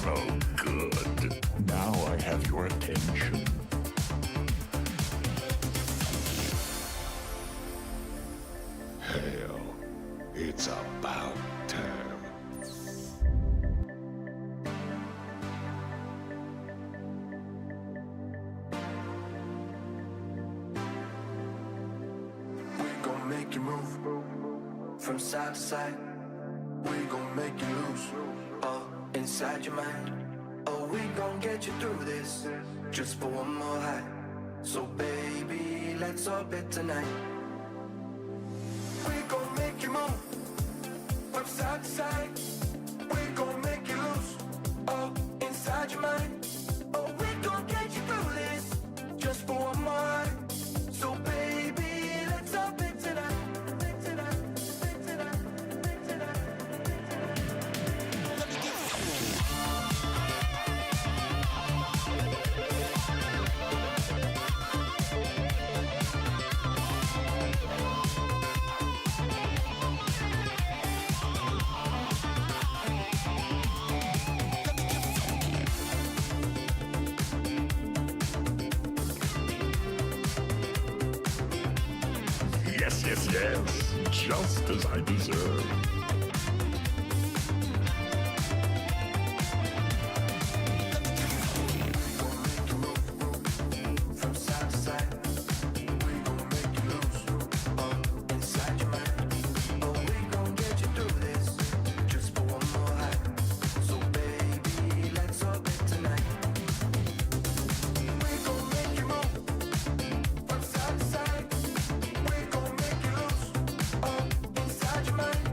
Oh, good. Now I have your attention. Hell, it's about time. We gon' make you move from side to side. We gon' make you lose all inside your mind. Oh, we gon' get you through this just for one more high. So baby, let's orbit tonight. We gon' make you move from side to side. We gon' make you lose all inside your mind. Oh, we gon' get you through this just for one more high. So baby, let's orbit tonight. Yes, yes, yes. Just as I deserve. From side to side, we gon' make you lose all inside your mind. Oh, we gon' get you through this just for one more high. So baby, let's orbit tonight. We gon' make you move from side to side. We gon' make you lose all inside your mind.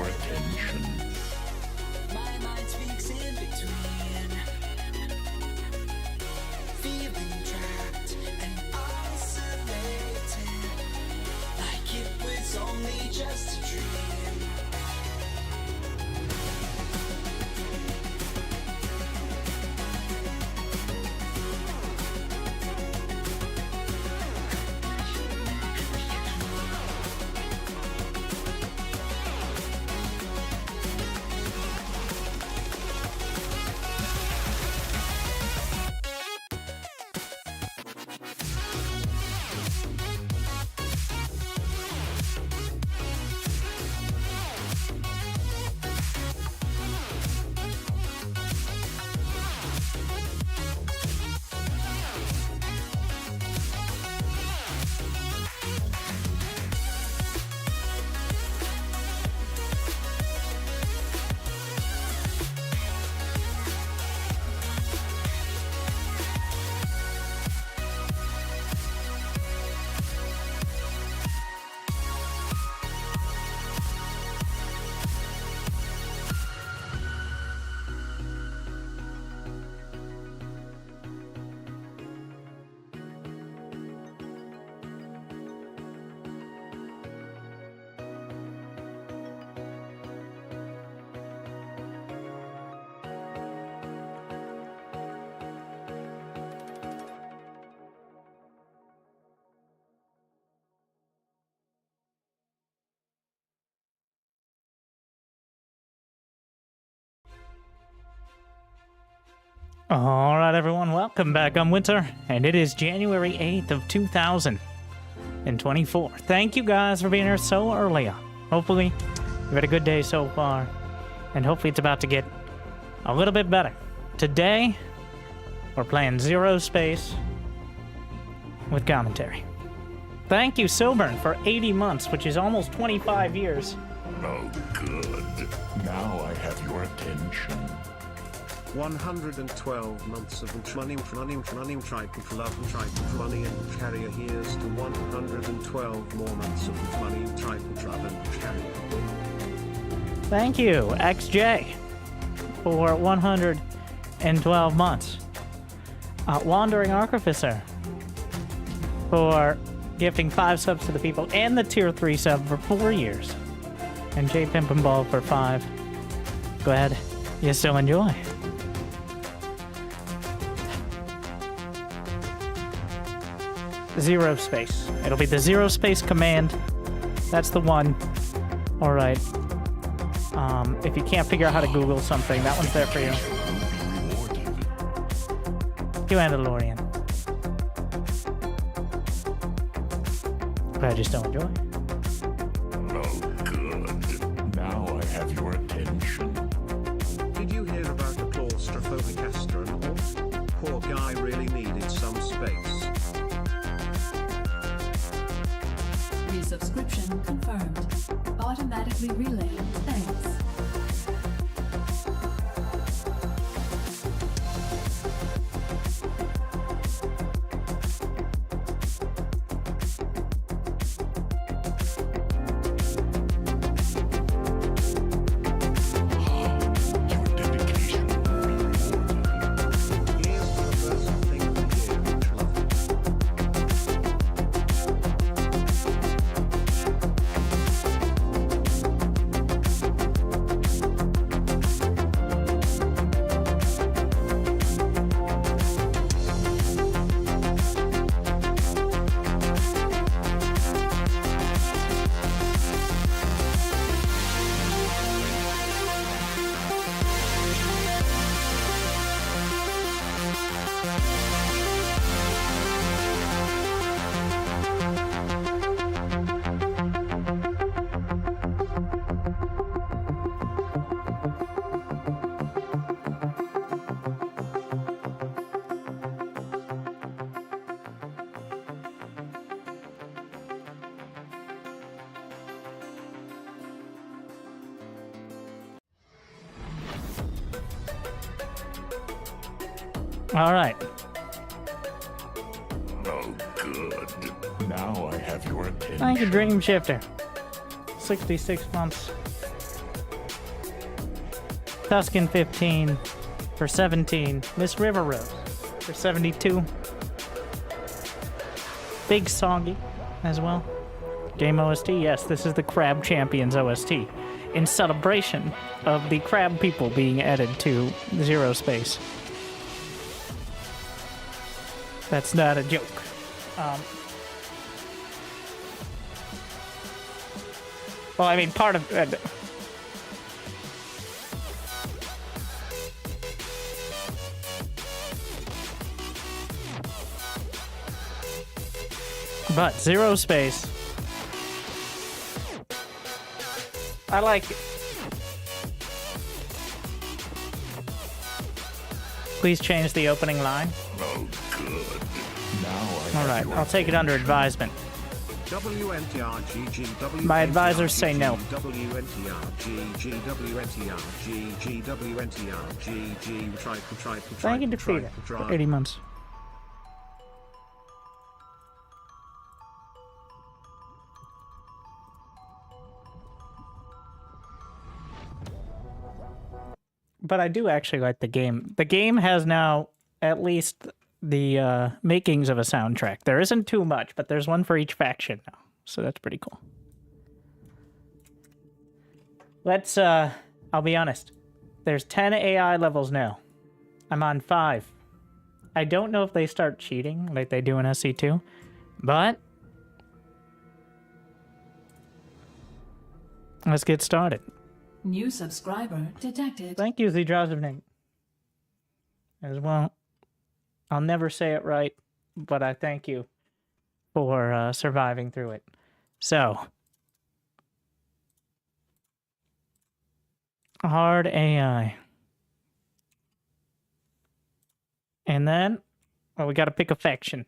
your attention. My mind speaks in between, feeling trapped and isolated, like it was only just a dream. All right, everyone, welcome back. I'm Winter, and it is January 8th of 2024. Thank you guys for being here so early. Hopefully, you've had a good day so far, and hopefully it's about to get a little bit better. Today, we're playing ZeroSpace with commentary. Thank you, Silburn, for 80 months, which is almost 25 years. Oh, good. Now I have your attention. 112 months of money, Triton for love and Triton money and carrier. Here's to 112 more months of money, Triton for love and carrier. Thank you, XJ, for 112 months. Wandering Artificer for gifting 5 subs to the people and the tier 3 sub for 4 years. And J Pimpin' Ball for 5. Glad you still enjoy. ZeroSpace. It'll be the ZeroSpace command. That's the one. Alright. If you can't figure out how to Google something, that one's there for you. You Mandalorian. Glad you still enjoy. Oh, good. Now I have your attention. Did you hear about the claustrophobic astronaut? Poor guy really needed some space. Resubscription confirmed. Automatically relayed. Thanks. Your dedication will be rewarded. Here's the first thing to hear, love. All right. Oh, good. Now I have your attention. Thank you, Dream Shifter. 66 months. Tuscan 15 for 17. Miss River Rose for 72. Big Soggy as well. Game OST, yes, this is the Crab Champions OST. In celebration of the crab people being added to ZeroSpace. That's not a joke. Well, I mean, part of... but ZeroSpace... I like it. Please change the opening line. Oh, good. Now I All right, I'll take it under advisement. My advisors say no. Thank you, defeated for 80 months. But I do actually like the game. The game has now at least the makings of a soundtrack. There isn't too much, but there's one for each faction now. So that's pretty cool. Let's, I'll be honest. There's 10 AI levels now. I'm on 5. I don't know if they start cheating like they do in SC2, but let's get started. New subscriber detected. Thank you, ZeroSpace as well. I'll never say it right, but I thank you for surviving through it. So, hard AI. And then, well, we got to pick a faction.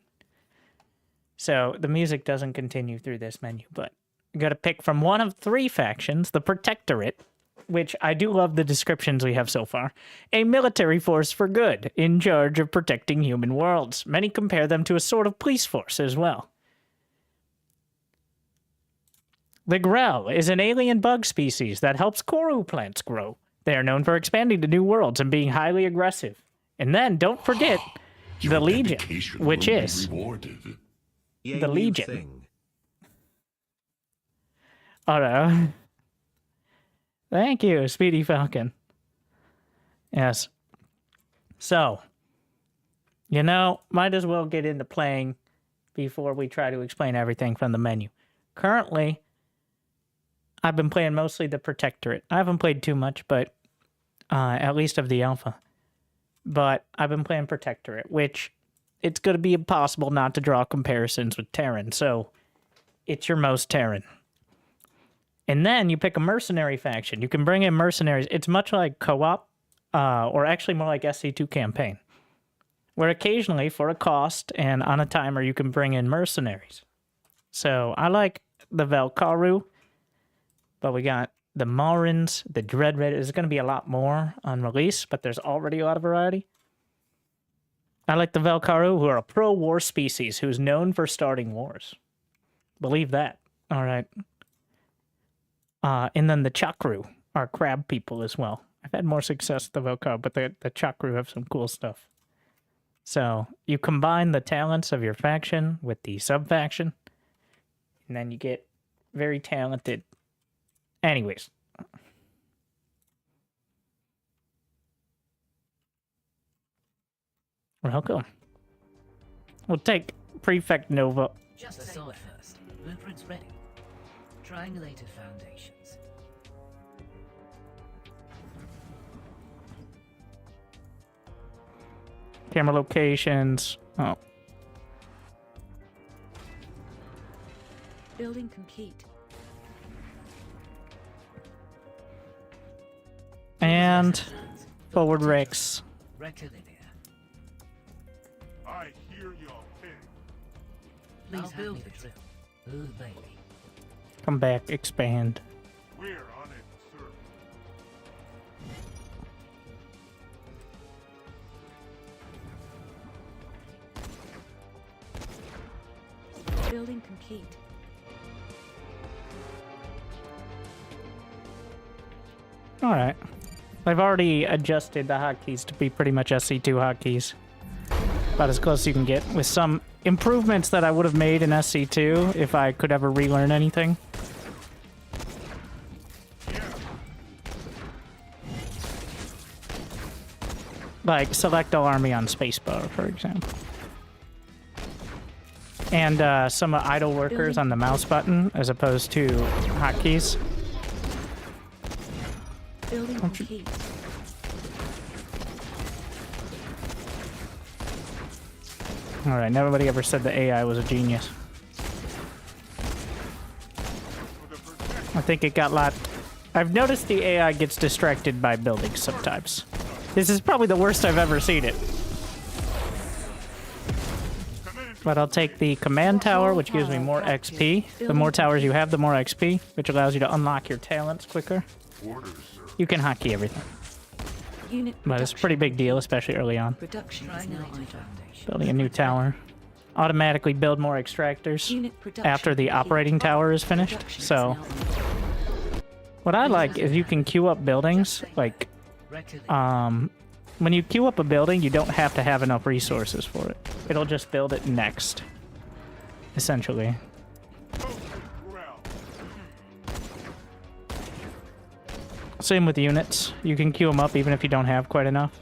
So, the music doesn't continue through this menu, but we got to pick from one of 3 factions, the Protectorate, which I do love the descriptions we have so far. A military force for good, in charge of protecting human worlds. Many compare them to a sort of police force as well. The Grell is an alien bug species that helps Koru plants grow. They are known for expanding to new worlds and being highly aggressive. And then, don't forget, the Legion, which is the Legion. Alright. Thank you, Speedy Falcon. Yes. So, you know, might as well get into playing before we try to explain everything from the menu. Currently, I've been playing mostly the Protectorate. I haven't played too much, but at least of the Alpha. But I've been playing Protectorate, which it's going to be impossible not to draw comparisons with Terran. So, it's your most Terran. And then you pick a mercenary faction. You can bring in mercenaries. It's much like co-op, or actually more like SC2 campaign, where occasionally, for a cost and on a timer, you can bring in mercenaries. So I like the Valkaru, but we got the Marins, the Dread Red. There's going to be a lot more on release, but there's already a lot of variety. I like the Valkaru, who are a pro-war species who's known for starting wars. Believe that. All right. And then the Chakru are crab people as well. I've had more success with the Valkaru, but the Chakru have some cool stuff. So you combine the talents of your faction with the sub-faction, and then you get very talented. Anyways. Welcome. We'll take Prefect Nova. Just assault first. Blueprints ready. Triangulated foundations. Camera locations. Oh. Building complete. And forward Rex. Rectilinear. I hear your ping. Please build it through. Ooh, baby. Come back, expand. We're on it, sir. Building complete. Alright. I've already adjusted the hotkeys to be pretty much SC2 hotkeys. About as close as you can get, with some improvements that I would have made in SC2 if I could ever relearn anything. Like, select all army on spacebar, for example. And some idle workers on the mouse button, as opposed to hotkeys. Building complete. Alright, nobody ever said the AI was a genius. I think it got locked. I've noticed the AI gets distracted by buildings sometimes. This is probably the worst I've ever seen it. But I'll take the command tower, which gives me more XP. The more towers you have, the more XP, which allows you to unlock your talents quicker. You can hotkey everything. Unit But it's a pretty big deal, especially early on. production is now idle. Building a new tower. Automatically build more extractors Unit production after the complete. operating tower is finished. Production is So now idle. what I like is you can queue up buildings, like, when you queue up a building, you don't have to have enough resources for it. It'll just build it next, essentially. Same with units. You can queue them up even if you don't have quite enough.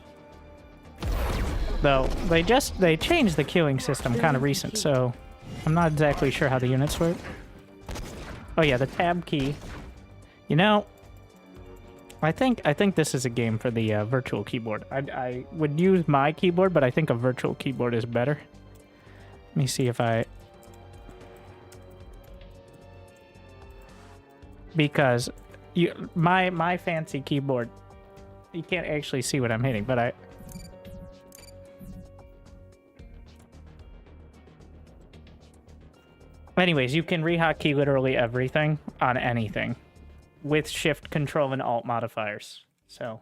Though, they changed the queuing system kind of recent, so I'm not exactly sure how the units work. Oh yeah, the tab key. You know, I think this is a game for the virtual keyboard. I would use my keyboard, but I think a virtual keyboard is better. Let me see if I... Because my fancy keyboard, you can't actually see what I'm hitting, but I... Anyways, you can rehotkey literally everything on anything with Shift, Control, and Alt modifiers. So,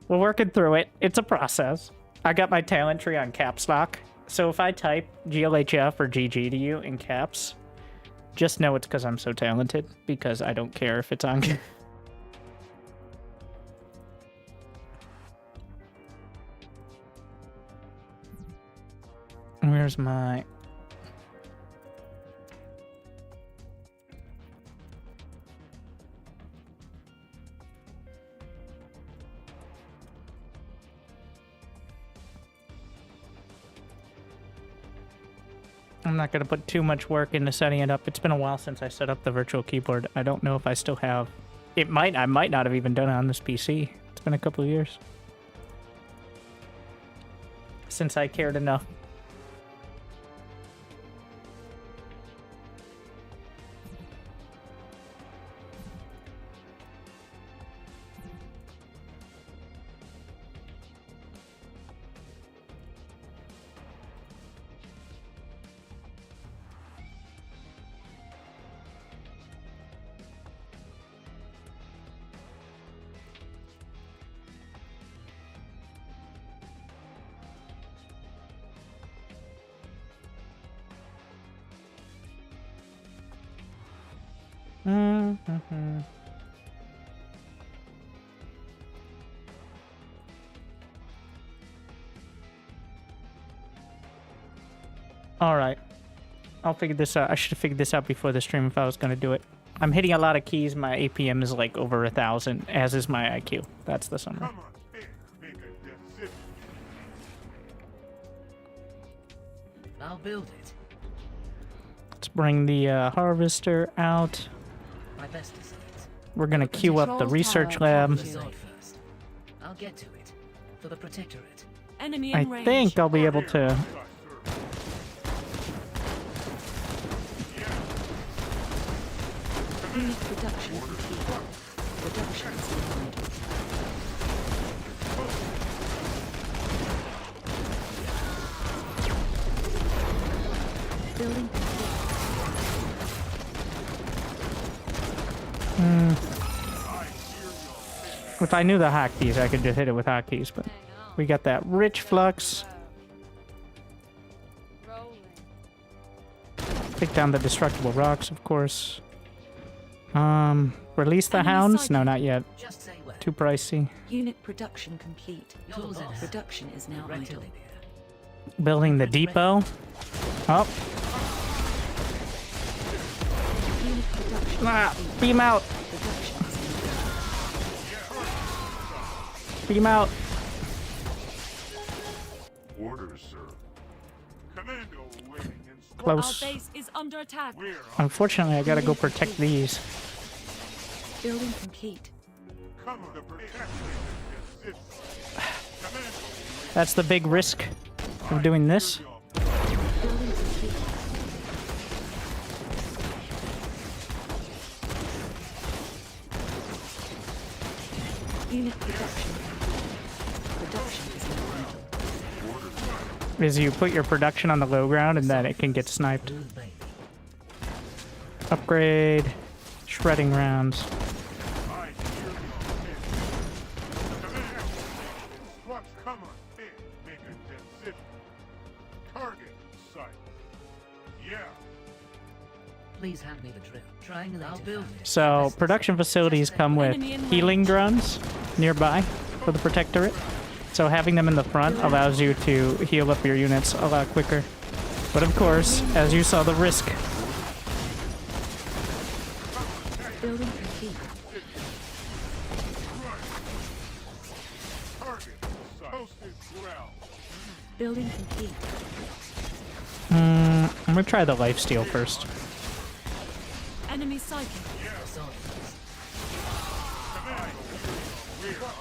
we're working through it. It's a process. I got my talent tree on caps lock. So if I type GLHF or GG to you in caps, just know it's because I'm so talented, because I don't care if it's on... Where's my... I'm not going to put too much work into setting it up. It's been a while since I set up the virtual keyboard. I don't know if I still have... I might not have even done it on this PC. It's been a couple of years since I cared enough. Alright. I'll figure this out. I should have figured this out before the stream if I was going to do it. I'm hitting a lot of keys. My APM is like over 1,000, as is my IQ. That's the summary. I'll build it. Let's bring the harvester out. My best is it. We're going to queue up the research lab. The sword first. I'll get to it. For the Protectorate. Enemy I in range. think I'll be able to... Unit production complete. Production is now idle. Building complete. If I knew the hotkeys, I could just hit it with hotkeys, but we got that rich flux. Take down the destructible rocks, of course. Release the hounds? No, not yet. Just say when. Too pricey. Unit production complete. Tools in hand. Production is now idle. Rectilinear. Building the depot. Oh, Unit production complete. beam out. Production is now Beam out. Orders, sir. Commando waiting in Close. base is under attack. We're Unfortunately, I gotta go protect these. building complete. coming to protect this. Commando That's the big risk of doing this. Building complete. Unit production. Production is now idle. Is you put your production on the low ground and then it can get sniped. Blue baby. Upgrade. Shredding rounds. I hear you. Commando. What's coming? Make a decision. Target sight. Yeah. Please hand me the drill. Triangulated. I'll build it. So, production facilities come with healing drones nearby for the protectorate. So having them in the front allows you to heal up your units a lot quicker. But of course, as you saw, the risk. Building complete. Target sight. Posted ground. Building complete. I'm gonna try the lifesteal first. Enemy sighted. Assault first.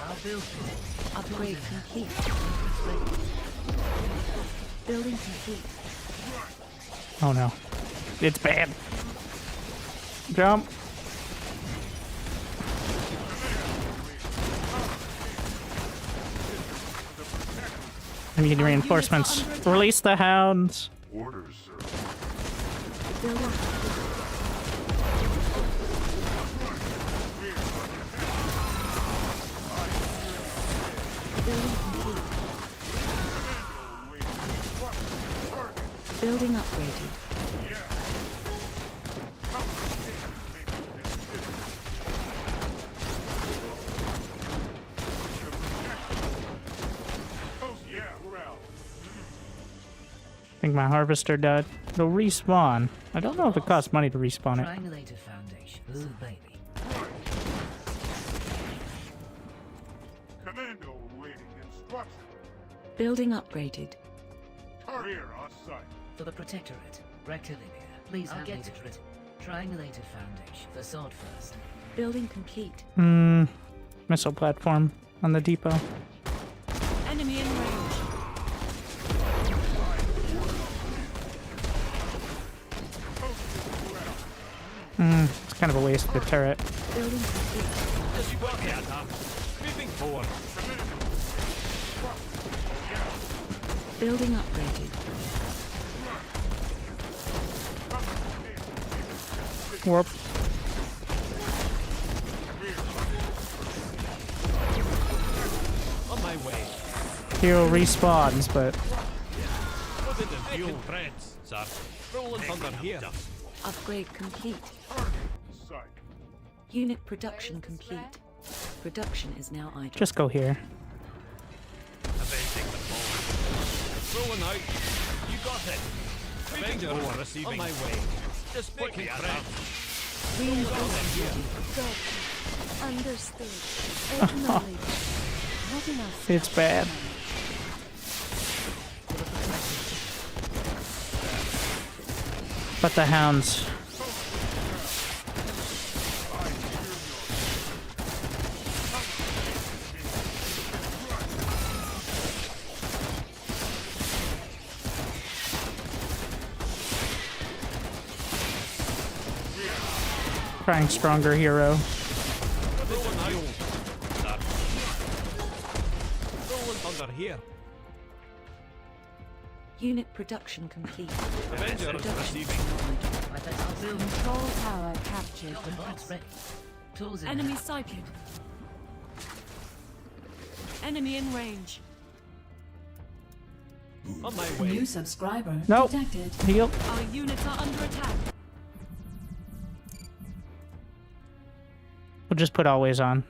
I'll build it. Upgrade complete. Building complete. Oh no. It's bad. Jump. I need reinforcements. Release the hounds. Orders, sir. Building Building upgraded. Yeah, we're out. I think my harvester died. It'll respawn. I don't know if it costs money to respawn it. Triangulated foundation. Blue baby. Commando awaiting instruction. Building upgraded. Career on site. For the protectorate. Rectilinear. Please hand me the drill. Triangulated foundation. The sword first. Building complete. Missile platform on the depot. Enemy in range. It's kind of a waste of the turret. Building complete. Building upgraded. Warp. On my way. Hero respawns, but What did the fuel threads, sir? Rolling thunder here. Upgrade complete. Site. Unit production complete. Production is now idle. just go here. Avenging the ball. Rolling out. You got it. Avenger receiving. On my way. Just picking threads. Understood. Acknowledged. Not enough. It's bad. But the hounds. Trying stronger hero. Rolling out. Sir. Rolling thunder here. Unit production complete. Avenger receiving. I bet I'll build. Control tower captured. Components ready. Tools in Enemy hand. sighted. Enemy in range. On my way. New subscriber Nope. detected. Heal. Our units are under attack. We'll just put always on.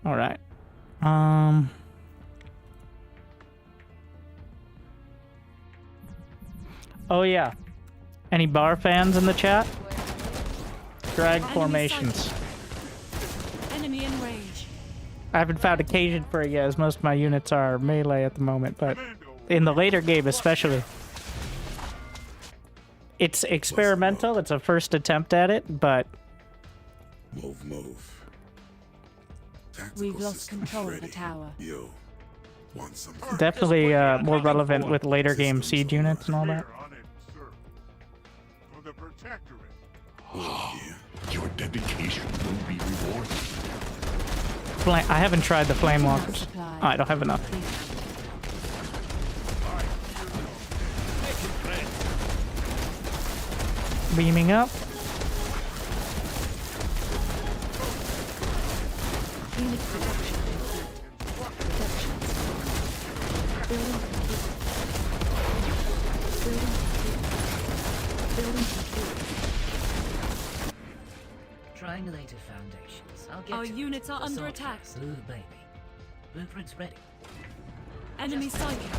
All right. Oh yeah. Any bar fans in the chat? Drag formations. Enemy in range. I haven't found occasion for it yet, as most of my units are melee at the moment, but in the later game especially. It's experimental, it's a first attempt at it, but... Move. We've lost control of the tower. Yo, want some definitely more relevant with later game siege units and all that. For the protectorate. Oh, yeah. Your dedication will be rewarded. I haven't tried the flame walkers. Oh, I don't have enough. Beaming up. Unit production complete. Production is building complete. Building complete. Triangulated foundations. I'll get Our to it. units are under Assault attack. Blue baby. Blueprints ready. Enemy psychic.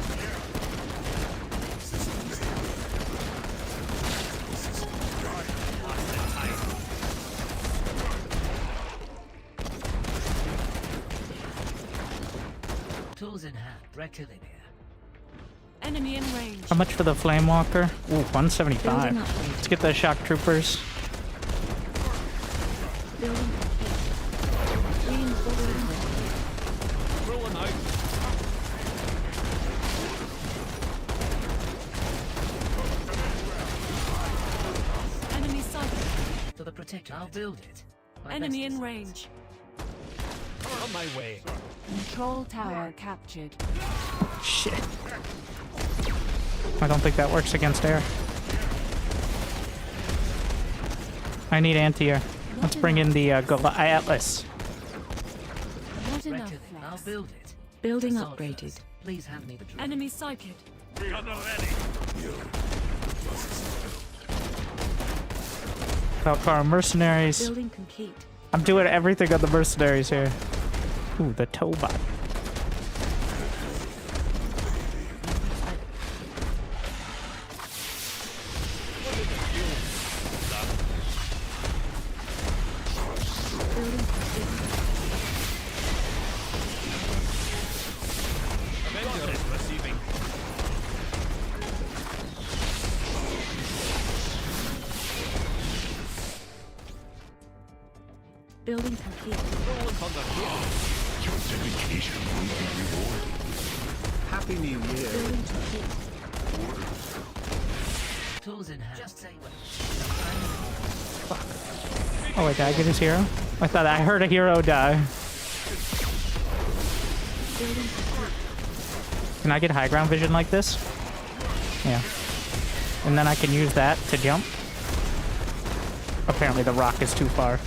Tools in hand. Rectilinear. Enemy in range. How much for the flame walker? Ooh, 175. Building up. Let's get the shock troopers. Building complete. Reinforcing ready. Rolling out. Enemy psychic. To the protector. I'll build it. My Enemy best in designs. range. On my way. Control tower captured. Shit. I don't think that works against air. I need anti-air. Let's bring in the Atlas. Not enough Rectilinear. I'll flex. build it. Building Assault upgraded. first. Please hand me the drill. Enemy psychic. On the ready. Valkyra mercenaries. Building complete. I'm doing everything on the mercenaries here. Ooh, the Tobot. Building complete. Avengers receiving. Building complete. Rolling thunder here. Your dedication will be rewarded. Happy New Year. Building complete. Tools in hand. Just say when. Oh wait, did I get his hero? I thought I heard a hero die. Building complete. Can I get high ground vision like this? Yeah. And then I can use that to jump. Apparently the rock is too far.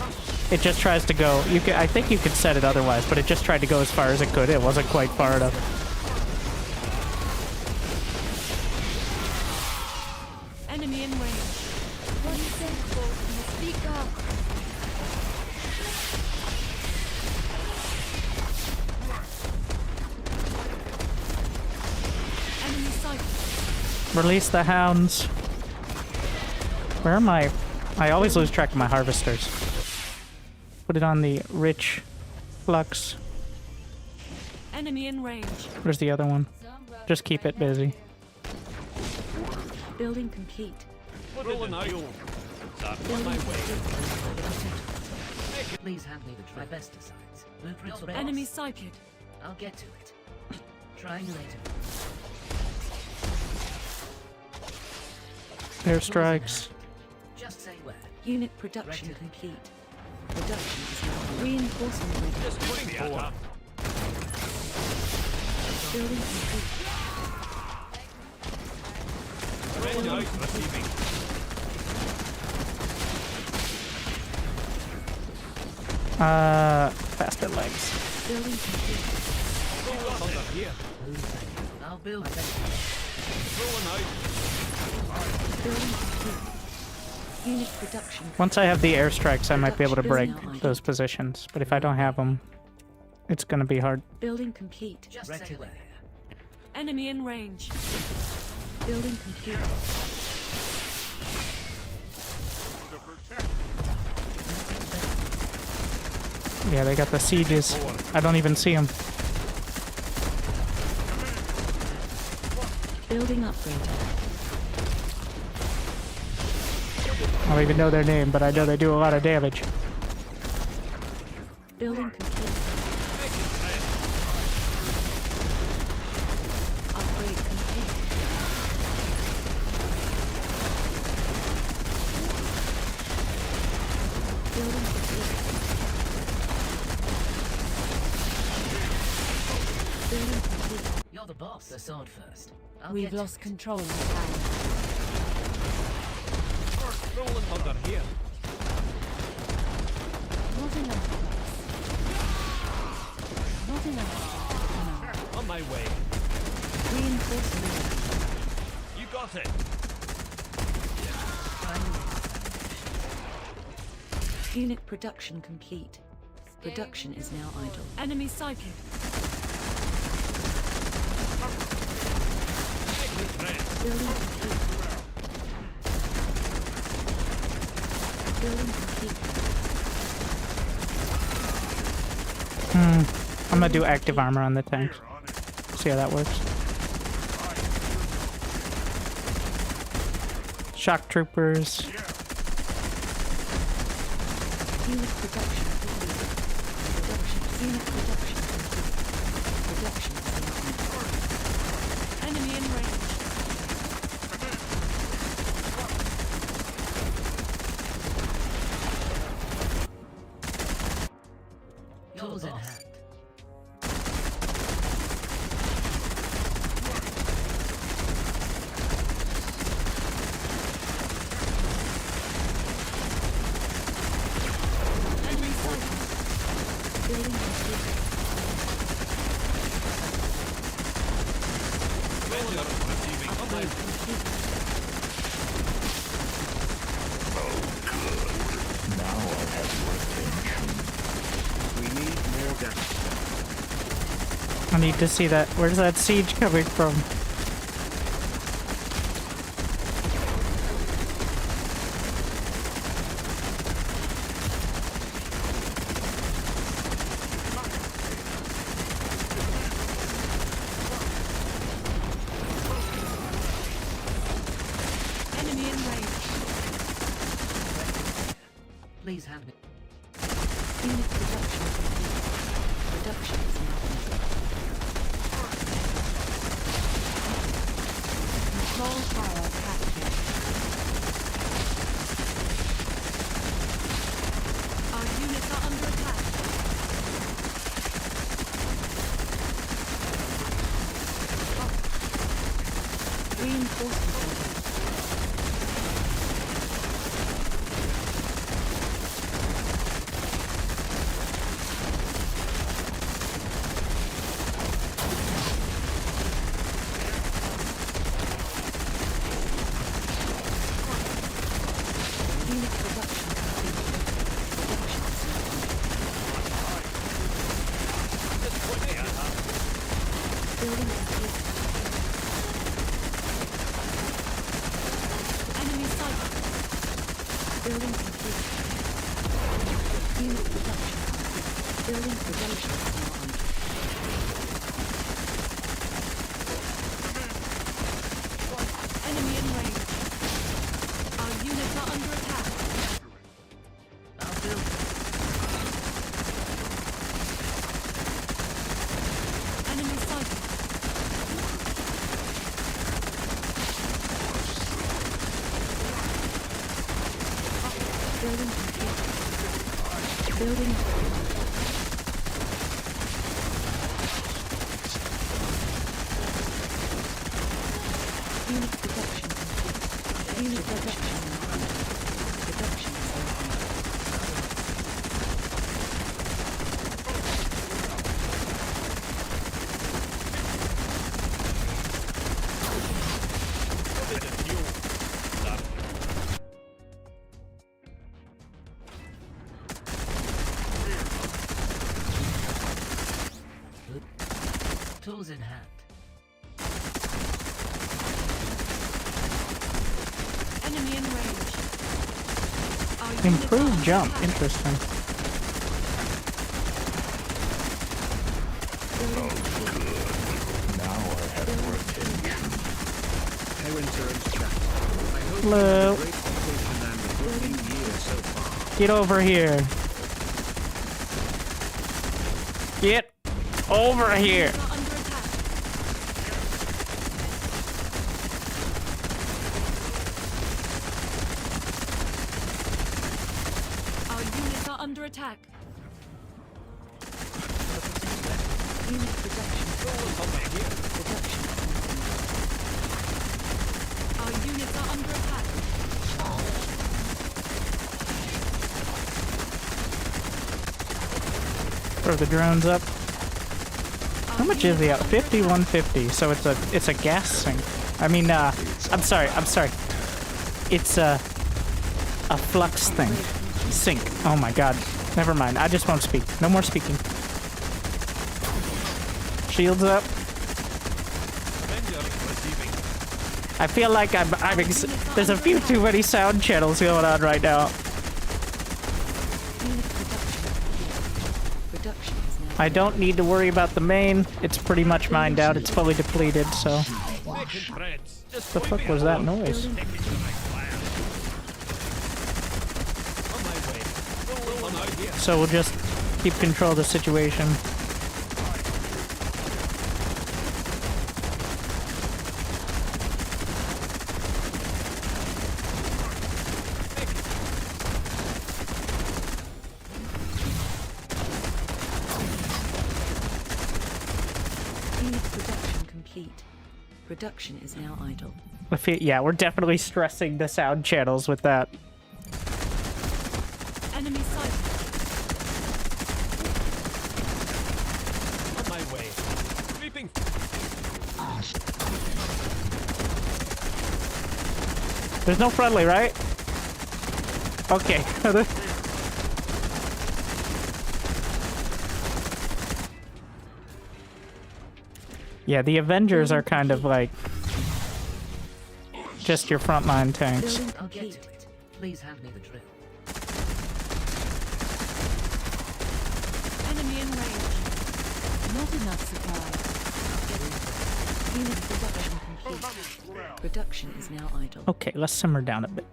It just tries to go. You can, I think you could set it otherwise, but it just tried to go as far as it could. It wasn't quite far enough. Enemy in range. One sensible. Speak up. Enemy psychic. Release the hounds. Where am I? I always lose track of my harvesters. Put it on the rich flux. Enemy in range. Where's the other one? Just keep it busy. Building complete. Rolling out. On my way. Please hand me the drill. My best designs. Blueprints ready. Enemy psychic. I'll get to it. Triangulated. Airstrikes. Just say where. Unit production Rectilinear. complete. Production is now reinforcement ready. Just moving the attack. Building complete. Rolling out. Receiving. Faster legs. Building complete. Rolling thunder here. I'll build it. Rolling out. Building complete. Unit production Once I have the airstrikes, I might be able to break those positions. But if I don't have them, It's gonna be hard. Building complete. Just rectilinear. Enemy in range. Building complete. Yeah, they got the sieges. I don't even see them. Building upgraded. I don't even know their name, but I know they do a lot of damage. Building complete. Upgrade complete. Building complete. Building complete. You're the boss. The sword first. We've get to lost it. control of the tower. Rolling under here. Not enough. Not enough. On my way. Reinforcement. You got it. Unit production complete. Production is now idle. Enemy sighted. Building complete. Building complete. I'm gonna do active armor on the tanks. See how that works. Shock troopers. Unit production complete. Production. Unit production complete. Production is now idle. Enemy in range. Tools in hand. Enemy sighted. Building complete. Pleasure receiving. On my Upgrade complete. Now I'll have your attention. We need more gas. I need to see that. Where's that siege coming from? Enemy in range. Please hand me. Unit production complete. Production is now idle. Control tower captured. Our units are under attack. Reinforcement. Unit production complete. Production is now idle. Building complete. Enemy sighted. Building complete. Unit production complete. Building production is now idle. Enemy in range. Our units are under attack. I'll build. Enemy sighted. Building complete. Building. Tools in hand. Enemy in range. Our units are Improved under jump. attack. Interesting. Now I have more attention. Hey Winter and chat. I hope you Hello. had a great vacation and a good new year so far. Get over here. Get over here. Are under attack. Our units are under attack. Unit production. Production. Our units are under attack. Throw the drones up. How much is the 5150? So it's a gas sink. I mean, I'm sorry. It's a flux thing. Sink. Oh my god. Never mind. I just won't speak. No more speaking. Shields up. I feel like there's a few too many sound channels going on right now. Unit production is now. I don't need to worry about the main. It's pretty much mined out. It's fully depleted, so... Making threads. Just What the fuck was that noise? On my way. Roll on out here. So we'll just keep control of the situation. Unit production complete. Production is now idle. Yeah, we're definitely stressing the sound channels with that. Enemy sighted. On my way. Sweeping. There's no friendly, right? Okay. Yeah, the Avengers are kind of like just your frontline tanks. Building I'll get complete. to it. Please hand me the drill. Enemy in range. Not enough supply. Unit production complete. Production is now idle. Okay, let's simmer down a bit.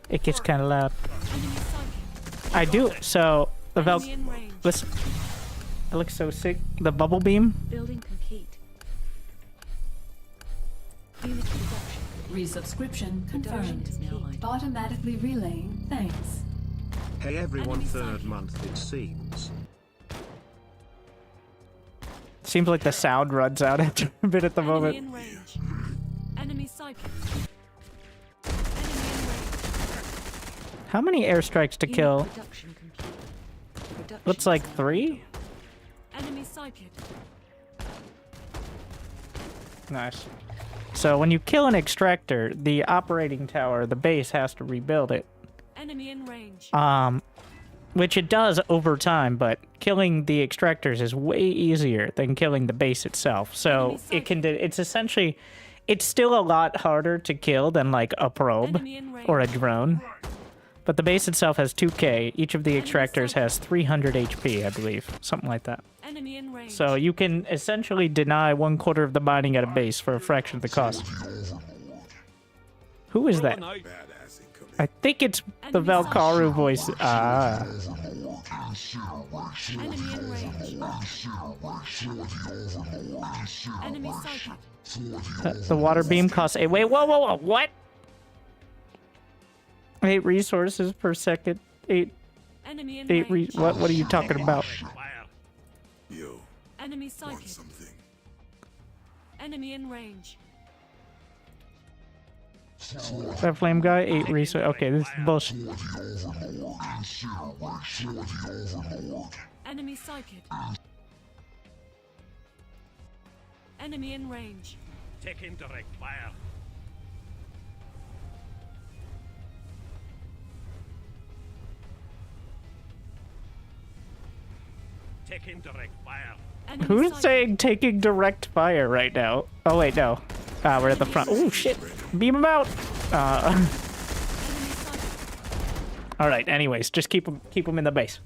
It gets kind of loud. Enemy sighted. I do. So the Enemy in range. Listen, it looks so sick. The bubble beam. Building complete. Unit production. Resubscription Production confirmed. is now idle. Automatically relaying. Thanks. Hey everyone, Enemy third sighted. month it seems. Seems like the sound runs out after a bit at the Enemy moment. in range. Enemy sighted. Enemy in range. How many airstrikes to Unit kill? production complete. Production Looks like is now 3. Enemy sighted. Nice. So when you kill an extractor, the operating tower, the base has to rebuild it. Enemy in range. Which it does over time, but killing the extractors is way easier than killing the base itself. So it's essentially, it's still a lot harder to kill than like a probe Enemy in range. or a drone. But the base itself has 2k. Each of the extractors has 300 HP, I believe. Something like that. Enemy in range. So you can essentially deny 1/4 of the mining at a base for a fraction of the cost. Who is that? Roll on out. I think it's the Valkaru voice. Ah. Enemy in range. Enemy sighted. The water beam costs 8. Wait, whoa, what? 8 resources per second. 8 Enemy in 8 range. what are you talking about? Fire. Yo, Enemy want sighted. something? Enemy in range. That flame guy 8 resources. Okay, this is bullshit. Enemy sighted. Enemy in range. Taking direct fire. taking direct fire. Enemy Who's sighted. saying taking direct fire right now? Oh wait, no. We're at the front. Oh shit! Beam him out. Enemy sighted. All right. Anyways, just keep them in the base.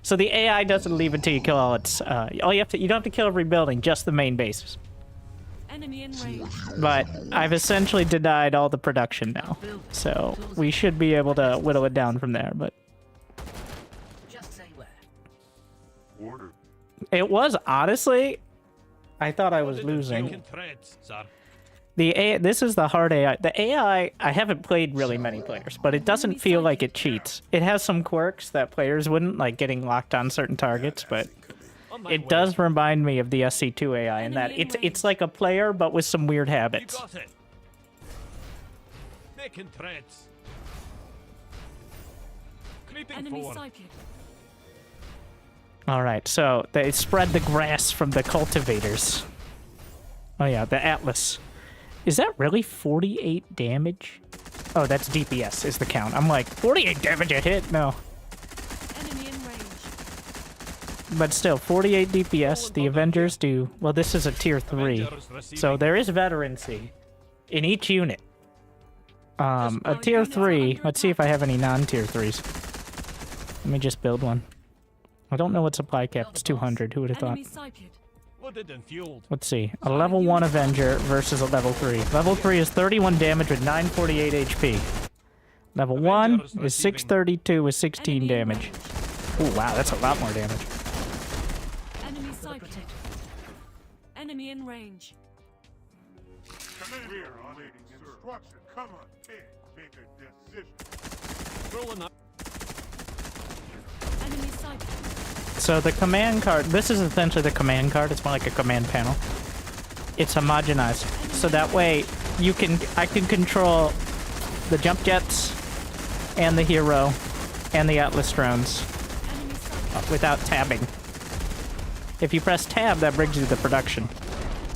So the AI doesn't leave until you kill all its. All you don't have to kill every building, just the main bases. Enemy in range. But I've essentially denied all the production now, so we should be able to whittle it down from there. But Just say where. Order. it was honestly, I thought I was losing. Taking threads, sir. The AI, this is the hard AI. The AI, I haven't played really many players, but it doesn't feel like it cheats. It has some quirks that players wouldn't, like getting locked on certain targets, but On my it way. does remind me of the SC2 AI in that it's like a player, but with some weird You habits. got it. Making threads. Creeping Enemy forward. sighted. All right, so they spread the grass from the cultivators. Oh yeah, the Atlas. Is that really 48 damage? Oh, that's DPS is the count. I'm like, 48 damage a hit? No. Enemy in range. But still, 48 DPS. The Avengers do... Well, this is a tier 3. Avengers receiving. So there is veterancy in each unit. A tier 3... Let's see if I have any non-tier 3s. Let me just build one. I don't know what supply cap. It's 200. Who would have thought? Enemy sighted. Loaded and fueled. Let's see. A level 1 Avenger versus a level 3. Level 3 is 31 damage with 948 HP. Level 1 is 632 with 16 damage. Ooh, wow, that's a lot more damage. Enemy sighted. Enemy in range. Commander, awaiting instruction. Come on, make a decision. Rolling up. Enemy sighted. So the command card, this is essentially the command card. It's more like a command panel. It's homogenized. So that way I can control the jump jets and the hero and the Atlas drones Enemy sighted. without tabbing. If you press tab, that brings you to the production.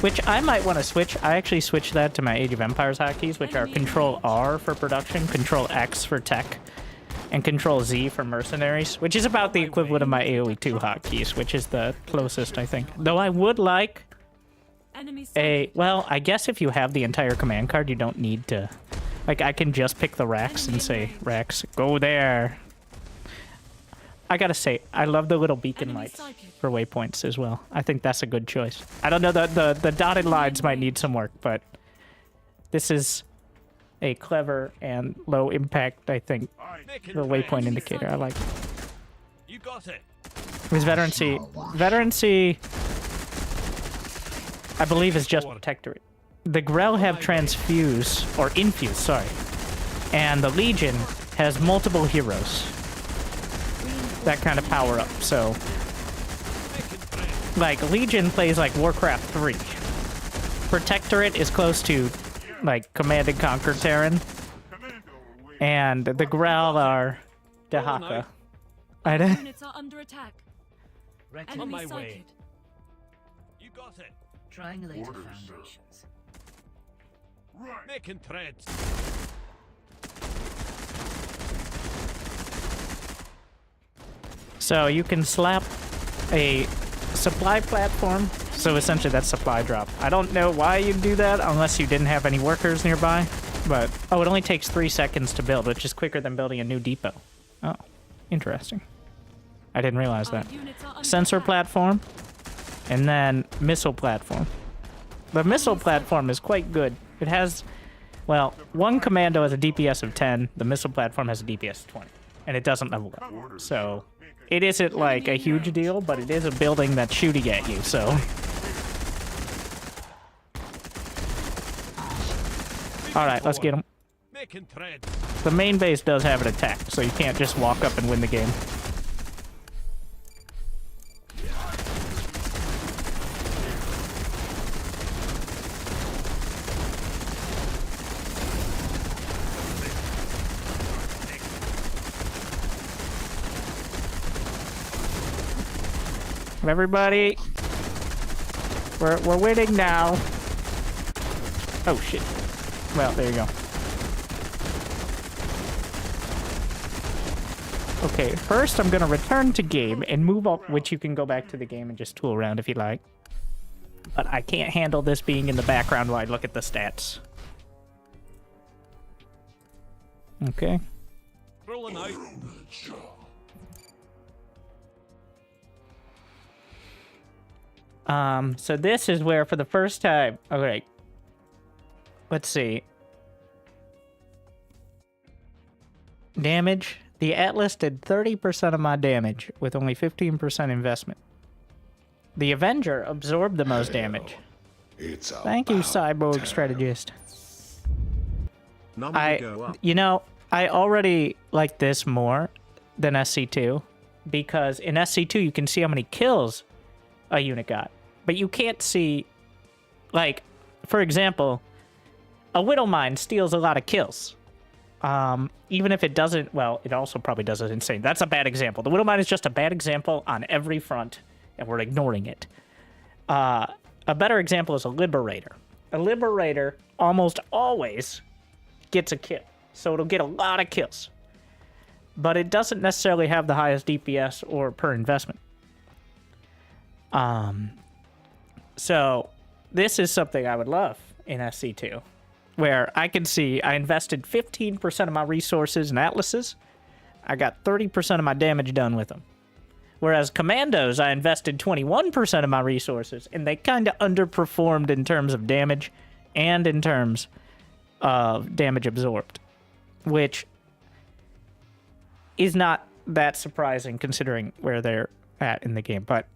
Which I might want to switch. I actually switched that to my Age of Empires hotkeys, which are Control R for production, Control X for tech, and Control Z for mercenaries, which is about the equivalent of my AoE 2 hotkeys, which is the closest, I think. Though I would like Enemy sighted. well, I guess if you have the entire command card, you don't need to... Like, I can just pick the racks and say, racks, go there. I gotta say, I love the little beacon Enemy lights sighted. for waypoints as well. I think that's a good choice. I don't know, the dotted lines might need some work, but this is a clever and low impact, I think, Making for waypoint threads. indicator. I like it. You got it. His veterancy, I believe, is just protectorate. The Grell have transfuse, or infuse, sorry. And the Legion has multiple heroes that kind of power up, so... Like, Legion plays like Warcraft 3. Protectorate is close to, like, Command and Conquer Terran. And the Grell are Dehaka. Units are under attack. Reckon Enemy my way. sighted. You got it. triangulated Orders, sir. foundations. Right. Making threads. So you can slap a supply platform. So essentially that's supply drop. I don't know why you'd do that unless you didn't have any workers nearby. But, oh, it only takes 3 seconds to build, which is quicker than building a new depot. Oh, interesting. I didn't realize Our that. units are under Sensor attack. platform, and then missile platform. The missile platform is quite good. It has, well, one commando has a DPS of 10. The missile platform has a DPS of 20. And it doesn't level up. So, it isn't like a huge deal, but it is a building that's shooting at you, so... Alright, let's get him. Making threads. The main base does have an attack, so you can't just walk up and win the game. Everybody, we're winning now. Oh shit. Well, there you go. Okay, first I'm gonna return to game and move up, which you can go back to the game and just tool around if you like. But I can't handle this being in the background while I look at the stats. Okay. Rolling out. So this is where for the first time, okay. Let's see. Damage. The Atlas did 30% of my damage with only 15% investment. The Avenger absorbed the most damage. Thank you, Cyborg Strategist. You know, I already like this more than SC2 because in SC2 you can see how many kills a unit got, but you can't see, like, for example, a Widow Mine steals a lot of kills. Even if it doesn't, well, it also probably does it insane. That's a bad example. The Widow Mine is just a bad example on every front, and we're ignoring it. A better example is a Liberator. A Liberator almost always gets a kill, so it'll get a lot of kills. But it doesn't necessarily have the highest DPS or per investment. So this is something I would love in SC2, where I can see I invested 15% of my resources in Atlases. I got 30% of my damage done with them. Whereas Commandos, I invested 21% of my resources, and they kind of underperformed in terms of damage and in terms of damage absorbed, which is not that surprising considering where they're at in the game. But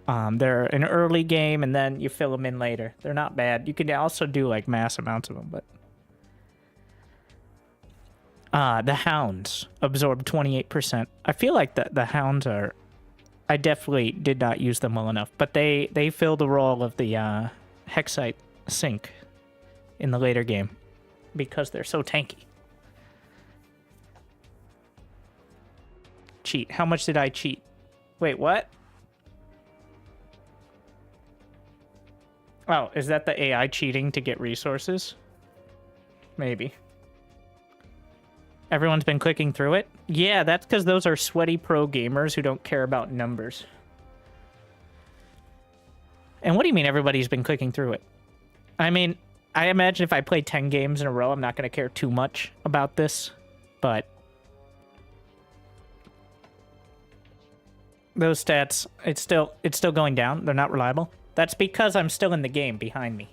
they're an early game, and then you fill them in later. They're not bad. You can also do like mass amounts of them, but the Hounds absorbed 28%. I feel like the Hounds are... I definitely did not use them well enough, but they fill the role of the Hexite Sync in the later game because they're so tanky. Cheat. How much did I cheat? Wait, what? Oh, is that the AI cheating to get resources? Maybe. Everyone's been clicking through it? Yeah, that's because those are sweaty pro gamers who don't care about numbers. And what do you mean everybody's been clicking through it? I mean, I imagine if I play 10 games in a row, I'm not going to care too much about this, but those stats, it's still going down. They're not reliable. That's because I'm still in the game behind me.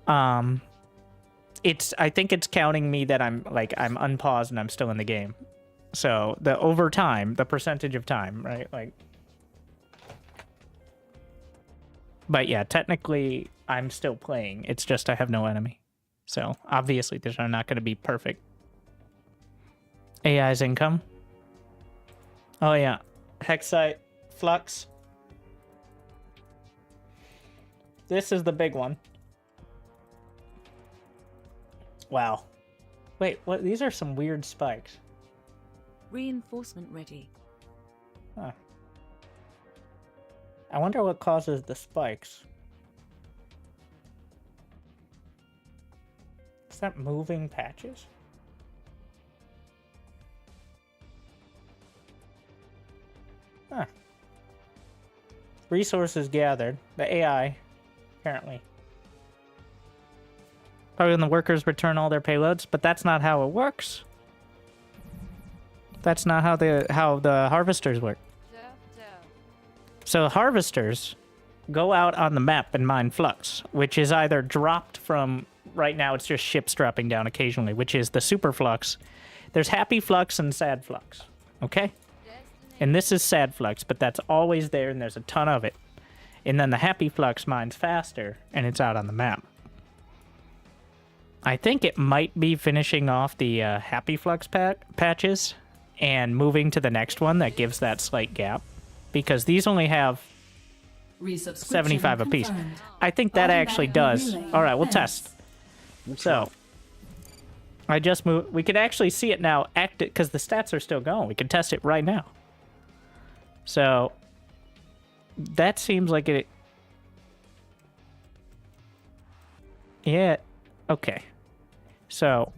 I think it's counting me that I'm unpaused and I'm still in the game. So the over time, the percentage of time, right? Like, but yeah, technically I'm still playing. It's just I have no enemy. So obviously these are not going to be perfect. AI's income. Oh yeah, Hexite, Flux. This is the big one. Wow. Wait, what? These are some weird spikes. Reinforcement ready. Huh. I wonder what causes the spikes. Is that moving patches? Huh. Resources gathered. The AI, apparently. Probably when the workers return all their payloads, but that's not how it works. That's not how the harvesters work. So harvesters go out on the map and mine flux, which is either dropped from... Right now, it's just ships dropping down occasionally, which is the super flux. There's happy flux and sad flux, okay? And this is sad flux, but that's always there, and there's a ton of it. And then the happy flux mines faster, and it's out on the map. I think it might be finishing off the happy flux patches and moving to the next one that gives that slight gap, because these only have 75 apiece. confirmed. I think that actually does. All right, we'll test. So I just moved. We could actually see it now active because the stats are still going. We can test it right now. So that seems like it. Yeah. Okay. So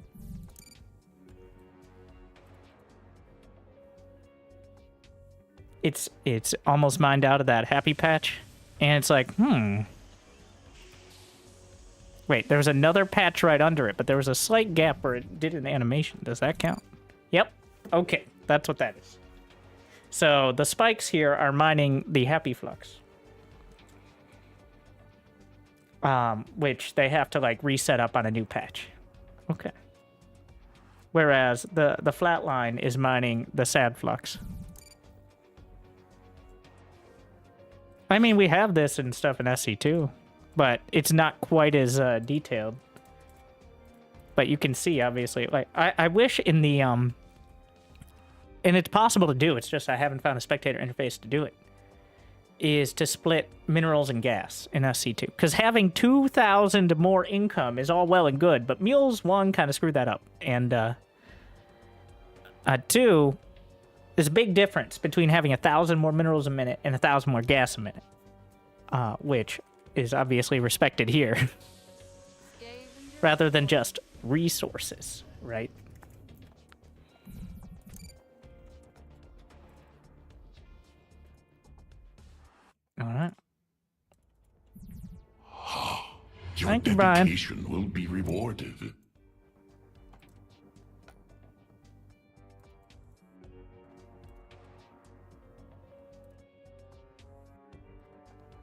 it's almost mined out of that happy patch, and it's like, wait, there was another patch right under it, but there was a slight gap where it did an animation. Does that count? Yep. Okay, that's what that is. So the spikes here are mining the happy flux, which they have to like reset up on a new patch. Okay. Whereas the flat line is mining the sad flux. I mean, we have this and stuff in SC2, but it's not quite as detailed. But you can see, obviously, like I wish in the and it's possible to do. It's just I haven't found a spectator interface to do it. Is to split minerals and gas in SC2, because having 2,000 more income is all well and good, but Mules 1 kind of screwed that up, and 2. There's a big difference between having 1,000 more minerals a minute and 1,000 more gas a minute, which is obviously respected here, rather than just resources, right? All right. Your Thank you, Brian. dedication will be rewarded.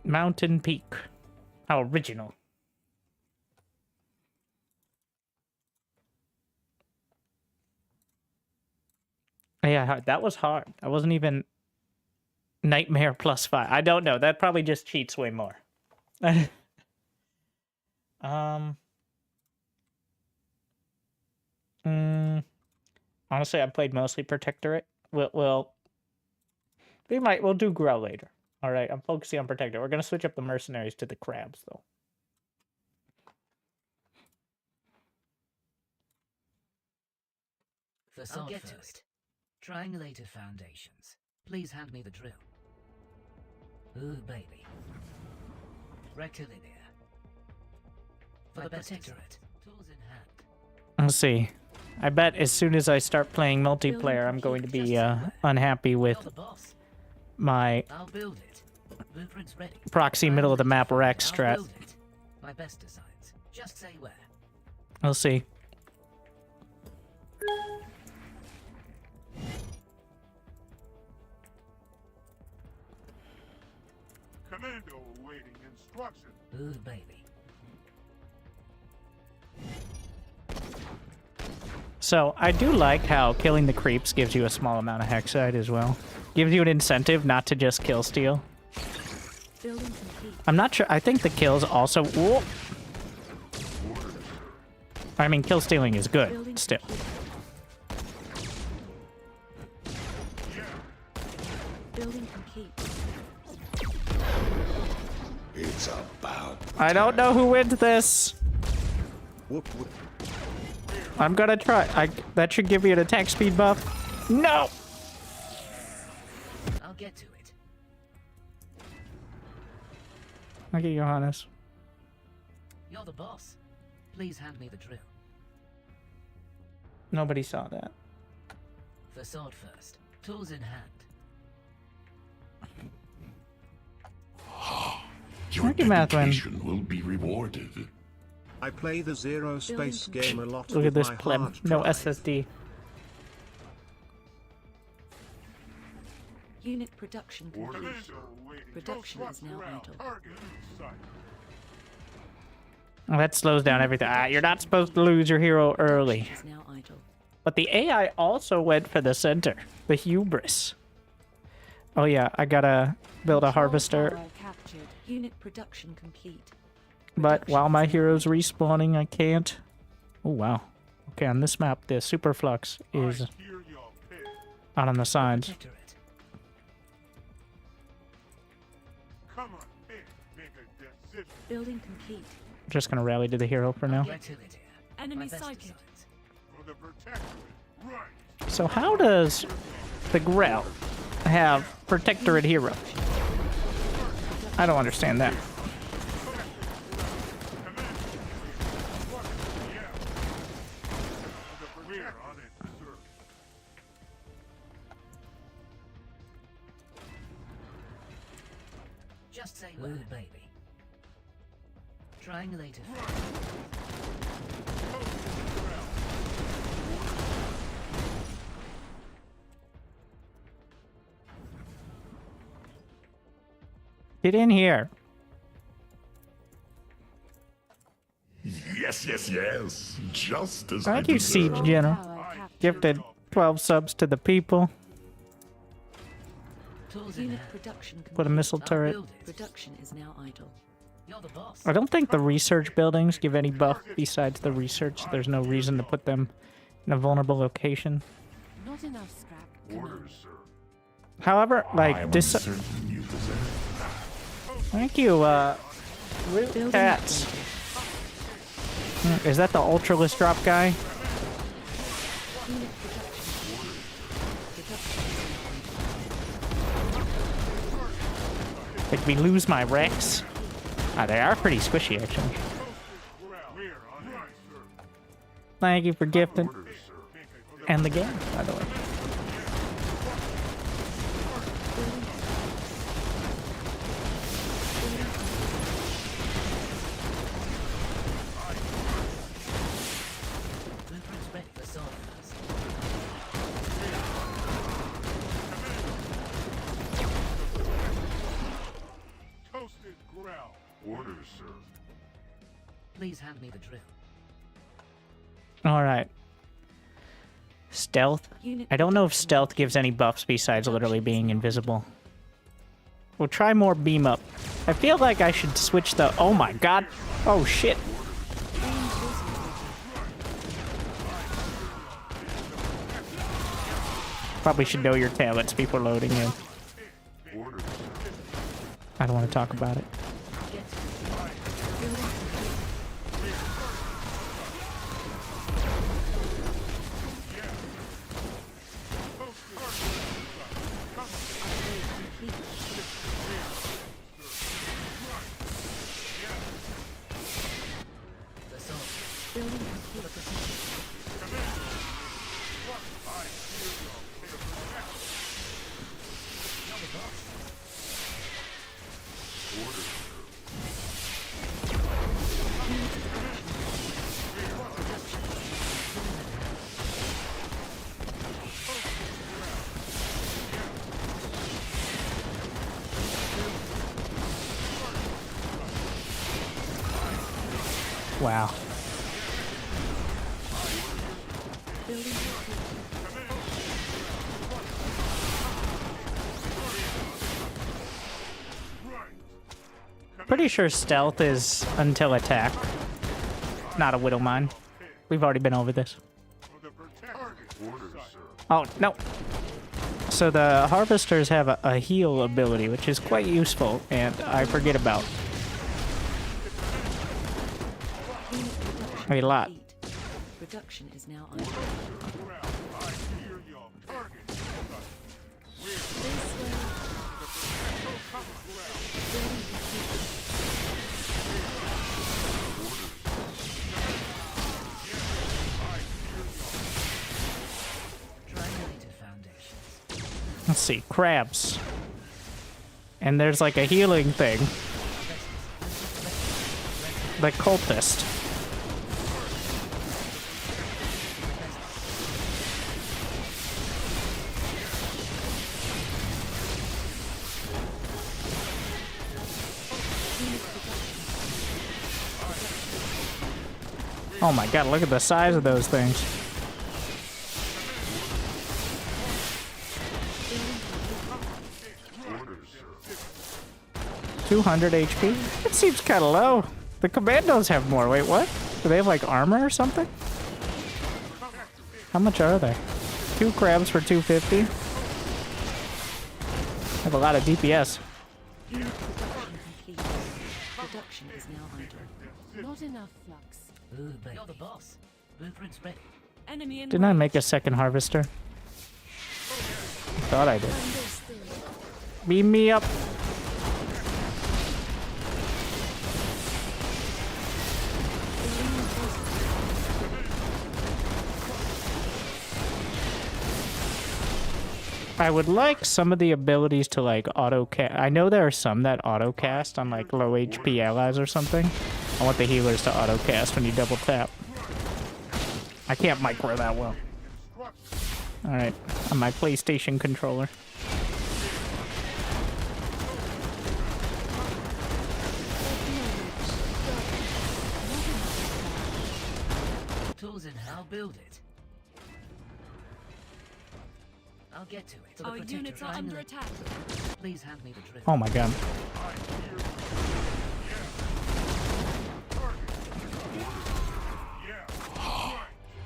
Mountain Peak. How original. Yeah, that was hard. I wasn't even Nightmare +5. I don't know. That probably just cheats way more. Honestly, I played mostly Protectorate. We'll do Grow later. All right, I'm focusing on Protector. We're gonna switch up the mercenaries to the crabs, though. I'll get to it. Triangulated foundations. Please hand me the drill. Ooh, baby. Rectilinear. For the Protectorate. Tools in hand. Let's see. I bet as soon as I start playing multiplayer, I'm going to be unhappy with my I'll build it. Blueprints ready. proxy middle of the map Rex strat. I'll build it. My best designs. Just say where. We'll see. Commando awaiting instruction. Ooh, baby. So, I do like how killing the creeps gives you a small amount of hexite as well. Gives you an incentive not to just kill steal. I'm not sure. I think the kills also... Whoa. I mean, kill stealing is good, still. Building complete. It's about... I don't know who wins this. Whoop, whoop. I'm gonna try. That should give me an attack speed buff. No! I'll get to it. Okay, Johannes. You're the boss. Please hand me the drill. Nobody saw that. Facade first. Tools in hand. Your Thank you, Mathwin. dedication will be rewarded. I play the ZeroSpace game a lot. Look at with this my pleb. hard No drive. SSD. Unit production complete. Production is now idle. Well, that slows down everything. You're not supposed to lose your hero early. Production is now idle. But the AI also went for the center. The hubris. Oh yeah, I gotta build a Control harvester. tower captured. Unit production complete. But while my hero's respawning, I can't. Oh, wow. Okay, on this map, the superflux is out on the sides. Protectorate. Come on, make a decision. Building complete. Just gonna rally to the hero for now. Rectilinear. Enemy My best sighted. designs. For the protectorate, right. So how does the Grell have Protectorate hero? I don't understand that. Just say word, baby. Triangulated. Get in here. Yes, yes, yes. Just as Thank I you, deserve. Siege General. Gifted 12 subs to the people. Tools in Unit hand. production complete. Put a missile I'll turret. build it. Production is now idle. You're the boss. I don't think the research buildings give any buff besides the research. There's no reason to put them in a vulnerable location. Not enough scrap. Orders, sir. However, I like am this. certain you deserve. Thank you, Root Building Cats. upgraded. Is that the Ultralist drop guy? Unit production. Production is now idle. Did we lose my Rex? Ah, they are pretty squishy, actually. Thank you for gifting. And the game, by the way. Blueprint's ready for sword first. Toasted ground. Orders, sir. Please hand me the drill. Alright. Stealth? Unit I don't know if production stealth gives any buffs besides literally being invisible. We'll try more beam up. I feel like I should switch the... Oh my god! Oh shit! Probably should know your talents before loading in. I don't want to talk about it. The sword. Building complete. You're the boss. Wow. Building complete. Pretty sure stealth is until attack. Not a Widow Mine. We've already been over this. Oh, no. So the Harvesters have a heal ability, which is quite useful, and I forget about. Unit production A lot. complete. Production is now idle. Triangulated foundations. Let's see, crabs. And there's like a healing thing. The cultist. Oh my god, look at the size of those things. $200 HP? It seems kind of low. The commandos have more. Wait, what? Do they have like armor or something? How much are they? 2 crabs for 250? Have a lot of DPS. Unit production complete. Production is now idle. Not enough flux. Ooh, baby. You're the boss. Blueprint's ready. Enemy in Didn't I range. make a second harvester? Thought I did. Understood. Beam me up. I would like some of the abilities to like auto cast. I know there are some that auto cast on like low HP allies or something. I want the healers to auto cast when you double tap. I can't micro that well. Alright, on my PlayStation controller. Tools in how build it. I'll get to it. Our units are under attack. Please hand me the drill. Oh my god.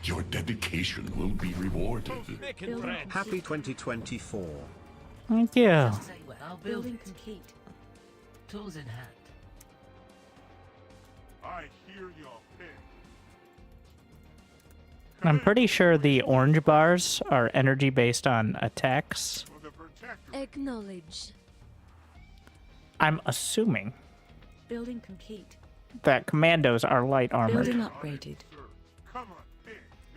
Your dedication will be rewarded. Happy 2024. Thank you. Say where I'll build Building it. complete. Tools in hand. I hear your pitch. I'm pretty sure the orange bars are energy based on attacks. Acknowledge. I'm assuming Building complete. that commandos are light armored. Building upgraded. Come on, pitch.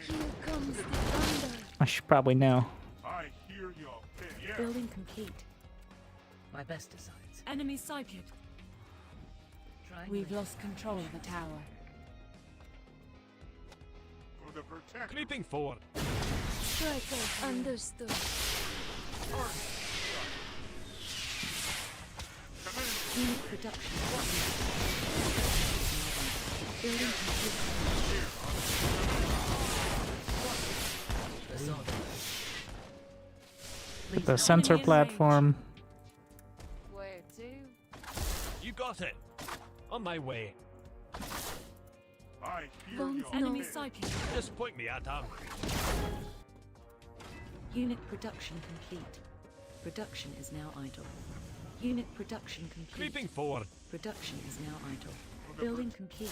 Here comes the thunder. I should probably know. I hear your pitch. Yeah. Building complete. My best designs. Enemy sighted. We've lost control of the tower. For the protector. Creeping forward. Strikers understood. Unit production. Building complete. The sensor platform. Where to? You got it. On my way. I hear Bones your enemy pitch. sighted. Just point me at him. Unit production complete. Production is now idle. Unit production complete. Creeping forward. Production is now idle. Building complete.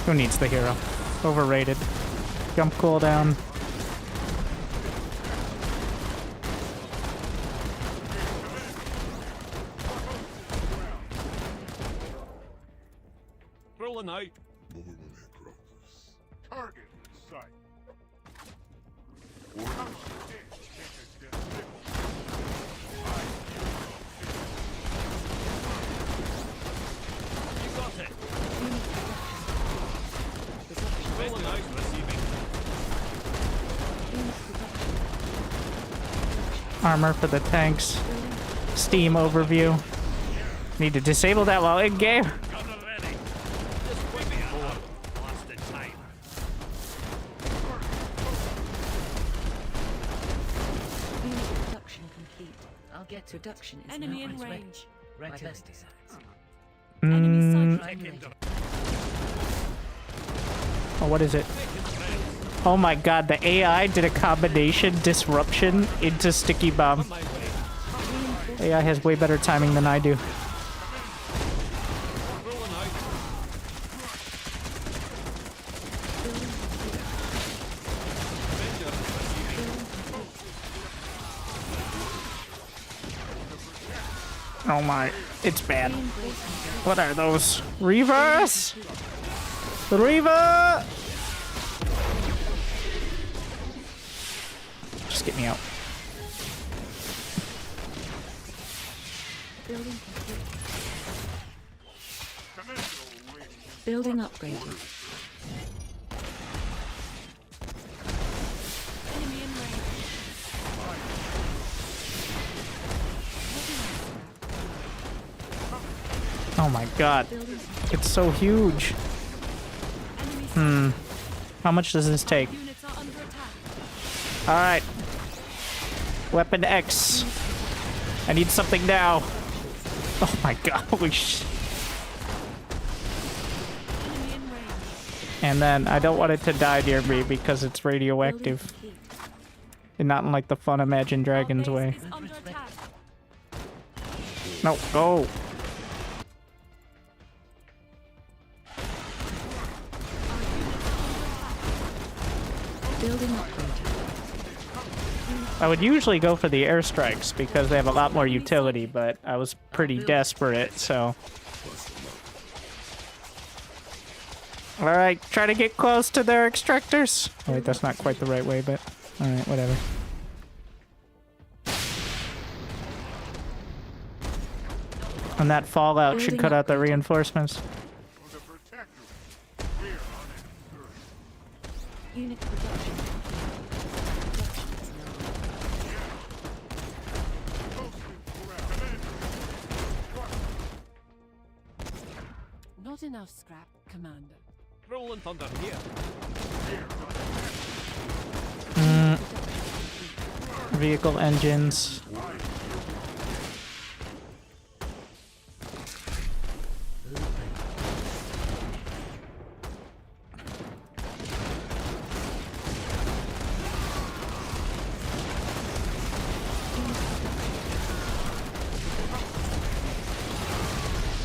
Who needs the hero? Overrated. Jump cooldown. Rolling out. Target in sight. Come on, pitch. You got it. Rolling out. Receiving. Armor for the tanks. Steam overview. Need to disable that while in game. Gunner ready. Just point me forward. Blasted time. Unit production complete. I'll get to Production is Enemy now in idle. range. my best designs. Enemy sighted. Take him to Oh, what is it? Oh my god, the AI did a combination disruption into sticky bomb. my way. AI has way better timing than I do. Rolling out. Oh my, it's bad. What are those? Reavers? Reaver! Just get me out. Building complete. Building upgraded. Enemy in range. Oh my god. It's so huge. Enemy How much does this take? units are under attack. Alright. Weapon X. I need something now. Oh my god, holy sh. Enemy in range. And then I don't want it to die near me because it's Building radioactive. complete. And not in like the fun Imagine Dragons Our way. base is under attack. No, go! Building upgrade. I would usually go for the airstrikes because they have a lot more utility, but I was pretty desperate, so... Alright, try to get close to their extractors. Oh, wait, that's not quite the right way, but... Alright, whatever. And that fallout should cut out the reinforcements. Unit production. Production is now. Not enough scrap, Commander. Rolling thunder here. Vehicle engines.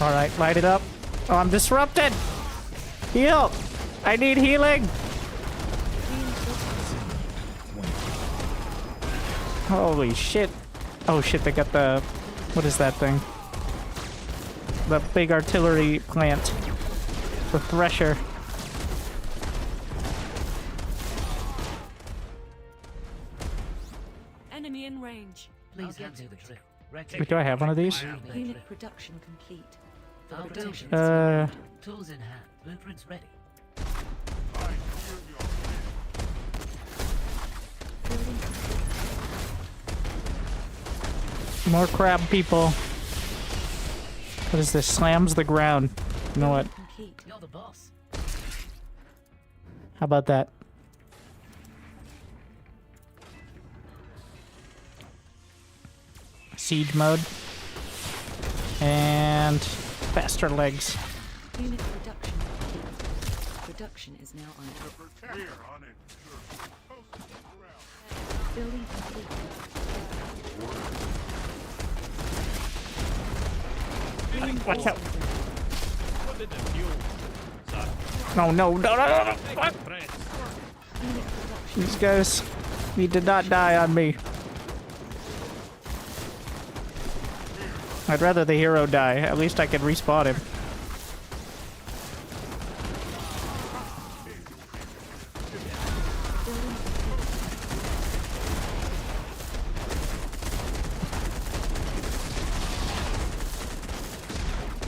Alright, light it up. Oh, I'm disrupted! Heal! I need healing! Holy shit. Oh shit, they got the... What is that thing? The big artillery plant. The thresher. Enemy in range. Please hand me the drill. Wait, do I have one of these? Unit production complete. For the Our protection. buildings tools in hand. Blueprints ready. More crab people. What is this? Slams the ground. You know what? Complete. You're the boss. How about that? Siege mode. And faster legs. Unit production complete. Production is now on. Building complete. Watch out. What did the fuel? Sir, No, no, no, no, no, no. take What? a breath. Unit production. These guys need to not die on me. I'd rather the hero die. At least I can respawn him.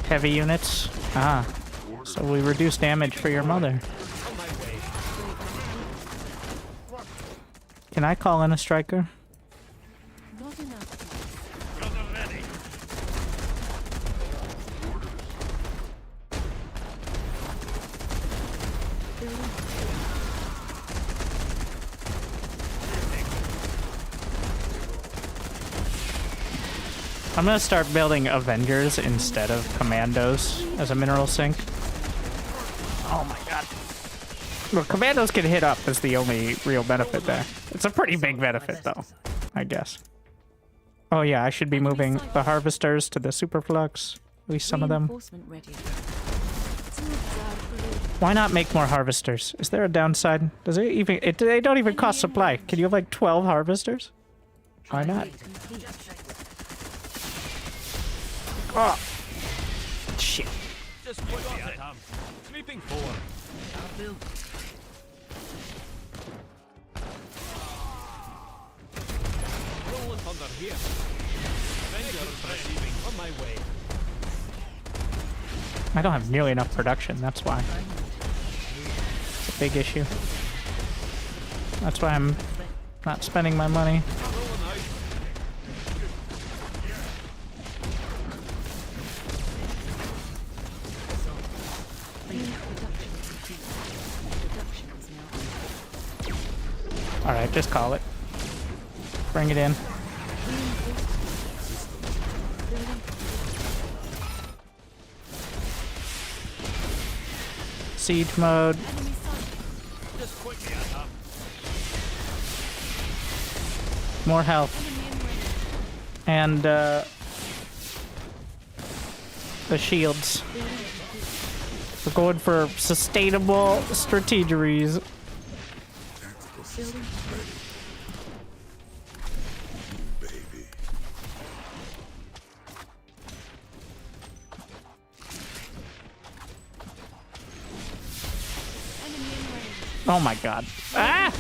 Heavy units. Ah. So we reduce damage for your mother. On my way. Can I call in a striker? Not enough. Gunner ready. I'm gonna start building Avengers instead of Commandos as a mineral sink. Oh my god. Well, Commandos can hit up is the only real benefit there. It's a pretty big benefit though, I guess. Oh yeah, I should be moving the Harvesters to the Superflux. At least some of them. Reinforcement ready. Why not make more Harvesters? Is there a downside? Does it even... they don't even cost supply. Can you have like 12 Harvesters? Why not? Oh. Shit. Just put the atom. Sweeping forward. Our buildings. Rolling thunder here. Avengers receiving. On my way. I don't have nearly enough production, that's why. It's a big issue. That's why I'm not spending my money. Rolling out. Production is now on. Alright, just call it. Bring it in. Siege mode. Enemy sighted. Just quickly atom. More health. And the shields. We're going for sustainable strategeries. Baby. Oh my god. Ah!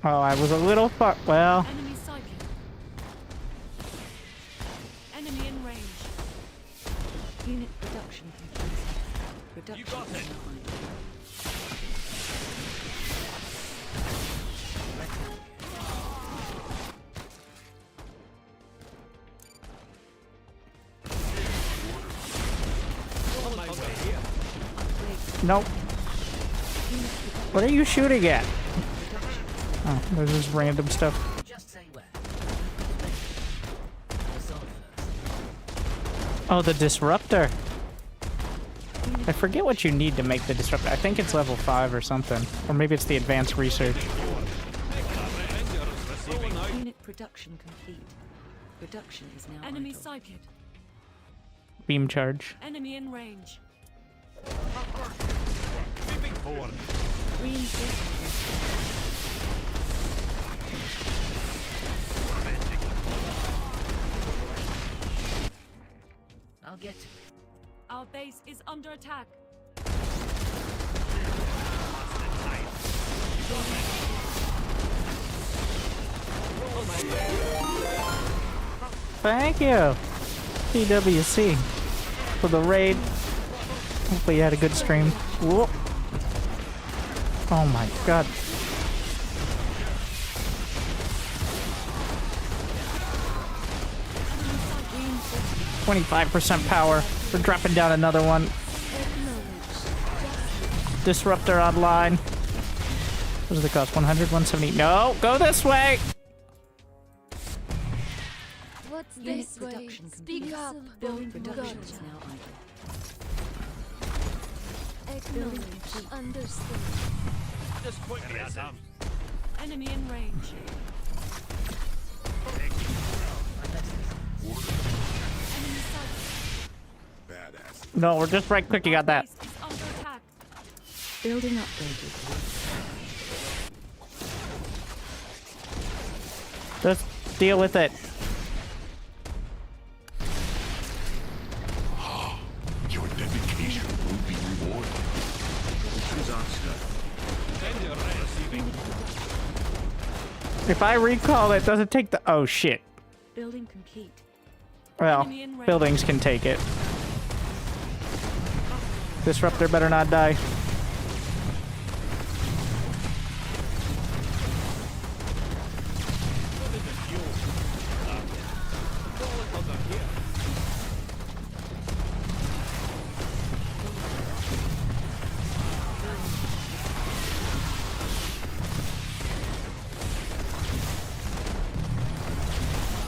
Oh, I was a little far. Well. Enemy sighted. Enemy in range. Unit production complete. Production You got it. is now idle. On my way here. Nope. What are you shooting at? Oh, there's just random stuff. Just say where. Assault first. Oh, the disruptor. I forget what you need to make the disruptor. I think it's level 5 or something. Or maybe it's the advanced research. Unit production complete. Production is now Enemy idle. sighted. Beam charge. Enemy in range. Moving forward. I'll get to it. Our base is under attack. Thank you, PWC, for the raid. Hopefully you had a good stream. Whoop. Oh my god. Enemy 25% power. We're dropping down another one. Disruptor online. What does it cost? 100, 170. No, go this way. What's Unit this way? production Speak complete. up. Building production is now idle. Acknowledge. Understood. Just quickly, Adam. Enemy in range. Enemy sighted. Badass. No, we're just right clicking on that. Base is under attack. Building updated. Just deal with it. Your dedication will be rewarded. Disaster. Send your receiving. If I recall, it doesn't take the... Oh, shit. Building complete. Well, Enemy in range. buildings can take it. Disruptor better not die.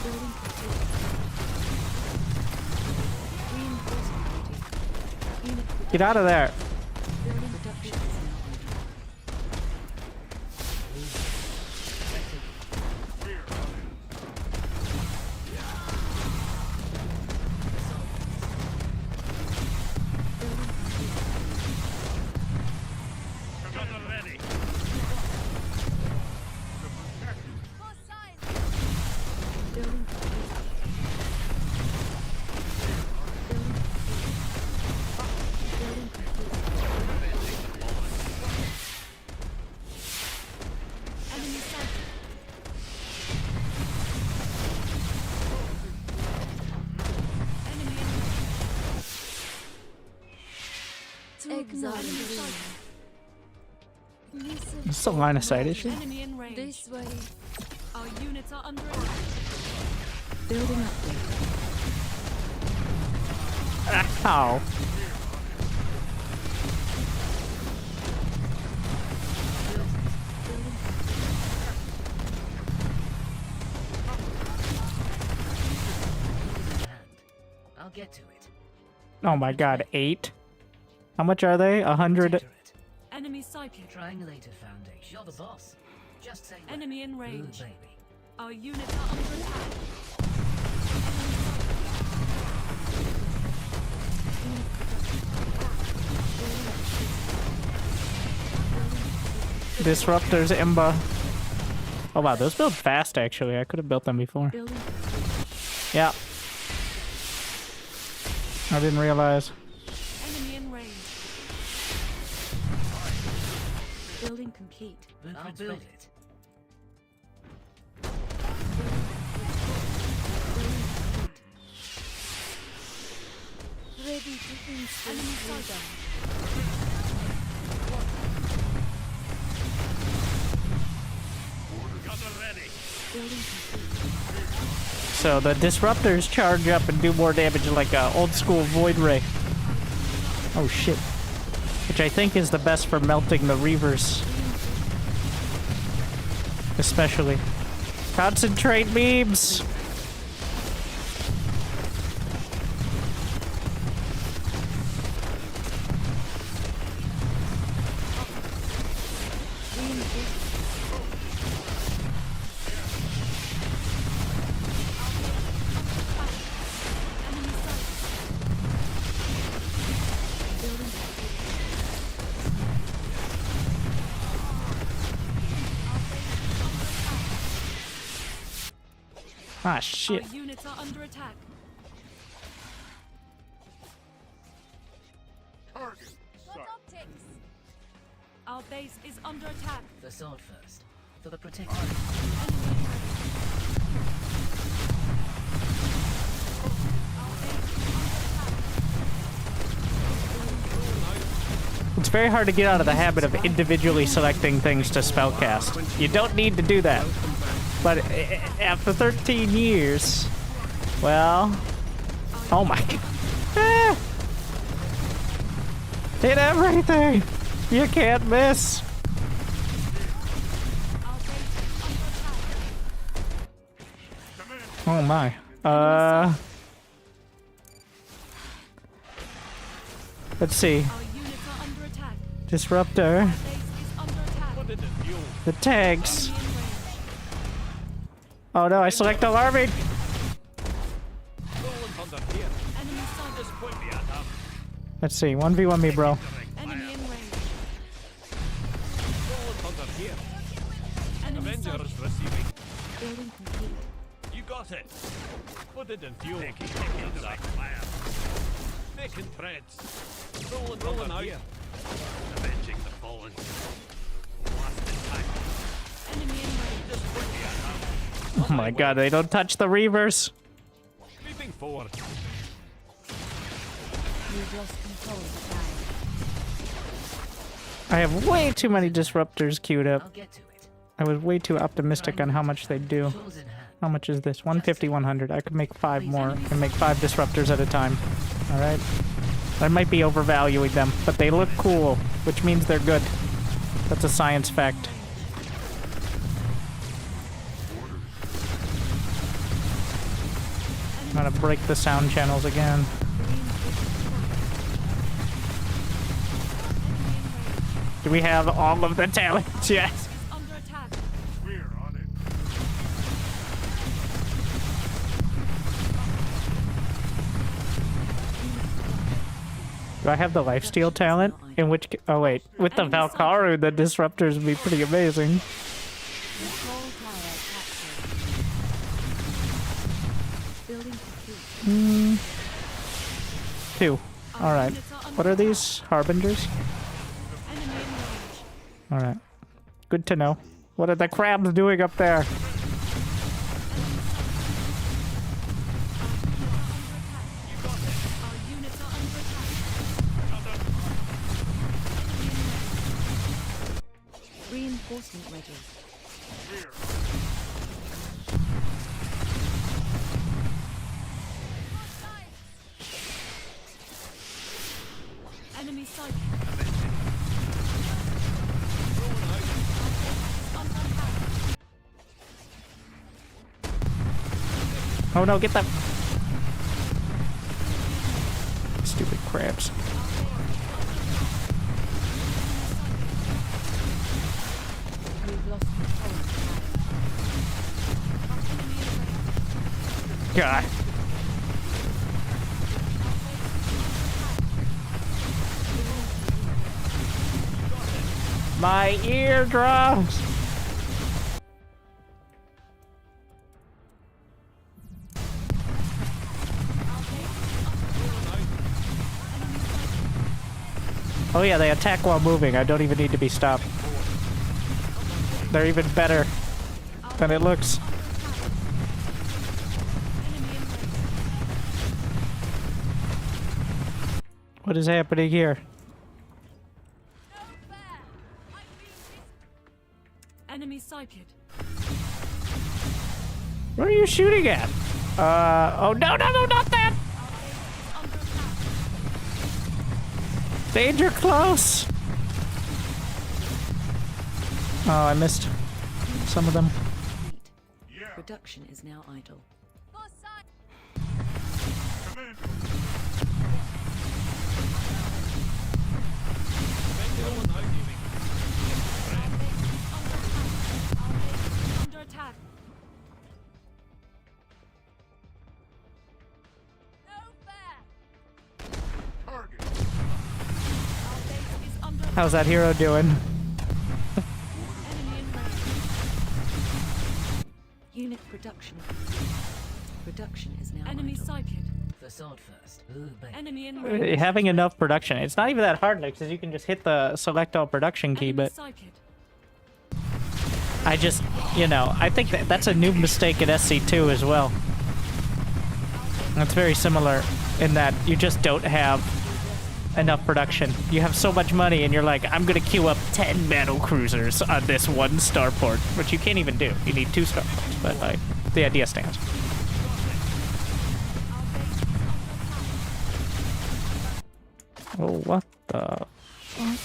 Building complete. Reinforcement ready. Unit Get out of there. building production is now idle. Ready. Building complete. Building complete. Enemy sighted. Enemy in range. Acknowledge. Listen. It's a line of sight issue. Enemy in range. This way. Our units are under attack. Building updated. Ow. I'll get to it. Oh my god, 8? How much are they? 100. Protectorate. Enemy sighted. Triangulated Foundation. You're the boss. Just say that. Enemy in Ooh, range. baby. Our units are under attack. Disruptors, Imba. Oh wow, those build fast actually. I could have built them before. Building. Yeah. I didn't realize. Enemy in range. Building complete. I'll build it. Ready to instant Enemy freedom. sighted. Gunner ready. Building complete. So the disruptors charge up and do more damage like a old school void ray. Oh shit. Which I think is the best for melting the reavers. Especially. Concentrate beams! Enemy sighted. Building Ah shit. Our units are under attack. Target sight. Our base is under attack. The sword first. For the protector. Enemy in range. Our base is under attack. It's very hard to get out of the habit of individually selecting things to spellcast. You don't need to do that. But after 13 years, well, oh my god. Ah! Hit everything! You can't miss! Our base is under attack. Oh my. Let's see. Our units are under attack. Disruptor. Base is under attack. What did it do? The tanks. Enemy in range. Oh no, I select alarming! Roland under here. Enemy sighted. Just point me at them. Let's see, 1v1 me, bro. Enemy in range. Roland under here. Enemy sighted. Avengers receiving. Building complete. You got it. What did it do? Making threads. Rolling out. Avenging the fallen. Last attack. Enemy in range. Just point me at them. Oh my god, they don't touch the reavers! Moving forward. You've lost control of the time. I have way too many disruptors queued I'll up. get to it. I was way too optimistic on how much they do. Tools in hand. How much is this? 150, 100. I could make 5 more and make 5 disruptors at a time. Alright? I might be overvaluing them, but they look cool, which means they're good. That's a science fact. I'm gonna break the sound channels again. Do we have all of the talents? Yes. Is under attack. We're on it. Do I have the lifesteal talent? In which oh wait, with the Valkaru, the disruptors would be pretty amazing. Control tower captured. Building complete. 2. Alright. What are these? Harbingers? Enemy in range. Alright. Good to know. What are the crabs doing up there? Our units are under attack. Reinforcement ready. Enemy sighted. Oh no, get that. Stupid crabs. just control the God. My eardrums. Oh yeah, they attack while moving. I don't even need to be stopped. They're even better than it looks. What is happening here? Enemy sighted. What are you shooting at? Oh no, no, no, not that! Danger close! Oh, I missed some of them. Production is now idle. Under attack. How's that hero doing? Enemy in range. Unit production. Production is now Enemy idle. sighted. The sword first. Ooh, baby. Enemy in range. Having enough production. It's not even that hard, because you can just hit the select all production key, Enemy but sighted. I just, you know, I think that's a new mistake at SC2 as well. It's very similar in that you just don't have enough production. You have so much money and you're like, I'm gonna queue up 10 battle cruisers on this one starport, which you can't even do. You need 2 starports, but like, the idea stands. Oh, what the fuck?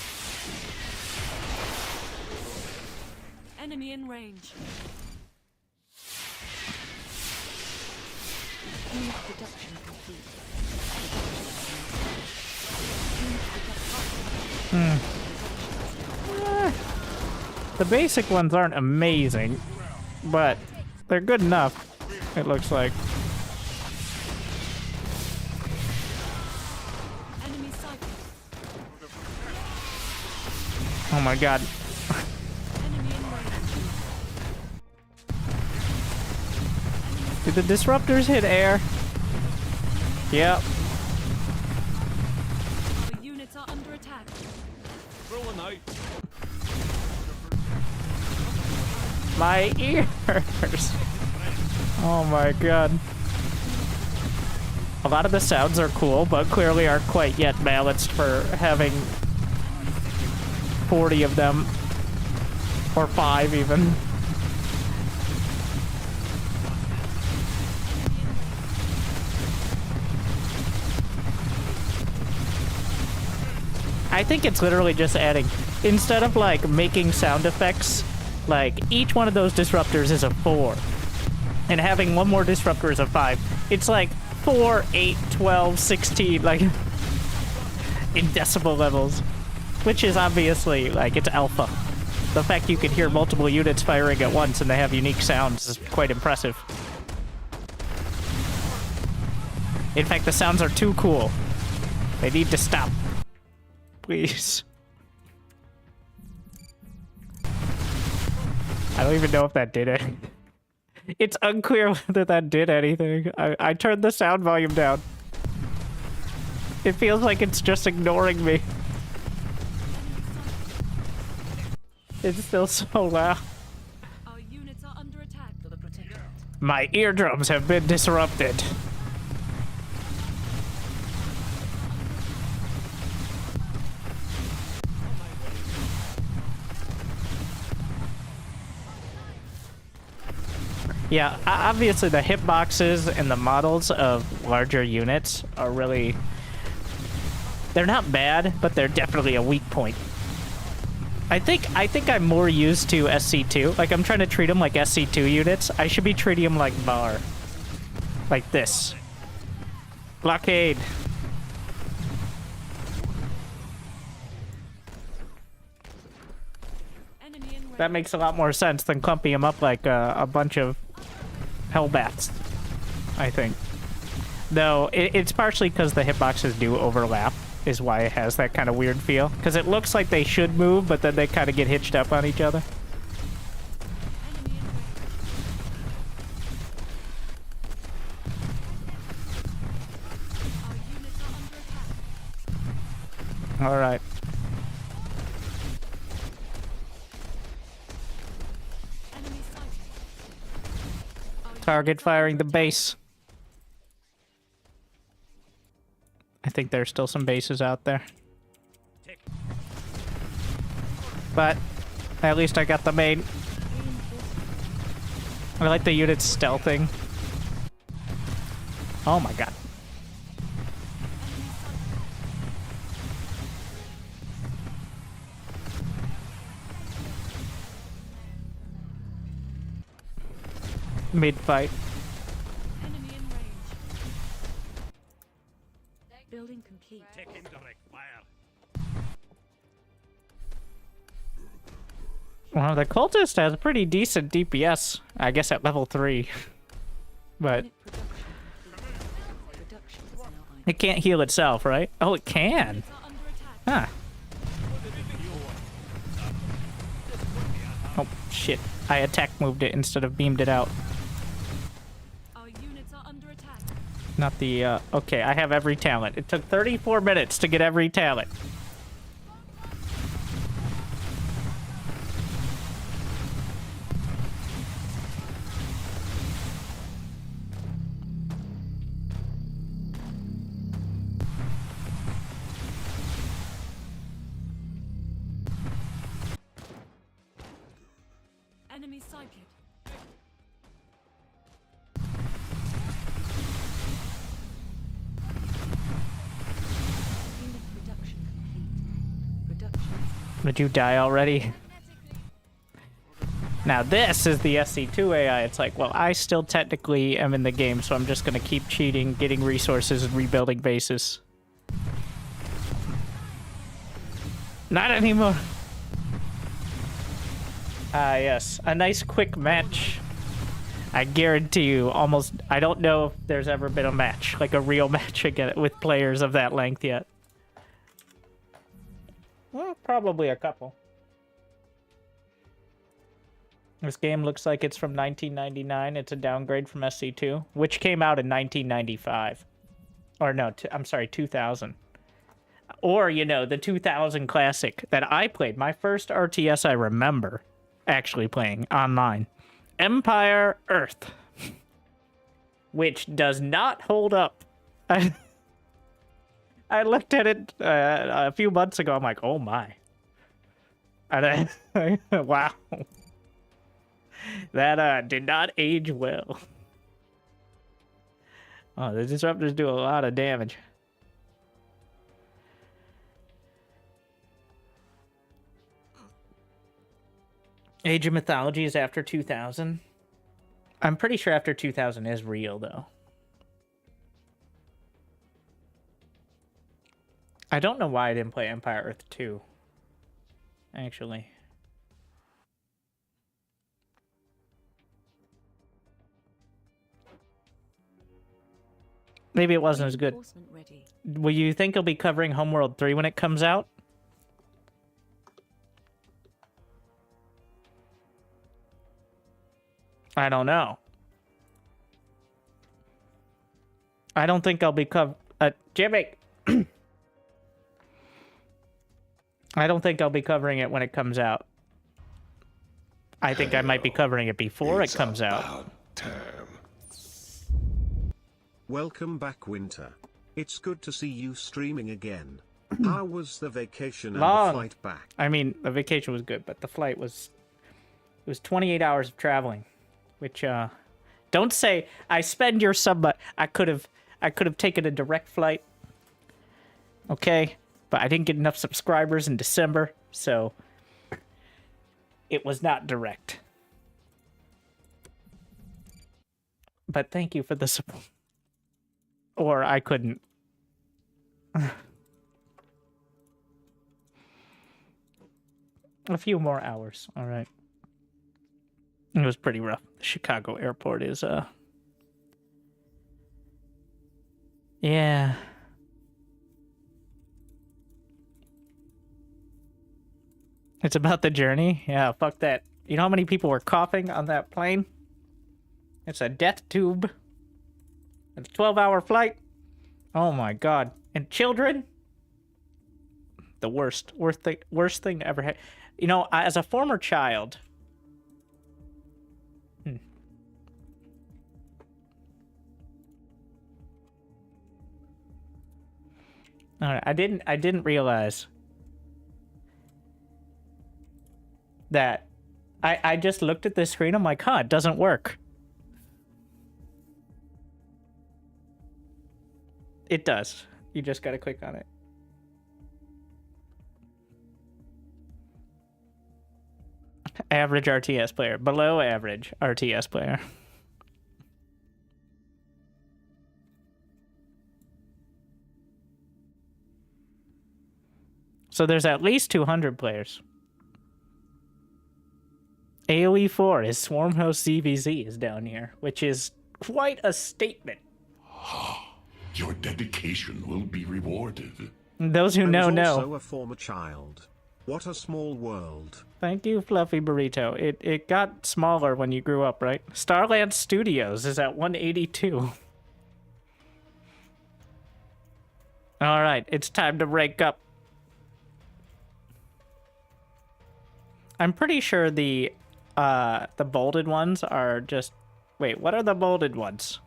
Enemy in range. Unit production complete. The basic ones aren't amazing, but they're good enough, it looks like. Enemy sighted. Oh my god. Enemy in range. Did the disruptors hit air? Yep. Our units are under attack. Rolling out. My ears! Oh my god. A lot of the sounds are cool, but clearly aren't quite yet balanced for having 40 of them. Or 5 even. I think it's literally just adding, instead of like making sound effects, like each one of those disruptors is a 4. And having one more disruptor is a 5. It's like 4, 8, 12, 16, like in decibel levels. Which is obviously, like, it's alpha. The fact you can hear multiple units firing at once and they have unique sounds is quite impressive. In fact, the sounds are too cool. They need to stop. Please. I don't even know if that did it. It's unclear whether that did anything. I turned the sound volume down. It feels like it's just ignoring me. It's still so loud. Our units are under attack. For the protectorate. My eardrums have been disrupted. Yeah, obviously the hitboxes and the models of larger units are really... They're not bad, but they're definitely a weak point. I think I'm more used to SC2. Like, I'm trying to treat them like SC2 units. I should be treating them like bar. Like this. Blockade. Enemy in That makes a lot more sense than clumping them up like a bunch of hellbats, I think. Though, it's partially because the hitboxes do overlap, is why it has that kind of weird feel. Because it looks like they should move, but then they kind of get hitched up on each other. Alright. Target firing the base. I think there's still some bases out there. But at least I got the main. I like the units stealthing. Oh my god. Mid-fight. Enemy in range. Building complete. Taking direct fire. Well, the cultist has a pretty decent DPS, I guess at level 3. But Unit production complete. Production is now idle. it can't heal itself, right? Oh, it can. Units are under attack. Huh. Oh, shit. I attack moved it instead of beamed it out. Our units are under attack. Not the, okay, I have every talent. It took 34 minutes to get every talent. Enemy sighted. Unit production complete. Production is Did you die already? Now this is the SC2 AI. It's like, well, I still technically am in the game, so I'm just gonna keep cheating, getting resources, and rebuilding bases. Not anymore. Ah, yes. A nice quick match. I guarantee you, almost... I don't know if there's ever been a match, like a real match again, with players of that length yet. Well, probably a couple. This game looks like it's from 1999. It's a downgrade from SC2, which came out in 1995. Or no, I'm sorry, 2000. Or, you know, the 2000 classic that I played. My first RTS I remember actually playing online. Empire Earth. Which does not hold up. I looked at it a few months ago. I'm like, oh my. And wow. That did not age well. Oh, the disruptors do a lot of damage. Age of Mythology is after 2000. I'm pretty sure after 2000 is real, though. I don't know why I didn't play Empire Earth 2. Actually. Maybe it wasn't as good. reinforcement ready. Will you think you'll be covering Homeworld 3 when it comes out? I don't know. I don't think I'll be Jimmy! I don't think I'll be covering it when it comes out. I think I might be covering it before it comes out. Welcome back, Winter. It's good to see you streaming again. How was the vacation and Long. the flight back? I mean, the vacation was good, but the flight was... It was 28 hours of traveling. Which, don't say, I spend your sub, but I could have taken a direct flight. Okay? But I didn't get enough subscribers in December, so... It was not direct. But thank you for the support. Or I couldn't. A few more hours, alright. It was pretty rough. The Chicago airport is, yeah. It's about the journey? Yeah, fuck that. You know how many people were coughing on that plane? It's a death tube. It's a 12-hour flight. Oh my god. And children? The worst thing to ever had. You know, as a former child... Alright, I didn't realize that I just looked at this screen, I'm like, huh, it doesn't work. It does. You just gotta click on it. Average RTS player. Below average RTS player. So there's at least 200 players. AoE 4 is Swarmhost ZVZ is down here, which is quite a statement. Your dedication will be rewarded. Those who know, know. Also a former child. What a small world. Thank you, Fluffy Burrito. It got smaller when you grew up, right? Starland Studios is at 182. Alright, it's time to rank up. I'm pretty sure the bolded ones are just... Wait, what are the bolded ones?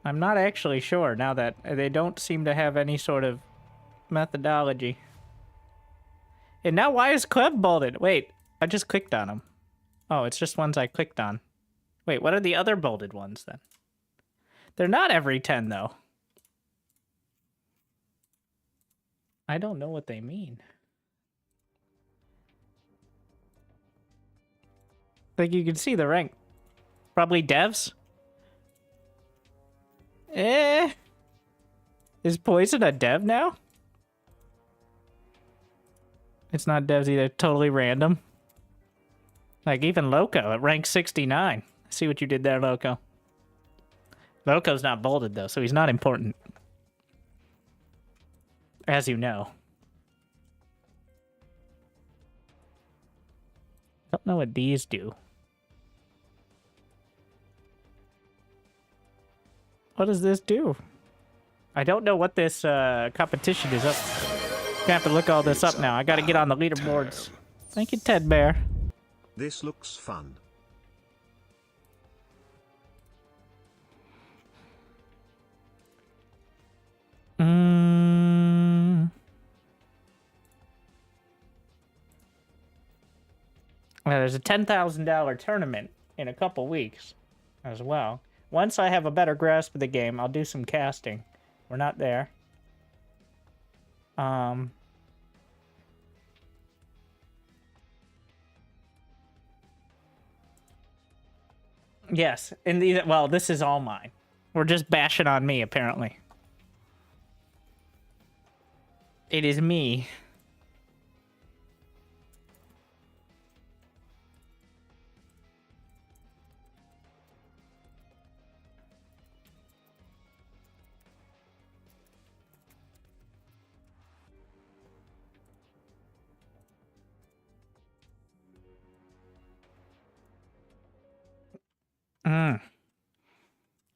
I'm not actually sure now that they don't seem to have any sort of methodology. And now why is Club bolded? Wait, I just clicked on them. Oh, it's just ones I clicked on. Wait, what are the other bolded ones then? They're not every 10 though. I don't know what they mean. Like, you can see the rank. Probably devs? Eh? Is Poison a dev now? It's not devs either. Totally random. Like, even Loco at rank 69. See what you did there, Loco. Loco's not bolded, though, so he's not important. As you know. Don't know what these do. What does this do? I don't know what this competition is up. Gonna have to look all this up now. I gotta get on the leaderboards. Thank you, Ted Bear. This looks fun. Well, there's a $10,000 tournament in a couple weeks as well. Once I have a better grasp of the game, I'll do some casting. We're not there. Yes, and these, well, this is all mine. We're just bashing on me, apparently. It is me.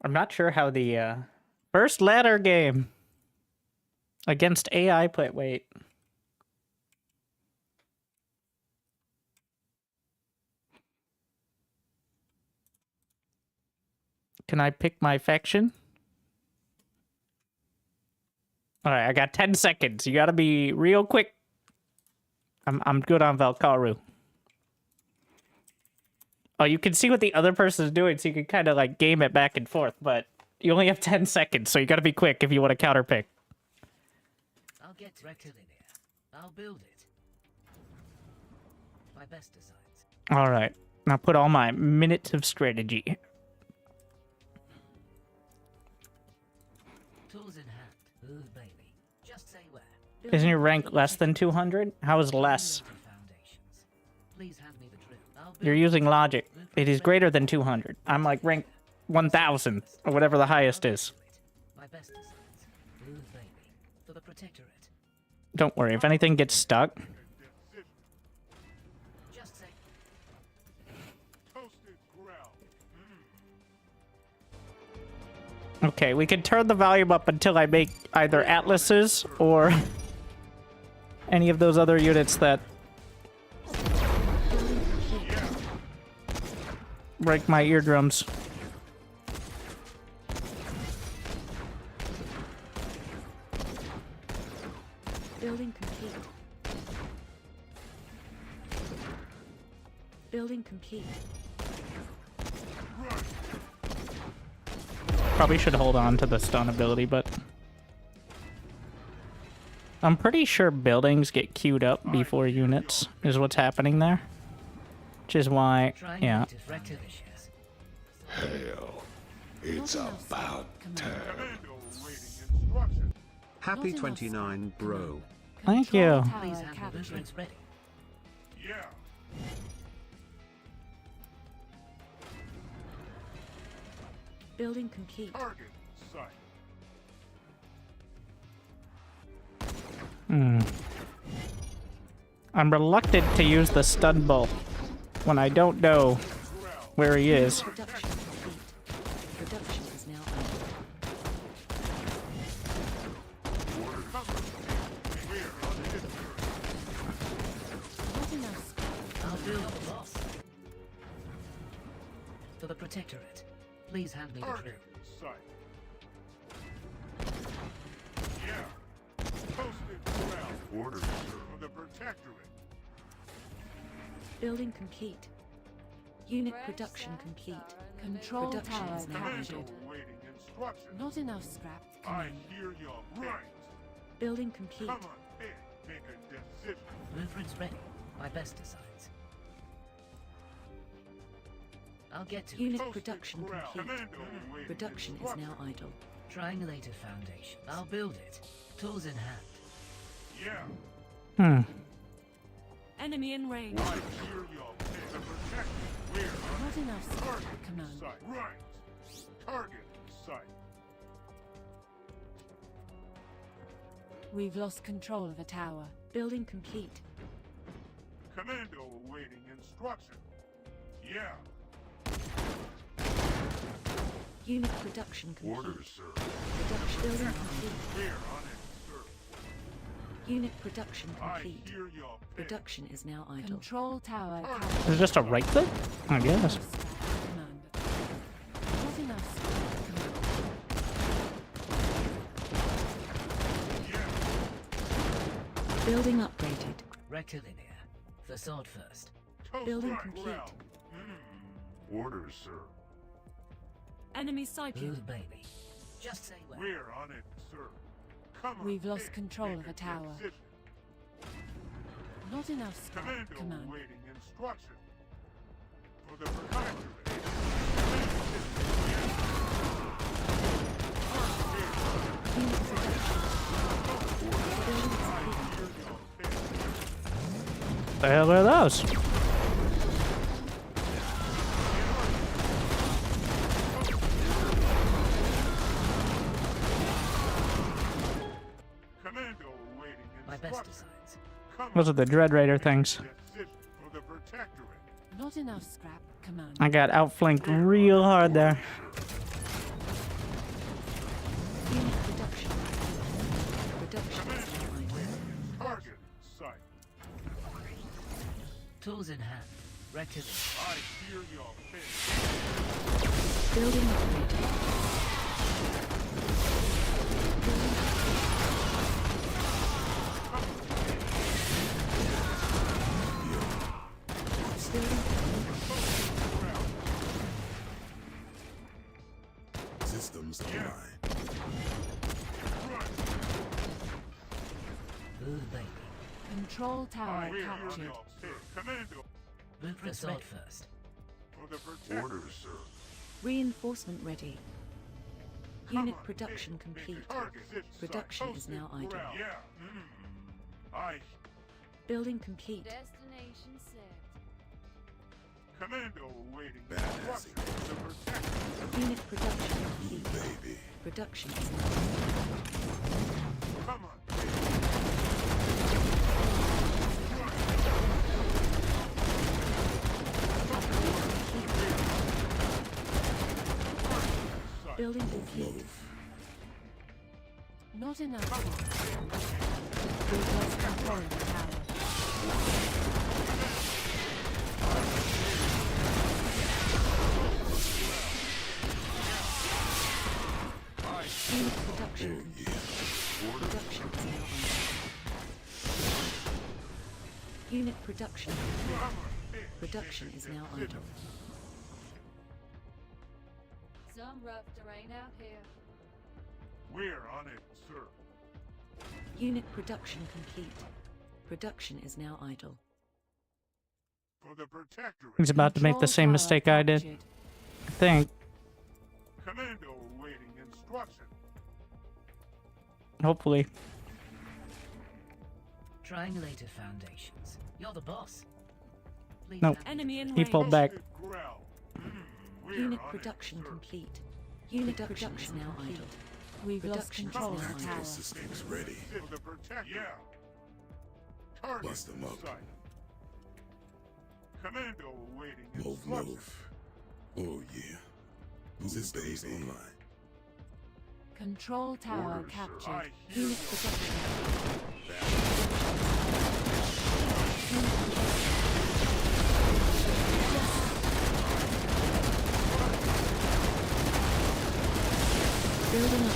I'm not sure how the first ladder game against AI play. Wait. Can I pick my faction? Alright, I got 10 seconds. You gotta be real quick. I'm good on Valkaru. Oh, you can see what the other person is doing, so you can kind of like game it back and forth, but you only have 10 seconds, so you gotta be quick if you want to counterpick. I'll get rectilinear. I'll build it. My best designs. Alright, now put all my minutes of strategy. Tools in hand. Ooh, baby. Just say where. Isn't your rank less than 200? How is less? Foundations. Please hand me the drill. I'll You're using logic. It is greater than 200. I'm like rank 1000 or whatever the highest is. My best designs. Ooh, baby. For the Protectorate. Don't worry, if anything gets stuck. Just say. Okay, we can turn the volume up until I make either atlases or any of those other units that break my eardrums. Building complete. Building complete. Probably should hold on to the stun ability, but I'm pretty sure buildings get queued up before units is what's happening there. Which is why, yeah. Hell, it's about time. Happy 29, bro. Thank you. Please have the blueprints ready. Yeah. Building complete. Target sight. I'm reluctant to use the stun bolt when I don't know where he is. Production complete. Production is now Not enough. I'll build a boss. For the Protectorate. Please hand me the drill. Target sight. Yeah. Posted ground. Orders for the Protectorate. Building complete. Unit production complete. Control Production tower is now captured. idle. Awaiting instructions. Not enough scrap. I hear your right. Building complete. Come on, man. Make a decision. Blueprints ready. My best designs. I'll get to Unit it. production complete. Commando awaiting Production is now idle. Triangulated foundation. I'll build it. Tools in hand. Yeah. Enemy in range. I hear your pain. The Protectorate. We're Not enough scrap. target Command. sight. Right. Target sight. We've lost control of a tower. Building complete. Commando awaiting instruction. Yeah. Unit production complete. Orders, sir. Production building complete. We're on it, sir. Unit production I complete. hear your pain. Production is now idle. Control tower captured. Is it just a right click? I guess. Command. Not enough scrap. Building upgraded. Rectilinear. Facade first. Building Right. complete. Well. Orders, sir. Enemy Ooh, sighted. baby. Just say when. We're on it, sir. Come on, We've lost man. control Make of a a tower. decision. Not enough scrap. Commando Command. awaiting instruction. For the Protectorate. Unit production. Building complete. The hell are those? Commando awaiting My best instruction. designs. Come Those are on, the Dread Raider things. decision for the Protectorate. Not enough scrap. Command. I got outflanked real hard there. Unit production. Production is now idle. Target sight. Tools in hand. Rectilinear. I hear your pain. Building upgraded. Building Systems online. Ooh, baby. Control tower I hear captured. your pain. Commando Blueprints Facade ready. first. for the Protectorate. Orders, sir. Reinforcement ready. Unit Come on, production make complete. a target. Production is now Posted idle. ground. Yeah. I Building complete. Destination set. Commando awaiting Badass. instructions to protect. Unit production complete. Baby. Production is now Come on. building complete. Not enough. We've lost control of the tower. Unit production complete. Production is now idle. Unit production complete. Production is now idle. Some rough terrain out here. We're on it, sir. Unit production complete. Production is now idle. For the Protectorate. He's about to make the same mistake I did. I think. Commando awaiting instruction. Hopefully. Triangulated foundations. You're the boss. Please Nope. hand me Enemy in He range. pulled back. Growl. We're Unit on it, production sir. complete. Unit production is now idle. We've lost Production control is of now the idle. tower. Systems ready. For the Protectorate. Yeah. Target Bust them up. sight. Commando awaiting Move, instruction. move. Oh yeah. Systems online. Control tower Orders, sir. captured. I hear Unit you. production. Building up.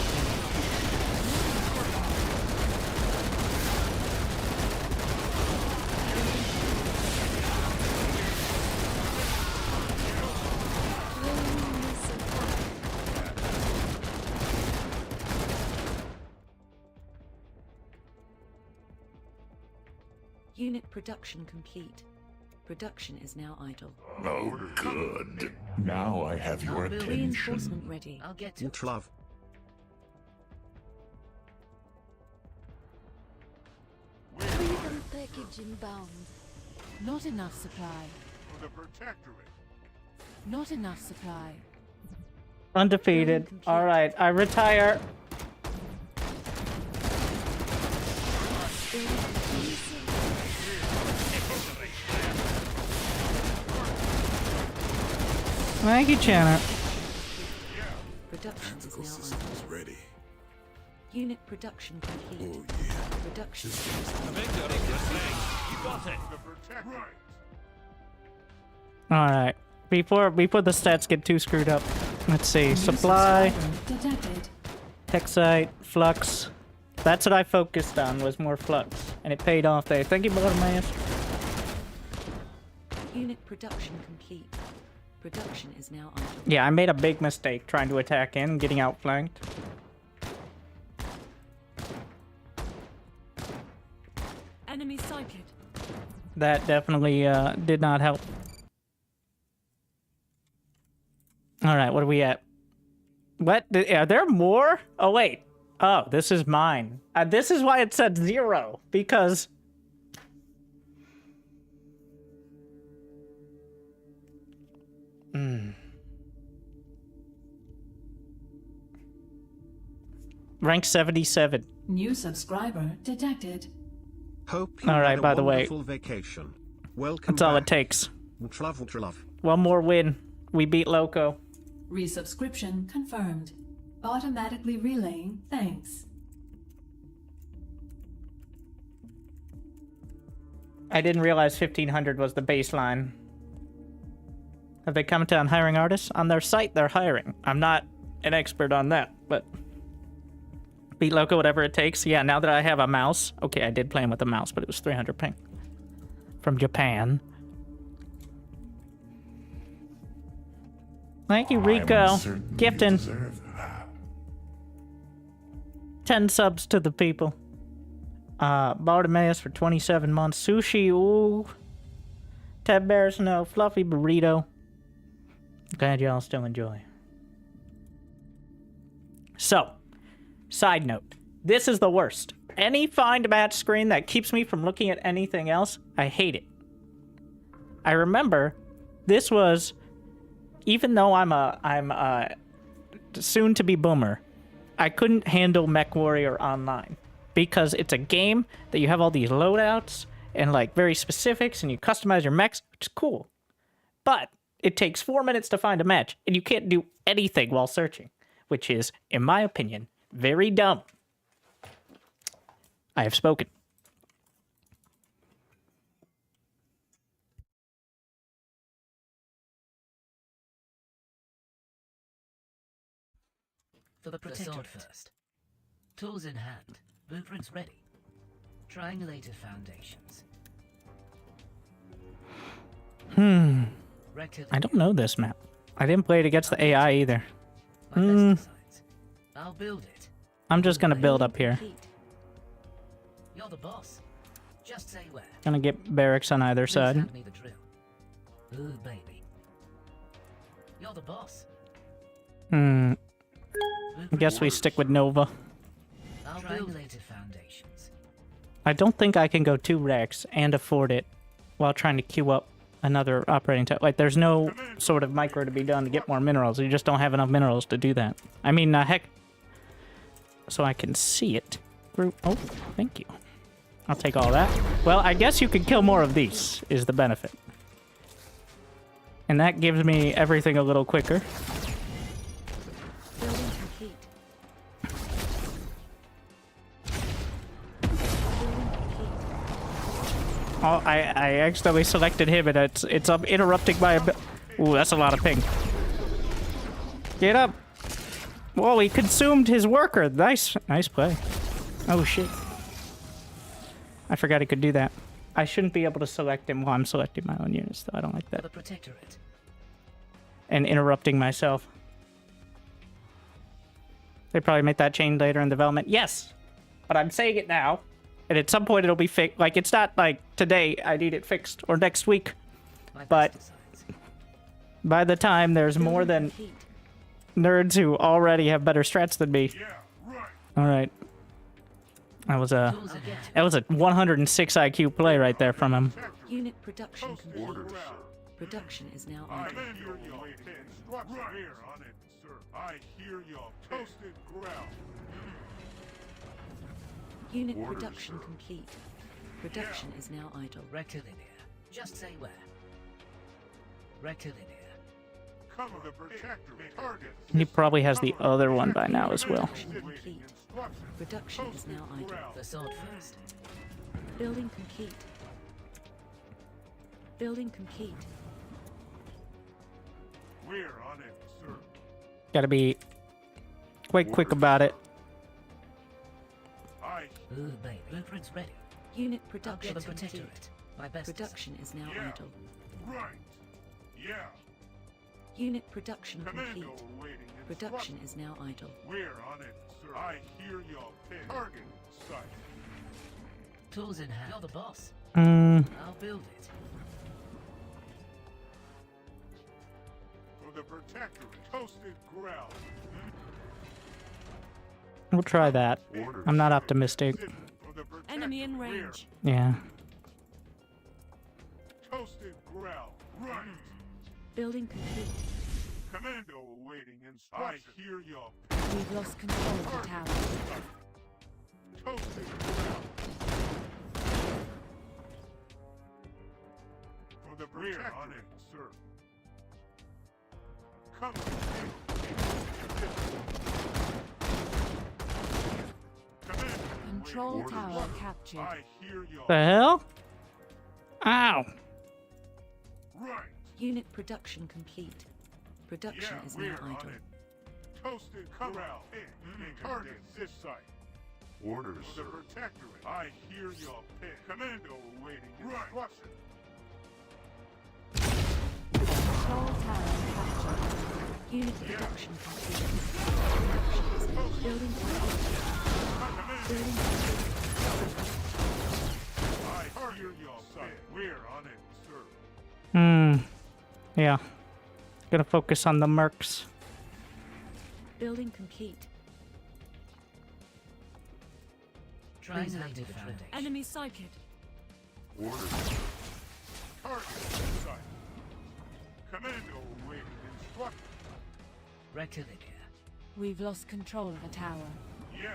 Unit production complete. Production is now idle. Oh, good. Now I have your attention. Reinforcement ready. I'll get to it. Love. Freedom package inbound. Not enough supply. For the Protectorate. Not enough supply. Undefeated. Alright, I retire. Thank you, Janet. Production is Tactical now idle. systems ready. Unit production complete. Oh yeah. Production Victory, Chris. You got it. The Protectorate. Alright. Before the stats get too screwed up. Let's see. New Supply, subscriber detected. Texite, Flux. That's what I focused on, was more Flux. And it paid off there. Thank you, Bartimaeus. Unit production complete. Production is now idle. Yeah, I made a big mistake trying to attack in and getting outflanked. Enemy sighted. That definitely did not help. Alright, what are we at? What? Are there more? Oh, wait. Oh, this is mine. This is why it said 0. Because... Rank 77. New subscriber detected. Hope you All right, had a by the way. wonderful vacation. Welcome That's all it back. takes. Love. One more win. We beat Loco. Resubscription confirmed. Automatically relaying thanks. I didn't realize 1500 was the baseline. Have they commented on hiring artists? On their site, they're hiring. I'm not an expert on that, but... Beat Loco, whatever it takes. Yeah, now that I have a mouse... Okay, I did play him with a mouse, but it was 300 ping. From Japan. Thank you, Rico. Gifting. 10 subs to the people. Bartimaeus for 27 months. Sushi, ooh. Ted Bears, no. Fluffy burrito. Glad y'all still enjoy. So, side note. This is the worst. Any find match screen that keeps me from looking at anything else, I hate it. I remember this was, even though I'm a soon to be boomer, I couldn't handle MechWarrior Online because it's a game that you have all these loadouts and like very specifics and you customize your mechs, which is cool. But it takes 4 minutes to find a match and you can't do anything while searching, which is, in my opinion, very dumb. I have spoken. For the sword first. Tools in hand. Blueprints ready. Triangulated foundations. I don't know this map. I didn't play it against the AI either. My best designs. I'll build it. I'm just gonna build up here. You're the boss. Just say where. Gonna get barracks on either Please side. hand me the drill. Ooh, baby. You're the boss. I guess we stick with Nova. I'll build triangulated foundations. I don't think I can go 2 racks and afford it while trying to queue up another operating type. Like, there's no sort of micro to be done to get more minerals. You just don't have enough minerals to do that. I mean, heck, so I can see it through. Oh, thank you. I'll take all that. Well, I guess you can kill more of these, is the benefit. And that gives me everything a little quicker. Building complete. Oh, I accidentally selected him, and it's interrupting my. Ooh, that's a lot of ping. Get up! Whoa, he consumed his worker. Nice play. Oh shit! I forgot he could do that. I shouldn't be able to select him while I'm selecting my own units, though. I don't like that. The Protectorate. And interrupting myself. They probably make that change later in development. Yes, but I'm saying it now. And at some point it'll be fixed. Like, it's not like today I need it fixed or next week. But by the time there's more than nerds who already have better strats than me. Alright. That was a 106 IQ play right there from him. Unit production complete. Production is now idle. I hear your toasted growl. Unit production complete. Production is now idle. Rectilinear. Just say where. Rectilinear. Cover the protector target. He probably has the other one by now as well. Production complete. Production is now idle. The sword first. Building complete. Building complete. We're on it, sir. Gotta be quite quick about it. Ooh, baby. Blueprints ready. Unit I'll production build the complete. Protectorate. My best Production is now idle. Right. Yeah. Unit production complete. Commando awaiting Production is now idle. We're on it, sir. I hear your pin. Target sight. Tools in hand. You're the boss. Mm, I'll build it. For the protector, toasted growl. we'll try that. I'm not optimistic. For the protector, Enemy in range. Yeah. toasted growl. Right. Building complete. Commando awaiting instructions. I hear your We've lost control of the tower. toasted growl. For the protector, on it, sir. Come Control tower captured. I hear your The hell? Ow. right. Unit production complete. Production is now we're on idle. it. Toasted corral. Target this site. Orders. For the protectorate. I hear your pin. Commando awaiting instruction. Control tower captured. Unit production complete. Production is now building complete. Building complete. I hear your site. We're on it, sir. Yeah. Gonna focus on the mercs. Building complete. Triangulated foundation. Enemy sighted. Orders. Target this site. Commando awaiting instructions. Rectilinear. We've lost control of a tower. Yeah.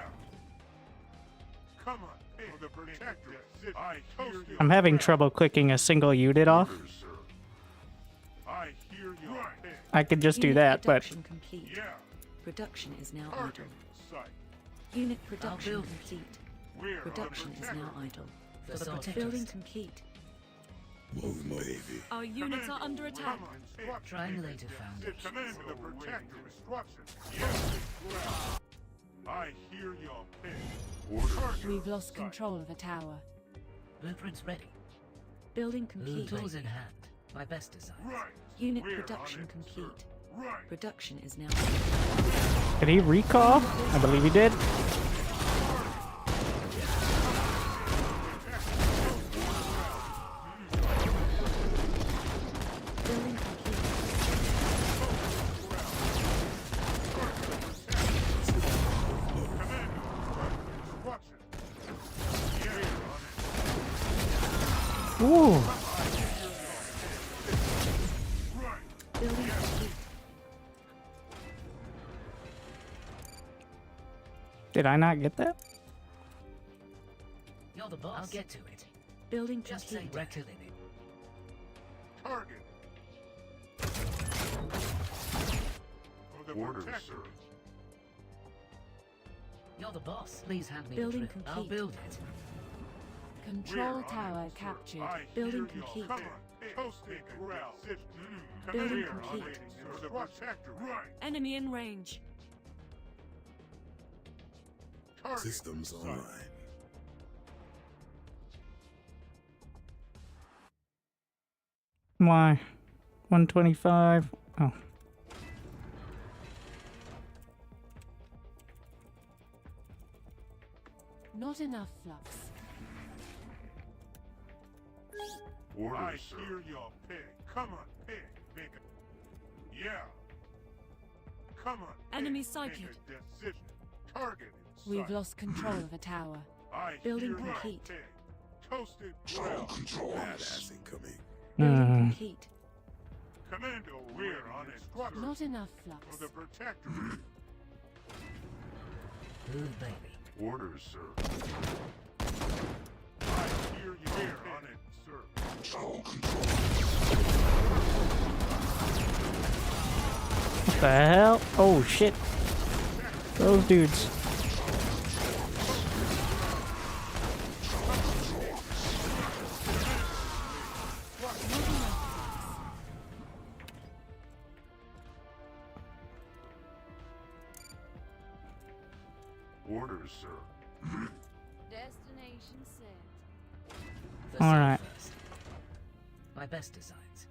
Come on, hey, for the protector. I hear you. I'm having trouble clicking a single unit off. Orders, sir. I hear you. Right. I could just do Unit that, but production complete. Yeah. Production is now Target idle. in sight. Unit production build it. complete. We're Production on the is protector. now idle. For the Building protectors. complete. Our units are under attack. Triangulated foundations. Command the protector instructions. Yes, ground. I hear your ping. Orders. We've lost control of a tower. Blueprints ready. Building complete. Tools in hand. My best design. Right. Unit We're on production it, complete. sir. Right. Production is now did he recall? I believe he did. building complete. Ooh. Building complete. Did I not get that? You're the boss. I'll get to it. Building Just say complete. rectilinear. Target. For the Orders, protector. sir. You're the boss. Please hand me Building the drill. I'll complete. build it. Control We're on tower it, sir. captured. I Building hear y'all. complete. Come on. Posting corral. Building We're on complete. it, sir. For the protector. Right. Enemy in range. Target. Systems Sight. online. Why? 125. Oh. Not enough flux. I Orders, sir. hear your pig. Come on, pig. Make it. Yeah. Come on. Pig. Enemy Make sighted. a decision. Target in We've sight. lost control of a tower. I Building hear your complete. pig. Toasted All ground. control. Badass incoming. Building Hmm. complete. Commando, we're on instructions. Not enough For flux. the protector. Ooh, baby. Orders, sir. I hear you. We're on it, sir. All control. What the hell? Oh shit. Those dudes. Orders, sir. Destination set. The All sun right. first. My best designs.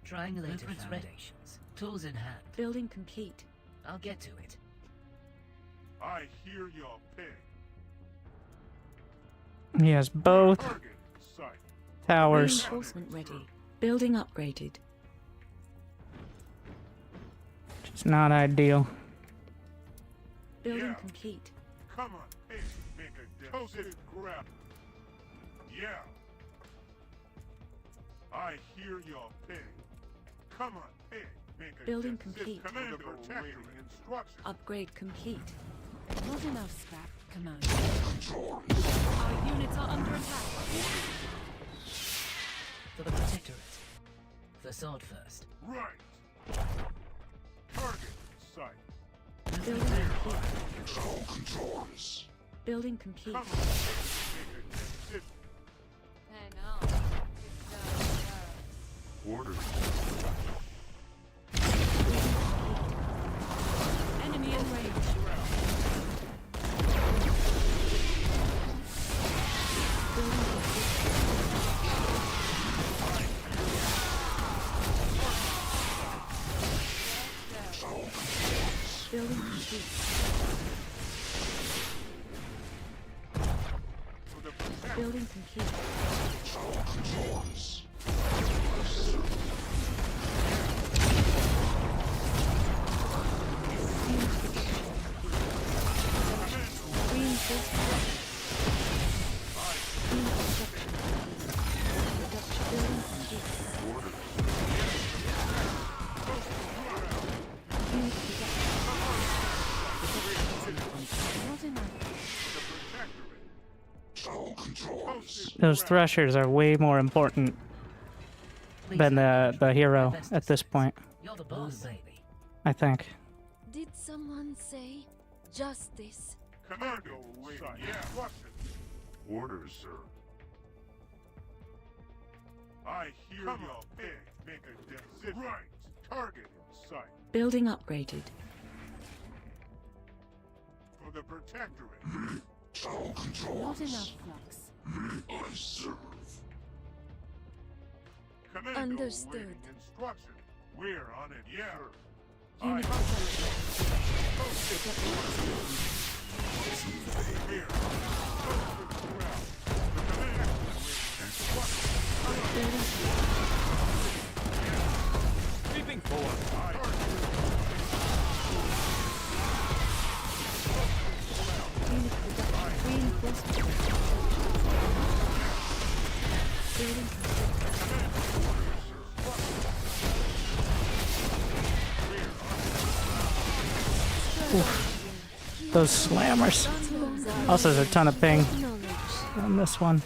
Triangulated foundations. Tools in hand. Building complete. I'll get to it. I hear your pig. He has both Target in sight. towers. Reinforcement ready. Building upgraded. It's not ideal. Building Yeah. complete. Come on, pig. Make a toasted ground. Yeah. I hear your pig. Come on, pig. Make a Building decision. complete. Commando awaiting instructions. Upgrade complete. Not enough scrap, Commander. Our units are under attack. For the protectorate. Facade first. Right. Target in sight. Building complete. All controls. Building complete. Come on, pig. Make a decision. Hang on. Orders. Enemy in range. Building complete. Building complete. For the protector. Building complete. All controls. Unit production complete. Reinforcement. Unit production complete. Production building complete. Orders. controls. Those threshers are way more important than the hero at this point, You're the boss, baby. I think. Did someone say justice? Commando awaiting instructions. Orders, sir. I hear your pick. Make a decision. Right. Target in sight. Building upgraded. For the Protectorate. Tower controls. Not enough flux. I serve. Commando Understood. awaiting instruction. We're on it, yeah. Unit I here. Creeping forward. Unit production. Reinforcement. Building Those slammers. Also, there's a ton of ping on this one.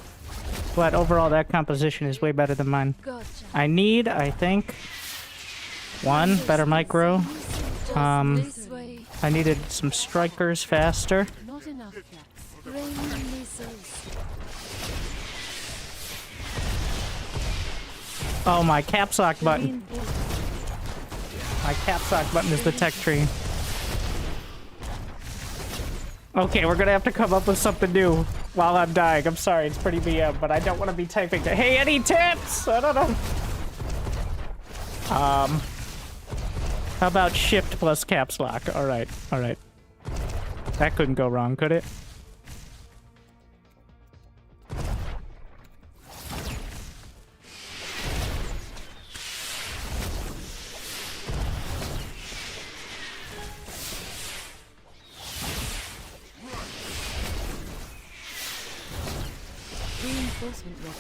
But overall, that composition is way better than mine. I need, I think, one better micro. I needed some strikers faster. Not enough flux. Raining missiles. Oh, my caps lock button. My caps lock button is the tech tree. Okay, we're gonna have to come up with something new while I'm dying. I'm sorry, it's pretty BM, but I don't want to be typing. Hey, any tips? I don't know. How about shift plus caps lock? All right, all right. That couldn't go wrong, could it? Reinforcement ready.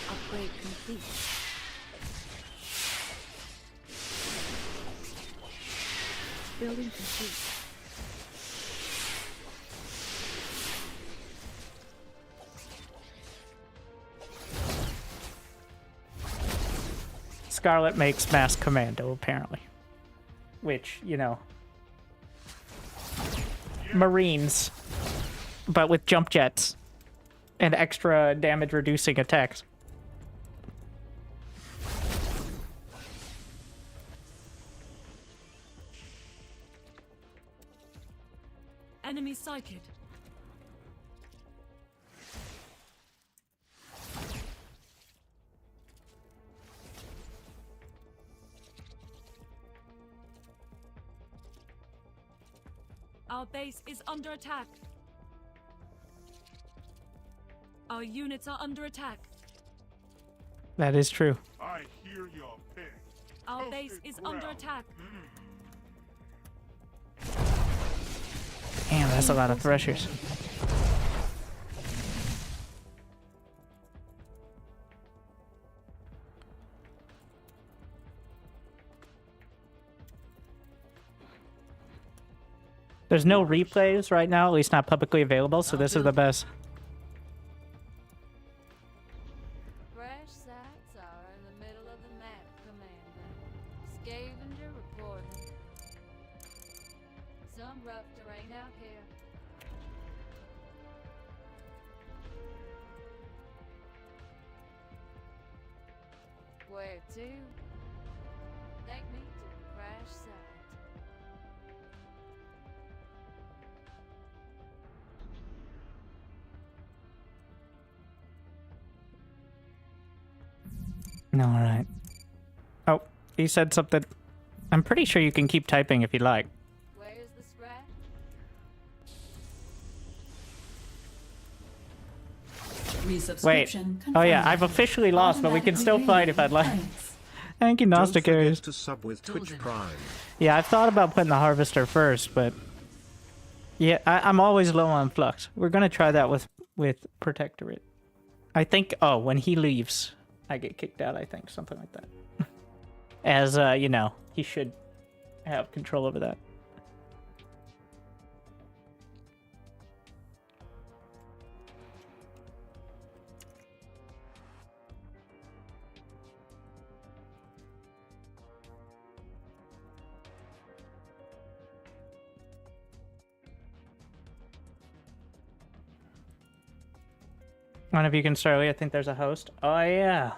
Upgrade complete. Building complete. Scarlet makes mass commando, apparently. Which, you know... Marines, but with jump jets and extra damage reducing attacks. Enemy sighted. Our base is under attack. Our units are under attack. That is true. I hear your pick. Our base is under attack. Damn, that's a lot of threshers. There's no replays right now, at least not publicly available, so this is the best. Fresh sites are in the middle of the map, Commander. Scavenger reporting. Some rough terrain out here. Where to? Take me to the crash site. No, alright. Oh, he said something. I'm pretty sure you can keep typing if you like. Where's the scrap? Wait. Oh yeah, I've officially lost, but we can still fight if I'd like. Thank you, Gnostic Don't forget Aries. to sub with Twitch Prime. Yeah, I've thought about putting the Harvester first, but... Yeah, I'm always low on Flux. We're gonna try that with Protectorate. I think... Oh, when he leaves, I get kicked out, I think. Something like that. As, you know, he should have control over that. One of you can start. I think there's a host. Oh yeah.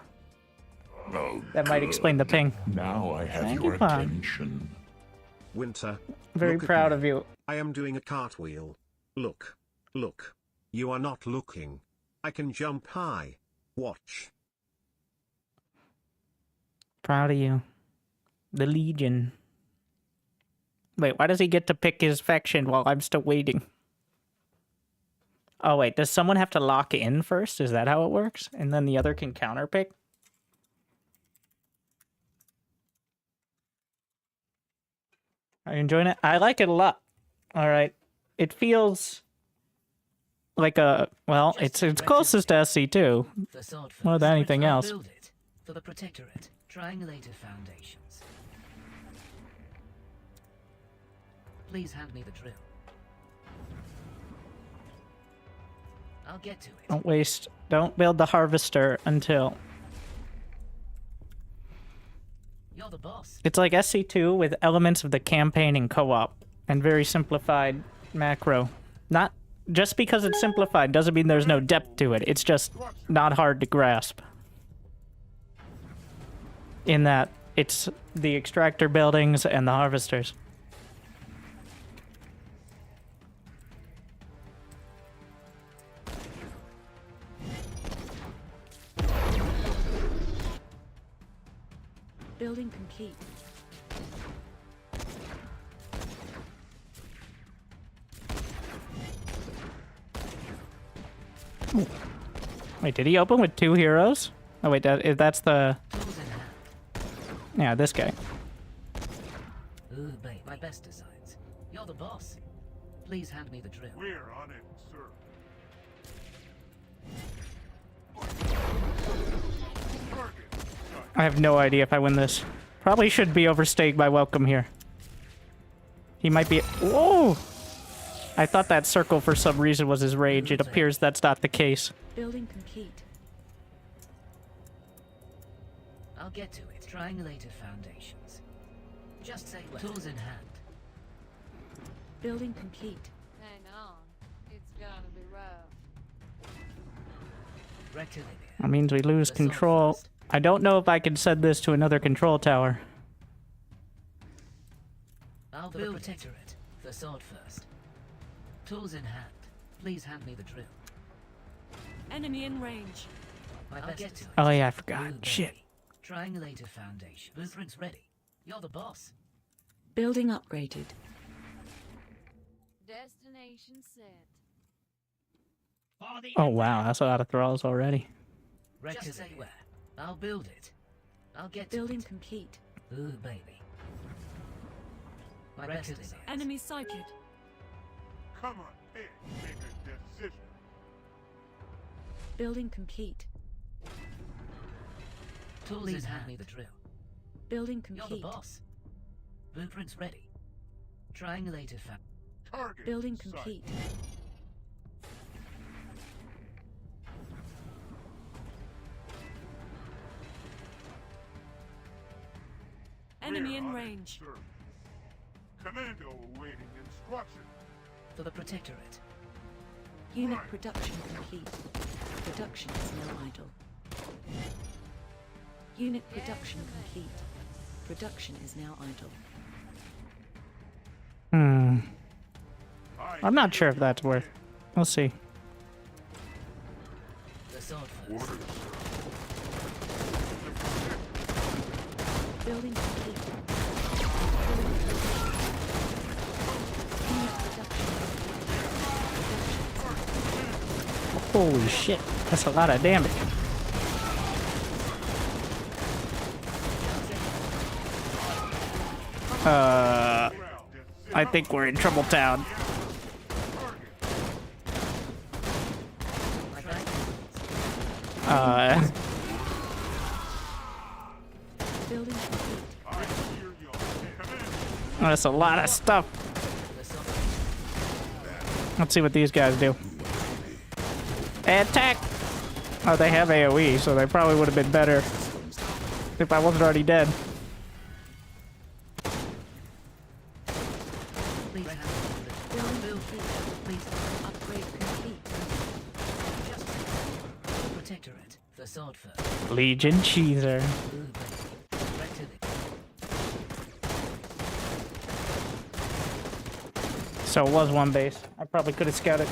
Oh, That might explain the ping. Now I have Thank your you, Pom. attention. Winter. Very look at proud me. of you. I am doing a cartwheel. Look. Look. You are not looking. I can jump high. Watch. Proud of you. The Legion. Wait, why does he get to pick his faction while I'm still waiting? Oh wait, does someone have to lock in first? Is that how it works? And then the other can counterpick? Are you enjoying it? I like it a lot. Alright. It feels like a... Well, it's closest to SC2. More than anything else. Build it for the Protectorate. Triangulated foundations. Please hand me the drill. I'll get to it. Don't waste... Don't build the harvester until... You're the boss. It's like SC2 with elements of the campaign and co-op. And very simplified macro. Not... Just because it's simplified doesn't mean there's no depth to it. It's just not hard to grasp. In that it's the extractor buildings and the harvesters. Building complete. Ooh. Wait, did he open with 2 heroes? Oh wait, that's the... Yeah, this guy. Ooh, babe, my best designs. You're the boss. Please hand me the drill. We're on it, sir. I have no idea if I win this. Probably should be overstaying my welcome here. He might be... Whoa! I thought that circle for some reason was his rage. It appears that's not the case. Building complete. I'll get to it. Triangulated foundations. Just say when. Tools in hand. Building complete. Hang on. It's gonna be rough. Rectilinear. That means we lose control. I don't know if I can send this to another control tower. I'll build the Protectorate. The sword first. Tools in hand. Please hand me the drill. Enemy in range. I'll get to it. Oh yeah, I forgot. Ooh, Shit. baby. Triangulated foundation. Blueprint's ready. You're the boss. Building upgraded. Destination set. Oh wow, that's a lot of thralls already. Just say where. I'll build it. I'll get to Building it. complete. Ooh, baby. My best designs. Enemy sighted. Come on, pick. Make a decision. Building complete. Tools in hand. Me the drill. Building You're the complete. boss. Blueprint's ready. Triangulated Target. Building sight. complete. Enemy We're in on it, range. sir. Commando awaiting instruction. for the Protectorate. Unit production complete. Production is now idle. Unit production complete. Production is now idle. I'm not sure if that's worth. We'll see. The sword first. Orders. Building complete. Unit production. Holy shit, that's a lot of damage. I think we're in trouble town. Building complete. That's a lot of stuff. Let's see what these guys do. Attack! Oh, they have AoE, so they probably would have been better if I wasn't already dead. Building complete. Please upgrade complete. Protectorate. The sword first. Legion Cheeser. Ooh, baby. Right to the... So it was one base. I probably could have scouted.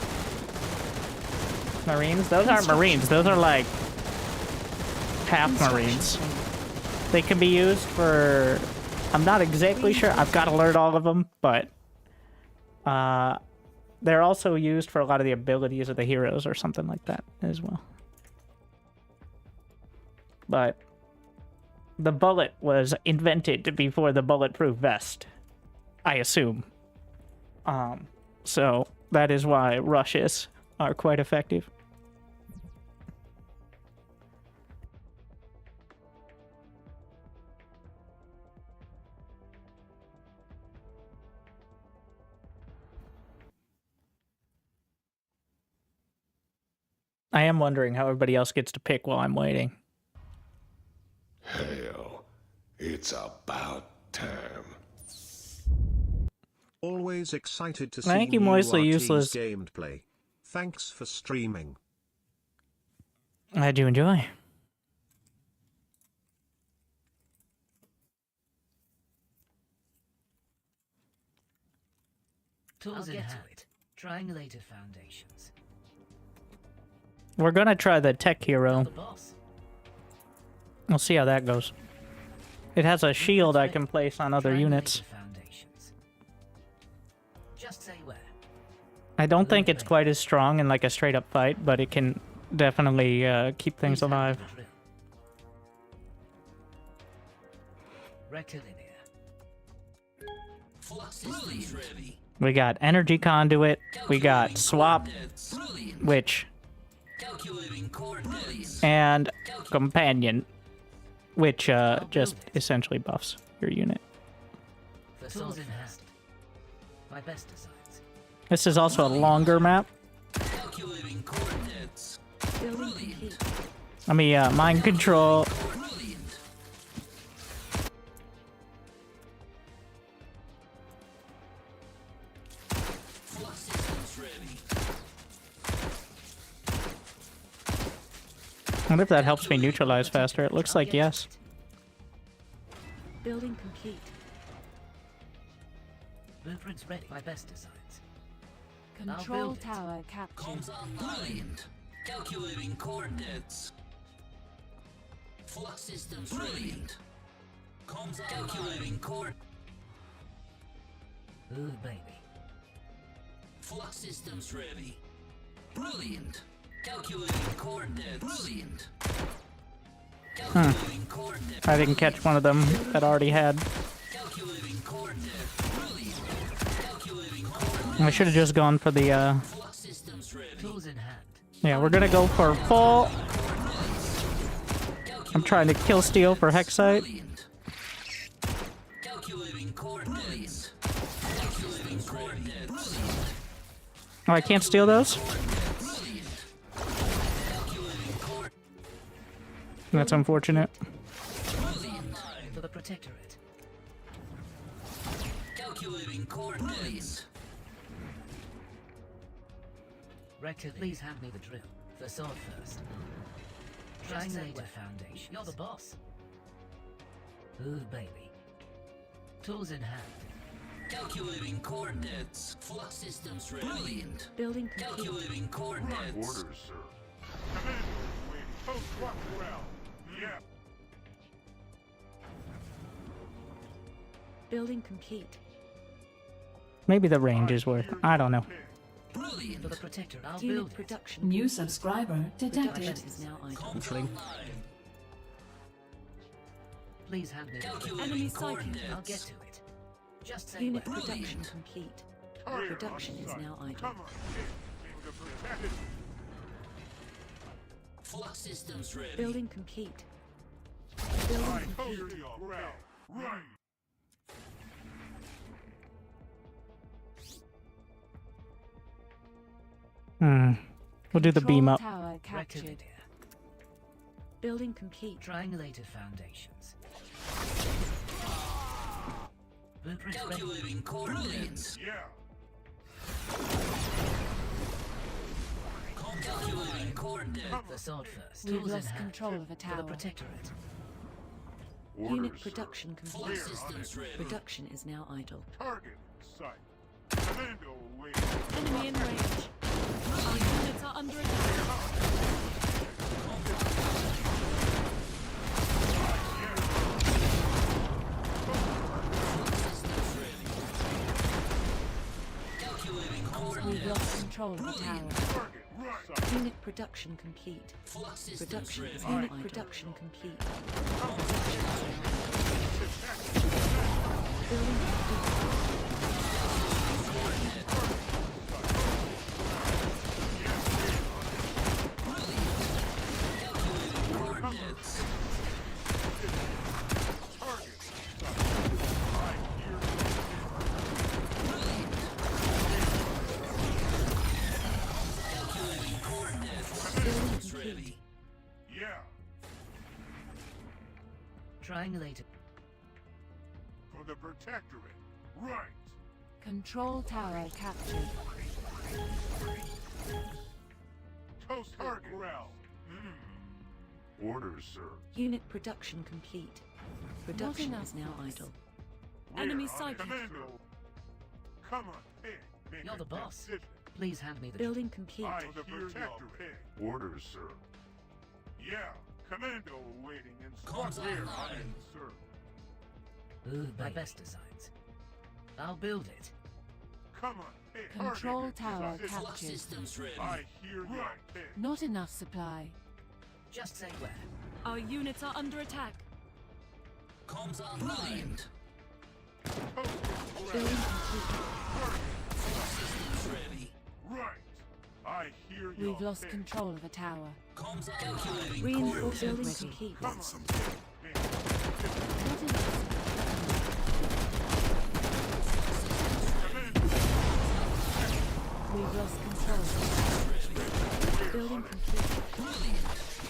Marines? Those aren't Marines. Those are like half Marines. They can be used for... I'm not exactly sure. I've got to learn all of them, but... they're also used for a lot of the abilities of the heroes or something like that as well. But the bullet was invented before the bulletproof vest, I assume. So that is why rushes are quite effective. I am wondering how everybody else gets to pick while I'm waiting. Hell, it's about time. Always excited to see Thank you, new Moistly RT's Useless. gameplay. Thanks for streaming. I do enjoy. Tools in hand. Triangulated foundations. We're gonna try the tech hero. The boss. We'll see how that goes. It has a shield I can place on other units. Foundations. Just say where. I don't think it's quite as strong in like a straight up fight, but it can definitely keep things alive. We got energy conduit, we got swap, which, and companion, which just essentially buffs your unit. Tools in hand. My best designs. This is also a longer map. Let me mind control. I wonder if that helps me neutralize faster. It looks like yes. Building complete. Blueprints ready. My best designs. Control tower captured. Brilliant. Calculating coordinates. Flux systems brilliant. Comms calculating cord. Ooh, baby. Flux systems ready. Brilliant. Calculating coordinates. Brilliant. Calculating coordinates. I didn't catch one of them that already had. Calculating coordinates. Brilliant. Calculating coordinates. I should have just gone for the Flux systems ready. Tools in hand. yeah, we're gonna go for full. I'm trying to kill steal for Hexite. Brilliant. Calculating coordinates. Calculating coordinates. Oh, I can't steal those? That's unfortunate. For the Protectorate. Calculating coordinates. Rector, please hand me the drill. The sword first. Triangulator foundation. You're the boss. Ooh, baby. Tools in hand. Calculating coordinates. Flux systems ready. Brilliant. Building complete. Calculating coordinates. Orders, sir. Commander waiting. Post what well. Yeah. Building complete. Maybe the range is worth. I don't know. Brilliant. For the Protector, I'll Unit build it. production. New subscriber detected. Production is now idle. Controlling. Please hand me the drill. Enemy sighted. I'll get to it. Just say Unit where. production complete. Clear Production on is sight. now idle. Come on, in. The protected. Flux systems ready. Building complete. Building I complete. hear your growl. Right. We'll do the beam up. Tower Rector captured. Lydia. Building complete. Triangulated foundations. Blueprints ready. Calculating coordinates. Yeah. Calculating coordinates. The sword first. We've Tools in lost hand. control of a For the tower. Protectorate. Orders, Unit sir. production complete. Clear on it. Production is now idle. Target in sight. Commando awaiting. Enemy in range. Our units are under attack. We've lost control of the tower. Target right. Unit production complete. Production is now idle. Production complete. Building complete. Building complete. Yeah. Triangulated. For the Protectorate. Right. Control tower captured. Toast target. Corral. Orders, sir. Unit production complete. Production enough. is now idle. Enemy We're on sighted. Commando. Come on, pick. Make You're a the boss. decision. Please hand me the Building complete. I the Protectorate. Orders, sir. Yeah. Commando awaiting instructions. We're on it, sir. Ooh, my best designs. I'll build it. Come on, pick. Control Target tower design. captured. I hear you. Pick. Not enough supply. Just say where. Our units are under attack. Brilliant. Building complete. Right. I hear you. We've lost control of a tower. Reinforcement building complete. Not enough. We've lost control. Building complete.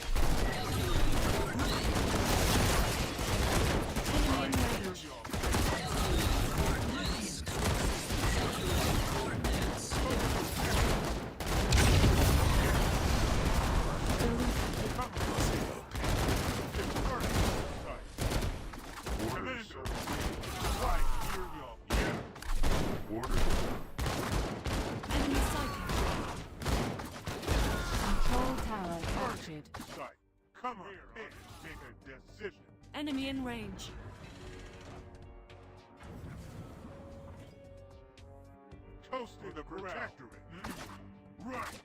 Enemy in range. Enemy sighted. Control tower captured. Come on, make a decision. Enemy in range. Toasted the Protectorate. Right.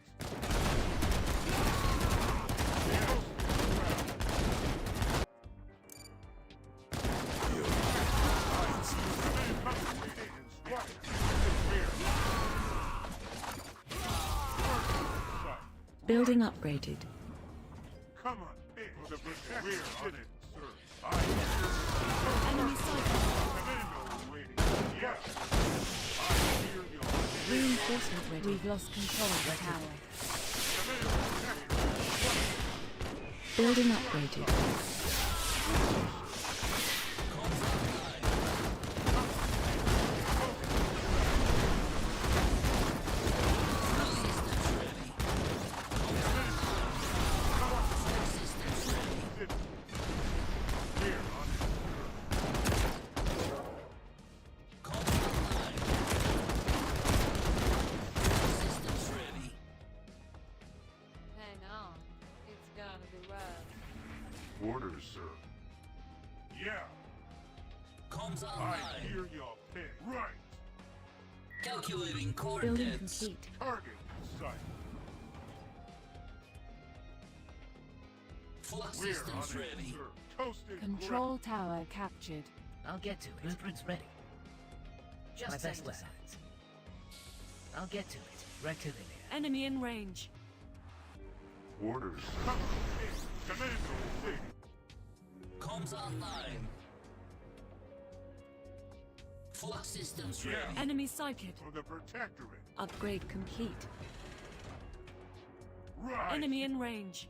Building upgraded. Come on, for the Protectorate. We're on it, sir. Enemy sighted. Commando waiting. Yeah. I hear you. Reinforcement ready. We've lost control of the tower. Building upgraded. Hang on. It's gonna be rough. Orders, sir. Yeah. I hear your pick. Right. Calculating Building complete. Target in sight. We're on it, sir. Toasted Control tower captured. I'll get to it. Blueprints ready. Just my best designs. I'll get to it. Rectilinear. Enemy in range. Orders. Come on, Commando waiting. Comms online. Flux systems ready. Enemy sighted. For the Protectorate. Upgrade complete. Right. Enemy in range.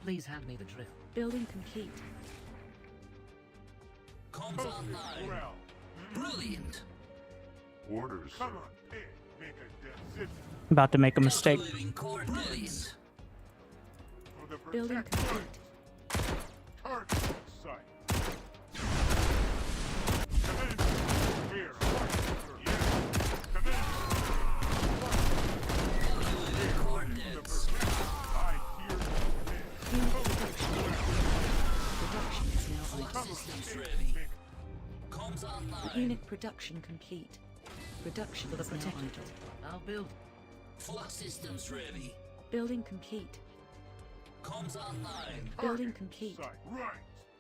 Please hand me the drill. Building complete. Comms Toasted corral. Brilliant. Orders. Come on, pick. Make a decision. About to make a mistake. Calculating coordinates. Building complete. Target in sight. Commander, here. Yes. Commander. Coordinates. I hear your ping. Unit production. Production is now idle. Systems ready. Comms online. Unit production complete. Production For the is now protectorate, idle. I'll build. Flux systems ready. Building complete. Comms online. Building complete. Sight. Right.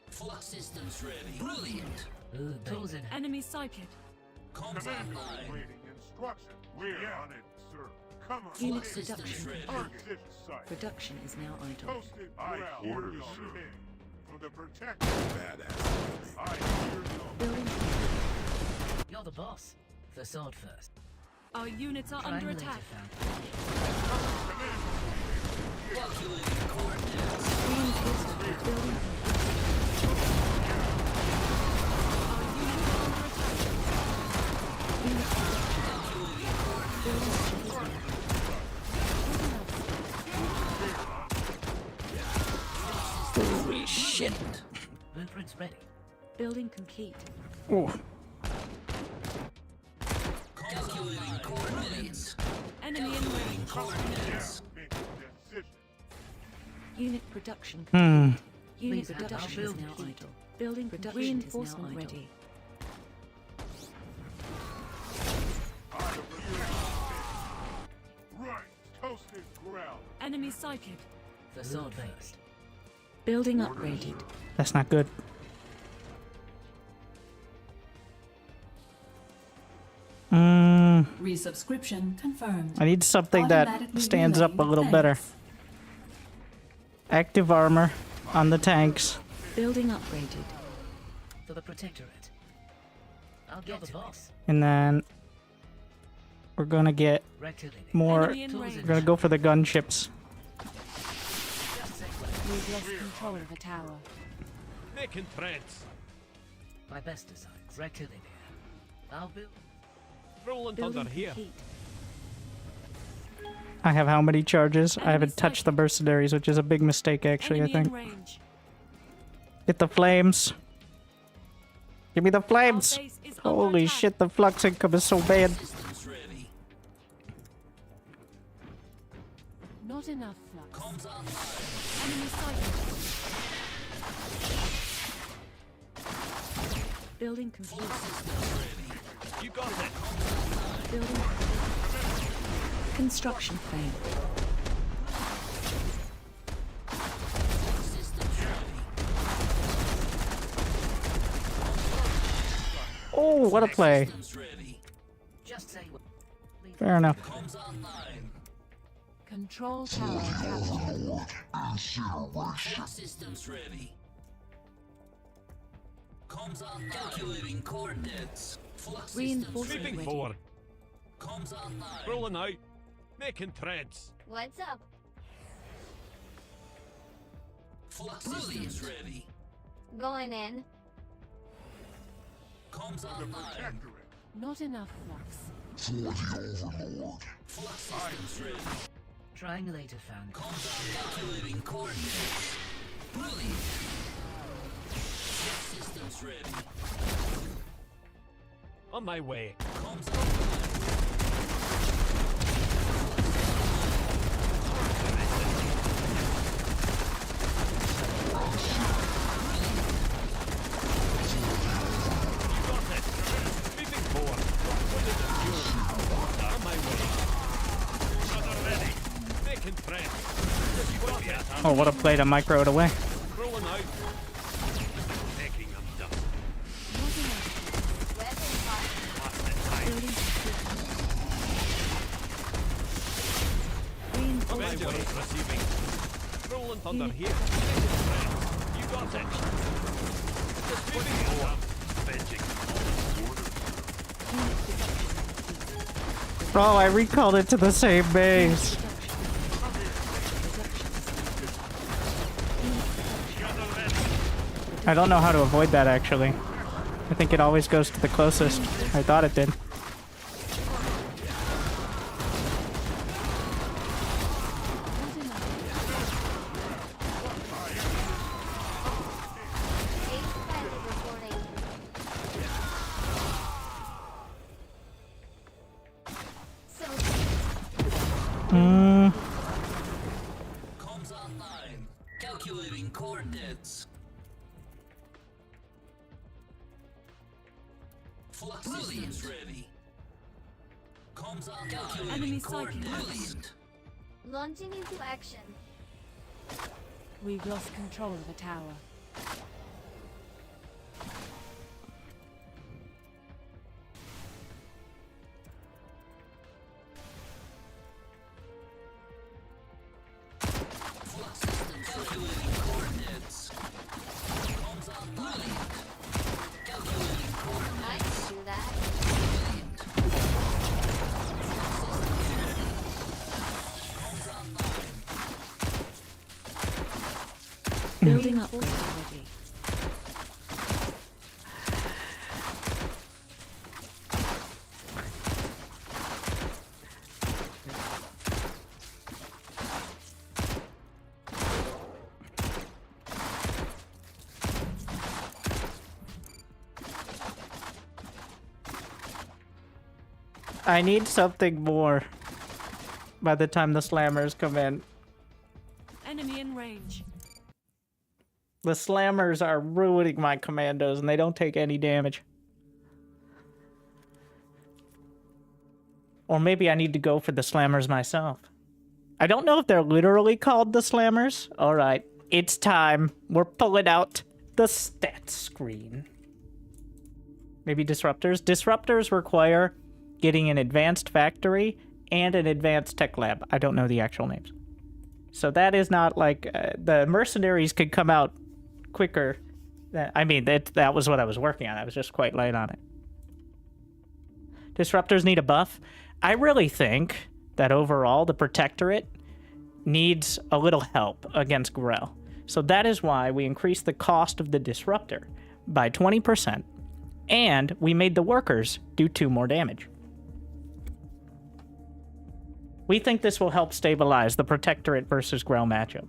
Flux systems ready. Brilliant. Ooh, tools in. Enemy sighted. Comms Commander online. waiting instruction. We're on it, sir. Come on. Unit please. production ready. complete. Target in sight. Production is now idle. Posted. I hear your ping. For the protector. Badass. I hear your Building complete. You're the boss. The sword first. Our units are under Triangulator attack. found. Calculating coordinates. Reinforced. Building Our units are under attack. unit production. Calculating coordinates. Building complete. Holy shit. Blueprints ready. Building complete. Oh, Calculating coordinates. Enemy in range. Coordinates. make a decision. Unit production hmm. complete. Unit Please have production our is building now complete. idle. Building production Reinforcement is now ready. I hear your ping. Right. Toasted ground. Enemy sighted. The sword first. Building upgraded. That's not good. Resubscription confirmed. I need something that Automatically stands up a relaying little better. thanks. Active armor on the tanks. Building upgraded. For the protectorate. I'll get the boss. And then we're gonna get Rectilinear. more. Enemy in Tools range. in. We're gonna go for the gunships. Just say what. We've lost control of a tower. Making threads. My best designs. Rectilinear. I'll build. Rolling Building thunder here. complete. I have how many charges? I Enemy haven't touched the sighted. mercenaries, which is a big mistake actually, Enemy I in think. range. Get the flames. Give me the Our flames. base is under Holy attack. shit, the flux income is so bad. Systems ready. Not enough flux. Comms online. Enemy sighted. Building complete. Systems ready. You got it. Building complete. Construction failed. Systems ready. Oh, what a play. Systems ready. Just say what. Fair enough. Comms online. Control tower captured. Systems ready. Comms online. Calculating coordinates. Flux systems Reinforcement ready. Moving ready. forward. Comms online. Rolling out. Making threads. What's up? Flux systems ready. Going in. Comms The online. protectorate. Not enough flux. Flux systems ready. Triangulator found. Comms on. Calculating coordinates. Brilliant. Flux systems ready. On my way. Comms online. Moving forward. On my way. Shuttle ready. Making threads. You got it. Oh, what a play to micro it away. Rolling out. Making them dust. Building complete. Avenger Reinforcement. is receiving. Rolling thunder Unit here. You got it. Just moving forward. Benching. Unit production. Oh, I recalled it to the same base. I don't know how to avoid that actually. I think it always goes to the closest. I thought it did. Comms online. Calculating coordinates. Flux systems ready. Comms online. Calculating coordinates. Launching into action. We've lost control of the tower. Flux systems calculating coordinates. Comms online. Calculating coordinates. I can do that. Building up already. I need something more by the time the slammers come in. Enemy in range. The slammers are ruining my commandos and they don't take any damage. Or maybe I need to go for the slammers myself. I don't know if they're literally called the slammers. Alright, it's time. We're pulling out the stats screen. Maybe disruptors? Disruptors require getting an advanced factory and an advanced tech lab. I don't know the actual names. So that is not like... the mercenaries could come out quicker. I mean, that was what I was working on. I was just quite light on it. Disruptors need a buff. I really think that overall the Protectorate needs a little help against Grell. So that is why we increased the cost of the Disruptor by 20%, and we made the workers do 2 more damage. We think this will help stabilize the Protectorate versus Grell matchup.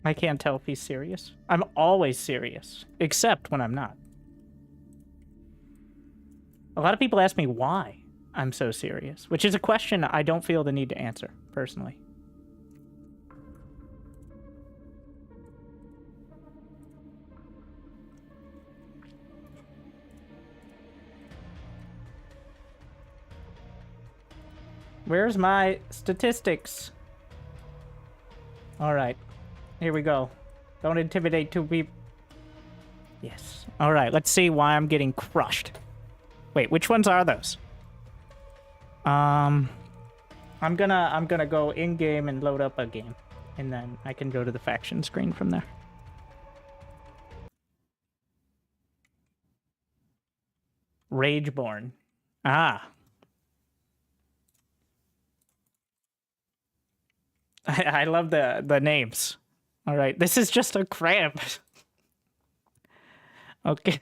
I can't tell if he's serious. I'm always serious, except when I'm not. A lot of people ask me why I'm so serious, which is a question I don't feel the need to answer, personally. Where's my statistics? All right. Here we go. Don't intimidate 2 people. Yes. All right, let's see why I'm getting crushed. Wait, which ones are those? I'm gonna go in-game and load up a game. And then I can go to the faction screen from there. Rageborn. Ah. I love the names. All right, this is just a cramp. Okay.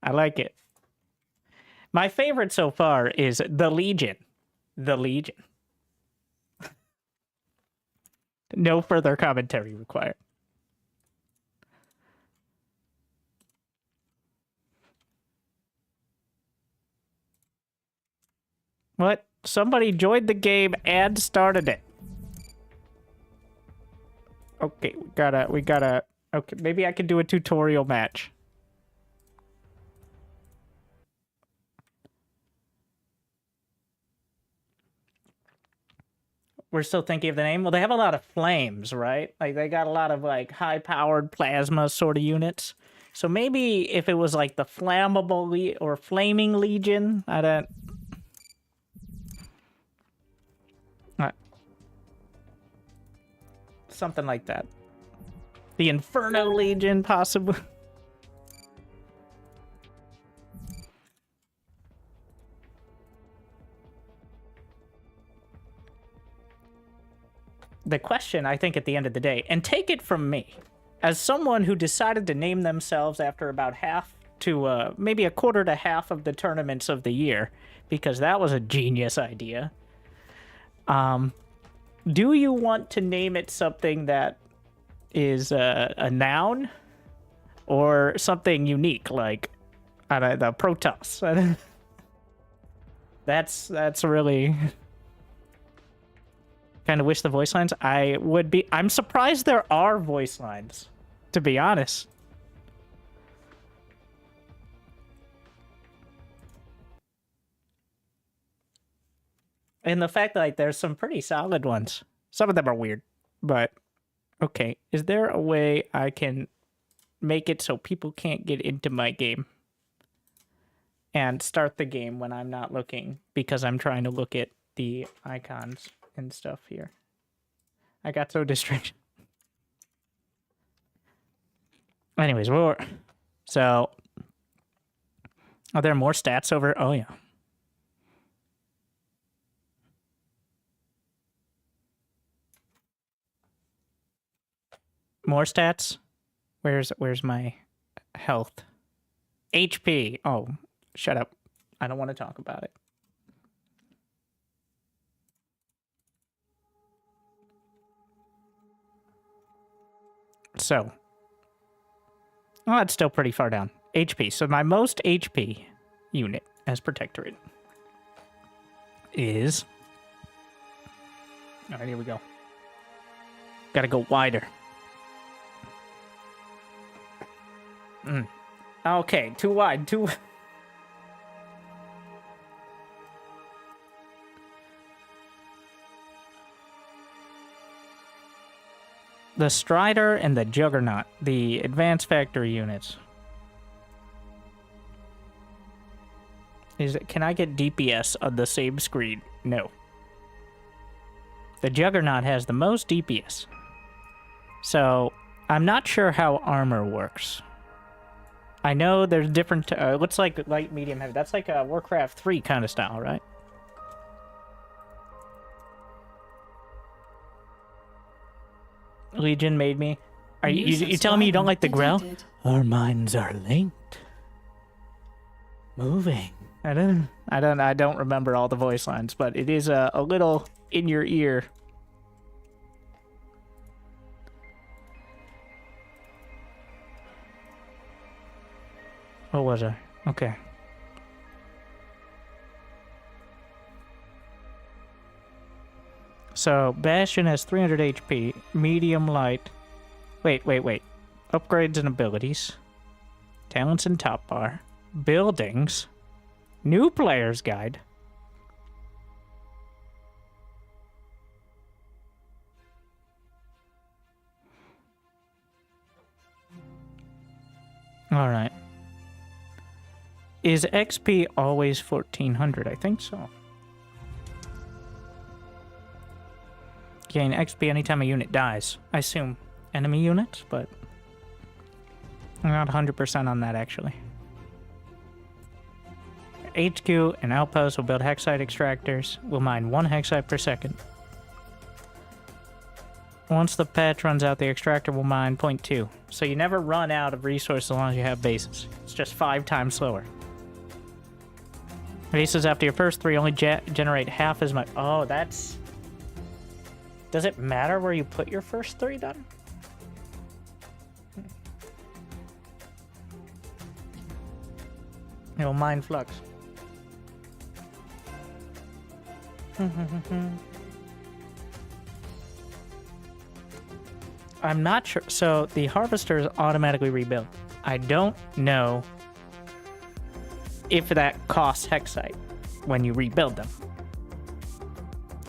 I like it. My favorite so far is the Legion. The Legion. No further commentary required. What? Somebody joined the game and started it. Okay, we gotta... Okay, maybe I can do a tutorial match. We're still thinking of the name? Well, they have a lot of flames, right? Like, they got a lot of, like, high-powered plasma sort of units. So maybe if it was, like, the Flammable or Flaming Legion, I don't... Something like that. The Inferno Legion, possibly. The question, I think, at the end of the day, and take it from me, as someone who decided to name themselves after about half to maybe a quarter to half of the tournaments of the year, because that was a genius idea. Do you want to name it something that is a noun or something unique like the Protoss? That's really kind of wish the voice lines. I'm surprised there are voice lines, to be honest. And the fact that like there's some pretty solid ones. Some of them are weird, but okay. Is there a way I can make it so people can't get into my game and start the game when I'm not looking because I'm trying to look at the icons and stuff here? I got so distracted. Anyways, so are there more stats over? Oh yeah. More stats? Where's my health? HP. Oh, shut up. I don't want to talk about it. So. Oh, it's still pretty far down. HP. So my most HP unit as Protectorate is... Alright, here we go. Gotta go wider. Okay, too wide, too... The Strider and the Juggernaut, the advanced factory units. Can I get DPS on the same screen? No. The Juggernaut has the most DPS. So, I'm not sure how armor works. I know there's different... looks like light, medium, heavy. That's like a Warcraft 3 kind of style, right? Legion made me. Are you telling me you don't like the Grell? Our minds are linked. Moving. I don't remember all the voice lines, but it is a little in your ear. What was I? Okay. So, Bastion has 300 HP, medium light. Wait. Upgrades and abilities. Talents and top bar. Buildings. New player's guide. Alright. Is XP always 1400? I think so. Gain XP anytime a unit dies. I assume enemy units, but I'm not 100% on that actually. HQ and outposts will build hexite extractors. Will mine 1 hexite per second. Once the patch runs out, the extractor will mine 0.2. So you never run out of resources as long as you have bases. It's just 5 times slower. Bases after your first 3 only generate half as much. Oh, that's... Does it matter where you put your first 3 then? It will mine flux. I'm not sure. So the harvesters automatically rebuild. I don't know if that costs hexite when you rebuild them.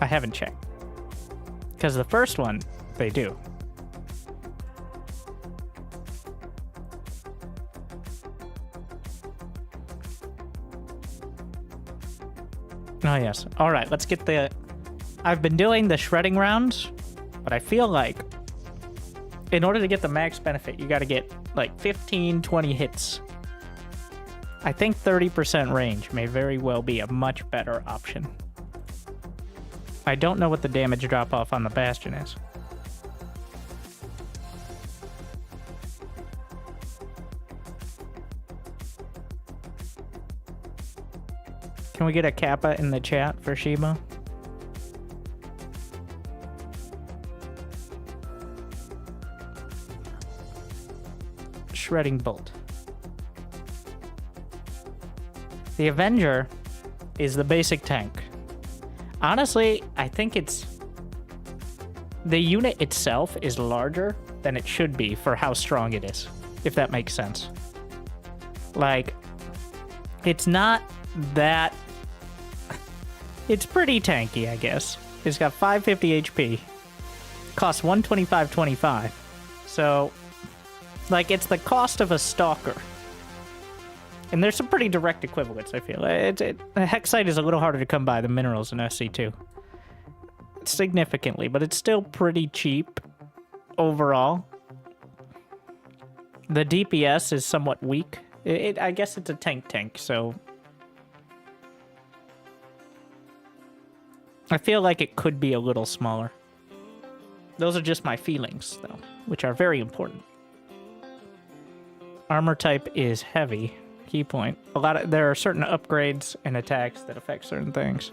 I haven't checked. Because the first one, they do. Oh, yes. All right, let's get the... I've been doing the shredding rounds, but I feel like in order to get the max benefit, you got to get like 15, 20 hits. I think 30% range may very well be a much better option. I don't know what the damage drop-off on the Bastion is. Can we get a Kappa in the chat for Shima? shredding bolt. The Avenger is the basic tank. Honestly, I think the unit itself is larger than it should be for how strong it is, if that makes sense. Like, it's not that... It's pretty tanky, I guess. It's got 550 HP. Costs 125.25. So, like, it's the cost of a Stalker. And there's some pretty direct equivalents, I feel. Hexite is a little harder to come by than minerals in SC2. Significantly, but it's still pretty cheap overall. The DPS is somewhat weak. I guess it's a tank, so... I feel like it could be a little smaller. Those are just my feelings, though, which are very important. Armor type is heavy. Key point. There are certain upgrades and attacks that affect certain things.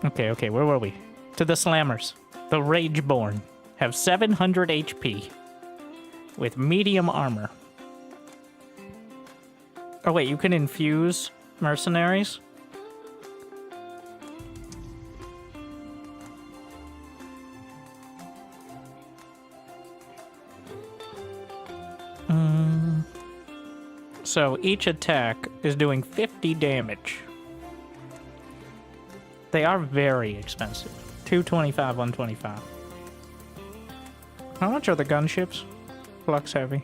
Okay, where were we? To the Slammers. The Rageborn have 700 HP with medium armor. Oh wait, you can infuse mercenaries? So each attack is doing 50 damage. They are very expensive. 225, 125. How much are the gunships? Flux heavy.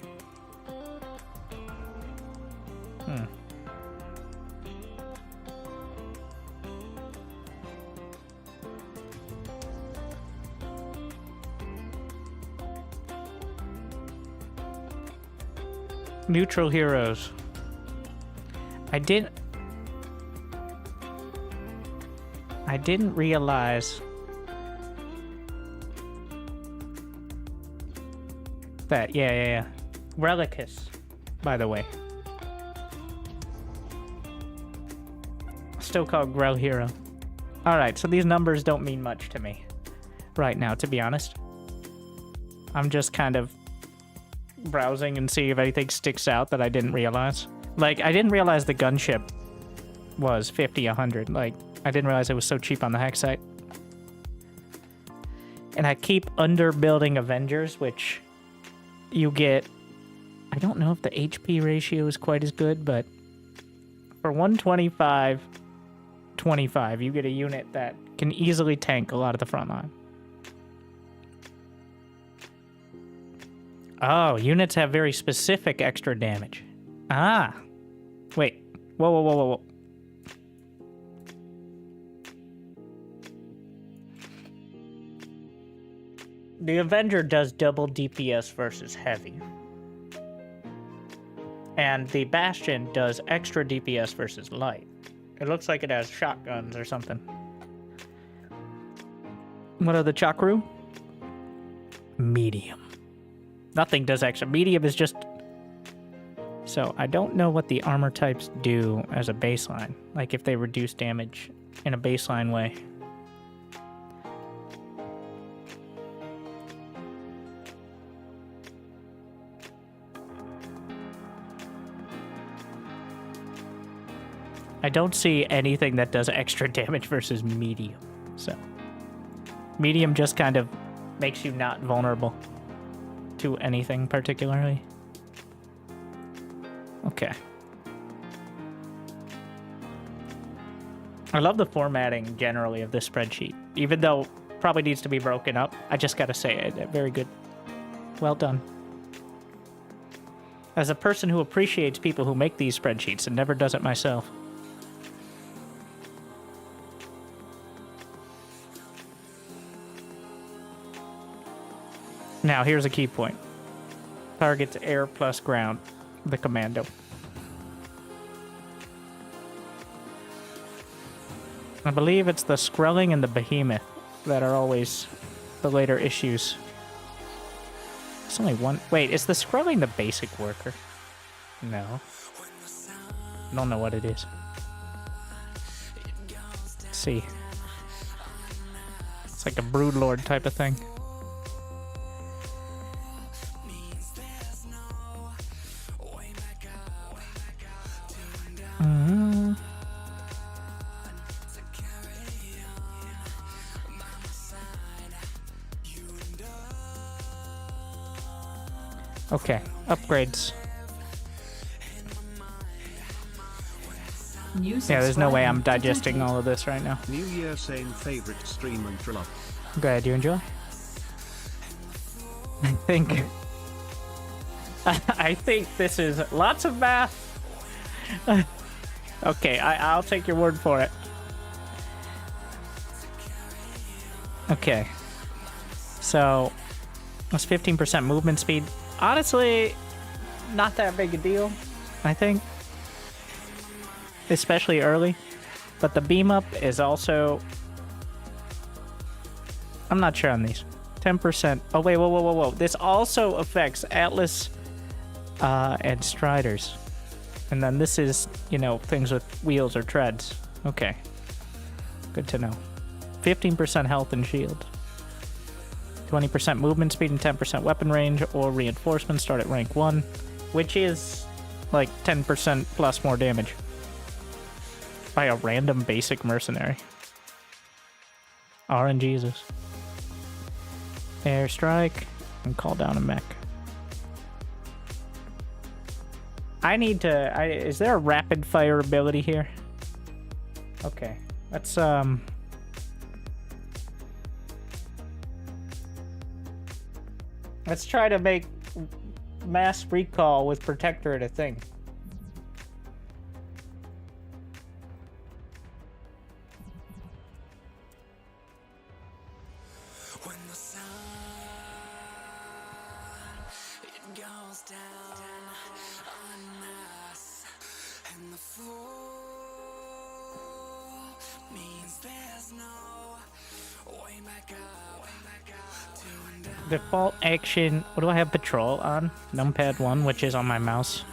Neutral heroes. I didn't realize that. Yeah. Relicus, by the way. Still called Grell Hero. Alright, so these numbers don't mean much to me right now, to be honest. I'm just kind of browsing and see if anything sticks out that I didn't realize. Like, I didn't realize the gunship was 50, 100. Like, I didn't realize it was so cheap on the hack site. And I keep underbuilding Avengers, which you get... I don't know if the HP ratio is quite as good, but for 125-25, you get a unit that can easily tank a lot of the front line. Oh, units have very specific extra damage. Ah. Wait. Whoa. The Avenger does double DPS versus heavy. And the Bastion does extra DPS versus light. It looks like it has shotguns or something. What are the Chakru? Medium. Nothing does extra. Medium is just... So, I don't know what the armor types do as a baseline. Like, if they reduce damage in a baseline way. I don't see anything that does extra damage versus medium. So, medium just kind of makes you not vulnerable to anything particularly. Okay. I love the formatting generally of this spreadsheet. Even though it probably needs to be broken up, I just gotta say it. Very good. Well done. As a person who appreciates people who make these spreadsheets and never does it myself. Now, here's a key point. Targets air plus ground, the commando. I believe it's the Skrelling and the Behemoth that are always the later issues. It's only one... Wait, is the Skrelling the basic worker? No. I don't know what it is. Let's see. It's like a Broodlord type of thing. Okay, upgrades. Yeah, there's no way I'm digesting all of this right now. New Year same favorite stream and drop. Glad you enjoy. I think this is lots of math. Okay, I'll take your word for it. Okay. So, that's 15% movement speed. Honestly, not that big a deal, I think. Especially early. But the beam up is also... I'm not sure on these. 10%. Oh, wait, whoa. This also affects Atlas and Striders. And then this is, you know, things with wheels or treads. Okay. Good to know. 15% health and shield. 20% movement speed and 10% weapon range or reinforcement start at rank 1. Which is like 10% plus more damage. By a random basic mercenary. RNGesus. Airstrike and call down a mech. I need to... is there a rapid fire ability here? Okay. Let's try to make mass recall with Protectorate a thing. Default action. What do I have patrol on? Numpad 1, which is on my mouse.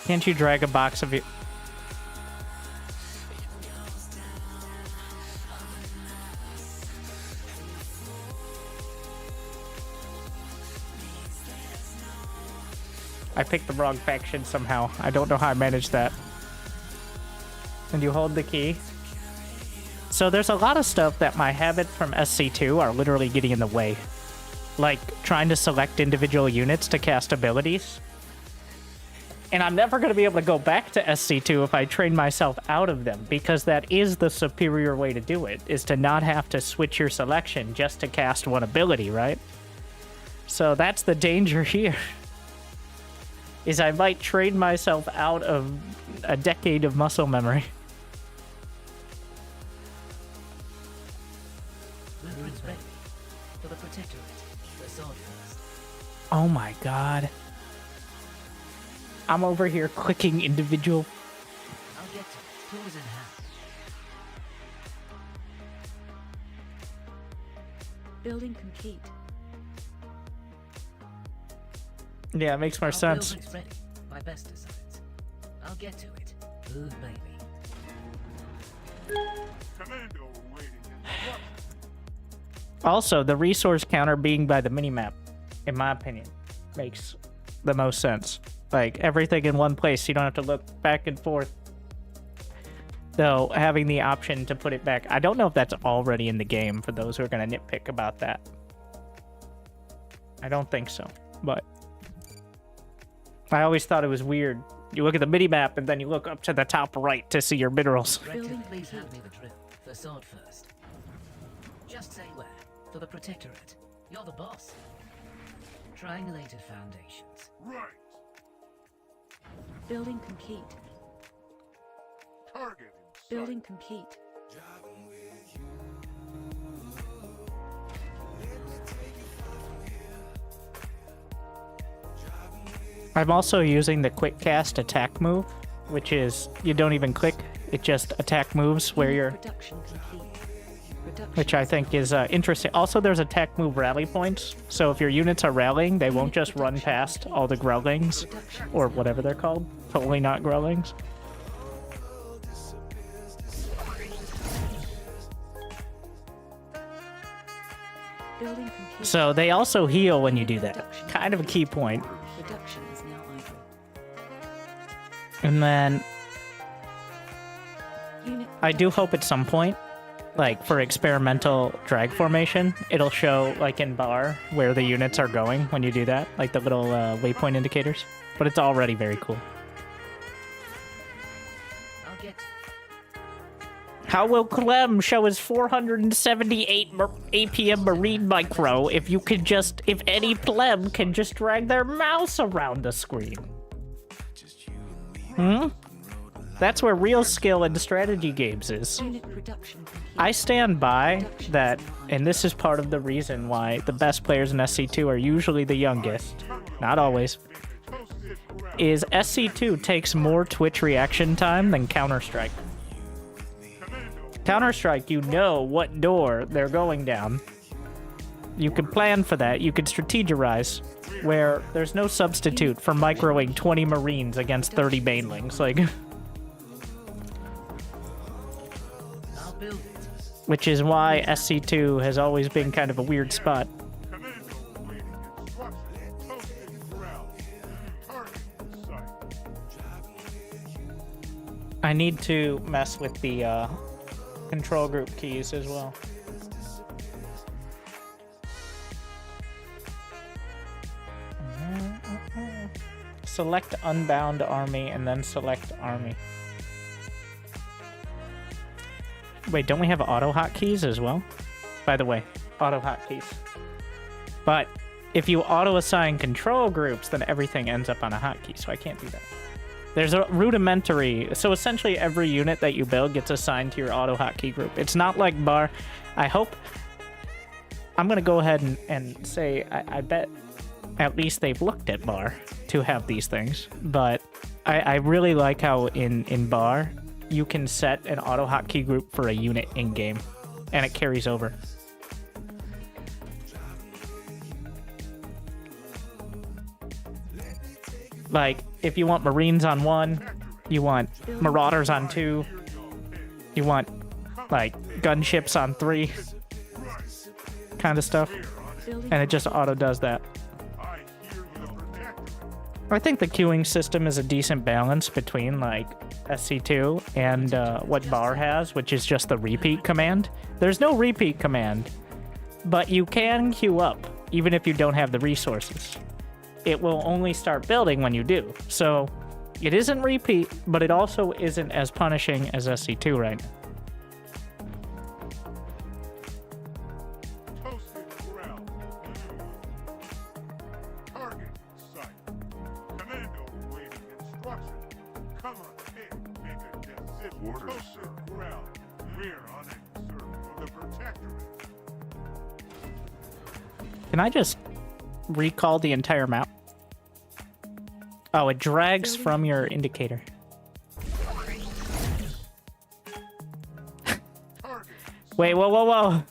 Can't you drag a box of it? I picked the wrong faction somehow. I don't know how I managed that. And you hold the key. So there's a lot of stuff that my habits from SC2 are literally getting in the way. Like trying to select individual units to cast abilities. And I'm never going to be able to go back to SC2 if I train myself out of them, because that is the superior way to do it, is to not have to switch your selection just to cast one ability, right? So that's the danger here. Is I might trade myself out of a decade of muscle memory. Blueprint's ready. For the Protectorate, the sword first. Oh my god. I'm over here clicking individual... I'll get to it. Tools in hand. Building complete. Yeah, it makes more sense. Blueprint's ready. My best designs. I'll get to it. Ooh, baby. Commando waiting. Also, the resource counter being by the minimap, in my opinion, makes the most sense. Like, everything in one place, you don't have to look back and forth. Though, having the option to put it back, I don't know if that's already in the game for those who are going to nitpick about that. I don't think so, but I always thought it was weird. You look at the minimap and then you look up to the top right to see your minerals. Rector, please hand me the drill. The sword first. Just say where. For the Protectorate. You're the boss. Triangulated foundations. Right. Building complete. Target in sight. Building complete. I'm also using the quick cast attack move, which is you don't even click, it just attack moves where you're... Production complete. Production Which I think is interesting. Also, there's attack move rally points, so if your units are rallying, they won't just run past all the growlings, or whatever they're called. Totally not growlings. Building complete. So they also heal when you do that. Kind of a key point. Production is now idle. And then I do hope at some point, like for experimental drag formation, it'll show like in bar where the units are going when you do that, like the little waypoint indicators. But it's already very cool. I'll get How will Clem show his 478 APM Marine micro if any pleb can just drag their mouse around the screen? That's where real skill in strategy games is. Unit production complete. I stand by that, and this is part of the reason why the best players in SC2 are usually the youngest, not always, is SC2 takes more Twitch reaction time than Counter-Strike. Counter-Strike, you know what door they're going down. You can plan for that, you can strategize, where there's no substitute for microing 20 Marines against 30 Banelings, like... Which is why SC2 has always been kind of a weird spot. I need to mess with the control group keys as well. Select Unbound Army and then select Army. Wait, don't we have auto hotkeys as well? By the way, auto hotkeys. But if you auto assign control groups, then everything ends up on a hotkey, so I can't do that. There's a rudimentary, so essentially every unit that you build gets assigned to your auto hotkey group. It's not like bar. I hope, I'm gonna go ahead and say, I bet at least they've looked at bar to have these things, but I really like how in bar, you can set an auto hotkey group for a unit in-game, and it carries over. Like, if you want Marines on 1, you want Marauders on 2, you want, like, gunships on 3, kind of stuff, and it just auto does that. I think the queuing system is a decent balance between, like, SC2 and what bar has, which is just the repeat command. There's no repeat command, but you can queue up, even if you don't have the resources. It will only start building when you do. So, it isn't repeat, but it also isn't as punishing as SC2 right now. Can I just recall the entire map? Oh, it drags from your indicator. Wait, whoa.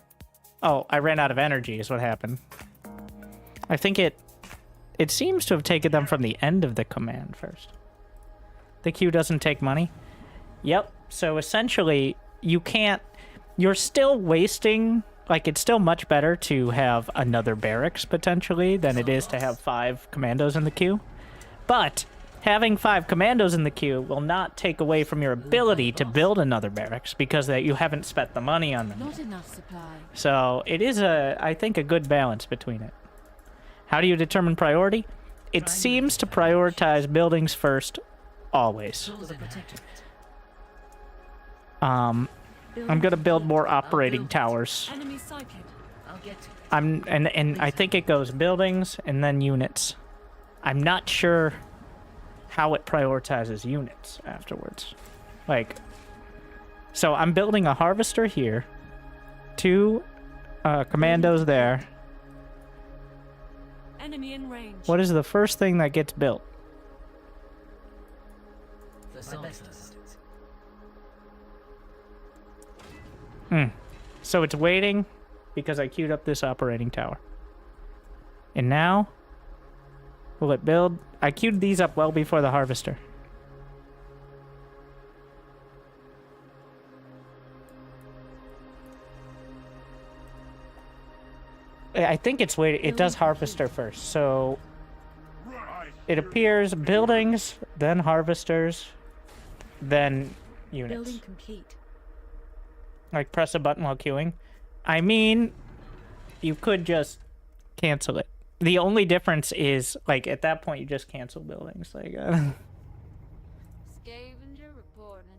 Oh, I ran out of energy is what happened. I think it seems to have taken them from the end of the command first. The queue doesn't take money? Yep, so essentially, you're still wasting... Like, it's still much better to have another barracks, potentially, than it is to have 5 commandos in the queue. But having 5 commandos in the queue will not take away from your ability to build another barracks, because you haven't spent the money on them. Not enough supply. So, it is, I think, a good balance between it. How do you determine priority? It seems to prioritize buildings first, always. I'm gonna build more operating towers. And I think it goes buildings and then units. I'm not sure how it prioritizes units afterwards. Like, so I'm building a harvester here, 2 commandos there. Enemy in range. What is the first thing that gets built? So it's waiting because I queued up this operating tower. And now, will it build? I queued these up well before the harvester. I think it's waiting. It does harvester first. So it appears buildings, then harvesters, then units. Building complete. Like, press a button while queuing. I mean, you could just cancel it. The only difference is, like, at that point, you just cancel buildings. Like, Scavenger reporting.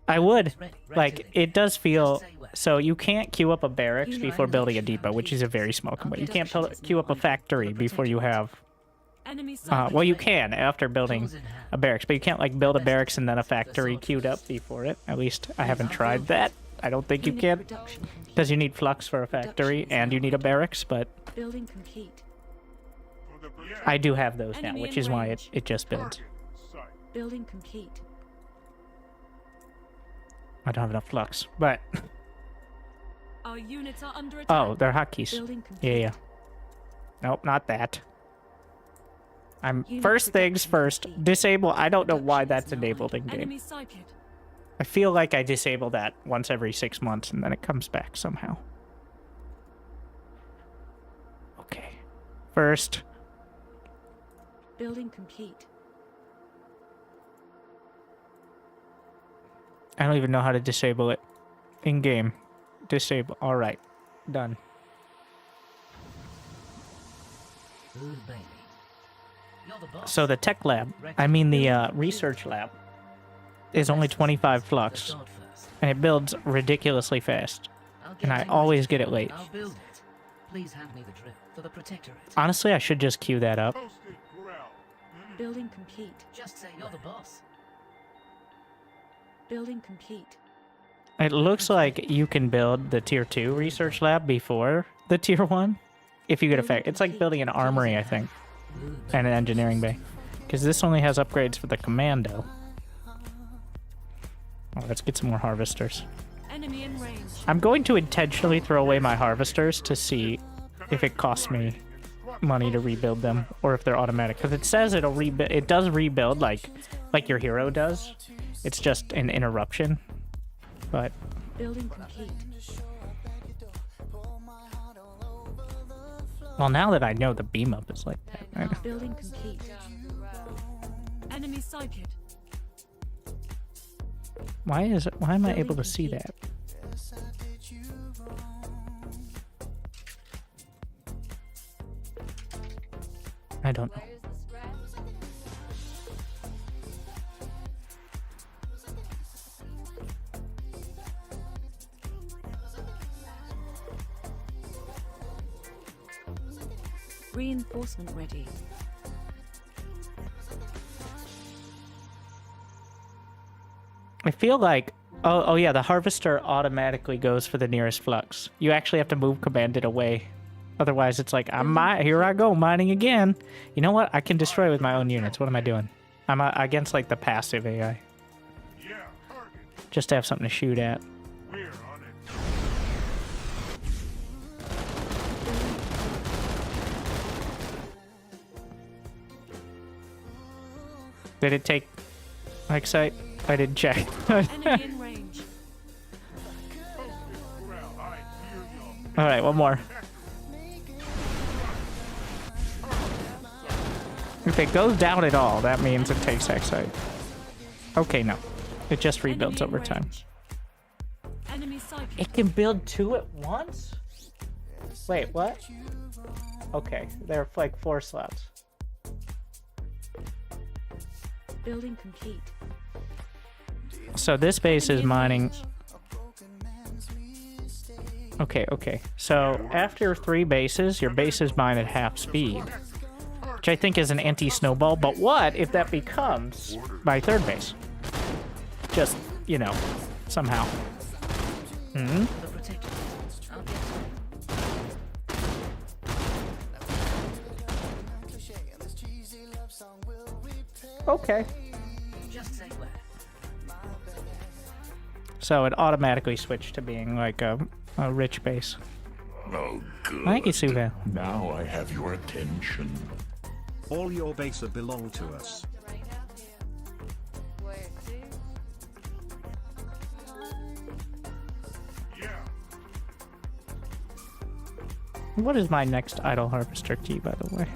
I would. Like, it does feel... So you can't queue up a barracks before building a depot, which is a very small combo. You can't queue up a factory before you have... well, you can after building a barracks, but you can't, like, build a barracks and then a factory queued up before it. At least, I haven't tried that. I don't think you can. Because you need flux for a factory, and you need a barracks, but... Building complete. I do have those now, which is why it just builds. Building complete. I don't have enough flux, but... Our units are under attack. Oh, they're hotkeys. Yeah. Nope, not that. First things first. Disable. I don't know why that's enabled in game. I feel like I disable that once every 6 months, and then it comes back somehow. Okay. First. Building complete. I don't even know how to disable it. In game. Disable. Alright. Done. Ooh, baby. You're the boss. So the tech lab, I mean the research lab, is only 25 flux. And it builds ridiculously fast. And I always get it late. I'll build it. Please hand me the drill for the protectorate. Honestly, I should just queue that up. Building complete. Just say you're the boss. Building complete. It looks like you can build the tier 2 research lab before the tier 1. If you get a fact. It's like building an armory, I think. And an engineering bay. Because this only has upgrades for the commando. Oh, let's get some more harvesters. Enemy in range. I'm going to intentionally throw away my harvesters to see if it costs me money to rebuild them, or if they're automatic. Because it says it'll rebuild. It does rebuild like your hero does. It's just an interruption. But building complete. Well, now that I know the beam up is like that. Building complete. Enemy sighted. Why am I able to see that? I don't know. Reinforcement ready. I feel like, oh yeah, the harvester automatically goes for the nearest flux. You actually have to move commanded away. Otherwise, it's like, here I go, mining again. You know what? I can destroy with my own units. What am I doing? I'm against, like, the passive AI. Just to have something to shoot at. Did it take like sight? I didn't check. Enemy in range. Alright, one more. If it goes down at all, that means it takes X-Sight. Okay, no. It just rebuilds over time. It can build 2 at once? Wait, what? Okay, there are like 4 slots. Building complete. So this base is mining. Okay. So after 3 bases, your bases mine at half speed, which I think is an anti-snowball. But what if that becomes my 3rd base? Just, you know, somehow. Okay. So it automatically switched to being like a rich base. Oh, good. Thank you, Suva. Now I have your attention. All your bases belong to us. What is my next idle harvester key, by the way?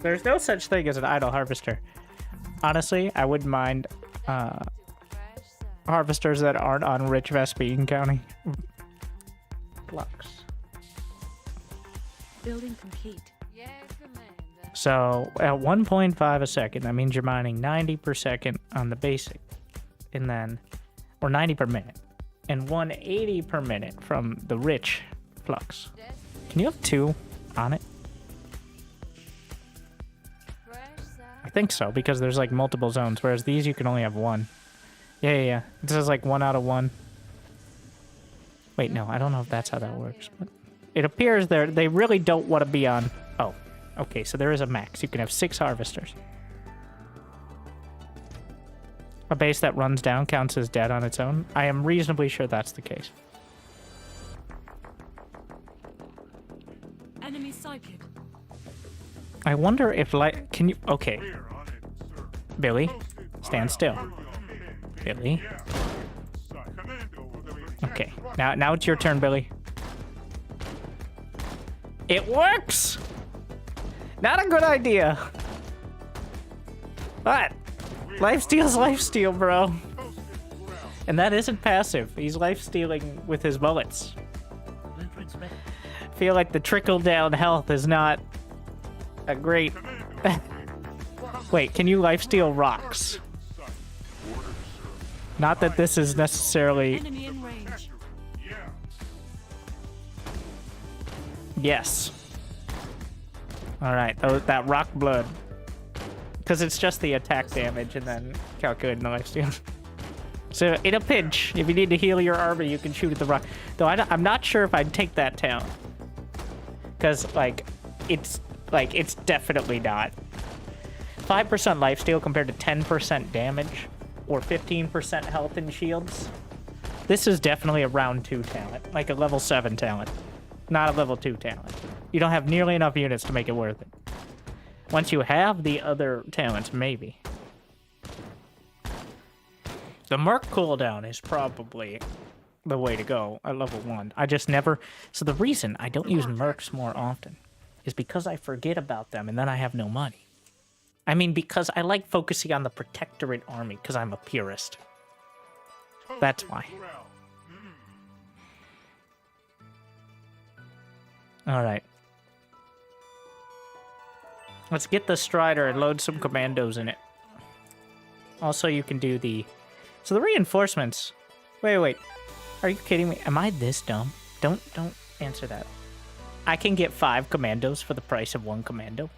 There's no such thing as an idle harvester. Honestly, I wouldn't mind harvesters that aren't on Rich Vespine County. flux. Building complete. Yes, Commander. So at 1.5 a second, that means you're mining 90 per second on the basic, and then, or 90 per minute, and 180 per minute from the rich flux. Can you have 2 on it? I think so, because there's like multiple zones, whereas these you can only have 1. Yeah. It says like 1 out of 1. Wait, no, I don't know if that's how that works, but it appears they really don't want to be on. Oh, okay, so there is a max. You can have 6 harvesters. A base that runs down counts as dead on its own. I am reasonably sure that's the case. Enemy sighted. I wonder if can you? Okay, Billy, stand still. Billy. Okay, now it's your turn, Billy. It works. Not a good idea. But lifesteal's lifesteal, bro. And that isn't passive. He's lifestealing with his bullets. Feel like the trickle down health is not a great. Wait, can you lifesteal rocks? Not that this is necessarily. Enemy in range. Yes. All right, that rock blood. Because it's just the attack damage and then calculating the lifesteal. So in a pinch, if you need to heal your army, you can shoot at the rock. Though I'm not sure if I'd take that talent. Because it's definitely not. 5% lifesteal compared to 10% damage or 15% health and shields. This is definitely a round 2 talent, like a level 7 talent, not a level 2 talent. You don't have nearly enough units to make it worth it. Once you have the other talents, maybe. The Merc cooldown is probably the way to go at level 1. I just never... So the reason I don't use Mercs more often is because I forget about them and then I have no money. I mean, because I like focusing on the Protectorate army because I'm a purist. That's why. Alright. Let's get the Strider and load some commandos in it. Also, you can do the... So the reinforcements... Wait. Are you kidding me? Am I this dumb? Don't answer that. I can get 5 commandos for the price of 1 commando.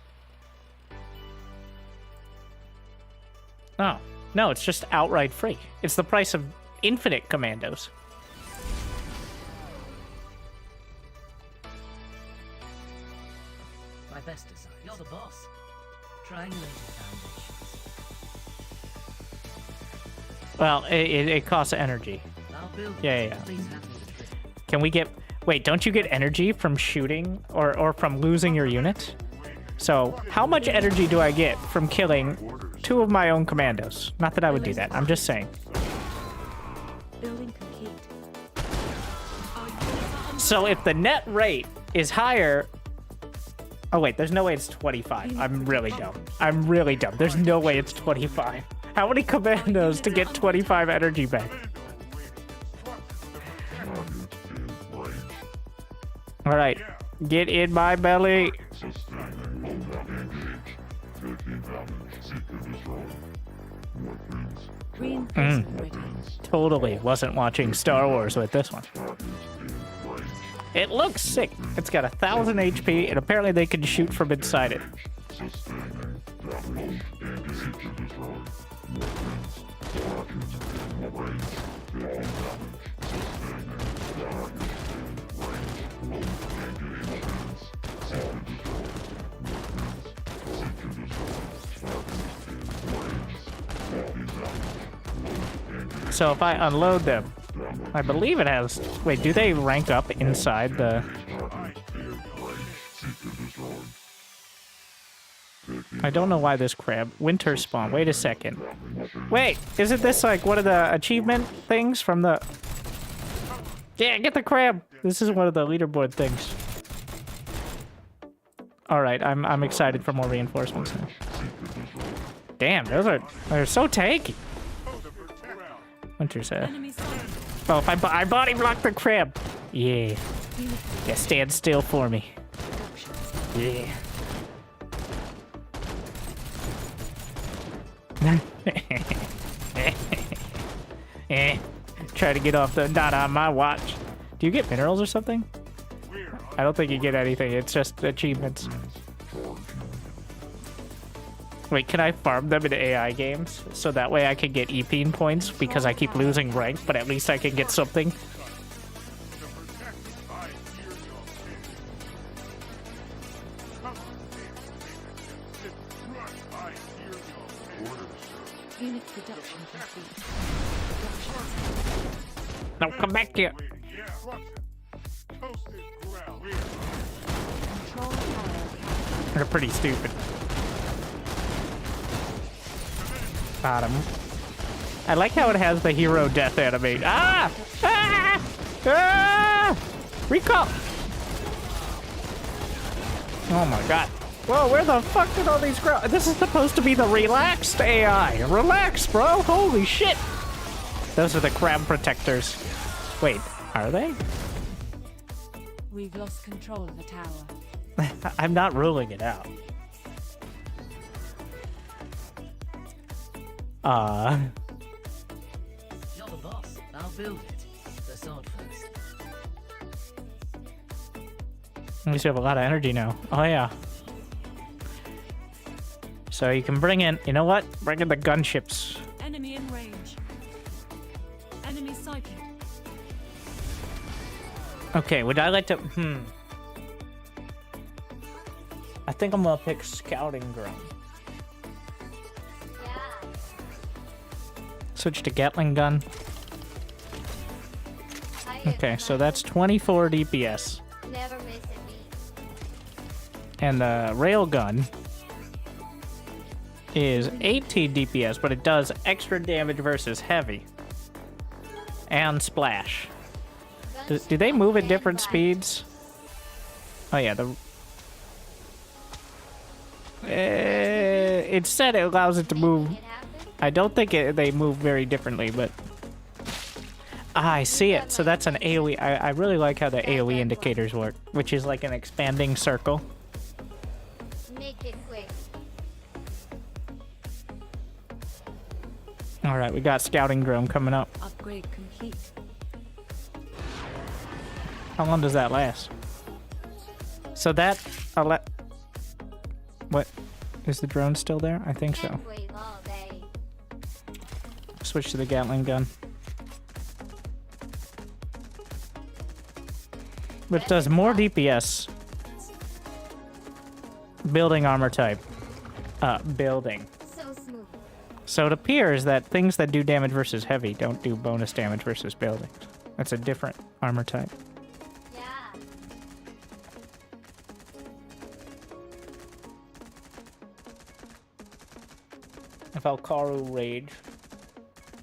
No, it's just outright free. It's the price of infinite commandos. My best design. You're the boss. Triangulated foundations. Well, it costs energy. I'll build. Yeah. Please have me the trick. Can we get... Wait, don't you get energy from shooting or from losing your unit? So, how much energy do I get from killing 2 of my own commandos? Not that I would do that, I'm just saying. Building complete. So if the net rate is higher... Oh wait, there's no way it's 25. I'm really dumb. There's no way it's 25. How many commandos to get 25 energy back? Alright, get in my belly. Reinforcement ready. Totally wasn't watching Star Wars with this one. It looks sick. It's got 1,000 HP, and apparently they can shoot from inside it. So if I unload them, I believe it has... Wait, do they rank up inside the... I don't know why this crab... Winter spawn. Wait a second. Wait, isn't this like one of the achievement things from the... Yeah, get the crab! This is one of the leaderboard things. Alright, I'm excited for more reinforcements now. Damn, they're so tanky. Winter's Oh, if I body block the crab. Yeah. Yeah, stand still for me. Yeah. Try to get off the not on my watch. Do you get minerals or something? I don't think you get anything. It's just achievements. Wait, can I farm them in AI games? So that way I can get EP points because I keep losing rank, but at least I can get something. Unit production complete. Now come back here. Control tower. They're pretty stupid. Got him. I like how it has the hero death animate. Ah! Ah! Ah! Recall! Oh my god. Whoa, where the fuck did all these grow? This is supposed to be the relaxed AI. Relax, bro. Holy shit. Those are the crab protectors. Wait, are they? We've lost control of the tower. I'm not ruling it out. You're the boss. I'll build it. The sword first. At least you have a lot of energy now. Oh yeah. So you can bring in, you know what? Bring in the gunships. Enemy in range. Enemy psychic. Okay, would I like to, I think I'm gonna pick scouting ground. Switch to Gatling gun. Okay, so that's 24 DPS. Never miss a beat. And the rail gun is 18 DPS, but it does extra damage versus heavy. And splash. Do they move at different speeds? Oh yeah, it said it allows it to move. I don't think they move very differently, but... Ah, I see it. So that's an AoE. I really like how the AoE indicators work, which is like an expanding circle. Make it quick. Alright, we got scouting drone coming up. Upgrade complete. How long does that last? So that... What? Is the drone still there? I think so. Can't wait all day. Switch to the Gatling gun. Which does more DPS. Building armor type. Building. So smooth. So it appears that things that do damage versus heavy don't do bonus damage versus buildings. That's a different armor type. Yeah. Valkaru Rage.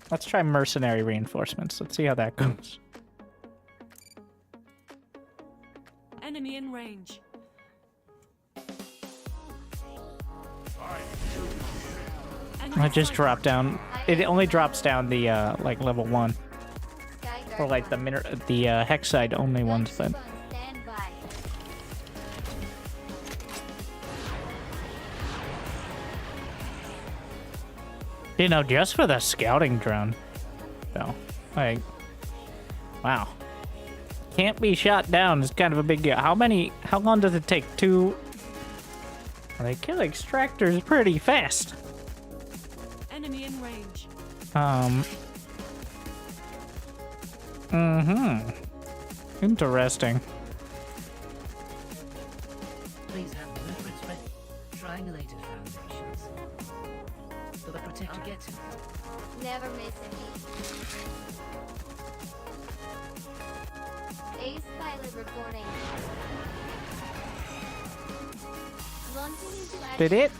Let's try mercenary reinforcements. Let's see how that goes. Enemy in range. I just dropped down. It only drops down the like level 1, or like the hex side only ones, but. You know, just for the scouting drone, though, like, wow, can't be shot down is kind of a big deal. How long does it take to? They kill extractors pretty fast. Enemy in range. Interesting. Please have the blueprints ready. Triangulated foundations. For the protector. I'll get to it. Never miss a beat. Ace pilot reporting. Launching into action. Did it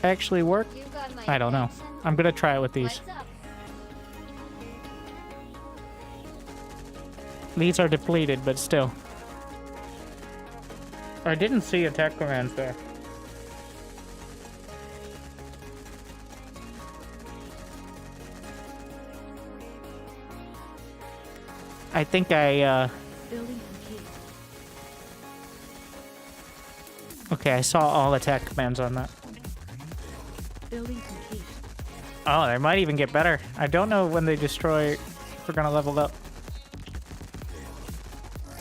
actually work? You got my I don't know. attention. I'm gonna try it with these. What's up? These are depleted, but still. I didn't see attack commands there. I think I, Building complete. Okay, I saw all attack commands on that. Building complete. Oh, they might even get better. I don't know when they destroy if we're gonna level up.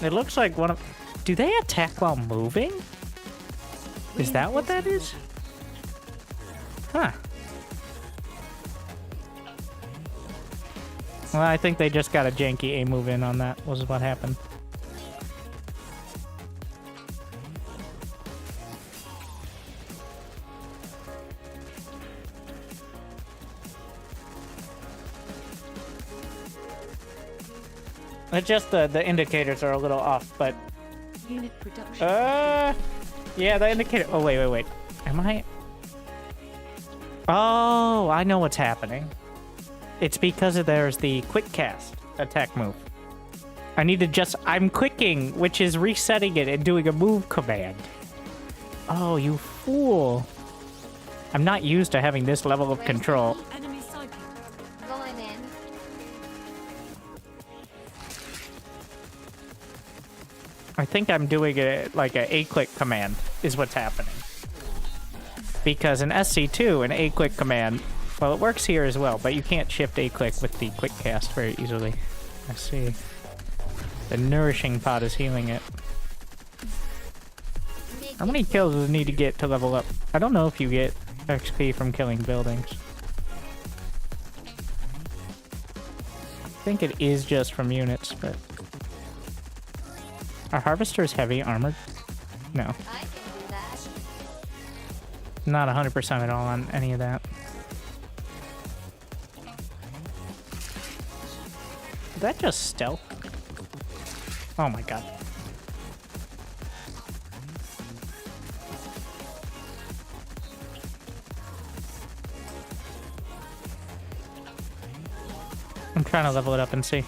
It looks like one of... Do they attack while moving? Is that what that is? Huh. Well, I think they just got a janky A move in on that, was what happened. It's just the indicators are a little off, but... Unit production. Yeah, the indicator... Oh, wait. Am I... Oh, I know what's happening. It's because there's the quick cast attack move. I need to just... I'm quicking, which is resetting it and doing a move command. Oh, you fool. I'm not used to having this level of control. Enemy psychic. Going in. I think I'm doing it like a A-click command is what's happening. Because in SC2, an A-click command, well, it works here as well, but you can't shift A-click with the quick cast very easily. I see. The nourishing pot is healing it. How many kills does it need to get to level up? I don't know if you get XP from killing buildings. I think it is just from units, but... Are harvesters heavy armored? No. I can do that. Not 100% at all on any of that. Is that just stealth? Oh my god. I'm trying to level it up and see.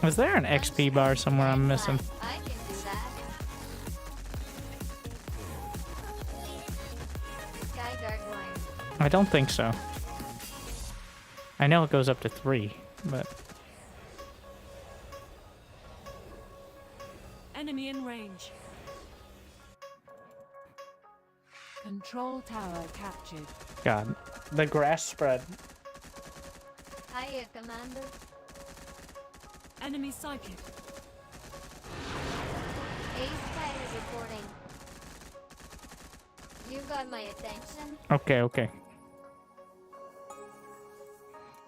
Was there an XP bar somewhere I'm missing? I can do that. Sky gargoyle. I don't think so. I know it goes up to 3, but... Enemy in range. Control tower captured. God. The grass spread. Hiya, Commander. Enemy psychic. Ace fighter reporting. You got my attention. Okay.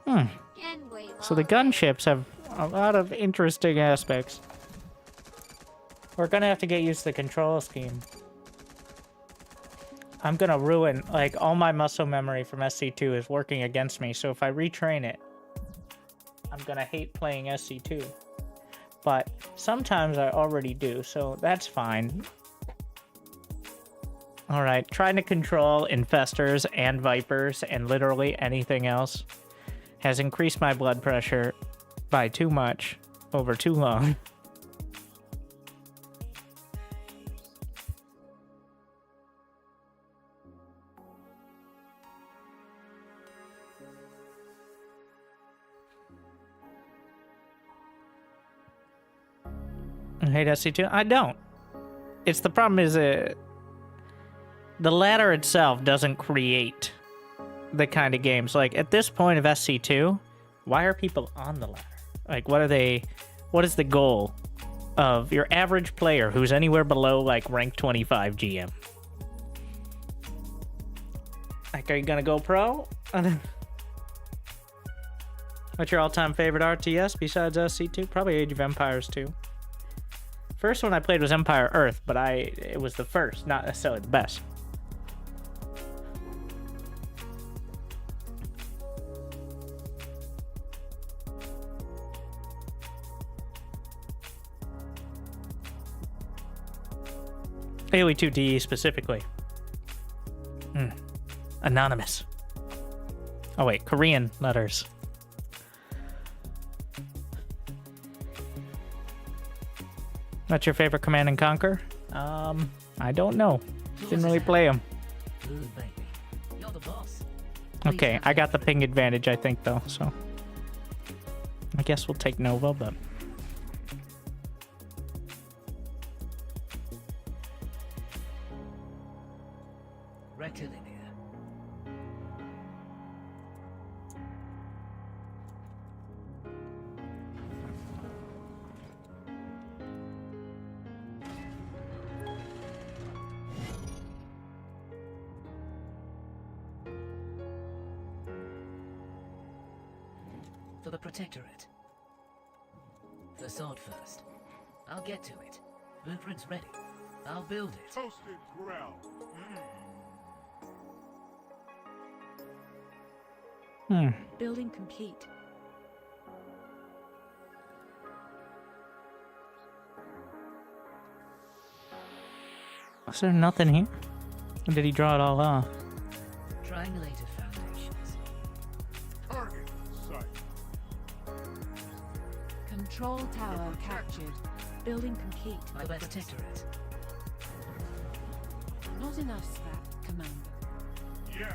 Hmm. Can wait So the gunships have a lot of interesting aspects. We're gonna have to get used to the control scheme. I'm gonna ruin, like, all my muscle memory from SC2 is working against me, so if I retrain it, I'm gonna hate playing SC2. But sometimes I already do, so that's fine. Alright, trying to control infestors and vipers and literally anything else has increased my blood pressure by too much over too long. I hate SC2. I don't. It's the problem is the ladder itself doesn't create the kind of games. Like, at this point of SC2, why are people on the ladder? Like, what is the goal of your average player who's anywhere below, like, rank 25 GM? Like, are you gonna go pro? What's your all-time favorite RTS besides SC2? Probably Age of Empires 2. First one I played was Empire Earth, but it was the first, not necessarily the best. AoE 2DE specifically. Anonymous. Oh wait, Korean letters. What's your favorite Command and Conquer? I don't know. Didn't really play them. Ooh, baby. You're the boss. Okay, I got the ping advantage, I think, though, so I guess we'll take Nova, but Rectilinear. For the Protectorate. The sword first. I'll get to it. Blueprint's ready. I'll build it. Toasted ground. Building complete. is there nothing here? Or did he draw it all off? Triangulated foundations. Target in sight. Control tower captured. Building complete. My Protectorate. Not enough scrap, Commander. Yeah.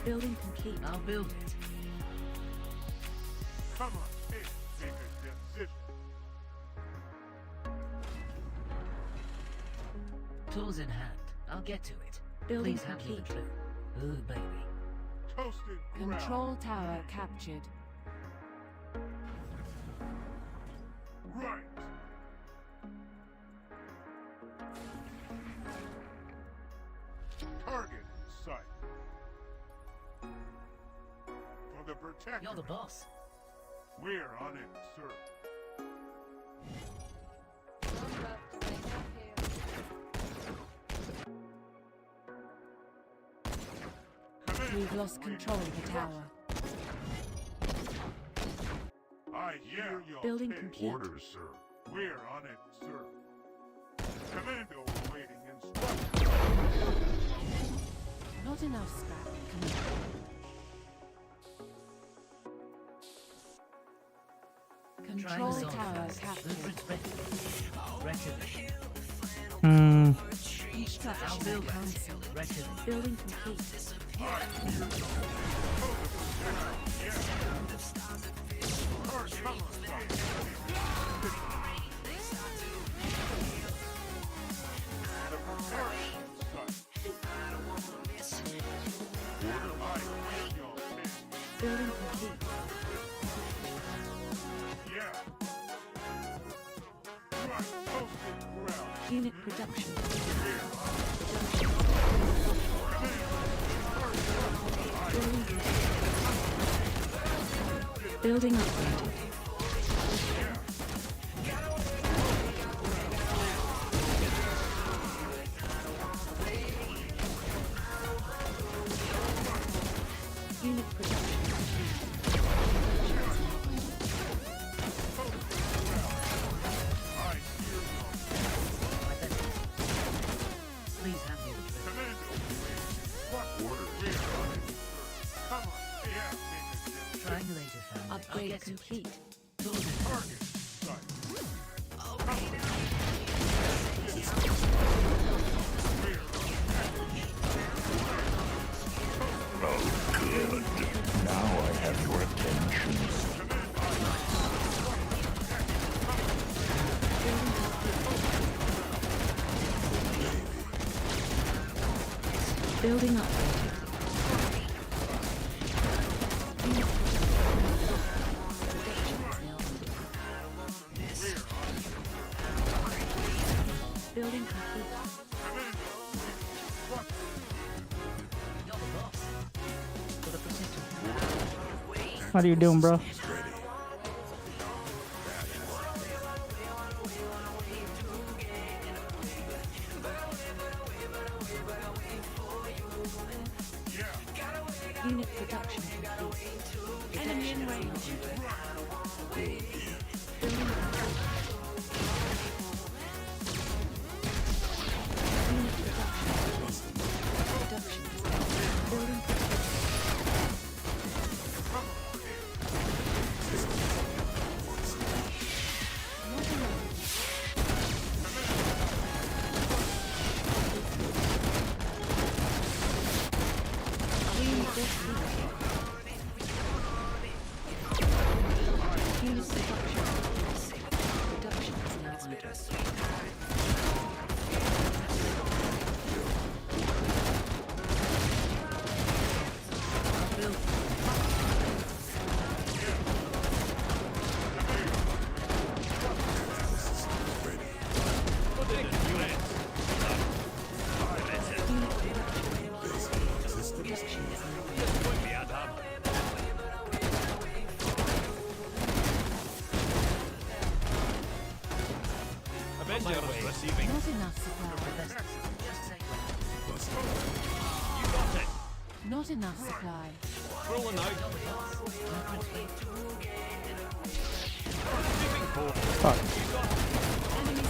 Building complete. I'll build it. Come on, make a decision. Tools in hand. I'll get to it. Building Please handle the complete. drill. Ooh, baby. Toasted ground. Control tower captured. Right. Target in sight. For the Protectorate. You're the boss. We're on it, sir. We've lost control of the tower. I hear your Building pick. complete. Orders, sir. We're on it, sir. Commando awaiting instructions. Not enough scrap, Commander. Control Triangle tower first. captured. Blueprint's ready. Rectilinear. Instruction build it. cancelled. Rectilinear. Building complete. Building complete. Unit production. Building upgraded. Unit production. Please handle the drill. Triangulated foundation. I'll Upgrade get to it. complete. Tools in hand. Oh, good. Now I have your attention. Building upgraded. Building complete. You're the boss. For the Protectorate. What are you doing, bro? Unit production complete. Enemy in range. Building Avengers receiving. Not enough supply. Just say when. You got it. Not enough supply. Rolling out. Moving forward. Fuck. You got it. Enemy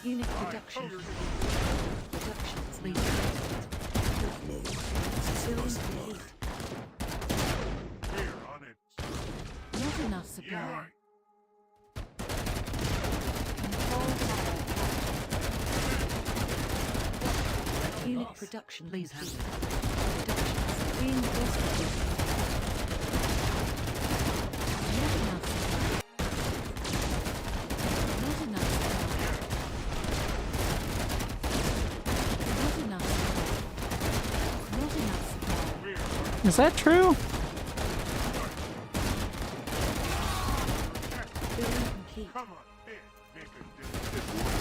unit production. Productions lead. Building complete. We're on it. Not enough supply. Yeah, right. Control tower. Unit production. Please handle Productions. Reinforcement. Not enough supply. Not enough supply. Not enough supply. Not enough supply. Is that true? Building complete. Come on, man. Make a difference.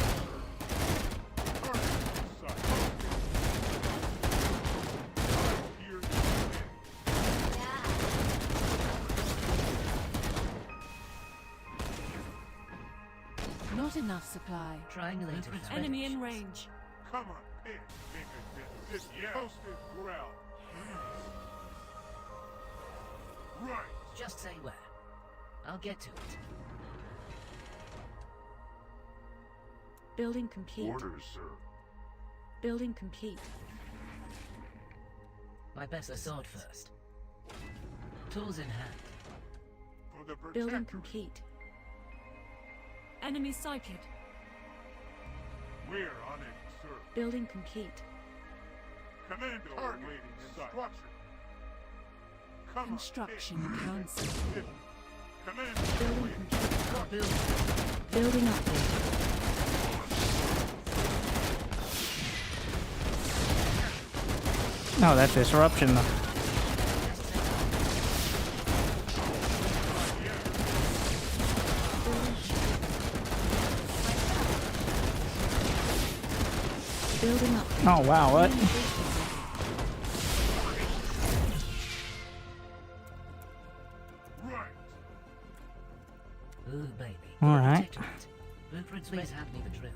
Not enough supply. Triangulated. Enemy in range. Come on, man. Make a difference. Yeah. Posted ground. Right. Just say where. I'll get to it. Building complete. Orders, sir. Building complete. My best assault first. Tools in hand. For the protector. Building complete. Enemy sighted. We're on it, sir. Building complete. Commando awaiting instruction. Come Construction on, cancelled. Commando Building awaiting. complete. Building upgrade. No, that's disruption. Building up. Oh wow, what? Right. Ooh, baby. All right. Blueprints, please hand me the drill.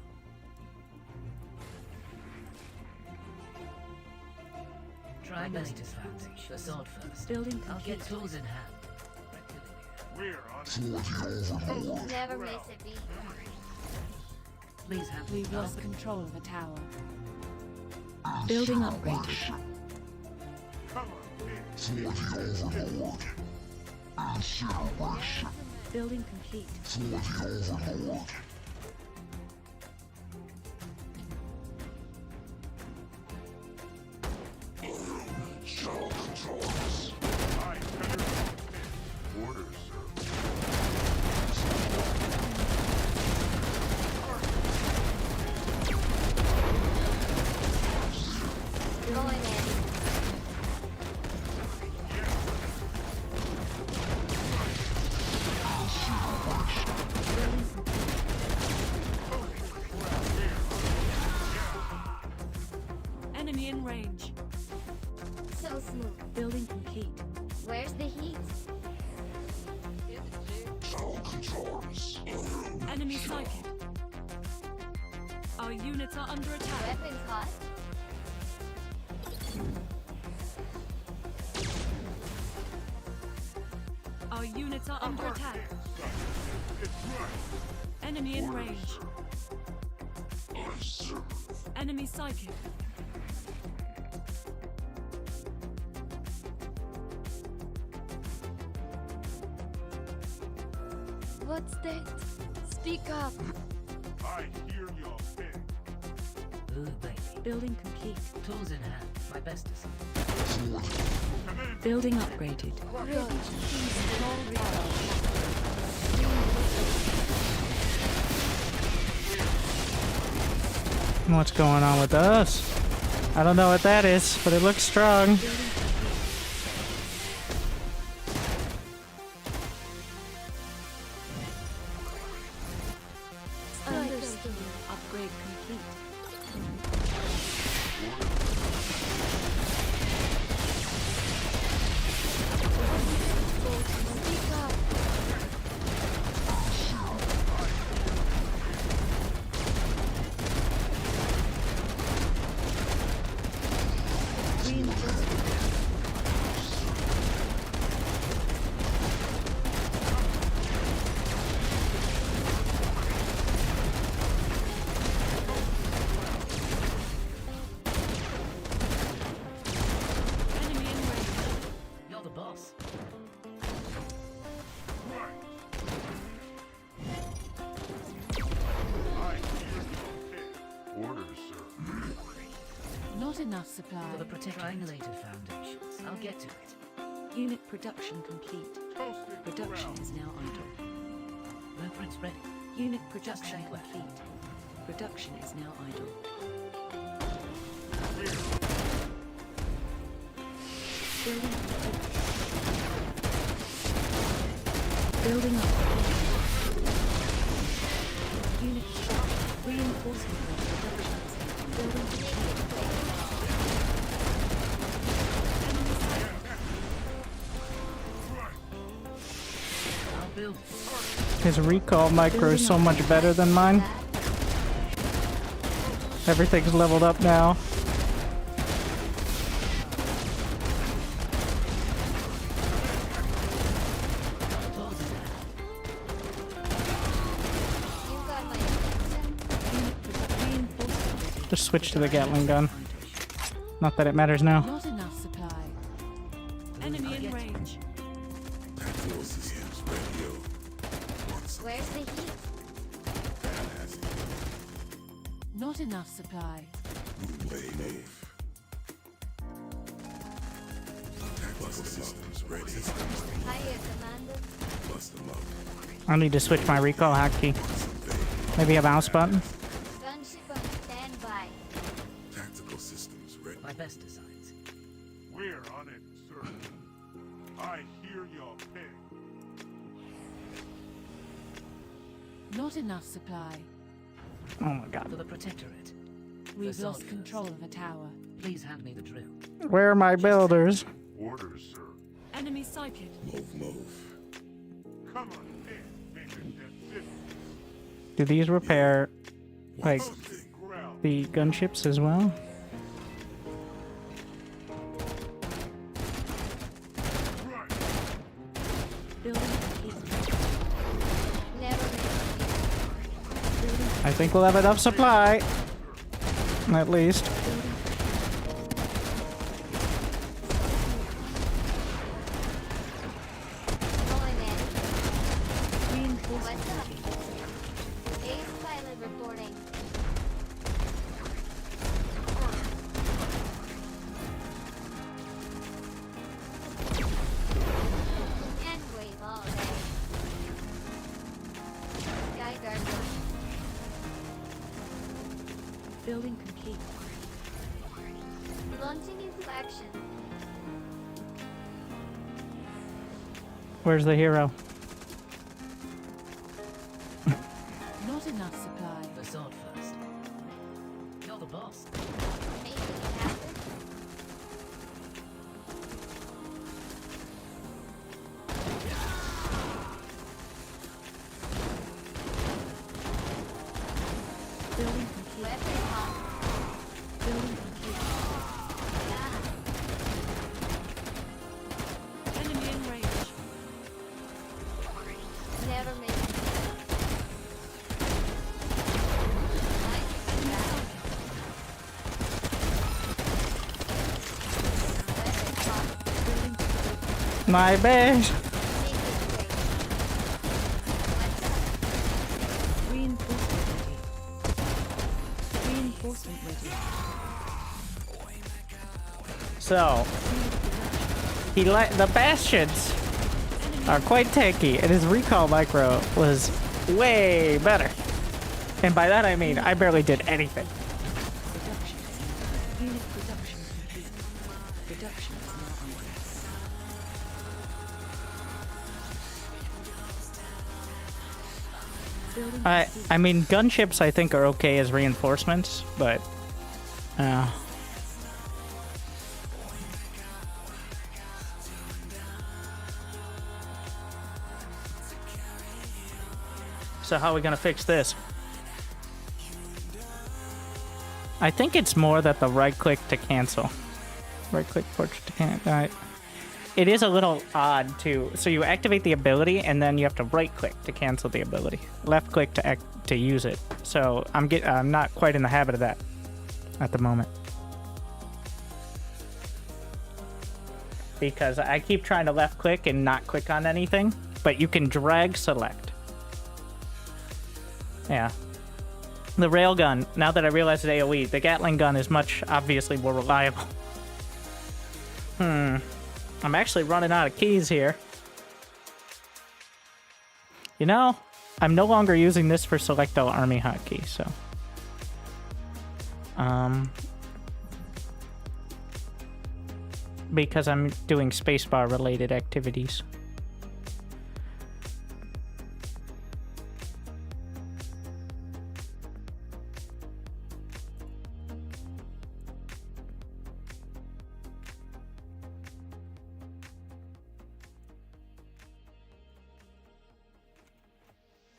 Triangulated foundation. Assault first. Building I'll complete. get tools in hand. We're on it. Never miss a beat. Please have We've lost control of the tower. Building upgraded. Come on, man. Building complete. I orders, sir. Going in. Enemy in range. So smooth. Building complete. Where's the heat? Enemy sighted. Our units are under attack. Weapons hot. Our units are under attack. Enemy in range. Enemy sighted. What's that? Speak up. I hear your ping. Ooh, baby. Building complete. Tools in hand. My best assault. Building upgraded. What's going on with us? I don't know what that is, but it looks strong. Upgrade complete. You're the boss. Orders, sir. Not enough supply. For the triangulated foundations, I'll get to it. Unit production complete. Toasted Production ground. is now idle. Blueprints ready. Unit production anywhere. complete. Production is now idle. Building complete. Building up. Unit reinforcement production. Building complete. I'll build. His recall micro is so much better than mine. Everything's leveled up now. You got my attention. Reinforcement. Just switch to the Gatling gun. Not that it matters now. Not enough supply. Enemy in range. Where's the heat? Not enough supply. Higher commander. I need to switch my recall hotkey. Maybe a mouse button. Gunship on standby. My best designs. We're on it, sir. I hear your ping. Not enough supply. Oh my god. For the Protectorate. We've For lost soldiers. control of a tower. Please hand me the drill. Where are my builders? Orders, sir. Enemy sighted. Come on in, Major Dempsey. Do these repair, like, Toasted ground. the gunships as well? Right. Building complete. Never I think we'll have enough supply. At least. going in. Reinforcement. What's up? Ace pilot reporting. And wave all day. Sky guard one. Building complete. Launching into action. Where's the hero? Not enough supply. The sword first. You're the boss. Making it happen. Building complete. Weapon on. Building complete. Enemy in range. Never make it. My base. Reinforcement ready. Reinforcement ready. So, the bastions are quite tanky, and his recall micro was way better. And by that I mean I barely did anything. Unit production complete. Production is now under. I mean, gunships I think are okay as reinforcements, but so how are we gonna fix this? I think it's more that the right click to cancel. Right click portrait to cancel. It is a little odd too. So you activate the ability and then you have to right click to cancel the ability. Left click to use it. So I'm not quite in the habit of that at the moment. Because I keep trying to left click and not click on anything, but you can drag select. Yeah. The railgun, now that I realize it's AoE, the Gatling gun is much obviously more reliable. I'm actually running out of keys here. You know, I'm no longer using this for select all army hotkey, so. Because I'm doing spacebar related activities.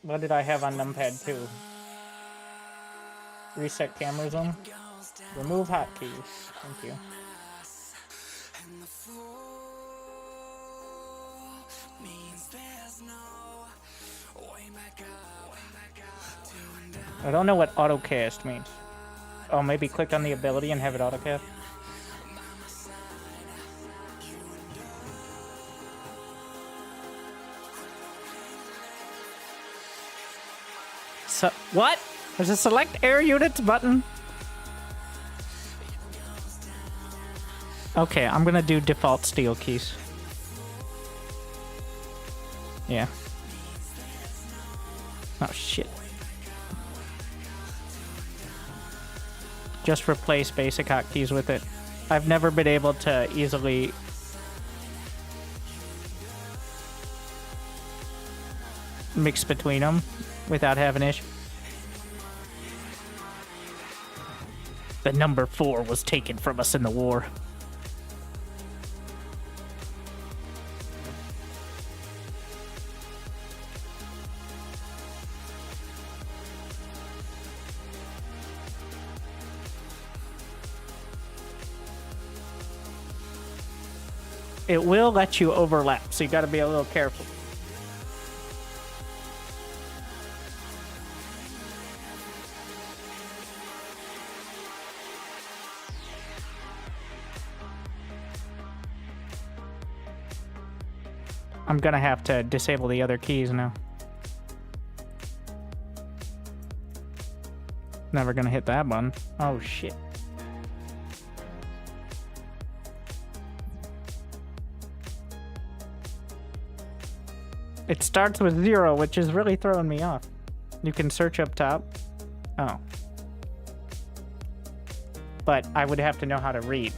What did I have on numpad 2? Reset camera zoom. Remove hotkeys. Thank you. I don't know what autocast means. Oh, maybe click on the ability and have it autocast? So, what? There's a select air units button? Okay, I'm gonna do default steel keys. Yeah. Oh, shit. Just replace basic hotkeys with it. I've never been able to easily mix between them without having issue. The number 4 was taken from us in the war. It will let you overlap, so you gotta be a little careful. I'm gonna have to disable the other keys now. Never gonna hit that button. Oh shit. It starts with 0, which is really throwing me off. You can search up top. Oh. But I would have to know how to read.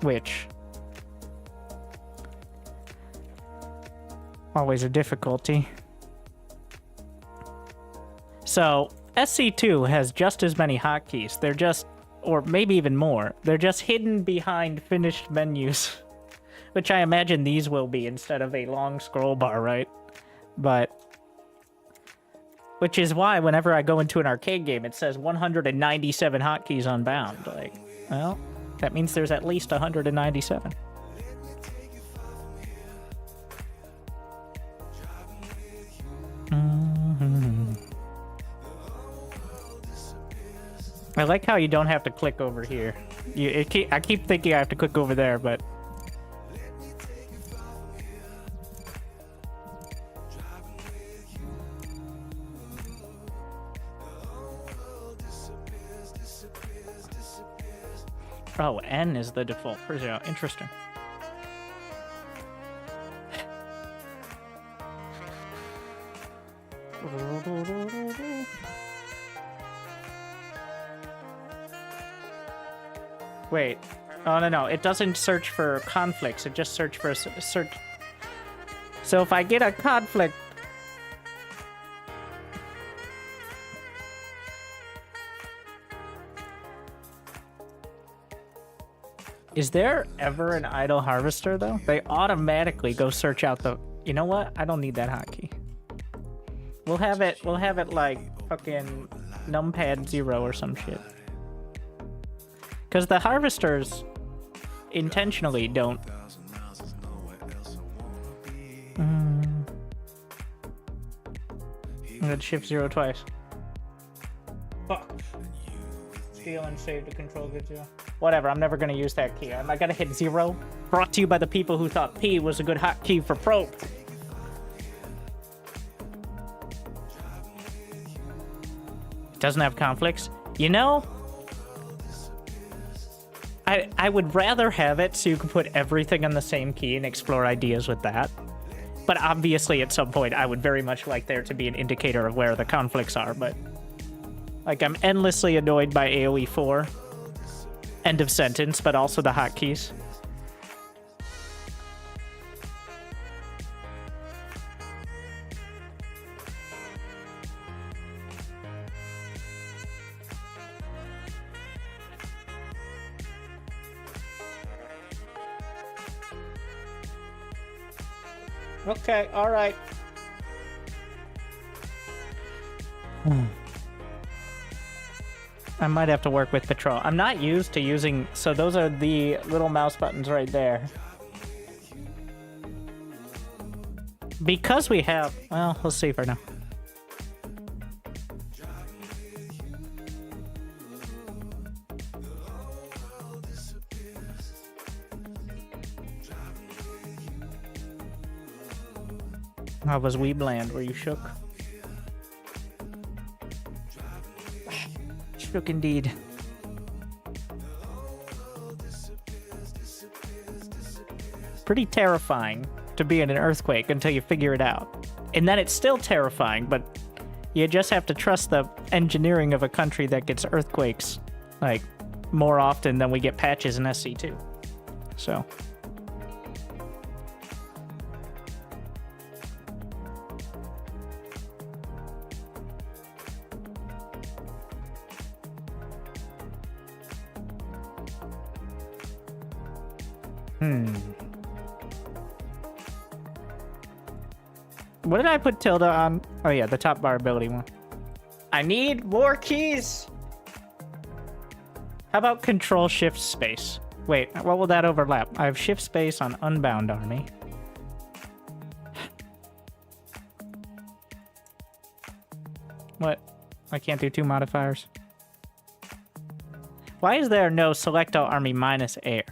Which... always a difficulty. So, SC2 has just as many hotkeys. They're just... or maybe even more. They're just hidden behind finished menus. Which I imagine these will be instead of a long scroll bar, right? But... which is why whenever I go into an arcade game, it says 197 hotkeys unbound. Like, well, that means there's at least 197. I like how you don't have to click over here. I keep thinking I have to click over there, but... oh, N is the default for 0. Interesting. Wait. Oh, no. It doesn't search for conflicts. It just search for search. So if I get a conflict... Is there ever an idle harvester, though? They automatically go search out the... You know what? I don't need that hotkey. We'll have it like fucking numpad 0 or some shit. Because the harvesters intentionally don't... I'm gonna shift 0 twice. Fuck. Steal and save to control good 0. Whatever, I'm never gonna use that key. I gotta hit 0. Brought to you by the people who thought P was a good hotkey for probe. Doesn't have conflicts. You know, I would rather have it so you can put everything on the same key and explore ideas with that. But obviously at some point I would very much like there to be an indicator of where the conflicts are, but like I'm endlessly annoyed by AoE 4. End of sentence, but also the hotkeys. Okay, alright. I might have to work with patrol. I'm not used to using... So those are the little mouse buttons right there. Because we have... Well, we'll see for now. How was Weebland? Were you shook? Shook indeed. Pretty terrifying to be in an earthquake until you figure it out. And then it's still terrifying, but you just have to trust the engineering of a country that gets earthquakes, like, more often than we get patches in SC2. So... What did I put tilde on? Oh yeah, the top bar ability one. I need more keys! How about control shift space? Wait, what will that overlap? I have shift space on Unbound Army. What? I can't do 2 modifiers. Why is there no select all army minus air?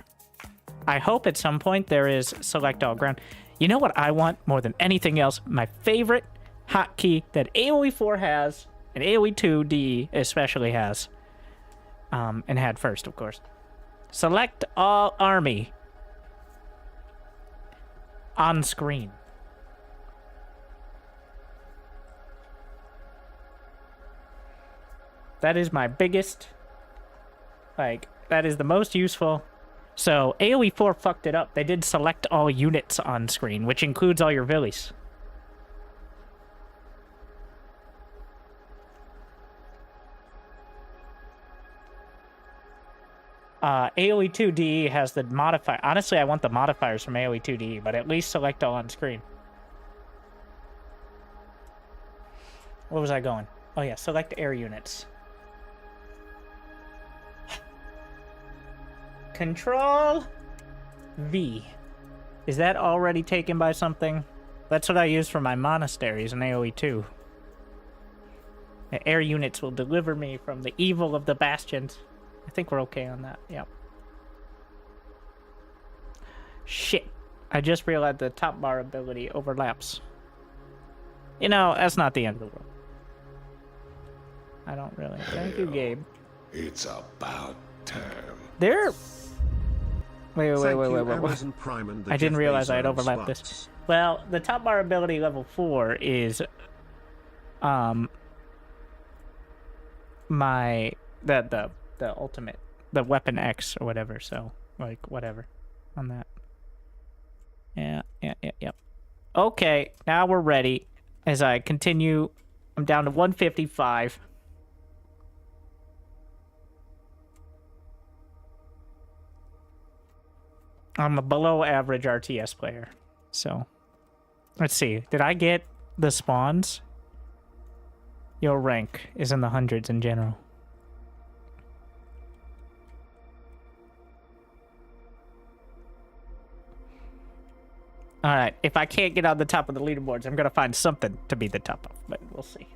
I hope at some point there is select all ground. You know what I want more than anything else? My favorite hotkey that AoE 4 has, and AoE 2 DE especially has, and had first, of course. Select all army on screen. That is my biggest, like, that is the most useful. So, AoE 4 fucked it up. They did select all units on screen, which includes all your villies. AoE 2 DE has the modifier. Honestly, I want the modifiers from AoE 2 DE, but at least select all on screen. Where was I going? Oh yeah, select air units. Control V. Is that already taken by something? That's what I use for my monasteries in AoE 2. The air units will deliver me from the evil of the bastions. I think we're okay on that. Yep. Shit. I just realized the top bar ability overlaps. You know, that's not the end of the world. I don't really. Thank you, Gabe. It's about time. There... Wait. Prime and I didn't realize I had Bezos overlapped spots. this. Well, the top bar ability level 4 is the ultimate the weapon X or whatever, so, like, whatever on that. Yeah. Okay, now we're ready. As I continue, I'm down to 155. I'm a below average RTS player, so let's see. Did I get the spawns? Your rank is in the hundreds in general. Alright, if I can't get on the top of the leaderboards, I'm gonna find something to be the top of, but we'll see.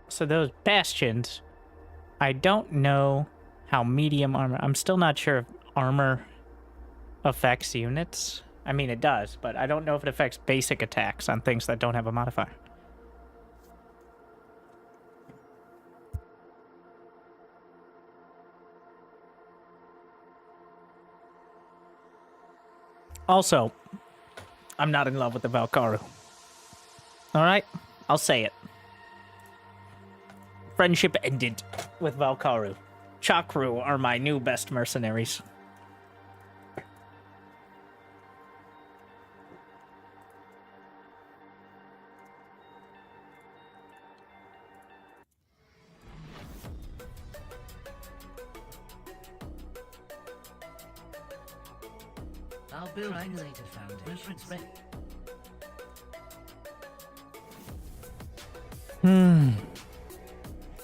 So those bastions, I don't know how medium armor... I'm still not sure if armor affects units. I mean, it does, but I don't know if it affects basic attacks on things that don't have a modifier. Also, I'm not in love with the Valkyru. Alright? I'll say it. Friendship ended with Valkyru. Chakru are my new best mercenaries. I'll build triangulated foundations ready.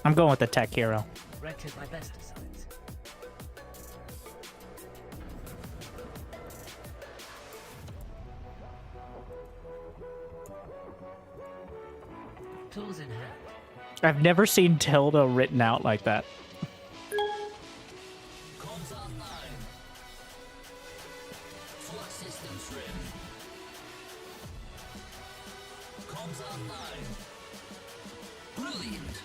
I'm going with the tech hero. Directed by best designs. Tools in hand. I've never seen Tilda written out like that. Comms online. Flux systems ready. Comms online. Brilliant.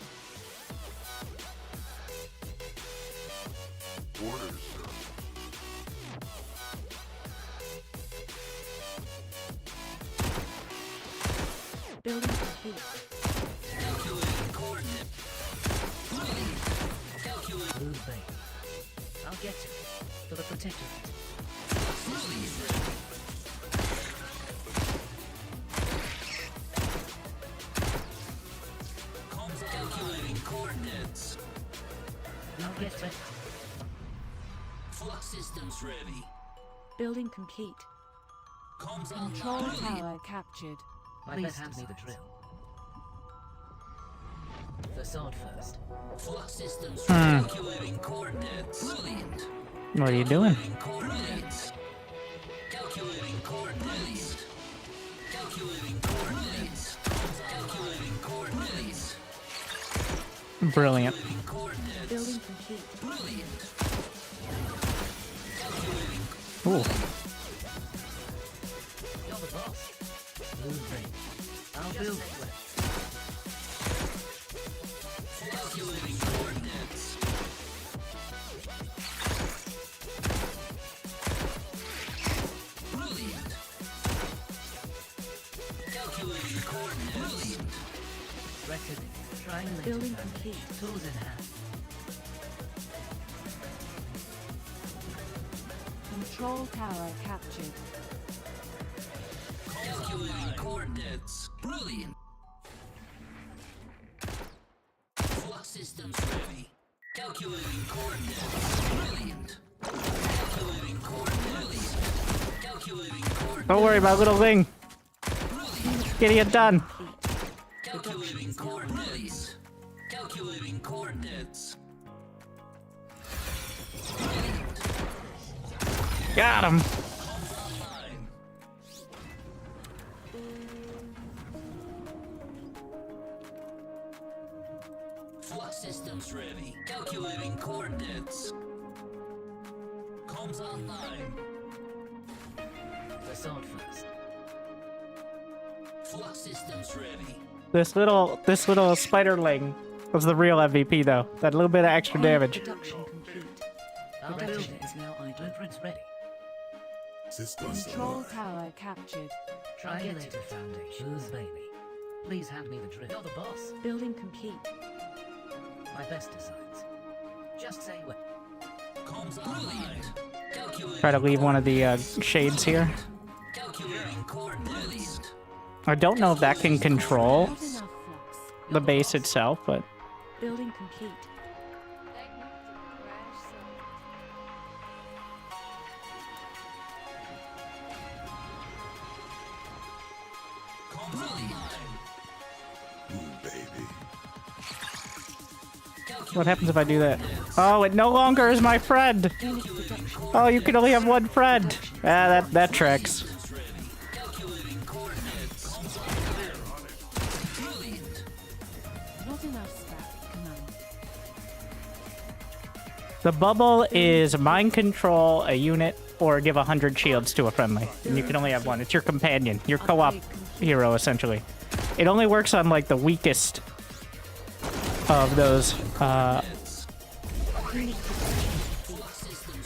Orders, sir. Building complete. Calculating coordinate. Brilliant. Calculating. Blue vein. I'll get to it. For the protectorate. Brilliant. Comms calculating coordinates. I'll get to it. Flux systems ready. Building complete. Comms Control online. tower captured. My Please best hand me the drill. The sword first. Flux systems calculating coordinates. Brilliant. What are you doing? Coordinates. Calculating coordinates. Calculating coordinates. Calculating coordinates. Brilliant. Coordinates. Building complete. Brilliant. Ooh. You're the boss. Blue vein. I'll build it. Calculating coordinates. Brilliant. Calculating coordinates. Brilliant. Reckoning. Triangulated Building foundation. complete. Tools in hand. Control tower captured. Calculating coordinates. Brilliant. Flux systems ready. Calculating coordinates. Brilliant. Calculating coordinates. Calculating coordinates. Don't worry about little thing. Getting it done. Calculating coordinates. Calculating coordinates. Got him. Online. Flux systems ready. Calculating coordinates. Comms online. The sword first. Flux systems ready. This little spiderling was the real MVP though. That little bit of extra damage. Production complete. I'll build Production it. is now idle. Blueprints ready. Control tower captured. Triangulated foundations, baby. Please hand me the drill. You're the boss. Building complete. My best designs. Just say what. Try to leave one of the shades here. I don't know if that can control Not enough flux. the base itself, but Building complete. what happens if I do that? Oh, it no longer is my friend! Oh, you can only have one friend! Ah, that tracks. Not enough scrap, command. The bubble is mind control a unit or give 100 shields to a friendly. And you can only have one. It's your companion, your co-op hero, essentially. It only works on, like, the weakest of those, Unit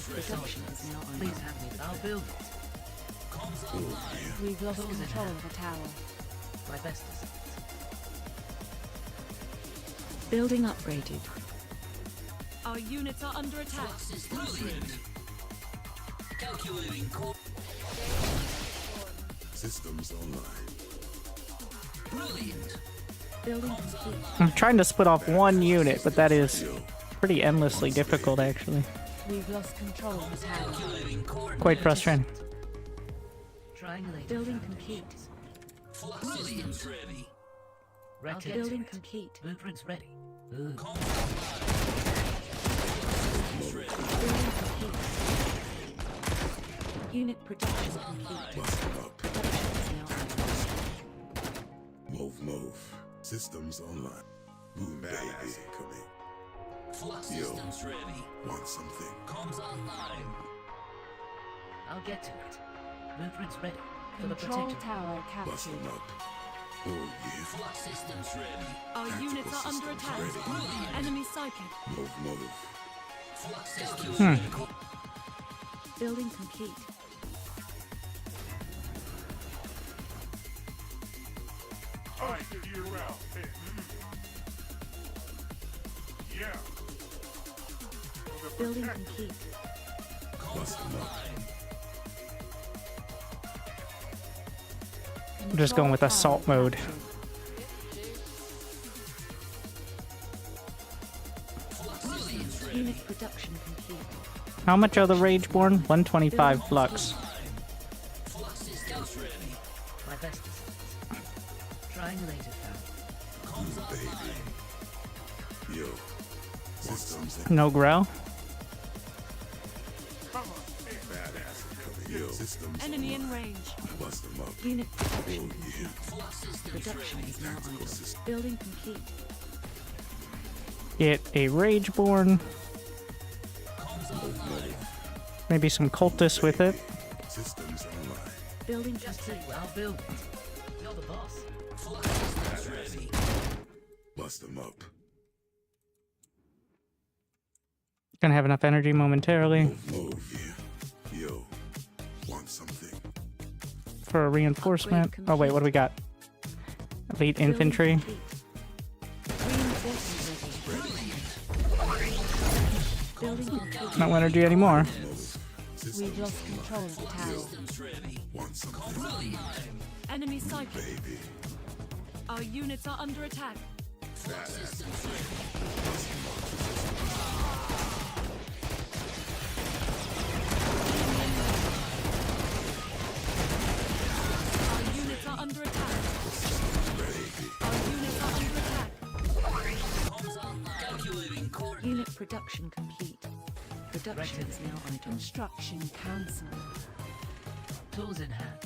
production is now on. Please hand me the. I'll build it. We've lost control of the tower. My best designs. Building upgraded. Our units are under attack. Systems online. Building complete. I'm trying to split off one unit, but that is pretty endlessly difficult, actually. We've lost control of the tower. Quite frustrating. Triangulated Building foundations. complete. Rector Building turret. complete. Blueprints ready. Building complete. Unit production complete. Production is now on. Move. Systems online. Boom, baby, coming. Yo, want something? I'll get to it. Blueprints ready. For the Control protector. tower Bust captured. them up. Oh, yeah. Our units are under attack. Enemy psychic. Move. Building complete. I hear you out. Yeah. Building complete. Bust them up. I'm just going with assault mode. Unit production complete. How much are the Rageborn? 125 flux. My best designs. Triangulated foundations. Baby. Yo. Systems No grow? badass coming. Yo. Systems Enemy in range. Bust them up. Unit production Oh, yeah. production is now on. Building complete. Get a Rageborn. Maybe some cultists with it. Systems online. Building Just say complete. I'll build it. You're the boss. Bust them up. Gonna have enough energy momentarily Move, yeah. Yo. Want something? for a reinforcement. Oh wait, what do we got? Elite Building infantry. complete. Reinforcement ready. Building complete. No energy anymore. We've lost control of the tower. Want something? Enemy psychic. Baby. Our units are under attack. Our units are under attack. Our units are under attack. Unit production complete. Production is now on. Construction cancelled. Tools in hand.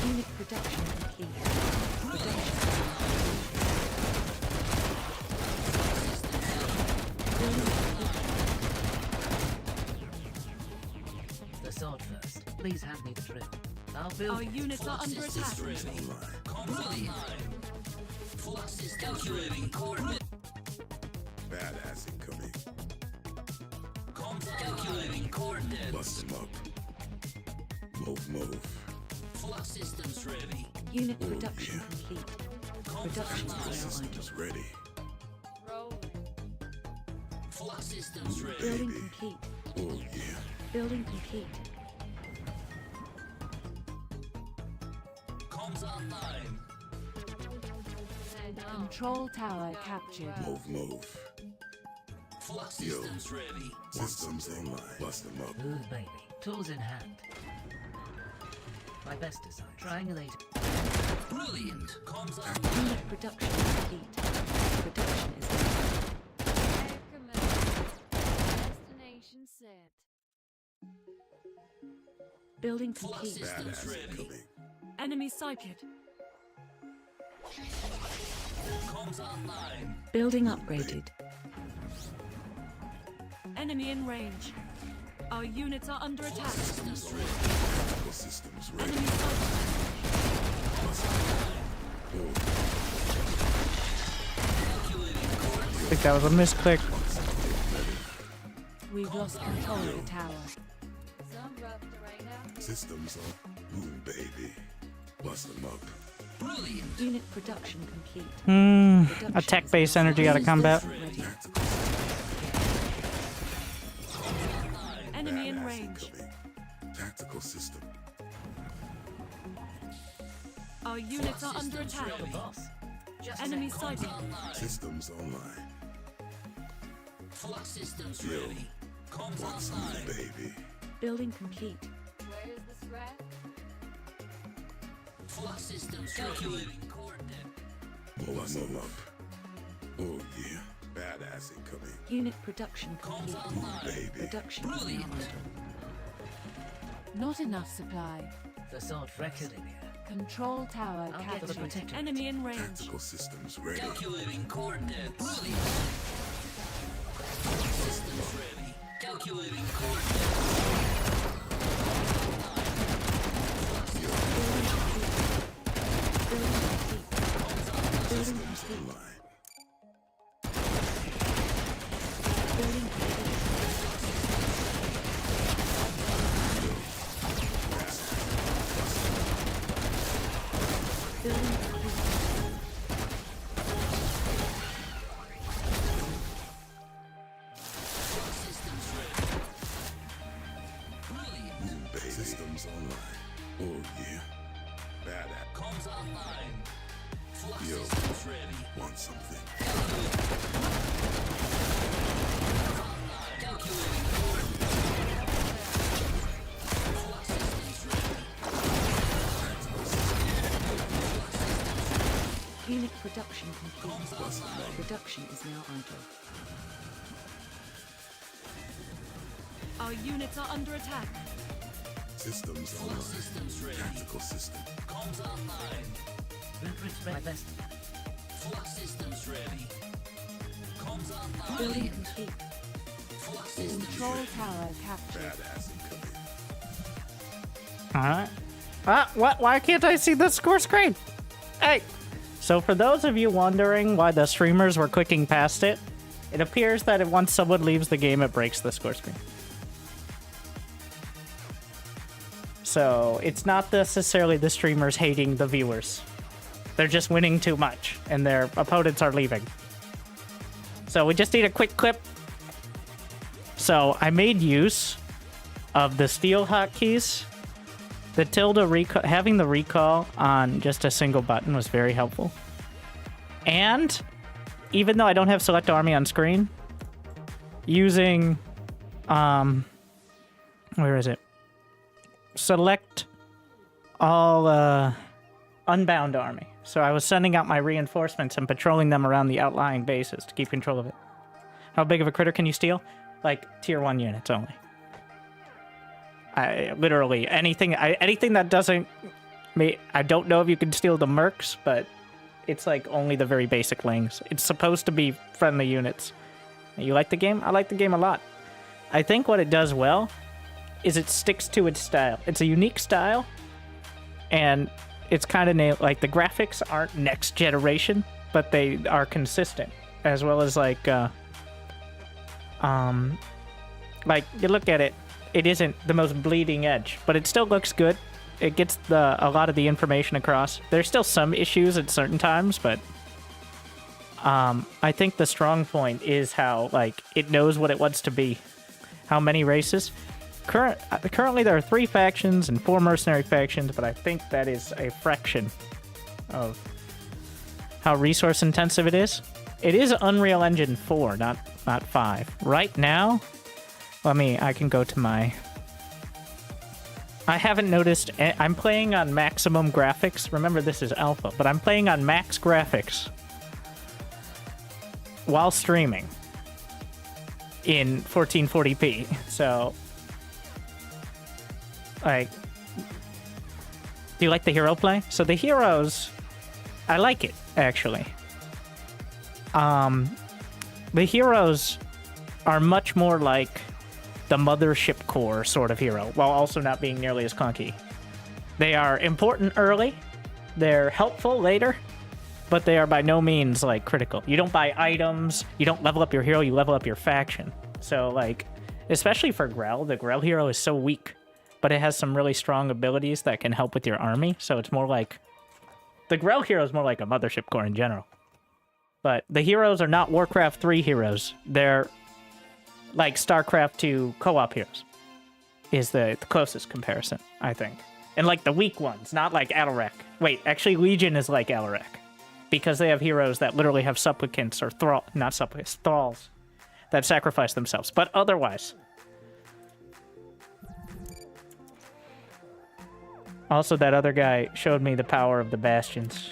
Unit production complete. Production. Building complete. The sword first. Please hand me the drill. I'll build Our it. units are under attack. Badass incoming. Calculating coordinates. Bust them up. Move. Flux systems ready. Unit production complete. Production is now Systems idle. ready. Rolling. Flux systems ready. Building Baby. complete. Oh yeah. Building complete. Comms online. And Control tower captured. Move. Flux Yo. systems ready. Systems online. Bust them up. Ooh, baby. Tools in hand. My best design. Triangulate. Brilliant. Comms online. Unit production complete. Production is now. Air command. Destination set. Building Flux complete. systems Badass ready. incoming. Enemy sighted. Comms online. Building upgraded. Enemy in range. Our units are under attack. Systems ready. Tactical systems ready. Enemy sighted. I think that was a misclick. We've lost control of the tower. Some rough terrain now. Systems up. Boom, baby. Bust them up. Brilliant. Unit production complete. A tech-based energy out of combat. Ready. Tactical Enemy in badass range. incoming. Tactical system. Our units are under attack. The boss. Enemy sighted. Systems online. Flux systems Yo. ready. Comms Want some of online. the baby. Building complete. Where's the scrap? Flux systems calculating coordinate. Bust them up. Oh yeah. Badass incoming. Unit production complete. Boom, baby. Production is now Brilliant. idle. Not enough supply. The sword record in here. Control tower I'll get to the captured. protector. Enemy in range. Tactical systems ready. Calculating coordinates. Brilliant. Systems ready. Calculating coordinates. Systems online. Building complete. Building complete. Systems ready. Brilliant. Boom, baby. Systems online. Oh yeah. Badass. Comms online. Flux Yo. systems ready. Want something? Calculating coordinates. Flux systems ready. Unit production complete. Production is now idle. Our units are under attack. Systems Flux online. systems ready. Tactical system. Comms online. Blueprints ready. My best. Flux systems ready. Comms online. Building complete. Flux systems Control tower captured. Badass incoming. Alright. What? Why can't I see the score screen? Hey! So for those of you wondering why the streamers were clicking past it, it appears that once someone leaves the game, it breaks the score screen. So it's not necessarily the streamers hating the viewers. They're just winning too much, and their opponents are leaving. So we just need a quick clip. So I made use of the steel hotkeys. The tilde recall, having the recall on just a single button was very helpful. And even though I don't have select army on screen, using, where is it? Select all, unbound army. So I was sending out my reinforcements and patrolling them around the outlying bases to keep control of it. How big of a critter can you steal? Like tier 1 units only. Literally anything that doesn't... I don't know if you can steal the mercs, but it's like only the very basic lings. It's supposed to be friendly units. You like the game? I like the game a lot. I think what it does well is it sticks to its style. It's a unique style, and it's kind of like the graphics aren't next generation, but they are consistent, as well as like Like, you look at it, it isn't the most bleeding edge, but it still looks good. It gets a lot of the information across. There's still some issues at certain times, but I think the strong point is how, like, it knows what it wants to be. How many races? Currently there are 3 factions and 4 mercenary factions, but I think that is a fraction of how resource intensive it is. It is Unreal Engine 4, not 5. Right now, I can go to my... I haven't noticed... I'm playing on maximum graphics. Remember, this is alpha, but I'm playing on max graphics while streaming in 1440p. So, like... Do you like the hero play? So the heroes... I like it, actually. The heroes are much more like the Mothership Core sort of hero, while also not being nearly as clunky. They are important early, they're helpful later, but they are by no means, like, critical. You don't buy items, you don't level up your hero, you level up your faction. So, like, especially for Grell, the Grell hero is so weak, but it has some really strong abilities that can help with your army, so it's more like... The Grell hero is more like a Mothership Core in general. But the heroes are not Warcraft 3 heroes. They're like StarCraft 2 co-op heroes. Is the closest comparison, I think. And like the weak ones, not like Alarak. Wait, actually Legion is like Alarak. Because they have heroes that literally have supplicants or thralls that sacrifice themselves. But otherwise. Also, that other guy showed me the power of the bastions.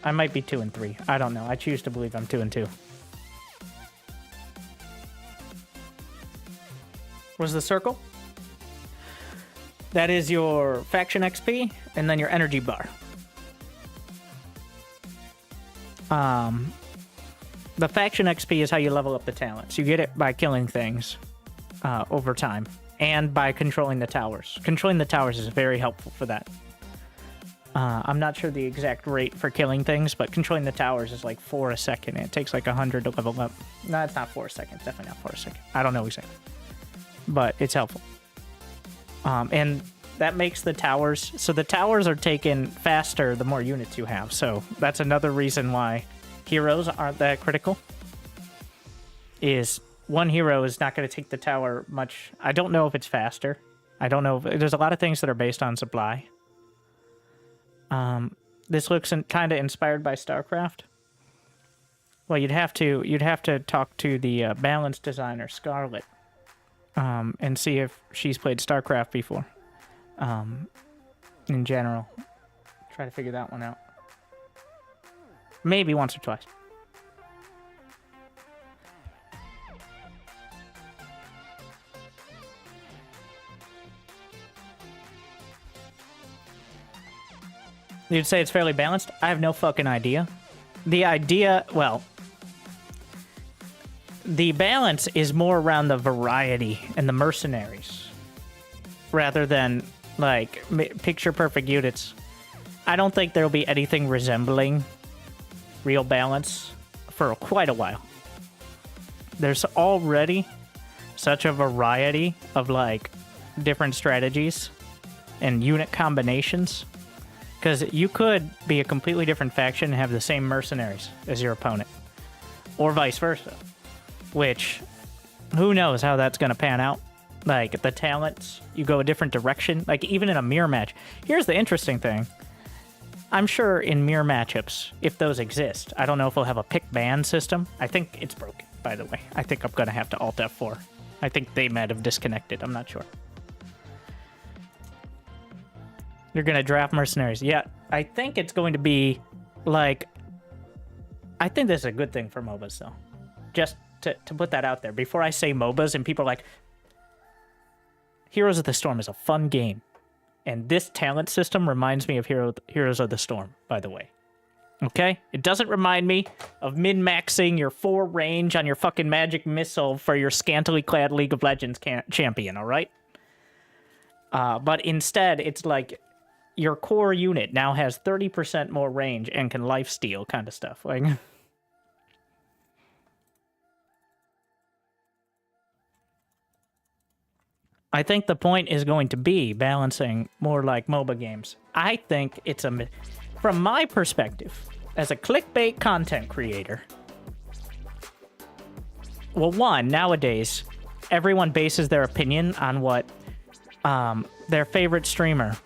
I might be 2 and 3. I don't know. I choose to believe I'm 2 and 2. What's the circle? That is your faction XP, and then your energy bar. The faction XP is how you level up the talents. You get it by killing things over time, and by controlling the towers. Controlling the towers is very helpful for that. I'm not sure the exact rate for killing things, but controlling the towers is like 4 a second. It takes like 100 to level up. No, it's not 4 a second. Definitely not 4 a second. I don't know exactly. But it's helpful. And that makes the towers... So the towers are taken faster the more units you have. So that's another reason why heroes aren't that critical. Is one hero is not going to take the tower much... I don't know if it's faster. I don't know. There's a lot of things that are based on supply. This looks kind of inspired by StarCraft. Well, you'd have to talk to the balance designer, Scarlet, and see if she's played StarCraft before. In general, try to figure that one out. Maybe once or twice. You'd say it's fairly balanced? I have no fucking idea. The idea, well... The balance is more around the variety and the mercenaries. Rather than, like, picture-perfect units. I don't think there'll be anything resembling real balance for quite a while. There's already such a variety of, like, different strategies and unit combinations. Because you could be a completely different faction and have the same mercenaries as your opponent. Or vice versa. Which, who knows how that's going to pan out. Like, the talents, you go a different direction. Like, even in a mirror match. Here's the interesting thing. I'm sure in mirror matchups, if those exist, I don't know if we'll have a pick-ban system. I think it's broken, by the way. I think I'm going to have to Alt F4. I think they might have disconnected. I'm not sure. You're going to draft mercenaries. Yeah, I think it's going to be, like... I think this is a good thing for MOBAs, though. Just to put that out there. Before I say MOBAs and people are like... Heroes of the Storm is a fun game. And this talent system reminds me of Heroes of the Storm, by the way. Okay? It doesn't remind me of min-maxing your 4 range on your fucking magic missile for your scantily clad League of Legends champion, alright? But instead, it's like... Your core unit now has 30% more range and can lifesteal kind of stuff. Like, I think the point is going to be balancing more like MOBA games. I think it's from my perspective, as a clickbait content creator, well, one, nowadays, everyone bases their opinion on what their favorite streamer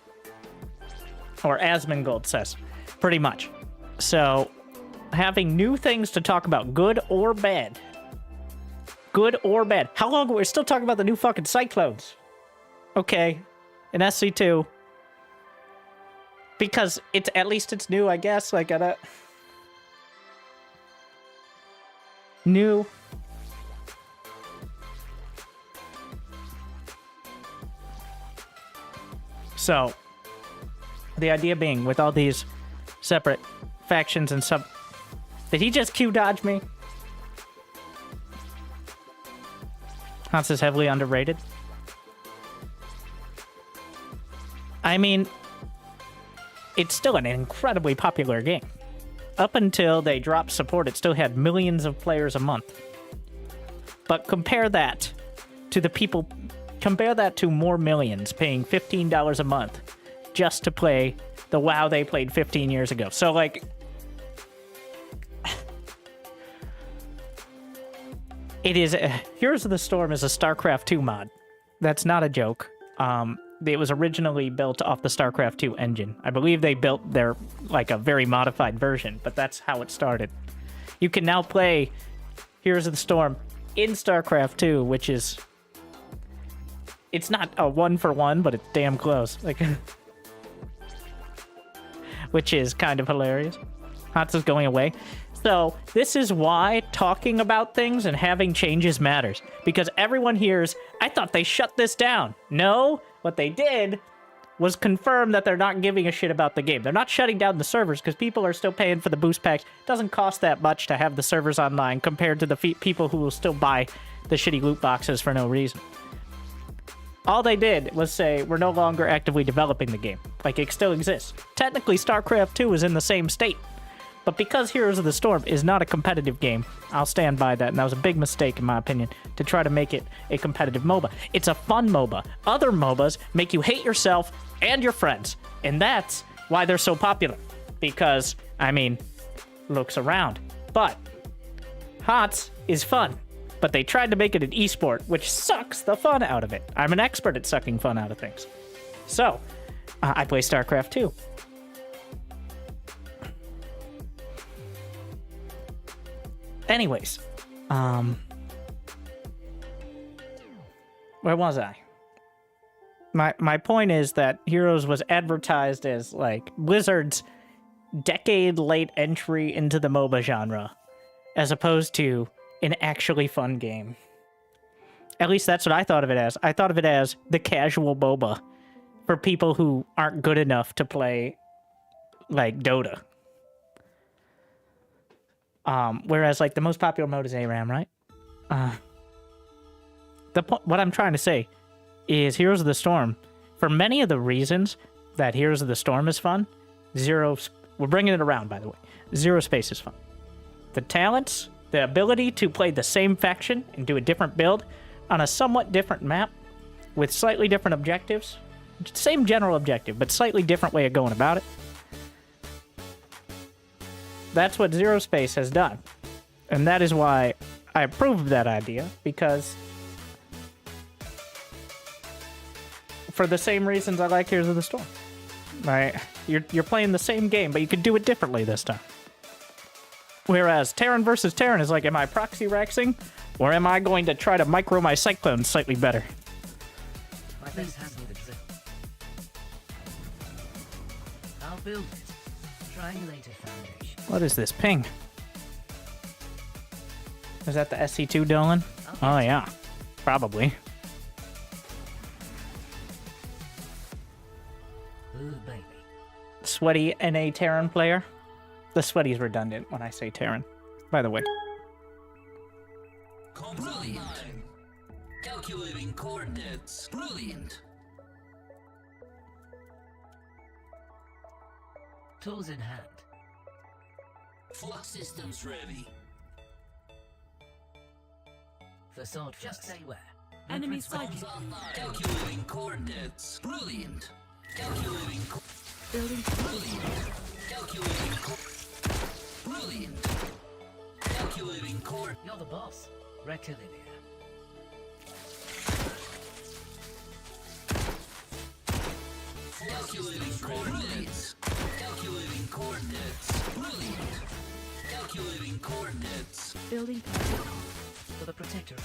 or Asmongold says, pretty much. So, having new things to talk about, good or bad. Good or bad. How long we're still talking about the new fucking Cyclones? Okay, in SC2. Because it's at least it's new, I guess. Like new. So, the idea being, with all these separate factions and sub... Did he just Q-dodge me? Hans is heavily underrated. I mean, it's still an incredibly popular game. Up until they dropped support, it still had millions of players a month. But compare that to the people... Compare that to more millions paying $15 a month just to play the WoW they played 15 years ago. So, like... It is... Heroes of the Storm is a StarCraft 2 mod. That's not a joke. It was originally built off the StarCraft 2 engine. I believe they built their, like, a very modified version, but that's how it started. You can now play Heroes of the Storm in StarCraft 2, which is... It's not a one-for-one, but it's damn close. Like, which is kind of hilarious. Hans is going away. So, this is why talking about things and having changes matters. Because everyone hears, I thought they shut this down. No, what they did was confirm that they're not giving a shit about the game. They're not shutting down the servers because people are still paying for the boost packs. It doesn't cost that much to have the servers online compared to the people who will still buy the shitty loot boxes for no reason. All they did was say, we're no longer actively developing the game. Like, it still exists. Technically, StarCraft 2 is in the same state. But because Heroes of the Storm is not a competitive game, I'll stand by that, and that was a big mistake, in my opinion, to try to make it a competitive MOBA. It's a fun MOBA. Other MOBAs make you hate yourself and your friends, and that's why they're so popular. Because, I mean, looks around. But HOTS is fun. But they tried to make it an esport, which sucks the fun out of it. I'm an expert at sucking fun out of things. So, I play StarCraft 2. Anyways, where was I? My point is that Heroes was advertised as, like, Blizzard's decade-late entry into the MOBA genre, as opposed to an actually fun game. At least that's what I thought of it as. I thought of it as the casual MOBA for people who aren't good enough to play, like, Dota. Whereas, like, the most popular mode is ARAM, right? What I'm trying to say is Heroes of the Storm, for many of the reasons that Heroes of the Storm is fun, we're bringing it around, by the way. ZeroSpace is fun. The talents, the ability to play the same faction and do a different build on a somewhat different map with slightly different objectives. Same general objective, but slightly different way of going about it. That's what ZeroSpace has done. And that is why I approve of that idea, because for the same reasons I like Heroes of the Storm. Right? You're playing the same game, but you can do it differently this time. Whereas Terran versus Terran is like, am I proxy raxing, or am I going to try to micro my Cyclones slightly better? My base has me the drill. I'll build it. Triangulated foundation. What is this ping? Is that the SC2 Dylan? Oh yeah, probably. Ooh, baby. Sweaty NA Terran player. The sweaty's redundant when I say Terran, by the way. Brilliant. Calculating coordinates. Brilliant. Tools in hand. Flux systems ready. For sword, just say where. Enemy sighted. Calculating coordinates. Brilliant. Calculating. Building Brilliant. Calculating. Brilliant. Calculating core. You're the boss. Rectilinear. Calculating coordinates. Calculating coordinates. Brilliant. Calculating coordinates. Building For the Protectorate.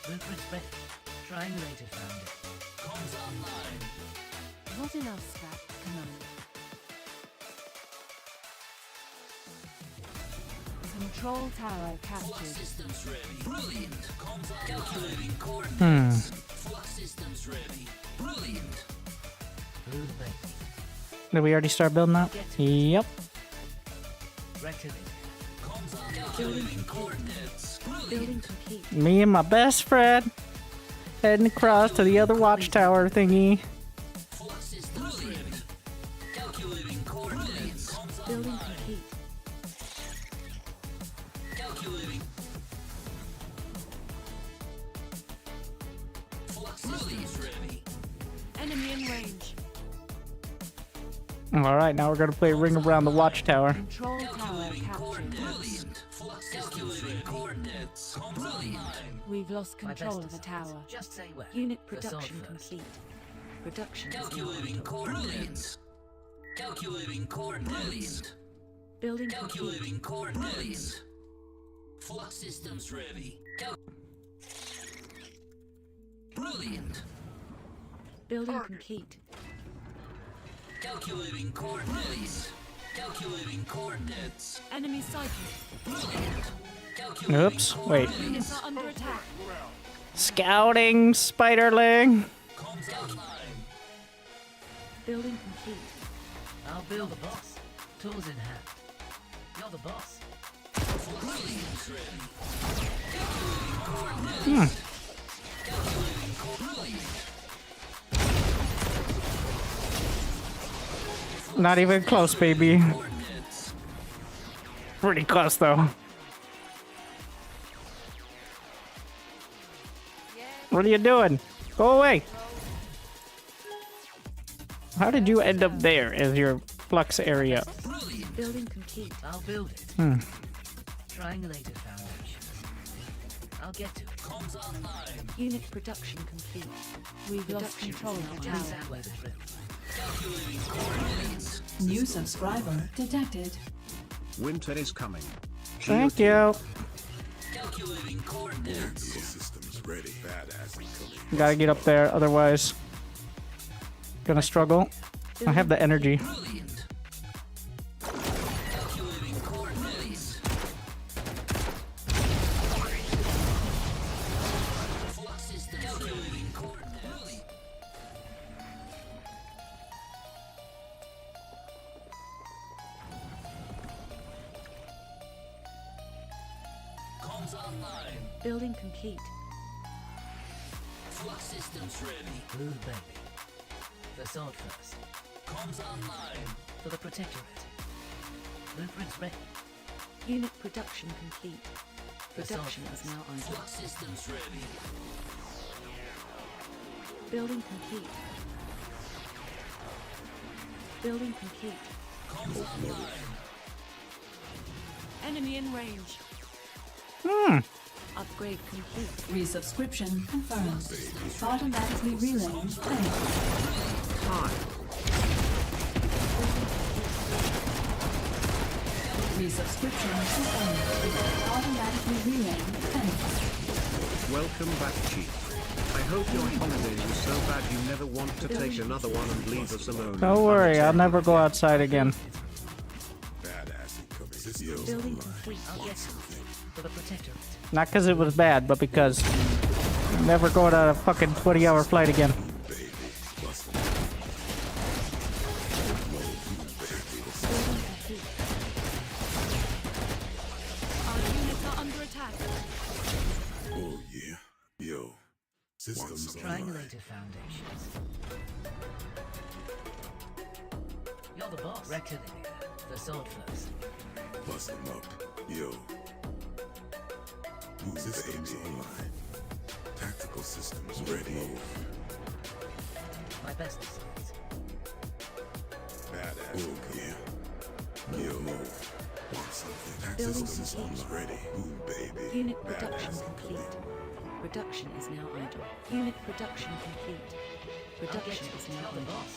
Blueprints ready. Triangulated founded. Comes online. Not enough scrap, Commander. Control tower captured. Systems ready. Brilliant. Comes on. Calculating coordinates. Flux systems ready. Brilliant. Blue the baby. Did we already start building that? Yep. Rectilinear. Comes on. Calculating coordinates. building Brilliant. complete. Me and my best friend heading across to the other watchtower thingy. Flux systems ready. Calculating coordinates. Comes on. Building complete. Calculating. Flux systems ready. Enemy in range. Alright, now we're gonna play Ring Around the Watchtower. Control tower Calculating captured. coordinates. Brilliant. Flux systems ready. Coordinates. Brilliant. We've lost My control best of the designs. tower. Just say where. Unit The sword production first. complete. Production is now Calculating idle. coordinates. Calculating coordinates. Building complete. Calculating coordinates. Flux systems ready. Brilliant. Building complete. Calculating coordinates. Calculating coordinates. Enemy sighted. Brilliant. Calculating Oops, wait. Units are under attack. Scouting, Spiderling. Comes online. Building complete. I'll build the boss. Tools in hand. You're the boss. Brilliant ready. Calculating coordinates. Calculating coordinates. Not even close, baby. Coordinates. Pretty close, though. What are you doing? Go away. How did you end up there as your flux area? Brilliant. Building complete. I'll build it. Triangulated foundations. I'll get to it. Comes online. Unit production complete. We've lost Production control is of the now Please tower. idle. hand where the drill. Calculating coordinates. New subscriber detected. Winter is coming. Thank you. Calculating coordinates. Systems ready. Badass incoming. Gotta get up there, otherwise gonna struggle. I have the energy. Brilliant. Calculating coordinates. Flux systems calculating coordinates. Comes online. Building complete. Flux systems ready. Blue baby. The sword first. Comes online. For the Protectorate. Blueprints ready. Unit production complete. The sword Production is first. now idle. Flux systems ready. Building complete. Building complete. Comes online. Enemy in range. Upgrade complete. Resubscription confirmed. Automatically relaying thanks. Hi. Resubscription confirmed. Automatically relaying thanks. Welcome back, Chief. I hope your holiday was so bad you never want to take another one and leave us alone. Don't worry, I'll never go outside again. Badass incoming. Systems Building complete. I'll get to it. For the Protectorate. Not because it was bad, but because I'm never going on a fucking 20-hour flight again. baby. Bust Building complete. Our units are under attack. Oh yeah. Yo. Systems online. Triangulated foundations. You're the boss. Rectilinear. The sword first. Bust them up. Yo. Systems online. Tactical Tactical systems ready. My best designs. Badass. Oh, yeah. Yo, move. Want something? Tactical Building systems complete. ready. Boom, baby. Unit production Badass complete. Production is now idle. Unit production complete. Production is now Tell the idle. boss.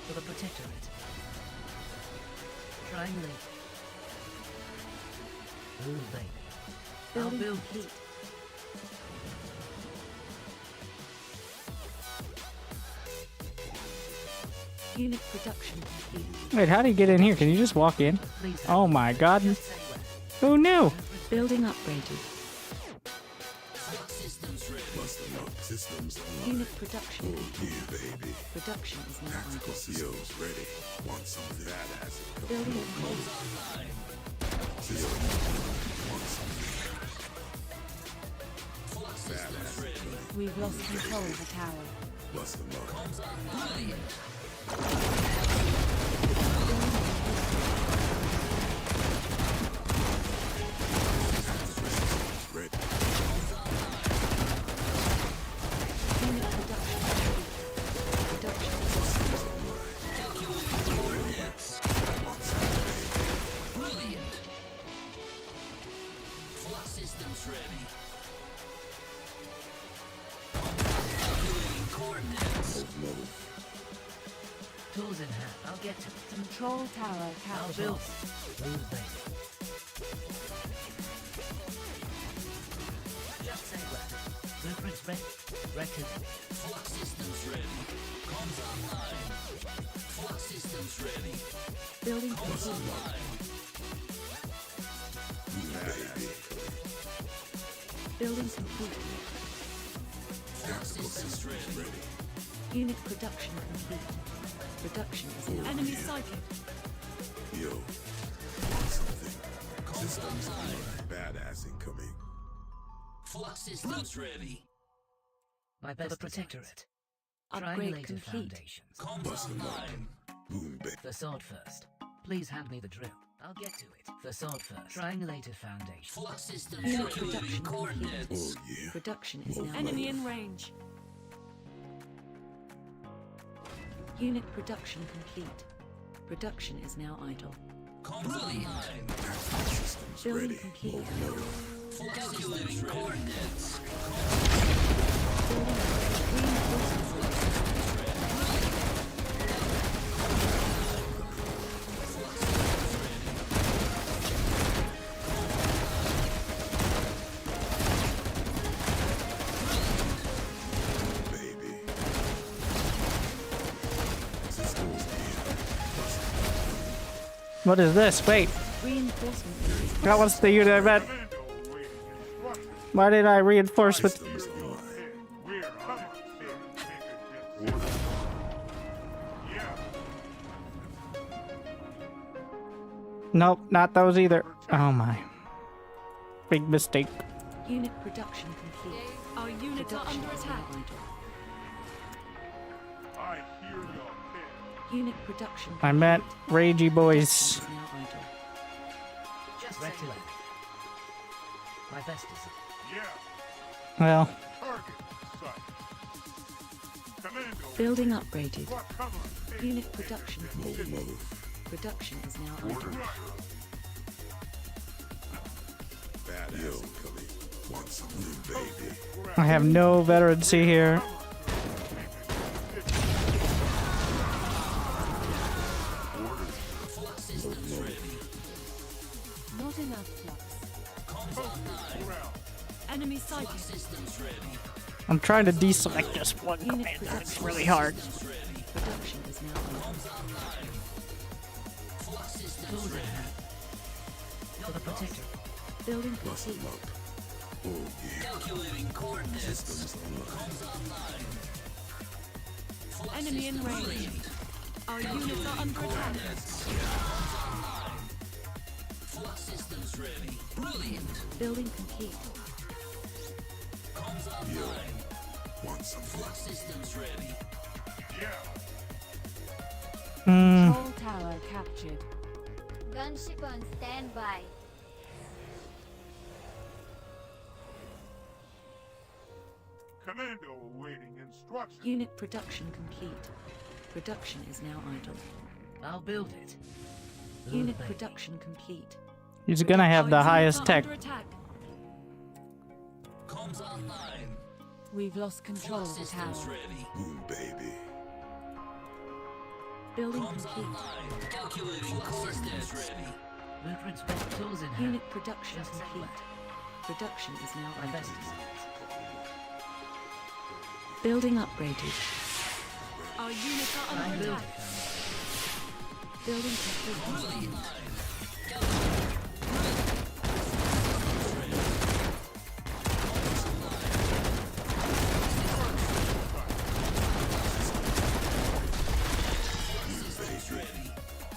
For the Protectorate. Triangulate. Ooh, baby. I'll Building build complete. Unit production complete. Wait, how do you get in here? Can you just walk in? Please. Oh my god. Just say when. Who knew? Building upgraded. Busting up systems online. Unit production Oh, complete. yeah, baby. Production is now Tactical idle. systems ready. Want something? Badass. Building complete. Systems. Want something? Badass. We've lost control of the tower. Bust them up. Ready. Unit production complete. Production systems. Brilliant. Flux systems ready. Calculating coordinates. Tools in hand. I'll get to it. Control tower I'll captured. build. Ooh, baby. Just say when. Blueprints ready. Record. Flux systems ready. Comms online. Flux systems ready. Building Comms complete. online. Building complete. Flux systems ready. Unit production complete. Production is now Enemy sighted. Yo. Want something? Systems online. Badass incoming. Flux systems ready. My best Protectorate. Upgrade Triangulated complete. foundations. Comms online. Boom, baby. Facade first. Please hand me the drill. I'll get to it. Facade first. Triangulated foundations. Flux systems Unit calculating production coordinates. Oh, yeah. Production is now Enemy in range. Unit production complete. Production is now idle. Comms online. Systems Building ready. complete. Calculating coordinates. Baby. Systems here. What is this? Wait, Reinforcement. that was the unit I read. Commando awaiting instructions. Why did I reinforce with... Systems online. We're on it. Make a difference. Yeah. Nope, not those either. Oh my. Big mistake. Unit production complete. Our units are Production under is now attack. idle. I hear your pin. Unit production I meant ragey boys. is now idle. Just say when. My best design. Yeah. Well, Target sight. Commando. Building upgraded. What? Come on. Unit production complete. Production is now idle. Badass incoming. Want something, baby? I have no veterancy here. Flux systems ready. Not enough flux. Comms online. Enemy sighted. Flux systems ready. I'm trying to deselect just one Unit commander. It's production. really hard. Production is now idle. Flux systems Tools in ready. hand. You're the Protector. Building Bust complete. them up. Oh, yeah. Calculating coordinates. Systems online. Comms online. Flux Enemy in systems range. ready. Our units are under attack. Flux systems ready. Brilliant. Building complete. Comms online. Want something? Flux systems ready. Yeah. Control tower captured. Gunship on standby. Commando awaiting instructions. Unit production complete. Production is now idle. I'll build it. Unit production complete. He's gonna have the highest tech. Under attack. Comms online. We've lost control of the tower. Systems ready. Boom, baby. Building Comms complete. online. Calculating coordinates ready. Blueprints with tools in hand. Unit production Just like complete. that. Production is now My best idle. designs. Building upgraded. Our units are I'm under building. attack. Building complete.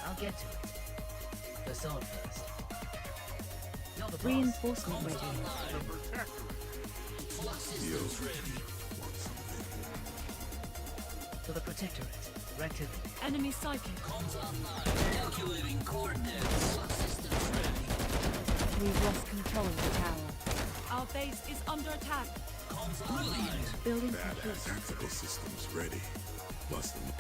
I'll get to it. The sword first. You're the boss. Reinforcement ready. The Protectorate. Systems ready. For the Protectorate. Rectilinear. Enemy psychic. Comms online. Calculating coordinates. Systems ready. We've lost control of the tower. Our base is under attack. Comms online. Building Badass complete. tactical systems ready. Bust them.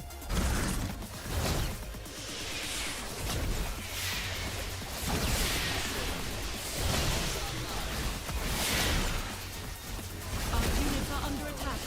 Our units are under attack.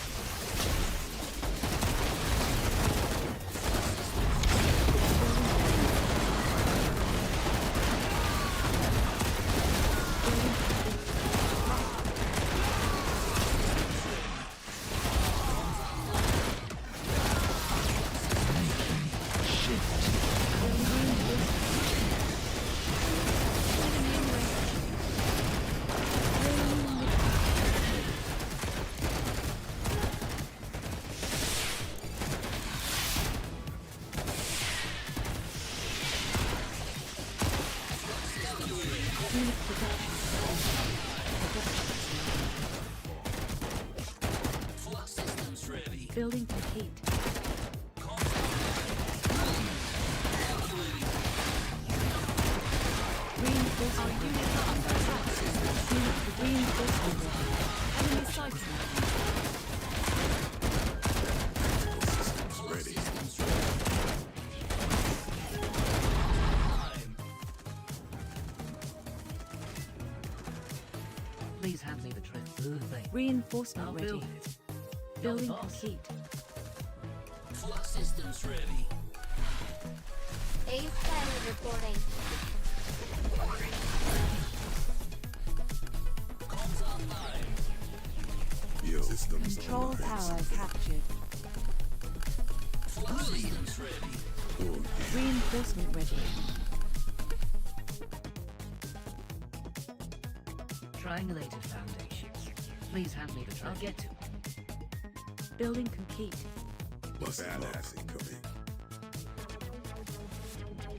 Enemy in range. Unit production. Flux systems ready. Building complete. Reinforcement. Our units are under attack. Unit reinforcement ready. Enemy psychic. Systems ready. Please hand me the drill. Ooh, baby. Reinforcement I'll ready. build it. You're the Building boss. complete. Flux systems ready. Ace pilot reporting. Comms online. Yo, systems Control online. tower captured. Flux systems ready. Oh, Reinforcement ready. Triangulated foundations. Please hand me the drill. I'll get to it. Building complete. bust them up. Incoming.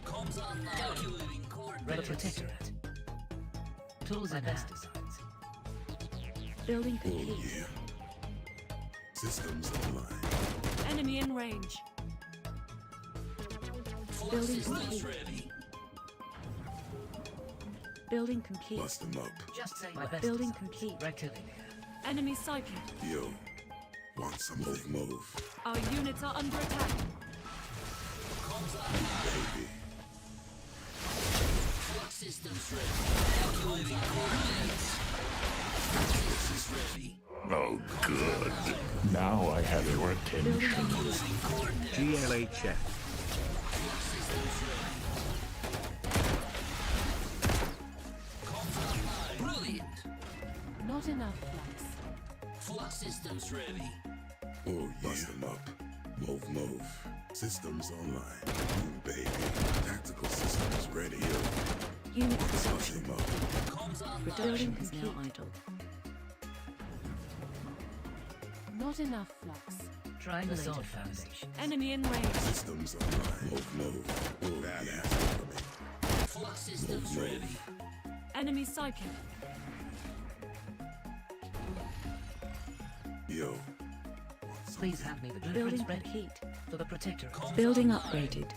Comms online. Calculating The coordinates. Protectorate. Tools and best designs. Building Oh complete. yeah. Systems online. Enemy in range. Flux Building systems complete. ready. Building complete. Bust them up. Just say my best Building designs. complete. Rectilinear. Enemy psychic. Yo. Want something? Move. Our units are under attack. Baby. Flux systems ready. Calculating coordinates. This is ready. Oh, good. Now I have your attention. GLHF. Brilliant. Not enough flux. Flux systems ready. Oh yeah. Bust them up. Move. Systems online. Ooh, baby. Tactical systems ready. Yo. Unit Bust production. them up. Comms online. Production is now idle. Not enough flux. Triangulated Assault foundations. Enemy in range. Systems online. Move. Oh yeah. Incoming. Flux systems ready. Enemy psychic. Yo. Please hand me the Building blueprints ready complete. for the Protectorate. Building upgraded.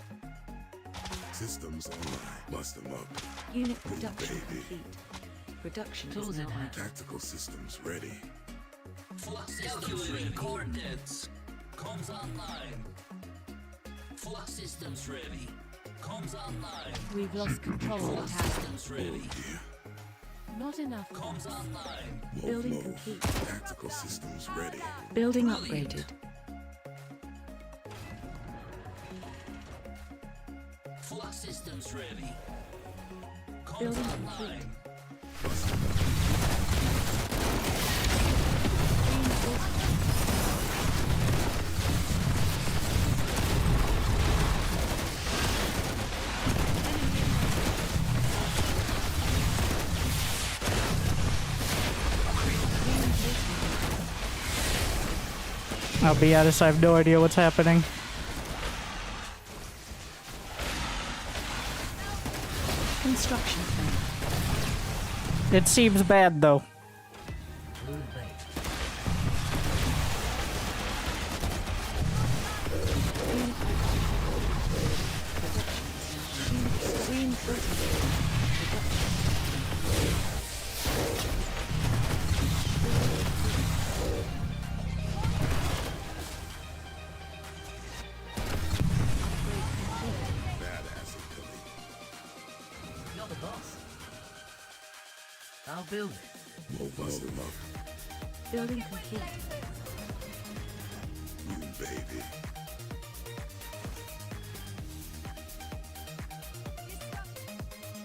Systems online. Bust them up. Unit production baby. complete. Production Tools is now in hand. idle. Tactical systems ready. Flux calculating coordinates. Comms online. Flux systems ready. Comms online. We've lost control of the Flux tower. systems ready. Not enough. Comms online. Building complete. Tactical systems ready. Building upgraded. Flux systems ready. Comms Building online. I'll be honest, I have no idea what's happening. Construction plan. It seems bad though. You're the boss. I'll build it. Move them up. Building complete. Baby.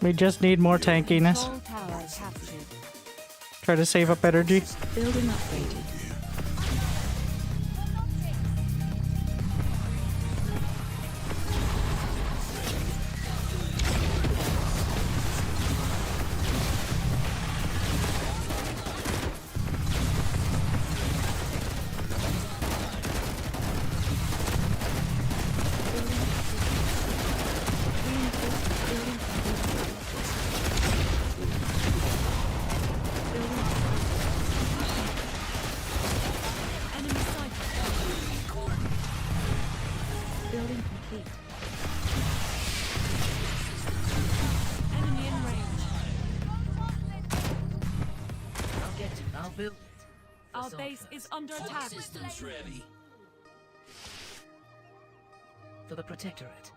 We just need more tankiness. Control tower captured. Try to save up energy. Building upgraded. Enemy sighted. Building complete. Enemy in range. I'll get it. I'll build it. Our base is under attack. Systems ready. For the Protectorate.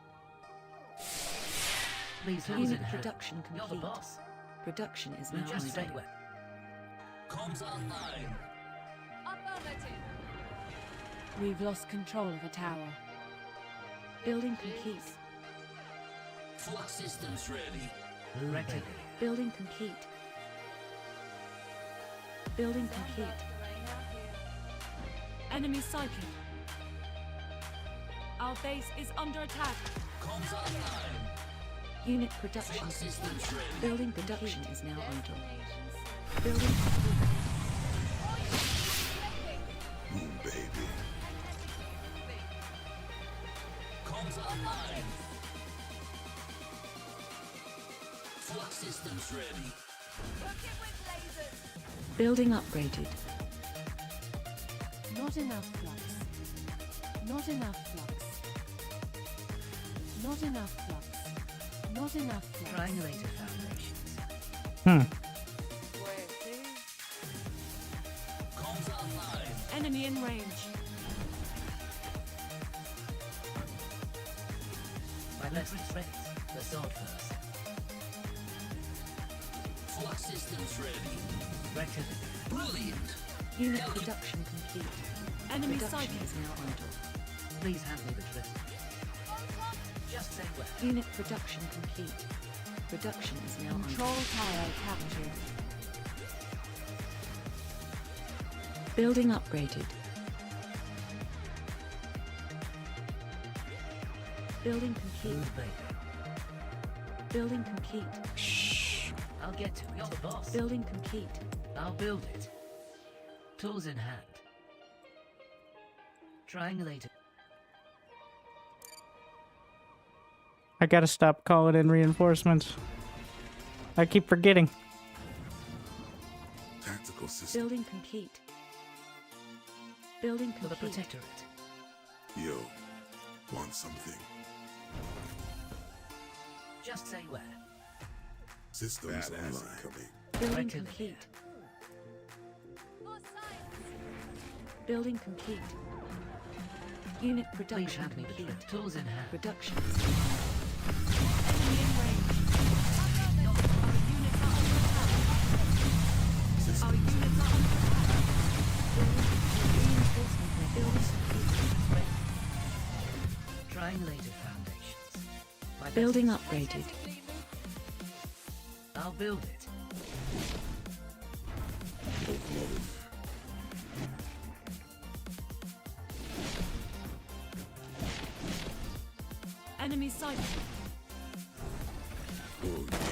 Please hand Unit in hand. production You're the complete. boss. Production is now Just stay idle. where. Comms online. Affirmative. We've lost control of a tower. Building complete. Flux systems ready. Rectilinear. Building complete. Building complete. Enemy sighted. Our base is under attack. Comms online. Unit production Flux systems complete. ready. Building production is now idle. Building complete. Baby. Comms online. Flux systems ready. Building upgraded. Not enough flux. Not enough flux. Not enough flux. Not enough flux. Triangulated foundations. Where to? Comms online. Enemy in range. My veterans ready. The sword first. Flux systems ready. Rectilinear. Brilliant. Unit production complete. Enemy Production sighted. is now idle. Please hand me the drill. Just say where. Unit production complete. Production is now Control idle. tower captured. Building upgraded. Building complete. Move, baby. Building complete. I'll get to it. You're the boss. Building complete. I'll build it. Tools in hand. Triangulated. I gotta stop calling in reinforcements. I keep forgetting. Tactical systems. Building complete. Building For the complete. Protectorate. Yo, want something? Just say where. Systems online. Coming. Building Rectilinear. complete. Building complete. Unit Please production hand me the complete. drill. Tools in hand. Production. Enemy in range. Our units are under attack. Our units are under attack. Reinforcement ready. Triangulated foundations. My best Building is- upgraded. I'll build it. Move, move. Enemy sighted. Oh, yeah.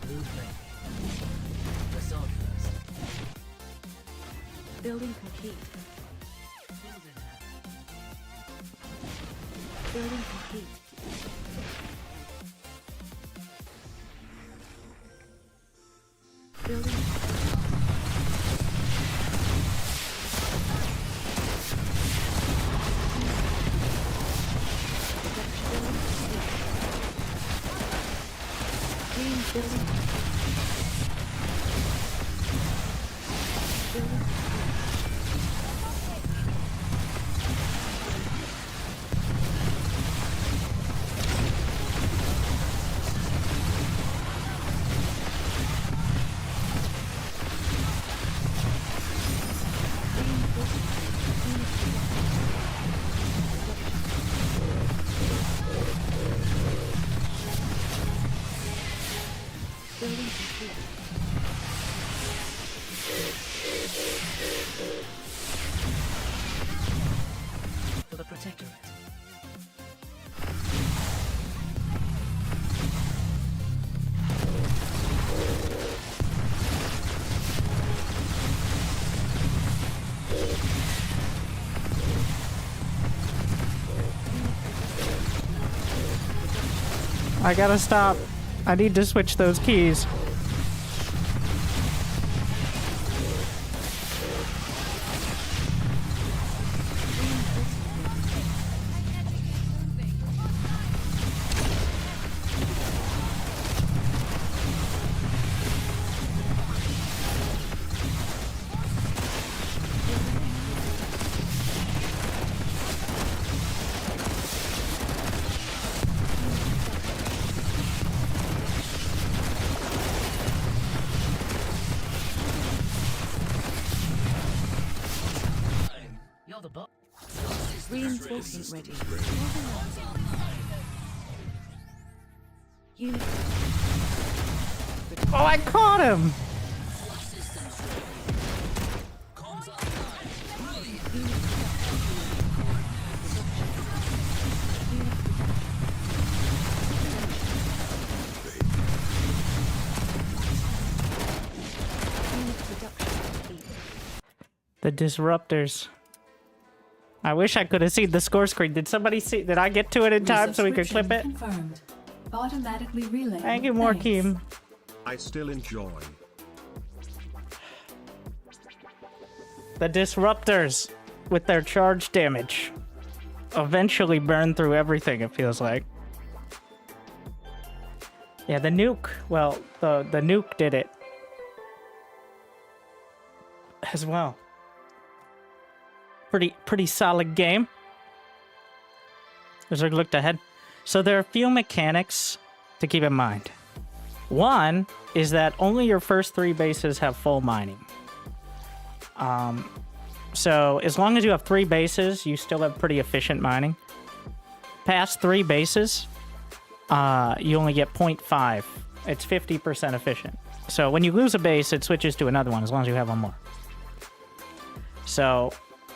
Move baby. The sword first. Building complete. Tools in hand. Building complete. Building. Green building. Building. Building complete. For the Protectorate. I gotta stop. I need to switch those keys. You're the boss. Reinforcement ready. Unit. Oh, I caught him! The disruptors. I wish I could have seen the score screen. Did somebody see? Did I get to it in time so we could clip it? Confirmed. Automatically relay. Thank you, Morkeem. I still enjoy. The disruptors, with their charge damage, eventually burn through everything, it feels like. Yeah, the nuke. Well, the nuke did it. As well. Pretty solid game. As I looked ahead. So there are a few mechanics to keep in mind. One is that only your first 3 bases have full mining. So as long as you have 3 bases, you still have pretty efficient mining. Past 3 bases, you only get 0.5. It's 50% efficient. So when you lose a base, it switches to another one as long as you have one more. So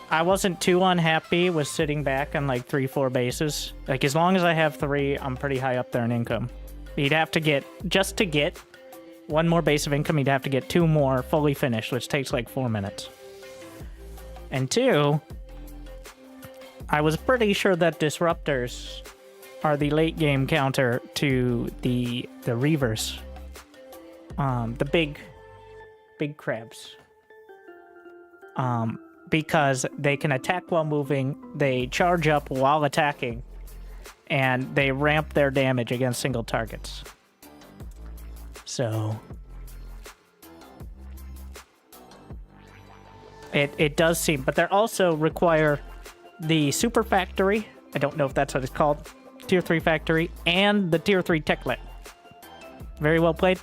I wasn't too unhappy with sitting back on like 3-4 bases. Like as long as I have 3, I'm pretty high up there in income. You'd have to get, just to get 1 more base of income, you'd have to get 2 more fully finished, which takes like 4 minutes. And 2, I was pretty sure that disruptors are the late game counter to the reavers. The big crabs. Because they can attack while moving, they charge up while attacking, and they ramp their damage against single targets. So It does seem, but they also require the Super Factory. I don't know if that's what it's called. Tier 3 Factory and the Tier 3 Techlet. Very well played.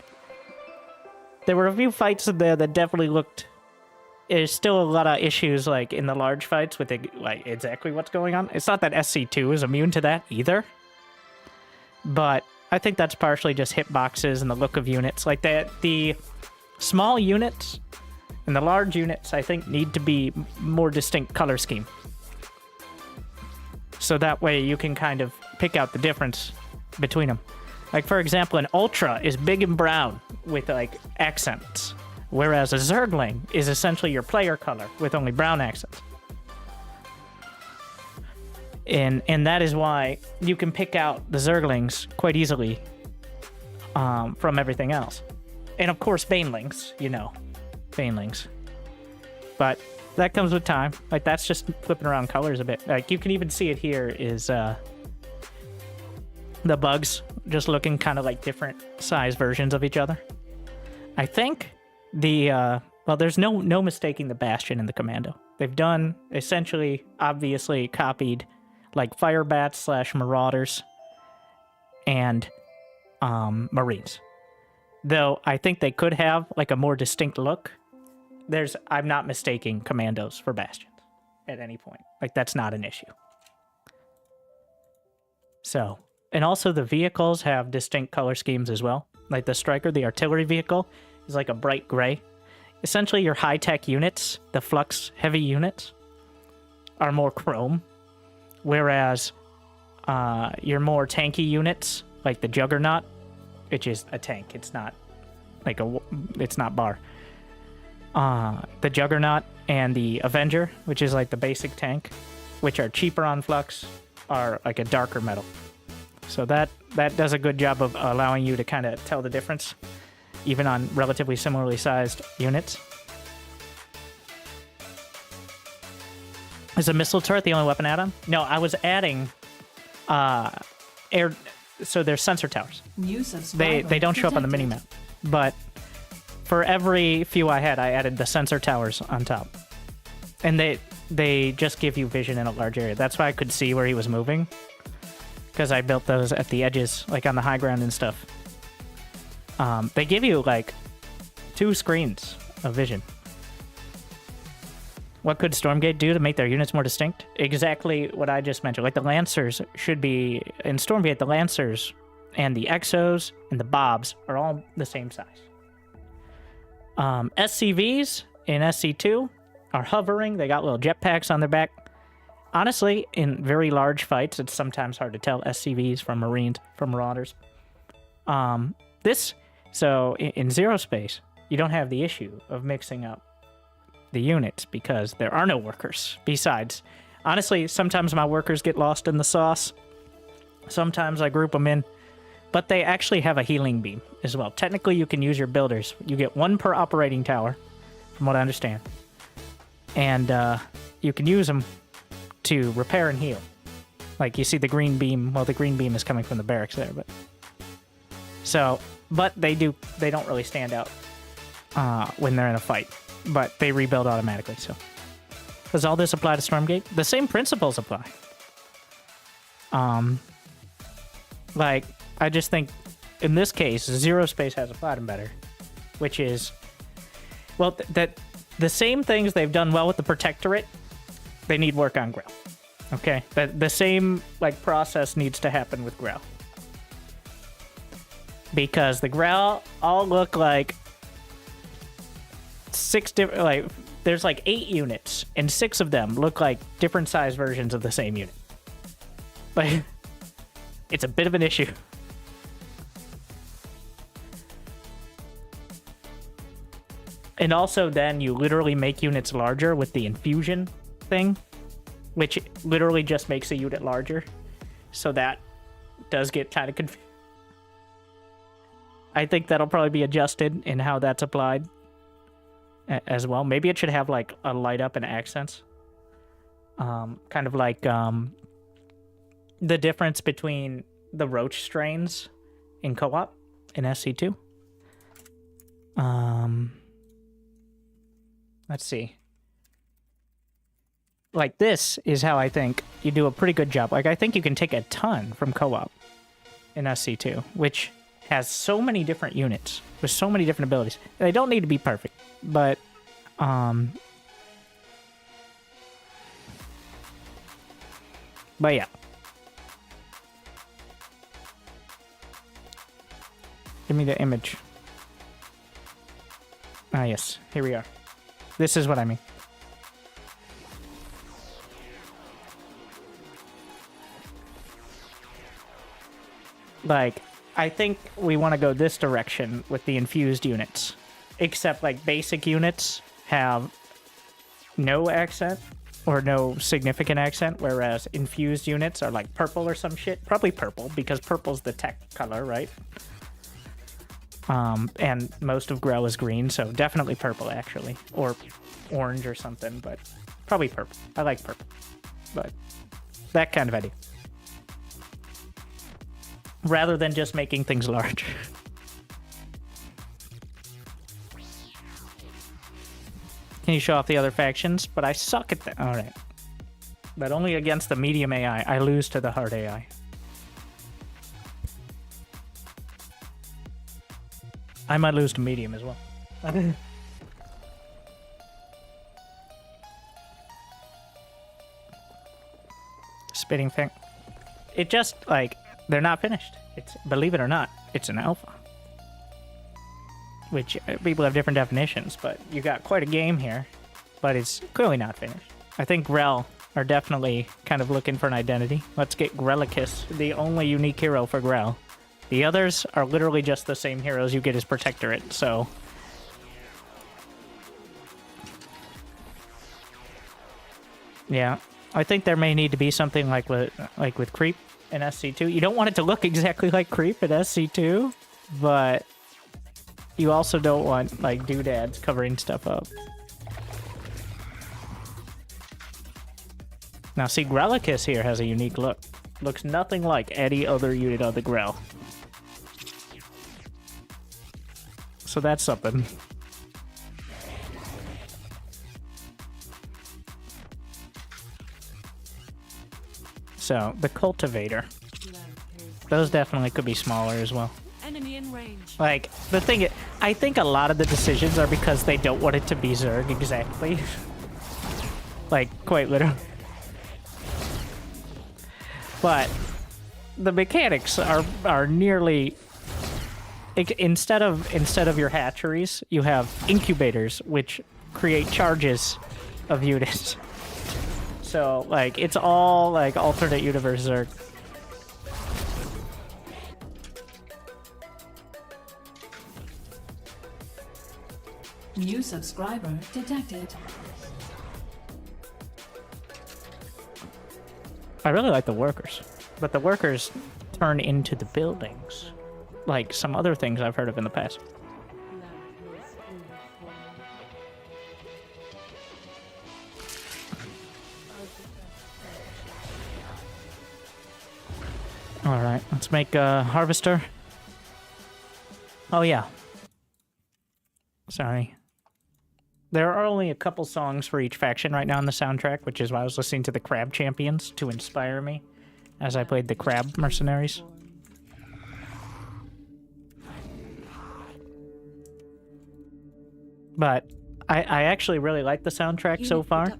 There were a few fights in there that definitely looked... There's still a lot of issues, like, in the large fights with, like, exactly what's going on. It's not that SC2 is immune to that, either. But I think that's partially just hitboxes and the look of units. Like, the small units and the large units, I think, need to be more distinct color scheme. So that way you can kind of pick out the difference between them. Like, for example, an Ultra is big and brown with, like, accents. Whereas a Zergling is essentially your player color with only brown accents. And that is why you can pick out the Zerglings quite easily from everything else. And of course, Banelings, you know. Banelings. But that comes with time. Like, that's just flipping around colors a bit. Like, you can even see it here is the bugs just looking kind of like different size versions of each other. I think well, there's no mistaking the Bastion and the Commando. They've done, essentially, obviously copied, like, Firebats / Marauders and Marines. Though, I think they could have, like, a more distinct look. I'm not mistaking Commandos for Bastions at any point. Like, that's not an issue. So, and also the vehicles have distinct color schemes as well. Like the Striker, the artillery vehicle, is like a bright gray. Essentially, your high-tech units, the flux-heavy units, are more chrome. Whereas your more tanky units, like the Juggernaut, which is a tank, it's not like it's not bar. The Juggernaut and the Avenger, which is like the basic tank, which are cheaper on flux, are like a darker metal. So that does a good job of allowing you to kind of tell the difference, even on relatively similarly sized units. Is a missile turret the only weapon add-on? No, I was adding air. So there's sensor towers. They don't show up on the minimap, but for every few I had, I added the sensor towers on top, and they just give you vision in a large area. That's why I could see where he was moving, because I built those at the edges, like on the high ground and stuff. They give you like 2 screens of vision. What could Stormgate do to make their units more distinct? Exactly what I just mentioned. Like the Lancers should be... In Stormgate, the Lancers and the Exos and the Bobs are all the same size. SCVs in SC2 are hovering. They got little jetpacks on their back. Honestly, in very large fights, it's sometimes hard to tell SCVs from Marines, from Marauders. So in ZeroSpace, you don't have the issue of mixing up the units because there are no workers. Besides, honestly, sometimes my workers get lost in the sauce. Sometimes I group them in, but they actually have a healing beam as well. Technically, you can use your builders. You get 1 per operating tower, from what I understand. And you can use them to repair and heal. Like, you see the green beam. Well, the green beam is coming from the barracks there, but... So, but they don't really stand out when they're in a fight. But they rebuild automatically, so... Does all this apply to Stormgate? The same principles apply. Like, I just think, in this case, ZeroSpace has applied them better. Which is... Well, that the same things they've done well with the Protectorate, they need work on Grell. Okay? The same, like, process needs to happen with Grell. Because the Grell all look like... 6 different, like, there's like 8 units, and 6 of them look like different size versions of the same unit. Like, it's a bit of an issue. And also then you literally make units larger with the infusion thing, which literally just makes a unit larger. So that does get kind of confusing. I think that'll probably be adjusted in how that's applied as well. Maybe it should have like a light up and accents. Kind of like the difference between the roach strains in co-op in SC2. Let's see. like, this is how I think you do a pretty good job. Like, I think you can take a ton from co-op in SC2, which has so many different units with so many different abilities. They don't need to be perfect, but yeah. Give me the image. Ah, yes. Here we are. This is what I mean. Like, I think we want to go this direction with the infused units. Except, like, basic units have no accent or no significant accent, whereas infused units are, like, purple or some shit. Probably purple, because purple's the tech color, right? And most of Grell is green, so definitely purple, actually. Or orange or something, but probably purple. I like purple. But that kind of idea. Rather than just making things large. Can you show off the other factions? But I suck at that. Alright. But only against the medium AI. I lose to the hard AI. I might lose to medium as well. Spitting thing. It just, like, they're not finished. It's, believe it or not, it's an alpha. Which people have different definitions, but you got quite a game here. But it's clearly not finished. I think Grell are definitely kind of looking for an identity. Let's get Grellicus, the only unique hero for Grell. The others are literally just the same heroes you get as Protectorate, so... Yeah, I think there may need to be something like with Creep in SC2. You don't want it to look exactly like Creep in SC2, but you also don't want, like, doodads covering stuff up. Now, see, Grellicus here has a unique look. Looks nothing like any other unit on the Grell. So that's something. So, the Cultivator. Those definitely could be smaller as well. Enemy in range. Like, the thing is, I think a lot of the decisions are because they don't want it to be Zerg exactly. Like, quite literally. But the mechanics are nearly... Instead of your hatcheries, you have incubators, which create charges of units. So, like, it's all, like, alternate universe Zerg. New subscriber detected. I really like the workers, but the workers turn into the buildings, like some other things I've heard of in the past. Alright, let's make a harvester. Oh yeah. Sorry. There are only a couple songs for each faction right now on the soundtrack, which is why I was listening to the Crab Champions to inspire me as I played the Crab Mercenaries. But I actually really like the soundtrack so far.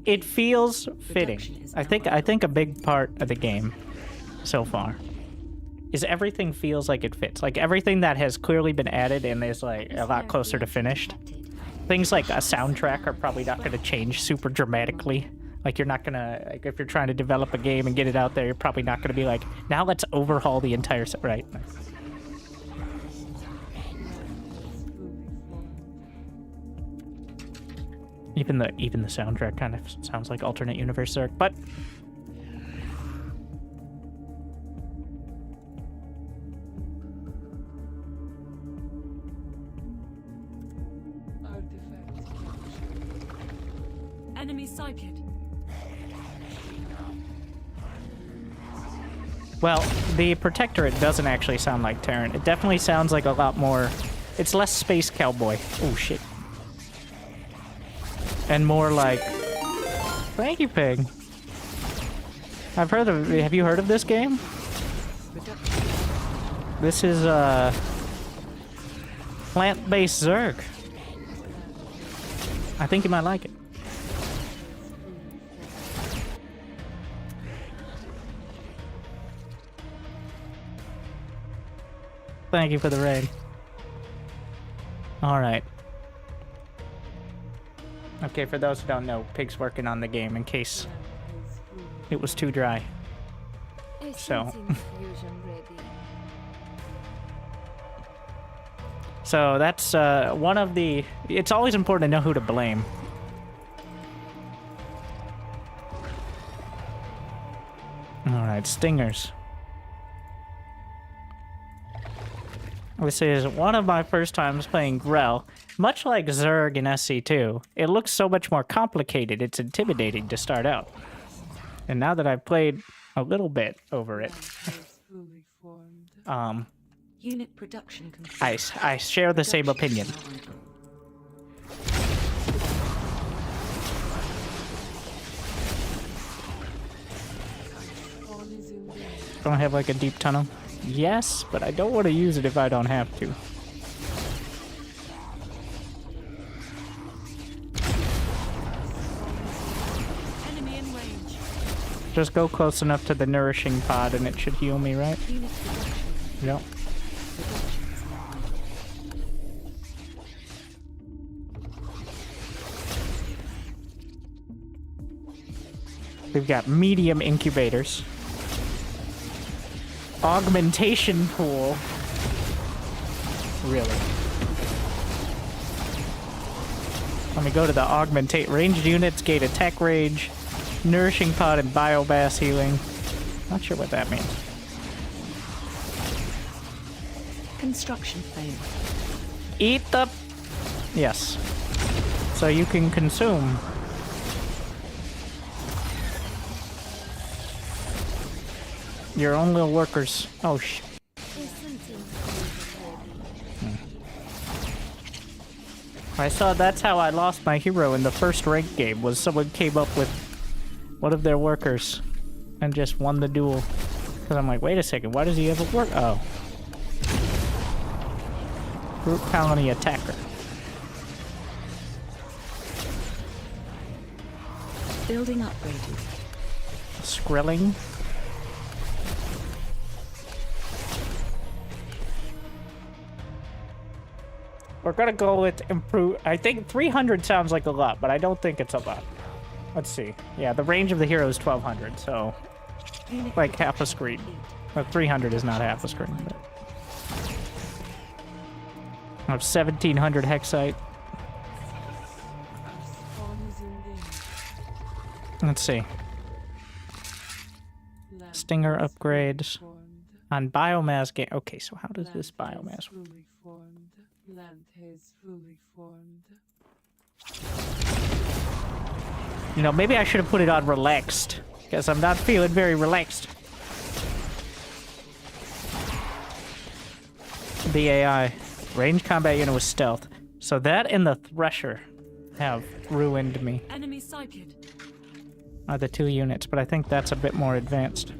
It feels fitting. I think a big part of the game so far is everything feels like it fits. Like everything that has clearly been added and is like a lot closer to finished. Things like a soundtrack are probably not going to change super dramatically. Like, you're not going to, like, if you're trying to develop a game and get it out there, you're probably not going to be like, now let's overhaul the entire set, right? Even the soundtrack kind of sounds like alternate universe Zerg, but Enemy sighted. well, the Protectorate doesn't actually sound like Terran. It definitely sounds like a lot more... It's less Space Cowboy. Oh, shit. And more like... Thank you, Pig. I've heard of. Have you heard of this game? This is plant-based Zerg. I think you might like it. Thank you for the raid. Alright. Okay, for those who don't know, Pig's working on the game in case it was too dry. So. So that's one of the... It's always important to know who to blame. Alright, stingers. This is one of my first times playing Grell. Much like Zerg in SC2, it looks so much more complicated, it's intimidating to start out. And now that I've played a little bit over it, Unit production control. I share the same opinion. Don't I have like a deep tunnel? Yes, but I don't want to use it if I don't have to. Enemy in range. Just go close enough to the nourishing pod and it should heal me, right? Yep. We've got medium incubators. Augmentation pool. Really? Let me go to the augmentate. Ranged units gain attack range, nourishing pod, and biomass healing. Not sure what that means. Construction failed. Eat the... Yes. So you can consume. Your own little workers. Oh, sh... I saw that's how I lost my hero in the first ranked game, was someone came up with one of their workers and just won the duel. Because I'm like, wait a second, why does he have a work? Oh. Group colony attacker. Building upgraded. Skrilling. We're gonna go with improve. I think 300 sounds like a lot, but I don't think it's a lot. Let's see. Yeah, the range of the hero is 1200, so like half a screen. But 300 is not half a screen. But I have 1700 hexite. Let's see. Stinger upgrades on biomass game. Okay, so how does this biomass work? You know, maybe I should have put it on relaxed, because I'm not feeling very relaxed. The AI. Range combat unit with stealth. So that and the Thresher have ruined me. Enemy sighted. Are the two units, but I think that's a bit more advanced.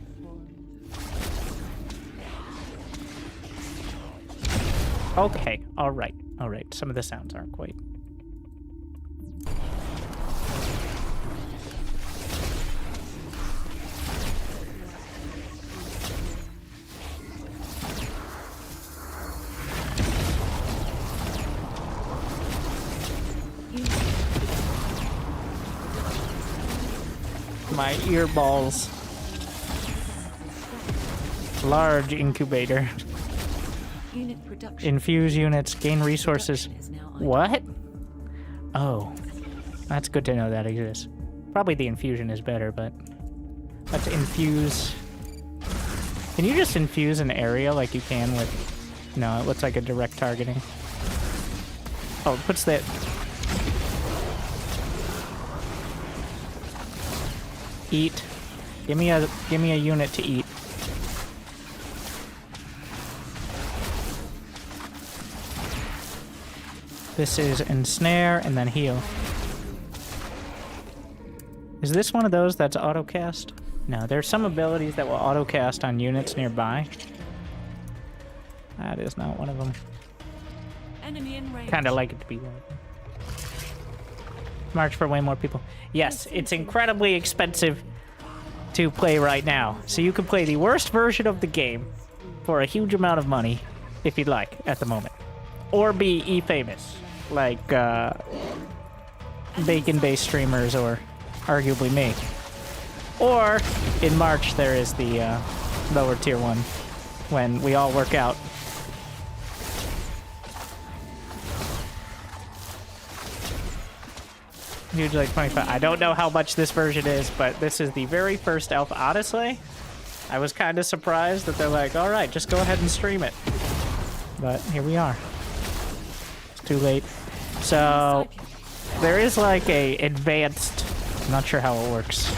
Okay, alright, alright. Some of the sounds aren't quite. My earballs. Large incubator. Unit production. Infuse units, gain resources. What? Oh. That's good to know that exists. Probably the infusion is better, but... Let's infuse... Can you just infuse an area like you can with... No, it looks like a direct targeting. Oh, it puts that... Eat. Give me a unit to eat. This is ensnare and then heal. Is this one of those that's autocast? No, there's some abilities that will autocast on units nearby. That is not one of them. Enemy in range. Kind of like it to be one. March for way more people. Yes, it's incredibly expensive to play right now. So you can play the worst version of the game for a huge amount of money, if you'd like, at the moment. Or be E-famous, like bacon-based streamers or arguably me. Or, in March, there is the lower tier one, when we all work out. Huge, like 25. I don't know how much this version is, but this is the very first alpha. Honestly, I was kind of surprised that they're like, all right, just go ahead and stream it. But here we are. It's too late. So there is like a advanced, I'm not sure how it works.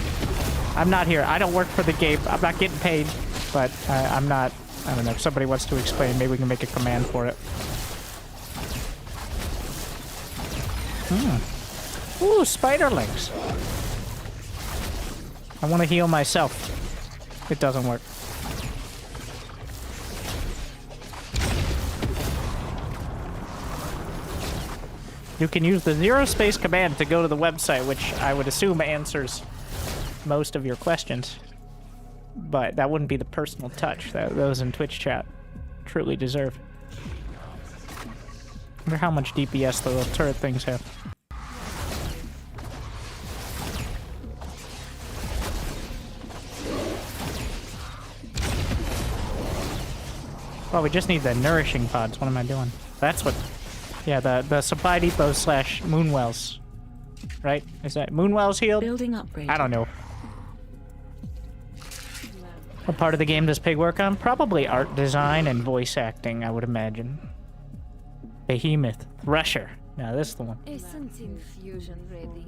I'm not here. I don't work for the game. I'm not getting paid, but I'm not, I don't know. If somebody wants to explain, maybe we can make a command for it. Ooh, spiderlings. I want to heal myself. It doesn't work. You can use the ZeroSpace command to go to the website, which I would assume answers most of your questions. But that wouldn't be the personal touch that those in Twitch chat truly deserve. I wonder how much DPS the little turret things have. Well, we just need the nourishing pods. What am I doing? That's what... Yeah, the supply depot / Moonwells. Right? Is that Moonwells healed? Building upgrade. I don't know. What part of the game does Pig work on? Probably art design and voice acting, I would imagine. Behemoth. Thresher. Now, this is the one. Isn't infusion ready?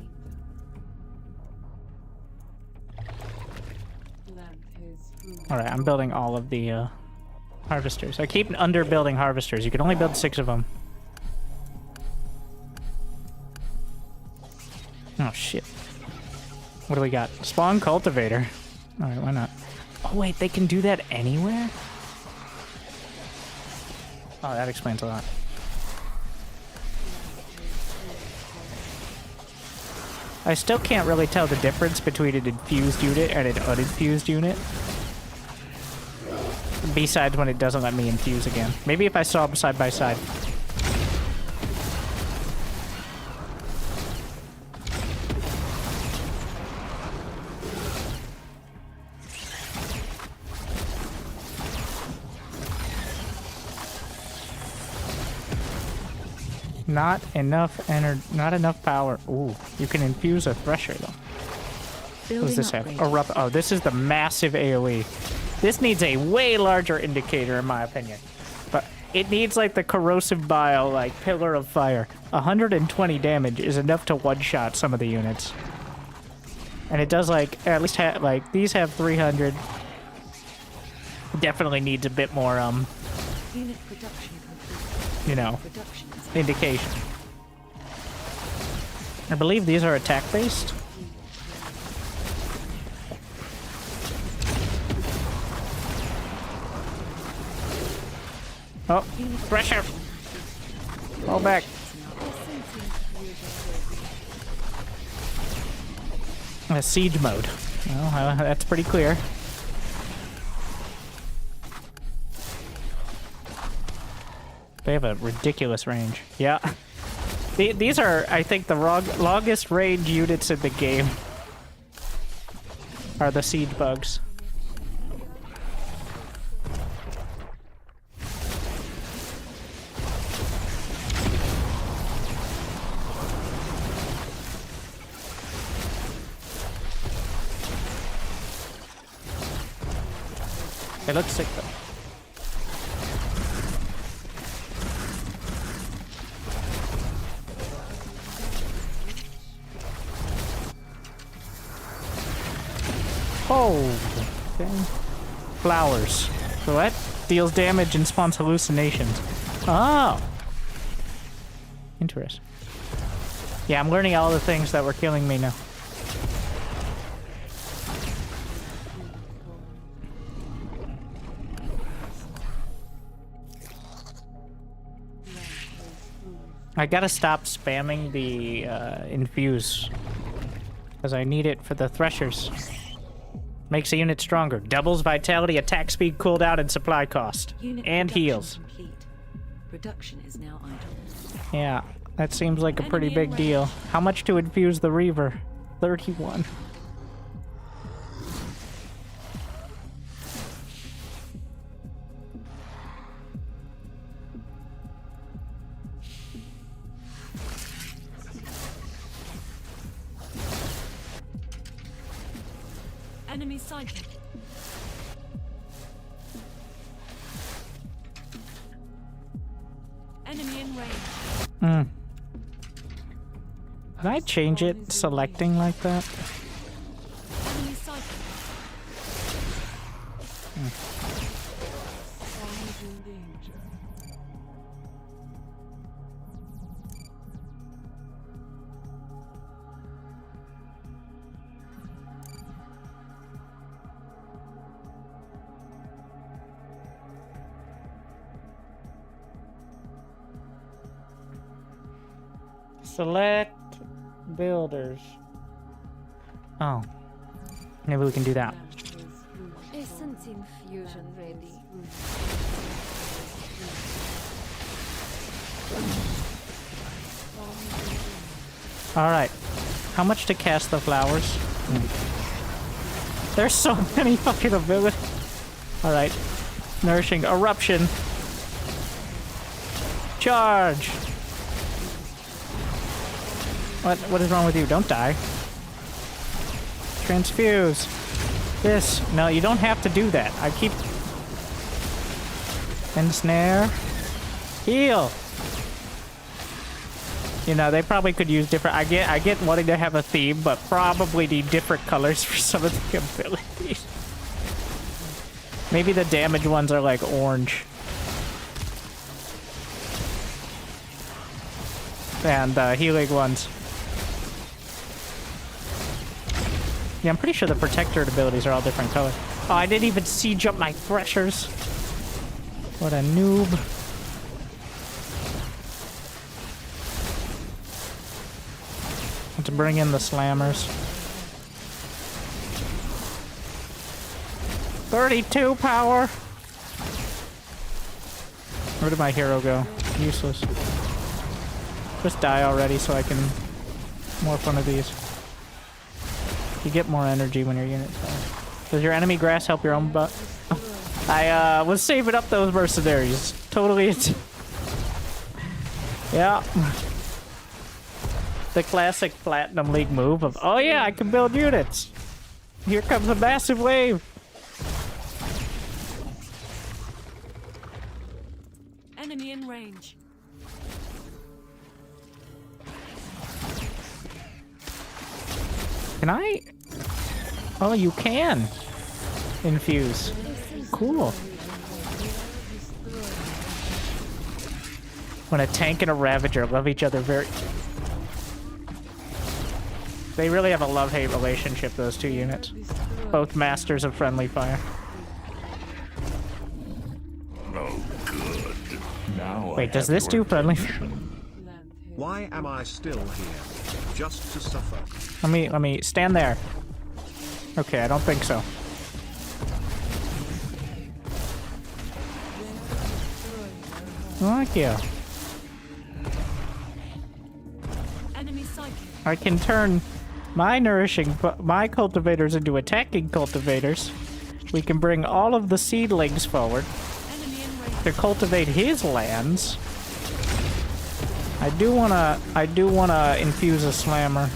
Alright, I'm building all of the harvesters. I keep underbuilding harvesters. You can only build 6 of them. Oh, shit. What do we got? Spawn cultivator. Alright, why not? Oh, wait, they can do that anywhere? Oh, that explains a lot. I still can't really tell the difference between an infused unit and an uninfused unit. Besides when it doesn't let me infuse again. Maybe if I saw them side by side. Not enough power. Ooh, you can infuse a thresher though. What does this have? Oh, this is the massive AoE. This needs a way larger indicator in my opinion. But it needs like the corrosive bile, like pillar of fire. 120 damage is enough to one-shot some of the units. And it does like, at least like, these have 300. Definitely needs a bit more, Unit production complete. you know, indication. I believe these are attack-based. Oh, pressure! Fall back. Siege mode. Well, that's pretty clear. They have a ridiculous range. Yeah. These are, I think, the longest range units in the game. Are the siege bugs. They look sick though. Oh, okay. Flowers. So that deals damage and spawns hallucinations. Oh. Interesting. Yeah, I'm learning all the things that were killing me now. I gotta stop spamming the infuse. Because I need it for the threshers. Makes a unit stronger. Doubles vitality, attack speed, cooldown, and supply cost. Unit And production heals. Complete. Production is now idle. Yeah, that seems like a pretty big deal. How much to infuse the Reaver? 31. Enemy sighted. Enemy in range. Hmm. Can I change it selecting like that? Enemy sighted. Select builders. Oh. Maybe we can do that. Isn't infusion ready? Alright. How much to cast the flowers? There's so many fucking abilities. Alright. Nourishing eruption. Charge! What is wrong with you? Don't die. Transfuse. This. No, you don't have to do that. I keep... Ensnare. Heal! You know, they probably could use different... I get wanting to have a theme, but probably need different colors for some of the abilities. Maybe the damage ones are like orange. And healing ones. Yeah, I'm pretty sure the protector abilities are all different colors. Oh, I didn't even siege up my threshers. What a noob. Let's bring in the slammers. 32 power. Where did my hero go? Useless. Just die already so I can morph one of these. You get more energy when your unit dies. Does your enemy grass help your own butt? I was saving up those mercenaries. Totally. Yeah. The classic Platinum League move of, oh yeah, I can build units. Here comes a massive wave. Enemy in range. Can I? Oh, you can infuse. Cool. When a tank and a Ravager love each other very... They really have a love-hate relationship, those two units. Both masters of friendly fire. Oh, good. Now wait, does this do friendly? Why am I still here? Just to suffer. Let me stand there. Okay, I don't think so. Thank you. Enemy sighted. I can turn my cultivators into attacking cultivators. We can bring all of the seedlings forward to cultivate his lands. I do wanna infuse a slammer.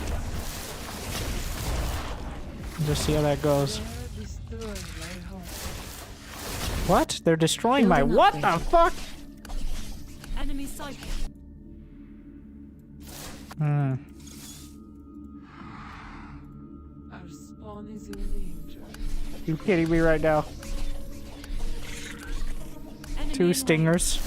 Just see how that goes. What? They're destroying my what the fuck? Enemy sighted. Hmm. Our spawn is in danger. You kidding me right now? Enemy 2 stingers.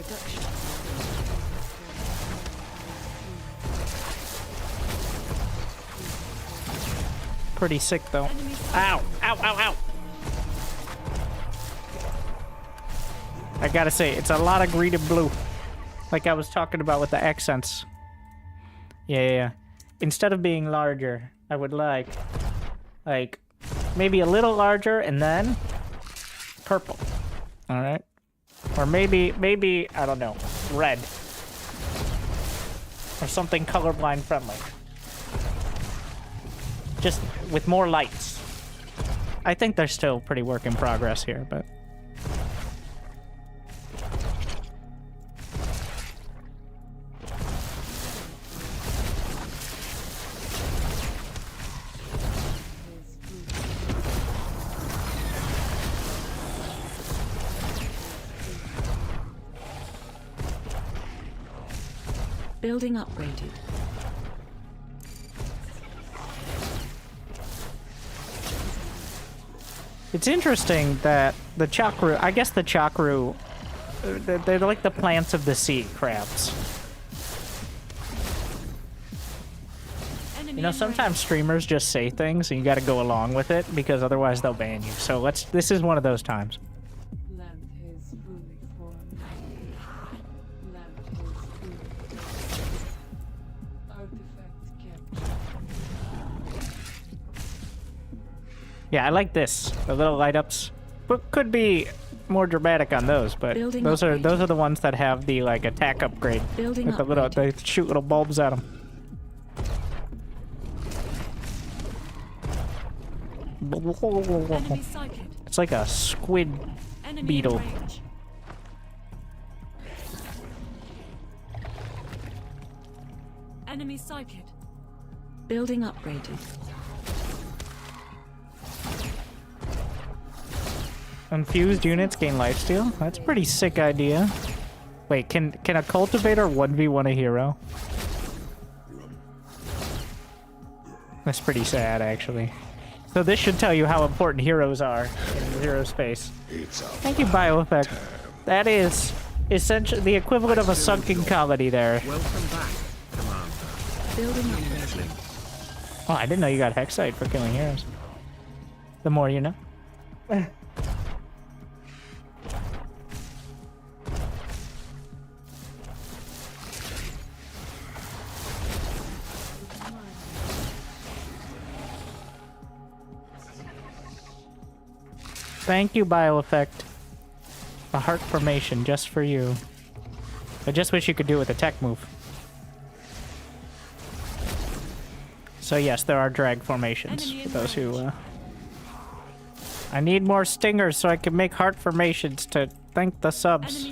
Production. Pretty sick though. Ow! Ow! Ow! Ow! I gotta say, it's a lot of green and blue. Like I was talking about with the accents. Yeah. Instead of being larger, I would like maybe a little larger and then purple. All right. Or maybe I don't know, red. Or something colorblind friendly. Just with more lights. I think they're still pretty work in progress here, but Building upgraded. it's interesting that the chakru, I guess the chakru, they're like the plants of the sea crabs. You know, sometimes streamers just say things and you gotta go along with it because otherwise they'll ban you. So this is one of those times. Yeah, I like this. The little light ups, but could be more dramatic on those. But those are the ones that have the like attack upgrade. With the little, they shoot little bulbs at them. It's like a squid beetle. Enemy sighted. Building upgraded. Infused units gain lifesteal? That's a pretty sick idea. Wait, can a cultivator 1v1 a hero? That's pretty sad, actually. So this should tell you how important heroes are in ZeroSpace. Thank you, BioEffect. That is essentially the equivalent of a sunken colony there. Welcome back, Commander. Building upgraded. Oh, I didn't know you got Hexite for killing heroes. The more you know. Thank you, BioEffect. A heart formation just for you. I just wish you could do it with a tech move. So yes, there are drag formations for those who... I need more stingers so I can make heart formations to thank the subs.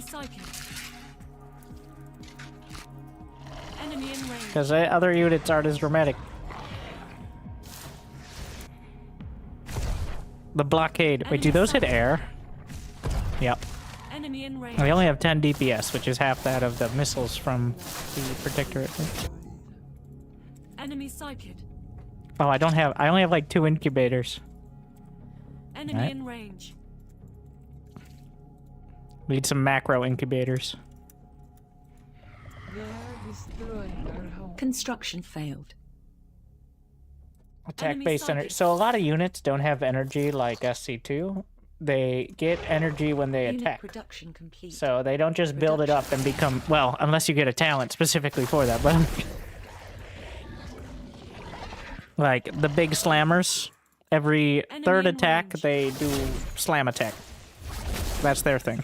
Because other units aren't as dramatic. The blockade. Wait, do those hit air? Yep. They only have 10 DPS, which is half that of the missiles from the Protectorate. Enemy sighted. Oh, I only have like 2 incubators. Enemy in range. We need some macro incubators. Construction failed. Attack-based energy. So a lot of units don't have energy like SC2. They get energy when they attack. Production complete. So they don't just build it up and become... Well, unless you get a talent specifically for that. But like the big slammers, every third attack they do slam attack. That's their thing.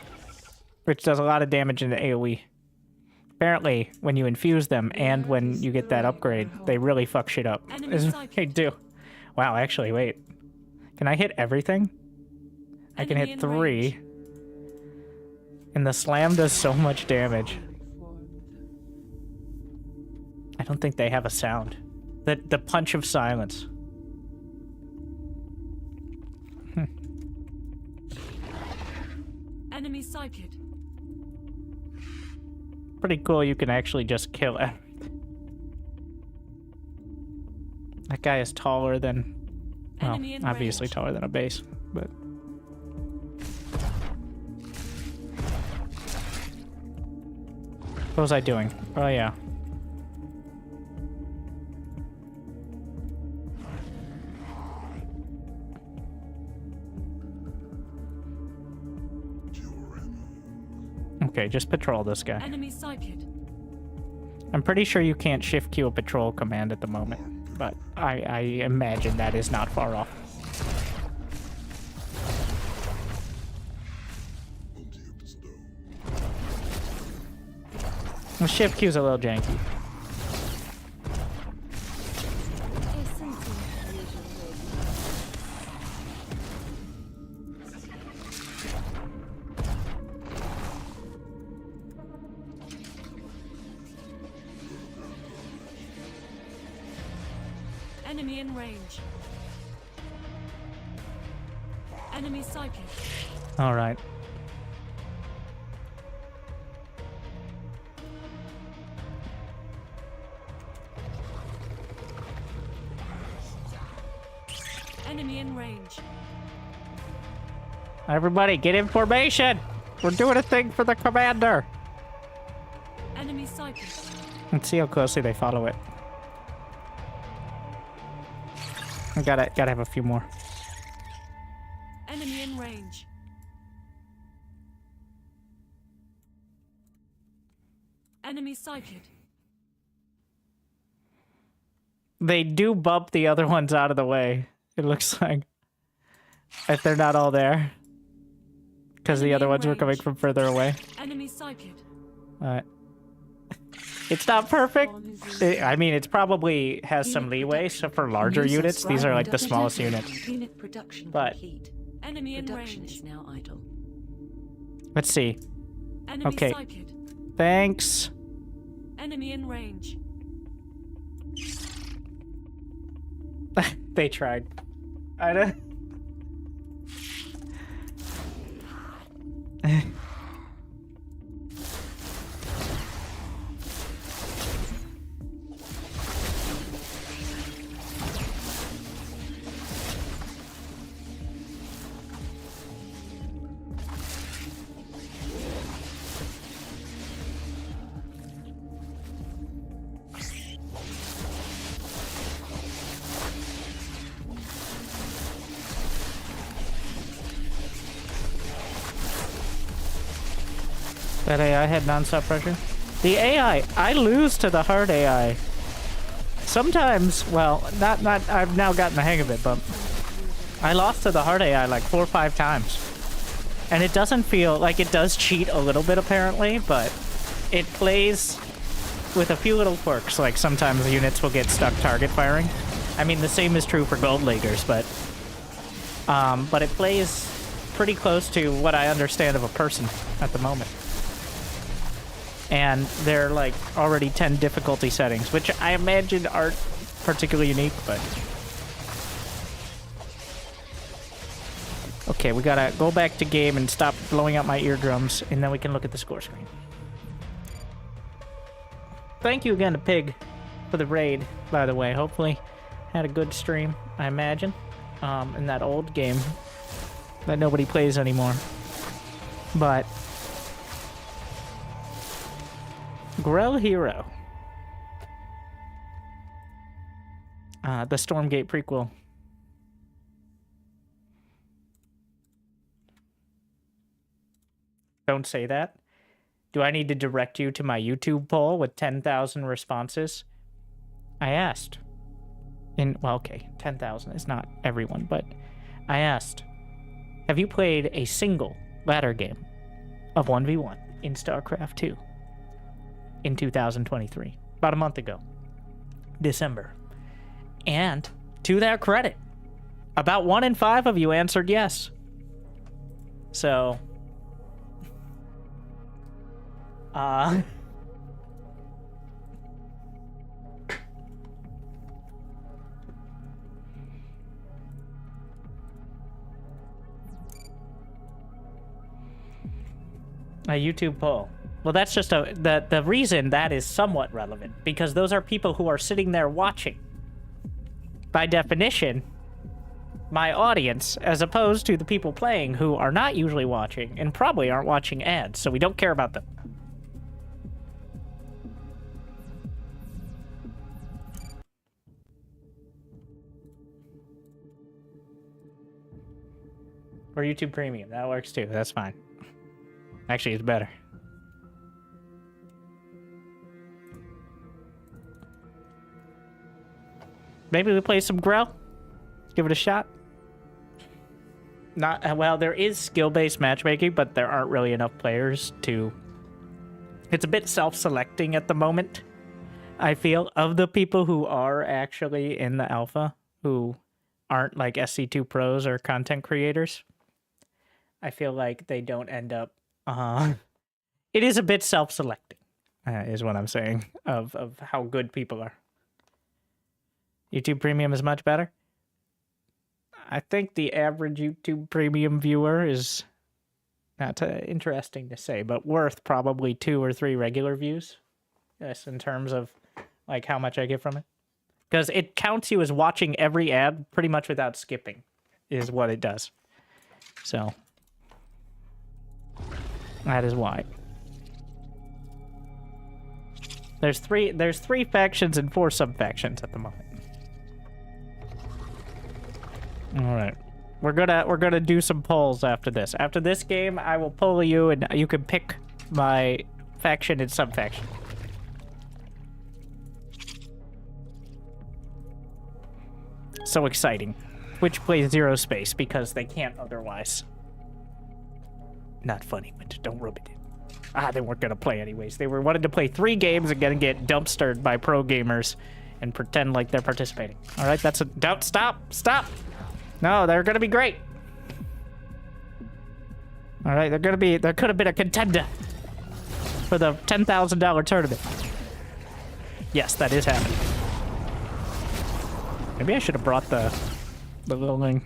Which does a lot of damage into AoE. Apparently, when you infuse them and when you get that upgrade, they really fuck shit up. They do. Wow, actually, wait. Can I hit everything? I can hit 3. And the slam does so much damage. I don't think they have a sound. The punch of silence. Enemy sighted. Pretty cool you can actually just kill it. That guy is taller than... Well, obviously taller than a base, but... What was I doing? Oh, yeah. Okay, just patrol this guy. Enemy sighted. I'm pretty sure you can't shift Q a patrol command at the moment, but I imagine that is not far off. The shift Q's a little janky. Enemy in range. Enemy sighted. All right. Enemy in range. Everybody, get in formation. We're doing a thing for the commander. Enemy sighted. Let's see how closely they follow it. I gotta have a few more. Enemy in range. Enemy sighted. They do bump the other ones out of the way. It looks like if they're not all there, because the other ones were coming from further away. Enemy sighted. It's not perfect. I mean, it's probably has some leeway. So for larger units, these are like the smallest units. Unit production But complete. Enemy in Production range. is now idle. let's see. Enemy Okay. sighted. Thanks. Enemy in range. They tried. I don't. That AI had non-stop pressure. The AI, I lose to the hard AI. Sometimes, well, not. I've now gotten the hang of it, but I lost to the hard AI like 4 or 5 times, and it doesn't feel like it does cheat a little bit apparently, but it plays with a few little quirks. Like sometimes the units will get stuck target firing. I mean, the same is true for Gold Leaguers, but it plays pretty close to what I understand of a person at the moment. And they're like already 10 difficulty settings, which I imagine aren't particularly unique, but... Okay, we gotta go back to game and stop blowing out my eardrums, and then we can look at the score screen. Thank you again to Pig for the raid, by the way. Hopefully had a good stream, I imagine, in that old game that nobody plays anymore. But... Grell Hero. The Stormgate prequel. Don't say that. Do I need to direct you to my YouTube poll with 10,000 responses? I asked. Well, okay, 10,000 is not everyone, but I asked, have you played a single ladder game of 1v1 in StarCraft 2? In 2023, about a month ago, December. And to their credit, about 1 in 5 of you answered yes. So, a YouTube poll. Well, that's just the reason that is somewhat relevant, because those are people who are sitting there watching. By definition, my audience, as opposed to the people playing who are not usually watching and probably aren't watching ads, so we don't care about them. Or YouTube Premium. That works too. That's fine. Actually, it's better. Maybe we play some Grell? Give it a shot? Not well, there is skill-based matchmaking, but there aren't really enough players to... It's a bit self-selecting at the moment, I feel, of the people who are actually in the alpha, who aren't like SC2 pros or content creators. I feel like they don't end up... It is a bit self-selecting, is what I'm saying, of how good people are. YouTube Premium is much better. I think the average YouTube Premium viewer is not interesting to say, but worth probably 2 or 3 regular views. Yes, in terms of like how much I get from it. Because it counts you as watching every ad pretty much without skipping, is what it does. So that is why. There's three factions and 4 sub-factions at the moment. All right, we're gonna do some polls after this. After this game, I will poll you, and you can pick my faction and sub-faction. So exciting. Twitch plays ZeroSpace because they can't otherwise. Not funny, but don't rub it in. They weren't gonna play anyways. They wanted to play 3 games and gonna get dumpstered by pro gamers and pretend like they're participating. All right, that's a don't stop. No, they're gonna be great. All right, there could have been a contender for the $10,000 tournament. Yes, that is happening. Maybe I should have brought the little thing.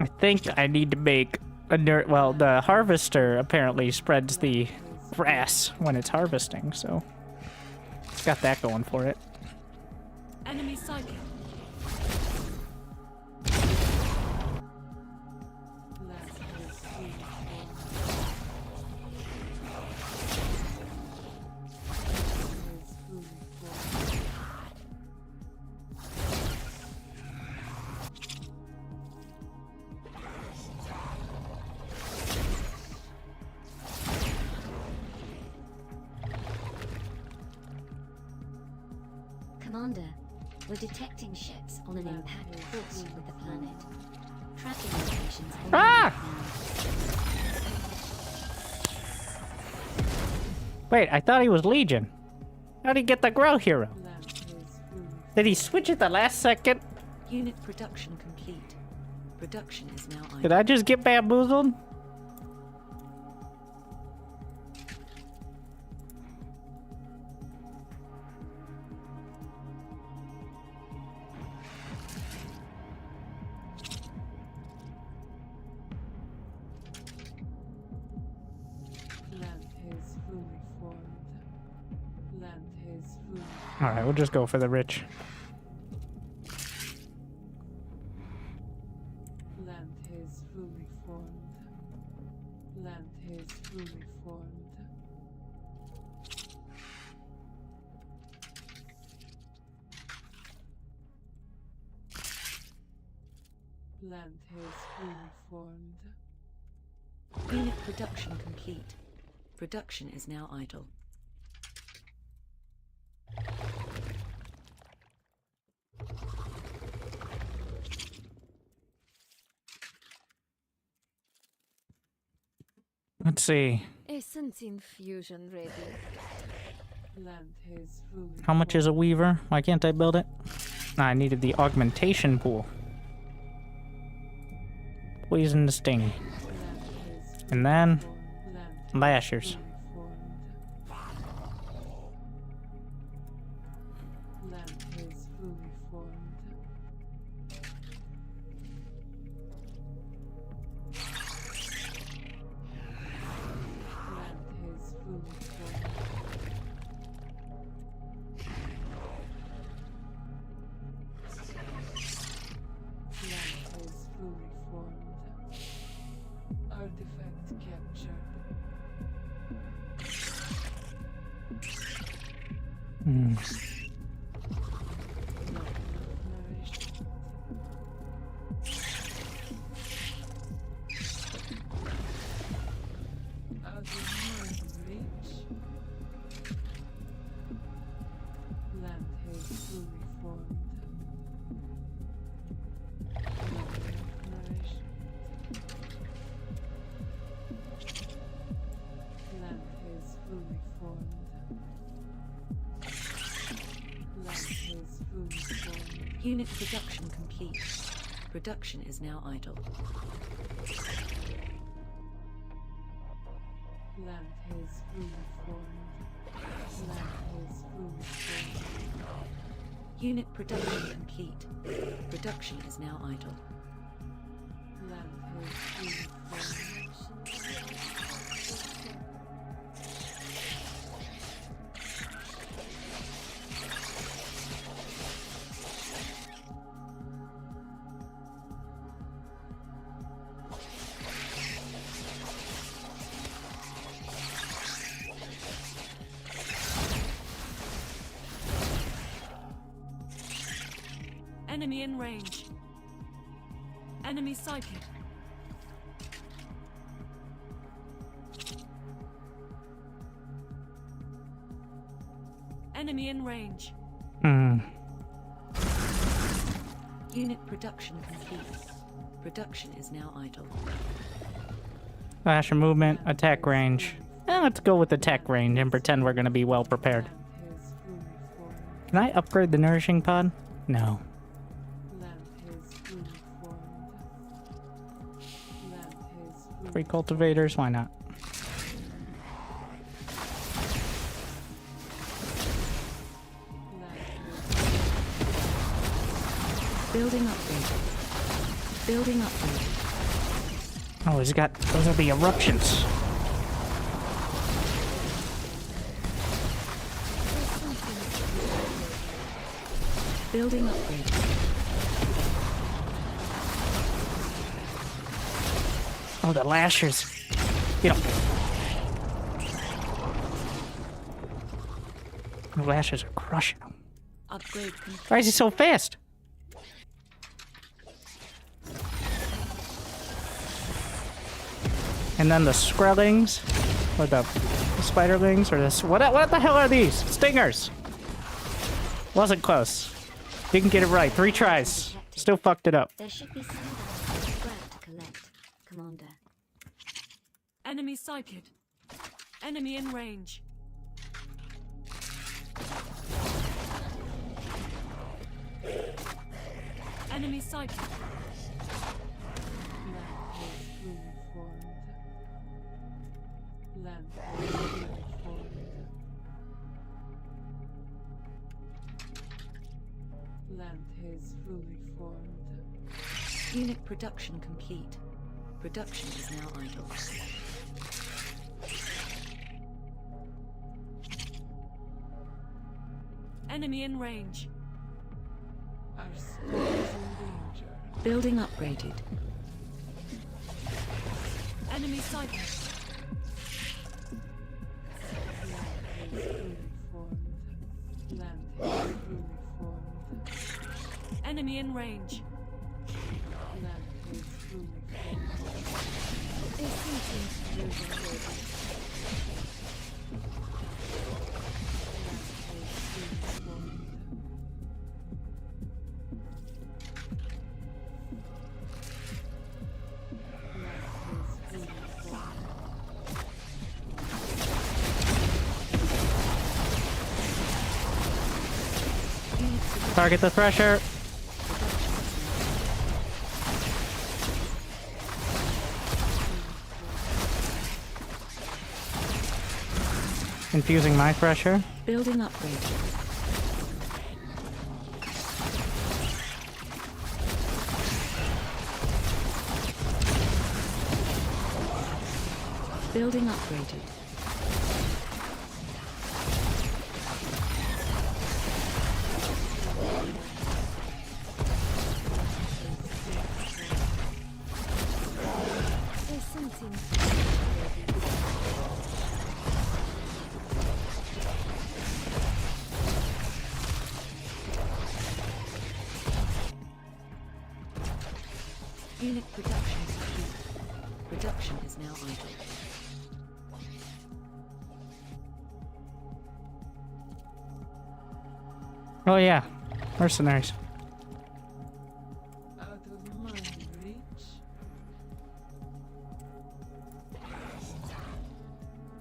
I think I need to make a well, the harvester apparently spreads the grass when it's harvesting, so it's got that going for it. Enemy sighted. Commander, we're detecting ships on an impact course with the planet. Tracking locations on Wait, I thought he was Legion. How'd he get the Grow Hero? Did he switch at the last second? Unit production complete. Production is now idle. Did I just get bamboozled? Alright, we'll just go for the rich. Land is fully formed. Land is fully formed. Land is fully formed. Unit production complete. Production is now idle. Let's see. Essence infusion ready. Land is fully How much is a weaver? Why can't I build it? I needed the augmentation pool. Poison the sting. And then lashers. Artifact captured. Out of my reach. Land has fully formed. Not enough nourishment. Land has fully formed. Land has fully formed. Unit production complete. Production is now idle. Land has fully formed. Land has fully formed. Unit production complete. Production is now idle. Land has fully formed. Enemy in range. Enemy sighted. Enemy in range. Unit production complete. Production is now idle. Flash movement, attack range. Let's go with attack range and pretend we're gonna be well prepared. Can I upgrade the nourishing pod? No. Free cultivators, why not? Building upgrade. Building upgrade. Oh, he's got... those are the eruptions. Building upgrade. Oh, the lashers. Get him. The lashers are crushing him. Upgrade complete. Why is he so fast? And then the Skrellings, or the Spiderlings, or this. What the hell are these? Stingers! Wasn't close. Didn't get it right. 3 tries. Still fucked it up. There should be some scrap to collect, Commander. Enemy sighted. Enemy in range. Enemy sighted. Land has fully formed. Land has fully formed. Unit production complete. Production is now idle. Enemy in range. Our space is in danger. Building upgraded. Enemy sighted. Land has fully formed. Land has fully formed. Enemy in range. Land has fully formed. They seem to use it already. Target the Thresher. Infusing my Thresher. Building upgrade. Building upgraded. There's something Unit production complete. Production is now idle. Oh yeah, mercenaries. Out of my reach.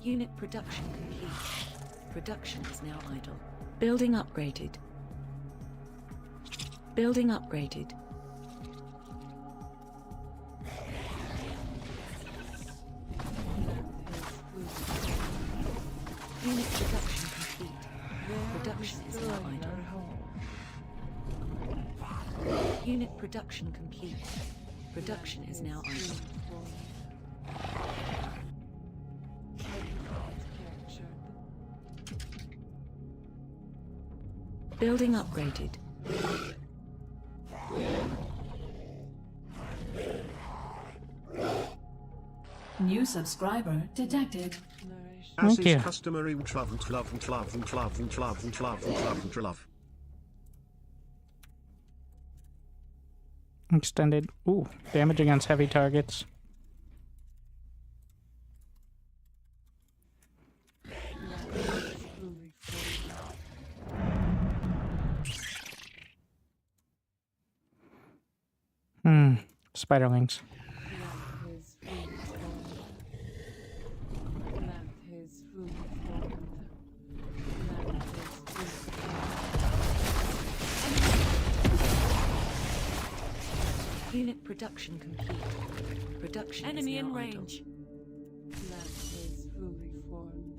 Unit production complete. Production is now idle. Building upgraded. Building upgraded. Unit production complete. Production is now idle. Unit production complete. Production is now idle. Building upgraded. New subscriber detected. As Thank is you. customary, love. Extended. Ooh, damage against heavy targets. Spiderlings. Unit production complete. Production Enemy is in now range. Plant is fully formed.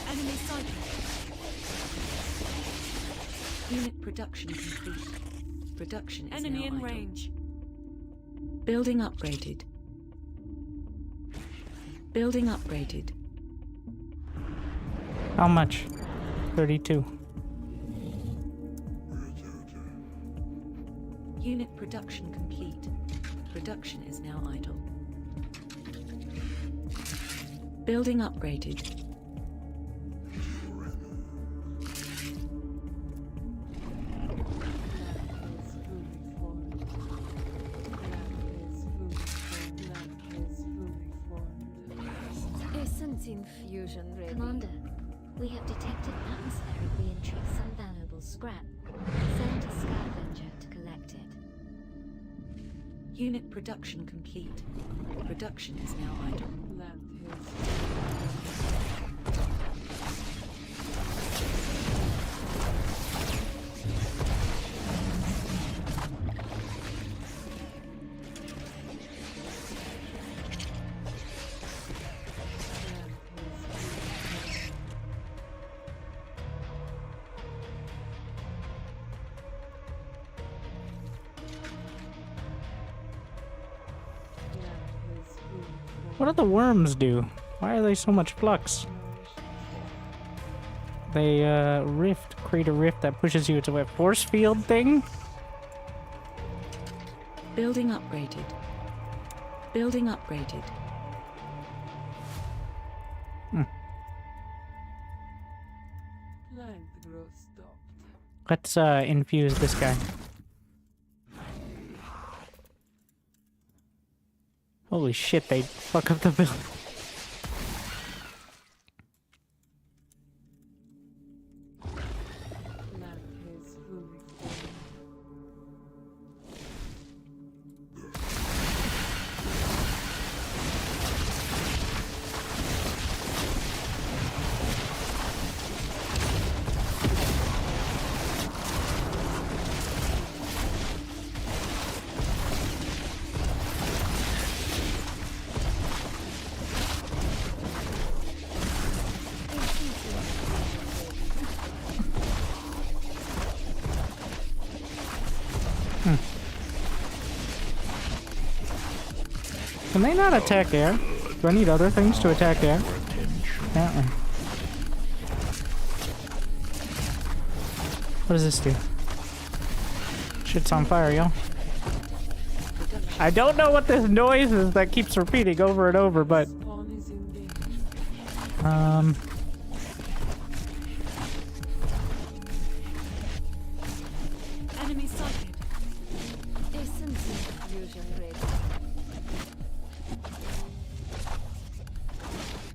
Enemy sighted. Unit production complete. Production is Enemy now in idle. range. Building upgraded. Building upgraded. How much? 32. Unit production complete. Production is now idle. Building upgraded. Essence infusion ready. Commander, we have detected atmospheric re-entry of some valuable scrap. Send a scavenger to collect it. Unit production complete. Production is now idle. Plant What do the worms do? Why are they so much flux? They create a rift that pushes you into a force field thing? Building upgraded. Building upgraded. plant growth stopped. Let's infuse this guy. Holy shit, they fuck up the building. Plant is fully formed. Can they not attack air? Do I need other things to attack air? What does this do? Shit's on fire, yo. I don't know what this noise is that keeps repeating over and over, but...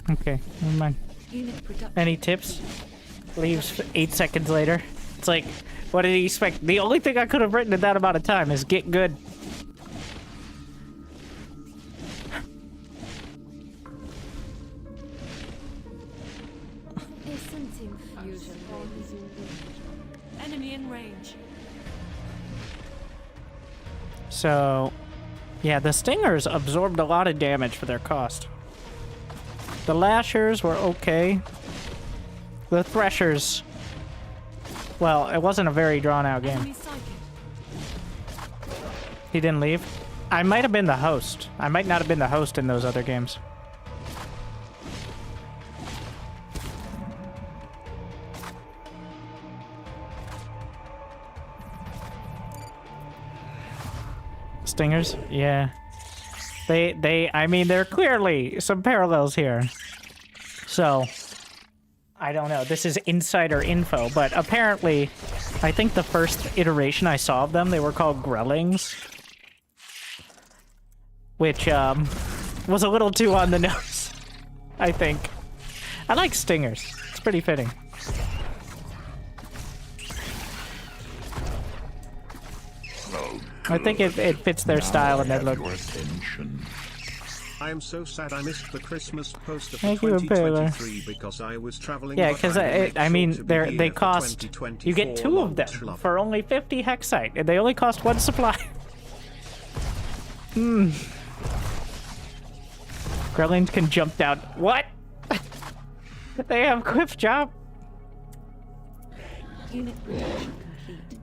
Okay, never mind. Unit production. Any tips? Leaves 8 seconds later. It's like, what did he expect? The only thing I could have written in that amount of time is get good. Isn't infusion Enemy in range. So, yeah, the Stingers absorbed a lot of damage for their cost. The Lashers were okay. The Threshers, well, it wasn't a very drawn-out game. Enemy sighted. He didn't leave? I might have been the host. I might not have been the host in those other games. Stingers? Yeah. I mean, there are clearly some parallels here. So, I don't know. This is insider info, but apparently, I think the first iteration I saw of them, they were called Grellings. Which, was a little too on the nose, I think. I like Stingers. It's pretty fitting. I think it fits their style and their look. I am so sad I missed the Christmas poster for Thank you, Impaler. 2023 because I was traveling. Yeah, but because I will make I sure mean, to be here they for cost. You get 2 of them launch. Love. for only 50 hexite, and they only cost 1 supply. Hmm. Grellings can jump down. What? They have Quiff Chop. Unit production complete.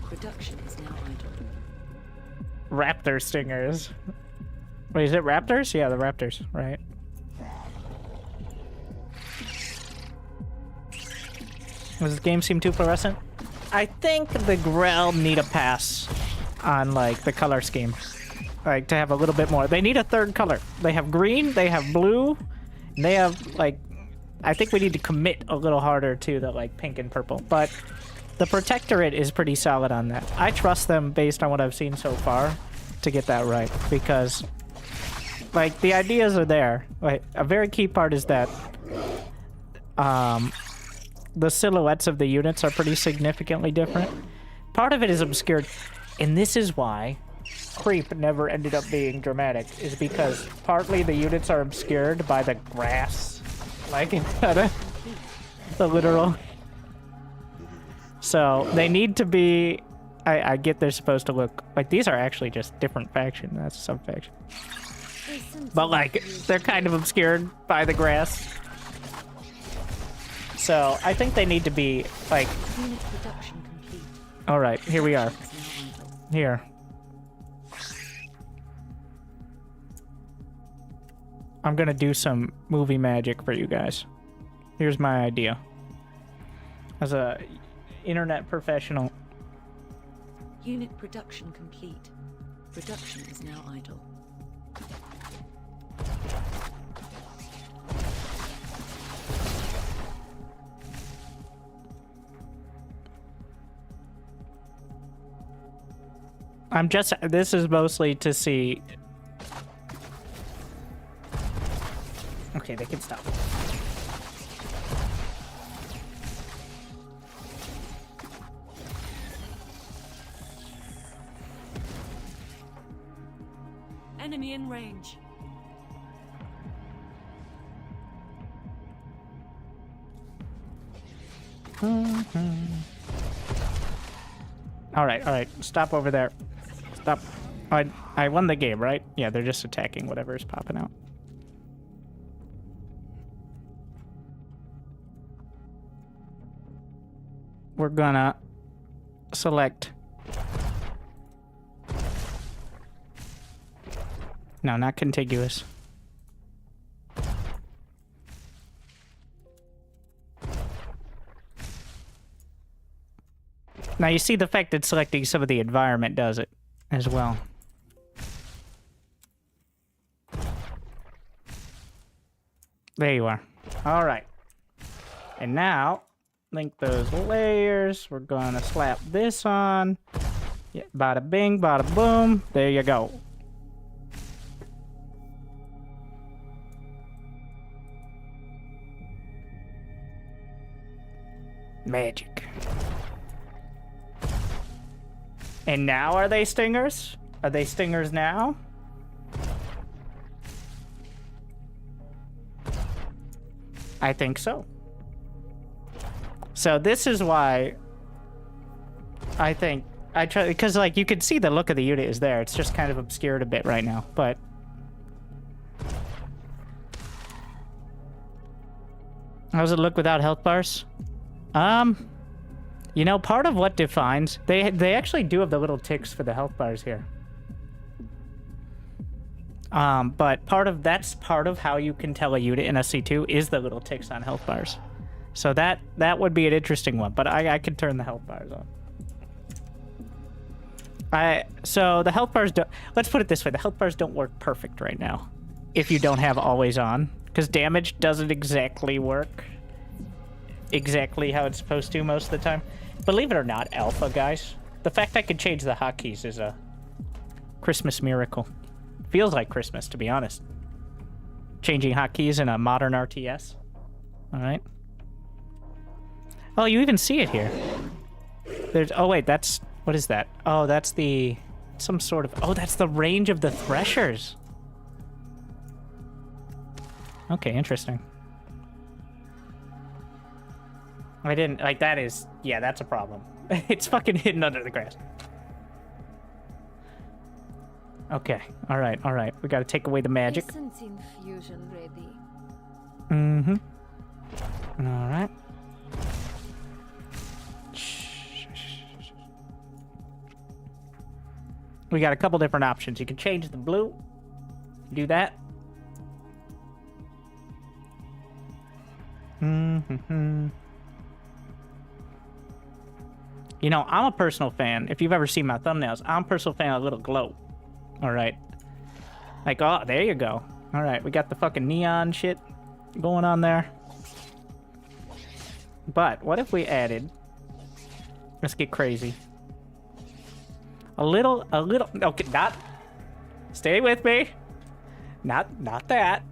Production is now idle. Raptor Stingers. Wait, is it Raptors? Yeah, the Raptors, right. Does this game seem too fluorescent? I think the Grell need a pass on, like, the color scheme. Like, to have a little bit more. They need a third color. They have green, they have blue, and they have, like... I think we need to commit a little harder to the, like, pink and purple. But the Protectorate is pretty solid on that. I trust them based on what I've seen so far to get that right. Because, like, the ideas are there. Like, a very key part is that the silhouettes of the units are pretty significantly different. Part of it is obscured. And this is why Creep never ended up being dramatic, is because partly the units are obscured by the grass, like instead of the literal. So they need to be. I get they're supposed to look like these are actually just different faction. That's a sub-faction, but like they're kind of obscured by the grass. So I think they need to be like. Unit production complete. All right, here we are. Here. I'm gonna do some movie magic for you guys. Here's my idea. As a internet professional. Unit production complete. Production is now idle. This is mostly to see. Okay, they can stop. Enemy in range. All right. Stop over there. Stop. I won the game, right? Yeah, they're just attacking whatever is popping out. We're gonna select. No, not contiguous. Now you see the fact that selecting some of the environment does it as well. There you are. All right. And now, link those layers. We're gonna slap this on. Yeah, bada bing, bada boom. There you go. Magic. And now are they stingers? Are they stingers now? I think so. So this is why I think I try, because like you can see the look of the unit is there. It's just kind of obscured a bit right now, but how does it look without health bars? You know, part of what defines they actually do have the little ticks for the health bars here. But part of how you can tell a unit in a C2 is the little ticks on health bars. So that would be an interesting one, but I could turn the health bars on. So the health bars don't, let's put it this way, the health bars don't work perfect right now if you don't have always on, because damage doesn't exactly work exactly how it's supposed to most of the time. Believe it or not, Alpha, guys, the fact I can change the hotkeys is a Christmas miracle. Feels like Christmas, to be honest. Changing hotkeys in a modern RTS. All right. Oh, you even see it here. There's, oh wait, that's, what is that? Oh, that's the, some sort of, oh, that's the range of the threshers. Okay, interesting. I didn't, like, that is, yeah, that's a problem. It's fucking hidden under the grass. Okay, all right. We gotta take away the magic. Isn't infusion ready? Mm-hmm. All right. We got a couple different options. You can change the blue. Do that. Mm-hmm. You know, I'm a personal fan. If you've ever seen my thumbnails, I'm a personal fan of a little glow. All right. Like, oh, there you go. All right, we got the fucking neon shit going on there. But what if we added, let's get crazy. A little, okay, not, stay with me. Not that.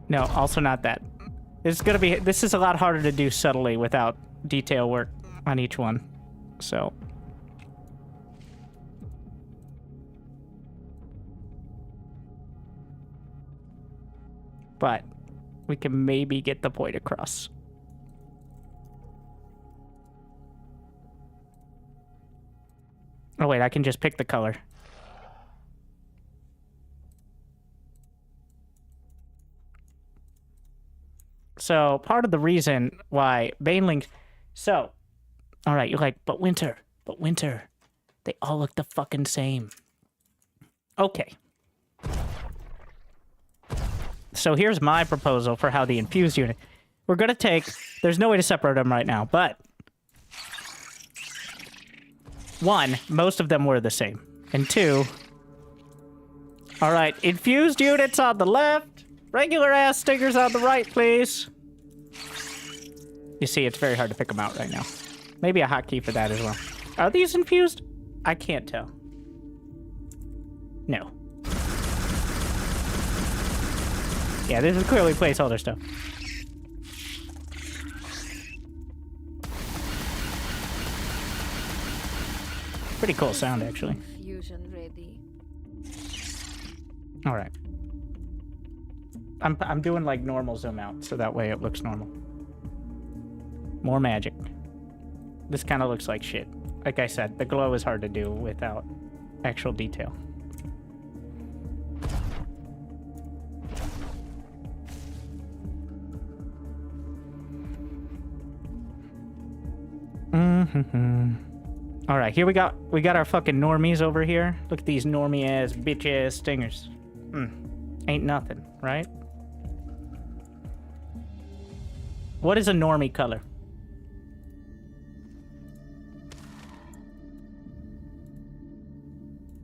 No, also not that. This is a lot harder to do subtly without detail work on each one. So. But we can maybe get the point across. Oh wait, I can just pick the color. So, part of the reason why Banelings... So, alright, you're like, but Winter, they all look the fucking same. Okay. So here's my proposal for how the infused unit... We're gonna take... There's no way to separate them right now, but... One, most of them were the same. And two... Alright, infused units on the left... Regular ass stingers on the right, please. You see, it's very hard to pick them out right now. Maybe a hotkey for that as well. Are these infused? I can't tell. No. Yeah, this is clearly placeholder stuff. Pretty cool sound, actually. Fusion ready. All right. I'm doing like normal zoom out, so that way it looks normal. More magic. This kind of looks like shit. Like I said, the glow is hard to do without actual detail. All right, here we got our fucking normies over here. Look at these normie ass bitch ass stingers. Ain't nothing, right? What is a normie color?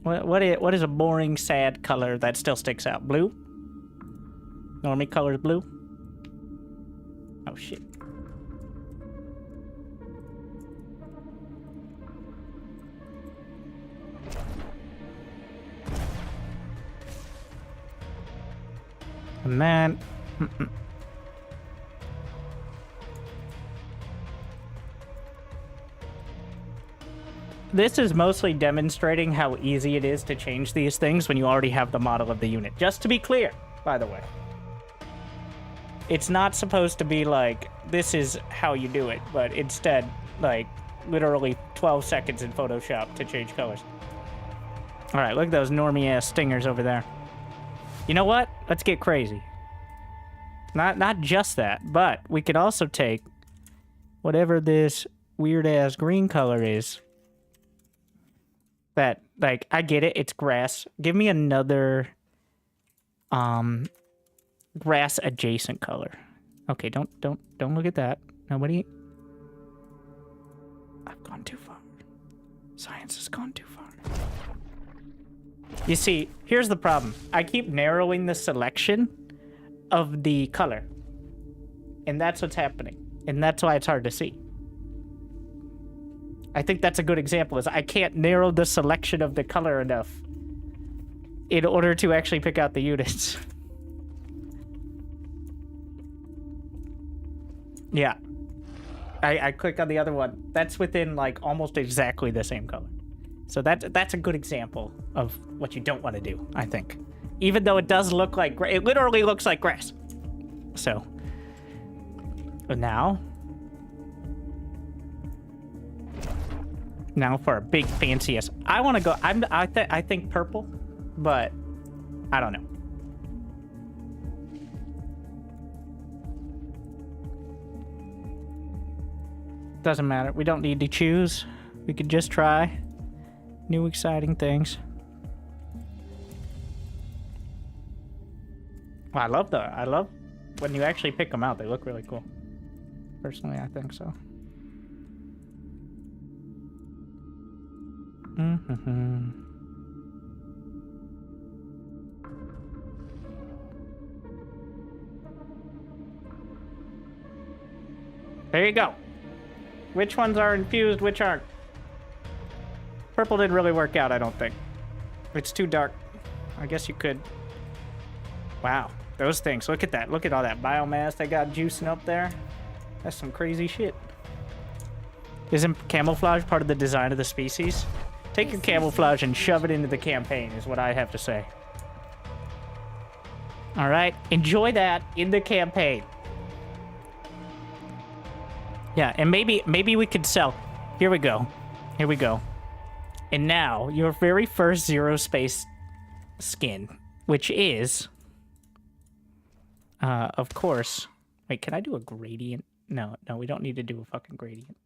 What is a boring, sad color that still sticks out? Blue? Normie color is blue? Oh, Oh, shit. And then... This is mostly demonstrating how easy it is to change these things when you already have the model of the unit. Just to be clear, by the way. It's not supposed to be like, this is how you do it, but instead, like, literally 12 seconds in Photoshop to change colors. Alright, look at those normie-ass stingers over there. You know what? Let's get crazy. Not just that, but we could also take whatever this weird-ass green color is. That, like, I get it, it's grass. Give me another, grass adjacent color. Okay, don't look at that. Nobody. I've gone too far. Science has gone too far. You see, here's the problem. I keep narrowing the selection of the color. And that's what's happening. And that's why it's hard to see. I think that's a good example, is I can't narrow the selection of the color enough in order to actually pick out the units. Yeah. I click on the other one. That's within, like, almost exactly the same color. So that's a good example of what you don't want to do, I think. Even though it does look like... It literally looks like grass. So. Now for a big fanciest. I want to go... I think purple, but I don't know. Doesn't matter. We don't need to choose. We could just try new exciting things. Well, I love when you actually pick them out. They look really cool. Personally, I think so. There you go. Which ones are infused, which aren't? Purple didn't really work out, I don't think. It's too dark. I guess you could... Wow, those things. Look at that. Look at all that biomass they got juicing up there. That's some crazy shit. Isn't camouflage part of the design of the species? Take your camouflage and shove it into the campaign, is what I have to say. Alright, enjoy that in the campaign. Yeah, and maybe we could sell... Here we go. Here we go. And now, your very first ZeroSpace skin, which is... of course... Wait, can I do a gradient? No, we don't need to do a fucking gradient.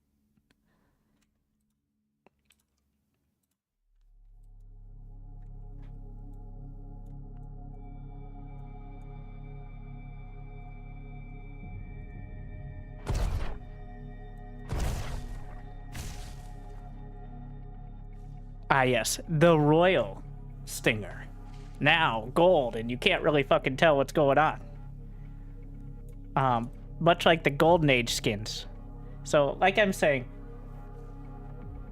Ah, yes. The Royal Stinger. Now, gold, and you can't really fucking tell what's going on. Much like the Golden Age skins. So, like I'm saying,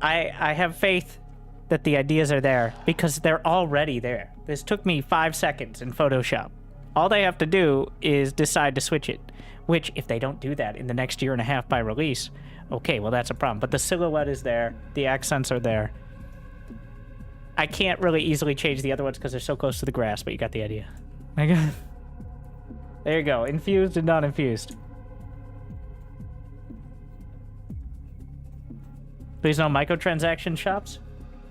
I have faith that the ideas are there, because they're already there. This took me 5 seconds in Photoshop. All they have to do is decide to switch it. Which, if they don't do that in the next year and a half by release, okay, well that's a problem. But the silhouette is there, the accents are there. I can't really easily change the other ones because they're so close to the grass, but you got the idea. There you go. Infused and not infused. Please no microtransaction shops.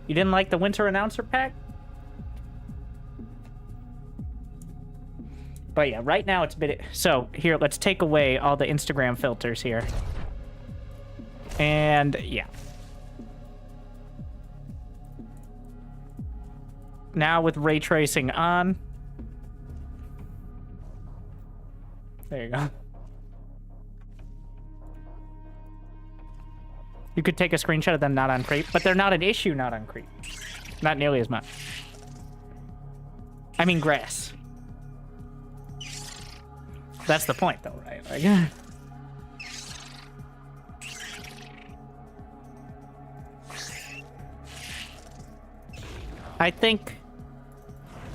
You didn't like the winter announcer pack? But yeah, right now it's a bit... So, here, let's take away all the Instagram filters here. And, yeah. Now with ray tracing on. There you go. You could take a screenshot of them not on creep, but they're not an issue not on creep. Not nearly as much. I mean grass. That's the point though, right? Like, I think...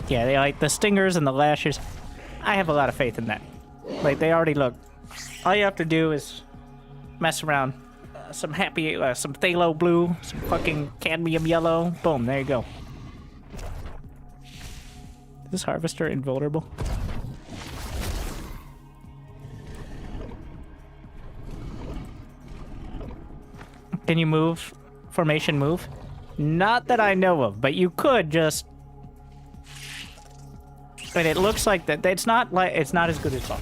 Yeah, they like the stingers and the lashes. I have a lot of faith in that. Like, they already look... All you have to do is mess around. Some phthalo blue, some fucking cadmium yellow. Boom, there you go. Is this harvester invulnerable? Can you move? Formation move? Not that I know of, but you could just... And it looks like that. It's not as good as fun.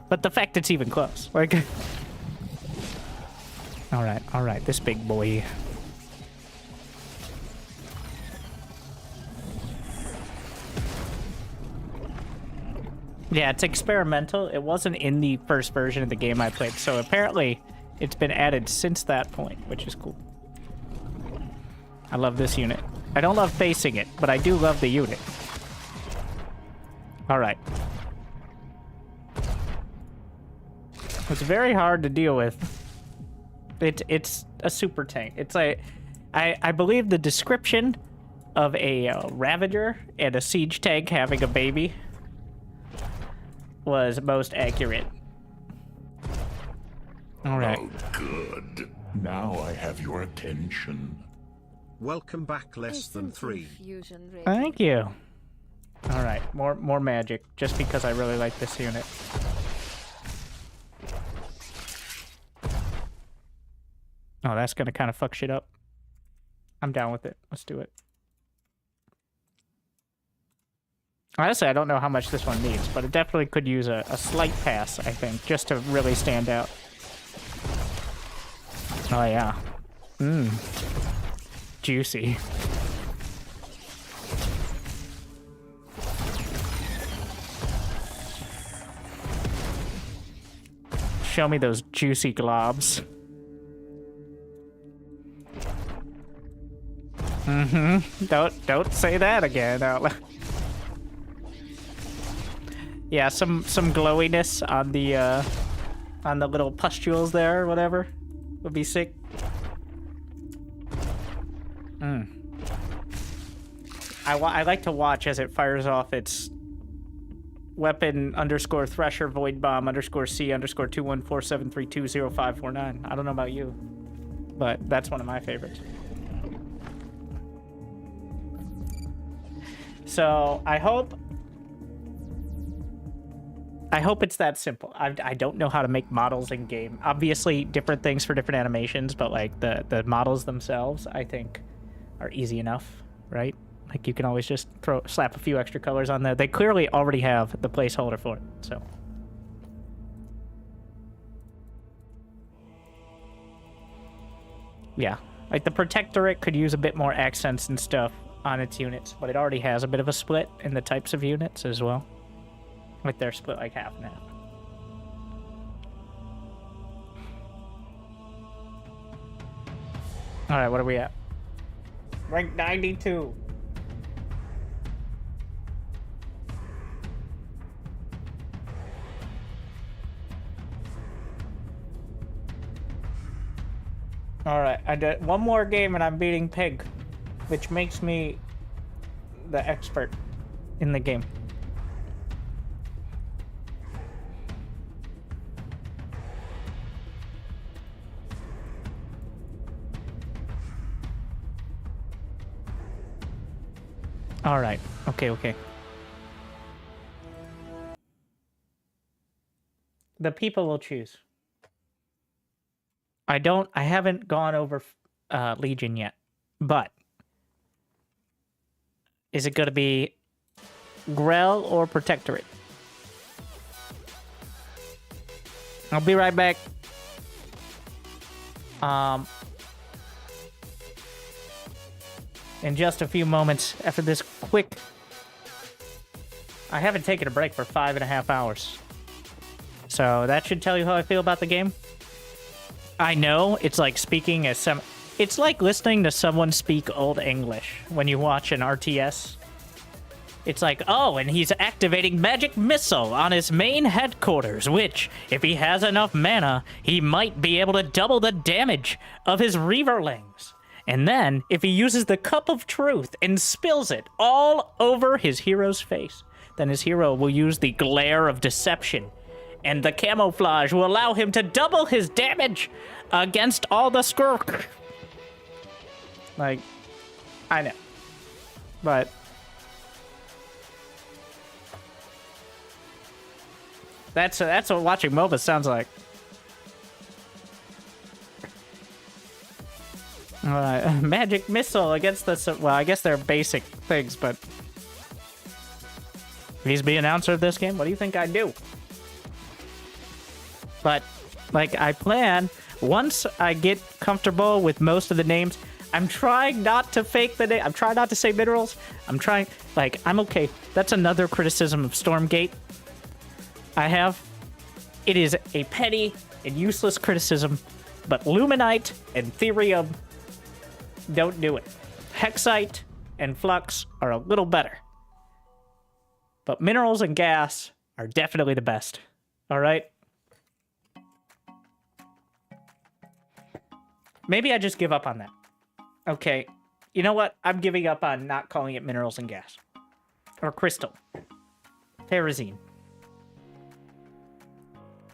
But the fact it's even close. Like... Alright, this big boy. Yeah, it's experimental. It wasn't in the first version of the game I played, so apparently it's been added since that point, which is cool. I love this unit. I don't love facing it, but I do love the unit. Alright. It's very hard to deal with. It's a super tank. It's like... I believe the description of a Ravager and a siege tank having a baby was most accurate. Alright. Oh, good. Now I have your attention. Welcome back, less than 3. Thank you. Alright, more magic, just because I really like this unit. Oh, that's gonna kind of fuck shit up. I'm down with it. Let's do it. Honestly, I don't know how much this one needs, but it definitely could use a slight pass, I think, just to really stand out. Oh, yeah. Mmm. Juicy. Show me those juicy globs. Mm-hmm. Don't say that again out loud. Yeah, some glowiness on the little pustules there or whatever would be sick. I like to watch as it fires off its weapon _ Thresher Void Bomb _ C _ 21473200549. I don't know about you, but that's one of my favorites. So I hope it's that simple. I don't know how to make models in game. Obviously, different things for different animations, but like the models themselves, I think, are easy enough, right? Like you can always just slap a few extra colors on there. They clearly already have the placeholder for it, so. Yeah, like the Protectorate could use a bit more accents and stuff on its units, but it already has a bit of a split in the types of units as well. Like they're split like half and half. Alright, what are we at? Rank 92. Alright, I did one more game and I'm beating Pig, which makes me the expert in the game. Alright, okay. The people will choose. I haven't gone over Legion yet, but is it going to be Grell or Protectorate? I'll be right back. In just a few moments after this quick... I haven't taken a break for 5.5 hours. So that should tell you how I feel about the game. I know it's like speaking as some... It's like listening to someone speak Old English when you watch an RTS. It's like, oh, and he's activating Magic Missile on his main headquarters, which, if he has enough mana, he might be able to double the damage of his Reaverlings. And then, if he uses the cup of truth and spills it all over his hero's face, then his hero will use the glare of deception, and the camouflage will allow him to double his damage against all the skurk. Like, I know. But that's what watching MOBA sounds like. Magic missile against the... Well, I guess they're basic things, but... If he's the announcer of this game, what do you think I'd do? But, like, I plan... Once I get comfortable with most of the names, I'm trying not to fake the name. I'm trying not to say minerals. I'm trying... Like, I'm okay. That's another criticism of Stormgate I have. It is a petty and useless criticism, but Luminite and Therium... Don't do it. Hexite and Flux are a little better. But minerals and gas are definitely the best. Alright? Maybe I just give up on that. Okay. You know what? I'm giving up on not calling it minerals and gas. Or crystal. Terrazine.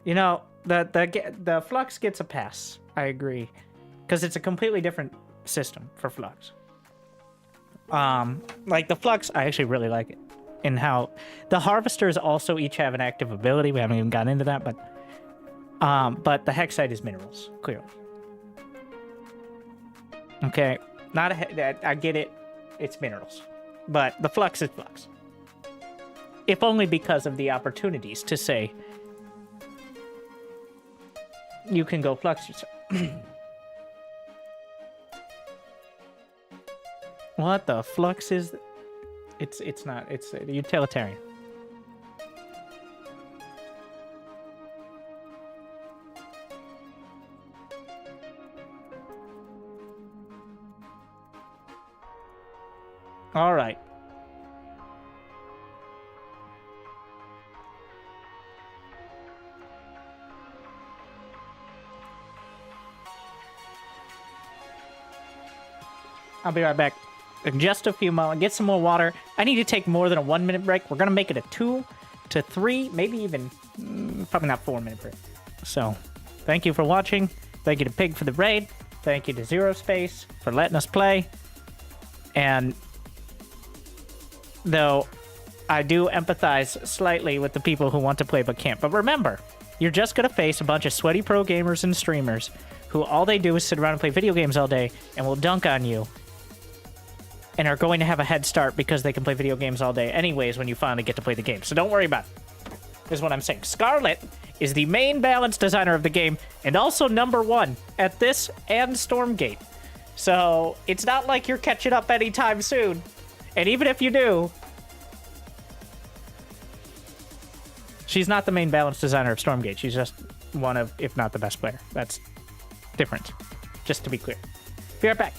You know, the Flux gets a pass. I agree. Because it's a completely different system for Flux. Like the Flux, I actually really like it. And how the Harvesters also each have an active ability. We haven't even gotten into that, but the Hexite is minerals, clearly. Okay, not I get it. It's minerals, but the Flux is Flux. If only because of the opportunities to say you can go Flux yourself. What the Flux is? It's not. It's utilitarian. All right. I'll be right back. In just a few moments. Get some more water. I need to take more than a 1 minute break. We're going to make it a 2 to 3, maybe even, probably not 4 minute break. So, thank you for watching. Thank you to Pig for the raid. Thank you to ZeroSpace for letting us play. And, though, I do empathize slightly with the people who want to play but can't. But remember, you're just going to face a bunch of sweaty pro gamers and streamers who all they do is sit around and play video games all day and will dunk on you. And are going to have a head start because they can play video games all day anyways when you finally get to play the game. So don't worry about it, is what I'm saying. Scarlet is the main balance designer of the game and also #1 at this and Stormgate. So it's not like you're catching up anytime soon. And even if you do, she's not the main balance designer of Stormgate. She's just one of, if not the best player. That's different, just to be clear. Be right back.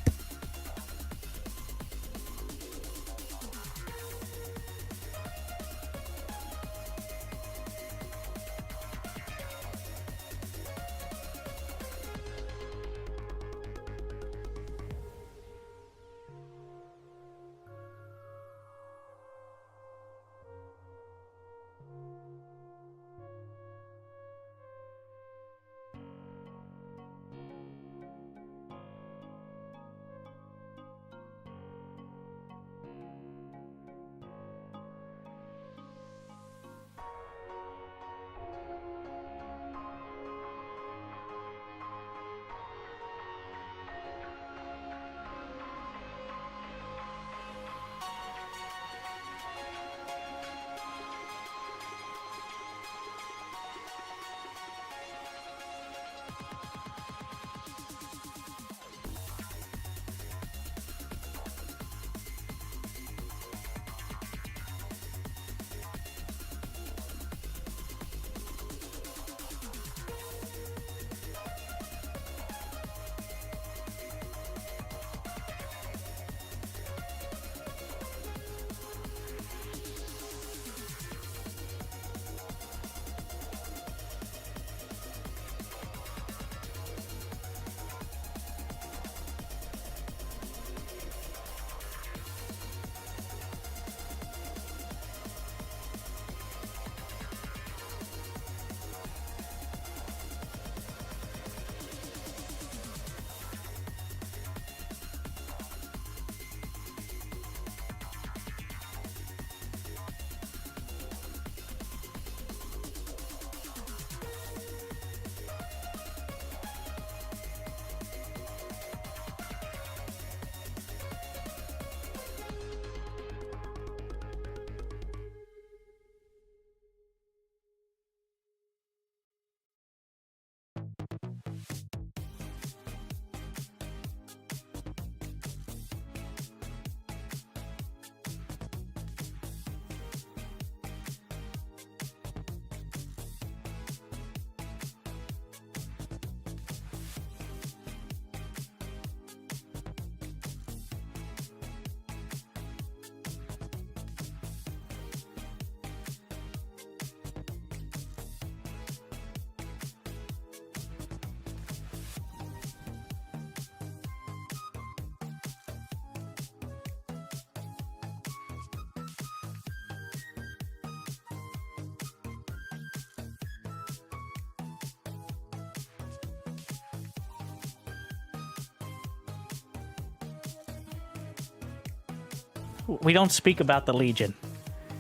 We don't speak about the Legion.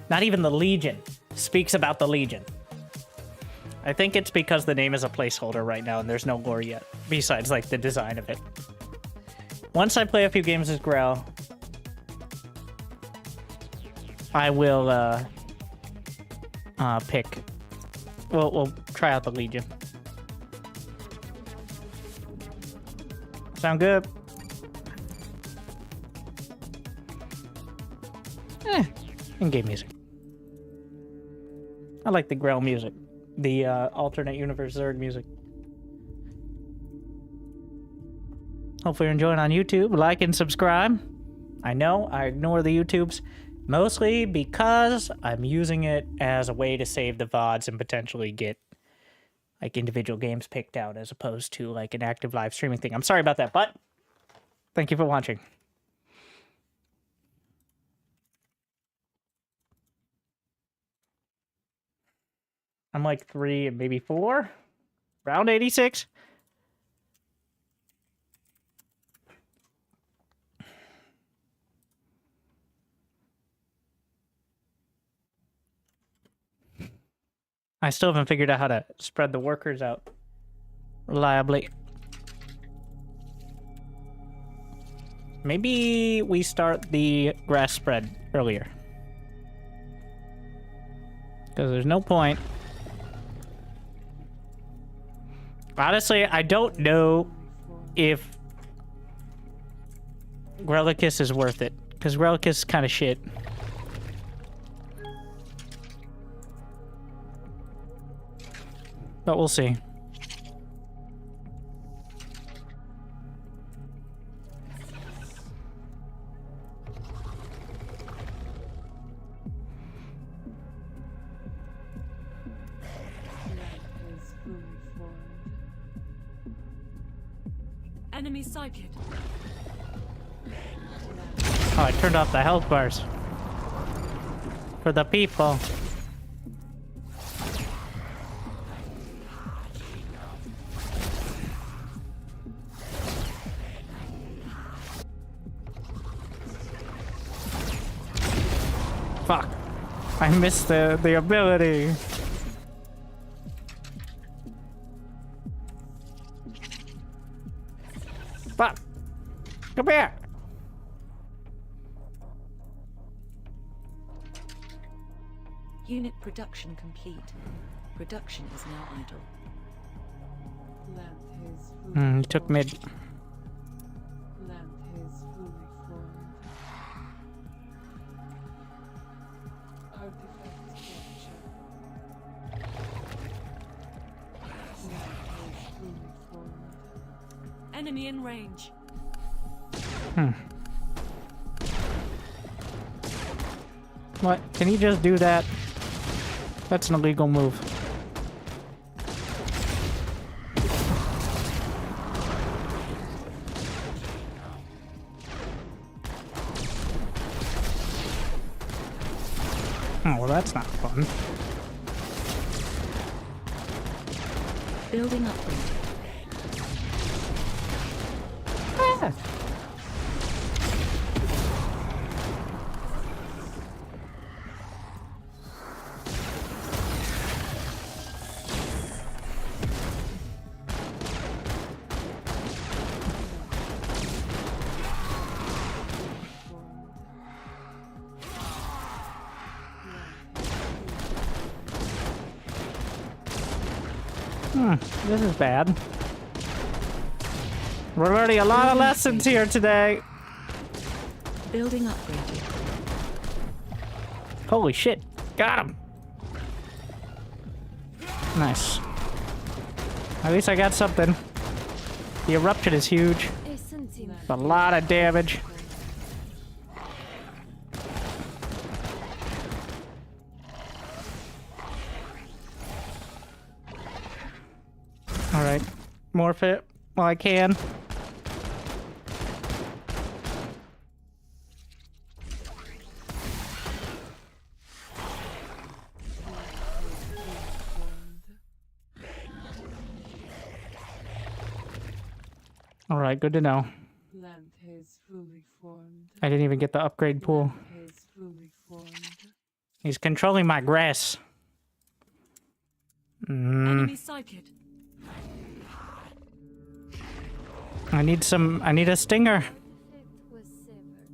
Not even the Legion speaks about the Legion. I think it's because the name is a placeholder right now and there's no lore yet, besides like the design of it. Once I play a few games as Grell, I will pick. We'll try out the Legion. Sound good? In-game music. I like the Grell music. The alternate universe Zerg music. Hopefully you're enjoying on YouTube. Like and subscribe. I know I ignore the YouTubes mostly because I'm using it as a way to save the VODs and potentially get like individual games picked out as opposed to like an active live streaming thing. I'm sorry about that, but thank you for watching. I'm like 3 and maybe 4. Round 86. I still haven't figured out how to spread the workers out reliably. Maybe we start the grass spread earlier. Because there's no point. Honestly, I don't know if Grelicus is worth it. Because Grelicus is kind of shit. But we'll see. Enemy sighted. Oh, I turned off the health bars. For the people. Fuck. I missed the ability. Fuck. Come here. Unit production complete. Production is now idle. He took mid. Plant is fully formed. Artifacts captured. Plant is fully formed. Enemy in range. What? Can he just do that? That's an illegal move. Oh, well, that's not fun. Building upgrade. Ah. This is bad. We're learning a lot of lessons here today. Building upgraded. Holy shit. Got him. Nice. At least I got something. The eruption is huge. It's a lot of damage. Alright. Morph it while I can. Alright, good to know. Plant is fully formed. I didn't even get the upgrade pool. Plant formed. He's controlling my grass. Enemy sighted. I need a stinger. It was severed.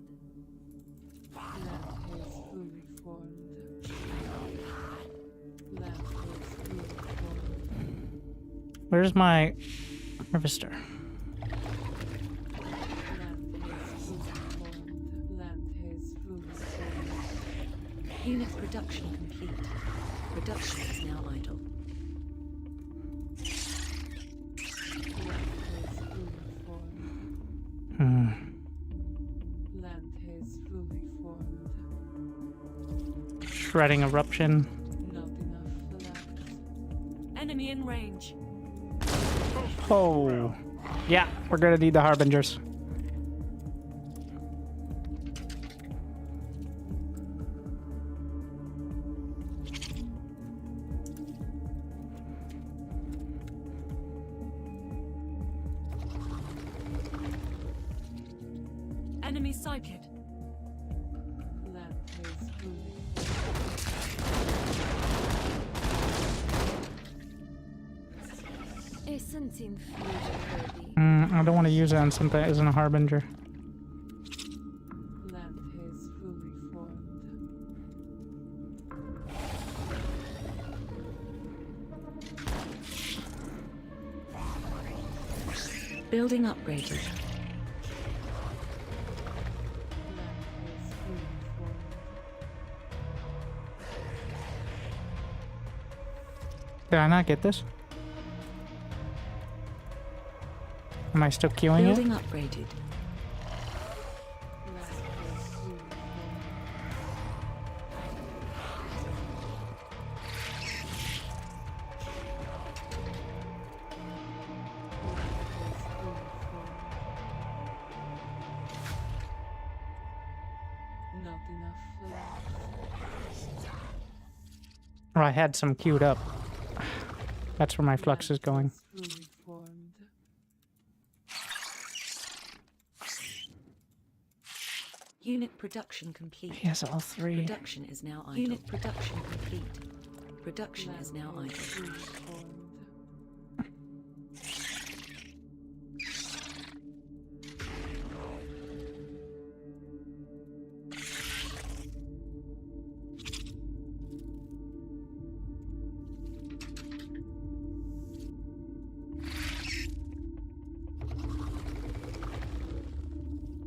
Land is fully formed. Land is fully formed. Where's my harvester? Land is fully formed. Unit production complete. Production is now idle. Land is fully formed. Shredding eruption. Not enough left. Enemy in range. Oh. Yeah, we're gonna need the harbingers. Enemy sighted. Land is fully Isn't in future ready. I don't want to use it on something that isn't a harbinger. Land is fully formed. Building upgraded. Land is fully formed. Did I not get this? Am I still queuing it? Building upgraded. Land is fully formed. Not enough left. Or I had some queued up. That's where my flux is going. Fully formed. Unit production complete. He has all three. Production is now idle. Unit production complete. Production is now idle. Fully formed.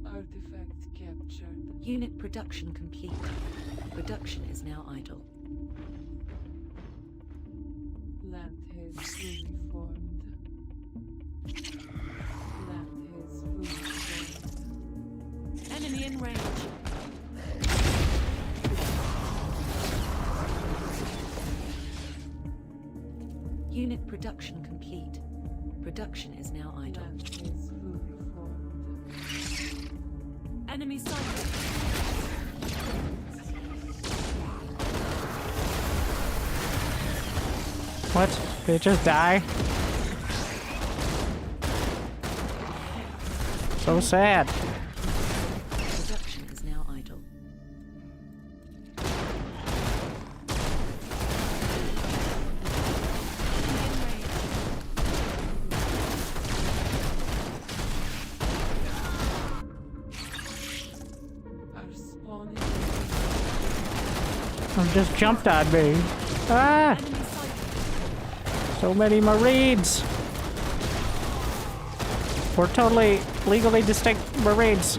Artifact captured. Unit production complete. Production is now idle. Land is fully formed. Land is fully formed. Enemy in range. Unit production complete. Production is now idle. Land is fully formed. Enemy sighted. What? Did it just die? So sad. Production is now idle. Are spawning. Just jumped on me. Ah! So many Marines! We're totally legally distinct Marines.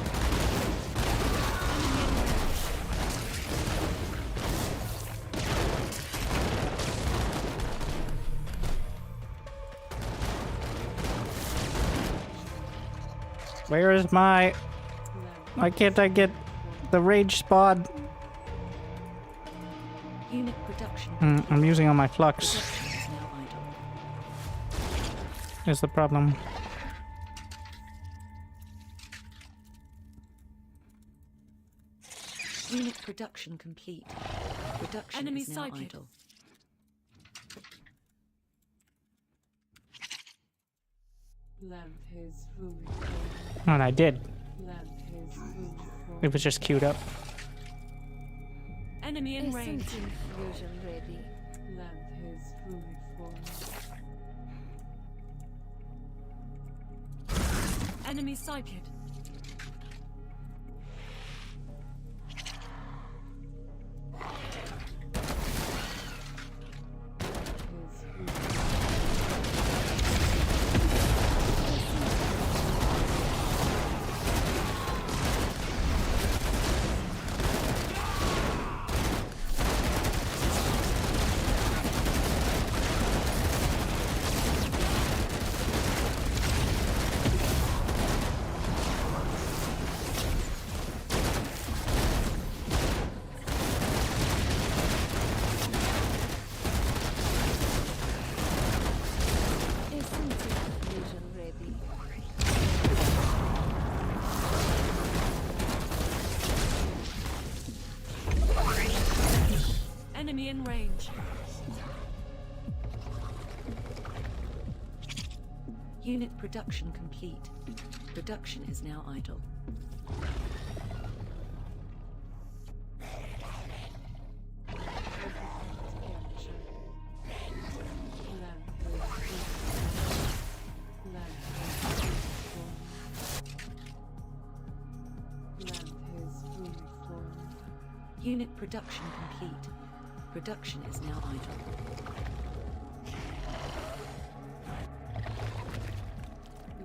Where is my... Why can't I get the rage spawn? Unit production. I'm using all my flux. Production is now idle. Is the problem. Unit production complete. Production Enemy is now sighted. idle. Land is fully formed. And I did. Land is fully formed. It was just queued up. Enemy in range. Essence infusion ready. Lamp is fully formed. Enemy sighted. Enemy in range. Unit production complete. Production is now idle. Unit production complete. Production is now idle.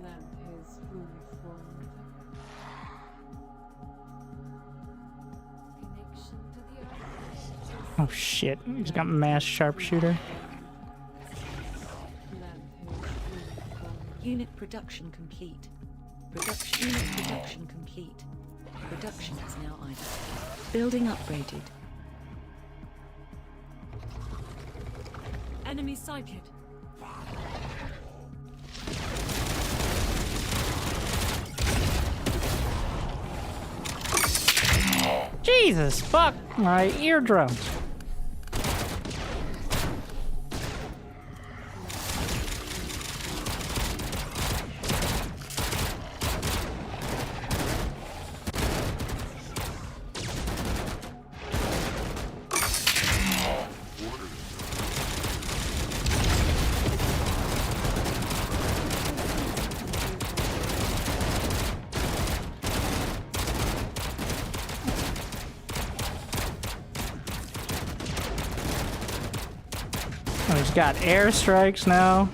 Lamp is fully formed. Connection to the earth. Oh shit, he's got mass sharpshooter. Unit production complete. Unit production complete. Production is now idle. Building upgraded. Enemy sighted. Jesus fuck my eardrums. He's got airstrikes now.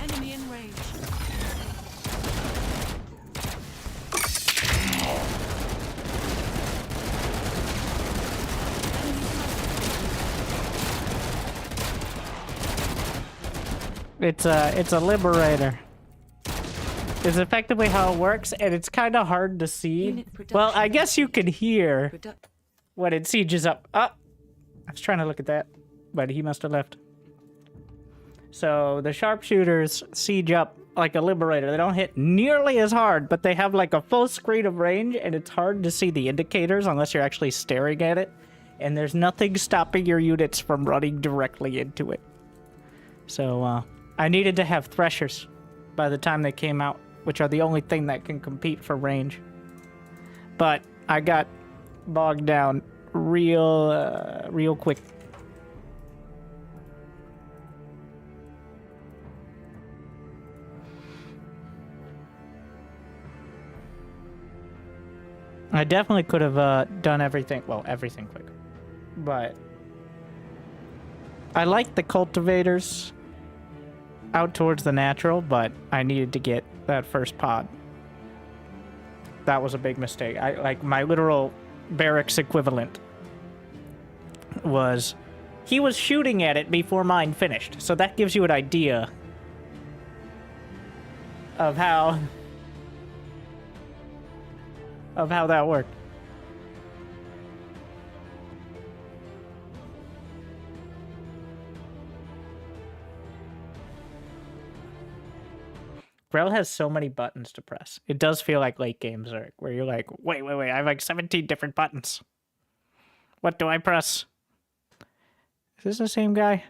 Enemy in range. It's a liberator. It's effectively how it works, and it's kind of hard to see. Well, I guess you can hear when it sieges up. Oh, I was trying to look at that, but he must have left. So the sharpshooters siege up like a liberator. They don't hit nearly as hard, but they have like a full screen of range, and it's hard to see the indicators unless you're actually staring at it. And there's nothing stopping your units from running directly into it. So I needed to have threshers by the time they came out, which are the only thing that can compete for range. But I got bogged down real quick. I definitely could have done everything, well, everything quicker. But I like the cultivators out towards the natural, but I needed to get that first pod. That was a big mistake. Like my literal barracks equivalent was, he was shooting at it before mine finished. So that gives you an idea of how that worked. Grell has so many buttons to press. It does feel like late game Zerg, where you're like, wait, I have like 17 different buttons. What do I press? Is this the same guy? I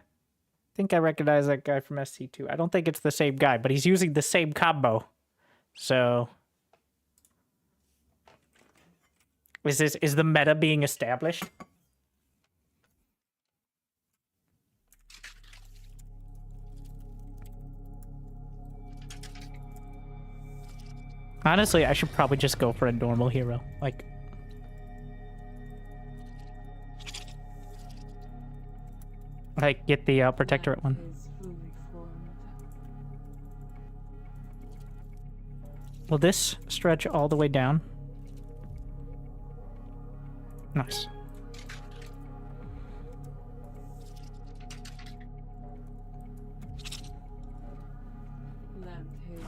think I recognize that guy from SC2. I don't think it's the same guy, but he's using the same combo. So is the meta being established? Honestly, I should probably just go for a normal hero. Like... get the protectorate one. Will this stretch all the way down? Nice.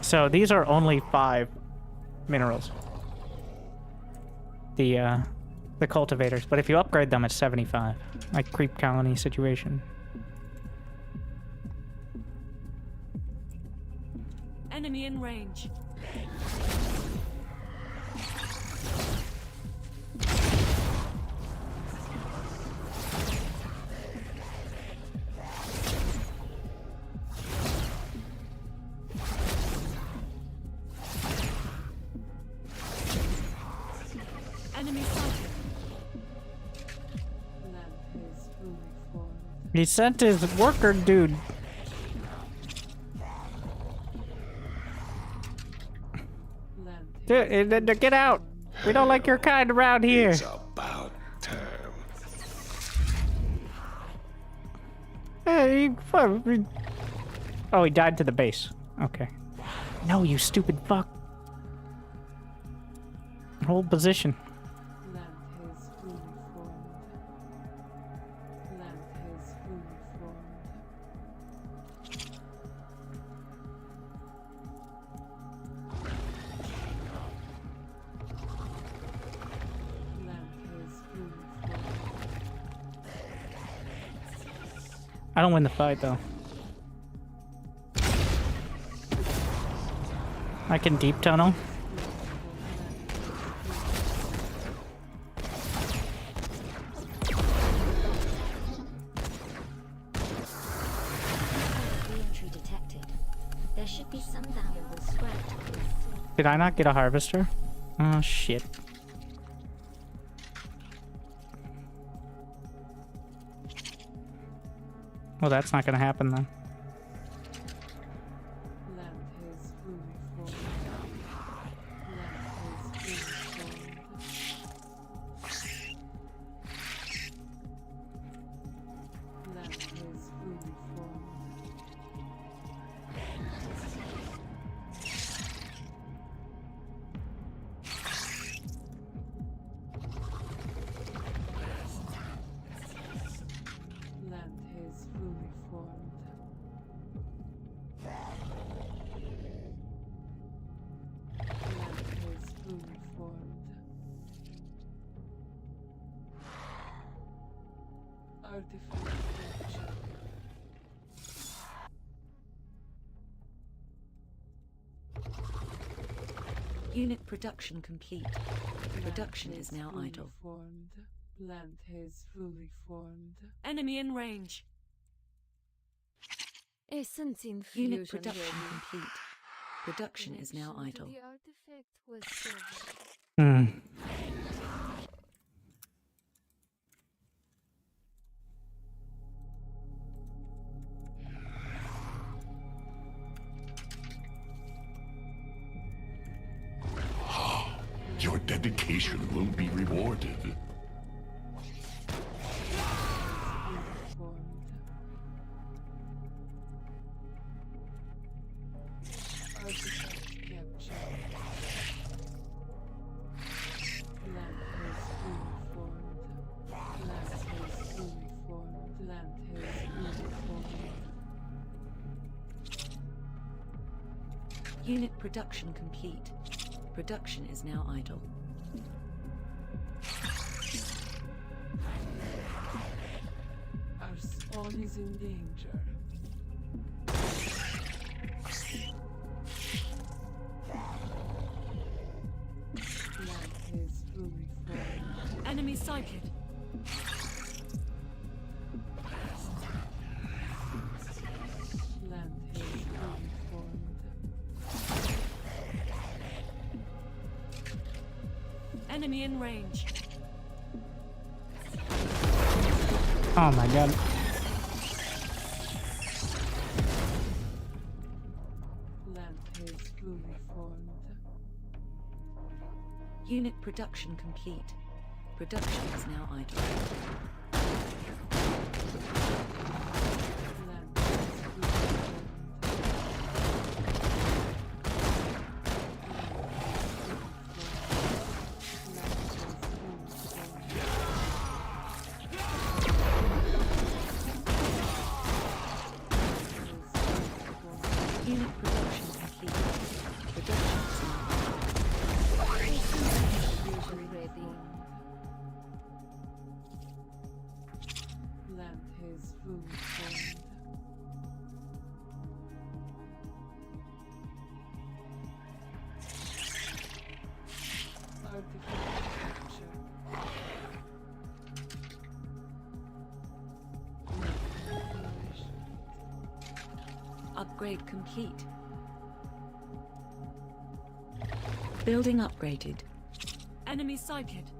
So these are only 5 minerals. The cultivators, but if you upgrade them, it's 75. Like creep colony situation. Enemy in range. Enemy sighted. He sent his worker dude. Dude, get out! We don't like your kind around here. It's about time. Hey, oh, he died to the base. Okay. No, you stupid fuck. Hold position. I don't win the fight, though. I can deep tunnel. Re-entry detected. There should be some valuable scrap. Did I not get a harvester? Oh, shit. Well, that's not gonna happen then. Unit production complete. Production is now idle. Plant is fully formed. Enemy in range. Essence infusion. Unit production complete. Production is now idle. The artifact was served. Your dedication will be rewarded. Unit production complete. Production is now idle. Our spawn is in danger. Plant is fully formed. Enemy sighted. Plant is fully formed. Enemy in range. Oh my god. Plant is fully formed. Unit production complete. Production is now idle. Unit production complete. Production is now Plant his food formed. Artifact capture. upgrade complete. Building upgraded. Enemy sighted.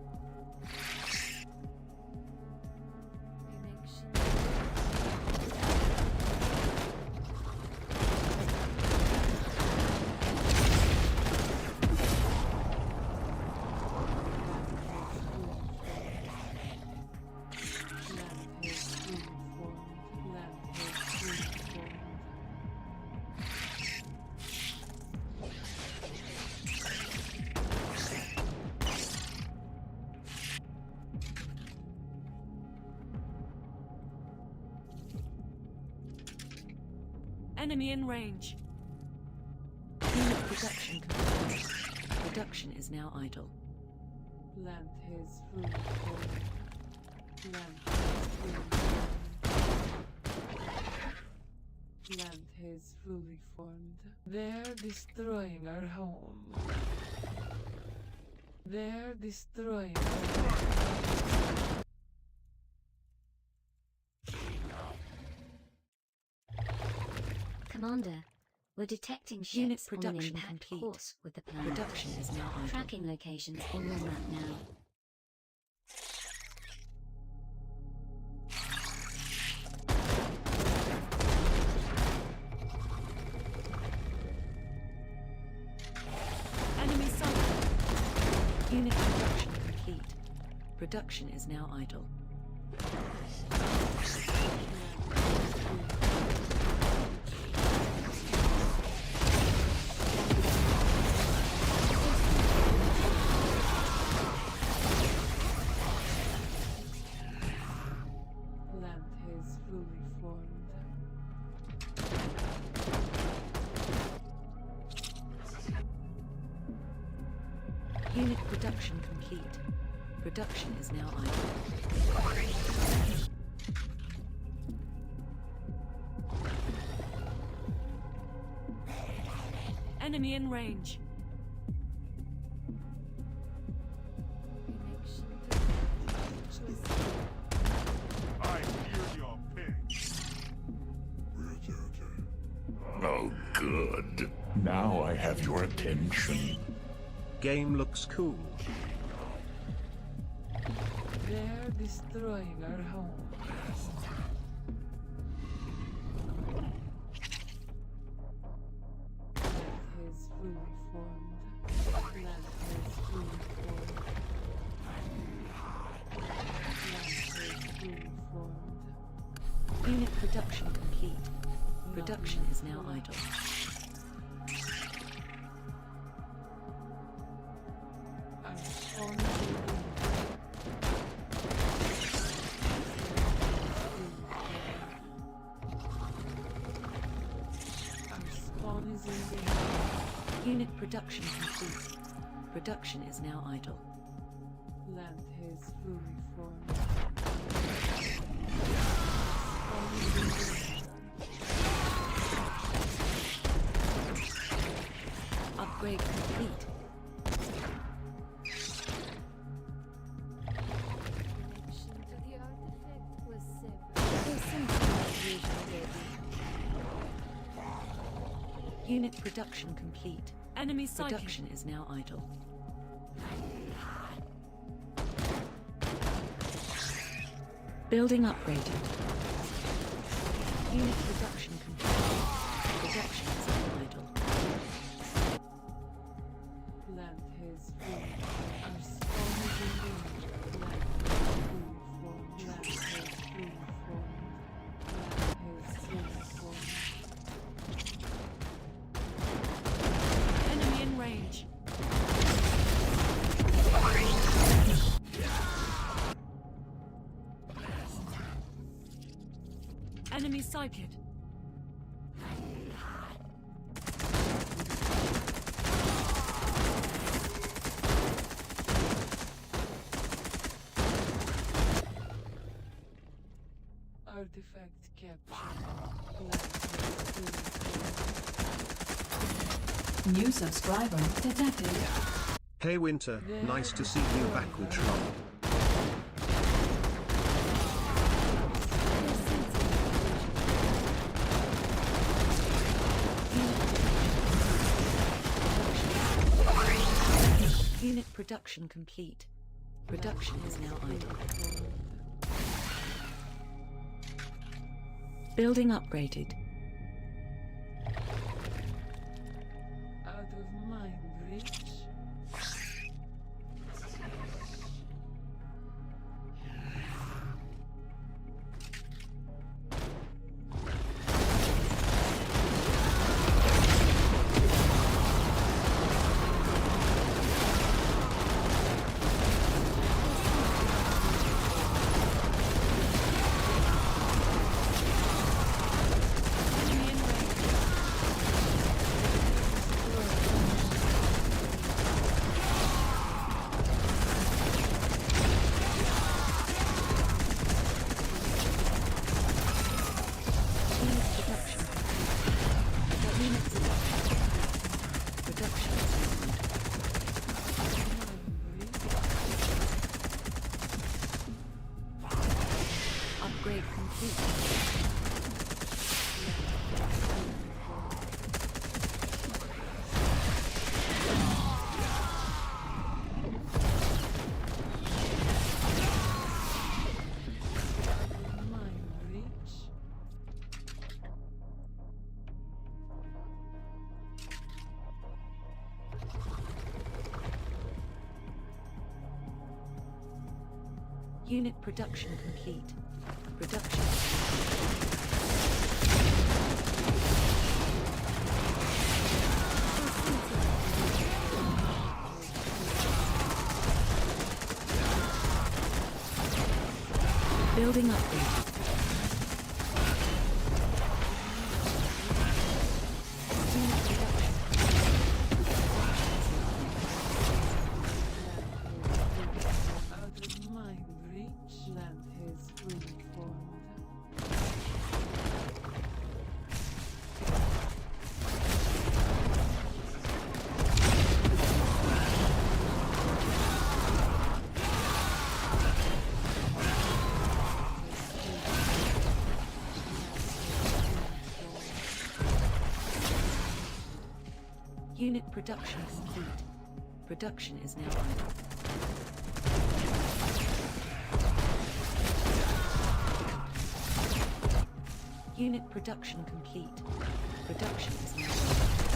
Enemy in range. Unit production complete. Production is now idle. Plant his food formed. Plant his food formed. Plant his fully formed. They're destroying our home. They're destroying our home. Commander, we're detecting ships Unit on an production impact complete. course with the planet. Production is now idle. Tracking locations on your map now. Enemy sighted. Unit production complete. Production is now idle. Plant his fully formed. Unit production complete. Production is now idle. Enemy in range. I hear your pitch. Oh, good. Now I have your attention. Game looks cool. They're destroying our home. Plant his fully formed. Plant his fully formed. Plant his fully formed. Unit production complete. Production is now idle. Our spawn is in danger. Unit production complete. Production is now idle. Plant his fully formed. Spawn is in danger. Upgrade complete. Connection to the artifact was severed. There's something unusual there. Unit production complete. Enemy sighted. Production is now idle. Building upgraded. Unit production complete. Production is now idle. Plant his fully. Enemy sighted. Artifact captured. New subscriber detected. Hey Winter, nice to see you back with Tron. Unit production complete. Production is now idle. Building upgraded. Out of mind reach. Upgrade complete. Mind reach. Unit production complete. Production. Building upgrade. Out of mind reach. Land has fully formed. Unit production complete. Production is now idle. Unit production complete. Production is now idle.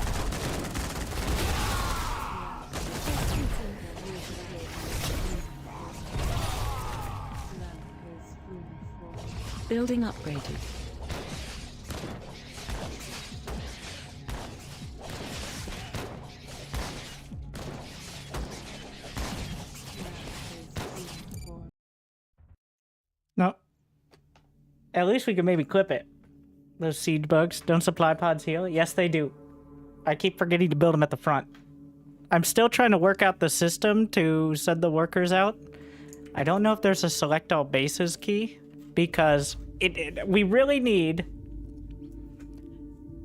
Land has fully formed. Building upgraded. No. At least we can maybe clip it. Those siege bugs. Don't supply pods heal? Yes, they do. I keep forgetting to build them at the front. I'm still trying to work out the system to send the workers out. I don't know if there's a select all bases key, because we really need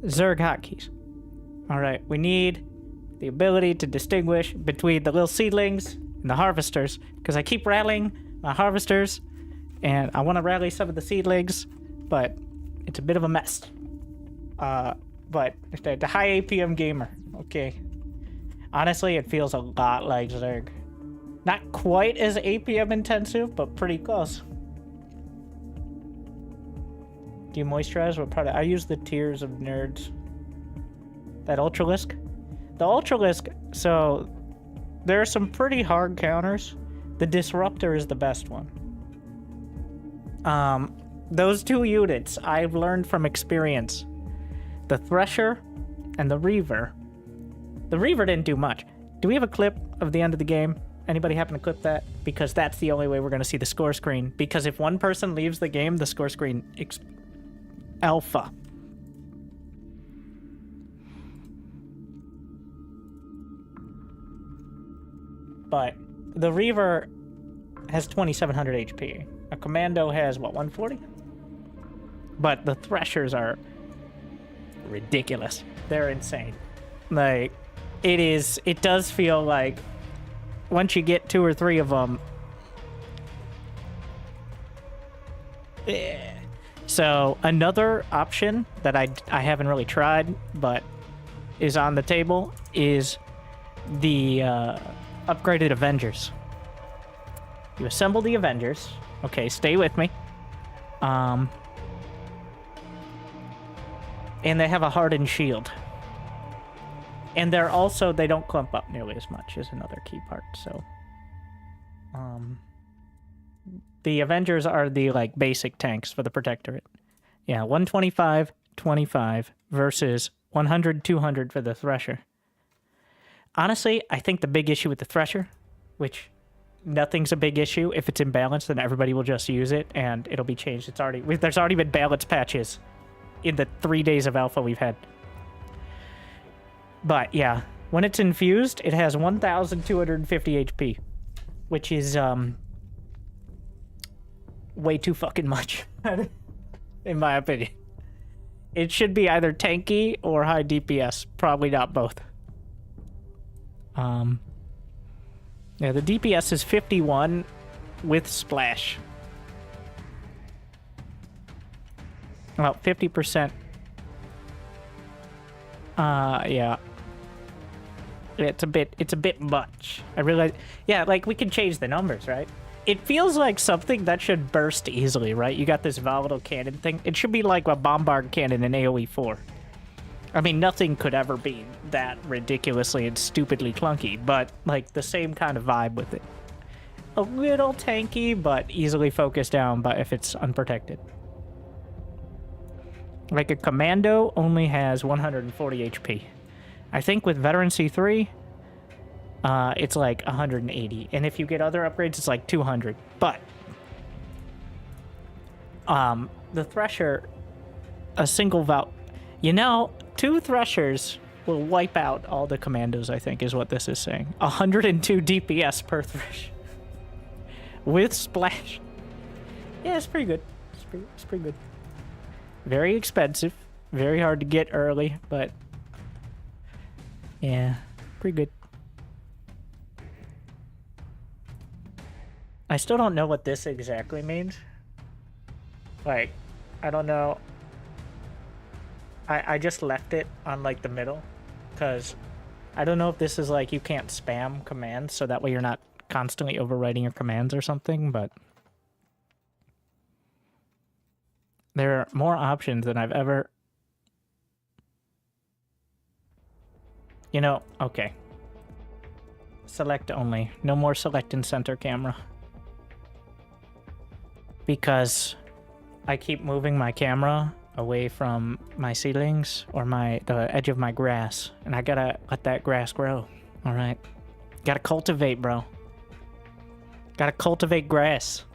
Zerg hotkeys. Alright, we need the ability to distinguish between the little seedlings and the harvesters, because I keep rallying my harvesters, and I want to rally some of the seedlings, but it's a bit of a mess. But the high APM gamer, okay. Honestly, it feels a lot like Zerg. Not quite as APM intensive, but pretty close. Do you moisturize? What product? I use the Tears of Nerds. That Ultralisk? The Ultralisk, so there are some pretty hard counters. The Disruptor is the best one. Those two units I've learned from experience. The Thresher and the Reaver. The Reaver didn't do much. Do we have a clip of the end of the game? Anybody happen to clip that? Because that's the only way we're going to see the score screen. Because if one person leaves the game, the score screen Alpha. But the Reaver has 2700 HP. A Commando has, what, 140? But the Threshers are ridiculous. They're insane. Like, it does feel like once you get 2 or 3 of them... Yeah. So, another option that I haven't really tried, but is on the table, is the upgraded Avengers. You assemble the Avengers. Okay, stay with me. And they have a hardened shield. And they're also, they don't clump up nearly as much, is another key part, so... the Avengers are the, like, basic tanks for the Protectorate. Yeah, 125, 25 versus 100, 200 for the Thresher. Honestly, I think the big issue with the Thresher, which nothing's a big issue. If it's imbalanced, then everybody will just use it, and it'll be changed. There's already been balance patches in the 3 days of alpha we've had. But, yeah, when it's infused, it has 1,250 HP, which is, way too fucking much, in my opinion. It should be either tanky or high DPS, probably not both. Yeah, the DPS is 51 with splash. About 50%. Yeah. It's a bit much. I realize, yeah, like, we can change the numbers, right? It feels like something that should burst easily, right? You got this volatile cannon thing. It should be like a bombard cannon in AoE 4. I mean, nothing could ever be that ridiculously and stupidly clunky, but, like, the same kind of vibe with it. A little tanky, but easily focused down but if it's unprotected. Like, a Commando only has 140 HP. I think with Veteran C3, it's like 180. And if you get other upgrades, it's like 200. But, the Thresher, a single vault... You know, 2 Threshers will wipe out all the Commandos, I think, is what this is saying. 102 DPS per Thresh. With splash. Yeah, it's pretty good. It's pretty good. Very expensive. Very hard to get early, but... Yeah, pretty good. I still don't know what this exactly means. Like, I don't know. I just left it on, like, the middle. Because I don't know if this is, like, you can't spam commands, so that way you're not constantly overwriting your commands or something, but... There are more options than I've ever... You know, okay. Select only. No more select and center camera. Because I keep moving my camera away from my ceilings or the edge of my grass. And I gotta let that grass grow. Alright? Gotta cultivate, bro. Gotta cultivate grass.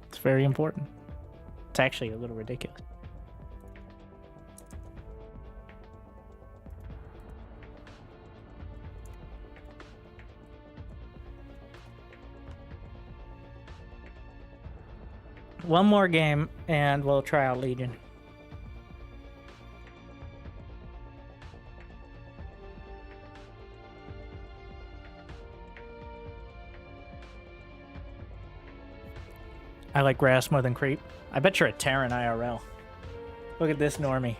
It's very important. It's actually a little ridiculous. One more game, and we'll try out Legion. I like grass more than creep. I bet you're a Terran IRL. Look at this normie.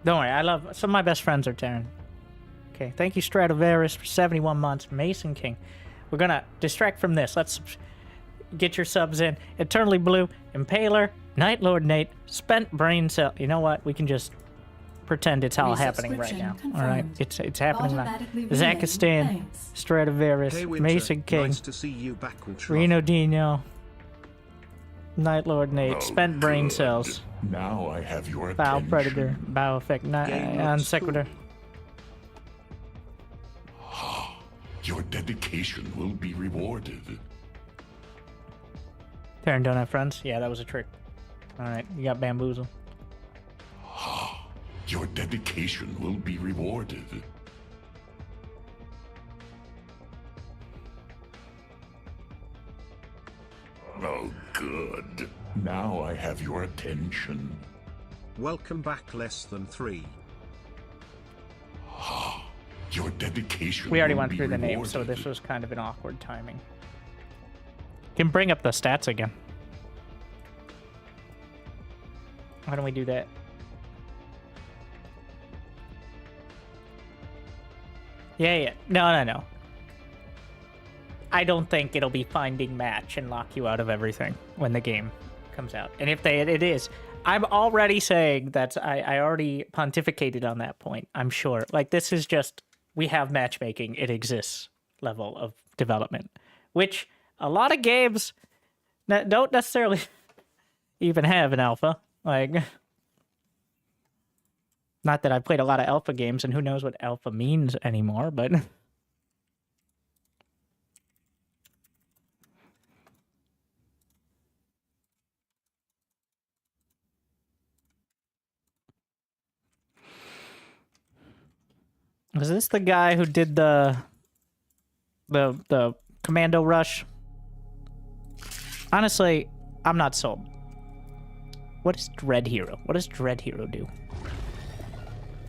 Don't worry, some of my best friends are Terran. Okay, thank you Stratovarus for 71 months. Mason King. We're gonna distract from this. Let's get your subs in. Eternally Blue, Impaler, Night Lord Nate, Spent Brain Cell. You know what? We can just pretend it's all happening right now. Alright, it's happening now. Zakistan, Stratovarus, hey, Winter, Mason King, nice to see you back, Reno Dino, Night Lord Nate, Oh, spent brain good. cells. Now I have your Foul attention. Predator, Bow Effect, on Sequitur. Your dedication will be rewarded. Terran don't have friends? Yeah, that was a trick. Alright, you got bamboozled. Your dedication will be rewarded. Oh, good. Now I have your attention. Welcome back, less than 3. Your dedication We already will went be through the name, rewarded. so this was kind of an awkward timing. Can bring up the stats again. Why don't we do that? Yeah. No. I don't think it'll be finding match and lock you out of everything when the game comes out. And if it is, I'm already saying that I already pontificated on that point, I'm sure. Like, this is just, we have matchmaking, it exists level of development, which a lot of games don't necessarily even have an alpha. Like, not that I've played a lot of alpha games, and who knows what alpha means anymore, but... Was this the guy who did the commando rush? Honestly, I'm not sold. What is Dread Hero? What does Dread Hero do?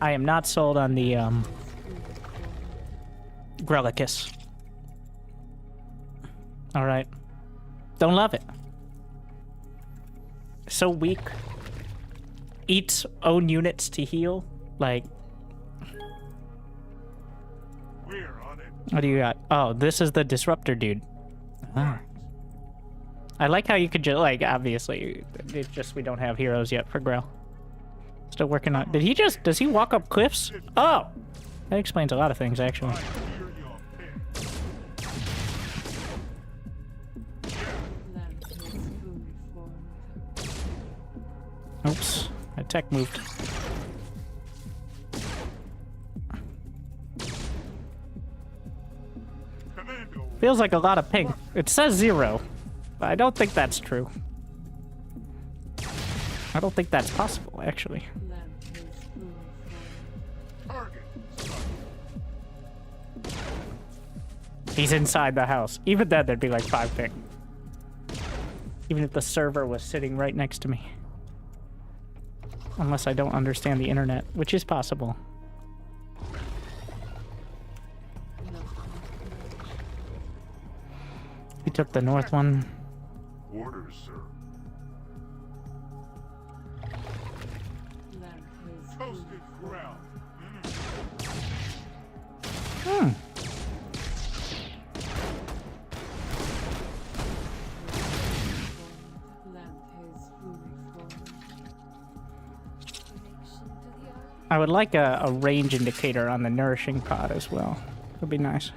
I am not sold on the Grelicus. Alright. Don't love it. So weak. Eats own units to heal. Like, what do you got? Oh, this is the disruptor dude. Ah. I like how you could just, like, obviously, it's just we don't have heroes yet for Grell. Still working on... Does he walk up cliffs? Oh! That explains a lot of things, actually. Oops. My tech moved. Feels like a lot of ping. It says 0, but I don't think that's true. I don't think that's possible, actually. He's inside the house. Even then, there'd be like 5 ping. Even if the server was sitting right next to me. Unless I don't understand the internet, which is possible. He took the north one. Orders, sir. Toasted ground. I would like a range indicator on the nourishing pod as well. Would be nice.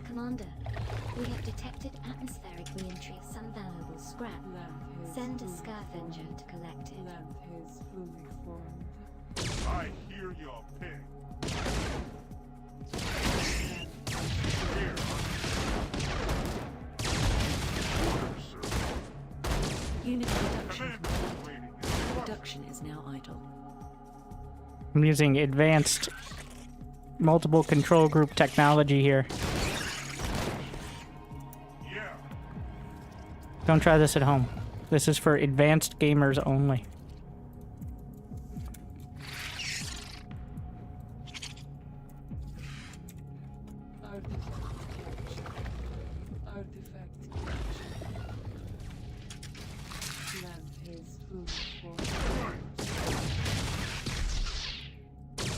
Commander, we have detected atmospheric re-entry of some valuable scrap. Send a scavenger to collect it. I hear your ping. Here. Orders, sir. Unit production complete. Production is now idle. I'm using advanced multiple control group technology here. Don't try this at home. This is for advanced gamers only.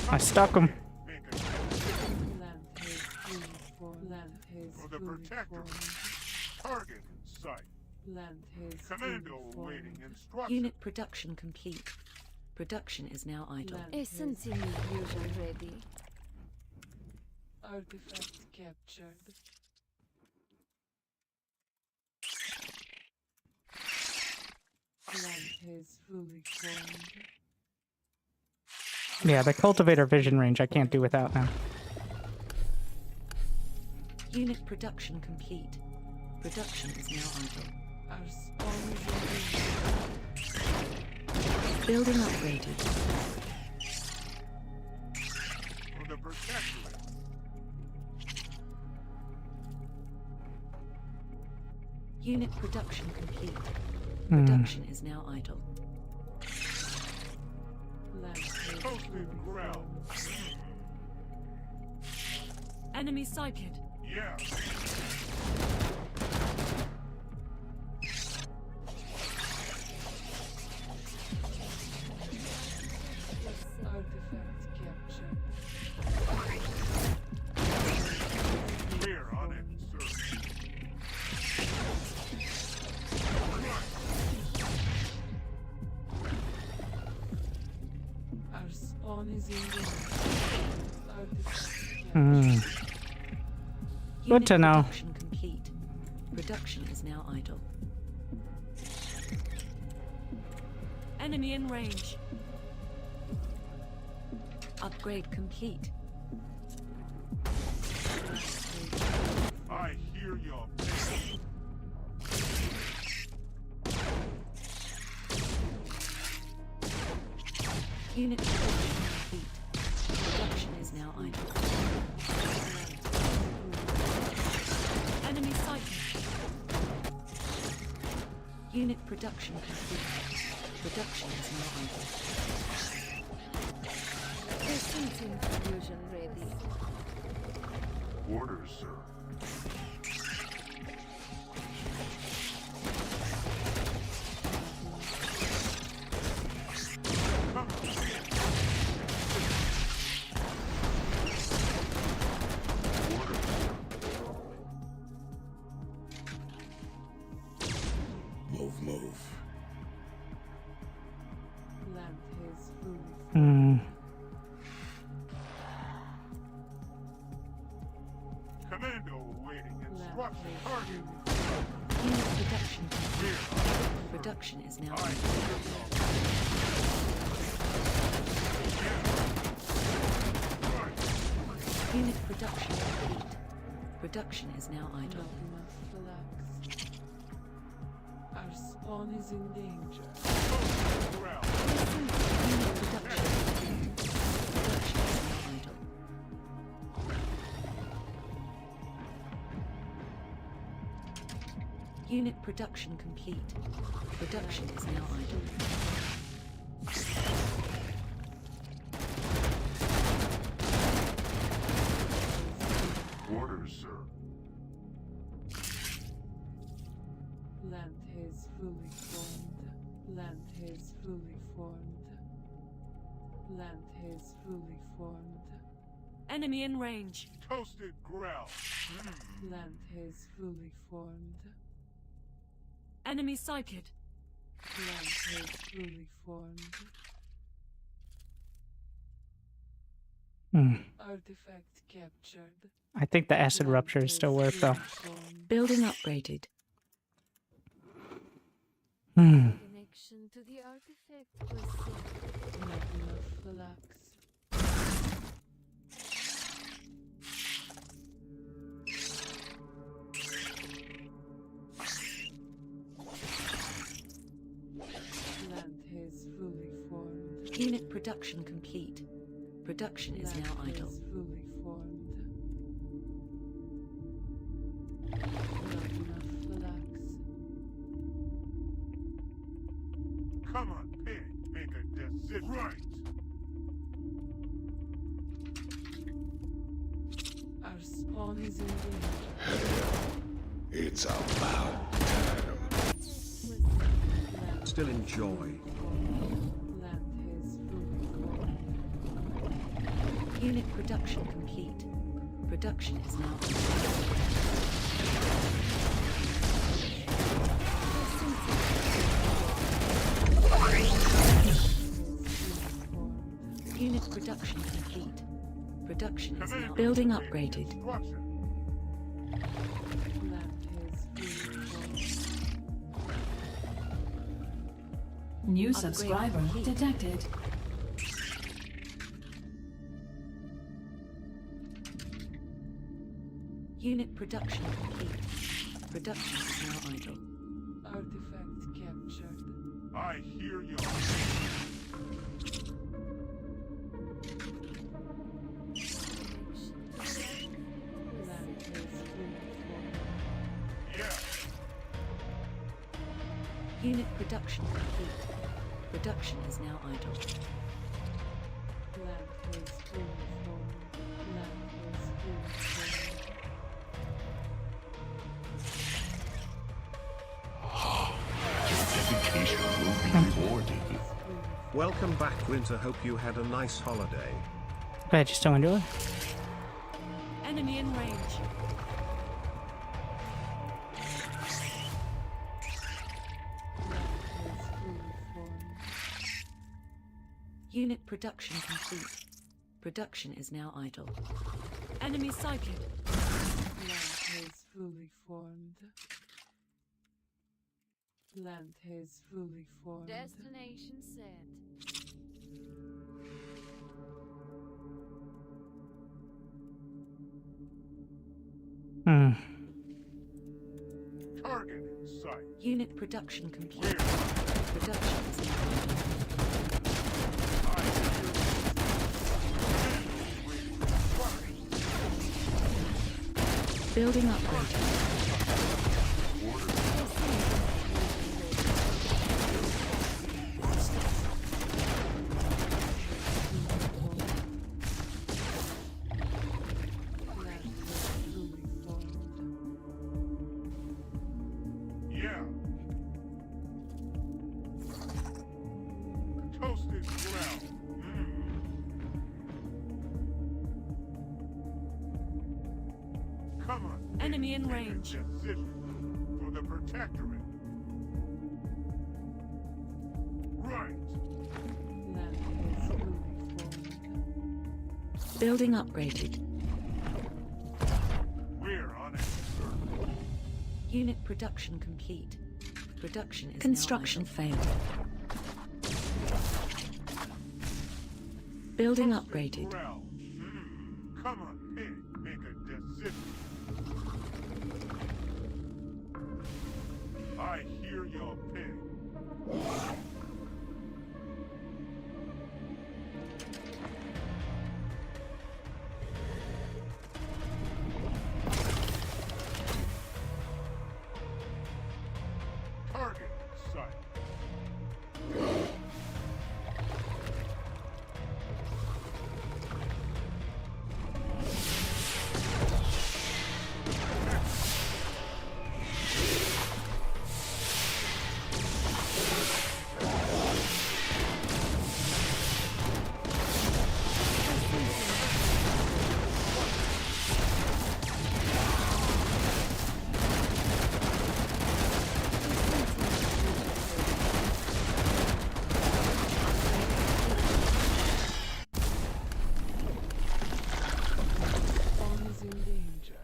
I stuck him. For the protector. Target in sight. Land his Commando fully awaiting formed. instruction. Unit production complete. Production is now idle. Land Essence in fusion ready. Artifact captured. Land is fully formed. Yeah, the cultivator vision range I can't do without now. Unit production complete. Production is now idle. Our spawn is Building upgraded. For the protectorate. Unit production complete. Production is now idle. land is Toasted fully ground. formed. Enemy sighted. Yeah. Artifact captured. Clear on it, sir. Our spawn is in the artifact Hmm. Good Unit to know. Production complete. Production is now idle. Enemy in range. Upgrade complete. I hear your pain. Unit production complete. Production is now idle. Enemy sighted. Unit production complete. Production is now idle. Essence in fusion ready. Orders, sir. Move. land is fully Hmm. Commando awaiting instruction. land Target. Unit production complete. Production is now I idle. hear your Unit production complete. Production is now idle. not enough relax. Our spawn is in danger. ground. Unit production complete. Production is now idle. Unit production complete. Production is now idle. Orders, sir. Land is fully formed. Land is fully formed. Land is fully formed. Enemy in range. Toasted ground. Land is fully formed. Enemy sighted. Land is fully formed. Hmm. Artifact captured. I think the acid rupture is still worth though. Building upgraded. Hmm. Connection to the artifact was sent. Not enough relax. Land is fully formed. Unit production complete. Production is now Land idle. is fully formed. Not enough relax. Come on, pig. Make a decision. Right. Our spawn is in danger. It's about time. Land Still enjoy. Land is fully formed. Unit production complete. Production is now idle. production complete. Production is now Commando building awaiting upgraded. instruction. New subscriber detected. Unit production complete. Production is now idle. Artifact captured. I hear you. Land is uniform. Yeah. Unit production complete. Production is now idle. Land is uniform. Land is uniform. Dedication will be rewarded. Welcome back, Winter. Hope you had a nice holiday. Glad you still enjoy. Enemy in range. Unit production complete. Production is now idle. Enemy sighted. Land is fully formed. Land is fully formed. Destination set. Hmm. Target in sight. Unit production complete. Production is now idle. Building upgraded. Yeah. Toasted ground. Come on. Enemy in take a range. Position for the protectorate. Right. Land is fully formed. Building upgraded. We're on it, sir. Unit production complete. Production is construction failed. Building upgraded. Ground. Come on, pig. Make a decision. I hear your pig. Target in sight. One is in danger.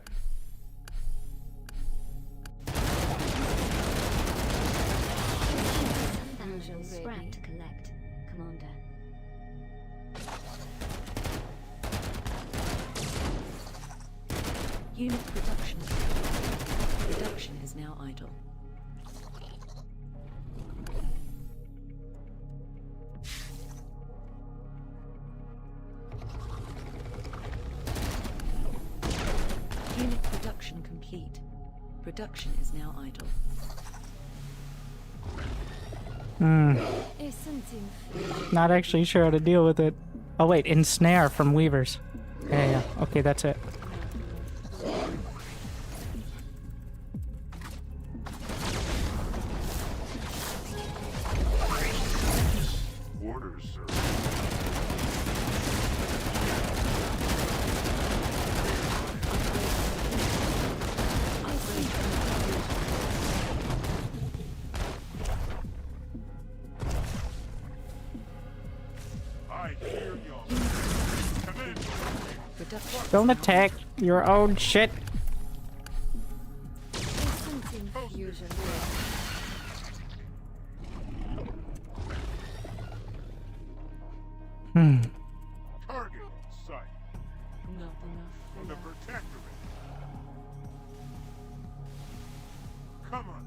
Valuable scrap to collect, Commander. Unit production. Production is now idle. Unit production complete. Production is now idle. Hmm. Isn't in Not actually sure how to deal with it. Oh wait, ensnare from weavers. Yeah. Okay, that's it. Orders, sir. I hear your Don't attack your own shit. Instant infusion. Target in sight. Not enough for The that. protectorate. Come on,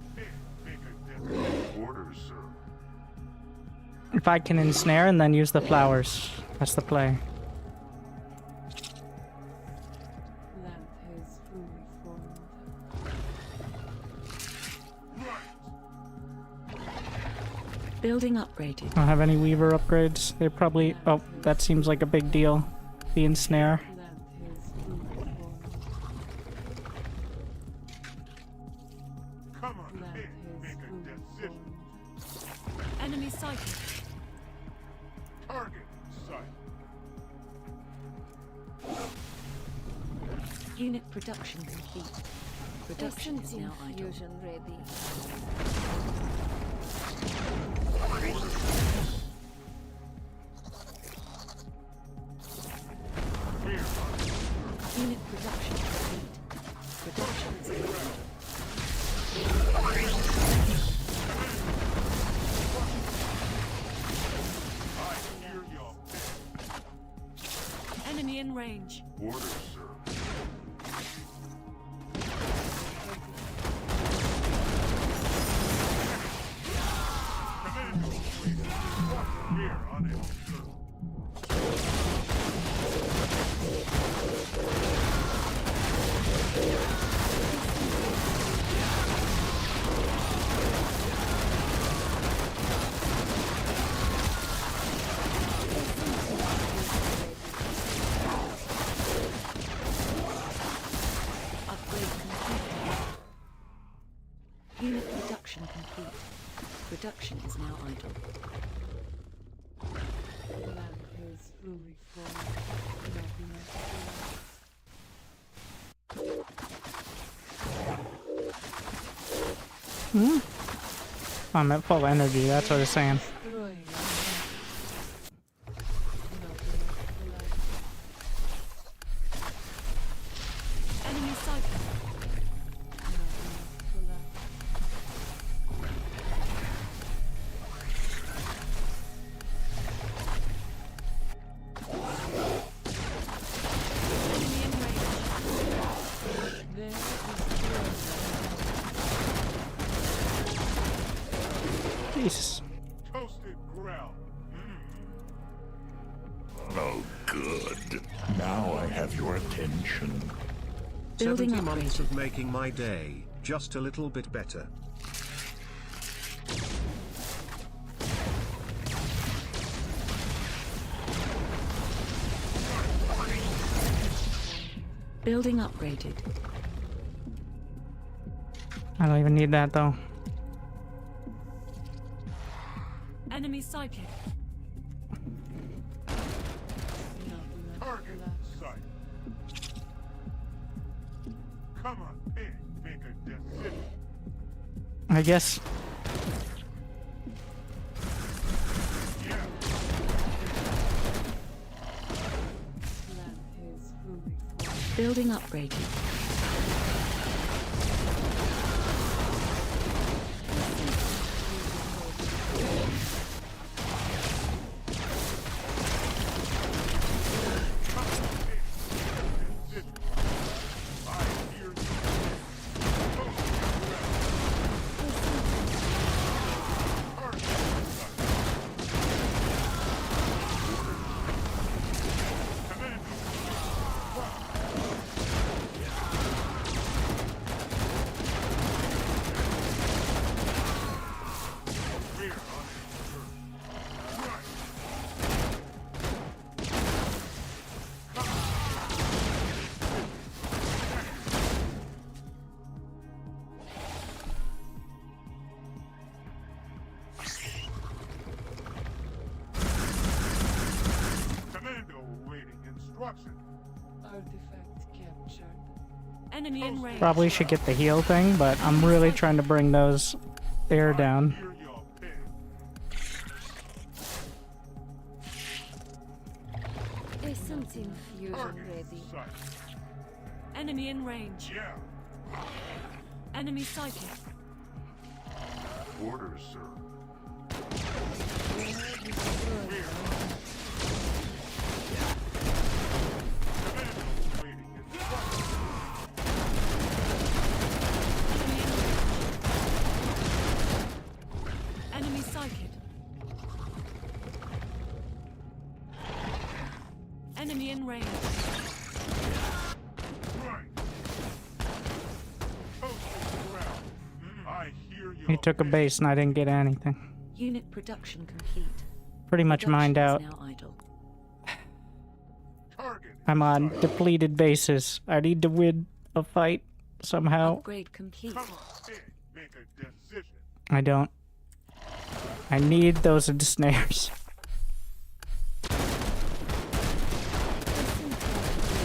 make a difference. Orders, sir. If I can ensnare and then use the flowers. That's the play. Lamp is fully formed. Building upgraded. I don't have any weaver upgrades. They probably... Oh, that seems like a big deal. The ensnare. Lamp is fully formed. Come on, Lamp make is a fully decision. formed. Enemy sighted. Target in sight. Unit production complete. Production is Instant now idle. infusion ready. Unit production complete. Production is now idle. Enemy in range. Orders, sir. We're unable, sir. Upgrade complete. Unit production complete. Production is now idle. Lamp is fully formed. Not enough I'm at full energy, that's what it's saying. destroying. Enemy sighted. Enemy in range. There is Jesus. Toasted ground. Oh, good. Now I have your attention. Building 70 months upgraded. of making my day just a little bit better. Building upgraded. I don't even need that though. Enemy sighted. Target in sight. Come on, make a decision. I guess. Yeah. lamp is fully formed. Building upgraded. Commando awaiting instruction. Artifact captured. Enemy in range. Probably should get the heal thing, but I'm really trying to bring those air down. Hear your ping. Essence Getting fusion ready. Enemy in range. Yeah. Enemy sighted. Orders, sir. Enemy sighted. Enemy in range. He took a base and I didn't get anything. Unit production complete. Pretty much mined out. Now idle. I'm on depleted bases. I need to win a fight somehow. Upgrade complete. I don't. I need those snares.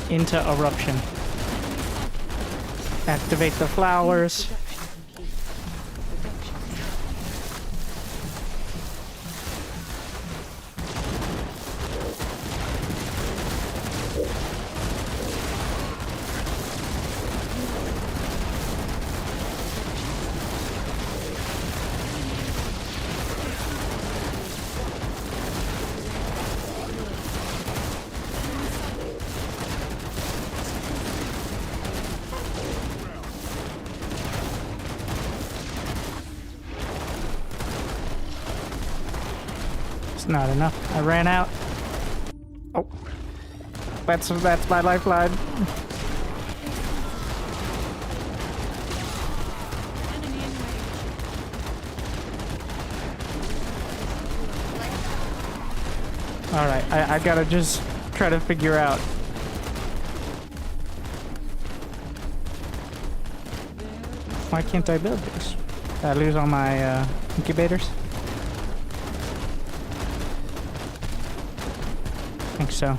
Into eruption. Activate the flowers. Not enough. I ran out. Oh, that's my lifeline. All right, I gotta just try to figure out. Why can't I build this? Did I lose all my incubators? I think so.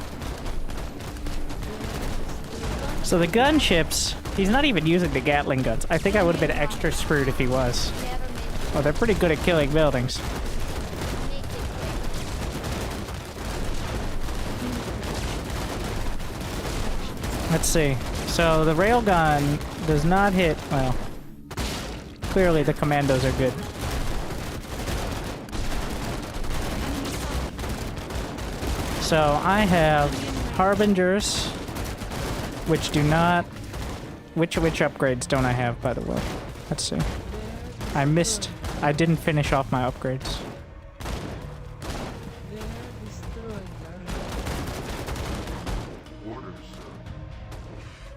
So the gunships, he's not even using the Gatling guns. I think I would have been extra screwed if he was. Well, they're pretty good at killing buildings. Let's see. So the railgun does not hit, well, clearly the commandos are good. So I have harbingers, which do not. Which upgrades don't I have, by the way? Let's see. I didn't finish off my upgrades.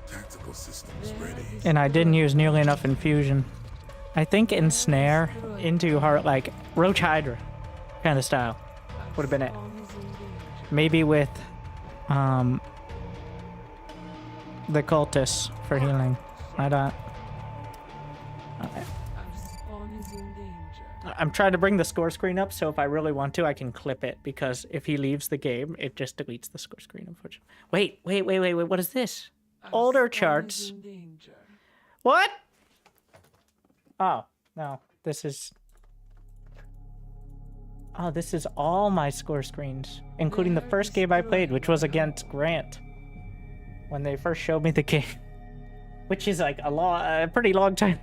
Tactical systems ready. And I didn't use nearly enough infusion. I think ensnare into heart, like Roach Hydra kind of style would have been it. Maybe with the cultists for healing. I don't. I'm trying to bring the score screen up, so if I really want to, I can clip it, because if he leaves the game, it just deletes the score screen, unfortunately. Wait, what is this? Older charts. What? Oh, no, this is... Oh, this is all my score screens, including the first game I played, which was against Grant, when they first showed me the game, which is like a pretty long time.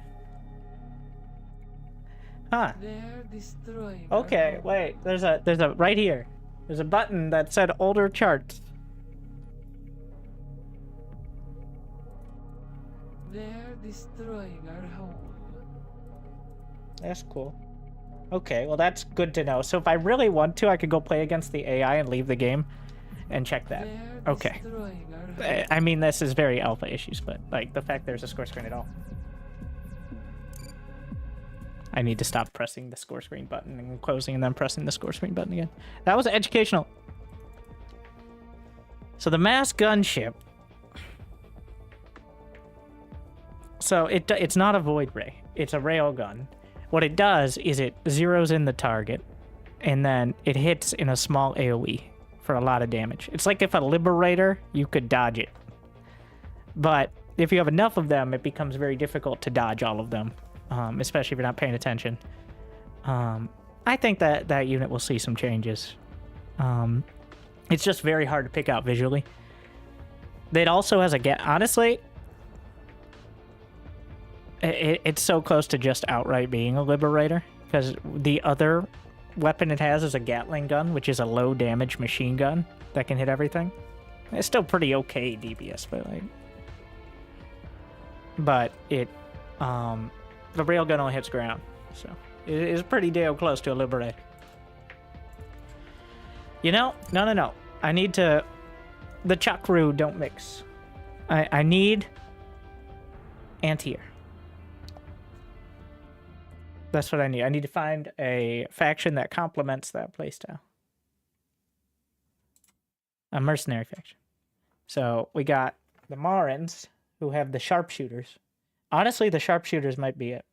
Huh. Okay, wait. There's a right here. There's a button that said older charts. They're destroying our home. That's cool. Okay, well that's good to know. So if I really want to, I could go play against the AI and leave the game and check that. Okay. I mean, this is very alpha issues, but like the fact there's a score screen at all. I need to stop pressing the score screen button and closing and then pressing the score screen button again. That was educational. So the mass gunship. So it's not a void ray. It's a railgun. What it does is it zeroes in the target, and then it hits in a small AoE for a lot of damage. It's like if a Liberator, you could dodge it. But if you have enough of them, it becomes very difficult to dodge all of them, especially if you're not paying attention. I think that unit will see some changes. It's just very hard to pick out visually. It also has a honestly, it's so close to just outright being a Liberator, because the other weapon it has is a Gatling gun, which is a low damage machine gun that can hit everything. It's still pretty okay DPS, but it the railgun only hits ground, so it is pretty damn close to a Liberator. You know, no. I need to. The Chakru don't mix. I need Antier. That's what I need. I need to find a faction that complements that playstyle. A mercenary faction. So we got the Marins, who have the sharpshooters. Honestly, the sharpshooters might be it.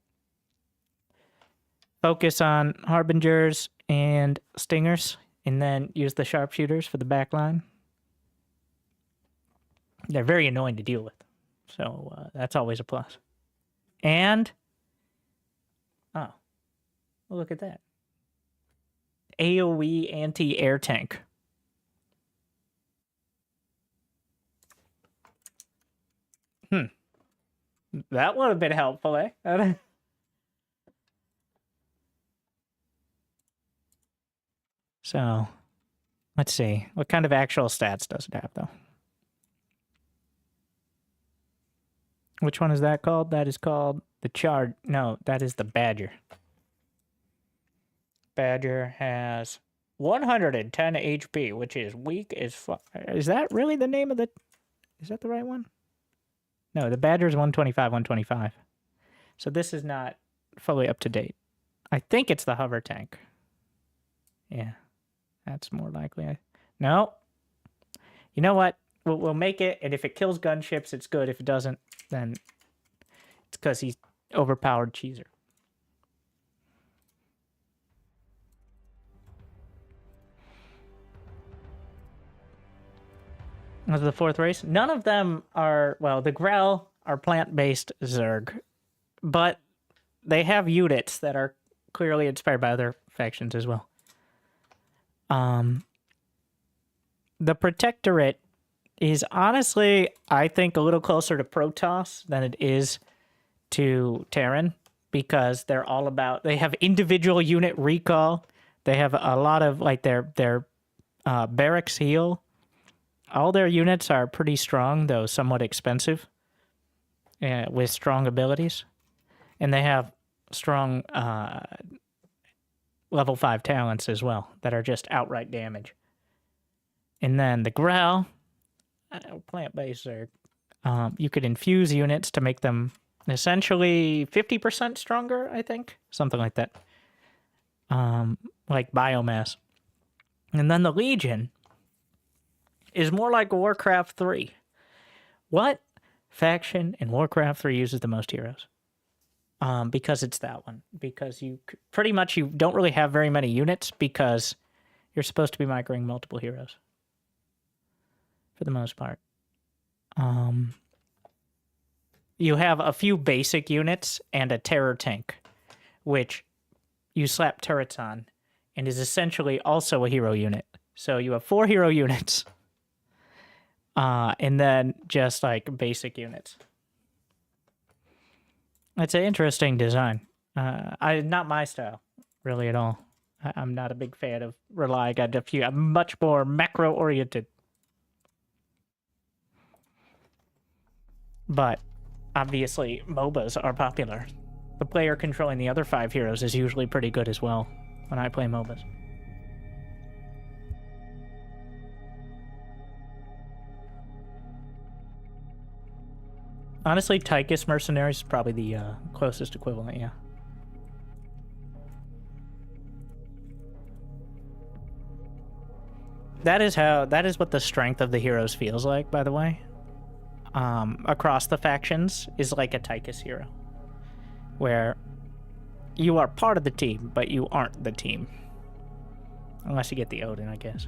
Focus on harbingers and stingers, and then use the sharpshooters for the back line. They're very annoying to deal with, so that's always a plus. And oh, well, look at that. AoE anti-air tank. That would have been helpful, eh? So, let's see. What kind of actual stats does it have, though? Which one is that called? That is called the Charge. No, that is the Badger. Badger has 110 HP, which is weak as fuck. Is that really the name of the... Is that the right one? No, the Badger is 125, 125. So this is not fully up to date. I think it's the hover tank. Yeah, that's more likely. No. You know what? We'll make it, and if it kills gunships, it's good. If it doesn't, then it's because he's overpowered cheeser. Of the fourth race, none of them are, well, the Grell are plant-based Zerg, but they have units that are clearly inspired by other factions as well. The Protectorate is honestly, I think, a little closer to Protoss than it is to Terran, because they're all about, they have individual unit recall. They have a lot of, like, their barracks heal. All their units are pretty strong, though somewhat expensive, with strong abilities. And they have strong level 5 talents as well that are just outright damage. And then the Grell, plant-based, you could infuse units to make them essentially 50% stronger, I think. Something like that. Like biomass. And then the Legion is more like Warcraft 3. What faction in Warcraft 3 uses the most heroes? Because it's that one. Because you pretty much, you don't really have very many units, because you're supposed to be microing multiple heroes for the most part. You have a few basic units and a terror tank, which you slap turrets on, and is essentially also a hero unit. So you have 4 hero units. And then just like basic units. It's an interesting design. Not my style, really, at all. I'm not a big fan of relying on a few. I'm much more macro-oriented. But obviously, MOBAs are popular. The player controlling the other 5 heroes is usually pretty good as well when I play MOBAs. Honestly, Tychus Mercenaries is probably the closest equivalent, yeah. That is what the strength of the heroes feels like, by the way. Across the factions is like a Tychus hero, where you are part of the team, but you aren't the team. Unless you get the Odin, I guess.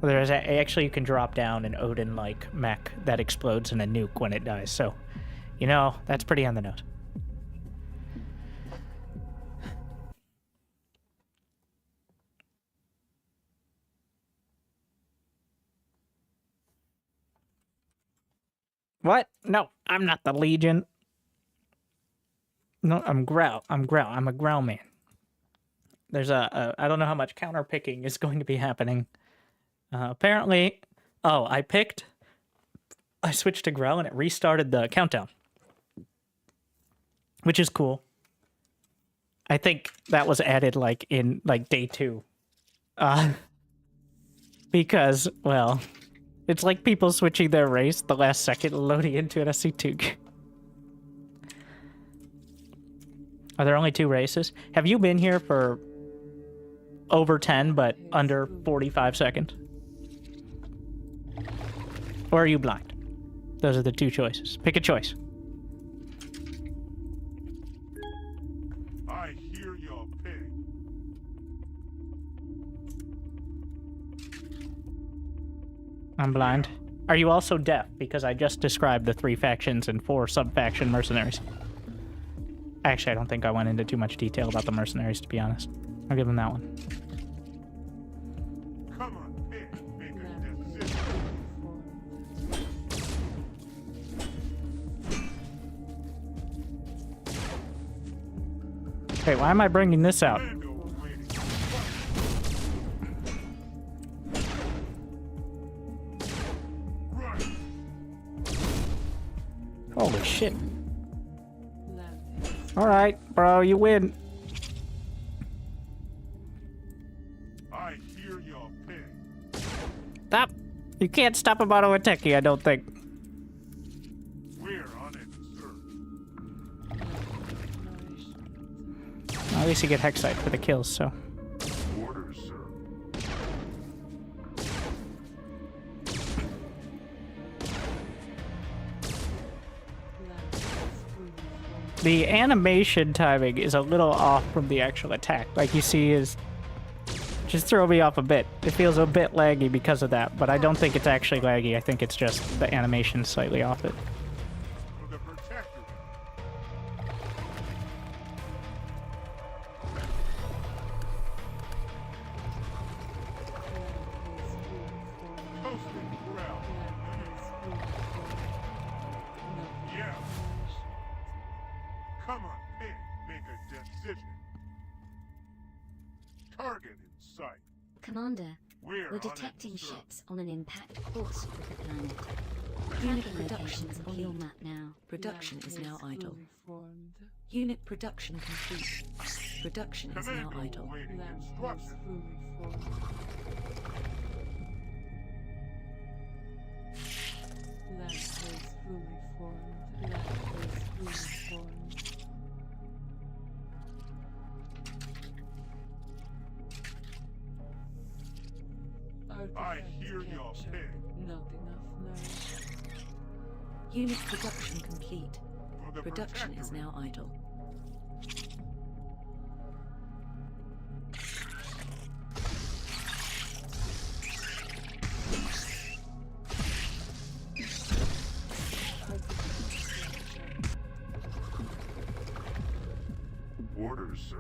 Well, there's actually, you can drop down an Odin-like mech that explodes in a nuke when it dies, so, you know, that's pretty on the nose. What? No, I'm not the Legion. No, I'm Growl. I'm a Growl man. There's I don't know how much counter picking is going to be happening. Apparently, I switched to Growl and it restarted the countdown, which is cool. I think that was added like in like day 2. Because, well, it's like people switching their race the last second loading into an SC2. Are there only 2 races? Have you been here for over 10 but under 45 seconds? Or are you blind? Those are the 2 choices. Pick a choice. I hear your pig. I'm blind. Are you also deaf? Because I just described the 3 factions and 4 sub-faction mercenaries. Actually, I don't think I went into too much detail about the mercenaries, to be honest. I'll give them that one. Come on, pig. Make a decision. Hey, why am I bringing this out? Holy shit. Alright, bro, you win. I hear your pig. Stop! You can't stop him auto attacking, I don't think. We're on it, sir. At least you get Hexite for the kills, so. Orders, sir. The animation timing is a little off from the actual attack. Like you see is just throw me off a bit. It feels a bit laggy because of that, but I don't think it's actually laggy. I think it's just the animation slightly off it. Come on, pig. Make a decision. Target in sight. Commander, We're we're on it, detecting sir. ships on an impact course with the planet. Unit Tracking production locations on your complete. map now. Production is now idle. Fully formed. Unit production complete. Production is now Commando idle. awaiting Lamp is instructions. fully formed. Lamp is fully formed. Lamp is fully formed. I hear your Artifact pig. Not enough nourishment. Unit production complete. For the Production is protectorate. now idle. Orders, sir.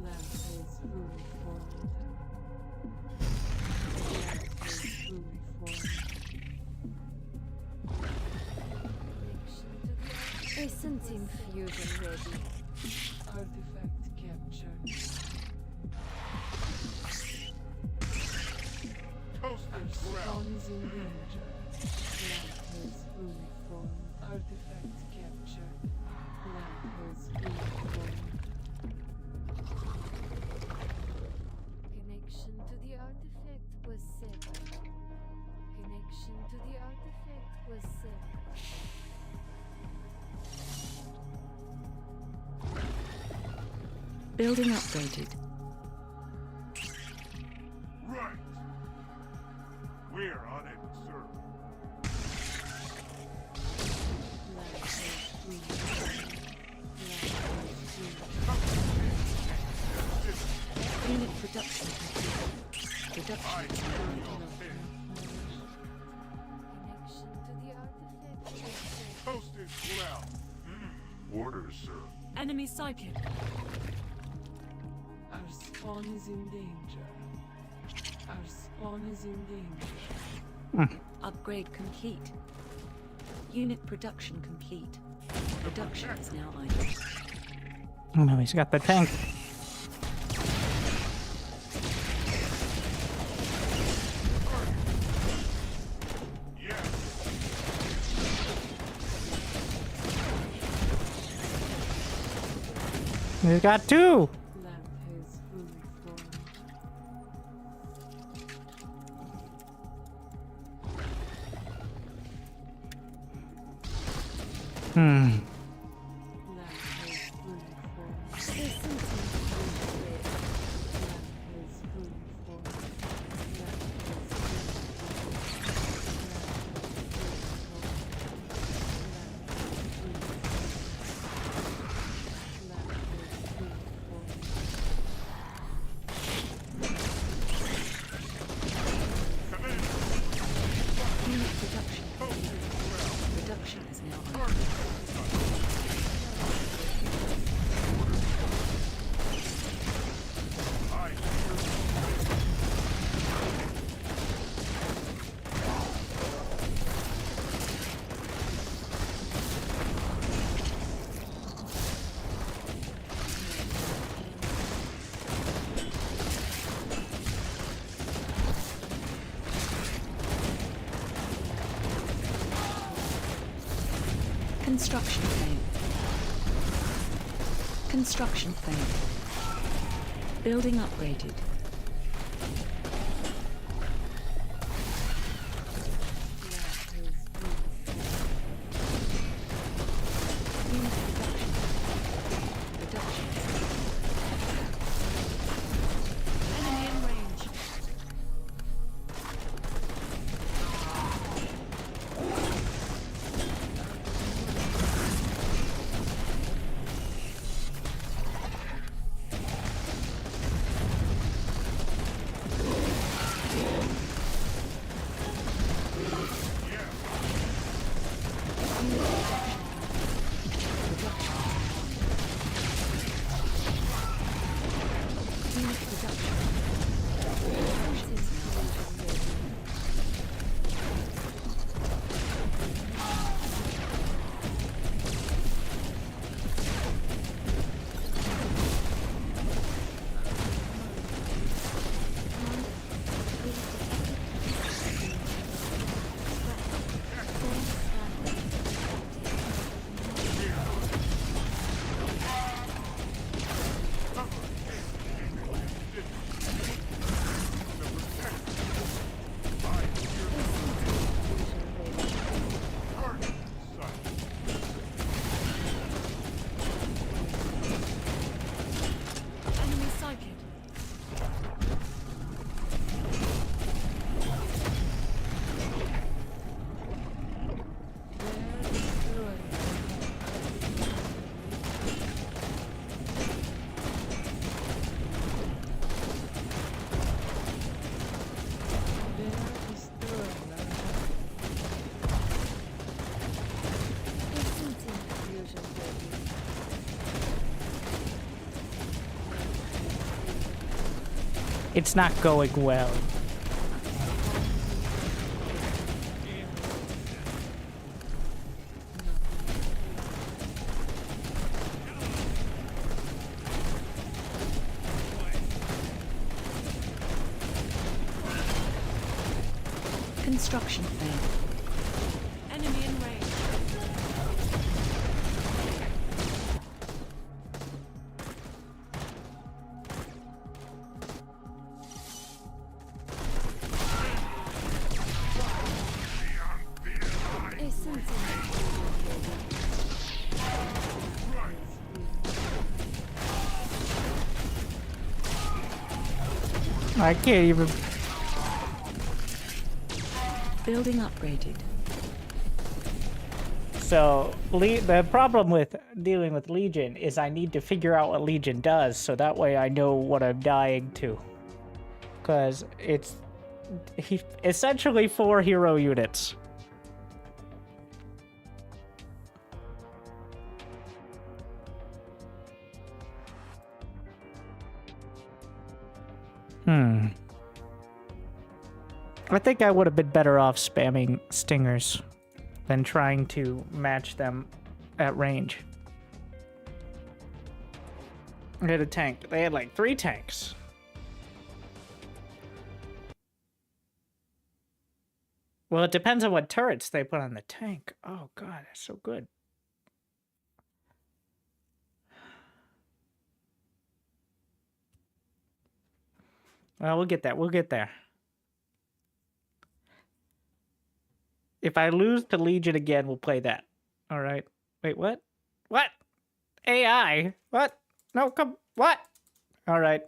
Lamp is fully formed. Lamp is fully formed. Essence infusion ready. Artifact captured. Toasted Our ground. spawn is in danger. Lamp is fully formed. Artifact captured. Lamp is fully formed. Connection to the artifact was severed. Connection to the artifact was severed. Building upgraded. Right. We're on it, sir. Lamp is fully formed. Lamp is fully Unit production complete. Production is now idle. Connection to the artifact was severed. Toasted ground. Orders, sir. Enemy sighted. Our spawn is in danger. Our spawn is in danger. Upgrade complete. Unit production complete. Production is now idle. Oh no, he's got the tank. He's got two. Lamp is fully formed. Hmm. Lamp is fully formed. There's something to do with. Lamp is fully formed. Lamp is Unit production complete. Production is now idle. Construction failed. Construction failed. Building upgraded. Unit production. Production. Enemy in range. Unit production. Enemy sighted. It's not going well. Construction failed. Enemy in range. Is something I can't even. Building upgraded. So, the problem with dealing with Legion is I need to figure out what Legion does, so that way I know what I'm dying to. Because it's essentially 4 hero units. I think I would have been better off spamming stingers than trying to match them at range. They had a tank. They had like 3 tanks. Well, it depends on what turrets they put on the tank. Oh, God, that's so good. Well, we'll get that. We'll get there. If I lose to Legion again, we'll play that. All right. Wait, what? What? AI? What? No, come. What? All right.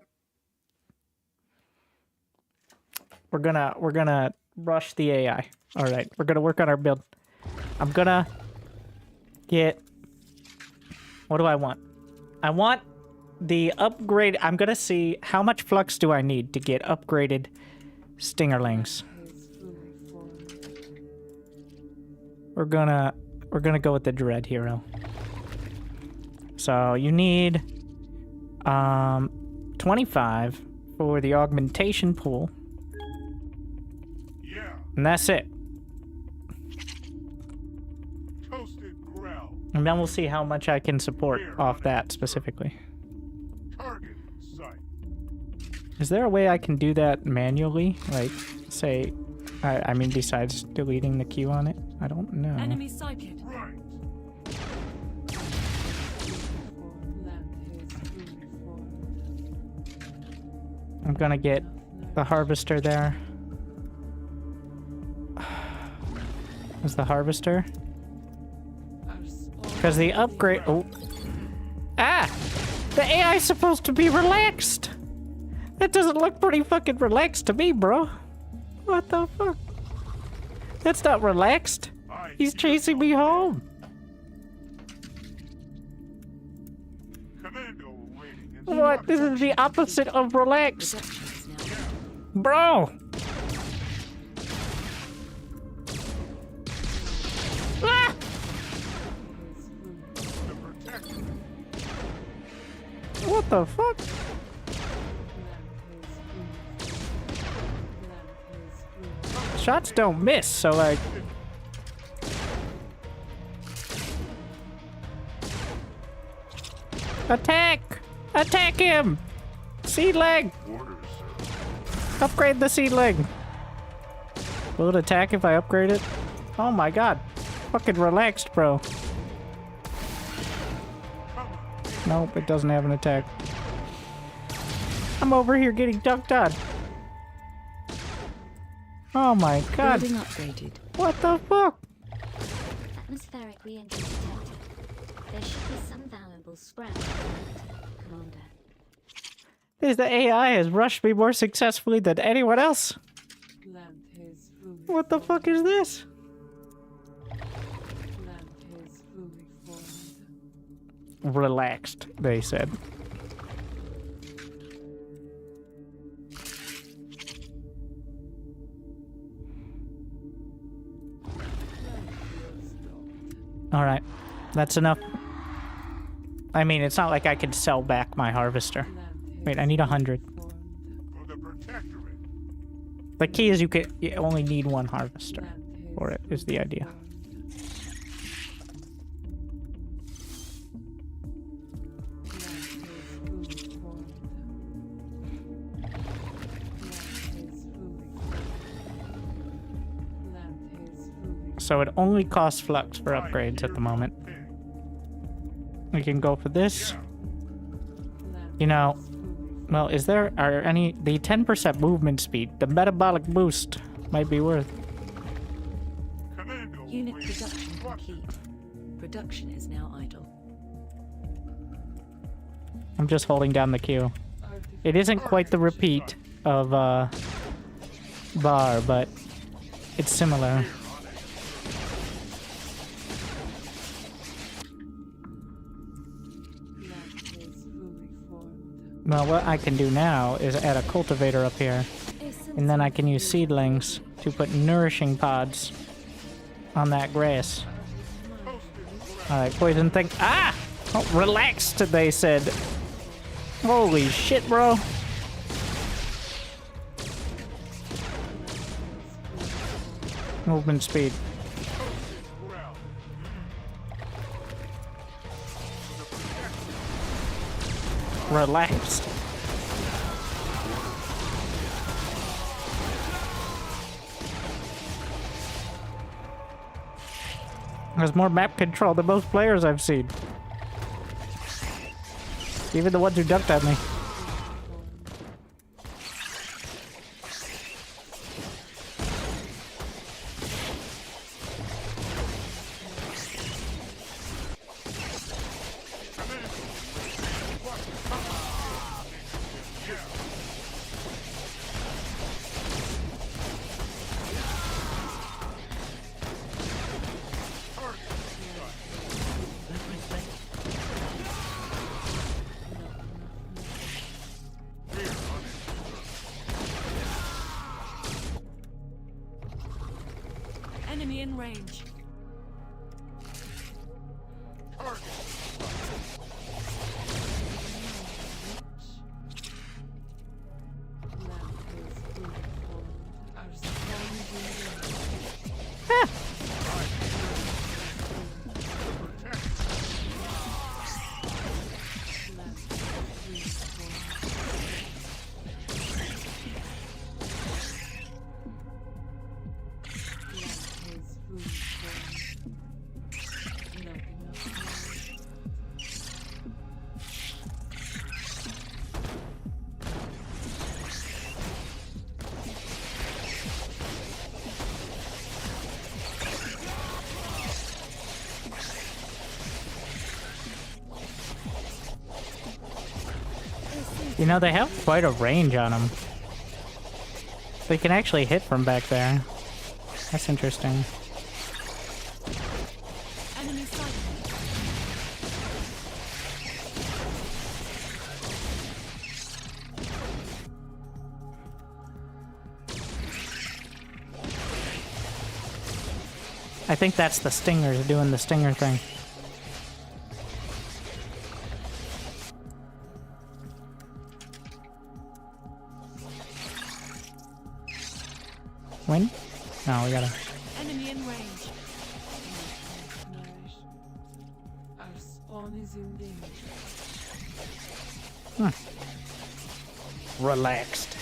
We're gonna rush the AI. All right. We're gonna work on our build. I'm gonna get. What do I want? I want the upgrade. I'm gonna see how much flux do I need to get upgraded Stingerlings. We're gonna go with the Dread Hero. So you need 25 for the augmentation pool. Yeah. And that's it. Toasted ground. And then we'll see how much I can support off that specifically. Target in sight. Is there a way I can do that manually? Like, say, I mean, besides deleting the queue on it? I don't know. Enemy sighted. Right. I'm gonna get the harvester there. Is the harvester? Because the upgrade. Oh. Ah! The AI is supposed to be relaxed! That doesn't look pretty fucking relaxed to me, bro. What the fuck? That's not relaxed. He's chasing me home. Commando awaiting. What? This is the opposite of relaxed. Bro! Ah! What the fuck? Shots don't miss, so like... Attack! Attack him! Seedling! Upgrade the seedling! Will it attack if I upgrade it? Oh my god. Fucking relaxed, bro. Nope, it doesn't have an attack. I'm over here getting dunked on. Oh my god. Building upgraded. What the fuck? Atmospheric re-entry detected. There should be some valuable scrap, Commander. The AI has rushed me more successfully than anyone else. What the fuck is this? Relaxed, they said. Alright, that's enough. I mean, it's not like I can sell back my harvester. Wait, I need 100. The key is you only need 1 harvester for it, is the idea. So it only costs flux for upgrades at the moment. We can go for this. You know, well, are any, the 10% movement speed, the metabolic boost might be worth. Unit production complete. Production is now idle. I'm just holding down the Q. It isn't quite the repeat of bar, but it's similar. Well, what I can do now is add a cultivator up here, and then I can use seedlings to put nourishing pods on that grass. Alright, poison thing. Ah! Oh, relaxed, they said. Holy shit, bro. movement speed. Relaxed. There's more map control than most players I've seen. Even the ones who ducked at me. Enemy in range. You know, they have quite a range on them. They can actually hit from back there. That's interesting. Enemy sighted. I think that's the stingers doing the stinger thing. Win? No, we gotta. Enemy in range. Our spawn is in danger. Relaxed.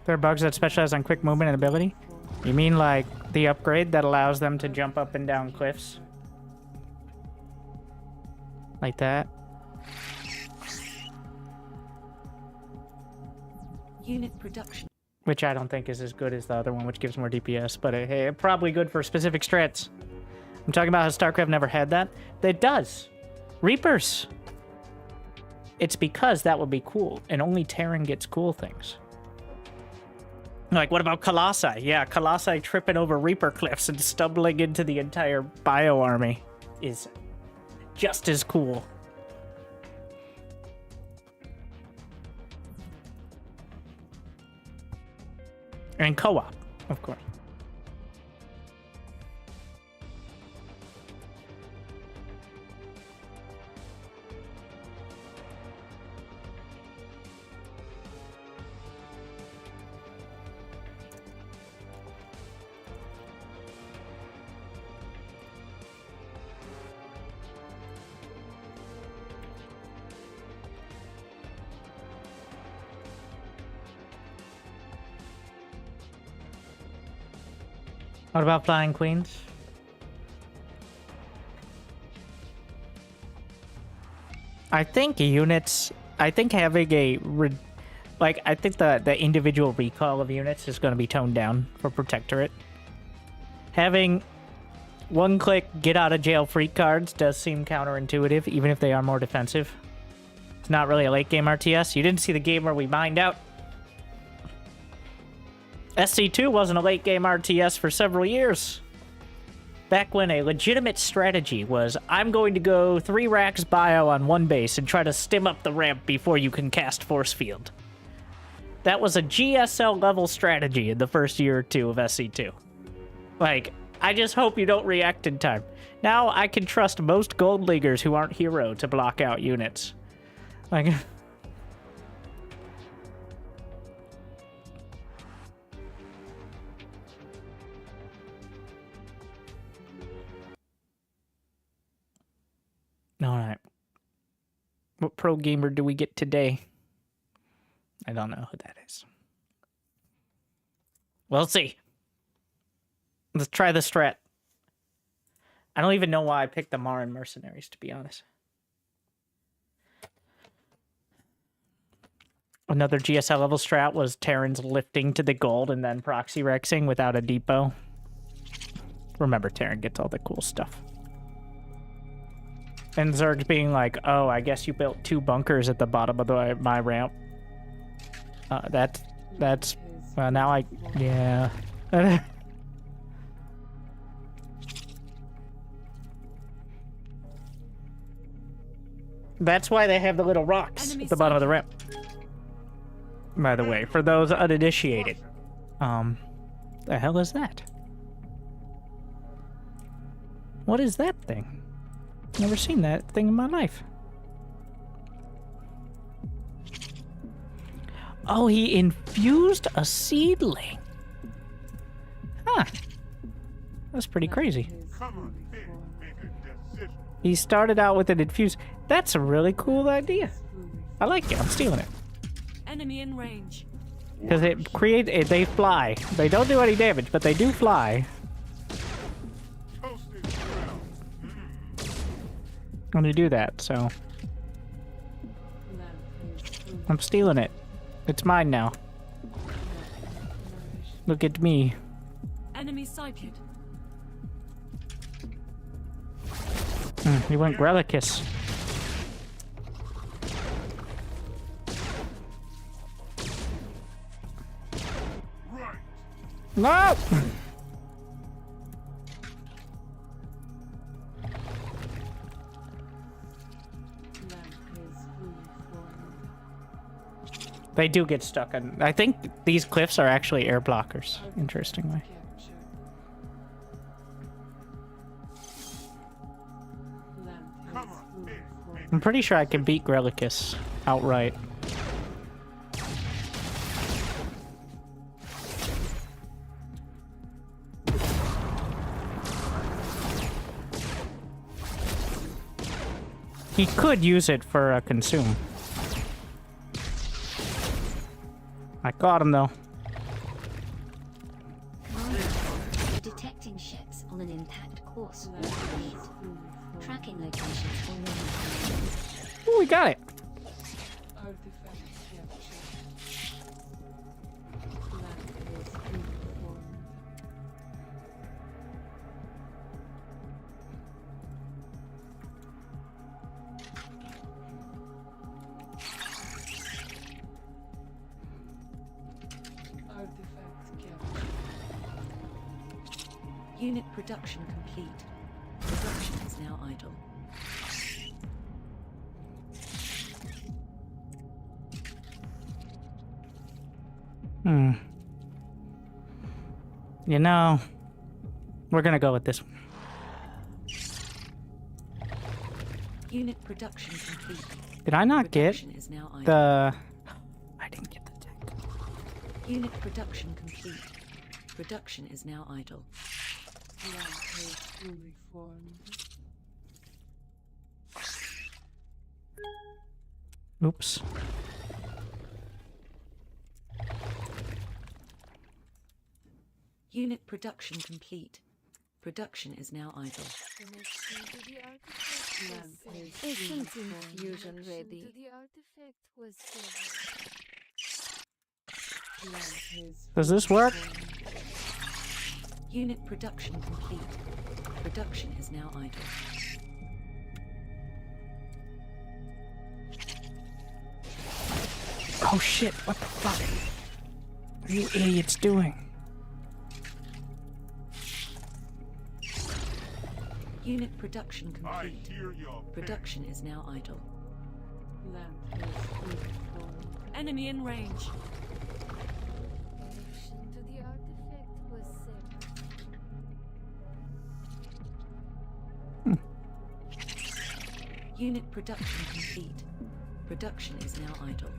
There are bugs that specialize on quick movement and ability? You mean like the upgrade that allows them to jump up and down cliffs? Like that? Unit production. Which I don't think is as good as the other one, which gives more DPS, but probably good for specific strats. I'm talking about how StarCraft never had that. It does. Reapers. It's because that would be cool, and only Terran gets cool things. Like, what about Colossi? Yeah, Colossi tripping over Reaper cliffs and stumbling into the entire bio army is just as cool. And co-op, of course. What about Flying Queens? I think units, I think having a, I think the individual recall of units is going to be toned down for Protectorate. Having one-click get-out-of-jail-free cards does seem counterintuitive, even if they are more defensive. It's not really a late-game RTS. You didn't see the game where we mined out. SC2 wasn't a late-game RTS for several years. Back when a legitimate strategy was, I'm going to go 3 racks bio on one base and try to stim up the ramp before you can cast Force Field. That was a GSL level strategy in the first year or two of SC2. Like, I just hope you don't react in time. Now I can trust most Gold Leaguers who aren't hero to block out units. Like... What pro gamer do we get today? I don't know who that is. We'll see. Let's try the strat. I don't even know why I picked the Marin mercenaries, to be honest. Another GSL level strat was Terran's lifting to the gold and then proxy rexing without a depot. Remember, Terran gets all the cool stuff. And Zerg's being like, oh, I guess you built 2 bunkers at the bottom of my ramp. That's now I, yeah. That's why they have the little rocks at the bottom of the ramp. By the way, for those uninitiated, the hell is that? What is that thing? Never seen that thing in my life. Oh, he infused a seedling. Huh. That's pretty crazy. He started out with an infused. That's a really cool idea. I like it. I'm stealing it. Enemy in range. Because it creates. They fly. They don't do any damage, but they do fly. I'm gonna do that, so I'm stealing it. It's mine now. Look at me. Enemy sighted. He went Grelicus. No! They do get stuck on. I think these cliffs are actually air blockers, interestingly. I'm pretty sure I can beat Grelicus outright. He could use it for a consume. I got him though. Commander, we're detecting ships on an impact course. Tracking locations already. Ooh, we got it. Unit production complete. Production is now idle. You know, we're gonna go with this one. Unit production complete. Did I not get is now idle. the... I didn't get the tech. Unit production complete. Production is now idle. Oops. Unit production complete. Production is now idle. Essence infusion ready. The artifact was Does this work? Unit production complete. Production is now idle. Oh shit, what the fuck are you idiots doing? Unit production complete. Production is now idle. Enemy in range. to the artifact was set. Unit production complete. Production is now idle.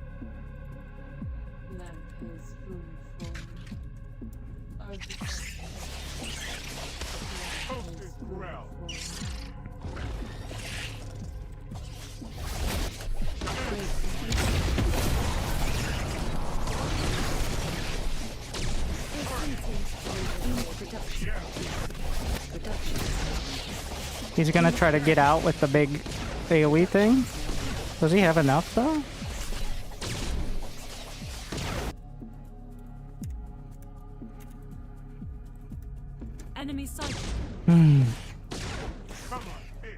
Lamp is fully formed. He's gonna try to get out with the big AoE thing. Does he have enough though? Enemy sighted. Hmm.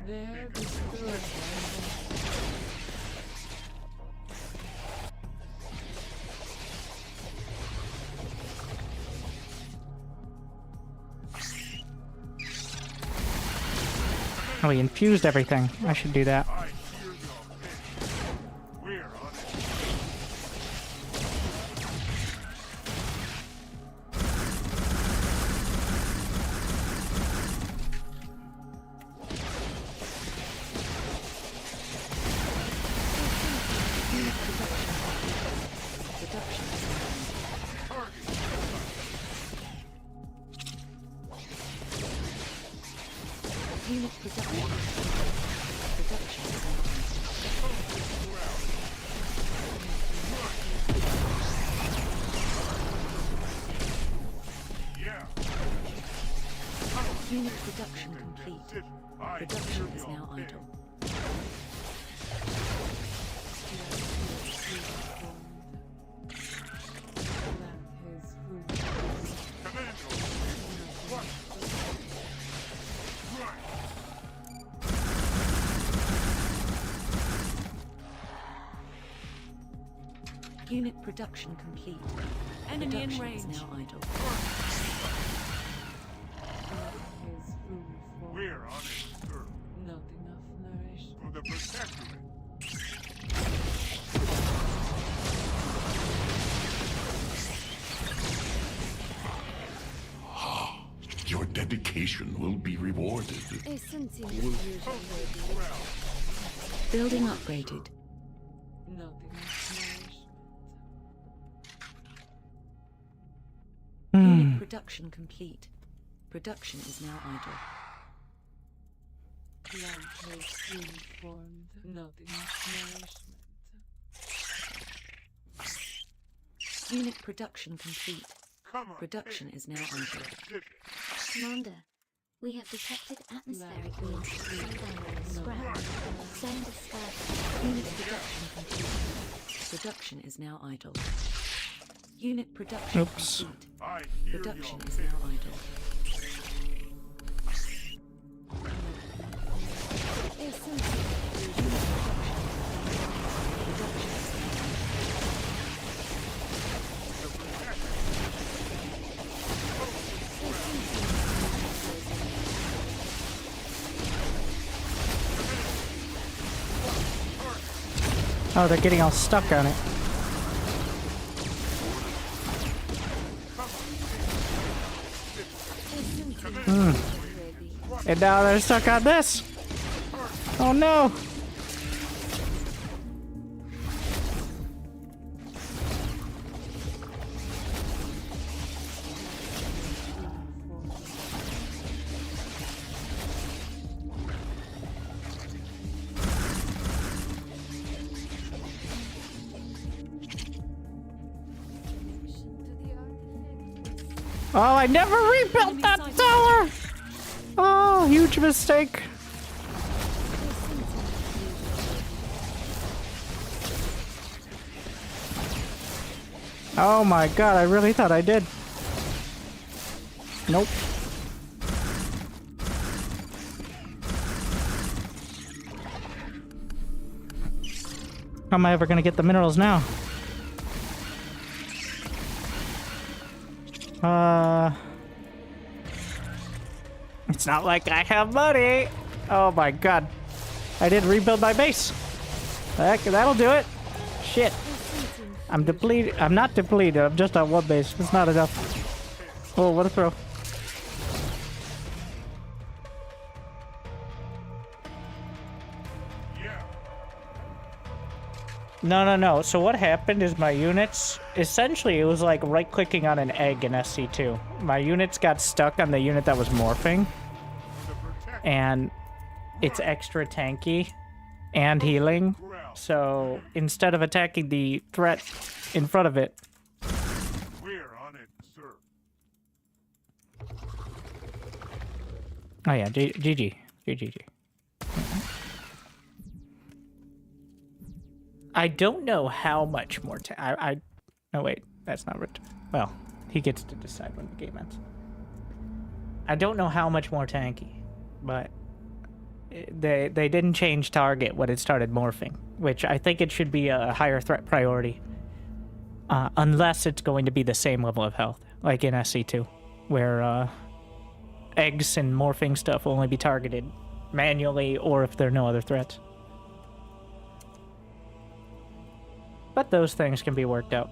They're destroyed. Oh, he infused everything. I should do that. Unit production. Unit production complete. Production is now idle. Unit production complete. Enemy in Production range. is now idle. His food for We're on it, sir. not enough nourishment. For the protectorate. Your dedication will be rewarded. A sentient Building upgraded. Not enough nourishment. Unit production complete. Production is now idle. Plant has fully formed. Not enough nourishment. Unit production complete. Come on. Production is now idle. Commander, we have detected atmospheric reinforcements and scrap. Send a scavenger. Unit production complete. Production is now idle. Unit production Oops. complete. I hear Production your is now idle. A sentient Oh, they're getting all stuck on it. And now they're stuck on this. Oh no. Oh, I never rebuilt that tower! Oh, huge mistake. Oh my god, I really thought I did. Nope. How am I ever gonna get the minerals now? It's not like I have money. Oh my god. I did rebuild my base. Heck, that'll do it. Shit. I'm depleted. I'm not depleted. I'm just on one base. It's not enough. Oh, what a throw. No. So what happened is my units, essentially it was like right-clicking on an egg in SC2. My units got stuck on the unit that was morphing. And it's extra tanky and healing. So instead of attacking the threat in front of it. We're on it, sir. Oh yeah, GG. GGG. I don't know how much more no, wait. That's not right. Well, he gets to decide when the game ends. I don't know how much more tanky, but they didn't change target when it started morphing, which I think it should be a higher threat priority. Unless it's going to be the same level of health, like in SC2, where eggs and morphing stuff will only be targeted manually or if there are no other threats. But those things can be worked out.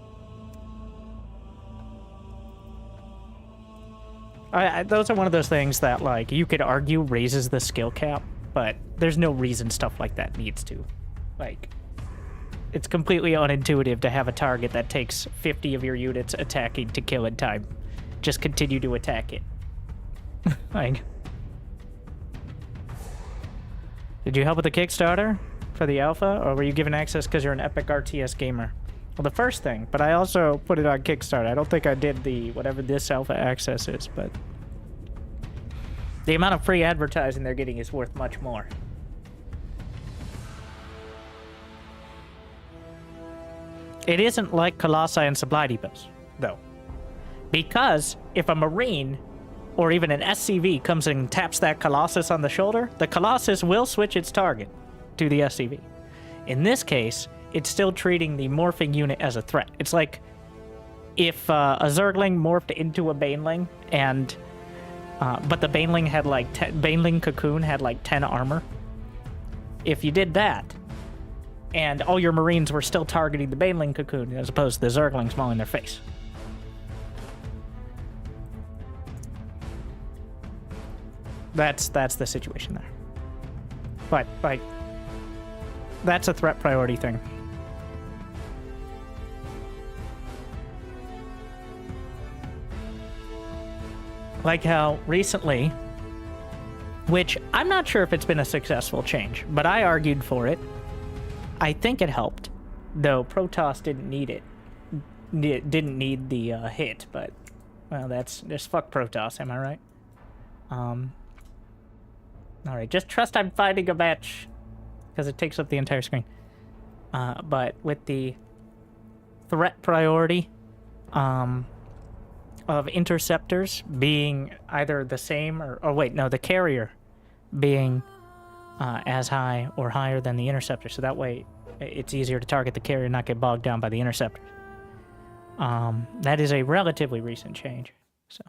Those are one of those things that, like, you could argue raises the skill cap, but there's no reason stuff like that needs to. Like, it's completely unintuitive to have a target that takes 50 of your units attacking to kill in time. Just continue to attack it. Like, did you help with the Kickstarter for the alpha, or were you given access because you're an epic RTS gamer? Well, the first thing, but I also put it on Kickstarter. I don't think I did the whatever this alpha access is, but the amount of free advertising they're getting is worth much more. It isn't like Colossi and Supply Depots, though. Because if a Marine or even an SCV comes and taps that Colossus on the shoulder, the Colossus will switch its target to the SCV. In this case, it's still treating the morphing unit as a threat. It's like if a Zergling morphed into a Baneling, and but the Baneling had like Baneling Cocoon had like 10 armor. If you did that, and all your Marines were still targeting the Baneling Cocoon as opposed to the Zerglings mauling their face. That's the situation there. But, like, that's a threat priority thing. Like how recently, which I'm not sure if it's been a successful change, but I argued for it. I think it helped, though Protoss didn't need it. Didn't need the hit, but, well, that's just fuck Protoss, am I right? Alright, just trust I'm fighting a match, because it takes up the entire screen. But with the threat priority of interceptors being either the same or wait, no, the carrier being as high or higher than the interceptor, so that way it's easier to target the carrier and not get bogged down by the interceptors. That is a relatively recent change, so.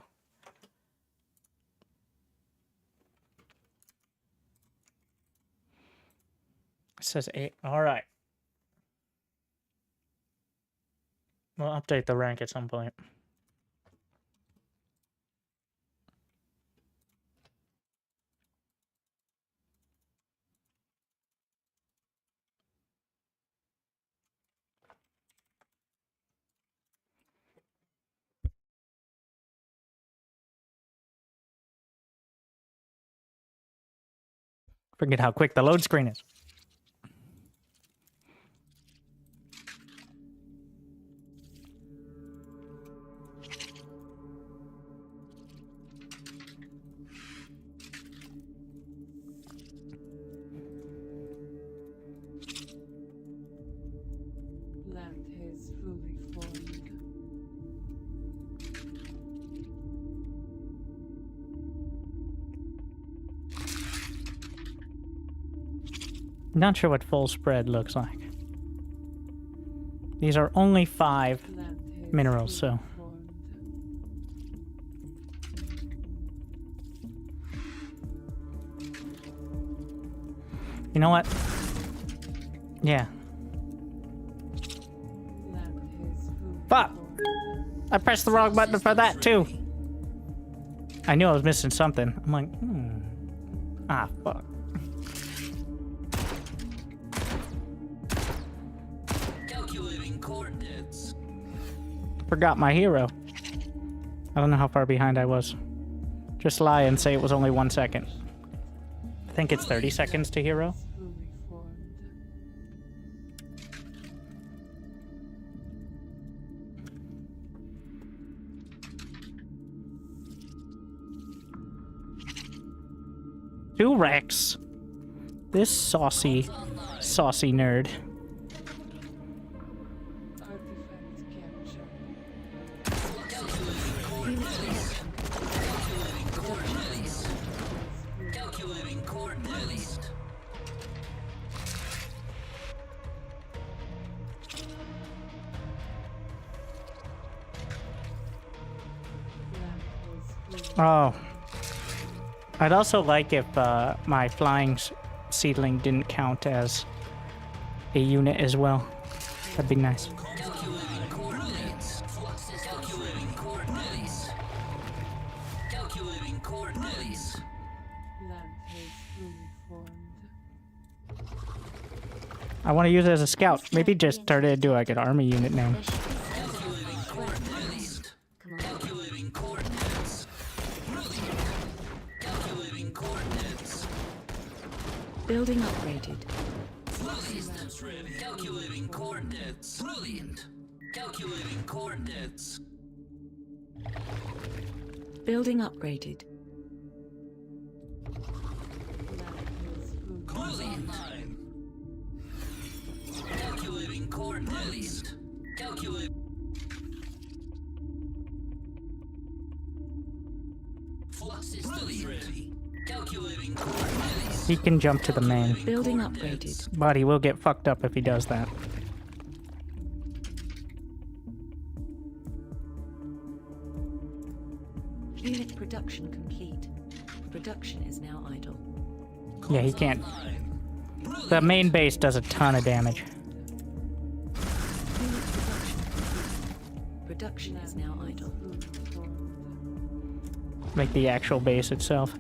It says 8. Alright. We'll update the rank at some point. Forget how quick the load screen is. Land is fully formed. Not sure what full spread looks like. These are only 5 minerals, so. You know what? Yeah. Fuck! I pressed the wrong button for that too. I knew I was missing something. I'm like, ah, fuck. Calculating coordinates. Forgot my hero. I don't know how far behind I was. Just lie and say it was only 1 second. I think it's 30 seconds to hero. 2 Rex. This saucy nerd. Calculating coordinates. Oh. I'd also like if my flying seedling didn't count as a unit as well. That'd be nice. Calculating coordinates. Calculating coordinates. Calculating coordinates. I want to use it as a scout. Maybe just turn it into like an army unit now. Calculating coordinates. Calculating coordinates. Calculating coordinates. Building upgraded. Systems ready. Calculating coordinates. Brilliant. Calculating coordinates. Building upgraded. Brilliant. Calculating coordinates. Calculate. Flux systems ready. Calculating coordinates. He can jump to the main. Building upgraded. But he will get fucked up if he does that. Unit production complete. Production is now idle. Yeah, he can't. The main base does a ton of damage. Unit production complete. Production is now idle. Like the actual base itself.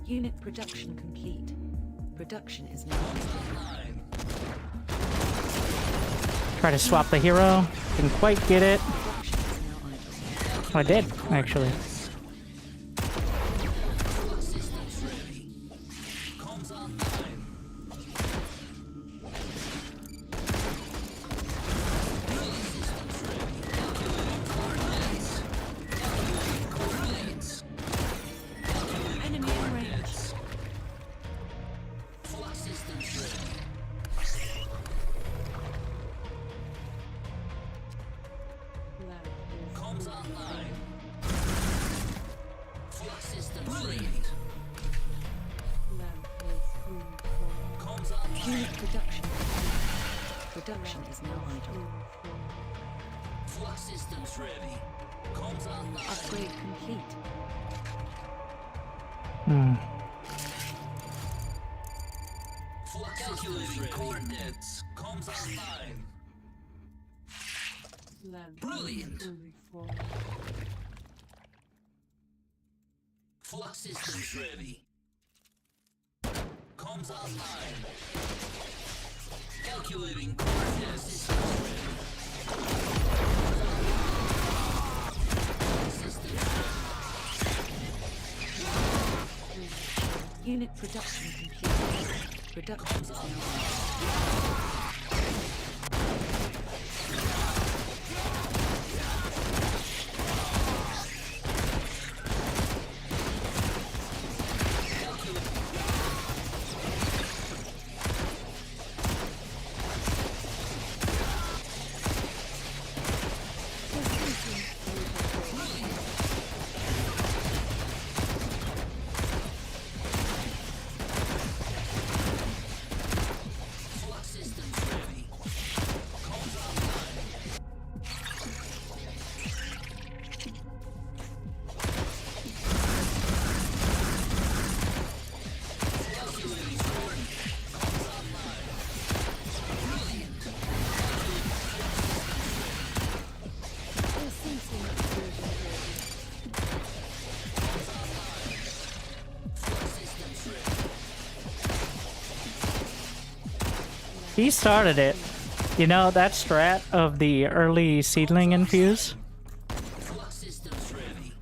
Unit production complete. Production is now idle. Try to swap the hero. Didn't quite get it. Production is now idle. Oh, I did, actually. Systems ready. Comms online. Systems ready. Calculating coordinates. Calculating coordinates. Enemy in range. Flux systems ready. Comms online. Flux systems ready. Comms online. Unit production complete. Production is now idle. Flux systems ready. Comms online. Upgrade complete. Hmm. Flux calculating coordinates. Comms online. Brilliant. Flux systems ready. Comms online. Calculating coordinates. Systems ready. Systems ready. Unit production complete. Production is now idle. Flux systems ready. Comms online. Calculating coordinates. Comms online. Brilliant. Flux systems ready. He started it. You know, that strat of the early seedling infuse? Flux systems ready.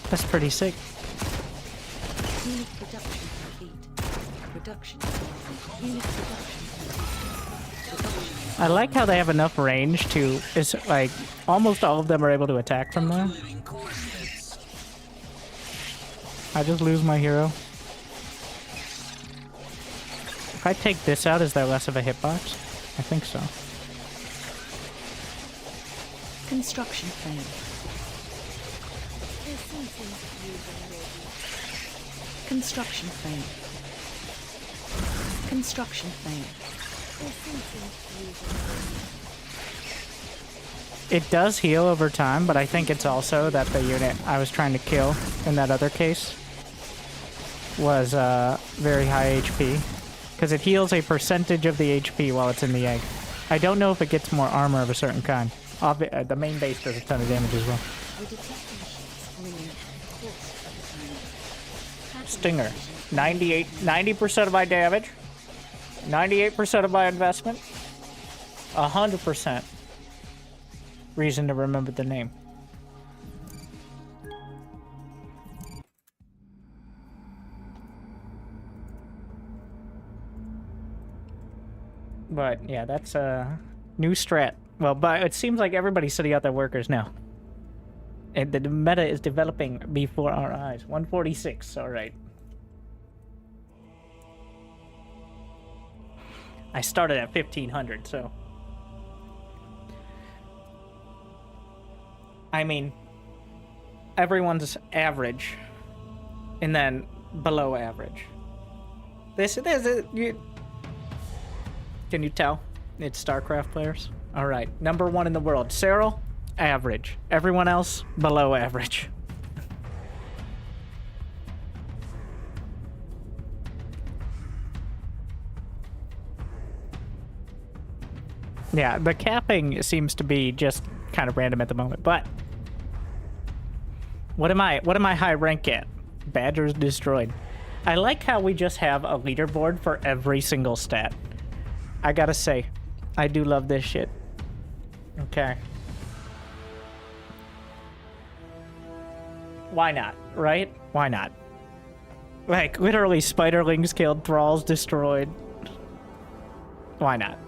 That's pretty sick. Unit production complete. Production is now idle. Unit production completed. I like how they have enough range to, it's like, almost all of them are able to attack from there. I just lose my hero. If I take this out, is there less of a hitbox? I think so. Construction failed. Construction failed. Construction failed. It does heal over time, but I think it's also that the unit I was trying to kill in that other case was very high HP. Because it heals a percentage of the HP while it's in the egg. I don't know if it gets more armor of a certain kind. The main base does a ton of damage as well. Stinger. 90% of my damage. 98% of my investment. 100% reason to remember the name. But yeah, that's a new strat. Well, but it seems like everybody's sitting out their workers now. And the meta is developing before our eyes. 146, alright. I started at 1500, so. I mean, everyone's average, and then below average. Can you tell? It's StarCraft players. All right, number 1 in the world, Cyril, average. Everyone else, below average. Yeah, the capping seems to be just kind of random at the moment, but what am I high rank at? Badgers destroyed. I like how we just have a leaderboard for every single stat. I gotta say, I do love this shit. Okay. Why not, right? Why not? Like, literally, spiderlings killed, thralls destroyed. Why not?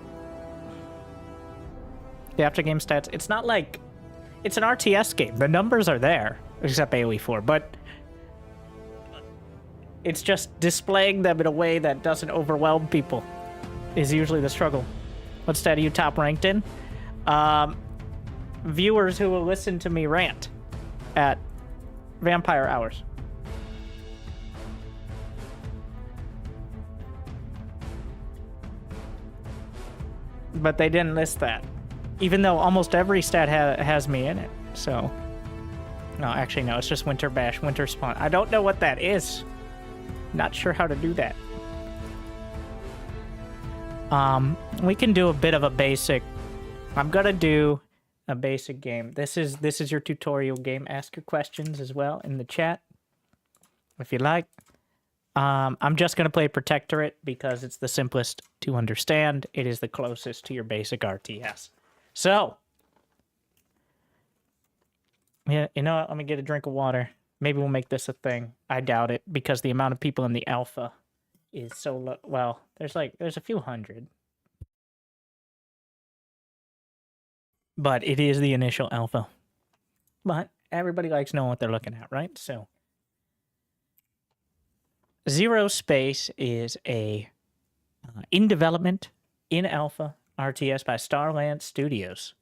The after game stats, it's not like... It's an RTS game. The numbers are there, except AoE 4, but... It's just displaying them in a way that doesn't overwhelm people is usually the struggle. What stat are you top ranked in? Viewers who will listen to me rant at Vampire Hours. But they didn't list that. Even though almost every stat has me in it, so... No, actually no, it's just Winter Bash, Winter Spawn. I don't know what that is. Not sure how to do that. We can do a bit of a basic... I'm gonna do a basic game. This is your tutorial game. Ask your questions as well in the chat, if you like. I'm just gonna play Protectorate because it's the simplest to understand. It is the closest to your basic RTS. So, yeah, you know what? Let me get a drink of water. Maybe we'll make this a thing. I doubt it because the amount of people in the alpha is so low. Well, there's a few hundred. But it is the initial alpha. But everybody likes knowing what they're looking at, right? So, ZeroSpace is a in development, in alpha RTS by Starland Studios.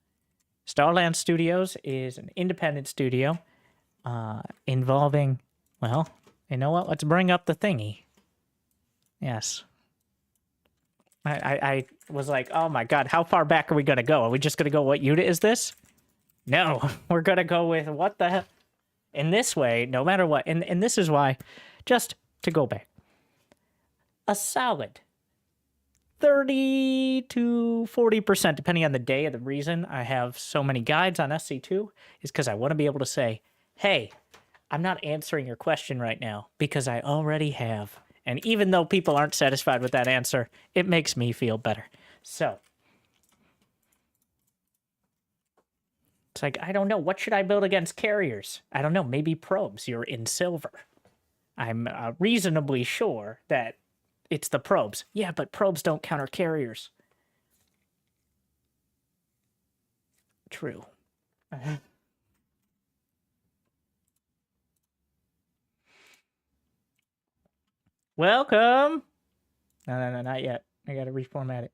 Starland Studios is an independent studio involving, well, you know what? Let's bring up the thingy. Yes. I was like, oh my god, how far back are we going to go? Are we just going to go, what unit is this? No, we're going to go with what the hell? In this way, no matter what, and this is why, just to go back, a solid 30 to 40%, depending on the day and the reason I have so many guides on SC2, is because I want to be able to say, hey, I'm not answering your question right now because I already have. And even though people aren't satisfied with that answer, it makes me feel better. So, it's like, I don't know. What should I build against carriers? I don't know. Maybe probes. You're in silver. I'm reasonably sure that it's the probes. Yeah, but probes don't counter carriers. True. Welcome. No, not yet. I gotta reformat it.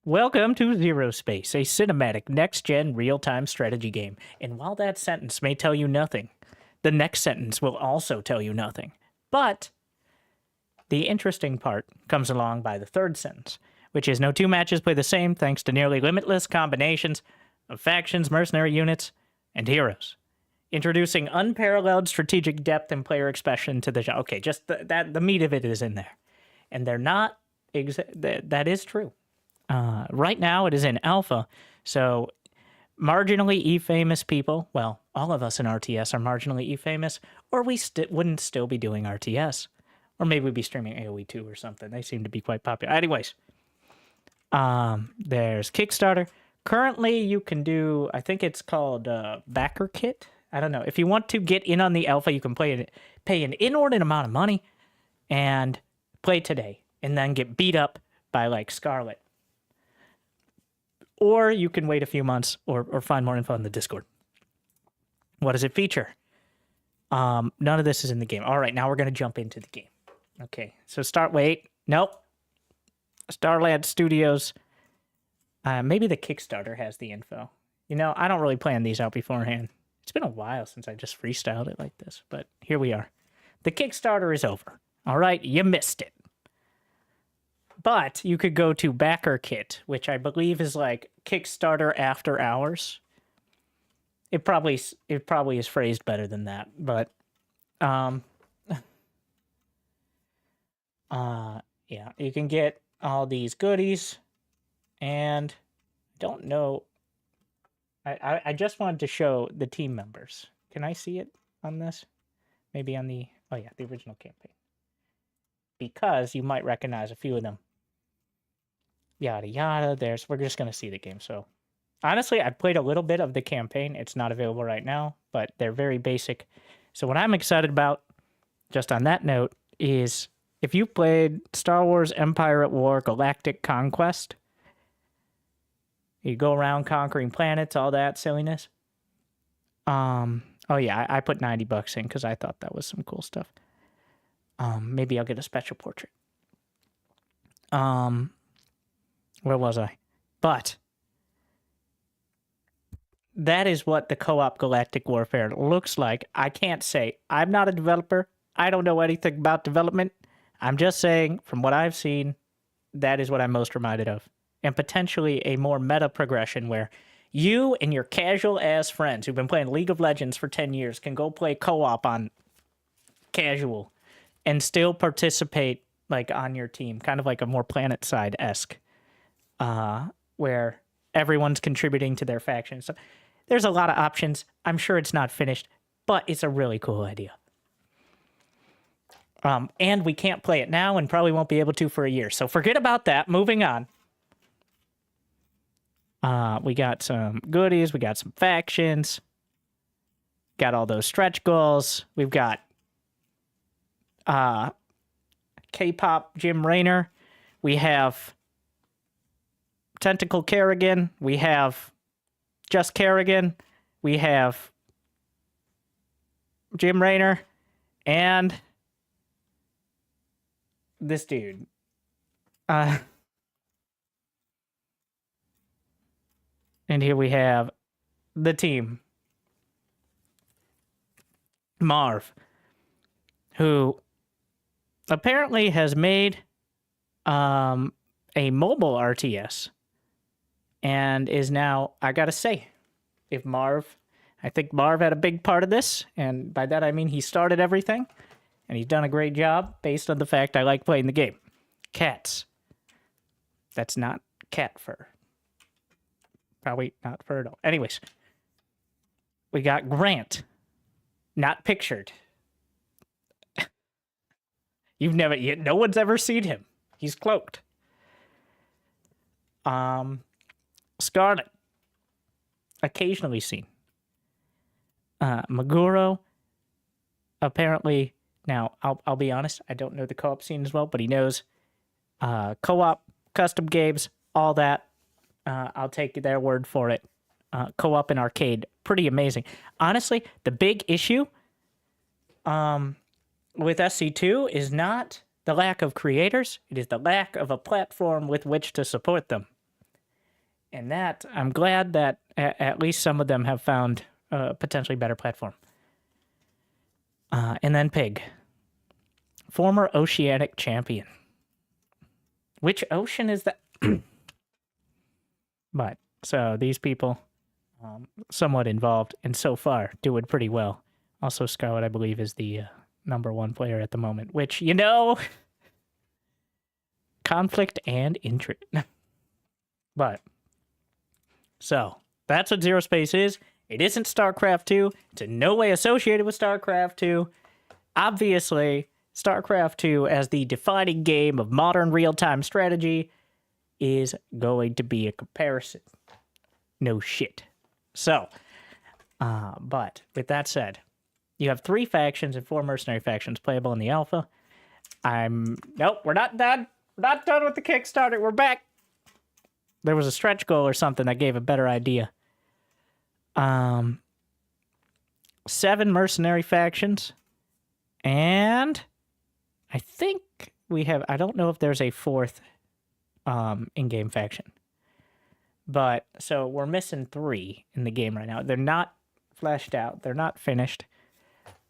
Welcome to ZeroSpace, a cinematic, next-gen, real-time strategy game. And while that sentence may tell you nothing, the next sentence will also tell you nothing. But the interesting part comes along by the third sentence, which is no two matches play the same thanks to nearly limitless combinations of factions, mercenary units, and heroes. Introducing unparalleled strategic depth and player expression to the genre. Okay, just the meat of it is in there. And they're not... that is true. Right now, it is in alpha, so marginally E-famous people, well, all of us in RTS are marginally E-famous, or we wouldn't still be doing RTS. Or maybe we'd be streaming AoE 2 or something. They seem to be quite popular. Anyways, there's Kickstarter. Currently, you can do, I think it's called Backer Kit. I don't know. If you want to get in on the alpha, you can pay an inordinate amount of money and play today, and then get beat up by, like, Scarlet. Or you can wait a few months or find more info in the Discord. What does it feature? None of this is in the game. All right, now we're going to jump into the game. Okay, so Nope. Starland Studios. Maybe the Kickstarter has the info. You know, I don't really plan these out beforehand. It's been a while since I just freestyled it like this, but here we are. The Kickstarter is over. All right, you missed it. But you could go to Backer Kit, which I believe is like Kickstarter after hours. It probably is phrased better than that, but yeah, you can get all these goodies, and don't know. I just wanted to show the team members. Can I see it on this? Maybe on the the original campaign, because you might recognize a few of them. Yada yada. We're just gonna see the game. So honestly, I played a little bit of the campaign. It's not available right now, but they're very basic. So what I'm excited about, just on that note, is if you played Star Wars Empire at War Galactic Conquest, you go around conquering planets, all that silliness. Oh yeah, I put $90 in because I thought that was some cool stuff. Maybe I'll get a special portrait. Where was I? But that is what the co-op Galactic Warfare looks like. I can't say. I'm not a developer. I don't know anything about development. I'm just saying, from what I've seen, that is what I'm most reminded of. And potentially a more meta progression where you and your casual-ass friends who've been playing League of Legends for 10 years can go play co-op on casual and still participate like on your team. Kind of like a more Planet Side-esque. Where everyone's contributing to their faction. So there's a lot of options. I'm sure it's not finished, but it's a really cool idea. And we can't play it now and probably won't be able to for a year. So forget about that. Moving on. We got some goodies. We got some factions. Got all those stretch goals. We've got K-pop Jim Raynor. We have Tentacle Kerrigan. We have Just Kerrigan. We have Jim Raynor. And this dude. And here we have the team. Marv, who apparently has made a mobile RTS. And is now, I gotta say, I think Marv had a big part of this, and by that I mean he started everything, and he's done a great job based on the fact I like playing the game. Cats. That's not cat fur. Probably not fur at all. Anyways, we got Grant. Not pictured. No one's ever seen him. He's cloaked. Scarlet, occasionally seen. Maguro, apparently Now, I'll be honest, I don't know the co-op scene as well, but he knows co-op, custom games, all that. I'll take their word for it. Co-op and arcade, pretty amazing. Honestly, the big issue with SC2 is not the lack of creators, it is the lack of a platform with which to support them. And that, I'm glad that at least some of them have found a potentially better platform. And then Pig. Former Oceanic Champion. Which ocean is that? But, so these people, somewhat involved, and so far doing pretty well. Also, Scarlet, I believe, is the #1 player at the moment, which, you know, conflict and interest. But, so, that's what ZeroSpace is. It isn't StarCraft 2. It's in no way associated with StarCraft 2. Obviously, StarCraft 2, as the defining game of modern real-time strategy, is going to be a comparison. No shit. So, but with that said, you have 3 factions and 4 mercenary factions playable in the alpha. Nope, we're not done. We're not done with the Kickstarter. We're back. There was a stretch goal or something that gave a better idea. 7 mercenary factions. And I think we have, I don't know if there's a 4th in-game faction. But, so we're missing 3 in the game right now. They're not fleshed out. They're not finished.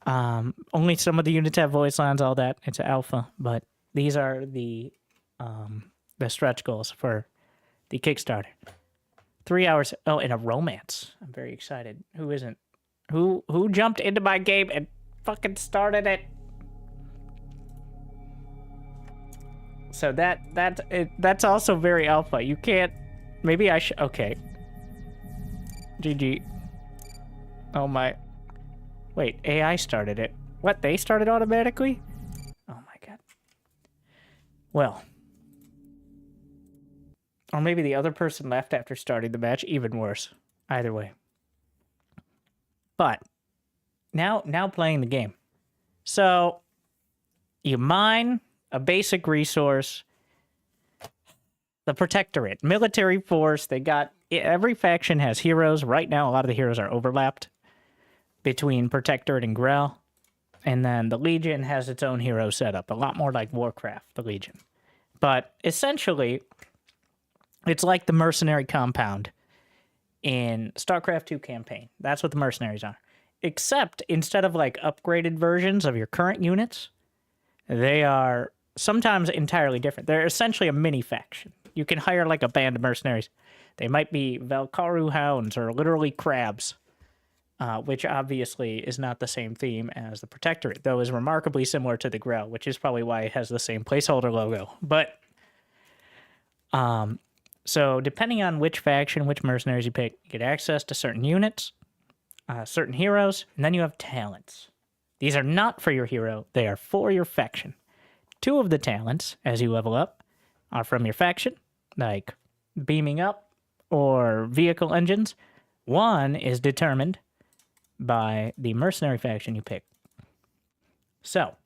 Only some of the units have voice lines, all that. It's alpha. But these are the stretch goals for the Kickstarter. 3 hours. Oh, and a romance. I'm very excited. Who isn't? Who jumped into my game and fucking started it? So that's also very alpha. You can't. Maybe I should. Okay. GG. Oh my. Wait, AI started it. What? They started automatically? Oh my god. Well. Or maybe the other person left after starting the match. Even worse. Either way. But now playing the game. So you mine a basic resource. The Protectorate, military force. They got every faction has heroes. Right now, a lot of the heroes are overlapped between Protectorate and Grell. And then the Legion has its own hero setup, a lot more like Warcraft, the Legion. But essentially, it's like the mercenary compound in StarCraft 2 campaign. That's what the mercenaries are. Except instead of like upgraded versions of your current units, they are sometimes entirely different. They're essentially a mini faction. You can hire like a band of mercenaries. They might be Valkaru hounds or literally crabs, which obviously is not the same theme as the Protectorate, though is remarkably similar to the Grell, which is probably why it has the same placeholder logo. But so depending on which faction, which mercenaries you pick, you get access to certain units, certain heroes, and then you have talents. These are not for your hero, they are for your faction. 2 of the talents, as you level up, are from your faction, like beaming up or vehicle engines. 1 is determined by the mercenary faction you pick. So,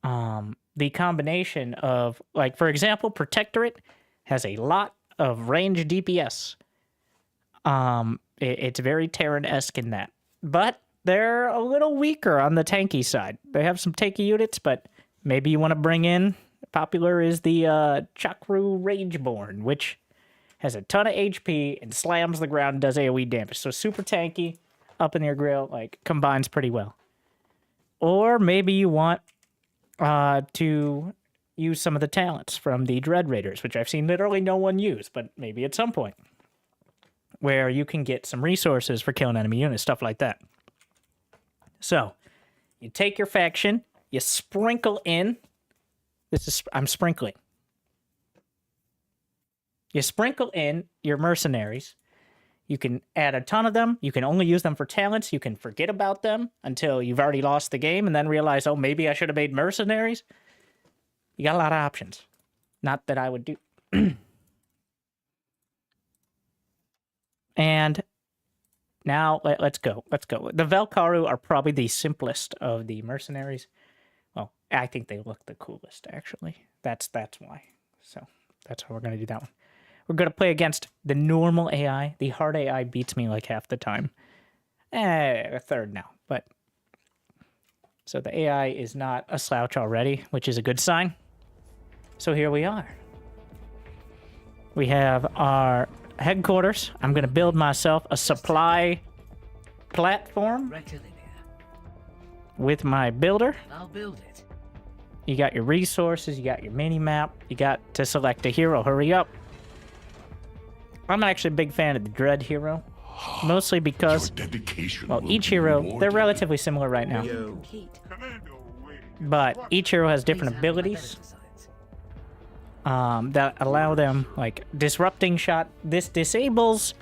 the combination of, like, for example, Protectorate has a lot of range DPS. It's very Terran-esque in that. But they're a little weaker on the tanky side. They have some tanky units, but maybe you want to bring in, popular is the Chakru Rageborn, which has a ton of HP and slams the ground and does AoE damage. So super tanky, up in your grill, like, combines pretty well. Or maybe you want to use some of the talents from the Dread Raiders, which I've seen literally no one use, but maybe at some point, where you can get some resources for killing enemy units, stuff like that. So, you take your faction, you sprinkle in, I'm sprinkling. You sprinkle in your mercenaries. You can add a ton of them. You can only use them for talents. You can forget about them until you've already lost the game and then realize, oh, maybe I should have made mercenaries. You got a lot of options. Not that I would do. And now let's go. Let's go. The Valkaru are probably the simplest of the mercenaries. I think they look the coolest, actually. That's why. So that's how we're going to do that one. We're going to play against the normal AI. The hard AI beats me like half the time. A third now, but... So the AI is not a slouch already, which is a good sign. So here we are. We have our headquarters. I'm going to build myself a supply platform with my builder. I'll build it. You got your resources, you got your mini-map, you got to select a hero. Hurry up. I'm actually a big fan of the Dread hero. Mostly because, well, each hero, they're relatively similar right now. But each hero has different abilities that allow them, like, disrupting shot. This disables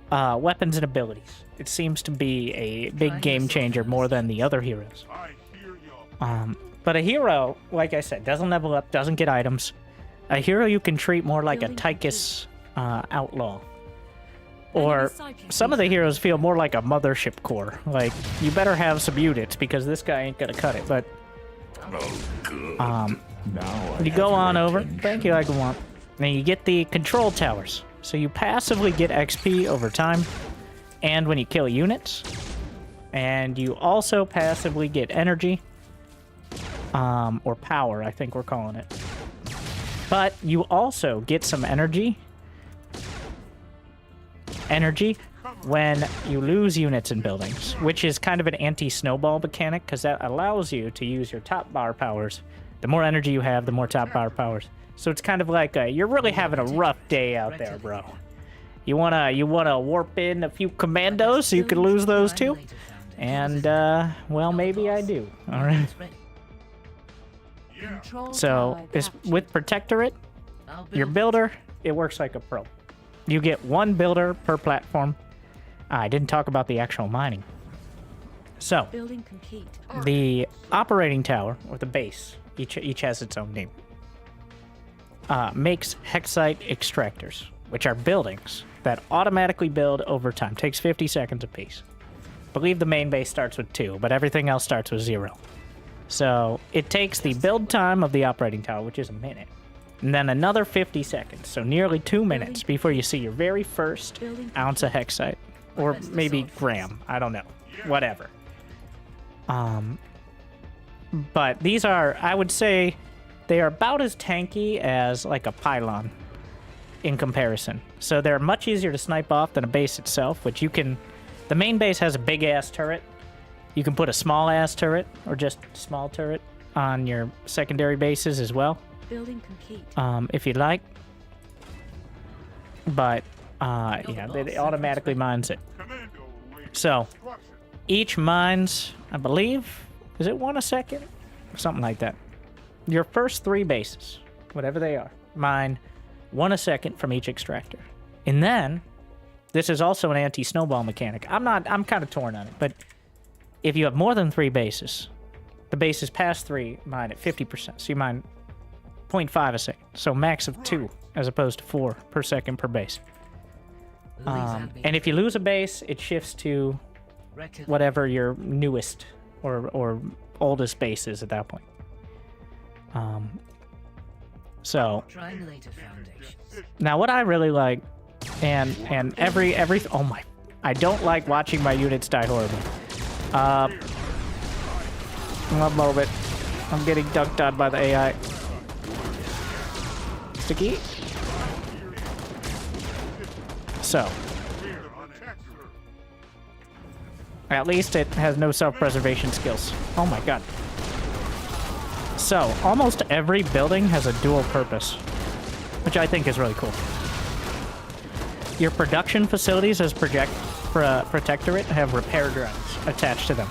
weapons and abilities. It seems to be a big game changer more than the other heroes. But a hero, like I said, doesn't level up, doesn't get items. A hero you can treat more like a Tychus outlaw. Or some of the heroes feel more like a mothership core. Like, you better have some units because this guy ain't gonna cut it. But you go on over. Thank you, I go on. And you get the control towers. So you passively get XP over time, and when you kill units, and you also passively get energy, or power, I think we're calling it. But you also get some energy when you lose units in buildings, which is kind of an anti-snowball mechanic, because that allows you to use your top bar powers. The more energy you have, the more top bar powers. So it's kind of like you're really having a rough day out there, bro. You wanna warp in a few commandos so you can lose those too? And well, maybe I do. All right. So with Protectorate, your builder, it works like a pro. You get one builder per platform. I didn't talk about the actual mining. So, Building complete. The operating tower, or the base, each has its own name, makes hexite extractors, which are buildings that automatically build over time. Takes 50 seconds apiece. I believe the main base starts with 2, but everything else starts with 0. So, it takes the build time of the operating tower, which is a minute, and then another 50 seconds, so nearly 2 minutes before you see your very first ounce of hexite. Or maybe gram, I don't know. Whatever. But these are, I would say, they are about as tanky as like a pylon in comparison. So they're much easier to snipe off than a base itself, which you can... The main base has a big-ass turret. You can put a small-ass turret, or just small turret, on your secondary bases as well. Building complete. If you'd like. But, yeah, it automatically mines it. So, each mines, I believe, is it 1 a second? Something like that. Your first 3 bases, whatever they are, mine 1 a second from each extractor. And then, this is also an anti-snowball mechanic. I'm kind of torn on it, but if you have more than 3 bases, the bases past 3 mine at 50%. So you mine 0.5 a second. So max of 2 as opposed to 4 per second per base. And if you lose a base, it shifts to whatever your newest or oldest base is at that point. So now what I really like, and every oh my, I don't like watching my units die horribly. One moment, I'm getting dunked on by the AI. Sticky. So, at least it has no self-preservation skills. Oh my god. So, almost every building has a dual purpose, which I think is really cool. Your production facilities as Protectorate have repair drones attached to them.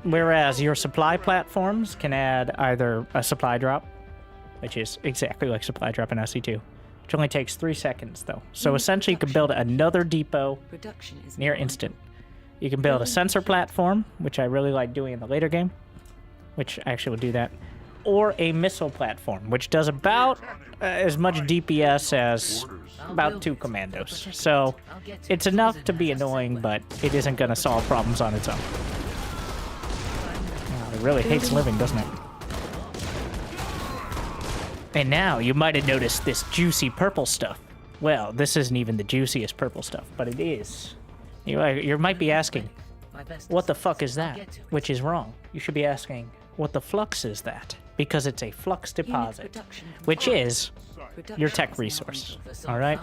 Whereas your supply platforms can add either a supply drop, which is exactly like supply drop in SC2, which only takes 3 seconds though. So essentially you can build another depot near instant. You can build a sensor platform, which I really like doing in the later game, which I actually will do that, or a missile platform, which does about as much DPS as about 2 commandos. So it's enough to be annoying, but it isn't going to solve problems on its own. really hates living, doesn't it? And now you might have noticed this juicy purple stuff. Well, this isn't even the juiciest purple stuff, but it is. You might be asking, what the fuck is that? Which is wrong. You should be asking, what the flux is that? Because it's a flux deposit, which is your tech resource. All right?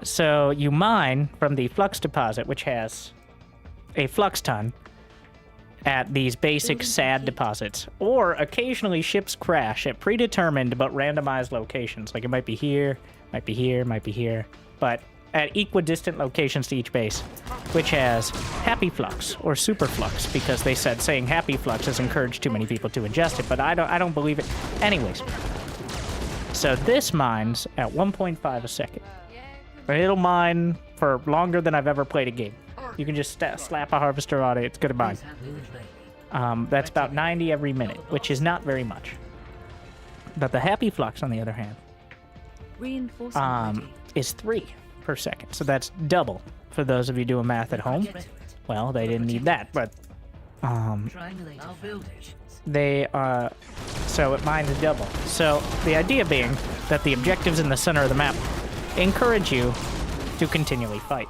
So you mine from the flux deposit, which has a flux ton, at these basic SAD deposits, or occasionally ships crash at predetermined but randomized locations. Like it might be here, might be here, might be here, but at equidistant locations to each base, which has happy flux or super flux, because they said saying happy flux has encouraged too many people to ingest it, but I don't believe it. Anyways, so this mines at 1.5 a second. It'll mine for longer than I've ever played a game. You can just slap a harvester on it, it's gonna mine. That's about 90 every minute, which is not very much. But the happy flux, on the other hand, is 3 per second. So that's double for those of you doing math at home. Well, they didn't need that, but they so it mines double. So the idea being that the objectives in the center of the map encourage you to continually fight.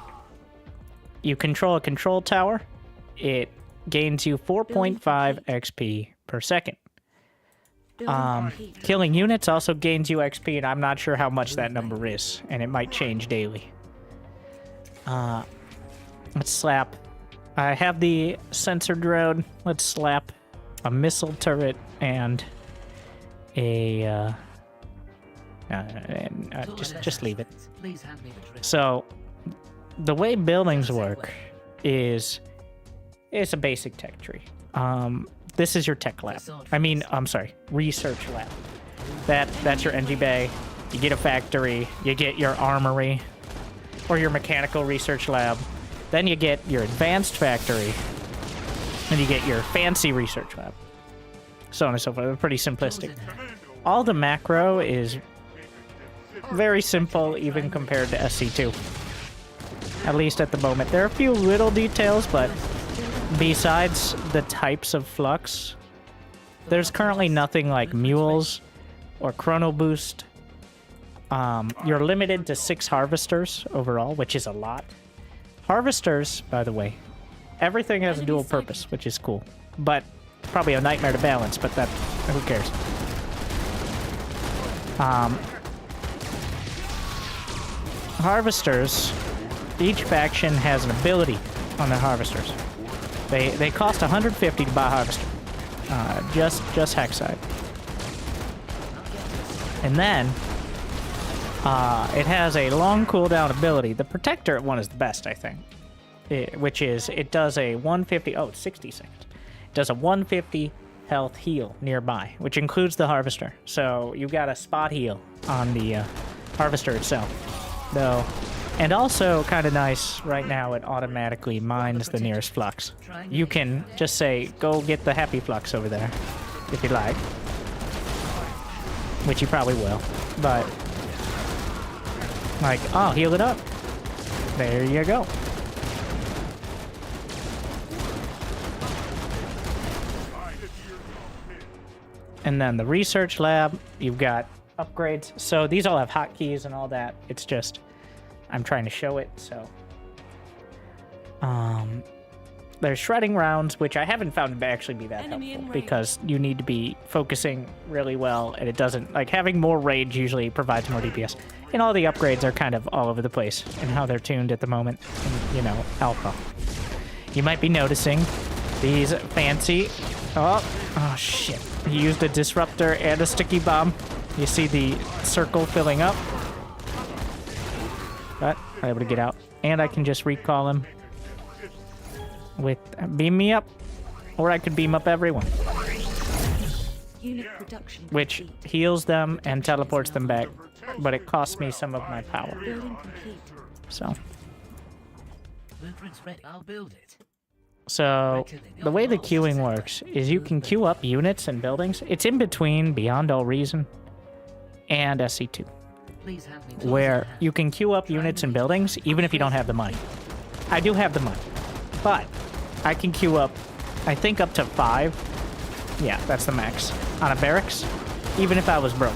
You control a control tower. It gains you 4.5 XP per second. Killing units also gains you XP, and I'm not sure how much that number is, and it might change daily. Let's slap. I have the sensor drone. Let's slap a missile turret and a just leave it. So the way buildings work is it's a basic tech tree. This is your tech lab. I'm sorry, research lab. That's your NG bay. You get a factory. You get your armory, or your mechanical research lab. Then you get your advanced factory, and you get your fancy research lab. So on and so forth. They're pretty simplistic. All the macro is very simple, even compared to SC2. At least at the moment. There are a few little details, but besides the types of flux, there's currently nothing like mules or chrono boost. You're limited to 6 harvesters overall, which is a lot. Harvesters, by the way, everything has a dual purpose, which is cool. But probably a nightmare to balance, but that, who cares? Harvesters, each faction has an ability on their harvesters. They cost 150 to buy a harvester. Just Hexside. And then it has a long cooldown ability. The Protector one is the best, I think. Which is, it does a 150, it's 60 seconds. It does a 150 health heal nearby, which includes the harvester. So you got a spot heal on the harvester itself. Though, and also kind of nice, right now it automatically mines the nearest flux. You can just say, go get the happy flux over there, if you like. Which you probably will. But, like, oh, heal it up. There you go. And then the research lab, you've got upgrades. So these all have hotkeys and all that. It's just, I'm trying to show it, so. There's shredding rounds, which I haven't found to actually be that helpful, because you need to be focusing really well, and it doesn't, like, having more rage usually provides more DPS. And all the upgrades are kind of all over the place in how they're tuned at the moment, in, alpha. You might be noticing these fancy, oh shit. He used a disruptor and a sticky bomb. You see the circle filling up. But I'm able to get out. And I can just recall him with beam me up. Or I could beam up everyone. Which heals them and teleports them back. But it costs me some of my power. So. I'll build it. So, the way the queuing works is you can queue up units and buildings. It's in between Beyond All Reason and SC2. Where you can queue up units and buildings even if you don't have the money. I do have the money, but I can queue up, I think up to 5. Yeah, that's the max. On a barracks, even if I was broke.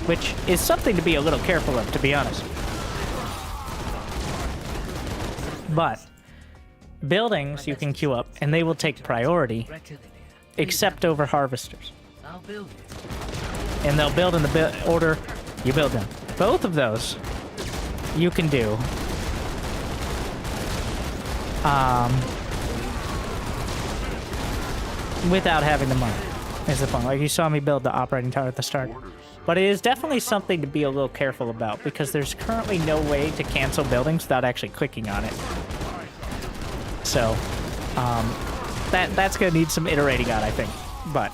Which is something to be a little careful of, to be honest. But buildings you can queue up, and they will take priority, except over harvesters. I'll build it. And they'll build in the order you build them. Both of those you can do. Without having the money, is the point. Like, you saw me build the operating tower at the start. But it is definitely something to be a little careful about, because there's currently no way to cancel buildings without actually clicking on it. So, that's gonna need some iterating on, I think. But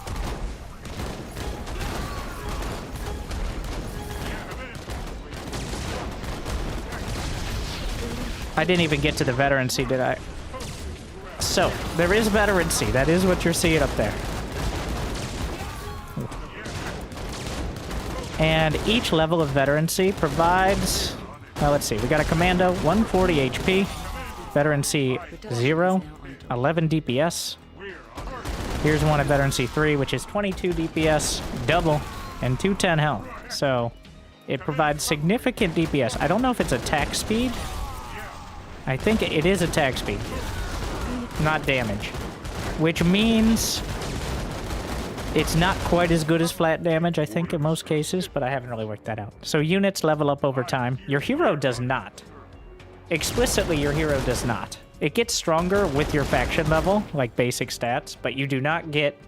I didn't even get to the veterancy, did I? So, there is veterancy. That is what you're seeing up there. And each level of veterancy provides... Well, let's see. We got a commando, 140 HP. Veterancy 0, 11 DPS. Here's one at veterancy 3, which is 22 DPS, double, and 210 health. So, it provides significant DPS. I don't know if it's attack speed. I think it is attack speed, not damage, which means it's not quite as good as flat damage, I think, in most cases, but I haven't really worked that out. So units level up over time. Your hero does not. Explicitly, your hero does not. It gets stronger with your faction level, like basic stats, but you do not get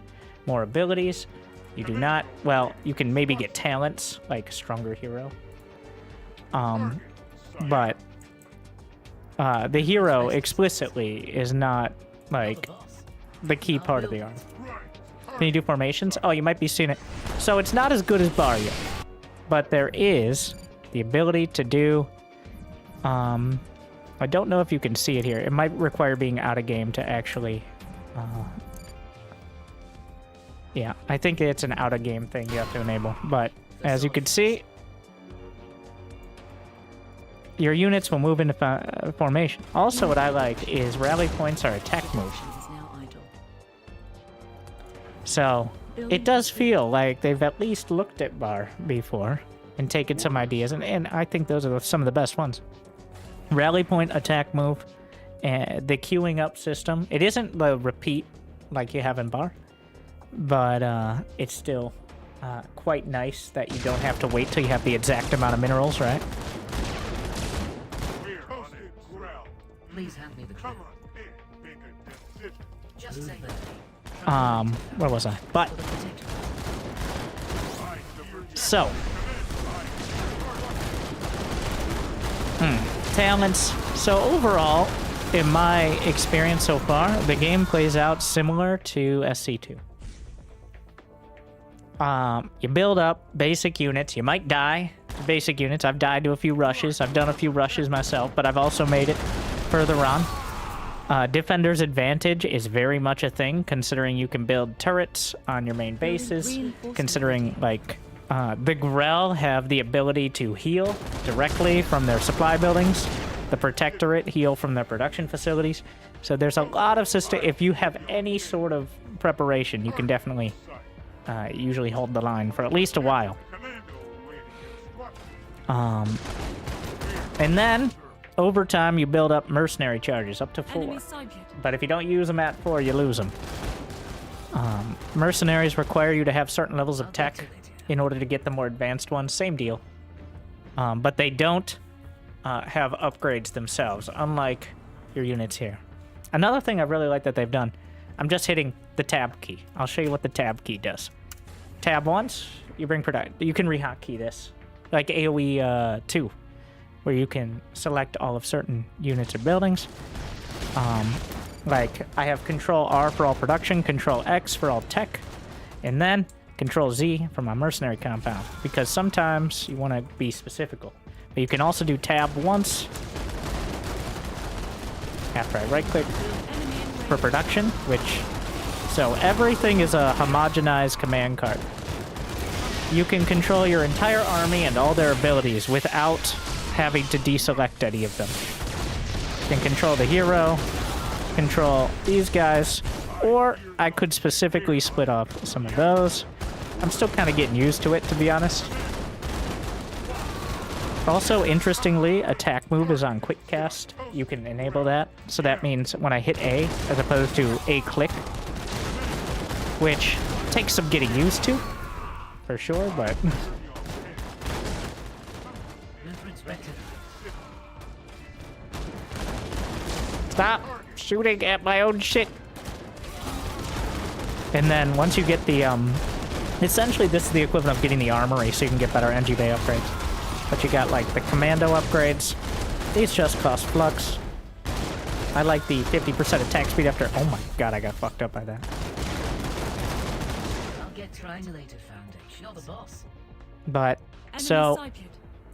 more abilities. You do not, well, you can maybe get talents, like stronger hero. But the hero explicitly is not, like, the key part of the arm. Can you do formations? Oh, you might be seeing it. So it's not as good as Barrio, but there is the ability to do, I don't know if you can see it here. It might require being out of game to actually, yeah, I think it's an out of game thing you have to enable, but as you can see, your units will move into formation. Also, what I like is rally points are attack moves. So, it does feel like they've at least looked at Bar before and taken some ideas, and I think those are some of the best ones. Rally point attack move, and the queuing up system. It isn't the repeat like you have in Bar, but it's still quite nice that you don't have to wait till you have the exact amount of minerals, right? Please hand me the drill. Just say where was I? But so talents. So overall, in my experience so far, the game plays out similar to SC2. You build up basic units. You might die to basic units. I've died to a few rushes. I've done a few rushes myself, but I've also made it further on. Defender's advantage is very much a thing, considering you can build turrets on your main bases, considering, like, the Grell have the ability to heal directly from their supply buildings, the Protectorate heal from their production facilities, so there's a lot of system. If you have any sort of preparation, you can definitely usually hold the line for at least a while. And then over time, you build up mercenary charges, up to 4. But if you don't use them at 4, you lose them. Mercenaries require you to have certain levels of tech in order to get the more advanced ones. Same deal. But they don't have upgrades themselves, unlike your units here. Another thing I really like that they've done, I'm just hitting the tab key. I'll show you what the tab key does. Tab once, you bring product. You can re-hotkey this, like AoE 2. Where you can select all of certain units or buildings. Like, I have Control R for all production, Control X for all tech, and then Control Z for my mercenary compound, because sometimes you want to be specifical. But you can also do Tab once, after I right-click, for production, which... So everything is a homogenized command card. You can control your entire army and all their abilities without having to deselect any of them. You can control the hero, control these guys, or I could specifically split off some of those. I'm still kind of getting used to it, to be honest. Also, interestingly, attack move is on quick cast. You can enable that, so that means when I hit A, as opposed to A click, which takes some getting used to, for sure, but... Stop shooting at my own shit. And then once you get the, essentially this is the equivalent of getting the armory, so you can get better NG Bay upgrades. But you got, like, the commando upgrades. These just cost flux. I like the 50% attack speed after... Oh my god, I got fucked up by that. I'll get triangulated foundation. You're the boss. But, so...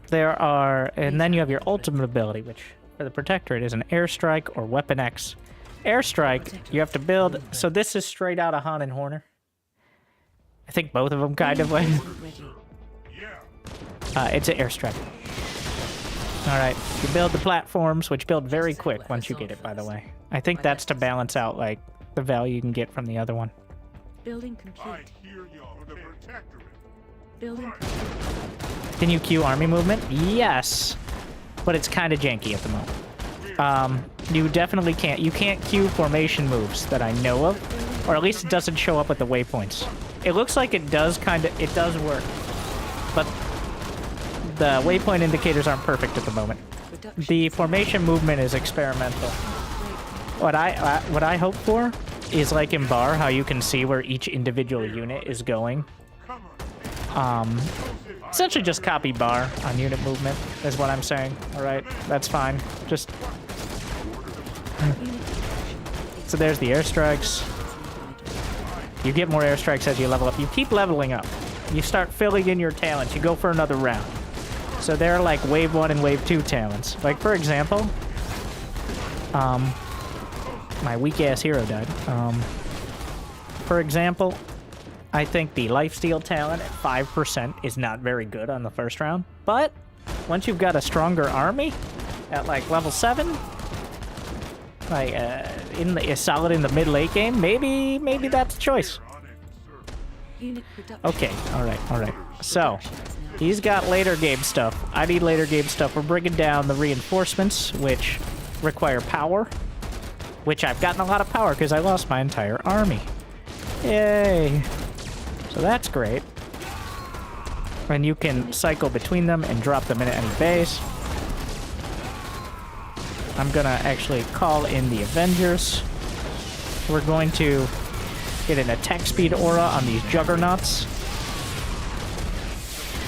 There are... And then you have your ultimate ability, which, for the Protectorate, is an Airstrike or Weapon X. Airstrike, you have to build... So this is straight out of Han and Horner. I think both of them kind of like... It's an airstrike. Alright, you build the platforms, which build very quick once you get it, by the way. I think that's to balance out, like, the value you can get from the other one. Building complete. I hear y'all, the Protectorate. Building complete. Can you queue army movement? Yes, but it's kind of janky at the moment. You definitely can't. You can't queue formation moves that I know of, or at least it doesn't show up at the waypoints. It looks like it does it does work, but the waypoint indicators aren't perfect at the moment. The formation movement is experimental. What I hope for is like in Bar, how you can see where each individual unit is going. Essentially just copy Bar on unit movement is what I'm saying. Alright, that's fine. Just... So there's the airstrikes. You get more airstrikes as you level up. You keep leveling up. You start filling in your talents. You go for another round. So they're like wave 1 and wave 2 talents. Like, for example, my weak-ass hero died. For example, I think the lifesteal talent at 5% is not very good on the first round. But once you've got a stronger army at like level 7, like solid in the mid-late game, maybe that's a choice. Okay, alright. So, he's got later game stuff. I need later game stuff. We're bringing down the reinforcements, which require power. Which I've gotten a lot of power because I lost my entire army. Yay! So that's great. And you can cycle between them and drop them in at any base. I'm gonna actually call in the Avengers. We're going to get an attack speed aura on these juggernauts.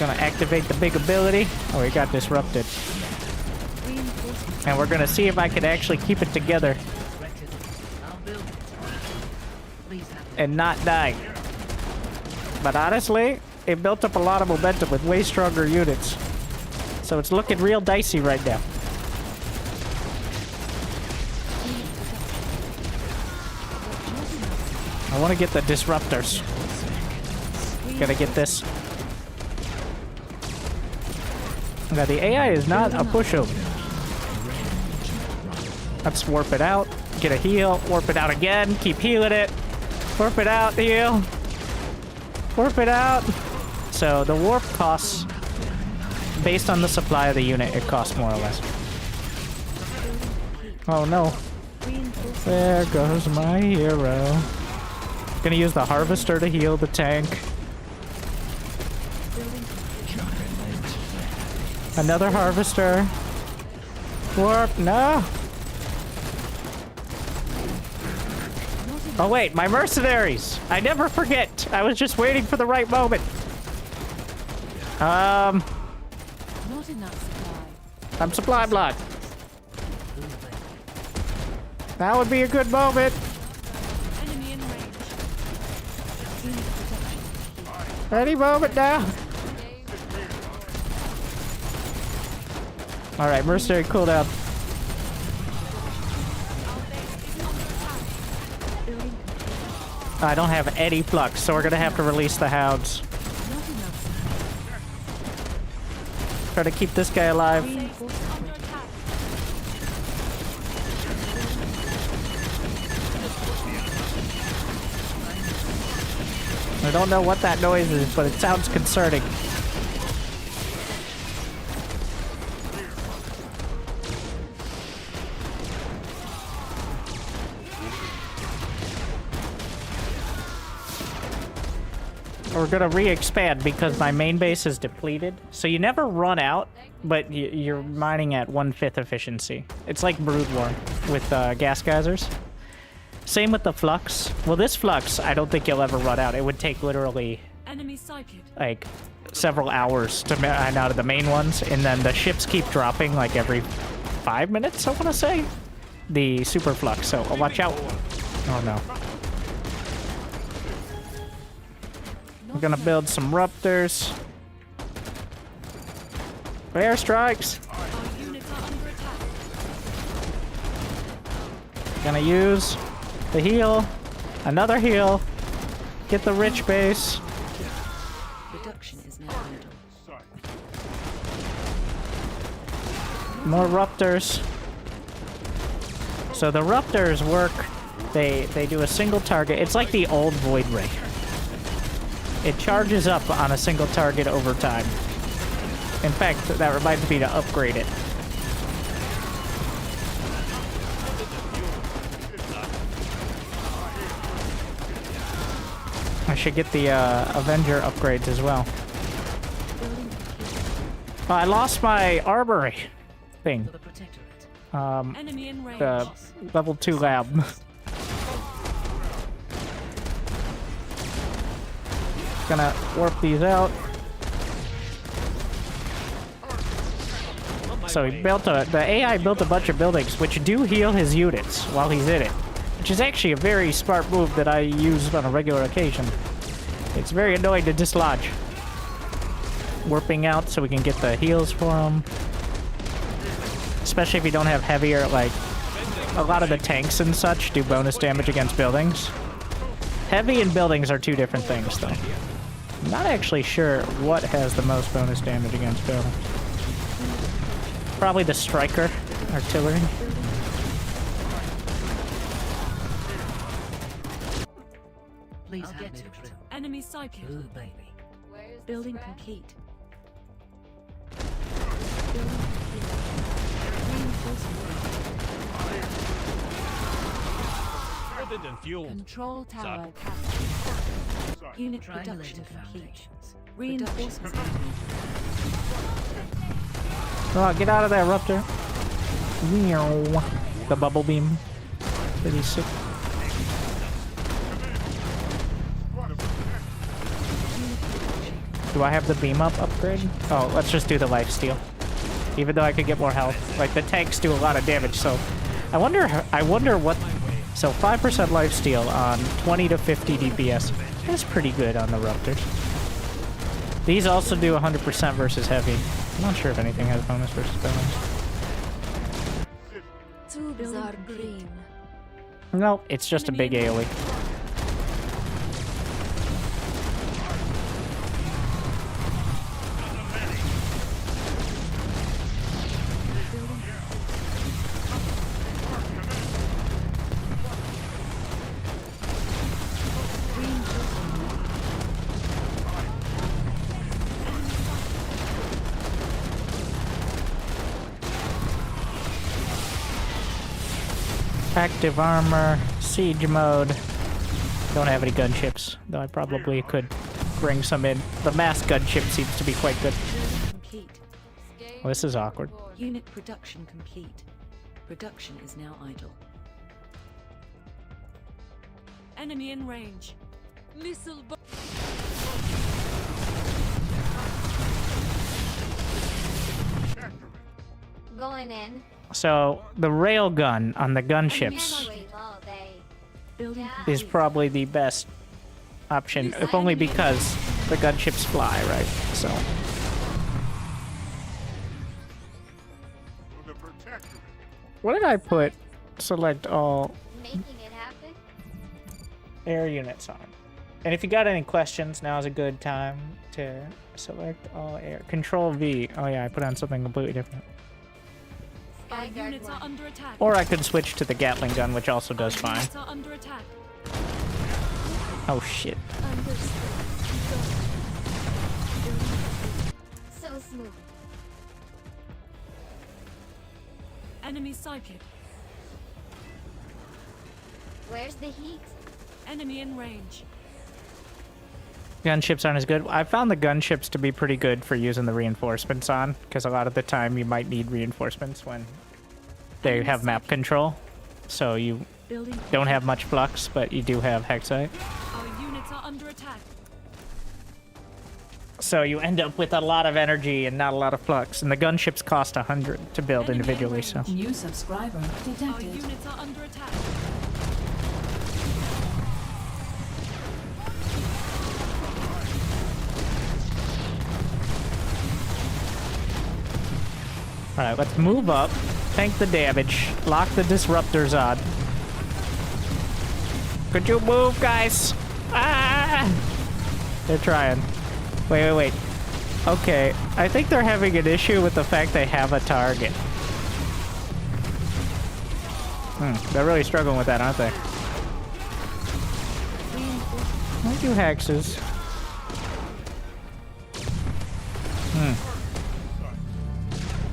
Gonna activate the big ability. Oh, we got disrupted. And we're gonna see if I can actually keep it together and not die. But honestly, it built up a lot of momentum with way stronger units. So it's looking real dicey right now. I want to get the disruptors. Gotta get this. Now the AI is not a pushover. Let's warp it out. Get a heal. Warp it out again. Keep healing it. Warp it out. Heal. Warp it out. So the warp costs, based on the supply of the unit, it costs more or less. Oh no. There goes my hero. Gonna use the harvester to heal the tank. Another harvester. Warp, no! Oh wait, my mercenaries! I never forget! I was just waiting for the right moment. Not enough supply. I'm supply block. That would be a good moment. Enemy in range. Any moment now. Alright, mercenary cooldown. I don't have any flux, so we're gonna have to release the hounds. Try to keep this guy alive. I don't know what that noise is, but it sounds concerning. We're gonna re-expand because my main base is depleted. So you never run out, but you're mining at 1/5 efficiency. It's like Brood War with gas geysers. Same with the flux. Well, this flux, I don't think you'll ever run out. It would take literally like several hours to mine out of the main ones, and then the ships keep dropping like every 5 minutes, I want to say. The super flux, so watch out. Oh no. We're gonna build some Ruptors. Airstrikes. Gonna use the heal. Another heal. Get the rich base. Production is now idle. More Ruptors. So the Ruptors work. They do a single target. It's like the old Void Ray. It charges up on a single target over time. In fact, that reminds me to upgrade it. I should get the Avenger upgrades as well. Oh, I lost my armory thing. The level 2 lab. Gonna warp these out. So he built the AI built a bunch of buildings which do heal his units while he's in it, which is actually a very smart move that I use on a regular occasion. It's very annoying to dislodge. Warping out so we can get the heals for him. Especially if you don't have heavier, like, a lot of the tanks and such do bonus damage against buildings. Heavy and buildings are two different things, though. I'm not actually sure what has the most bonus damage against buildings. Probably the striker, artillery. Please have me the drill. Enemy psychic. Ooh, baby. Building complete. Loaded and fueled. Control tower Sir. captured. Unit Triangulated production complete. foundations. Reinforcements Oh, get out of there, Ruptor. Meow. The bubble beam. Pretty sick. Do I have the beam up upgrade? Oh, let's just do the lifesteal. Even though I could get more health. Like, the tanks do a lot of damage, so... I wonder what... So, 5% lifesteal on 20 to 50 DPS. That's pretty good on the Ruptors. These also do 100% versus heavy. I'm not sure if anything has bonus versus bonus. Tubes are green. Nope, it's just a big AoE. Active armor, siege mode. Don't have any gunships, though I probably could bring some in. The mass gunship seems to be quite good. Complete. Well, this is awkward. Unit production complete. Production is now idle. Enemy in range. Missile. Going in. So, the railgun on the gunships is probably the best option, if only because the gunships fly, right? So. What did I put? Select all Making it happen. air units on. And if you got any questions, now is a good time to select all air. Control V. Oh yeah, I put on something completely different. Our units are under attack. Or I could switch to the Gatling gun, which also does fine. Units are under attack. Oh shit. Understood. moving. Enemy sighted. Where's the heat? Enemy in range. Gunships aren't as good. I found the gunships to be pretty good for using the reinforcements on, because a lot of the time you might need reinforcements when they have map control. So you don't have much flux, but you do have hexite. Our units are under attack. So you end up with a lot of energy and not a lot of flux. And the gunships cost 100 to build individually, so... New subscriber Our detected. units are under attack. Alright, let's move up, tank the damage, lock the disruptors on. Could you move, guys? Ah! They're trying. Wait. Okay, I think they're having an issue with the fact they have a target. They're really struggling with that, aren't they? I do hexes.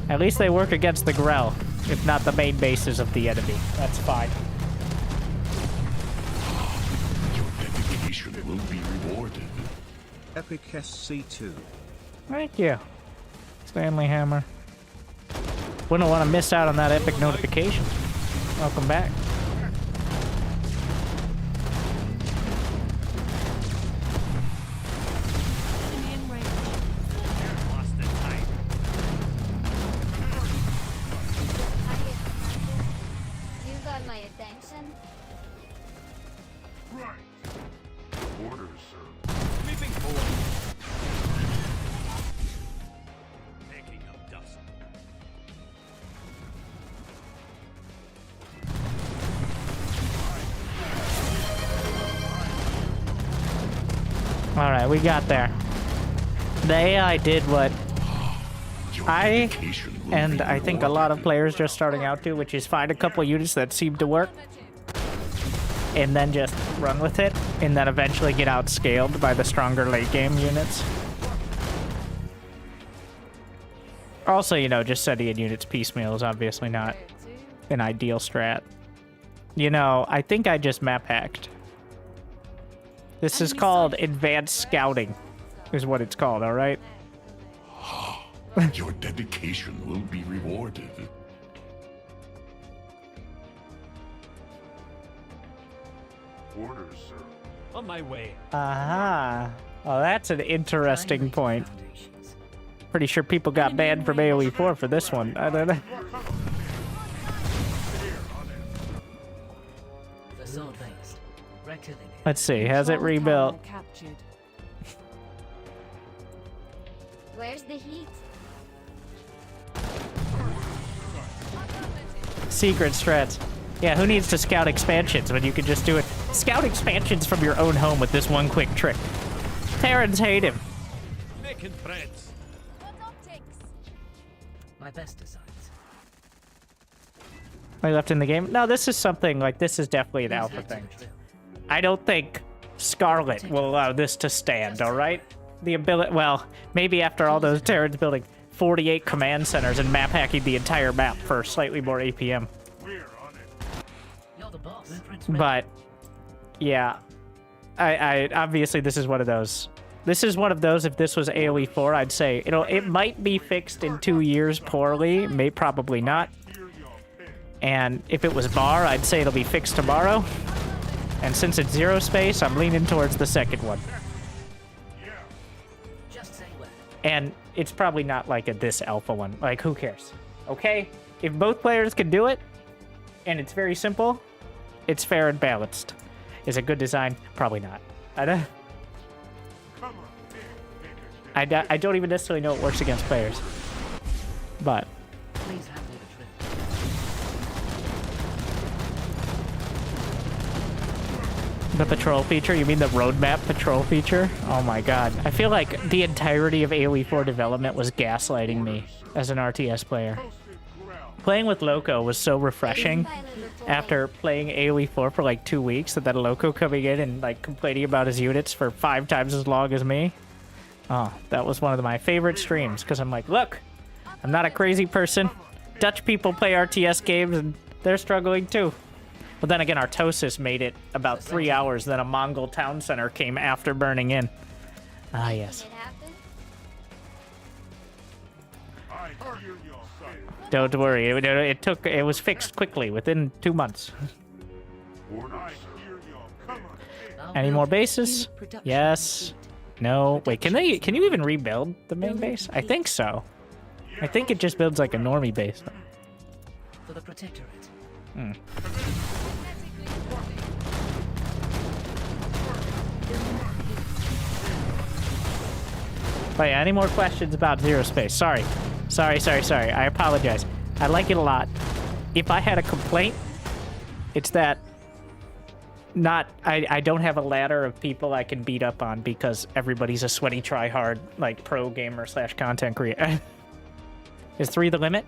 At least they work against the Grell, if not the main bases of the enemy. That's fine. Your dedication will be rewarded. Epic SC2. Thank you, Stanley Hammer. Wouldn't want to miss out on that epic notification. Welcome back. Enemy in range. Lost the time. You got my attention? Right. Orders, sir. Sweeping forward. Picking up dust. Alright, we got there. The AI did what I and I think a lot of players just starting out do, which is find a couple units that seem to work and then just run with it, and then eventually get outscaled by the stronger late game units. Also, you know, just sending in units piecemeal is obviously not an ideal strat. You know, I think I just map hacked. This is called advanced scouting, is what it's called, alright? Your dedication will be rewarded. Orders, sir. On my way. Aha. Oh, that's an interesting point. Pretty sure people got banned from AoE 4 for this one. I don't know. Facade based. Rectilinear. Let's see, has it rebuilt? Captured. Where's the heat? Secret strats. Yeah, who needs to scout expansions when you can just do it? Scout expansions from your own home with this one quick trick. Terrans hate him. Making friends. My best designs. I left in the game. No, this is something like this is definitely an alpha thing. I don't think Scarlet will allow this to stand, alright? The ability, well, maybe after all those Terrans building 48 command centers and map hacking the entire map for slightly more APM. You're the boss. But, yeah. I obviously this is one of those. This is one of those, if this was AoE 4, I'd say, it might be fixed in 2 years poorly, probably not. And if it was Bar, I'd say it'll be fixed tomorrow. And since it's ZeroSpace, I'm leaning towards the second one. Just say when. And it's probably not like this alpha one. Like, who cares? Okay? If both players can do it, and it's very simple, it's fair and balanced. Is it good design? Probably not. I don't even necessarily know it works against players. But... Please hand me the the patrol feature? You mean the roadmap patrol feature? Oh my god. I feel like the entirety of AoE 4 development was gaslighting me as an RTS player. Playing with Loco was so refreshing after playing AoE 4 for like 2 weeks, that Loco coming in and like complaining about his units for 5 times as long as me. Oh, that was one of my favorite streams because I'm like, look, I'm not a crazy person. Dutch people play RTS games and they're struggling too. But then again, Artosis made it about 3 hours, then a Mongol town center came after burning in. Ah, yes. Don't worry, it was fixed quickly, within 2 months. Any more bases? Yes. No. Wait, can you even rebuild the main base? I think so. I think it just builds like a normie base. For the Protectorate. Hmm. But yeah, any more questions about ZeroSpace? Sorry. I apologize. I like it a lot. If I had a complaint, it's that I don't have a ladder of people I can beat up on because everybody's a sweaty tryhard, like pro gamer / content creator. Is 3 the limit?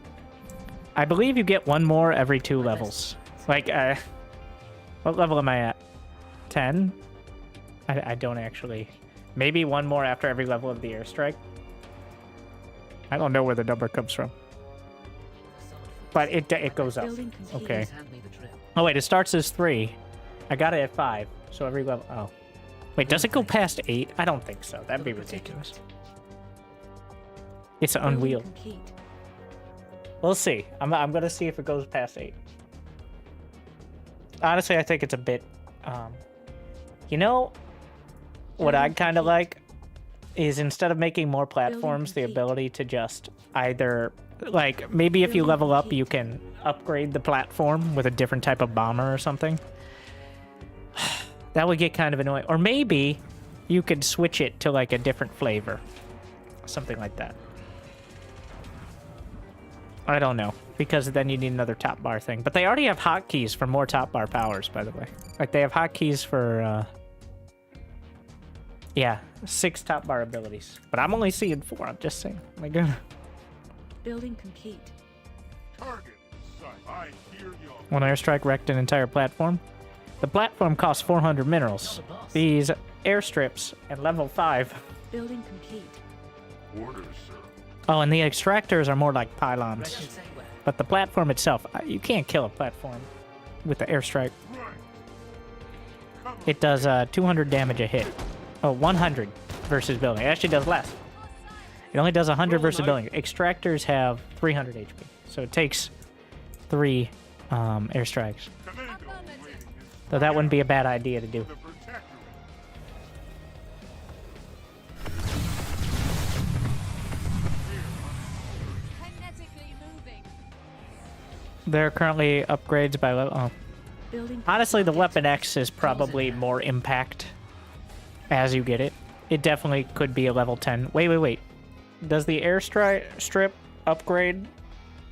I believe you get 1 more every 2 levels. Like, what level am I at? 10? I don't actually. Maybe 1 more after every level of the airstrike. I don't know where the number comes from. But it goes up. Okay. Oh wait, it starts as 3. I got it at 5. So every level. Oh. Wait, does it go past 8? I don't think so. That'd be ridiculous. It's unwieldy. We'll see. I'm gonna see if it goes past 8. Honestly, I think it's a bit. You know, what I'd kind of like is instead of making more platforms, the ability to just either, like, maybe if you level up, you can upgrade the platform with a different type of bomber or something. That would get kind of annoying. Or maybe you could switch it to, like, a different flavor. Something like that. I don't know, because then you need another top bar thing. But they already have hotkeys for more top bar powers, by the way. Like, they have hotkeys for, yeah, 6 top bar abilities. But I'm only seeing 4, I'm just saying. Oh my god. Building complete. Target sight. I hear you. One airstrike wrecked an entire platform. The platform costs 400 minerals. These airstrips at level 5. Building complete. Orders, sir. Oh, and the extractors are more like pylons. But the platform itself, you can't kill a platform with the airstrike. It does 200 damage a hit. Oh, 100 versus building. It actually does less. It only does 100 versus building. Extractors have 300 HP. So it takes 3 airstrikes. So that wouldn't be a bad idea to do. There are currently upgrades by level. Oh. Honestly, the Weapon X is probably more impact as you get it. It definitely could be a level 10. Wait. Does the airstrip upgrade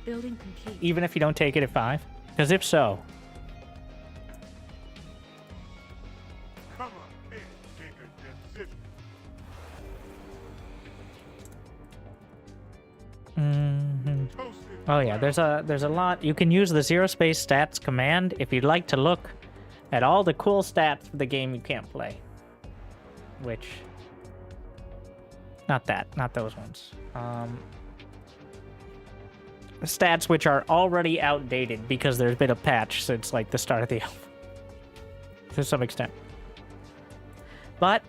Building complete. even if you don't take it at 5? Because if so... Come on, hey, make a decision. Oh yeah, there's a lot. You can use the ZeroSpace stats command if you'd like to look at all the cool stats for the game you can't play. Which... Not those ones. Stats which are already outdated because there's been a patch since, like, the start of the alpha. To some extent. But,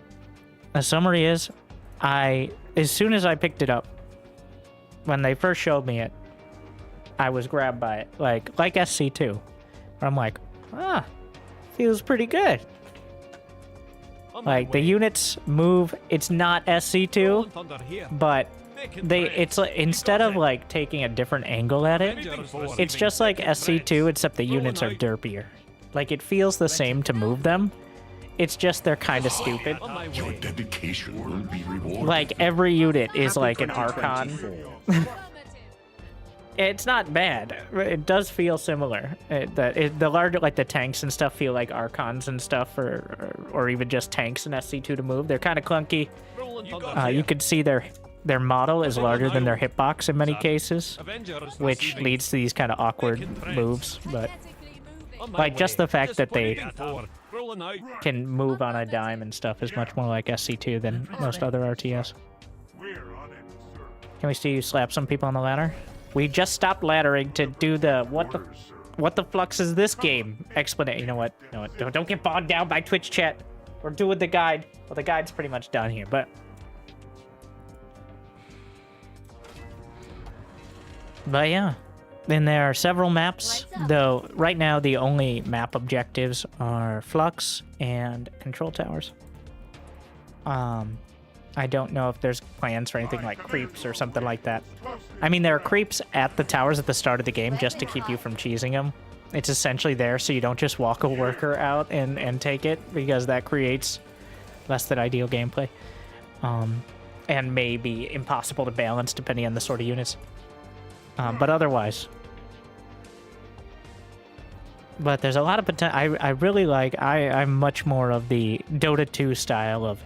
the summary is, as soon as I picked it up, when they first showed me it, I was grabbed by it. Like SC2. Where I'm like, feels pretty good. Like, the units move, it's not SC2, but it's like, instead of, like, taking a different angle at it, it's just like SC2, except the units are derpier. Like, it feels the same to move them. It's just they're kind of stupid. Your dedication will be rewarded. Like, every unit is like an Archon. It's not bad. It does feel similar. The larger, like, the tanks and stuff feel like Archons and stuff, or even just tanks in SC2 to move. They're kind of clunky. You can see their model is larger than their hitbox in many cases, which leads to these kind of awkward moves. But On my Like, just way. the fact that put they it forward. Rolling out. can move on a dime and stuff is much more like SC2 than most other RTS. Can we see you slap some people on the ladder? We just stopped laddering to do the what the flux is this game explanation. You know what? No, don't get bogged down by Twitch chat. We're doing the guide. Well, the guide's pretty much done here, but yeah. Then there are several maps, though right now the only map objectives are Flux and Control Towers. I don't know if there's plans for anything like creeps or something like that. I mean, there are creeps at the towers at the start of the game just to keep you from cheesing them. It's essentially there so you don't just walk a worker out and take it, because that creates less than ideal gameplay. And may be impossible to balance depending on the sort of units. But otherwise... But there's a lot of potential. I really like... I'm much more of the Dota 2 style of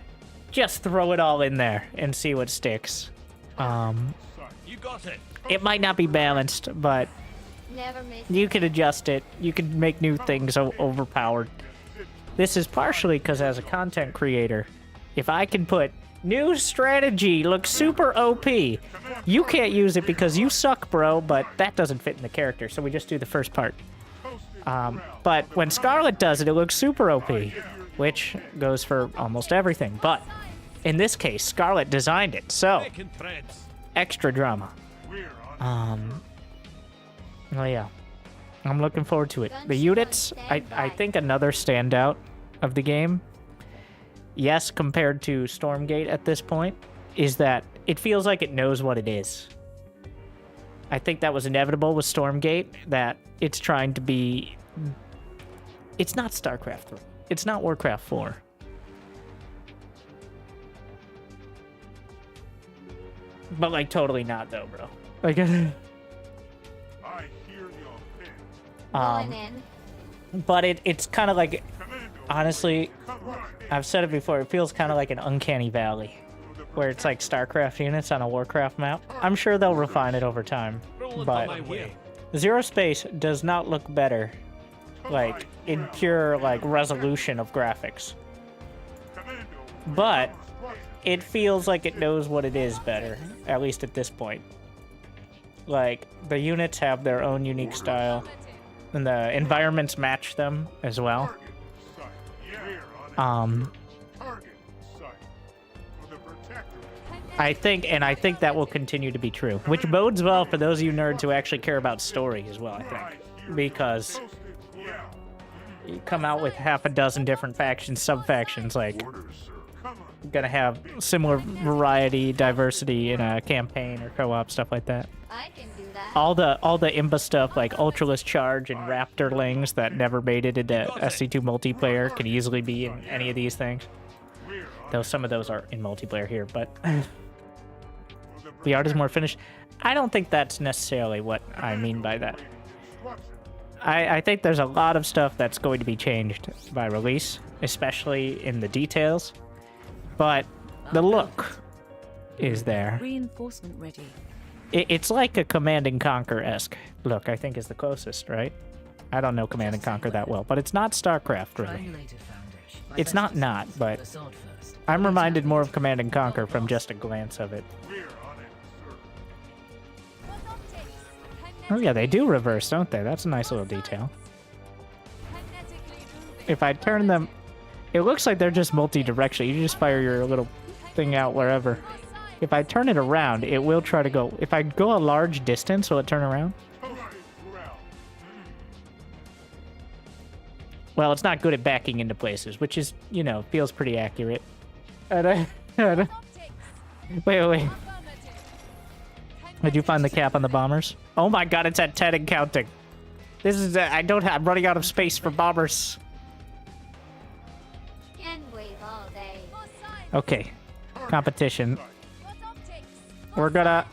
just throw it all in there and see what sticks. You got it. It might not be balanced, but you can adjust it. You can make new things overpowered. This is partially because as a content creator, if I can put new strategy, looks super OP, you can't use it because you suck, bro, but that doesn't fit in the character, so we just do the first part. But when Scarlet does it, it looks super OP, which goes for almost everything. But in this case, Scarlet designed it, so extra drama. Oh yeah, I'm looking forward to it. The units, I think another standout of the game, yes, compared to Stormgate at this point, is that it feels like it knows what it is. I think that was inevitable with Stormgate, that it's trying to be... It's not StarCraft 3. It's not Warcraft 4. But, like, totally not, though, bro. Like, but it's kind of like... Honestly, I've said it before, it feels kind of like an uncanny valley, where it's like StarCraft units on a Warcraft map. I'm sure they'll refine it over time, but ZeroSpace does not look better, like, in pure, like, resolution of graphics. But it feels like it knows what it is better, at least at this point. Like, the units have their own unique style, and the environments match them as well. I think that will continue to be true, which bodes well for those of you nerds who actually care about story as well, I think. Because you come out with half a dozen different factions, sub-factions, like, you're gonna have similar variety, diversity in a campaign or co-op, stuff like that. I can do that. All the Imba stuff, like Ultraless Charge and Raptorlings that never made it into SC2 multiplayer, can easily be in any of these things. Though some of those are in multiplayer here, but the art is more finished. I don't think that's necessarily what I mean by that. I think there's a lot of stuff that's going to be changed by release, especially in the details, but the look is there. Reinforcement ready. It's like a Command and Conquer-esque look, I think is the closest, right? I don't know Command and Conquer that well, but it's not StarCraft, really. It's not, but I'm reminded more of Command and Conquer from just a glance of it. Oh yeah, they do reverse, don't they? That's a nice little detail. If I turn them... It looks like they're just multi-directional. You just fire your little thing out wherever. If I turn it around, it will try to go... If I go a large distance, will it turn around? Well, it's not good at backing into places, which is, you know, feels pretty accurate. Wait. Did you find the cap on the bombers? Oh my god, it's at 10 and counting. This is... I'm running out of space for bombers. Can wait all day. Okay. Competition. We're gonna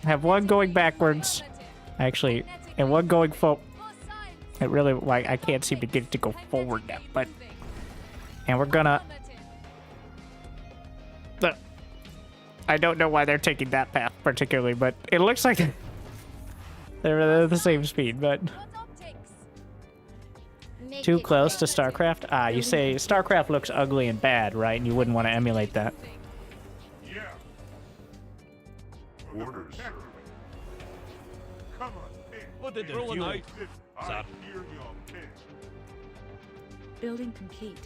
have one going backwards. Actually, and one going forward. It really, like, I can't seem to get it to go forward now, but... And we're gonna... I don't know why they're taking that path particularly, but it looks like they're the same speed, but... Make Too it close to quick. StarCraft? Ah, you say StarCraft looks ugly and bad, right? And you wouldn't want to emulate that. Yeah. Orders, sir. Come on, pick. What did Throw the a fuel? knife. I Sir. hear your pick. Building complete.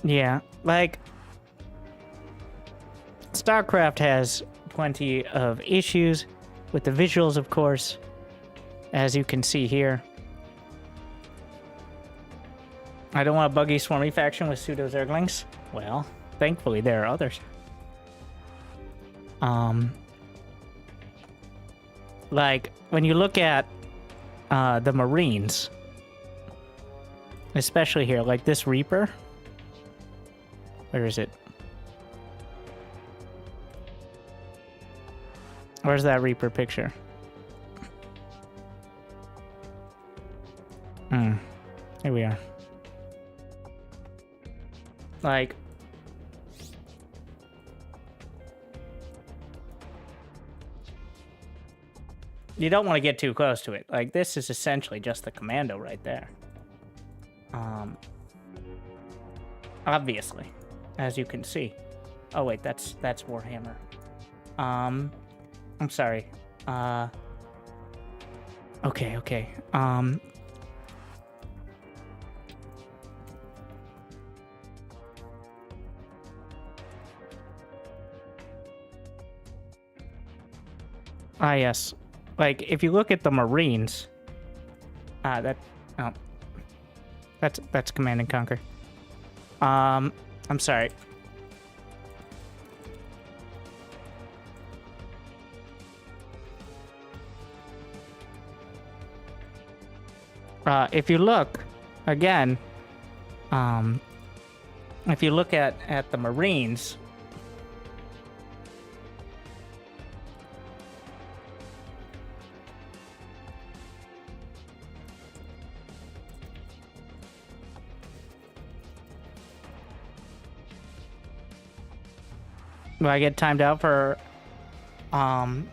Yeah, like StarCraft has plenty of issues with the visuals, of course, as you can see here. I don't want a buggy swarmy faction with pseudo zerglings. Well, thankfully there are others. Like when you look at the Marines, especially here, like this Reaper. Where is it? Where's that Reaper picture? Here we are. Like, you don't want to get too close to it. Like, this is essentially just the commando right there. Obviously, as you can see. Oh wait, that's Warhammer. I'm sorry. Okay. Ah, yes. Like, if you look at the Marines, that's Command and Conquer. I'm sorry. If you look, again, if you look at the Marines, do I get timed out for, have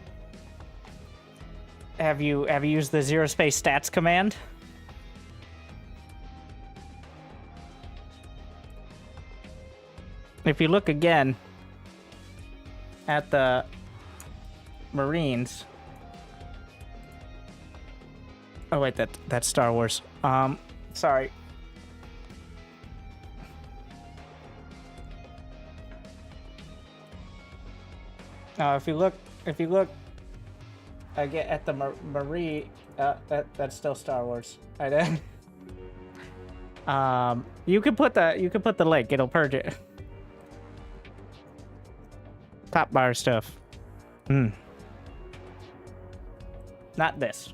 you used the ZeroSpace stats command? If you look again at the Marines. Oh wait, that's Star Wars. Sorry. If you look again at the Marie, that's still Star Wars. I did. You can put the link. It'll purge it. Top bar stuff. Not this.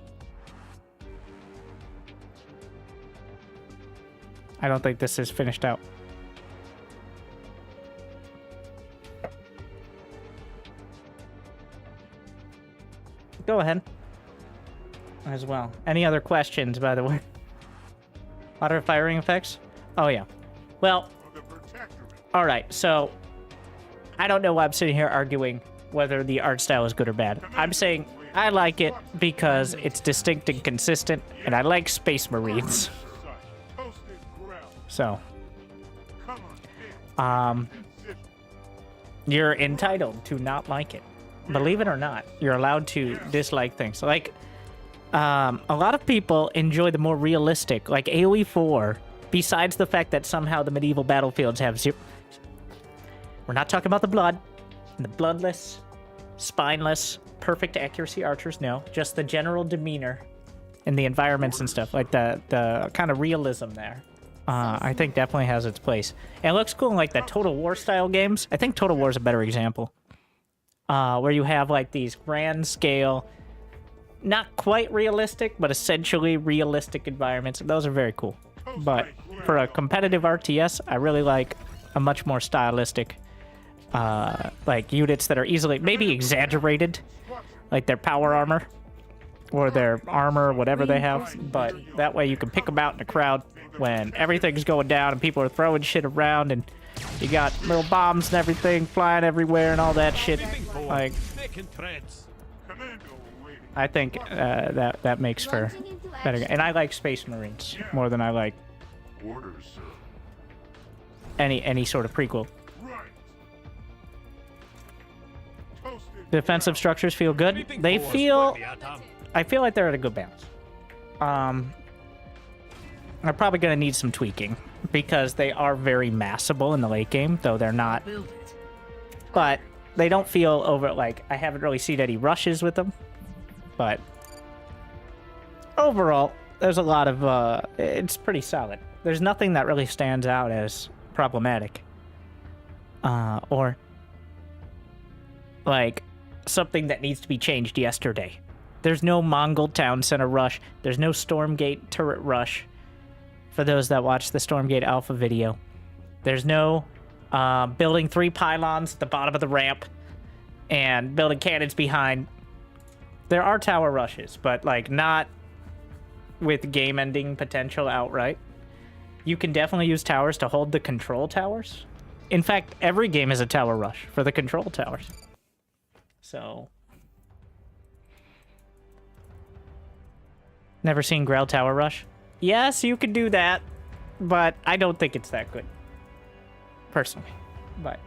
I don't think this is finished out. Go ahead. As well. Any other questions, by the way? Auto firing effects? Oh, yeah. Well, alright, so I don't know why I'm sitting here arguing whether the art style is good or bad. I'm saying I like it because it's distinct and consistent, and I like Space Marines. So, you're entitled to not like it. Believe it or not, you're allowed to dislike things. Like, a lot of people enjoy the more realistic, like AoE 4, besides the fact that somehow the medieval battlefields have zero... We're not talking about the blood, the bloodless, spineless, perfect accuracy archers, no. Just the general demeanor and the environments and stuff, like the kind of realism there. I think definitely has its place. And it looks cool in like the Total War style games. I think Total War is a better example. Where you have like these grand scale, not quite realistic, but essentially realistic environments. Those are very cool. But for a competitive RTS, I really like a much more stylistic, like units that are easily, maybe exaggerated, like their power armor or their armor, whatever they have. But that way you can pick them out in a crowd when everything's going down and people are throwing shit around and You got little bombs and everything flying everywhere and all that shit. Like, Making threads. I think that makes for better. And I like Space Marines more than I like Orders, sir. any sort of prequel. Right. Toasted. Defensive structures feel good. They feel... I feel like they're at a good balance. They're probably going to need some tweaking because they are very massable in the late game, though they're not. But they don't feel over, like, I haven't really seen any rushes with them. But overall, there's a lot of, it's pretty solid. There's nothing that really stands out as problematic. Or, like, something that needs to be changed yesterday. There's no Mongol Town Center rush. There's no Stormgate turret rush. For those that watched the Stormgate Alpha video. There's no building 3 pylons at the bottom of the ramp and building cannons behind. There are tower rushes, but like not with game-ending potential outright. You can definitely use towers to hold the control towers. In fact, every game is a tower rush for the control towers. So... Never seen Grail Tower Rush? Yes, you can do that, but I don't think it's that good. Personally. But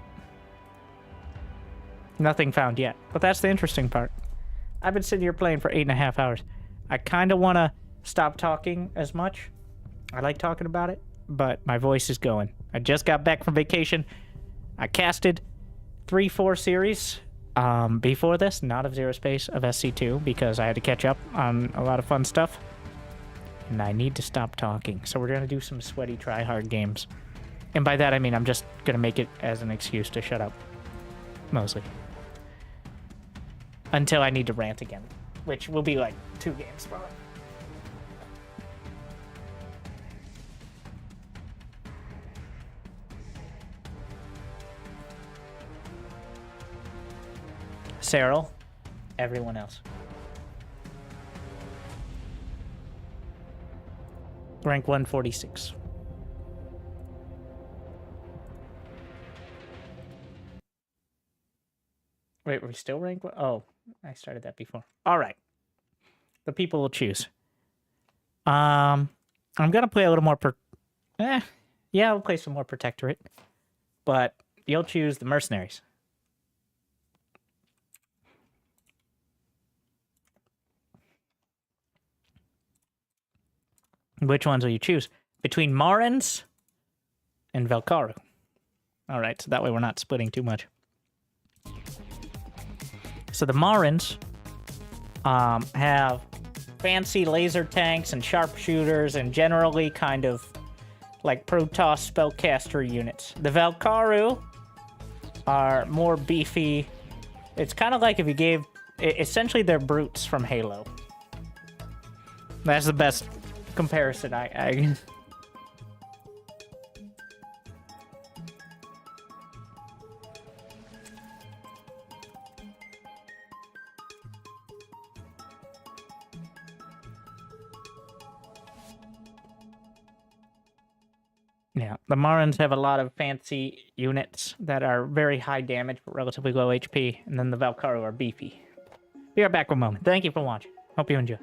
nothing found yet. But that's the interesting part. I've been sitting here playing for 8.5 hours. I kind of want to stop talking as much. I like talking about it, but my voice is going. I just got back from vacation. I casted 3-4 series before this, not of ZeroSpace, of SC2, because I had to catch up on a lot of fun stuff. And I need to stop talking. So we're going to do some sweaty try-hard games. And by that I mean I'm just going to make it as an excuse to shut up. Mostly. Until I need to rant again. Which will be like 2 games probably. Cyril, everyone else. Rank 146. Wait, were we still rank 1? Oh, I started that before. All right. The people will choose. I'm going to play a little more yeah, I'll play some more Protectorate. But you'll choose the mercenaries. Which ones will you choose? Between Marins and Velkaru. All right, so that way we're not splitting too much. So the Marins have fancy laser tanks and sharpshooters and generally kind of like Protoss spellcaster units. The Velkaru are more beefy. It's kind of like if you gave... Essentially, they're brutes from Halo. That's the best comparison I Yeah, the Marins have a lot of fancy units that are very high damage but relatively low HP, and then the Velkaru are beefy. Be right back for a moment. Thank you for watching. Hope you enjoy.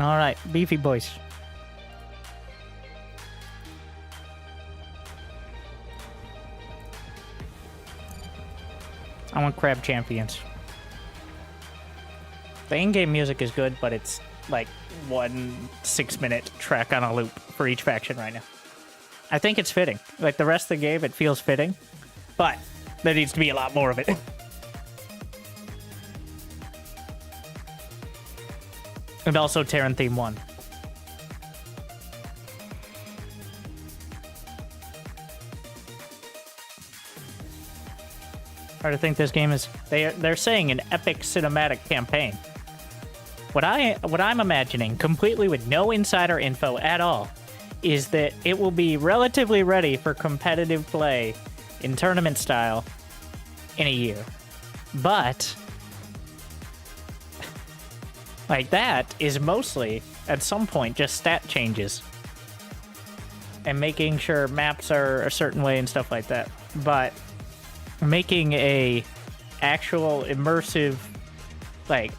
All right, beefy boys. I want crab champions. The in-game music is good, but it's like 1 6-minute track on a loop for each faction right now. I think it's fitting. Like the rest of the game, it feels fitting, but there needs to be a lot more of it. And also Terran Theme 1. Hard to think this game is... They're saying an epic cinematic campaign. What I'm imagining, completely with no insider info at all, is that it will be relatively ready for competitive play in tournament style in a year. But like that is mostly at some point just stat changes and making sure maps are a certain way and stuff like that. But making a actual immersive, like,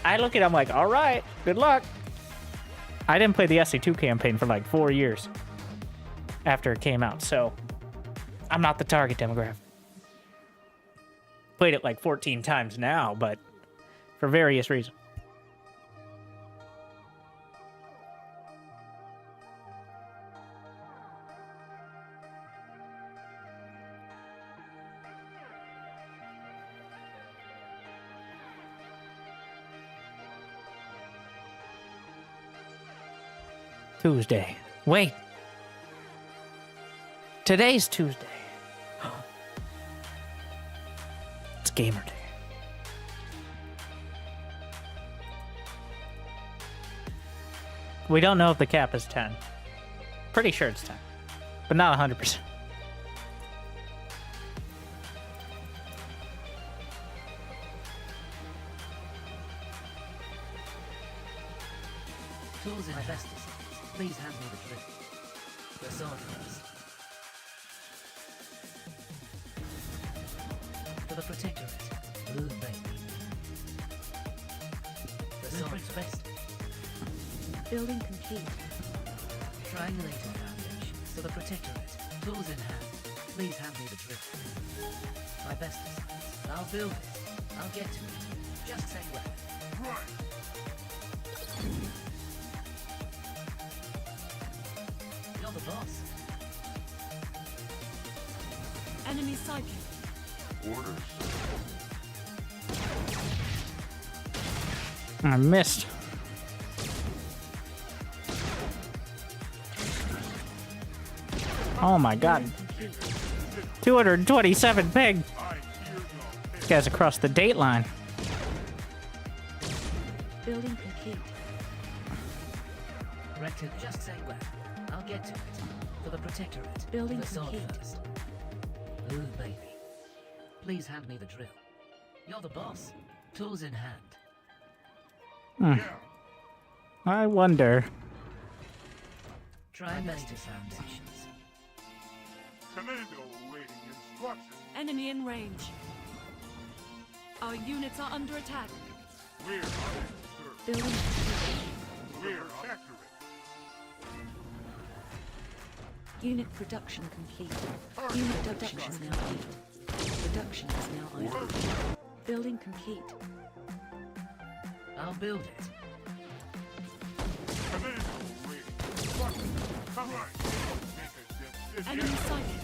I look at it, I'm like, all right, good luck. I didn't play the SC2 campaign for like 4 years after it came out, so I'm not the target demographic. Played it like 14 times now, but for various reasons. Tuesday. Wait. Today's Tuesday. It's gamer day. We don't know if the cap is 10. Pretty sure it's 10, but not 100%. Tools and investors. Please hand me the drill. The sword first. For the protectorate. Blue baby. The sword's best. Building complete. Triangulated foundations. For the protectorate. Tools in hand. Please hand me the drill. My best designs. I'll build it. I'll get to it. Just say where. Right. You're the boss. Enemy sighted. Orders. I missed. Oh my god. 227 ping. This guy's across the date line. Building complete. Rector, just say where. I'll get to it. For the protectorate. Building the sword complete. first. Ooh, baby. Please hand me the drill. You're the boss. Tools in hand. I wonder. Try best to foundations. Commando awaiting instructions. Enemy in range. Our units are under attack. We're on it, sir. Building complete. We're accurate. Unit production complete. Unit production now complete. Production is now idle. Building complete. I'll build it. Commando awaiting instructions. Come right. Enemy sighted.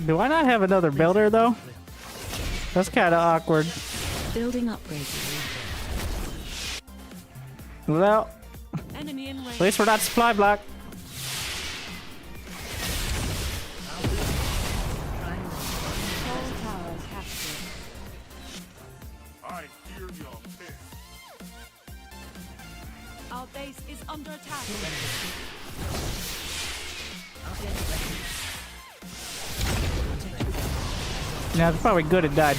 Do I not have another builder though? That's kind of awkward. Building upgraded. Well, Enemy in range. at least we're not supply block. Control tower captured. I hear your pitch. Our base is under attack. Yeah, it's probably good it died.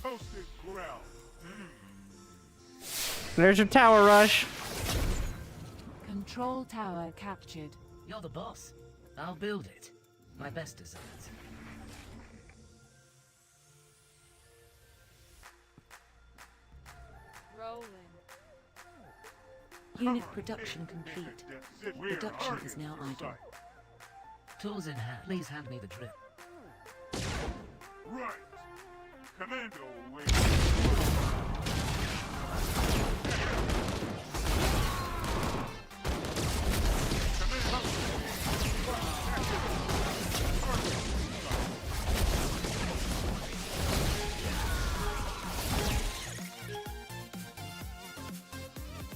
Toasted ground. There's your tower rush. Control tower captured. You're the boss. I'll build it. My best designs. Rolling. Unit production complete. Production is now idle. Tools in hand. Please hand me the drill. Right. Commando waiting.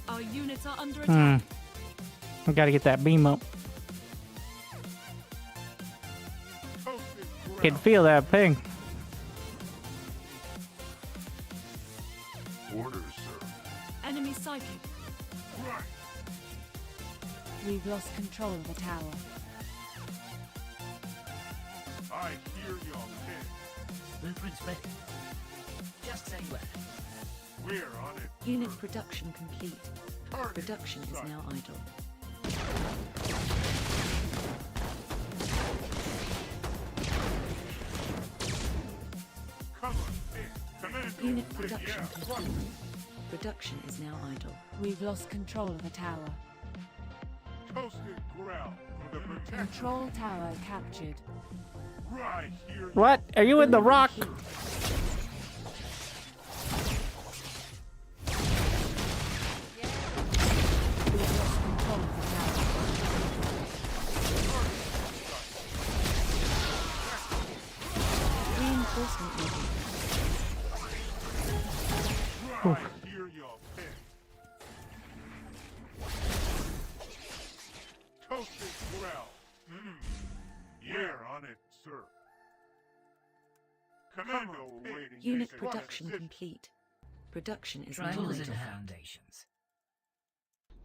Our units are under attack. I gotta get that beam up. Can feel that ping. Orders, sir. Enemy sighted. Right. We've lost control of the tower. I hear your pin. Blueprints ready. Just say where. We're on it. Unit production complete. Target Production is sight. now idle. Come on, in. Commando Unit waiting. production Yeah. complete. Production is now idle. We've lost control of the tower. Toasted ground for the protection. Control tower captured. I hear you. What? Are you in the rock? We've lost control of the tower. Reinforcement ready. I hear your pin. Toasted ground. You're on it, sir. Commando waiting. Unit Basic production position. complete. Production is now Tools in idle. foundations.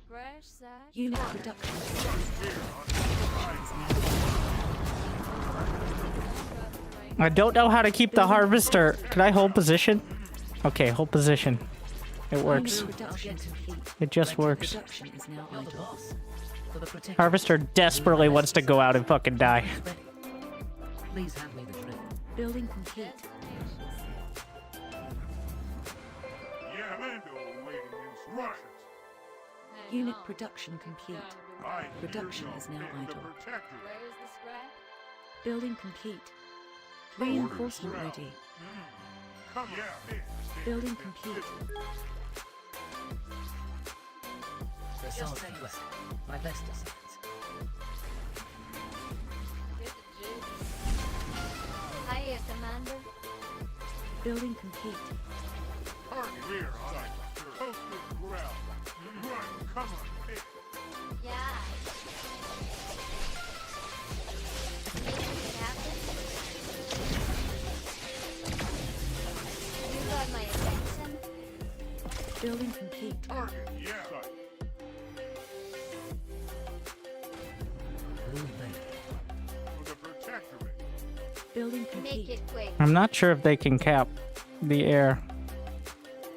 Fresh side. Unit production complete. I don't know how to keep the harvester. Can I hold position? Okay, hold position. It works. Unit production complete. It just works. Production is now You're the idle. boss. For the protection. Harvester desperately wants to go out and fucking die. Ready. Please hand me the drill. Building complete. Yeah, Commando waiting instructions. Unit production complete. I hear Production your is now pin. The idle. protector. Where's the scrap? Building complete. Reinforcement ready. Come yeah, in. Building complete. Just say where. My best designs. Get the juice. Hiya, Commander. Building complete. Target rear sight. Toasted ground. Right, come on, in. Yeah. Making it happen. You got my attention. Building complete. Target, yeah. Sight. Blue baby. For the protectorate. Building Make complete. it quick. I'm not sure if they can cap the air.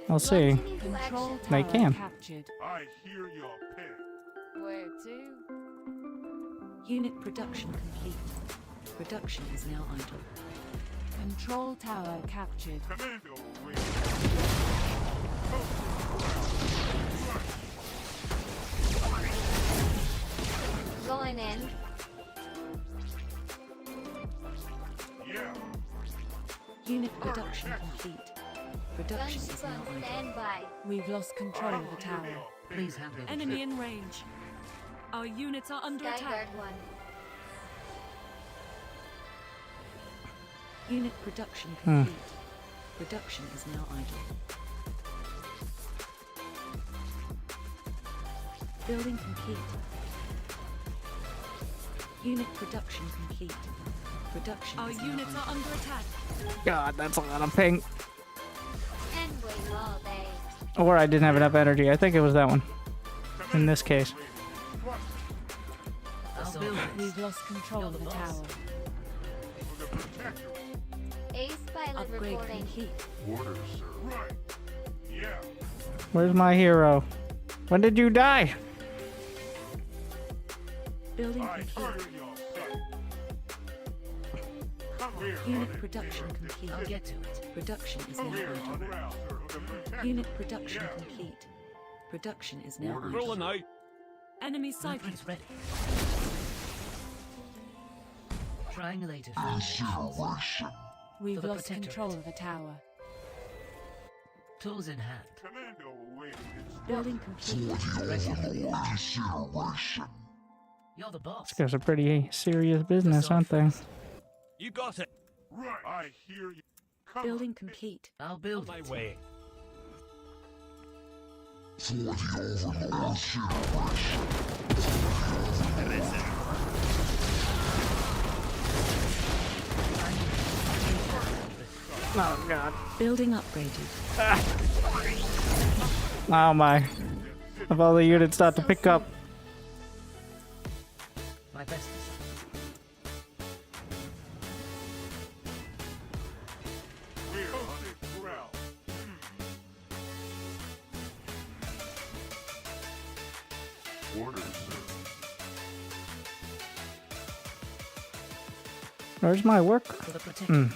We'll see. Launching into Control action. They tower can. captured. I hear your pin. Where to? Unit production complete. Production is now idle. Control tower captured. Commando waiting. Toasted ground. Right. Going in. Yeah. Unit production complete. Production Guns is now on idle. standby. We've lost control of the I hear tower. your pin. Please hand me the Enemy drill. in range. Our units are under attack. Skyguard 1. Unit production complete. Production is now idle. Building complete. Unit production complete. Production Our is now units idle. are under attack. God, that's a lot of ping. And wait all day. Or I didn't have enough energy. I think it was that one. In this case. I'll build this. We've lost control of the tower. For the protectorate. Ace pilot Upgrade reporting. complete. Orders, sir. Right. Yeah. Where's my hero? When did you die? Building I complete. hear your sight. Unit production complete. I'll get to it. Production is now idle. Unit production complete. Production is now idle. Rolling out. Enemy sighted. Blueprints ready. Triangulated foundations. We've For the lost protectorate. control of the tower. Tools in hand. Commando awaiting Building complete. You're the boss. These guys are pretty serious business, aren't they? You got it. Right. I hear you. Come Building complete. I'll build My it. way. Oh god. Building upgraded. Oh my. Of all the units start to pick up. My best is We're on it. Growl. Orders, sir. Where's my work? for the protectorate.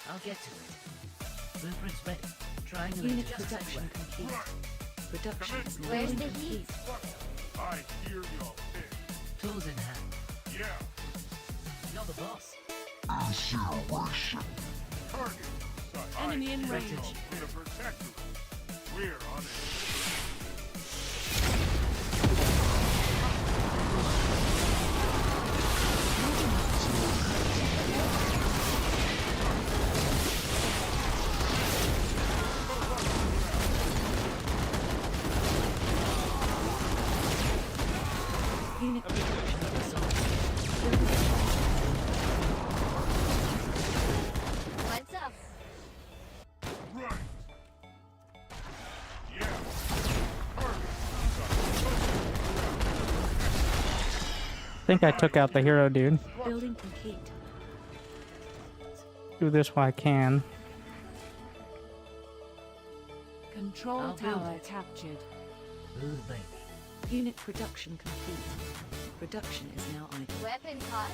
I'll get to it. Blueprints ready. Triangulated Unit just production that way. complete. Production is now Where's the complete. heat? I hear your pitch. Tools in hand. Yeah. You're the boss. Target. sight. Enemy in I range. hear you. The protectorate. We're on it. Unit What's up? Right. Yeah. I think I took out the hero dude. building complete. Do this while I can. Control I'll build tower it. captured. Ooh, baby. Unit production complete. Production is now idle. Weapon caught.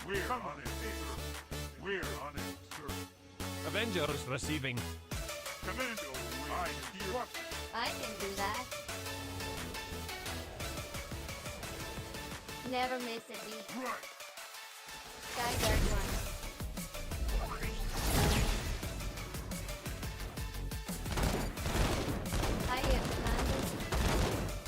We're on it, sir. We're on it, sir. Avengers receiving. Commando, I hear what? I can do that. Never miss a beat. Right. Skyguard one. Hiya, Commander.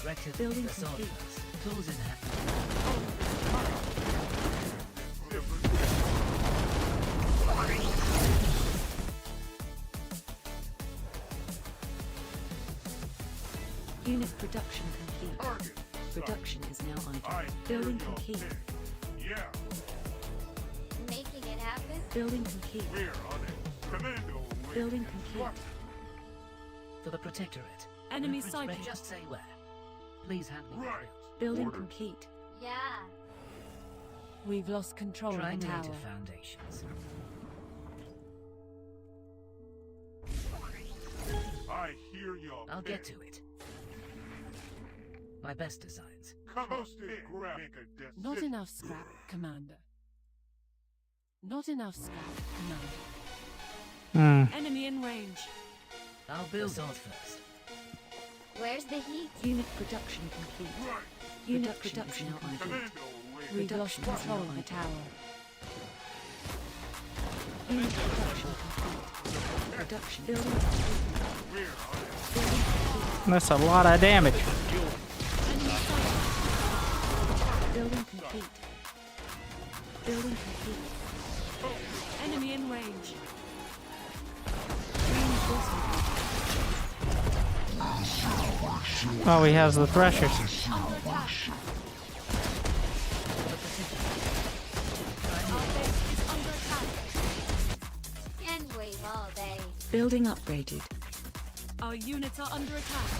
Record Building the sword complete. first. Tools in hand. Unit production complete. Production is now idle. Building complete. Yeah. Making it happen. Building complete. We're on it. Commando, Building complete. For the protectorate. Enemy Blueprints sighted. ready. Just say where. Please hand me the Right. drills. Building Order. complete. Yeah. We've lost control of the tower. Triangulated foundations. I hear your I'll get pitch. to it. My best designs. Come hosted, grab, make a decision. Not enough scrap, Commander. Not enough scrap, Commander. Enemy in range. I'll build sword first. Where's the heat? Unit production complete. Right. Unit production now idle. Commando, wait. We've lost Production is control now of the idle. tower. Unit production complete. Production building complete. We're on it. Building complete. That's a lot of damage. Enemy sighted. Building complete. Building complete. Enemy in range. Reinforcement. Oh, he has the threshers. Under attack. Our base is under attack. And wave all day. Building upgraded. Our units are under attack.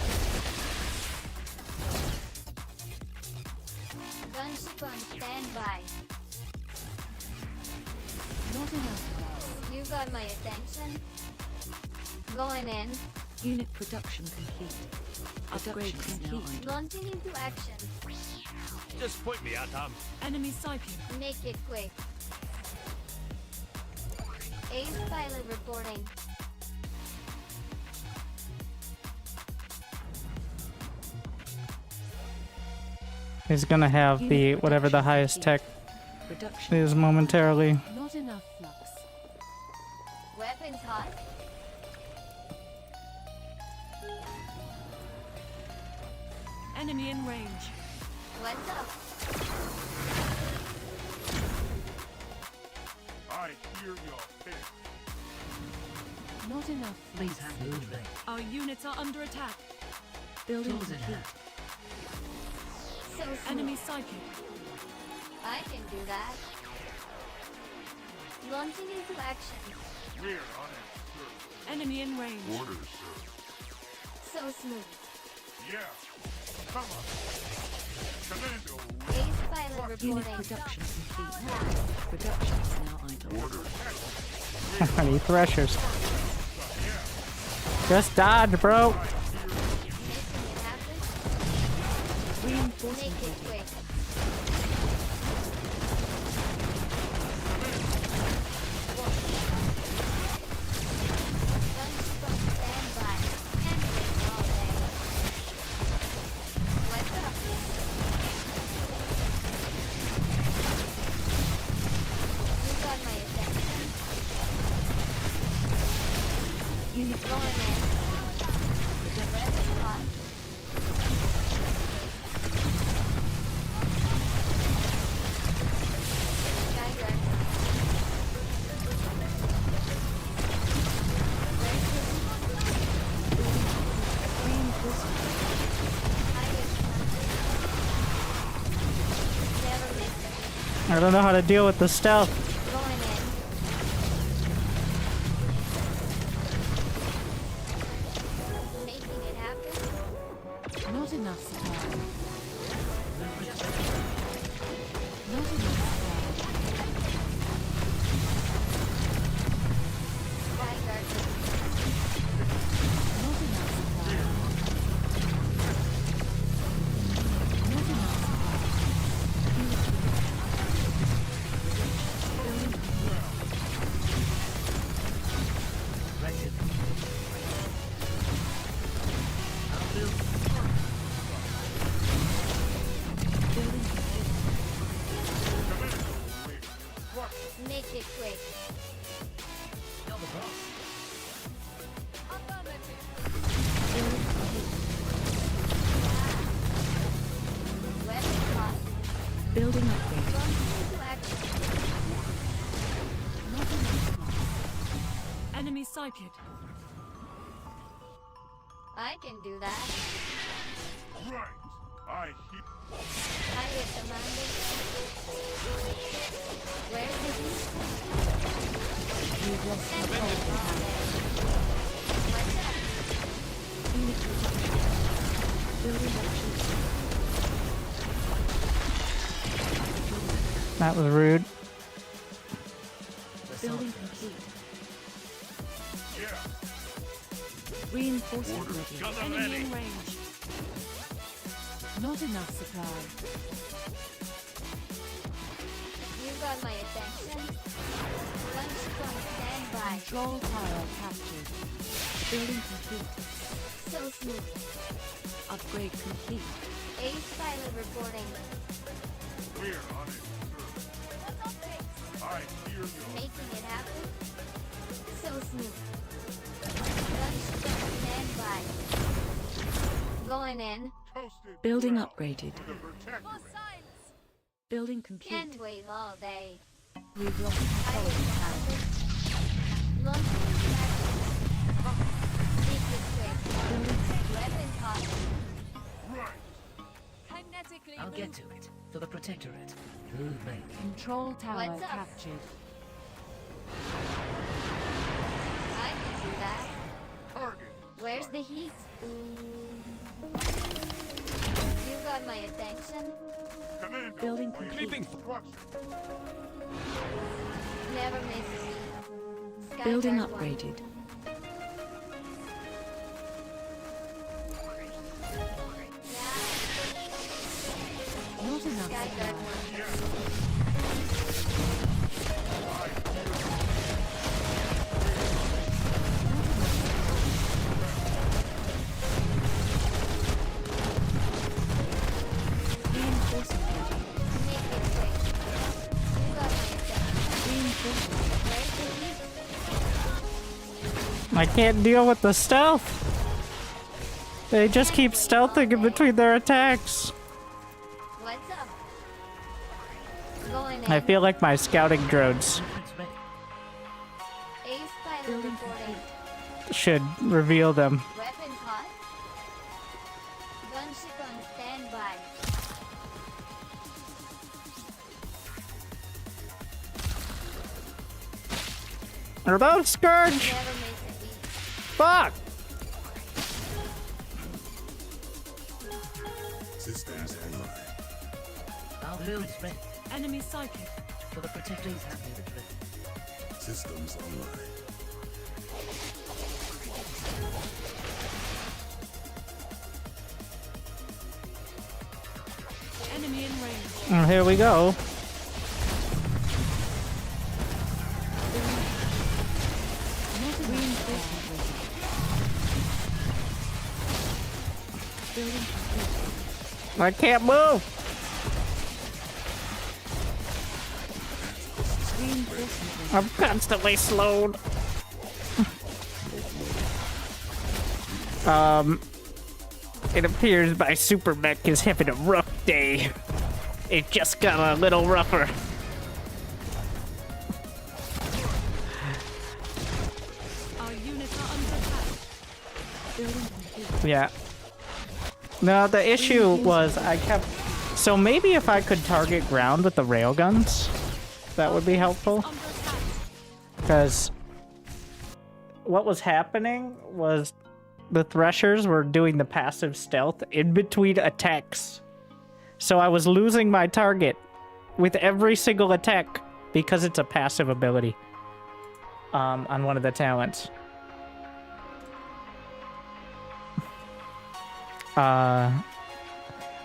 Gunship on standby. Not enough gas. You got my attention. Going in. Unit production complete. Upgrade complete. Launching into action. Just point me at them. Enemy Psychic. Make it quick. Ace pilot reporting. He's gonna have the whatever the highest tech is momentarily. Not enough flux. Weapons hot. Enemy in range. What's up? I hear your pick. Not enough. Please handle the drill. Our units are under attack. Building Tools in complete. hand. So smooth. Enemy Psychic. I can do that. Launching into action. We're on it, sir. Enemy in range. Orders, sir. So smooth. Yeah. Come on. Commando. Ace pilot Unit reporting. production complete. Production is now idle. Orders. How many threshers? Just dodge, bro. Making it happen. Reinforcement Make it ready. quick. Guns from standby. And wait all day. What's up? You got my attention. Unit Going in. The red is hot. Tiger. reinforcement Never miss it. I don't know how to deal with the stealth. Going in. Making it happen. Not enough supply. Not enough supply. Tiger. Not enough supply. Not enough Wretched. I'll build. building Make it quick. You're the boss. Weapon hot. building upgrade. Launching into action. Not enough flux. Enemy Psychic. I can do that. Right. I hear. I get commanded. Where's the heat? We've lost And control of the all power. day. What's up? Unit production. Building options. That was rude. Building complete. Yeah. Reinforcement ready. Got them Enemy ready. in range. Not enough supply. You got my attention. Lunch from standby. Control tower captured. Building complete. So smooth. Upgrade complete. Ace pilot reporting. We're on it, sir. I hear you. Making it happen. So smooth. Lunch from standby. Going in. Toasted. Building well. upgraded. For the protectorate. Building complete. Can't wait all day. We've lost I control get of the power. commanded. Launching into action. Make it quick. Building Weapon hot. Right. Kinetically I'll get to it. For the Protectorate. Ooh, baby. Control tower What's up? captured. I can do that. Target. Where's the heat? You got my attention. Commando. Building waiting. Creeping. Instruction. Never miss a beat. Building Skyguard one. upgraded. enough Sky supply. Reinforcing project. Make it quick. You got my attention. Reinforcing. I can't deal with the stealth. They just keep stealthing in between their attacks. What's up? Going in. I feel like my scouting drones Ace pilot reporting. should reveal them. Weapons hot. Gunship on standby. Remote Scourge! Never miss a beat. Fuck! Systems online. Our build is ready. Enemy psychic. For the protector, please hand me the drill. Systems online. Enemy in range. Here we go. Reinforcement ready. Building complete. I can't move! Reinforcement ready. I'm constantly slowed. It appears my super mech is having a rough day. It just got a little rougher. Our units are under attack. Building complete. Yeah. No, the issue was I kept... So maybe if I could target ground with the railguns, that would be helpful. Under attack. Because what was happening was the Threshers were doing the passive stealth in between attacks. So I was losing my target with every single attack because it's a passive ability on one of the talents.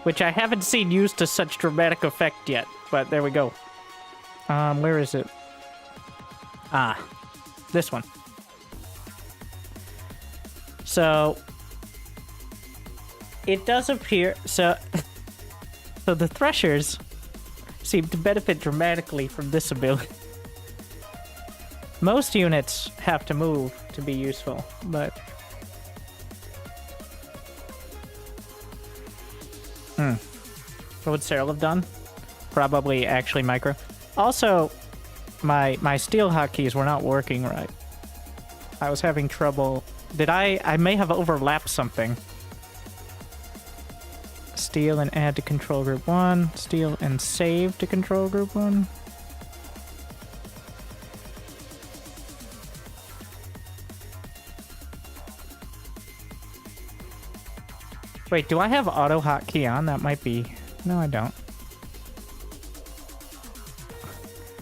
Which I haven't seen used to such dramatic effect yet, but there we go. Where is it? Ah, this one. So, it does appear, so the Threshers seem to benefit dramatically from this ability. Most units have to move to be useful, but... What would Cyril have done? Probably actually micro. Also, my steel hotkeys were not working right. I was having trouble. Did I may have overlapped something. Steal and add to control group 1. Steal and save to control group 1. Wait, do I have auto hotkey on? That might be... No, I don't.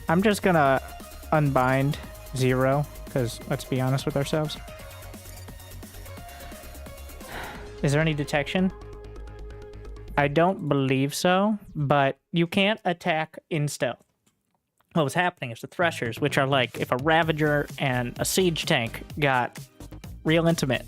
I'm just gonna unbind 0, because let's be honest with ourselves. Is there any detection? I don't believe so, but you can't attack in stealth. What was happening is the Threshers, which are like if a Ravager and a Siege tank got real intimate,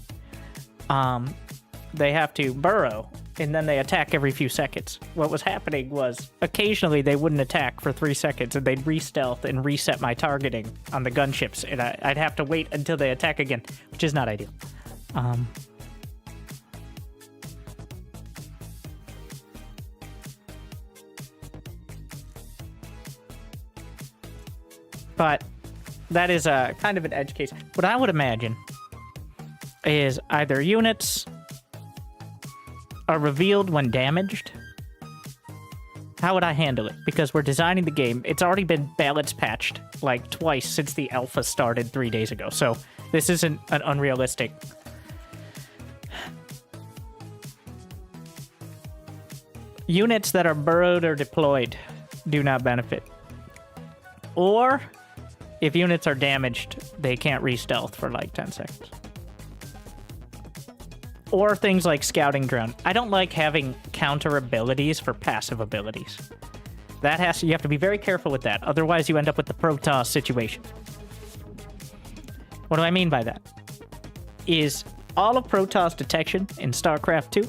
they have to burrow, and then they attack every few seconds. What was happening was, occasionally they wouldn't attack for 3 seconds, and they'd re-stealth and reset my targeting on the gunships, and I'd have to wait until they attack again, which is not ideal. But that is a kind of an edge case. What I would imagine is either units are revealed when damaged. How would I handle it? Because we're designing the game. It's already been balance patched like twice since the alpha started 3 days ago. So this isn't an unrealistic. Units that are burrowed or deployed do not benefit. Or if units are damaged, they can't re-stealth for like 10 seconds. or things like scouting drone. I don't like having counter abilities for passive abilities. You have to be very careful with that. Otherwise, you end up with the Protoss situation. What do I mean by that? Is all of Protoss detection in StarCraft 2,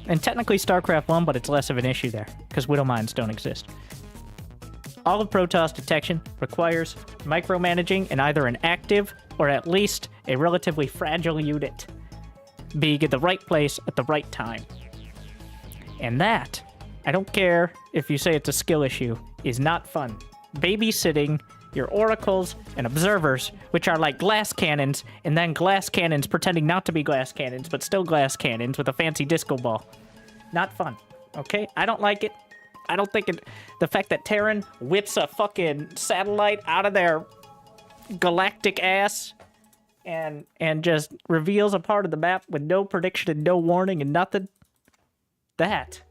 and technically StarCraft 1, but it's less of an issue there, because Widow Mines don't exist. All of Protoss detection requires micromanaging in either an active or at least a relatively fragile unit being in the right place at the right time. And that, I don't care if you say it's a skill issue, is not fun. Babysitting your oracles and observers, which are like glass cannons, and then glass cannons pretending not to be glass cannons, but still glass cannons with a fancy disco ball. Not fun, okay? I don't like it. I don't think it... The fact that Terran whips a fucking satellite out of their galactic ass and just reveals a part of the map with no prediction and no warning and nothing, that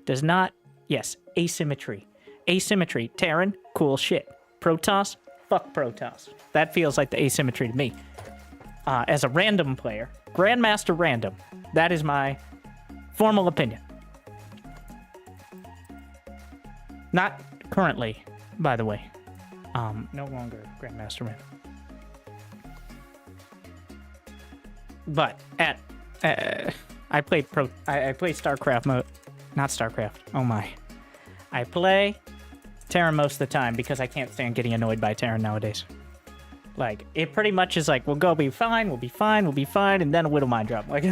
does not... Yes, asymmetry. Asymmetry. Terran, cool shit. Protoss, fuck Protoss. That feels like the asymmetry to me. As a random player, Grandmaster Random, that is my formal opinion. Not currently, by the way. No longer Grandmaster Random. But I played I play StarCraft mode. Not StarCraft. Oh my. I play Terran most of the time because I can't stand getting annoyed by Terran nowadays. Like, it pretty much is like, we'll go be fine, we'll be fine, we'll be fine, and then a Widow Mine drop. Like,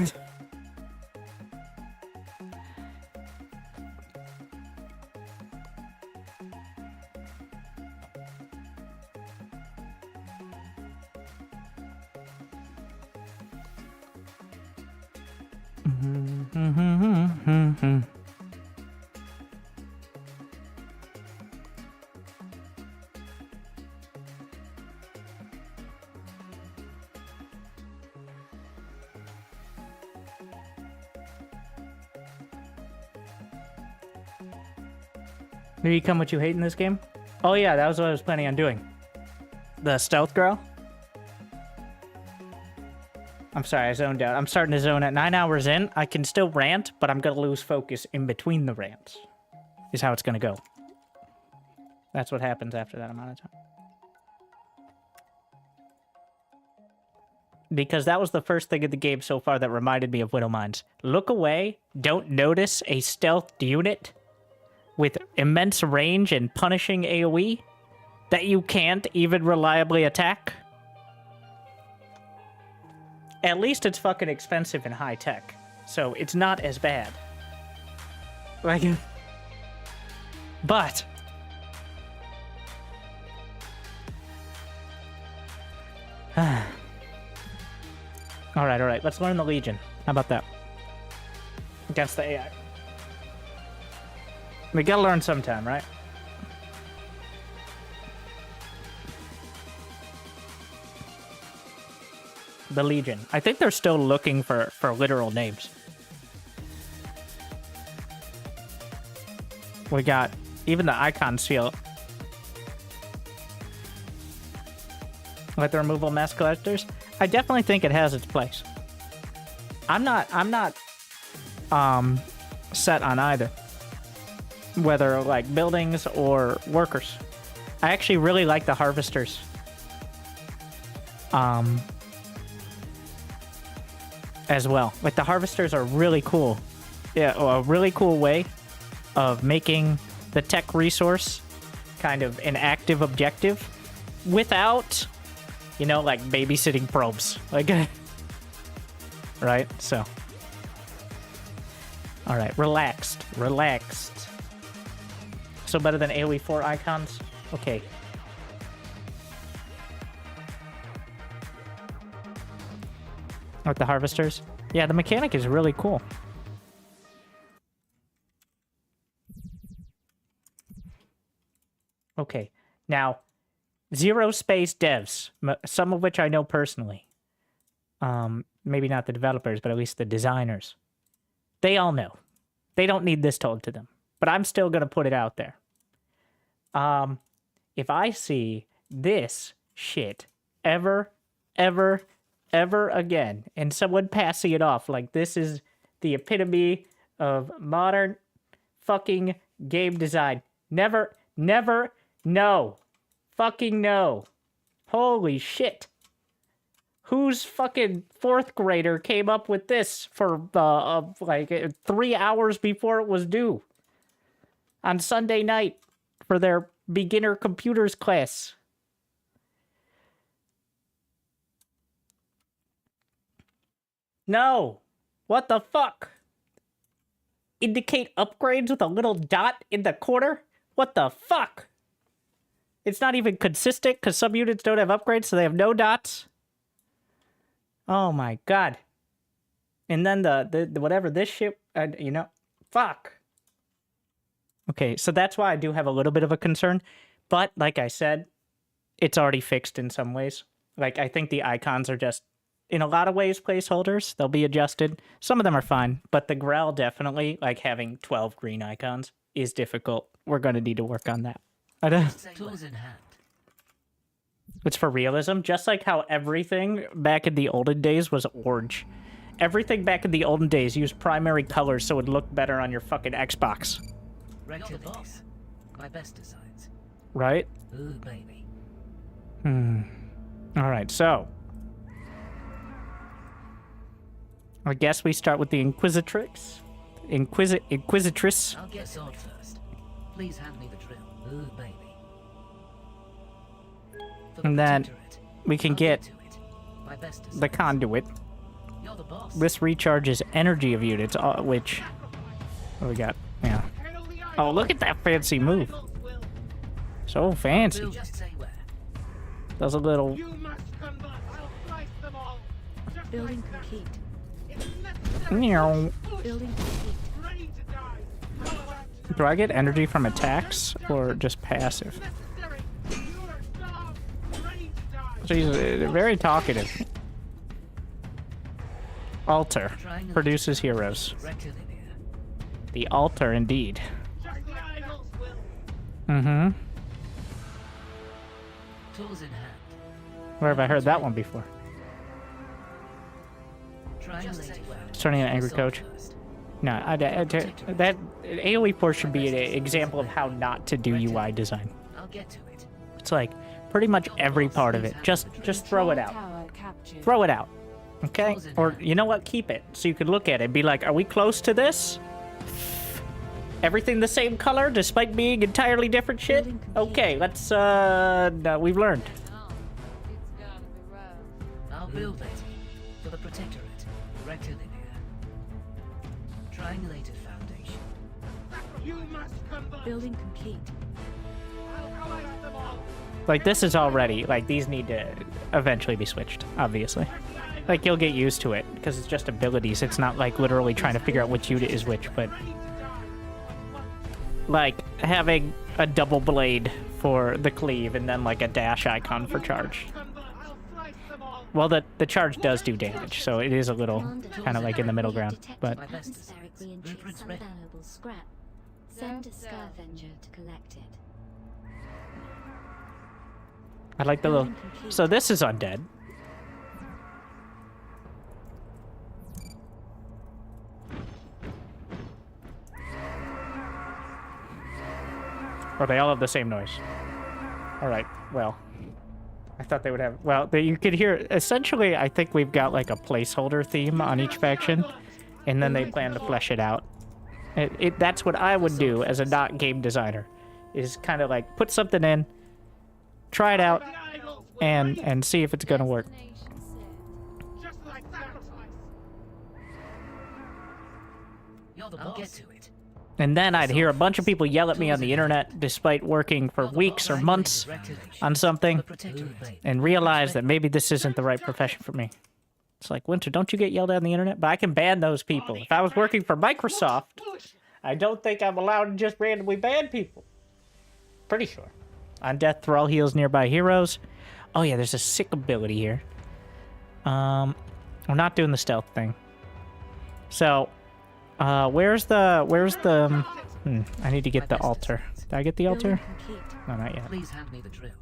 Did you come what you hate in this game? Oh yeah, that was what I was planning on doing. The stealth girl? I'm sorry, I zoned out. I'm starting to zone at 9 hours in. I can still rant, but I'm gonna lose focus in between the rants. Is how it's gonna go. That's what happens after that amount of time. Because that was the first thing in the game so far that reminded me of Widow Mines. Look away, don't notice a stealthed unit with immense range and punishing AoE that you can't even reliably attack. At least it's fucking expensive and high tech, so it's not as bad. Like, but all right, let's learn the Legion. How about that? Against the AI. We gotta learn sometime, right? The Legion. I think they're still looking for literal names. We got... Even the icons feel... Like the removal mass collectors. I definitely think it has its place. I'm not set on either. Whether like buildings or workers. I actually really like the harvesters. As well. Like the harvesters are really cool. Yeah, a really cool way of making the tech resource kind of an active objective without, you know, like babysitting probes. Like, right? So. All right, relaxed. So better than AoE 4 icons? Okay. With the harvesters? Yeah, the mechanic is really cool. Okay. Now, ZeroSpace devs, some of which I know personally. Maybe not the developers, but at least the designers. They all know. They don't need this told to them. But I'm still going to put it out there. If I see this shit ever ever again. And someone passing it off like this is the epitome of modern fucking game design. Never, no. Fucking no. Holy shit. Whose fucking 4th grader came up with this for, like, 3 hours before it was due? On Sunday night for their beginner computers class. No. What the fuck? Indicate upgrades with a little dot in the corner? What the fuck? It's not even consistent because some units don't have upgrades, so they have no dots. Oh my god. And then the whatever this shit, you know, fuck. Okay, so that's why I do have a little bit of a concern. But, like I said, it's already fixed in some ways. Like, I think the icons are just, in a lot of ways, placeholders. They'll be adjusted. Some of them are fine. But the Grell definitely, like having 12 green icons, is difficult. We're going to need to work on that. Tools in hand. It's for realism. Just like how everything back in the olden days was orange. Everything back in the olden days used primary colors so it would look better on your fucking Xbox. Rectilinear. My best designs. Right? Ooh, baby. Alright, so. I guess we start with the Inquisitrix. Inquisitress. I'll get sword first. Please hand me the drill. Ooh, baby. And then we can get My best designs. the conduit. You're the boss. This recharges energy of units, which... What do we got? Yeah. Oh, look at that fancy move. So fancy. Just say where. Does a little... Building complete. Meow. Building complete. Do I get energy from attacks or just passive? She's very talkative. Altar produces heroes. The altar, indeed. Tools in hand. Where have I heard that one before? Turning an angry coach. No, that AoE Force should be an example of how not to do UI design. I'll get to it. It's like pretty much every part of it. Just throw it out. Throw it out. Okay? Or you know what? Keep it so you can look at it and be like, are we close to this? Everything the same color despite being entirely different shit? Okay, let's no, we've learned. I'll build it for the Protectorate. Rectilinear. Triangulated foundation. Building complete. Like, this is already, like, these need to eventually be switched, obviously. Like, you'll get used to it, because it's just abilities. It's not, like, literally trying to figure out which unit is which, but... Like, having a double blade for the cleave, and then, like, a dash icon for charge. Well, the charge does do damage, so it is a little kind of, like, in the middle ground, but... Send a scavenger to collect it. I like the little... So this is undead. Or they all have the same noise. Alright, well. I thought they would have... Well, you could hear... Essentially, I think we've got like a placeholder theme on each faction. And then they plan to flesh it out. That's what I would do as a not game designer. Is kind of like put something in, try it out, and see if it's gonna work. I'll get to it. And then I'd hear a bunch of people yell at me on the internet despite working for weeks or months on something and realize that maybe this isn't the right profession for me. It's like, Winter, don't you get yelled at on the internet? But I can ban those people. If I was working for Microsoft, I don't think I'm allowed to just randomly ban people. Pretty sure. On death, Thrall heals nearby heroes. Oh yeah, there's a sick ability here. We're not doing the stealth thing. So, where's the... I need to get the altar. Did I get the altar? No, not yet. Please hand me the drill.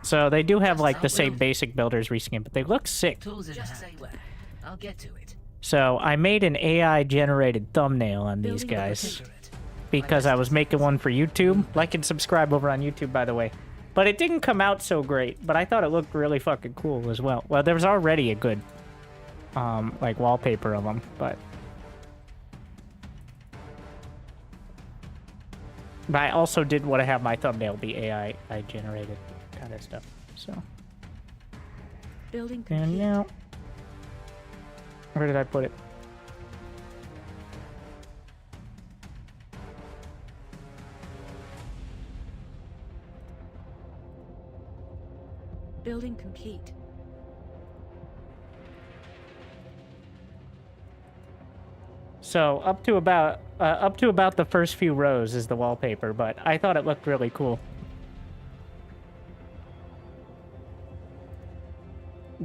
So they do have like the same basic builders reskin, but they look sick. Tools in hand. I'll get to it. So I made an AI generated thumbnail on these guys because I was making one for YouTube. Like and subscribe over on YouTube, by the way. But it didn't come out so great, but I thought it looked really fucking cool as well. Well, there was already a good like wallpaper of them, but I also did want to have my thumbnail be AI generated kind of stuff. So Building and now, where did I put it? Building complete. So up to about the first few rows is the wallpaper, but I thought it looked really cool.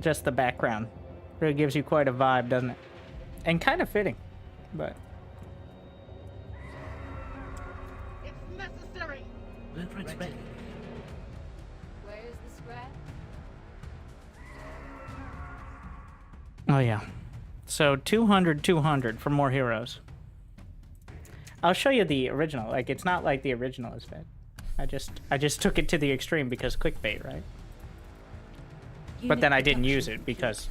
Just the background really gives you quite a vibe, doesn't it? And kind of fitting, but It's necessary. Blueprint's ready. Where's the scrap? oh yeah. So 200 for more heroes. I'll show you the original. Like it's not like the original is bad. I just took it to the extreme because clickbait, right? But then I didn't use it because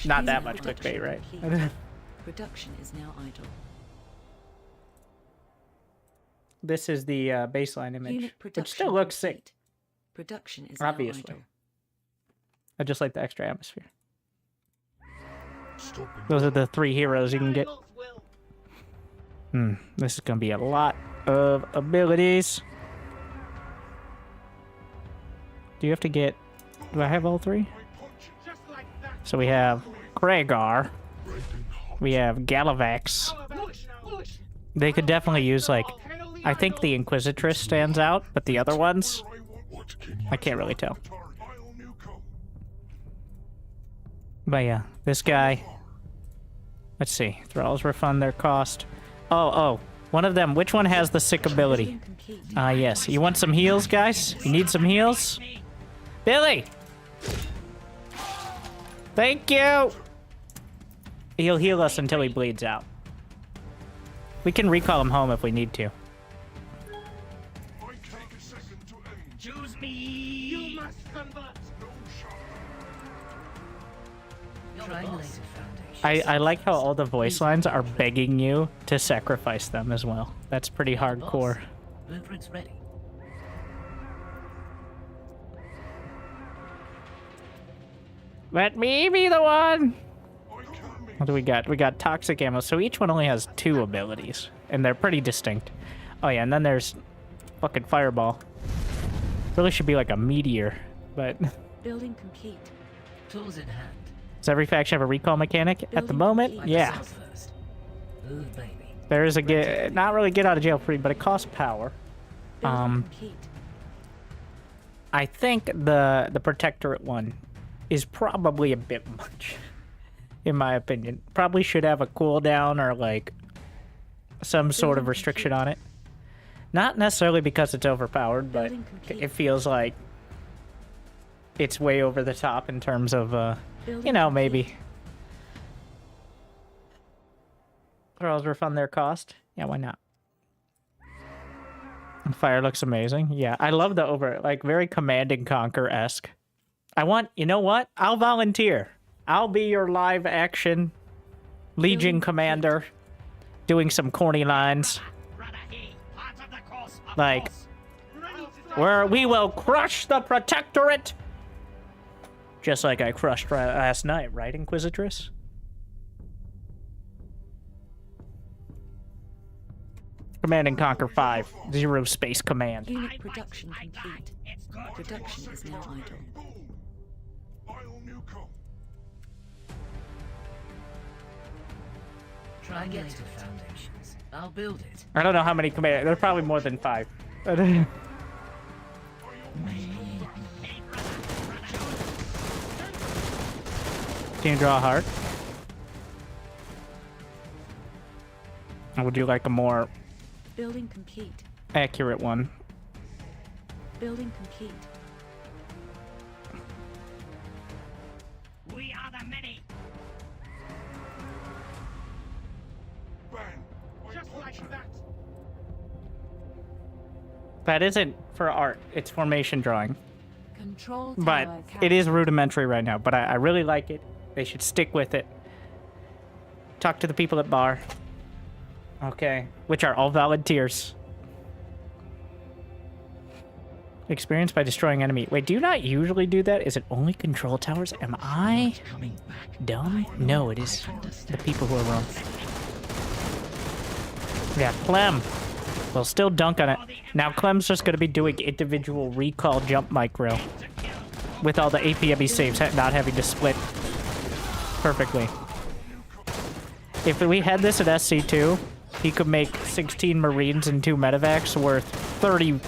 not that much clickbait, right? Production is now idle. This is the baseline image, Unit which production still looks sick. complete. Production is Obviously. now idle. I just like the extra atmosphere. Those are the 3 heroes you can get. This is gonna be a lot of abilities. Do you have to get... Do I have all 3? So we have Kragar. We have Galavax. They could definitely use, like... I think the Inquisitress stands out, but the other ones... I can't really tell. But yeah, this guy... Let's see. Thralls refund their cost. Oh. One of them. Which one has the sick ability? Yes. You want some heals, guys? You need some heals? Billy! Thank you! He'll heal us until he bleeds out. We can recall him home if we need to. Choose me. You must convert. Triangulated foundations. I like how all the voice lines are begging you to sacrifice them as well. That's pretty hardcore. Blueprint's ready. Let me be the one! What do we got? We got toxic ammo. So each one only has 2 abilities. And they're pretty distinct. Oh yeah, and then there's fucking fireball. Really should be like a meteor, but... Building complete. Tools in hand. Does every faction have a recall mechanic? At the moment, yeah. Ooh, baby. There is a not really get out of jail free, but it costs power. I think the Protectorate one is probably a bit much, in my opinion. Probably should have a cooldown or like some sort of restriction on it. Not necessarily because it's overpowered, but it feels like it's way over the top in terms of, you know, maybe. Thralls refund their cost? Yeah, why not? Fire looks amazing. Yeah, I love the like, very Command and Conquer-esque. You know what? I'll volunteer. I'll be your live action Legion commander doing some corny lines. Like, where we will crush the Protectorate! Just like I crushed last night, right, Inquisitress? Command and Conquer 5, ZeroSpace Command. Unit production complete. Production is now idle. Triangulated foundations. I'll build it. I don't know how many command. There are probably more than 5. Can you draw a heart? Or would you like a more Building complete. accurate one? Building complete. the many. Bang! Just like that. That isn't for art. It's formation drawing. Control But tower it is rudimentary right now. But I really like it. They should stick with it. Talk to the people at bar. Okay. Which are all volunteers. Experience by destroying enemy. Wait, do you not usually do that? Is it only control towers? Am I dumb? No, it is the people who are wrong. Yeah, Clem. We'll still dunk on it. Now Clem's just going to be doing individual recall jump micro. With all the APME saves not having to split perfectly. If we had this at SC2, he could make 16 Marines and 2 medevacs worth 40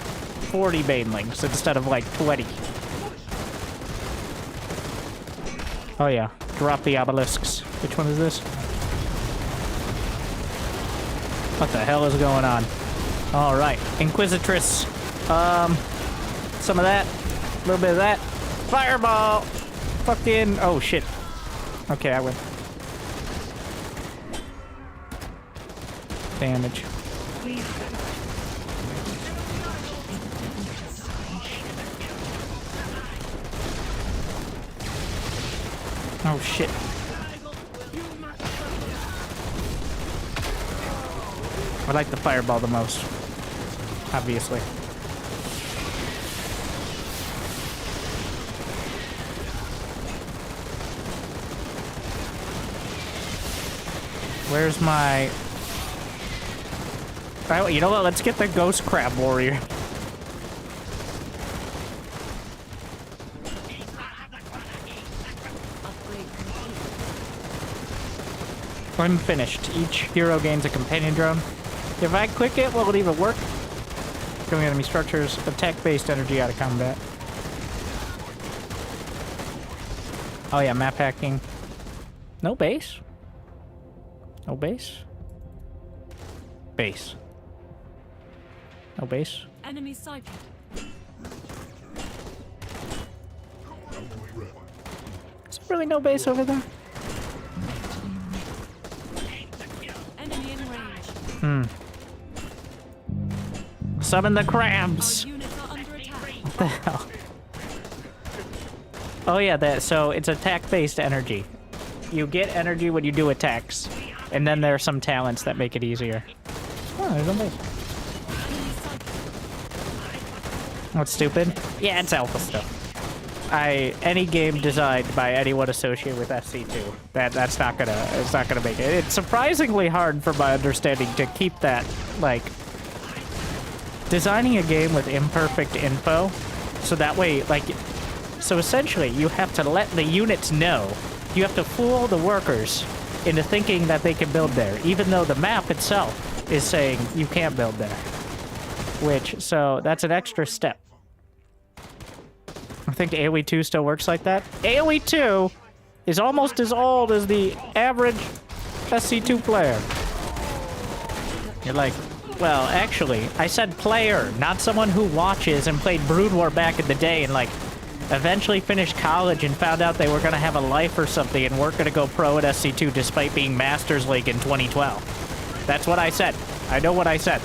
banelings instead of like 20. Oh yeah, drop the obelisks. Which one is this? What the hell is going on? Alright, Inquisitress. Some of that. A little bit of that. Fireball! Fucking... Oh shit. Okay, I win. Damage. Oh shit. I like the fireball the most. Obviously. Where's my... Oh, you know what? Let's get the Ghost Crab Warrior. I'm finished. Each hero gains a companion drone. If I click it, will it even work? Killing enemy structures. Attack-based energy out of combat. Oh yeah, map hacking. No base? No base? Base. No base? Enemy sighted. Is there really no base over there? Enemy in range. Hmm. Summon the crabs! Our units are under attack. What the hell? Oh yeah, so it's attack-based energy. You get energy when you do attacks. And then there are some talents that make it easier. Oh, there's no base. What's stupid? Yeah, it's alpha stuff. Any game designed by anyone associated with SC2, it's not gonna make it. It's surprisingly hard for my understanding to keep that, like, designing a game with imperfect info, so that way, like, so essentially you have to let the units know, you have to fool the workers into thinking that they can build there, even though the map itself is saying you can't build there. So that's an extra step. I think AoE 2 still works like that. AoE 2 is almost as old as the average SC2 player. You're like, well, actually, I said player, not someone who watches and played Brood War back in the day and, like, eventually finished college and found out they were going to have a life or something and weren't going to go pro at SC2 despite being Masters League in 2012. That's what I said. I know what I said.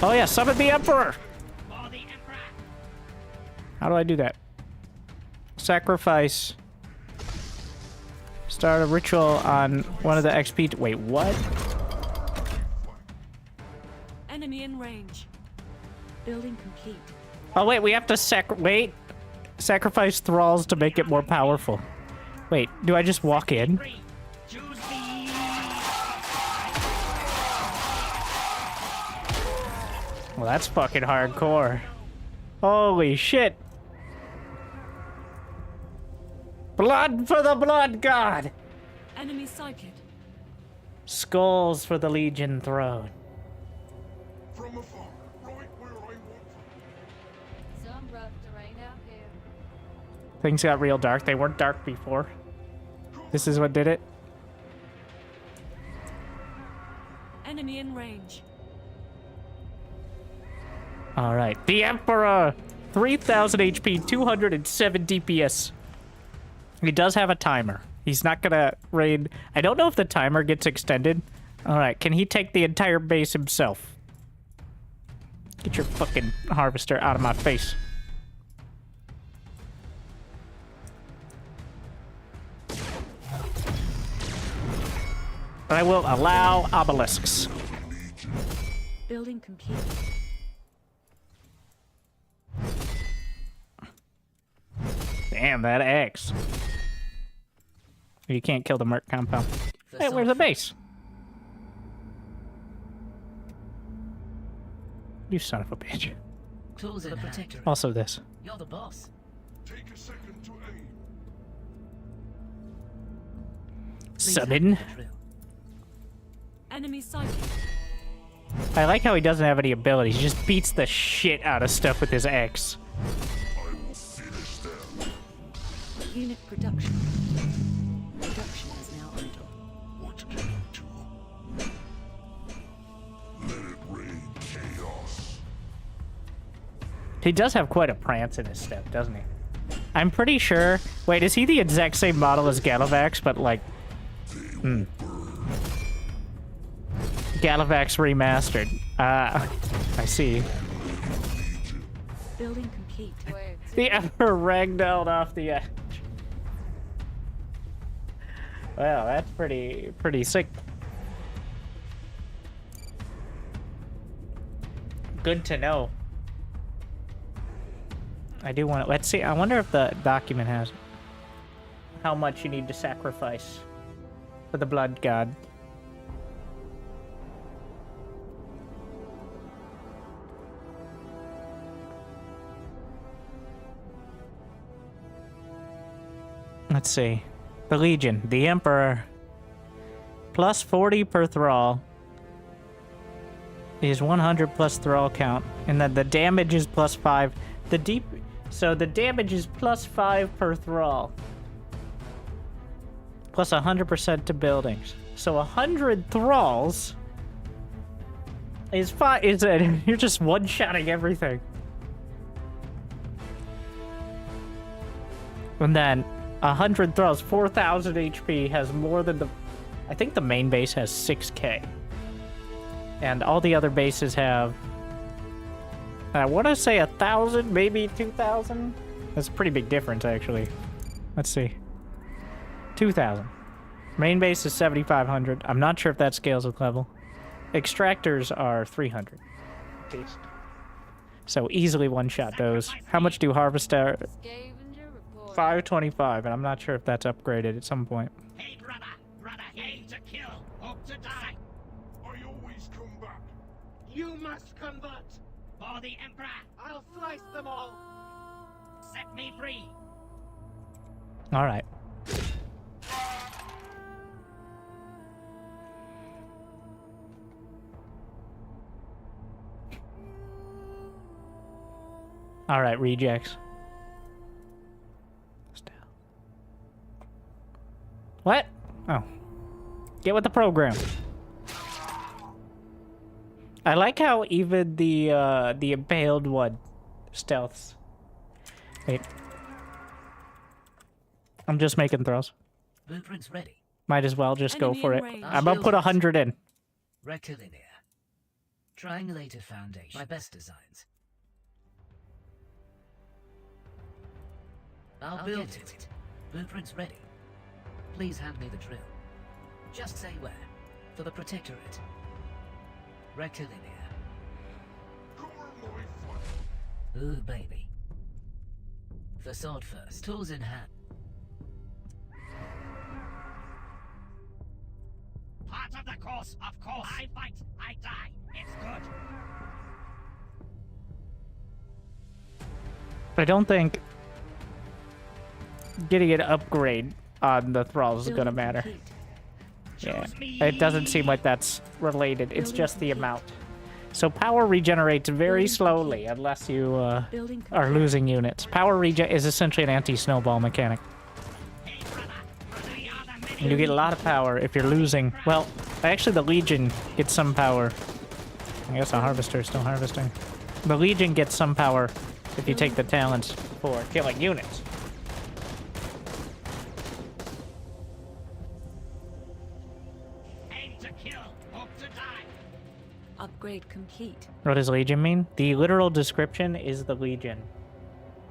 Oh yeah, summon the Emperor! How do I do that? Sacrifice. Start a ritual on one of the XP... Wait, what? Enemy in range. Building complete. Oh wait, we have to sacrifice thralls to make it more powerful. Wait, do I just walk in? Well, that's fucking hardcore. Holy shit. Blood for the blood god! Enemy sighted. Skulls for the Legion throne. From afar, right where I want. Some rough terrain out here. Things got real dark. They weren't dark before. This is what did it. Enemy in range. Alright. The Emperor! 3,000 HP, 207 DPS. He does have a timer. He's not gonna raid. I don't know if the timer gets extended. Alright, can he take the entire base himself? Get your fucking harvester out of my face. I will allow obelisks. Building complete. Damn, that X. You can't kill the Merc compound. Hey, where's the base? You son of a bitch. Tools in hand. Also this. You're the boss. Take a second to aim. Summon. Enemy sighted. I like how he doesn't have any abilities. He just beats the shit out of stuff with his X. I will finish them. Unit production. Production is now idle. What can you do? Let it rain chaos. He does have quite a prance in his step, doesn't he? I'm pretty sure... Wait, is he the exact same model as Gallivix, but like... Gallivix remastered. I see. Building complete. The Emperor ragdolled off the edge. Well, that's pretty sick. Good to know. I do want to... Let's see. I wonder if the document has how much you need to sacrifice for the blood god. Let's see. The Legion. The Emperor. Plus 40 per thrall. Is 100 plus thrall count. And then the damage is plus 5. So the damage is plus 5 per thrall. Plus 100% to buildings. So 100 thralls is 5. You're just one-shotting everything. And then 100 thralls, 4,000 HP, has more than the... I think the main base has 6k. And all the other bases have... I want to say 1,000, maybe 2,000? That's a pretty big difference, actually. Let's see. 2,000. Main base is 7,500. I'm not sure if that scales with level. Extractors are 300. So easily one-shot those. How much do Harvester... 525, and I'm not sure if that's upgraded at some point. Hey, brother, aim to kill, hope to die. I always come back. You must convert. For the Emperor, I'll slice them all. Set me free. All right. All right, rejects. What? Oh. Get with the program. I like how even the impaled one stealths. Wait. I'm just making throws. Blueprints ready. Might as well just go for it. range. I'm gonna put 100 in. Rectilinear. Triangulated foundation. My best designs. I'll build it. Blueprints ready. Please hand me the drill. Just say where. For the Protectorate. Rectilinear. Ooh, baby. The sword first. Tools in hand. Part of the course, of course. I fight, I die. It's good. I don't think getting an upgrade on the thralls is gonna matter. Yeah, it doesn't seem like that's related. It's just the amount. So power regenerates very slowly unless you are losing units. Power regen is essentially an anti-snowball mechanic. And you get a lot of power if you're losing. Well, actually the Legion gets some power. I guess the Harvester is still harvesting. The Legion gets some power if you take the talents for killing units. Aim to kill, hope to die. Upgrade complete. What does Legion mean? The literal description is the Legion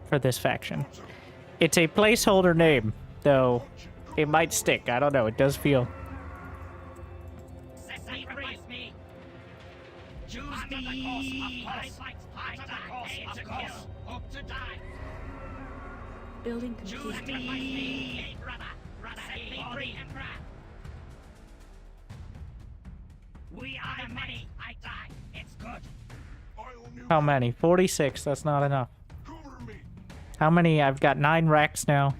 for this faction. It's a placeholder name, though it might stick. I don't know. It does feel... Sacrifice me. Choose me. Aim to kill, hope to die. Building Choose complete. me. Brother, set me free, Emperor. We are the many. I die. It's good. How many? 46. That's not enough. How many? I've got 9 racks now.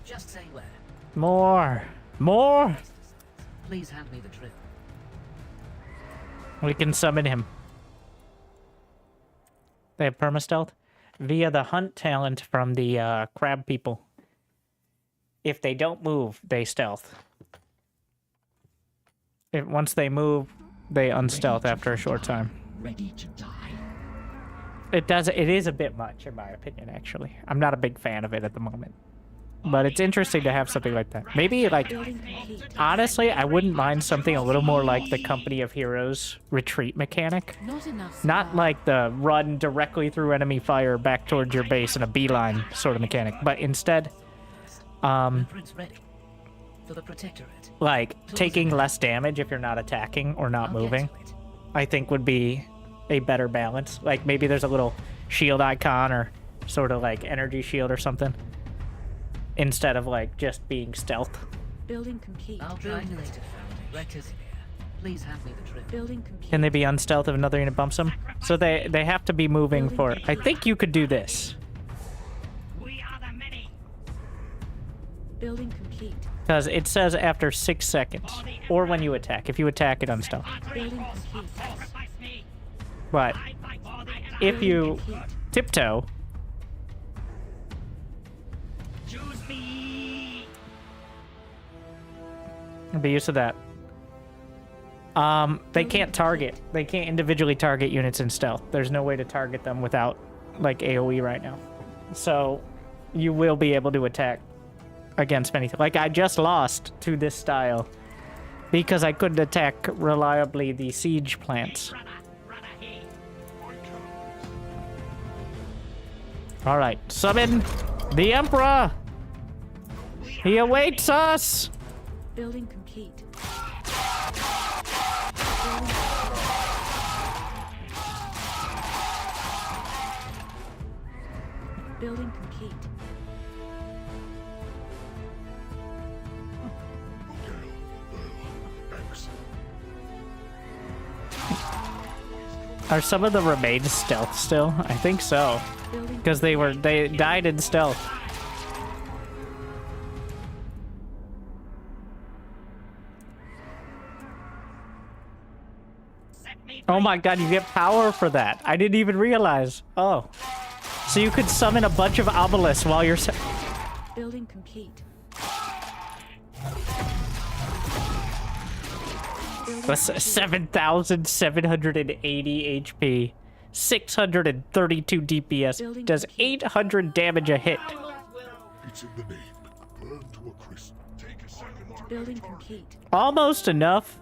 Just say where. More. More. Please hand me the drill. We can summon him. They have permastealth via the hunt talent from the crab people. If they don't move, they stealth. Once they move, they unstealth after a short time. Ready to die. It is a bit much, in my opinion, actually. I'm not a big fan of it at the moment. But it's interesting to have something like that. Maybe, like, honestly, I wouldn't mind something a little more like the Company of Heroes retreat mechanic. Not like the run directly through enemy fire back towards your base in a beeline sort of mechanic. But instead, Blueprints ready. For the Protectorate. like, taking less damage if you're not attacking or not moving, I think would be a better balance. Like, maybe there's a little shield icon or sort of like energy shield or something. Instead of, like, just being stealth. Building complete. I'll try to later. Records in here. Please hand me the drill. Building complete. Can they be unstealth if another unit bumps them? So they have to be moving for... I think you could do this. We are the many. Building complete. Because it says after 6 seconds. Or when you attack. If you attack, it unstealth. Building complete. But if you tiptoe... Choose me. be used to that. They can't target. They can't individually target units in stealth. There's no way to target them without, like, AoE right now. So, you will be able to attack against anything. Like, I just lost to this style because I couldn't attack reliably the siege plants. Alright, summon the Emperor! He awaits us! Building complete. Building complete. Are some of the remains stealth still? I think so. Because they died in stealth. Oh my god, you get power for that. I didn't even realize. Oh. So you could summon a bunch of obelisks while you're... Building complete. That's 7,780 HP. 632 DPS. Does 800 damage a hit. It's in the name. Burn to a crisp. Take a second to Building complete. Almost enough.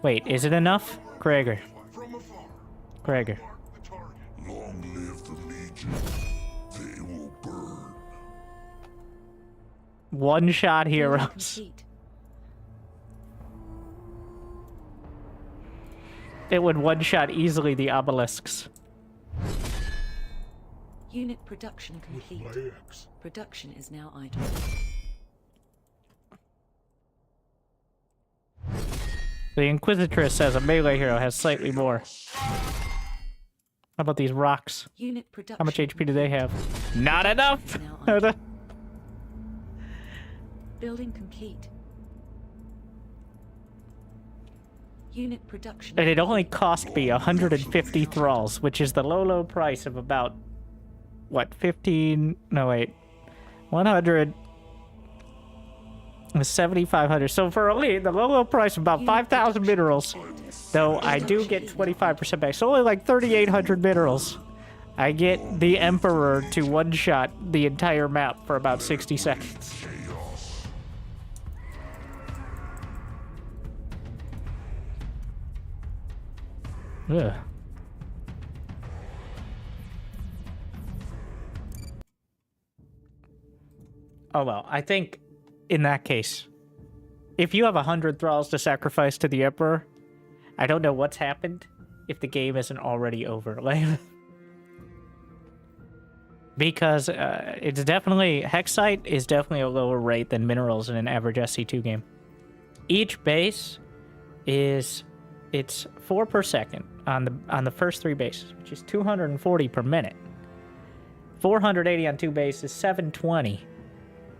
Wait, is it enough? Krager. Krager. Long live the Legion. They will burn. One-shot heroes. It would one-shot easily the obelisks. Unit production complete. Production is now idle. The Inquisitress as a melee hero has slightly more. How about these rocks? Unit production. How much HP do they have? Not enough! Building complete. Unit production. And it only cost me 150 thralls, which is the low price of about, what, 15... No, wait. 100... It's 7,500. So for elite, the low price of about 5,000 minerals. Though I do get 25% back. So only like 3,800 minerals. I get the Emperor to one-shot the entire map for about 60 seconds. Ugh. Oh well, I think in that case, if you have 100 thralls to sacrifice to the Emperor, I don't know what's happened if the game isn't already over. Like, because it's definitely, Hexite is definitely a lower rate than minerals in an average SC2 game. Each base is, it's 4 per second on the first 3 bases, which is 240 per minute. 480 on 2 bases, 720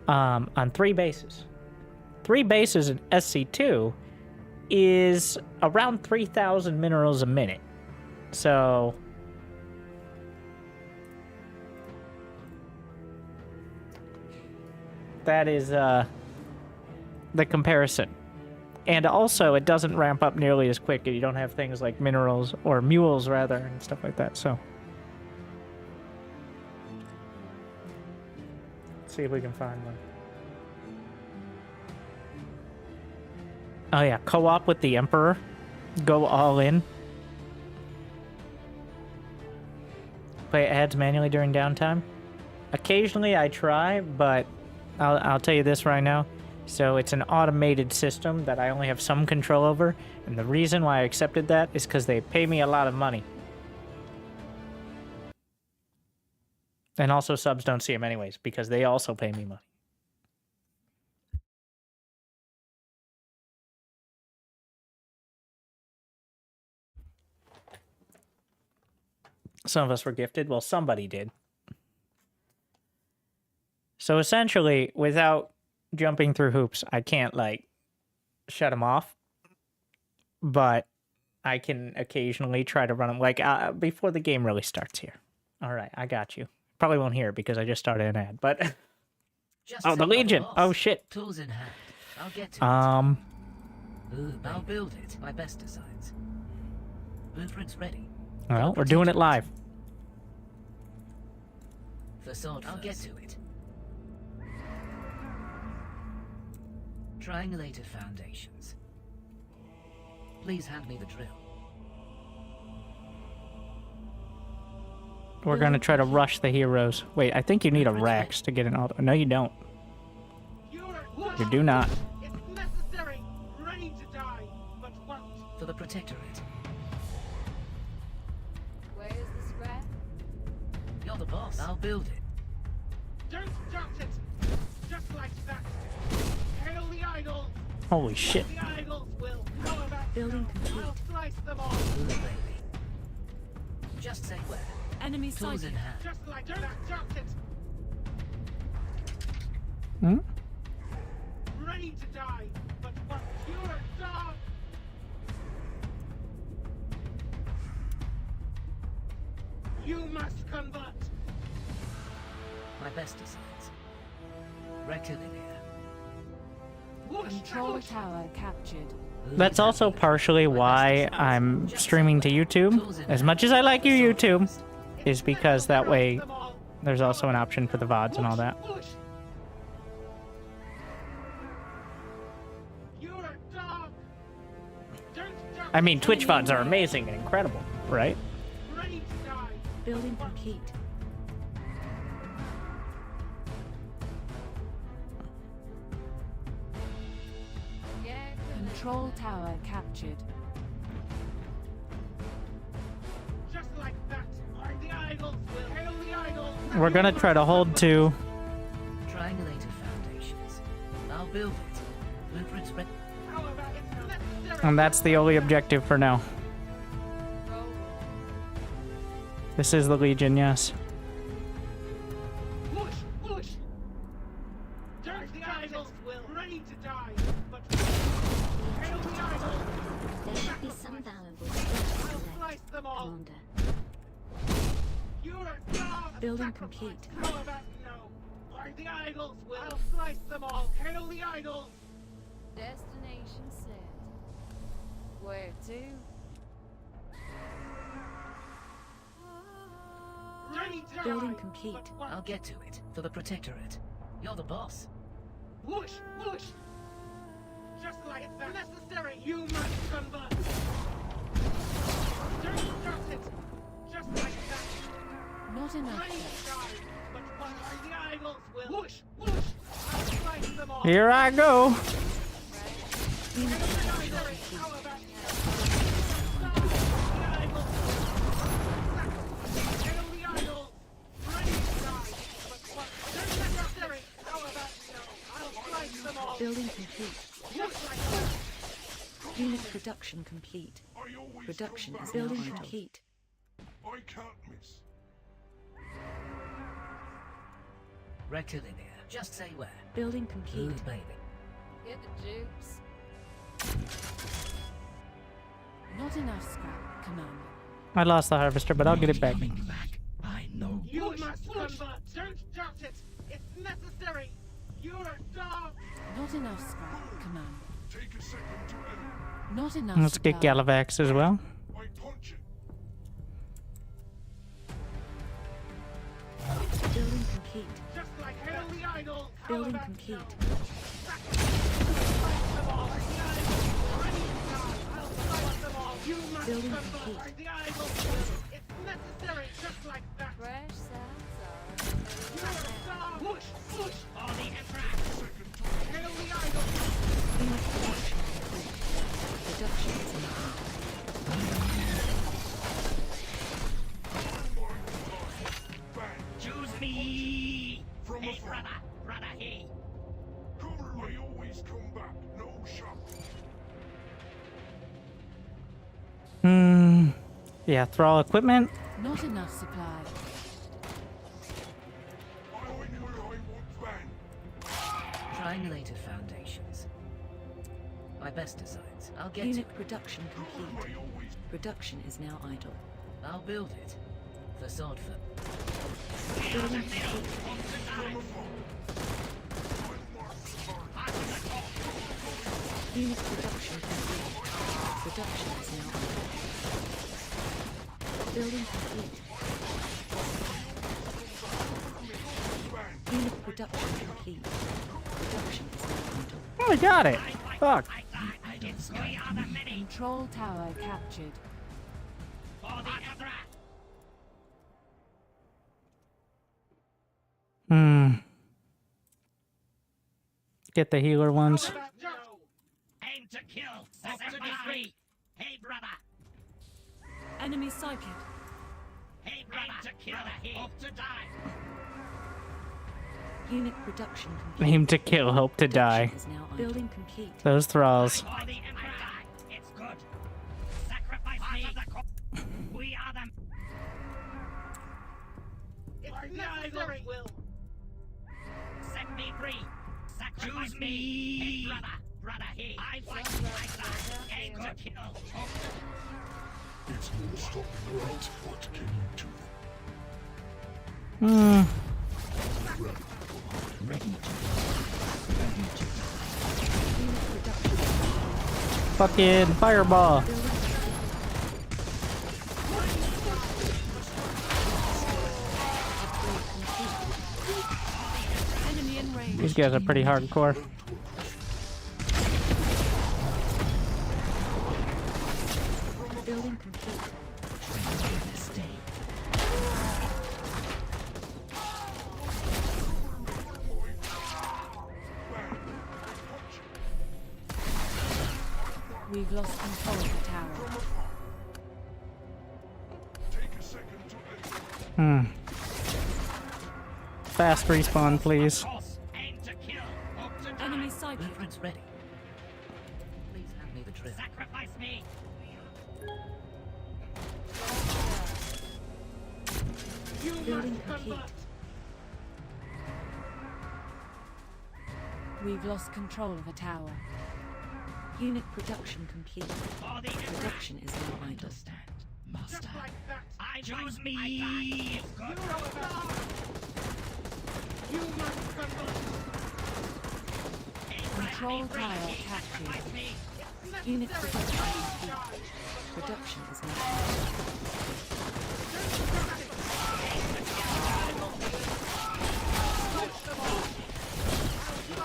on 3 bases. 3 bases in SC2 is around 3,000 minerals a minute. So that is the comparison. And also, it doesn't ramp up nearly as quick. You don't have things like minerals, or mules rather, and stuff like that. So let's see if we can find one. Oh yeah, co-op with the Emperor. Go all in. Play ads manually during downtime. Occasionally I try, but I'll tell you this right now. So it's an automated system that I only have some control over, and the reason why I accepted that is because they pay me a lot of money. And also subs don't see them anyways, because they also pay me money. Some of us were gifted. Well, somebody did. So essentially, without jumping through hoops, I can't, like, shut them off. But I can occasionally try to run them, like, before the game really starts here. All right, I got you. Probably won't hear it because I just started an ad, but... oh, the Legion! Oh, shit! Tools in hand. I'll get to it. I'll build it. My best designs. Blueprints ready. Well, we're doing it live. Facade I'll get to it. Triangulated foundations. Please hand me the drill. We're gonna try to rush the heroes. Wait, I think you need a Rex to get an auto. No, you don't. You do not. It's necessary. Ready to die, but won't. For the Protectorate. Where is the scrap? You're the boss. I'll build it. Don't doubt it. Just like that. Hail the idols. Holy shit. The idols will come about. Building complete. I'll slice them off. Ooh, baby. Just say where. Enemy Tools sighted. in hand. Just like that. Doubt it. Hmm? Ready to die, but won't. You're a dog. You must convert. My best designs. Rectilinear. Control tower captured. That's also partially why I'm streaming to YouTube. As much as I like you, YouTube, is because that way there's also an option for the VODs and all that. I mean, Twitch VODs are amazing and incredible, right? Building complete. Control tower captured. Just like that. The idols will hail the idols. We're gonna try to hold to... Triangulated foundations. I'll build it. Blueprints ready. And that's the only objective for now. This is the Legion, yes. Push, push. The idols will ready to die, but hail the idols. There should be some valuable stuff to collect, Slice them all. Commander. You're a dog. Building complete. How about no? The idols will. I'll slice them all. Hail the idols. Destination set. Where to? Ready to Building die, complete. but what- I'll get to it for the Protectorate. You're the boss. Whoosh, whoosh. Just like that. Necessary. You must convert. Don't start it. Just like that. Not enough. Ready to die, but what the idols will. Whoosh, whoosh. I'll slice them all. Here I go. Necessary. How about Building complete. Unit production complete. Production is now Building idle. complete. I can't miss. Rectilinear. Just say where. Building complete. Ooh, baby. Get the jukes. Not enough scrap, Commander. I lost the harvester, but I'll get it back. I know. you must convert. Don't doubt it. It's necessary. You're a dog. Not enough scrap, Commander. Take a second to edit. Not enough Let's get supply. Galavax as well. I punch it. Building complete. Just like hail the idol. How Building about complete. now? Slice them all. The idols. Ready to die. I'll slice them all. You must Building convert. complete. The idols will. It's necessary. Just like that. Fresh sounds are. You're a dog. Whoosh, whoosh. For the Emperor. Hail the idol. Unit production complete. Production is now Choose me. From Hey, afar. brother, hey. Cover, I always come back. No shot. Yeah, thrall equipment. Not enough supply. I want bang. Triangulated foundations. My best designs. I'll get Unit to production complete. Production is now idle. it. I'll build it. Facade for. Building complete. Unit production complete. Production is now idle. Building complete. Unit production complete. Production is now idle. Oh, I got it. Fuck. Control tower captured. Get the healer ones. Aim to kill. Sacrifice. Hey, brother. Enemy sighted. Hey, brother. Aim to kill. Hope to die. Unit production complete. Aim to kill, hope to die. Is now idle. Building complete. Those thralls. For the Emperor. It's good. Sacrifice me. We are them. It's necessary. Will. Set me free. Sacrifice me. Hey, brother, hey. I fight like that. Aim to kill. It's no stopping right. What can you do? Ready to. Fucking fireball. Enemy in range. These guys are pretty hardcore. Building complete. We've lost control of the tower. Take a second to edit. Fast respawn, please. Aim to kill. Hope to die. Enemy sighted. Blueprints ready. Please hand me the drill. Sacrifice me. You Building must complete. convert. We've lost control of the tower. Unit production complete. For the Emperor. Production is now idle. Just like that. I choose me. It's good. You must convert. Control tower captured. Unit production complete. Production is now.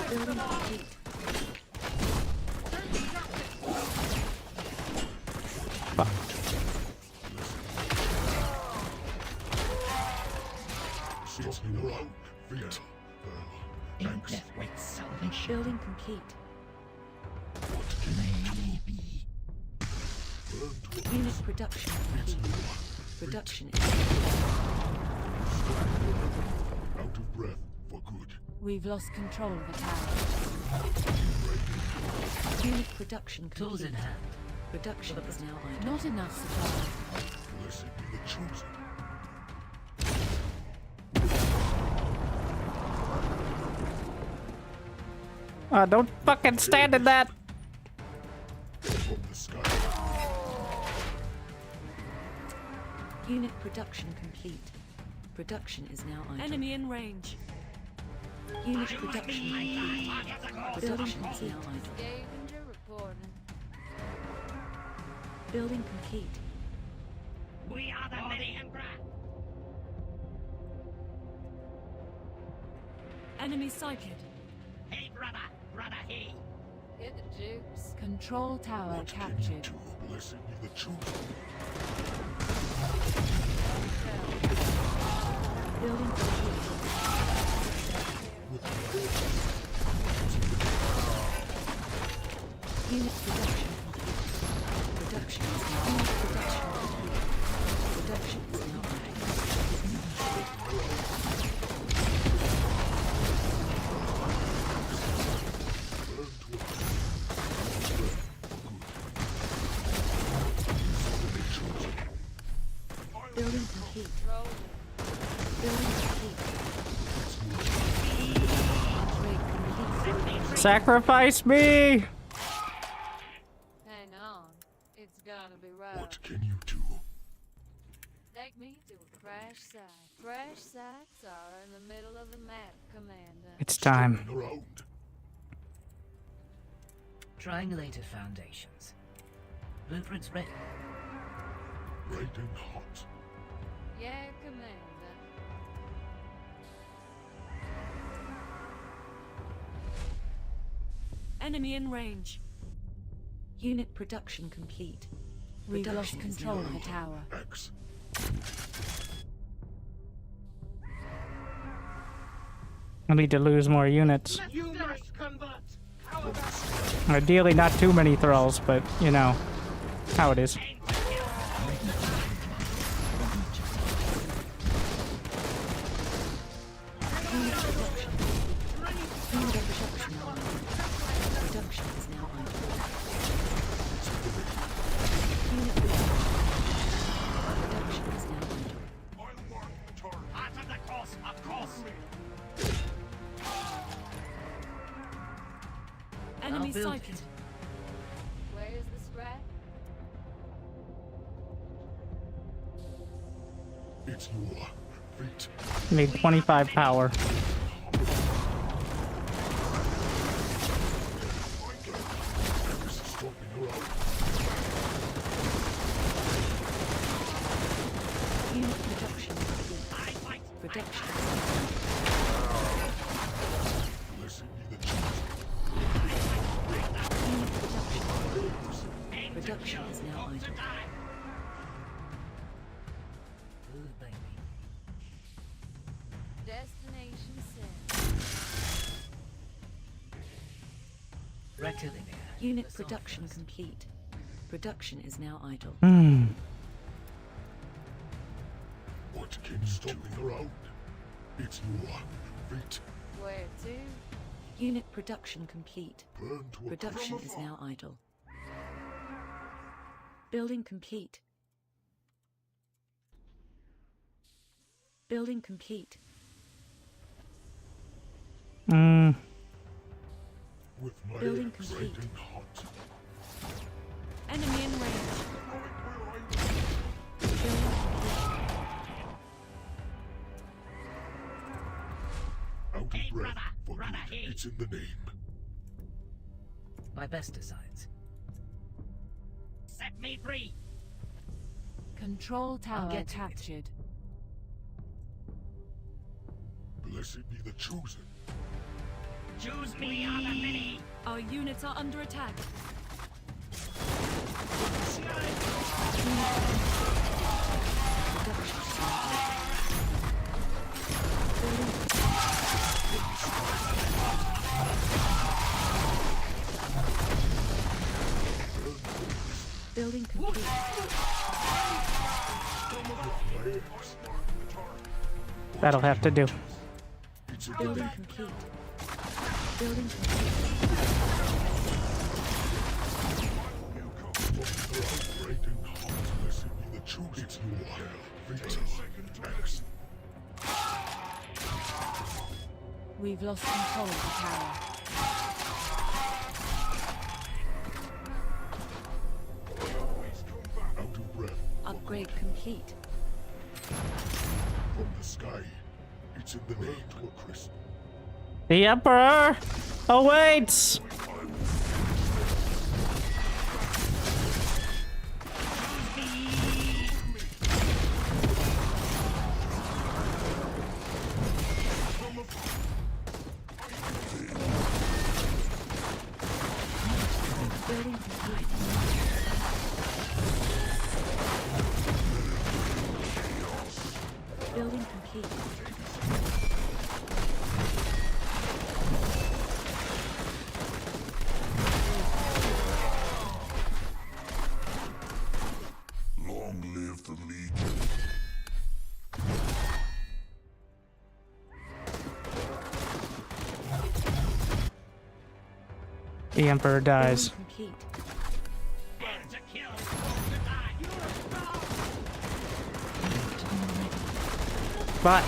Building complete. Building complete. Unit production complete. Production is Out of breath for good. We've lost control of the tower. unit production complete. Tools in hand. Production is now idle. Not enough supply. Blessed be the chosen. Don't fucking stand in that. From the sky. Unit production complete. Production is now idle. Enemy in range. Unit production complete. Production is now idle. Scavenger reporting. Building complete. We are the Mini Emperor. Enemy sighted. Hey, brother. Brother, hey. Hit the jukes. Control tower What can you captured. do? Blessed be the chosen. Building complete. Unit production complete. Production is now unit production complete. Production is now idle. Building complete. Building complete. Upgrade complete. Sacrifice me! Hang on. It's gotta be right. What can you do? Take me to a crash site. Crash sites are in the middle of the map, Commander. It's time. Around. Triangulated foundations. Blueprints ready. Right and hot. Yeah, Commander. Enemy in range. Unit production complete. We've lost Production is control now of the idle. tower. X. I need to lose more units. You must convert. How about Ideally, not too many thralls, but you know how it is. Unit production complete. Unit production now idle. Production is now idle. Unit production. Production is now idle. I'll mark the target. part of the course, of course. Enemy build sighted. Where's the scrap? It's your fate. Need 25 power. Stopping around. Unit production complete. Production is now Blessed be the chosen. idle. Unit production complete. Production is now idle. Ooh, baby. Destination set. Rectilinear. Unit The production softest. complete. Production is now idle. What can you stopping around? It's your fate. Where to? Unit production complete. Burn to a Production is now idle. Building complete. Building complete. with my Building eggs complete. red and hot. Enemy in range. Out of breath for good. It's in the name. by best designs. Set me free! Control tower get to it. captured. Blessed be the chosen. Choose me out of many! Our units are under attack. Building complete. That'll have to do. Building complete. Building complete. Blessed be the chosen. Next. We've lost control of the tower. Out of breath. Upgrade complete. From the sky. It's in the name to a crisp. The Emperor awaits! Building complete. Building complete. Long live the Legion. The Emperor dies. Complete. And to kill! To die! But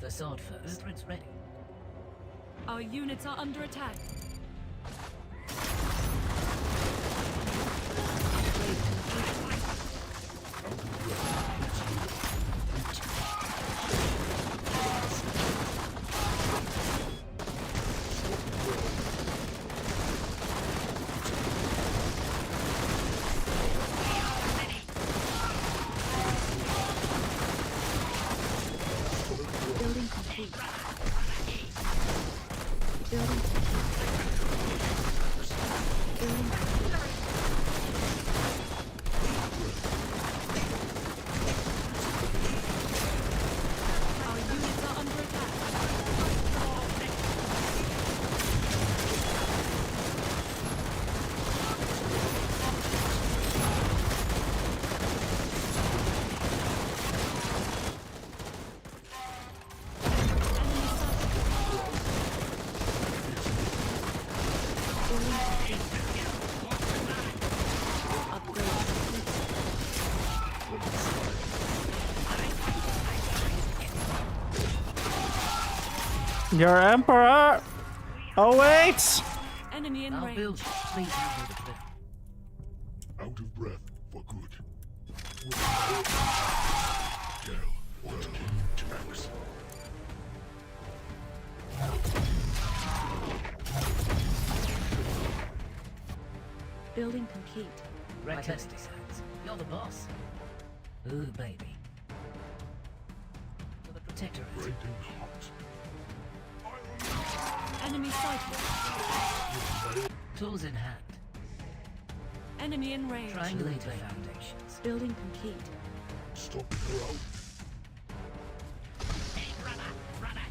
Facade first. Blueprints ready. Our units are under attack. Building complete. Building complete. Building complete. Our units are under attack. your Emperor awaits! Enemy in I'll range. build it. Please handle the drill. Out of breath for good. Gel, what tax? Building complete. By best designs. You're the boss. Ooh, baby. For the Protectorate. Breaking hot. Enemy sighted. Tools in hand. Enemy in range. Triangulator foundations. Building complete. Stop her out.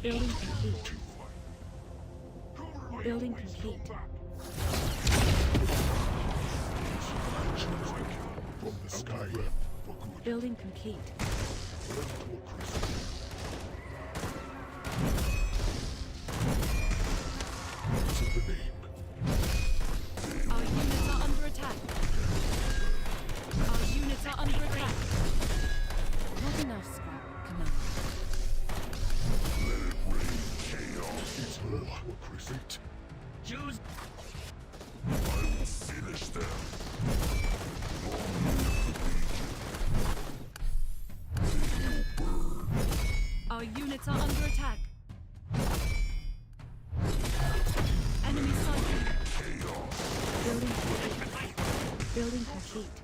Building complete. Building complete. From the sky. Building complete. Our units are under attack. Our units are under attack. Not enough scrap, Commander. Let it rain chaos. It's all Chris. Choose. I will finish them. Long live the Legion. Our units are under attack. Enemy sighted. Building complete. Building complete.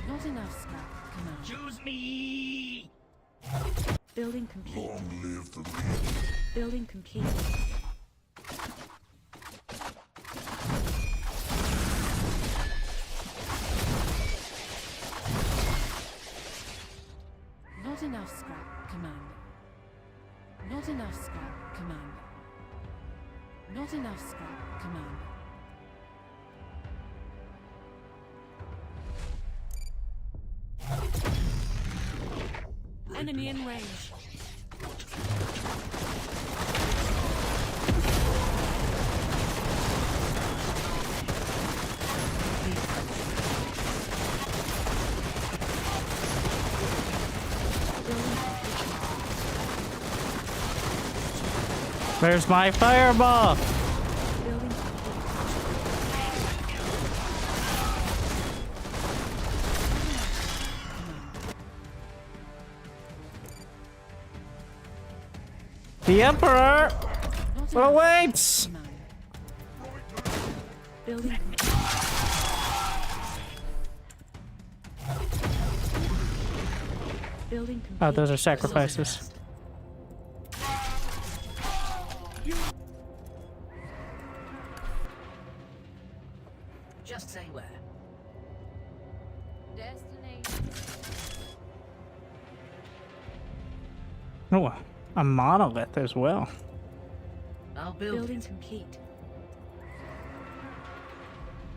Not enough scrap, Commander. Choose me. Building complete. Long live the Legion. Building complete. Not enough scrap, Commander. Not enough scrap, Commander. Not enough scrap, Commander. Enemy in range. Where's my fireball? The Emperor awaits! Building Building complete. Oh, those are sacrifices. Just say where. Destination. Oh, a monolith as well. I'll build Building it. complete.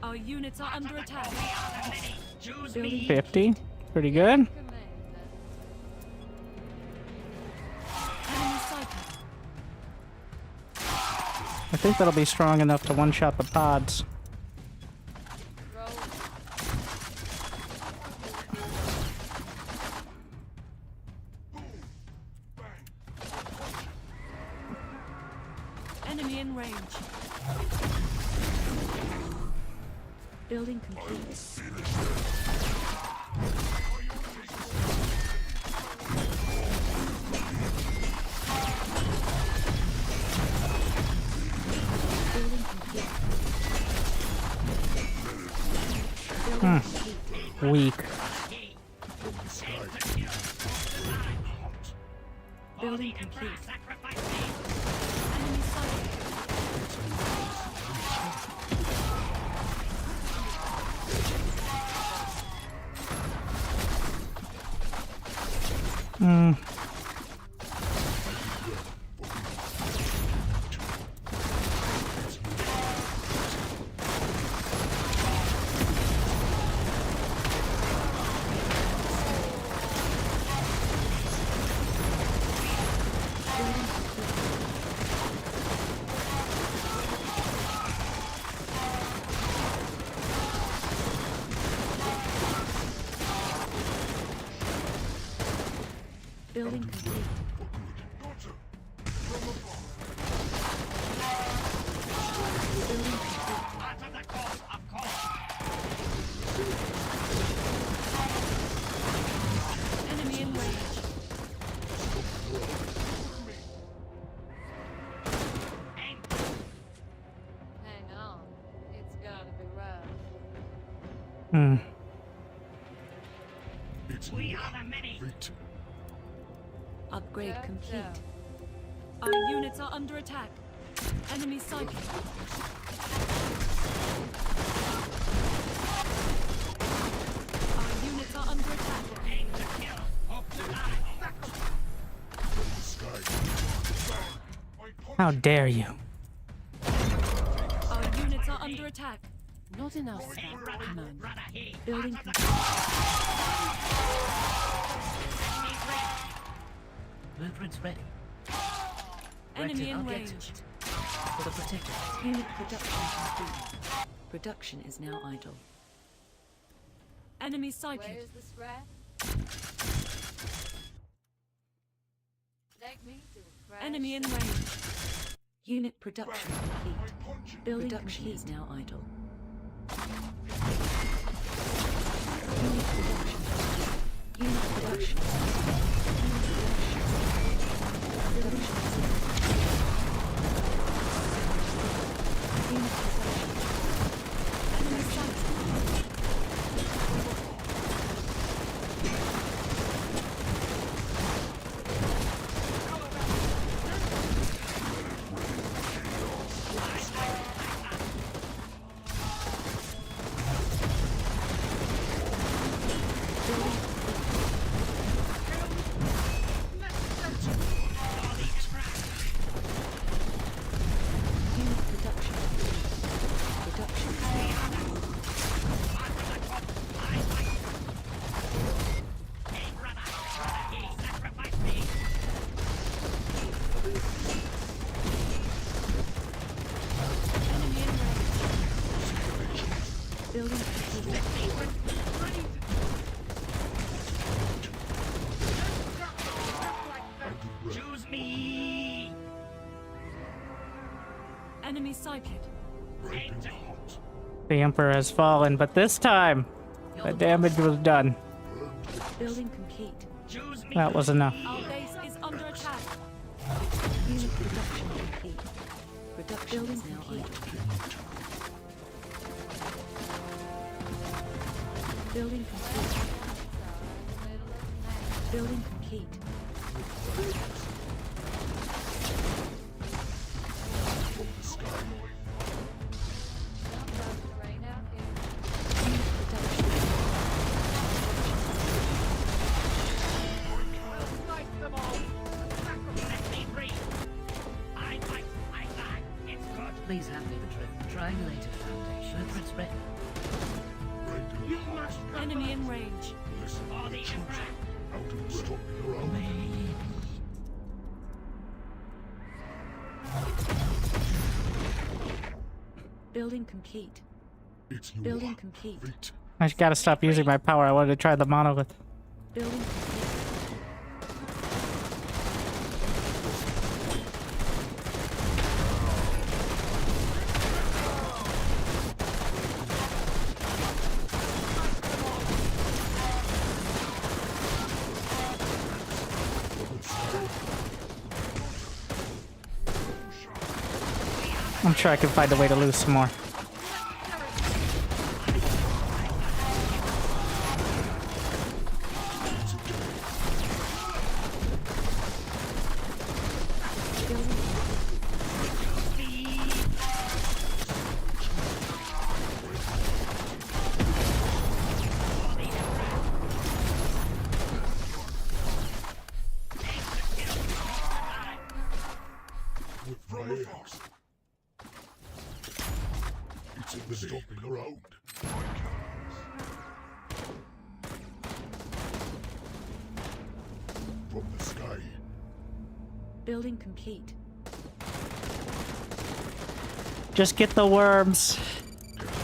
Our units are under attack. Choose Building me. 50. Pretty good. Enemy sighted. I think that'll be strong enough to one-shot the pods. Enemy in range. Building complete. Building complete. Building complete. Weak. Building complete. Enemy sighted. Hmm. Building complete. Building complete. Enemy in range. Hang on. It's gotta be rough. Hmm. We are the many. Upgrade complete. Our units are under attack. Enemy sighted. How dare you? Our units are under attack. Not enough scrap, Commander. Building Blueprints ready. enemy in I'll get range. to it. For the protector. Unit production complete. Production is now idle. Enemy sighted. Where's the scrap? Take me to a crash. Enemy in range. Unit production complete. Building production is now idle. Unit production complete. Unit production. Unit production. Enemy sighted. Unit production complete. Production is now idle. Enemy in range. Building complete. Choose me! Enemy sighted. The Emperor has fallen, but this time, the damage was done. Building complete. Choose me! That was enough. Our base is under attack. Unit production complete. Production is now idle. Building complete. Building complete. Unit production. Let me free! I fight, I die, it's good! Please hand me the drill. Triangulated foundation. Blueprints ready. You must Enemy in range. for the Emperor! Building complete. Building complete. I just gotta stop using my power. I wanted to try the monolith. Building complete. I'm sure I can find a way to lose some more. Stomping around. From the sky. Building complete. Just get the worms.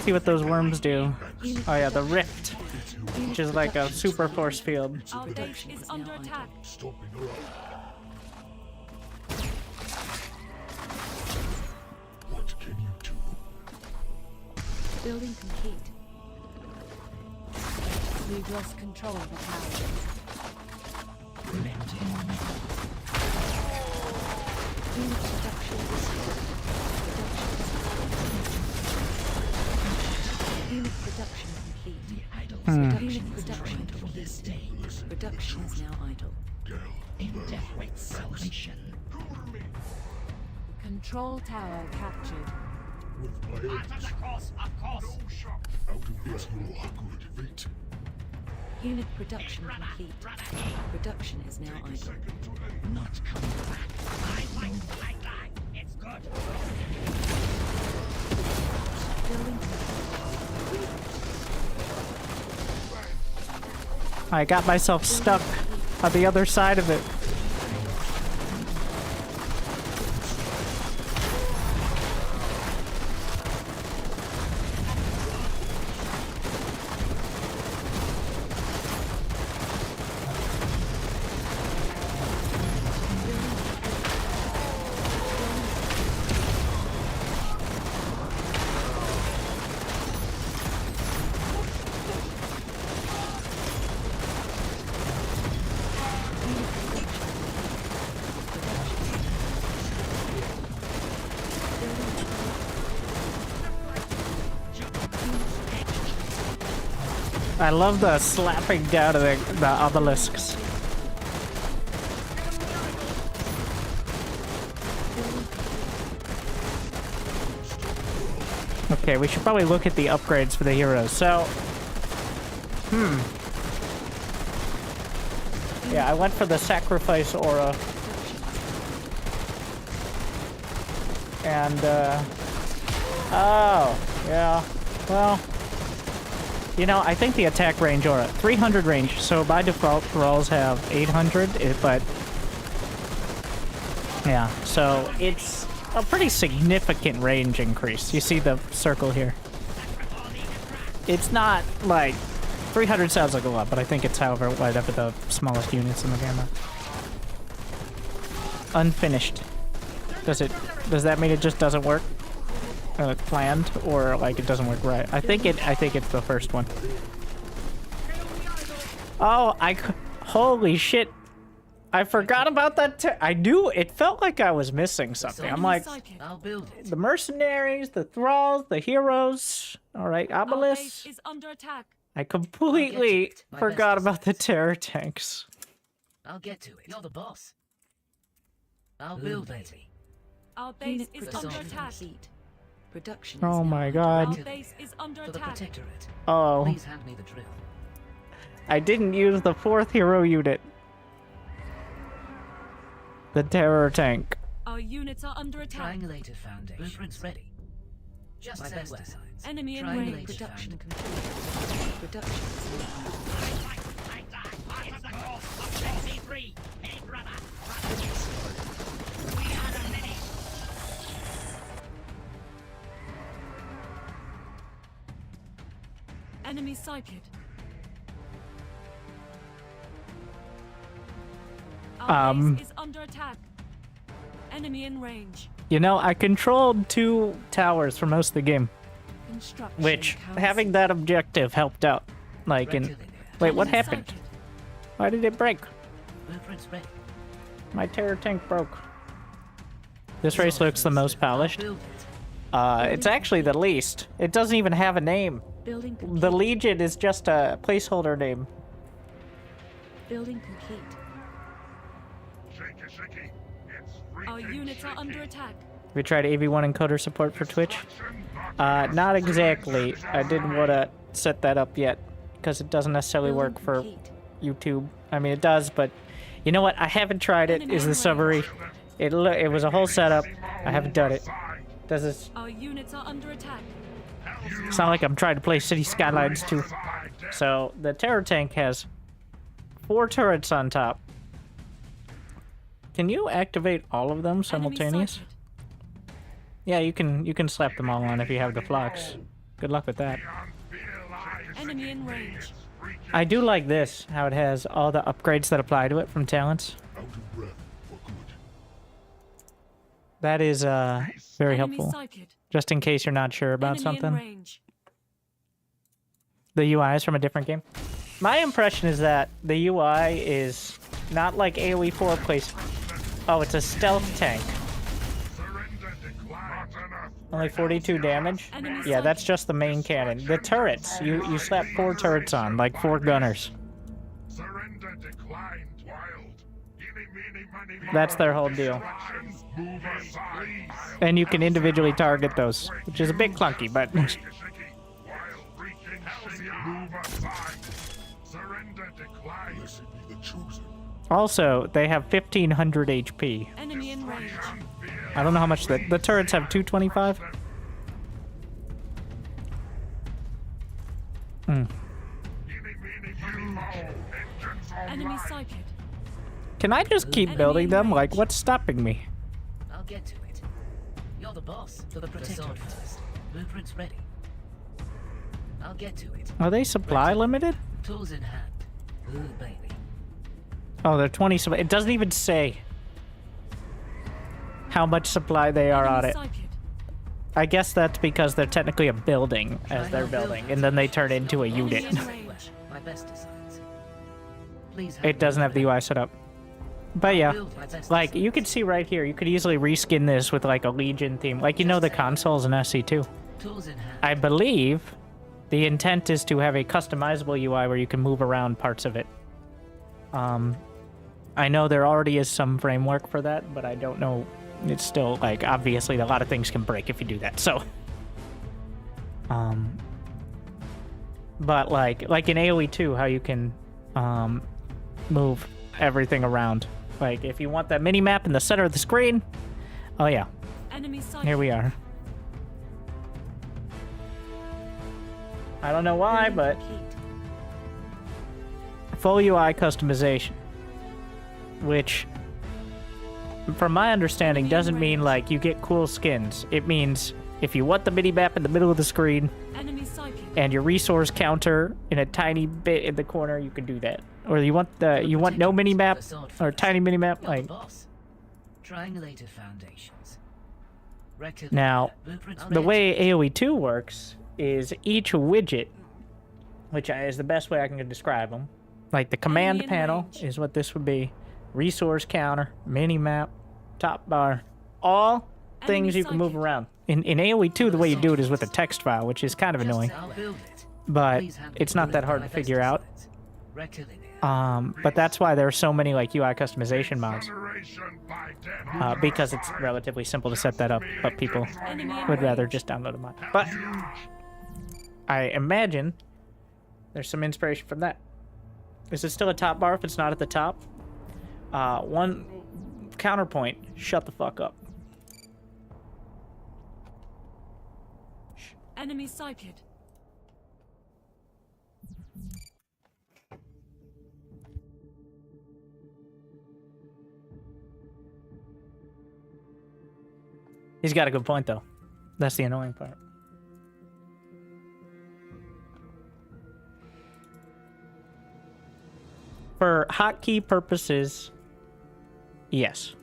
See what those worms do. Oh yeah, the rift, which is like a super force field. Our base is under attack. Stomping around. What can you do? Building complete. We've lost control of the tower. Unit production. Unit production complete. Unit production complete. Production is now idle. Indefinite salvation. Control tower captured. With my Part of the course, of course! out of this, you will have good fate. Unit production complete. Production is now idle. Not coming back. I like that. It's good. Building I got myself stuck on the other side of it. I love the slapping down of the obelisks. Okay, we should probably look at the upgrades for the heroes. So, yeah, I went for the sacrifice aura. And, oh, yeah, well, you know, I think the attack range aura, 300 range, so by default, thralls have 800, but, yeah, so it's a pretty significant range increase. You see the circle here. It's not, like, 300 sounds like a lot, but I think it's however whatever the smallest units in the game are. Unfinished. Does that mean it just doesn't work? Planned, or like it doesn't work right? I think it's the first one. Oh, holy shit! I forgot about that. I knew it felt like I was missing something. I'm like, the mercenaries, the thralls, the heroes. All right, obelisks. Is under attack. I completely forgot about the terror tanks. I'll get to it. You're the boss. I'll build it. Our base is under attack. Production. Oh my god. Our base is under For the attack. protectorate. Oh. Please hand me the drill. I didn't use the 4th hero unit. The terror tank. Our units are under attack. Triangulated foundation. Blueprints ready. Just my best designs. Enemy in range. Production complete. Production is Enemy sighted. Our base is under attack. Enemy in range. You know, I controlled 2 towers for most of the game, Construction which council. having that objective helped out. Like in, wait, what happened? Why did it break? Blueprints ready. My terror tank broke. This race looks the most polished. It's actually the least. It doesn't even have a name. Building The Legion is just a placeholder name. Building complete. Our units are under attack. Have you tried AV1 encoder support for Twitch? Not exactly. I didn't want to set that up yet because it doesn't necessarily work for YouTube. I mean, it does, but you know what? I haven't tried it. Is the summary? It was a whole setup. I haven't done it. Does this? Our units are under attack. It's not like I'm trying to play City Skylines 2. So the terror tank has 4 turrets on top. Can you activate all of them simultaneous? Yeah, you can slap them all on if you have the flux. Good luck with that. Enemy in range. I do like this, how it has all the upgrades that apply to it from talents. That is very helpful. Just in case you're not sure about something. The UI is from a different game. My impression is that the UI is not like AoE 4 place. Oh, it's a stealth tank. Only 42 damage? Yeah, that's just the main cannon. The turrets, you slap 4 turrets on, like 4 gunners. That's their whole deal. And you can individually target those, which is a bit clunky, but... decline. Blessed be the chosen. Also, they have 1500 HP. Enemy in range. I don't know how much the turrets have 225. Enemy sighted. Can I just keep building them? Like, what's stopping me? I'll get to it. You're the boss. To the protector first. Blueprints ready. I'll get to it. Are they supply limited? Tools in hand. Ooh, baby. Oh, they're 20 supply. It doesn't even say how much supply they are on it. I guess that's because they're technically a building as they're building, and then they turn into a unit. My best designs. Please It doesn't have the UI set up. But yeah, like, you can see right here, you could easily reskin this with, like, a Legion theme. Like, you know, the consoles in SC2. I believe the intent is to have a customizable UI where you can move around parts of it. I know there already is some framework for that, but I don't know. It's still, like, obviously a lot of things can break if you do that, so. But, like in AoE 2, how you can, move everything around. Like, if you want that mini-map in the center of the screen, oh yeah, here we are. I don't know why, but full UI customization, which, from my understanding, doesn't mean, like, you get cool skins. It means if you want the mini-map in the middle of the screen and your resource counter in a tiny bit in the corner, you can do that. Or you want no mini-map or a tiny mini-map, like. Triangulated foundations. Now, the way AoE 2 works is each widget, which is the best way I can describe them. Like, the command panel is what this would be. Resource counter, mini-map, top bar, all things you can move around. In AoE 2, the way you do it is with a text file, which is kind of annoying. But it's not that hard to figure out. But that's why there are so many, like, UI customization mods. Because it's relatively simple to set that up, but people would rather just download a mod. But I imagine there's some inspiration from that. Is it still a top bar if it's not at the top? One counterpoint, shut the fuck up. Enemy sighted. He's got a good point, though. That's the annoying part. For hotkey purposes, yes,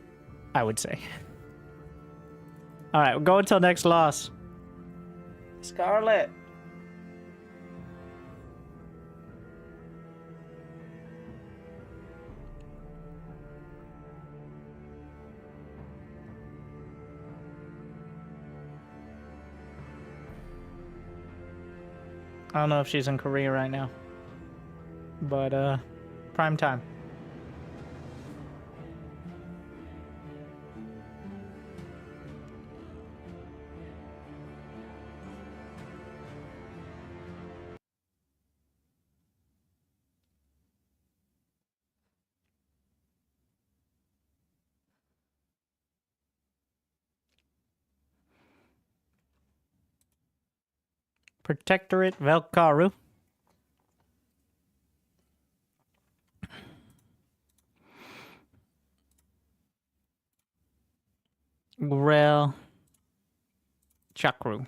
I would say. All right, we'll go until next loss. Scarlet. I don't know if she's in Korea right now, but prime time. Protectorate Velkaru. Grel Chakru.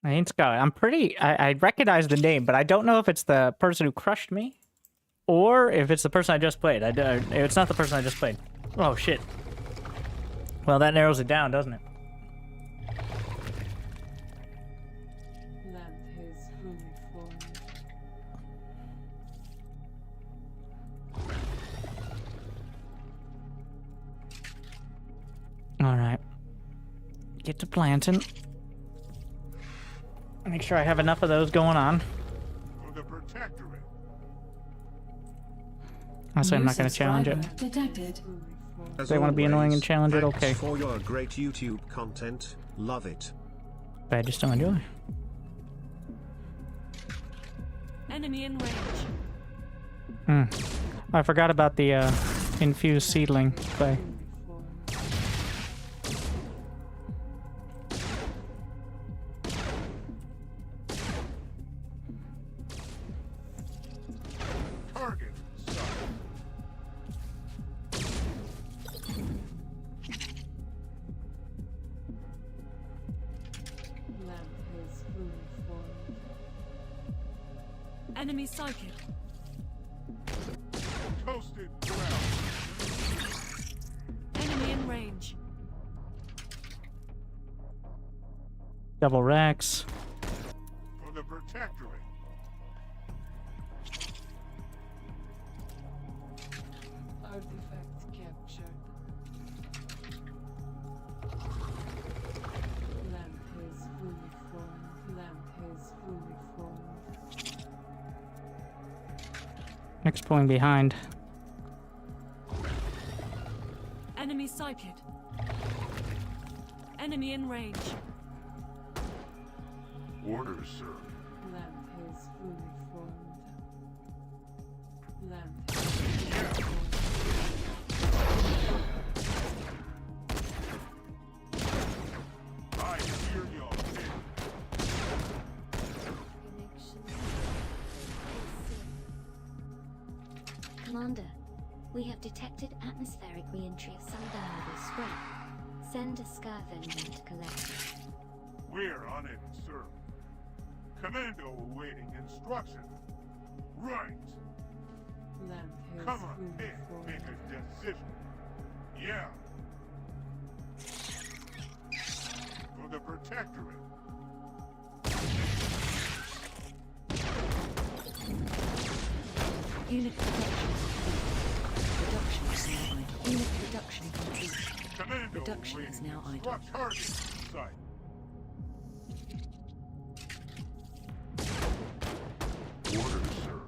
I ain't Scarlet. I recognize the name, but I don't know if it's the person who crushed me or if it's the person I just played. It's not the person I just played. Oh, shit. Well, that narrows it down, doesn't it? Lend his holy form. All right. Get to planting. Make sure I have enough of those going on. Honestly, I'm not going to challenge it. Detected. They want to be annoying and challenge it, okay. For your great YouTube content, love it. badges to enjoy. Enemy in range. I forgot about the infused seedling play. Target sight. Lamp has fully formed. Enemy psychic. Toasted ground. Enemy in range. Double Rex. For the protectorate. Artifact captured. Lamp has fully formed. Lamp has fully formed. Next pulling behind. Enemy sighted. Enemy in range. Orders, sir. Lamp has fully formed. Lamp has fully formed. I hear your ping. Commander, we have detected atmospheric re-entry of some valuable scrap. Send a scavenger to collect it. We're on it, sir. Commando awaiting instruction. Right. Lamp has Come on, fully pick. formed. Make a decision. Yeah. For the protectorate. Unit production complete. Unit production complete. Commando Production is awaiting now idle. instruct target sight. Orders, sir.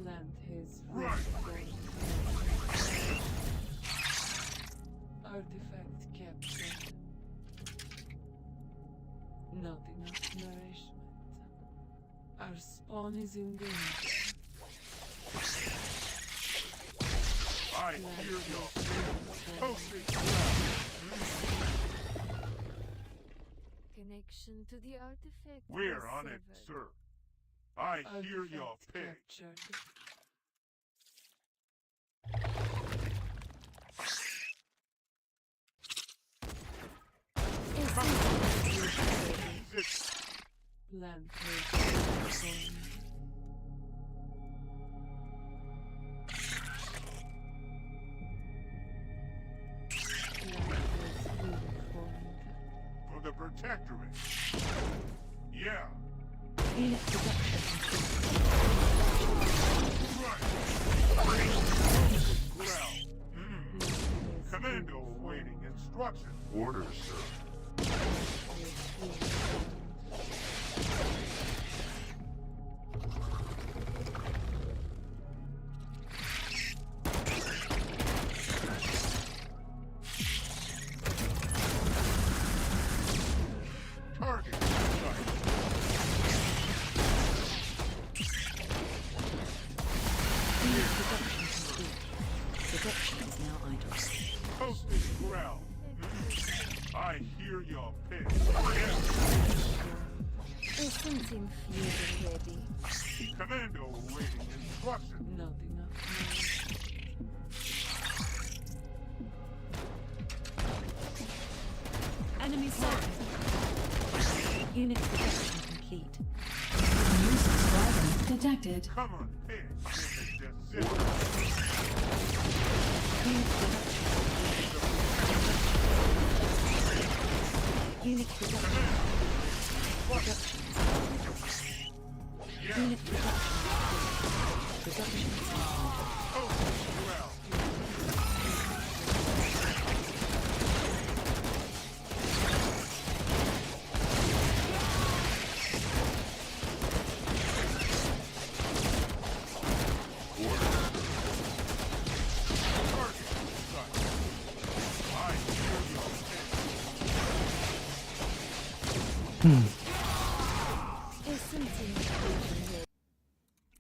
Lamp has fully Right. formed. Artifact captured. Not enough nourishment. Our spawn is in danger. I hear your ping. Toasted ground. Connection to the artifact. We're was on it, severed. sir. I hear your Artifact ping. captured. Lamp has fully formed. Lamp has fully formed. For the protectorate. Yeah. Unit production complete. Right. Ground. Commando awaiting instruction. Orders, sir. Target sight. Unit production complete. Production is now idle. Toasted ground. I hear your ping. There's something fusion ready. Commando awaiting instruction. Not enough nourishment. Enemy sighted. Unit production complete. New subscriber detected. Come on, ping. Make a decision. Unit production. Unit production. Production. Yeah. Unit production. Production is now idle. Toasted ground. Target sight. I hear your ping.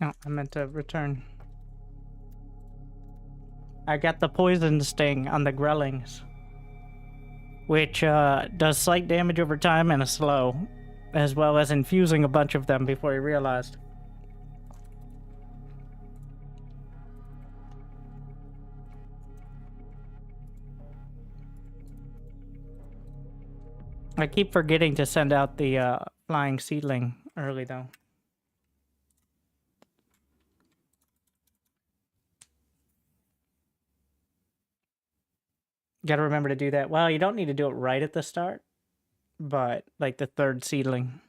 Oh, I meant to return. I got the poison sting on the grellings, which does slight damage over time and is slow, as well as infusing a bunch of them before he realized. I keep forgetting to send out the flying seedling early, though. Gotta remember to do that. Well, you don't need to do it right at the start, but like the third seedling.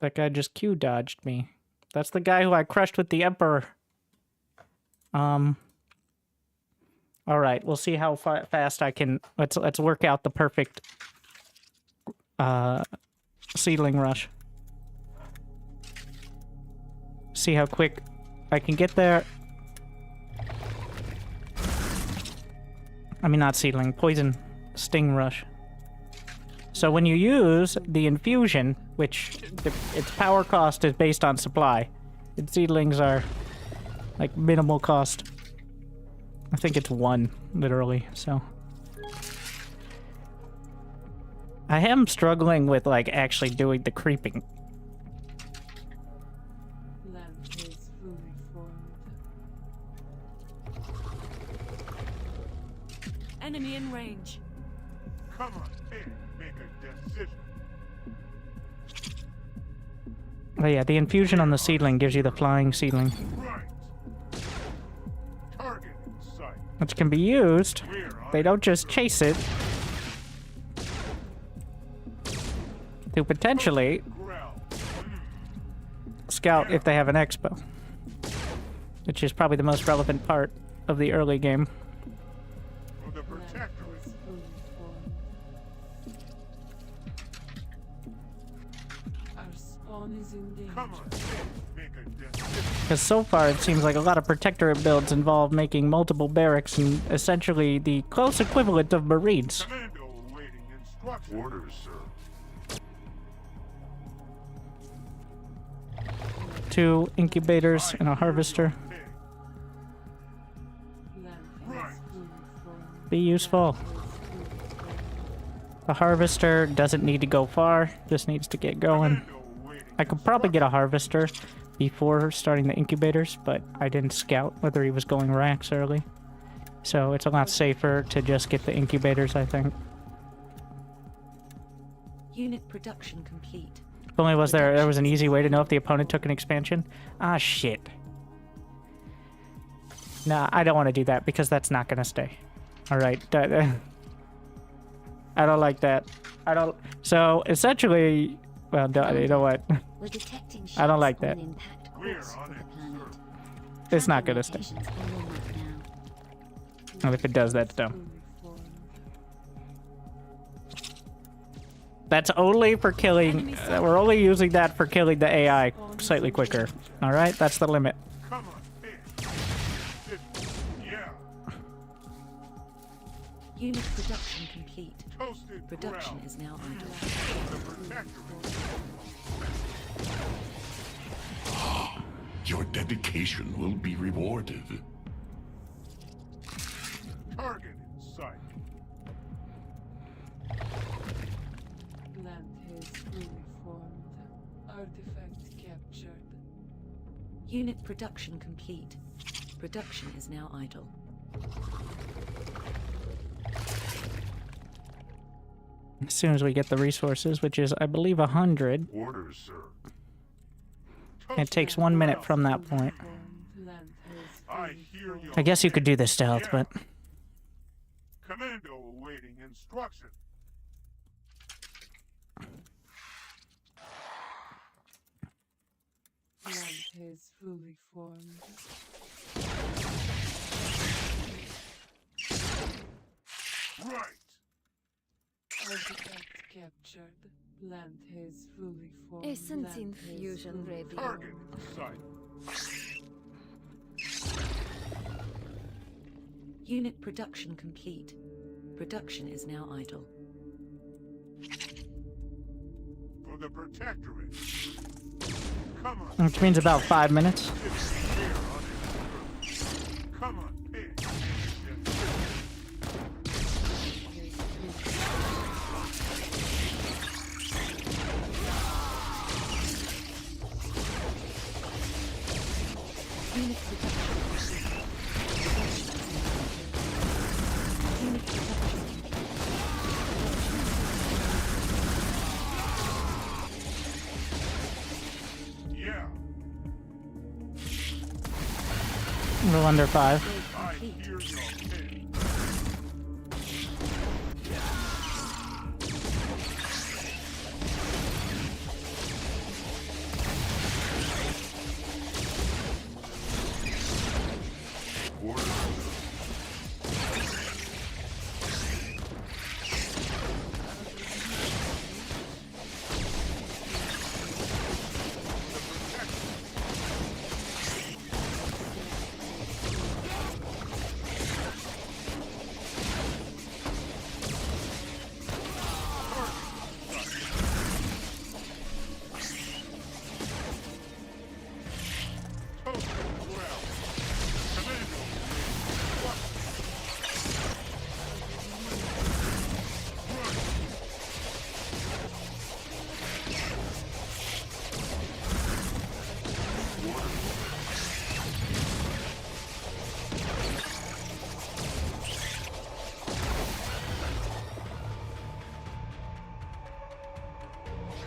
That guy just Q dodged me. That's the guy who I crushed with the Emperor. All right, we'll see how fast I can. Let's work out the perfect seedling rush. See how quick I can get there. I mean, not seedling, poison sting rush. So when you use the infusion, which its power cost is based on supply, its seedlings are like minimal cost. I think it's 1, literally, so. I am struggling with, like, actually doing the creeping. Land is fully formed. Enemy in range. Come on in, make a decision. Oh yeah, the infusion on the seedling gives you the flying seedling. Right. Target in sight. Which can be used. They don't just chase it. To potentially scout if they have an expo. Which is probably the most relevant part of the early game. For the protectorate. Our spawn is in danger. Come on in, make a decision. Because so far it seems like a lot of protectorate builds involve making multiple barracks and essentially the close equivalent of Marines. Commando awaiting instructions. Orders, sir. 2 incubators and a harvester. Be useful. The harvester doesn't need to go far, just needs to get going. I could probably get a harvester before starting the incubators, but I didn't scout whether he was going racks early. So it's a lot safer to just get the incubators, I think. Unit production complete. If only there was an easy way to know if the opponent took an expansion. Ah, shit. Nah, I don't want to do that because that's not going to stay. Alright. I don't like that. I don't... So, essentially... Well, you know what? I don't like that. It's not going to stay. And if it does, that's dumb. That's only for killing... we're only using that for killing the AI slightly quicker. Alright? That's the limit. Come on in. Yeah. Unit production complete. Toasted Production is now idle. The protectorate. Your dedication will be rewarded. Target in sight. Land is fully formed. Artifact captured. Unit production complete. Production is now idle. As soon as we get the resources, which is, I believe, 100. Orders, sir. It takes 1 minute from that point. I hear your I guess you could do this stealth, but... Commando awaiting instruction. Land is fully formed. Right. Artifact captured. Land is fully formed. Essence Land infusion is fully ready. Target in sight. Unit production complete. Production is now idle. For the Protectorate. Come on. Which means about 5 minutes. Come on, pick. Unit production. Unit production. Yeah. A little under 5. I hear your pick.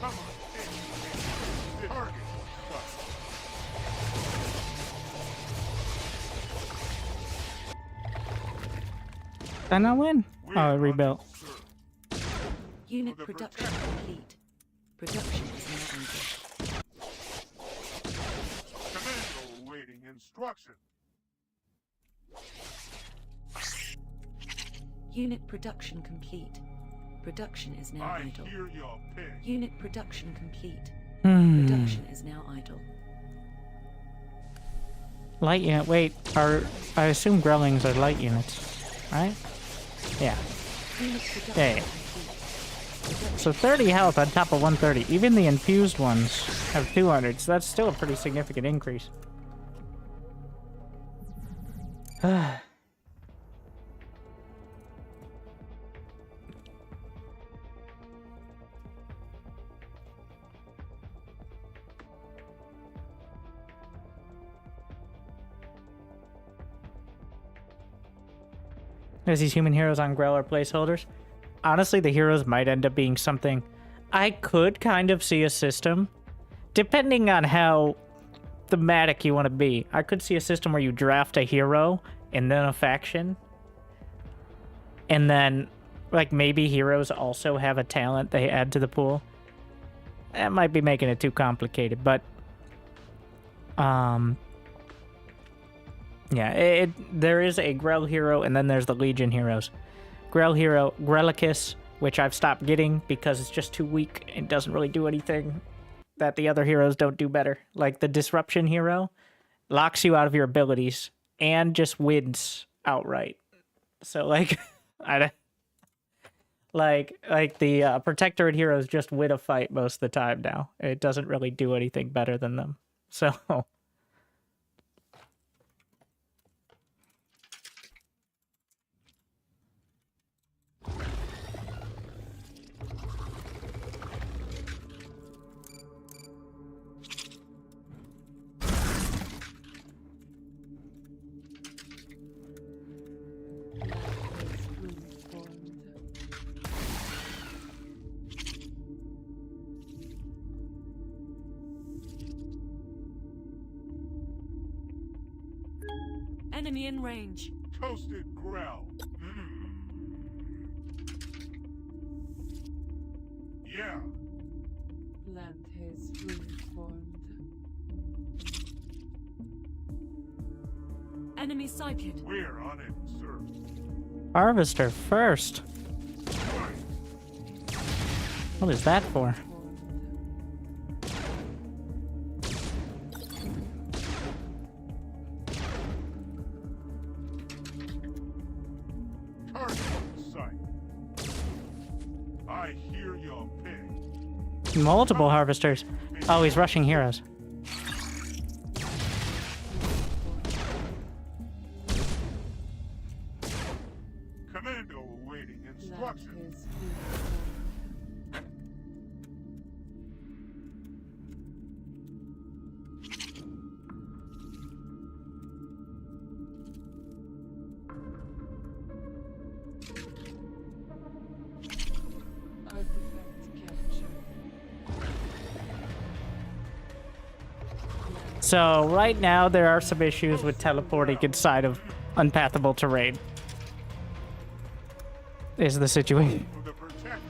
Come on, pick. Target. Did I not win? Oh, it rebuilt. Unit production complete. Production is now idle. Commando awaiting instruction. Unit production complete. Production is now I idle. hear your pick. Unit production complete. Hmm. Production is now idle. Light unit. Wait, I assume growlings are light units, right? Yeah. Unit production Yeah. So 30 health on top of 130. Even the infused ones have 200, so that's still a pretty significant increase. There's these human heroes on Grell are placeholders. Honestly, the heroes might end up being something. I could kind of see a system, depending on how thematic you want to be. I could see a system where you draft a hero and then a faction. And then, like, maybe heroes also have a talent they add to the pool. That might be making it too complicated, but... yeah, there is a Grell hero, and then there's the Legion heroes. Grell hero, Grelicus, which I've stopped getting because it's just too weak and doesn't really do anything that the other heroes don't do better. Like the Disruption hero locks you out of your abilities and just wins outright. So, like, like the Protectorate heroes just win a fight most of the time now. It doesn't really do anything better than them. So... Enemy in range. Toasted Grell. Yeah. Plant has fully formed. Enemy Scythian. We're on it, sir. Harvester first. What is that for? Target on sight. your pick. Multiple harvesters. Oh, he's rushing heroes. Commando awaiting That instructions. is artifact capture. So right now there are some issues with teleporting inside of unpathable terrain. Is the situation. The protectorate.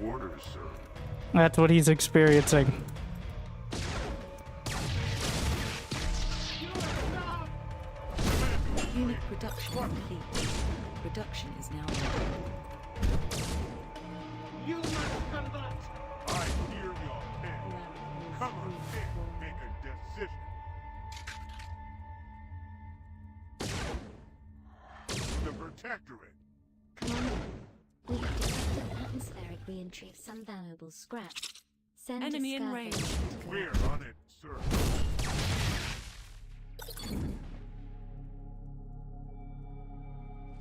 Orders, sir. That's what he's experiencing. Unit production complete. Production is now complete. You must convert. I hear your pick. Come on, pick. Make a decision. The protectorate. Commander, we have detected atmospheric re-entry of some valuable scrap. Send Enemy a in scavenger range. to collect. We're on it, sir.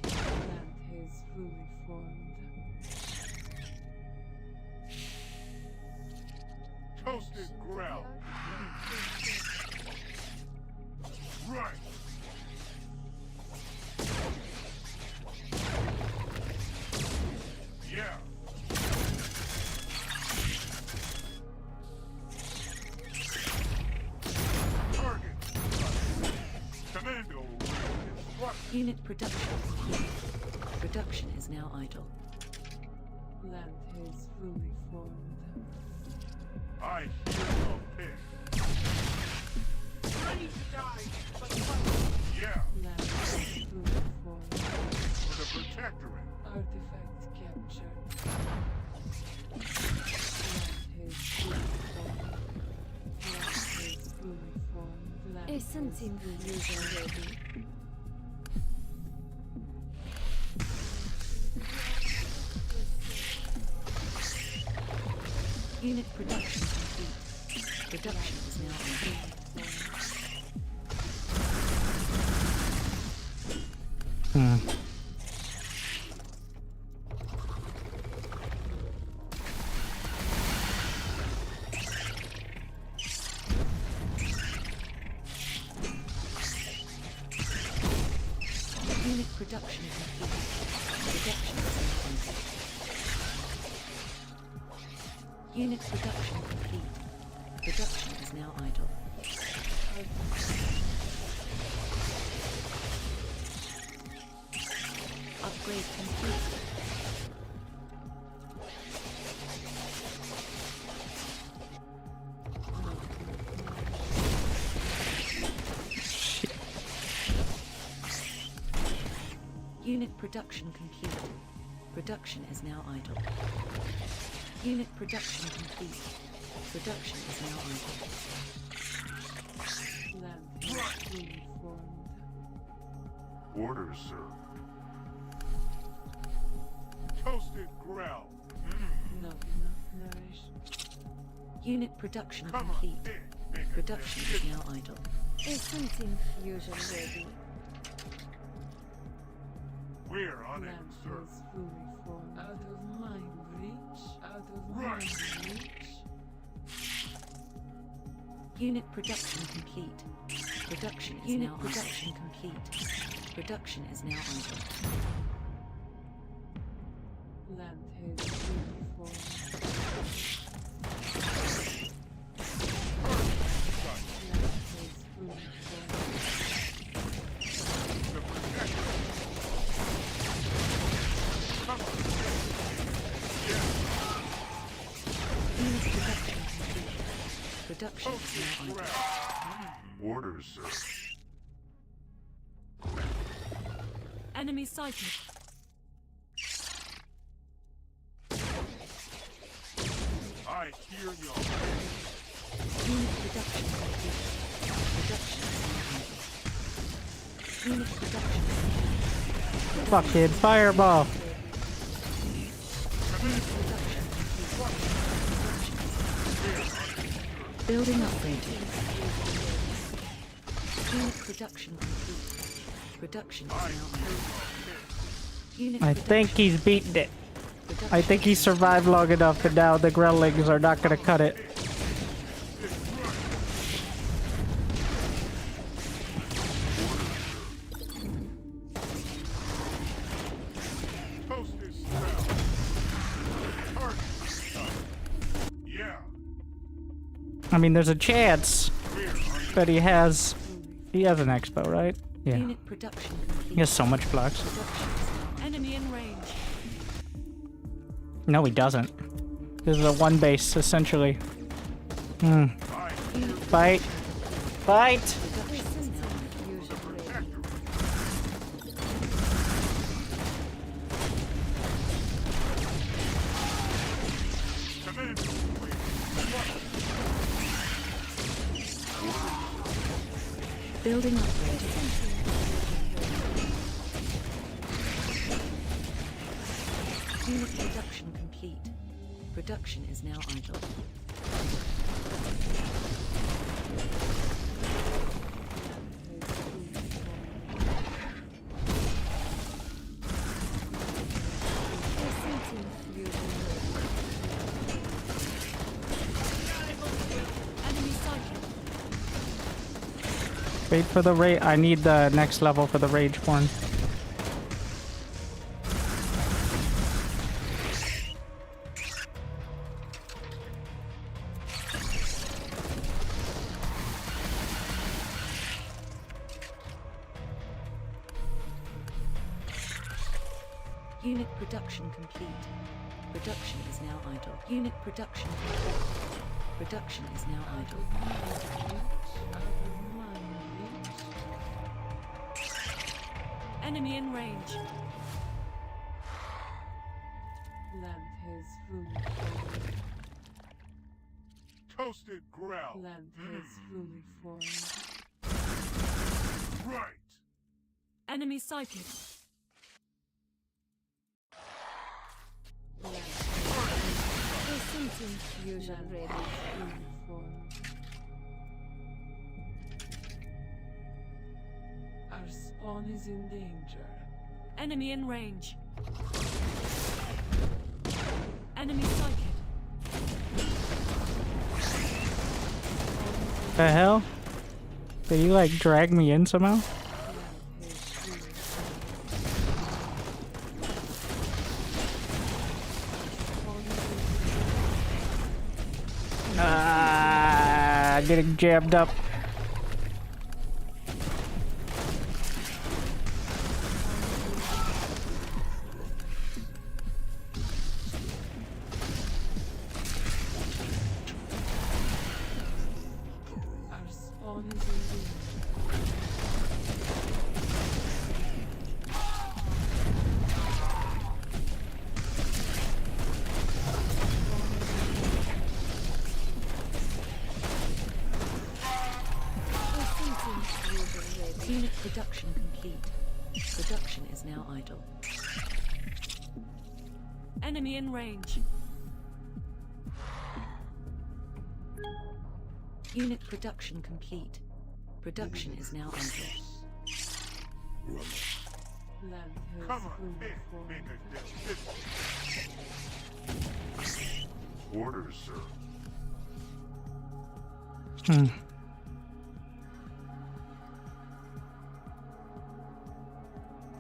Plant is fully formed. Toasted ground. Right. Yeah. Target. Commando. Instructions. Unit production complete. Production is now idle. Plant is fully formed. I hear your pick. Ready to die, but Yeah. Plant is fully formed. For the protectorate. Artifact captured. Plant is fully formed. Plant is fully formed. Plant is Essence infusion ready. Unit production complete. Production is now complete. Unit production complete. Production is now complete. Unit production complete. Production is now idle. Upgrade complete. Unit production complete. Production is now idle. Unit production complete. Production is now idle. Plant is fully formed. Orders, sir. Toasted ground. Not enough nourishment. Unit production Come on, complete. pick. Make a Production is decision. now idle. Essence infusion ready. We're on it, Plant sir. is fully formed. Out of mind reach. Out of Right. mind reach. Unit production complete. Production is now production complete. Production is now idle. Plant is fully formed. Plant is fully formed. The protectorate. Come on. Yeah. Unit production complete. Production is Toasted now idle. ground. Orders, sir. Enemy sighted. I hear your Unit production complete. Production is now idle. Unit production complete. Fucking fireball. Building upgraded. Unit production complete. Production is now under. Unit I think he's beaten it. I think he survived long enough that now the gremlins are not going to cut it. I mean, there's a chance that he has an expo, right? Yeah. Unit production complete. He has so much flux. Enemy in range. No, he doesn't. This is a one base, essentially. Fight. Fight! Building upgraded. Unit production complete. Production is now idle. Enemy sighted. Wait for the rage. I need the next level for the rage one. Unit production complete. Production is now idle. Unit production complete. Production is now idle. Enemy in range. Lamp has fully formed. Toasted ground. Lamp has fully formed. Right. Enemy sighted. Presenting fusion ready. Fully formed. Our spawn is in danger. Enemy in range. Enemy sighted. The hell? Did he like drag me in somehow? Getting jammed up. Our spawn is in danger. Unit production complete. Production is now idle. Enemy in range. Unit production complete. Production is now idle. Lamp has Come on, fully make formed. a decision. Orders, sir.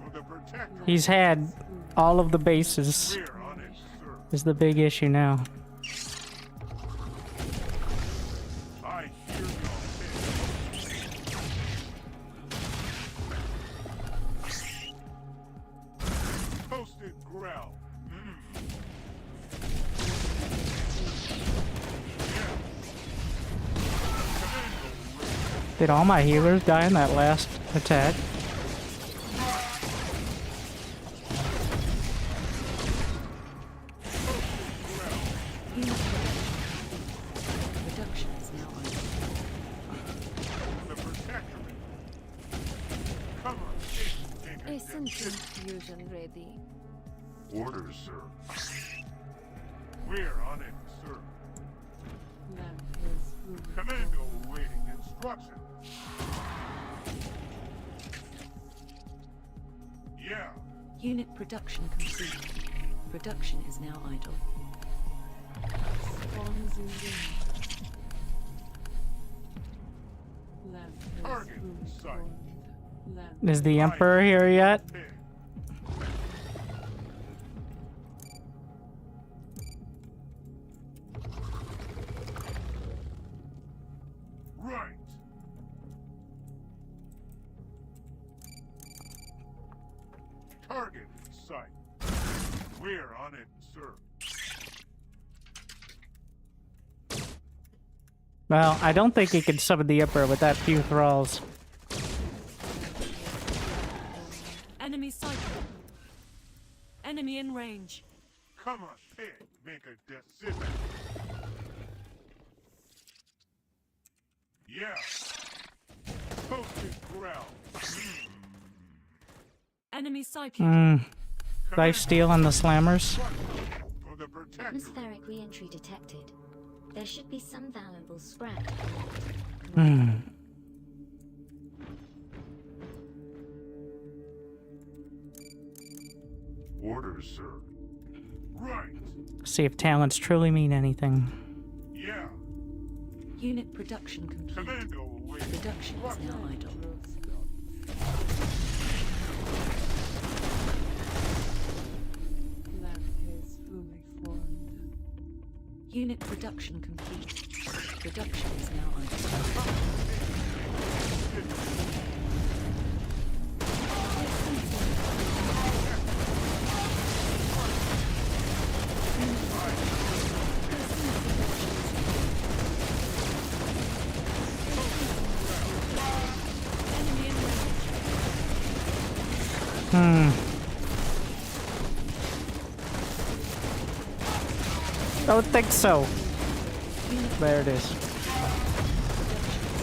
For the protector. He's had all of the bases. We're on it, sir. Is the big issue now. I hear your pitch. Toasted ground. Did all my healers die in that last attack? Production is now idle. The protectorate. Come on, make a Isn't decision. fusion ready? Orders, sir. We're on it, sir. Lamp is fully Commando awaiting instruction. Yeah. Unit production complete. Production is now idle. Spawn is in range. Lamp is Target fully in sight. formed. Lamp Is the Emperor here yet? Right. Target in sight. We're on it, sir. Well, I don't think he can summon the Emperor with that few thralls. Enemy sighted. Enemy in range. Come on, pig. Make a decision. Yeah. Posted ground. Enemy sighted. Hmm. Lifesteal on the slammers. For the protector. Atmospheric re-entry detected. There should be some valuable scrap. Hmm. Orders, sir. Right. See if talents truly mean anything. Yeah. Unit production complete. Commando away. Production is now idle. Lamp is fully formed. Unit production complete. Production is now idle. Don't think so. There it is.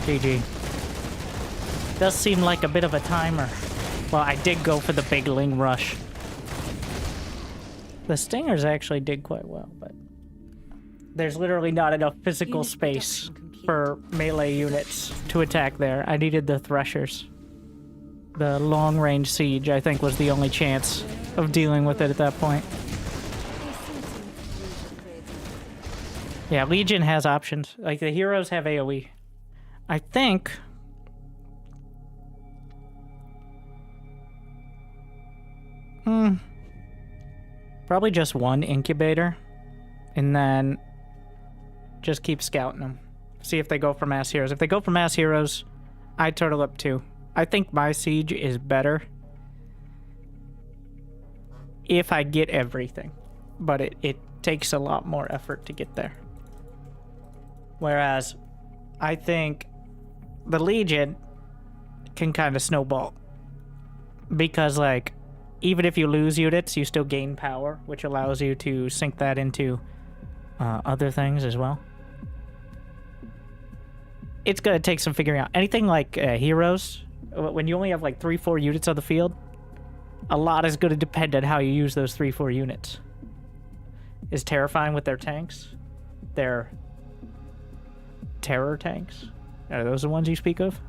GG. Does seem like a bit of a timer. Well, I did go for the big Ling rush. The Stingers actually did quite well, but there's literally not enough physical space for melee units to attack there. I needed the Threshers. The long-range siege, I think, was the only chance of dealing with it at that point. Yeah, Legion has options. Like, the heroes have AoE. I think... probably just one incubator. And then just keep scouting them. See if they go for mass heroes. If they go for mass heroes, I turtle up too. I think my siege is better if I get everything. But it takes a lot more effort to get there. Whereas I think the Legion can kind of snowball. Because, like, even if you lose units, you still gain power, which allows you to sink that into other things as well. It's going to take some figuring out. Anything like heroes, when you only have like 3-4 units on the field, a lot is going to depend on how you use those 3-4 units. Is terrifying with their tanks? Their terror tanks? Are those the ones you speak of?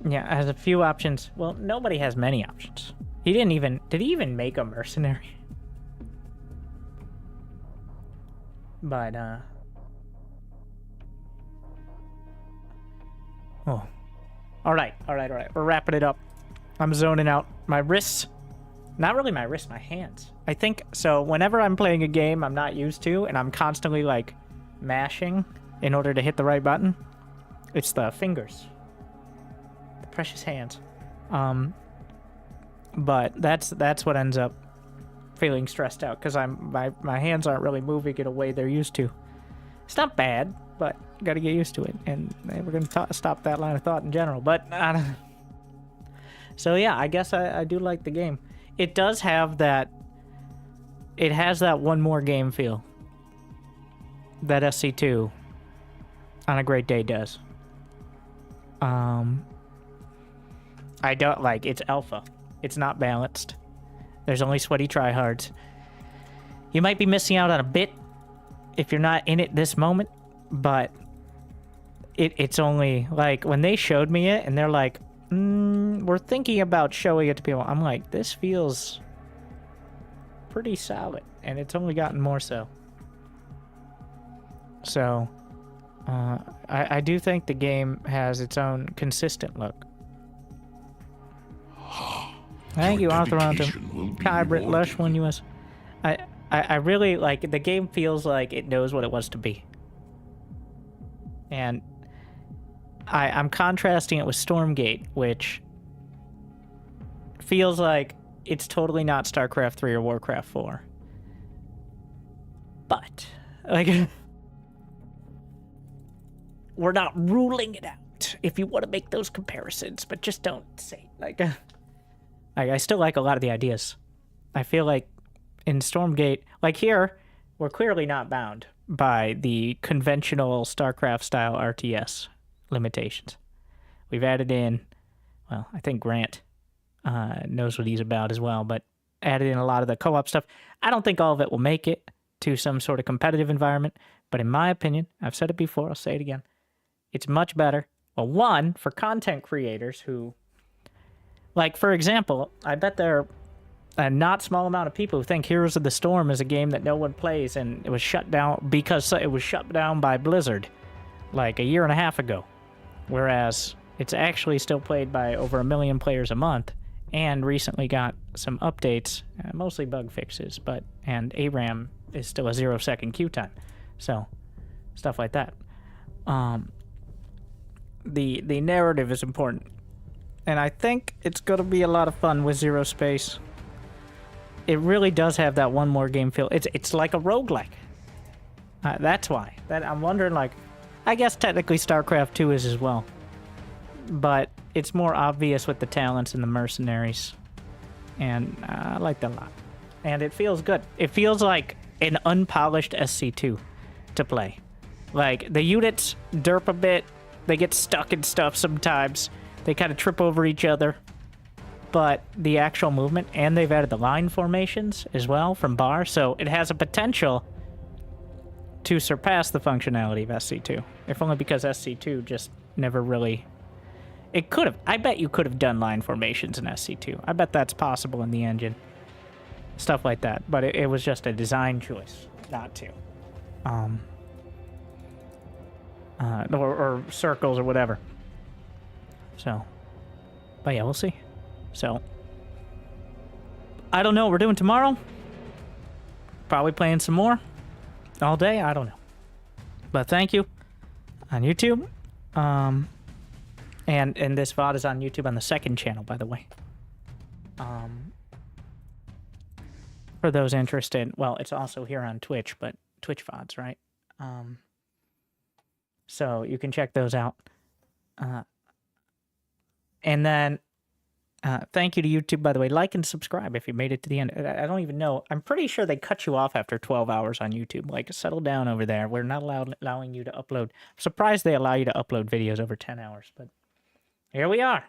Yeah, it has a few options. Well, nobody has many options. He didn't even... Did he even make a mercenary? But, oh. Alright. We're wrapping it up. I'm zoning out. My wrists... Not really my wrists, my hands. I think... So, whenever I'm playing a game I'm not used to, and I'm constantly, like, mashing in order to hit the right button, it's the fingers. Precious hands. But that's what ends up feeling stressed out, because my hands aren't really moving in a way they're used to. It's not bad, but got to get used to it, and we're gonna stop that line of thought in general. But so yeah, I guess I do like the game. It does have that. It has that one more game feel that SC2 on a great day does. I don't like it's alpha. It's not balanced. There's only sweaty tryhards. You might be missing out on a bit if you're not in it this moment, but it's only like when they showed me it and they're like, we're thinking about showing it to people. I'm like, this feels pretty solid, and it's only gotten more so. So, I do think the game has its own consistent look. Thank you, Arthur. Hybrid Lush 1 US. I really like the game. Feels like it knows what it wants to be, and I'm contrasting it with Stormgate, which feels like it's totally not StarCraft 3 or Warcraft 4. But like, we're not ruling it out if you want to make those comparisons, but just don't say like. I still like a lot of the ideas. I feel like in Stormgate, like here, we're clearly not bound by the conventional StarCraft-style RTS limitations. We've added in, well, I think Grant knows what he's about as well, but added in a lot of the co-op stuff. I don't think all of it will make it to some sort of competitive environment, but in my opinion, I've said it before, I'll say it again, it's much better. Well, one, for content creators who, like, for example, I bet there are a not small amount of people who think Heroes of the Storm is a game that no one plays, and it was shut down because it was shut down by Blizzard like a year and a half ago. Whereas it's actually still played by over 1 million players a month, and recently got some updates, mostly bug fixes, and ARAM is still a 0-second queue time. So, stuff like that. The narrative is important. And I think it's going to be a lot of fun with ZeroSpace. It really does have that one more game feel. It's like a roguelike. That's why. I'm wondering, like, I guess technically StarCraft 2 is as well. But it's more obvious with the talents and the mercenaries. And I like that a lot. And it feels good. It feels like an unpolished SC2 to play. Like, the units derp a bit. They get stuck in stuff sometimes. They kind of trip over each other. But the actual movement, and they've added the line formations as well from bar, so it has a potential to surpass the functionality of SC2. If only because SC2 just never really... It could have. I bet you could have done line formations in SC2. I bet that's possible in the engine. Stuff like that. But it was just a design choice not to. Or circles or whatever. So, but yeah, we'll see. So, I don't know what we're doing tomorrow. Probably playing some more all day. I don't know. But thank you on YouTube. And this VOD is on YouTube on the second channel, by the way. For those interested, well, it's also here on Twitch, but Twitch VODs, right? So you can check those out. And then, thank you to YouTube, by the way. Like and subscribe if you made it to the end. I don't even know. I'm pretty sure they cut you off after 12 hours on YouTube. Like, settle down over there. We're not allowing you to upload. I'm surprised they allow you to upload videos over 10 hours, but here we are.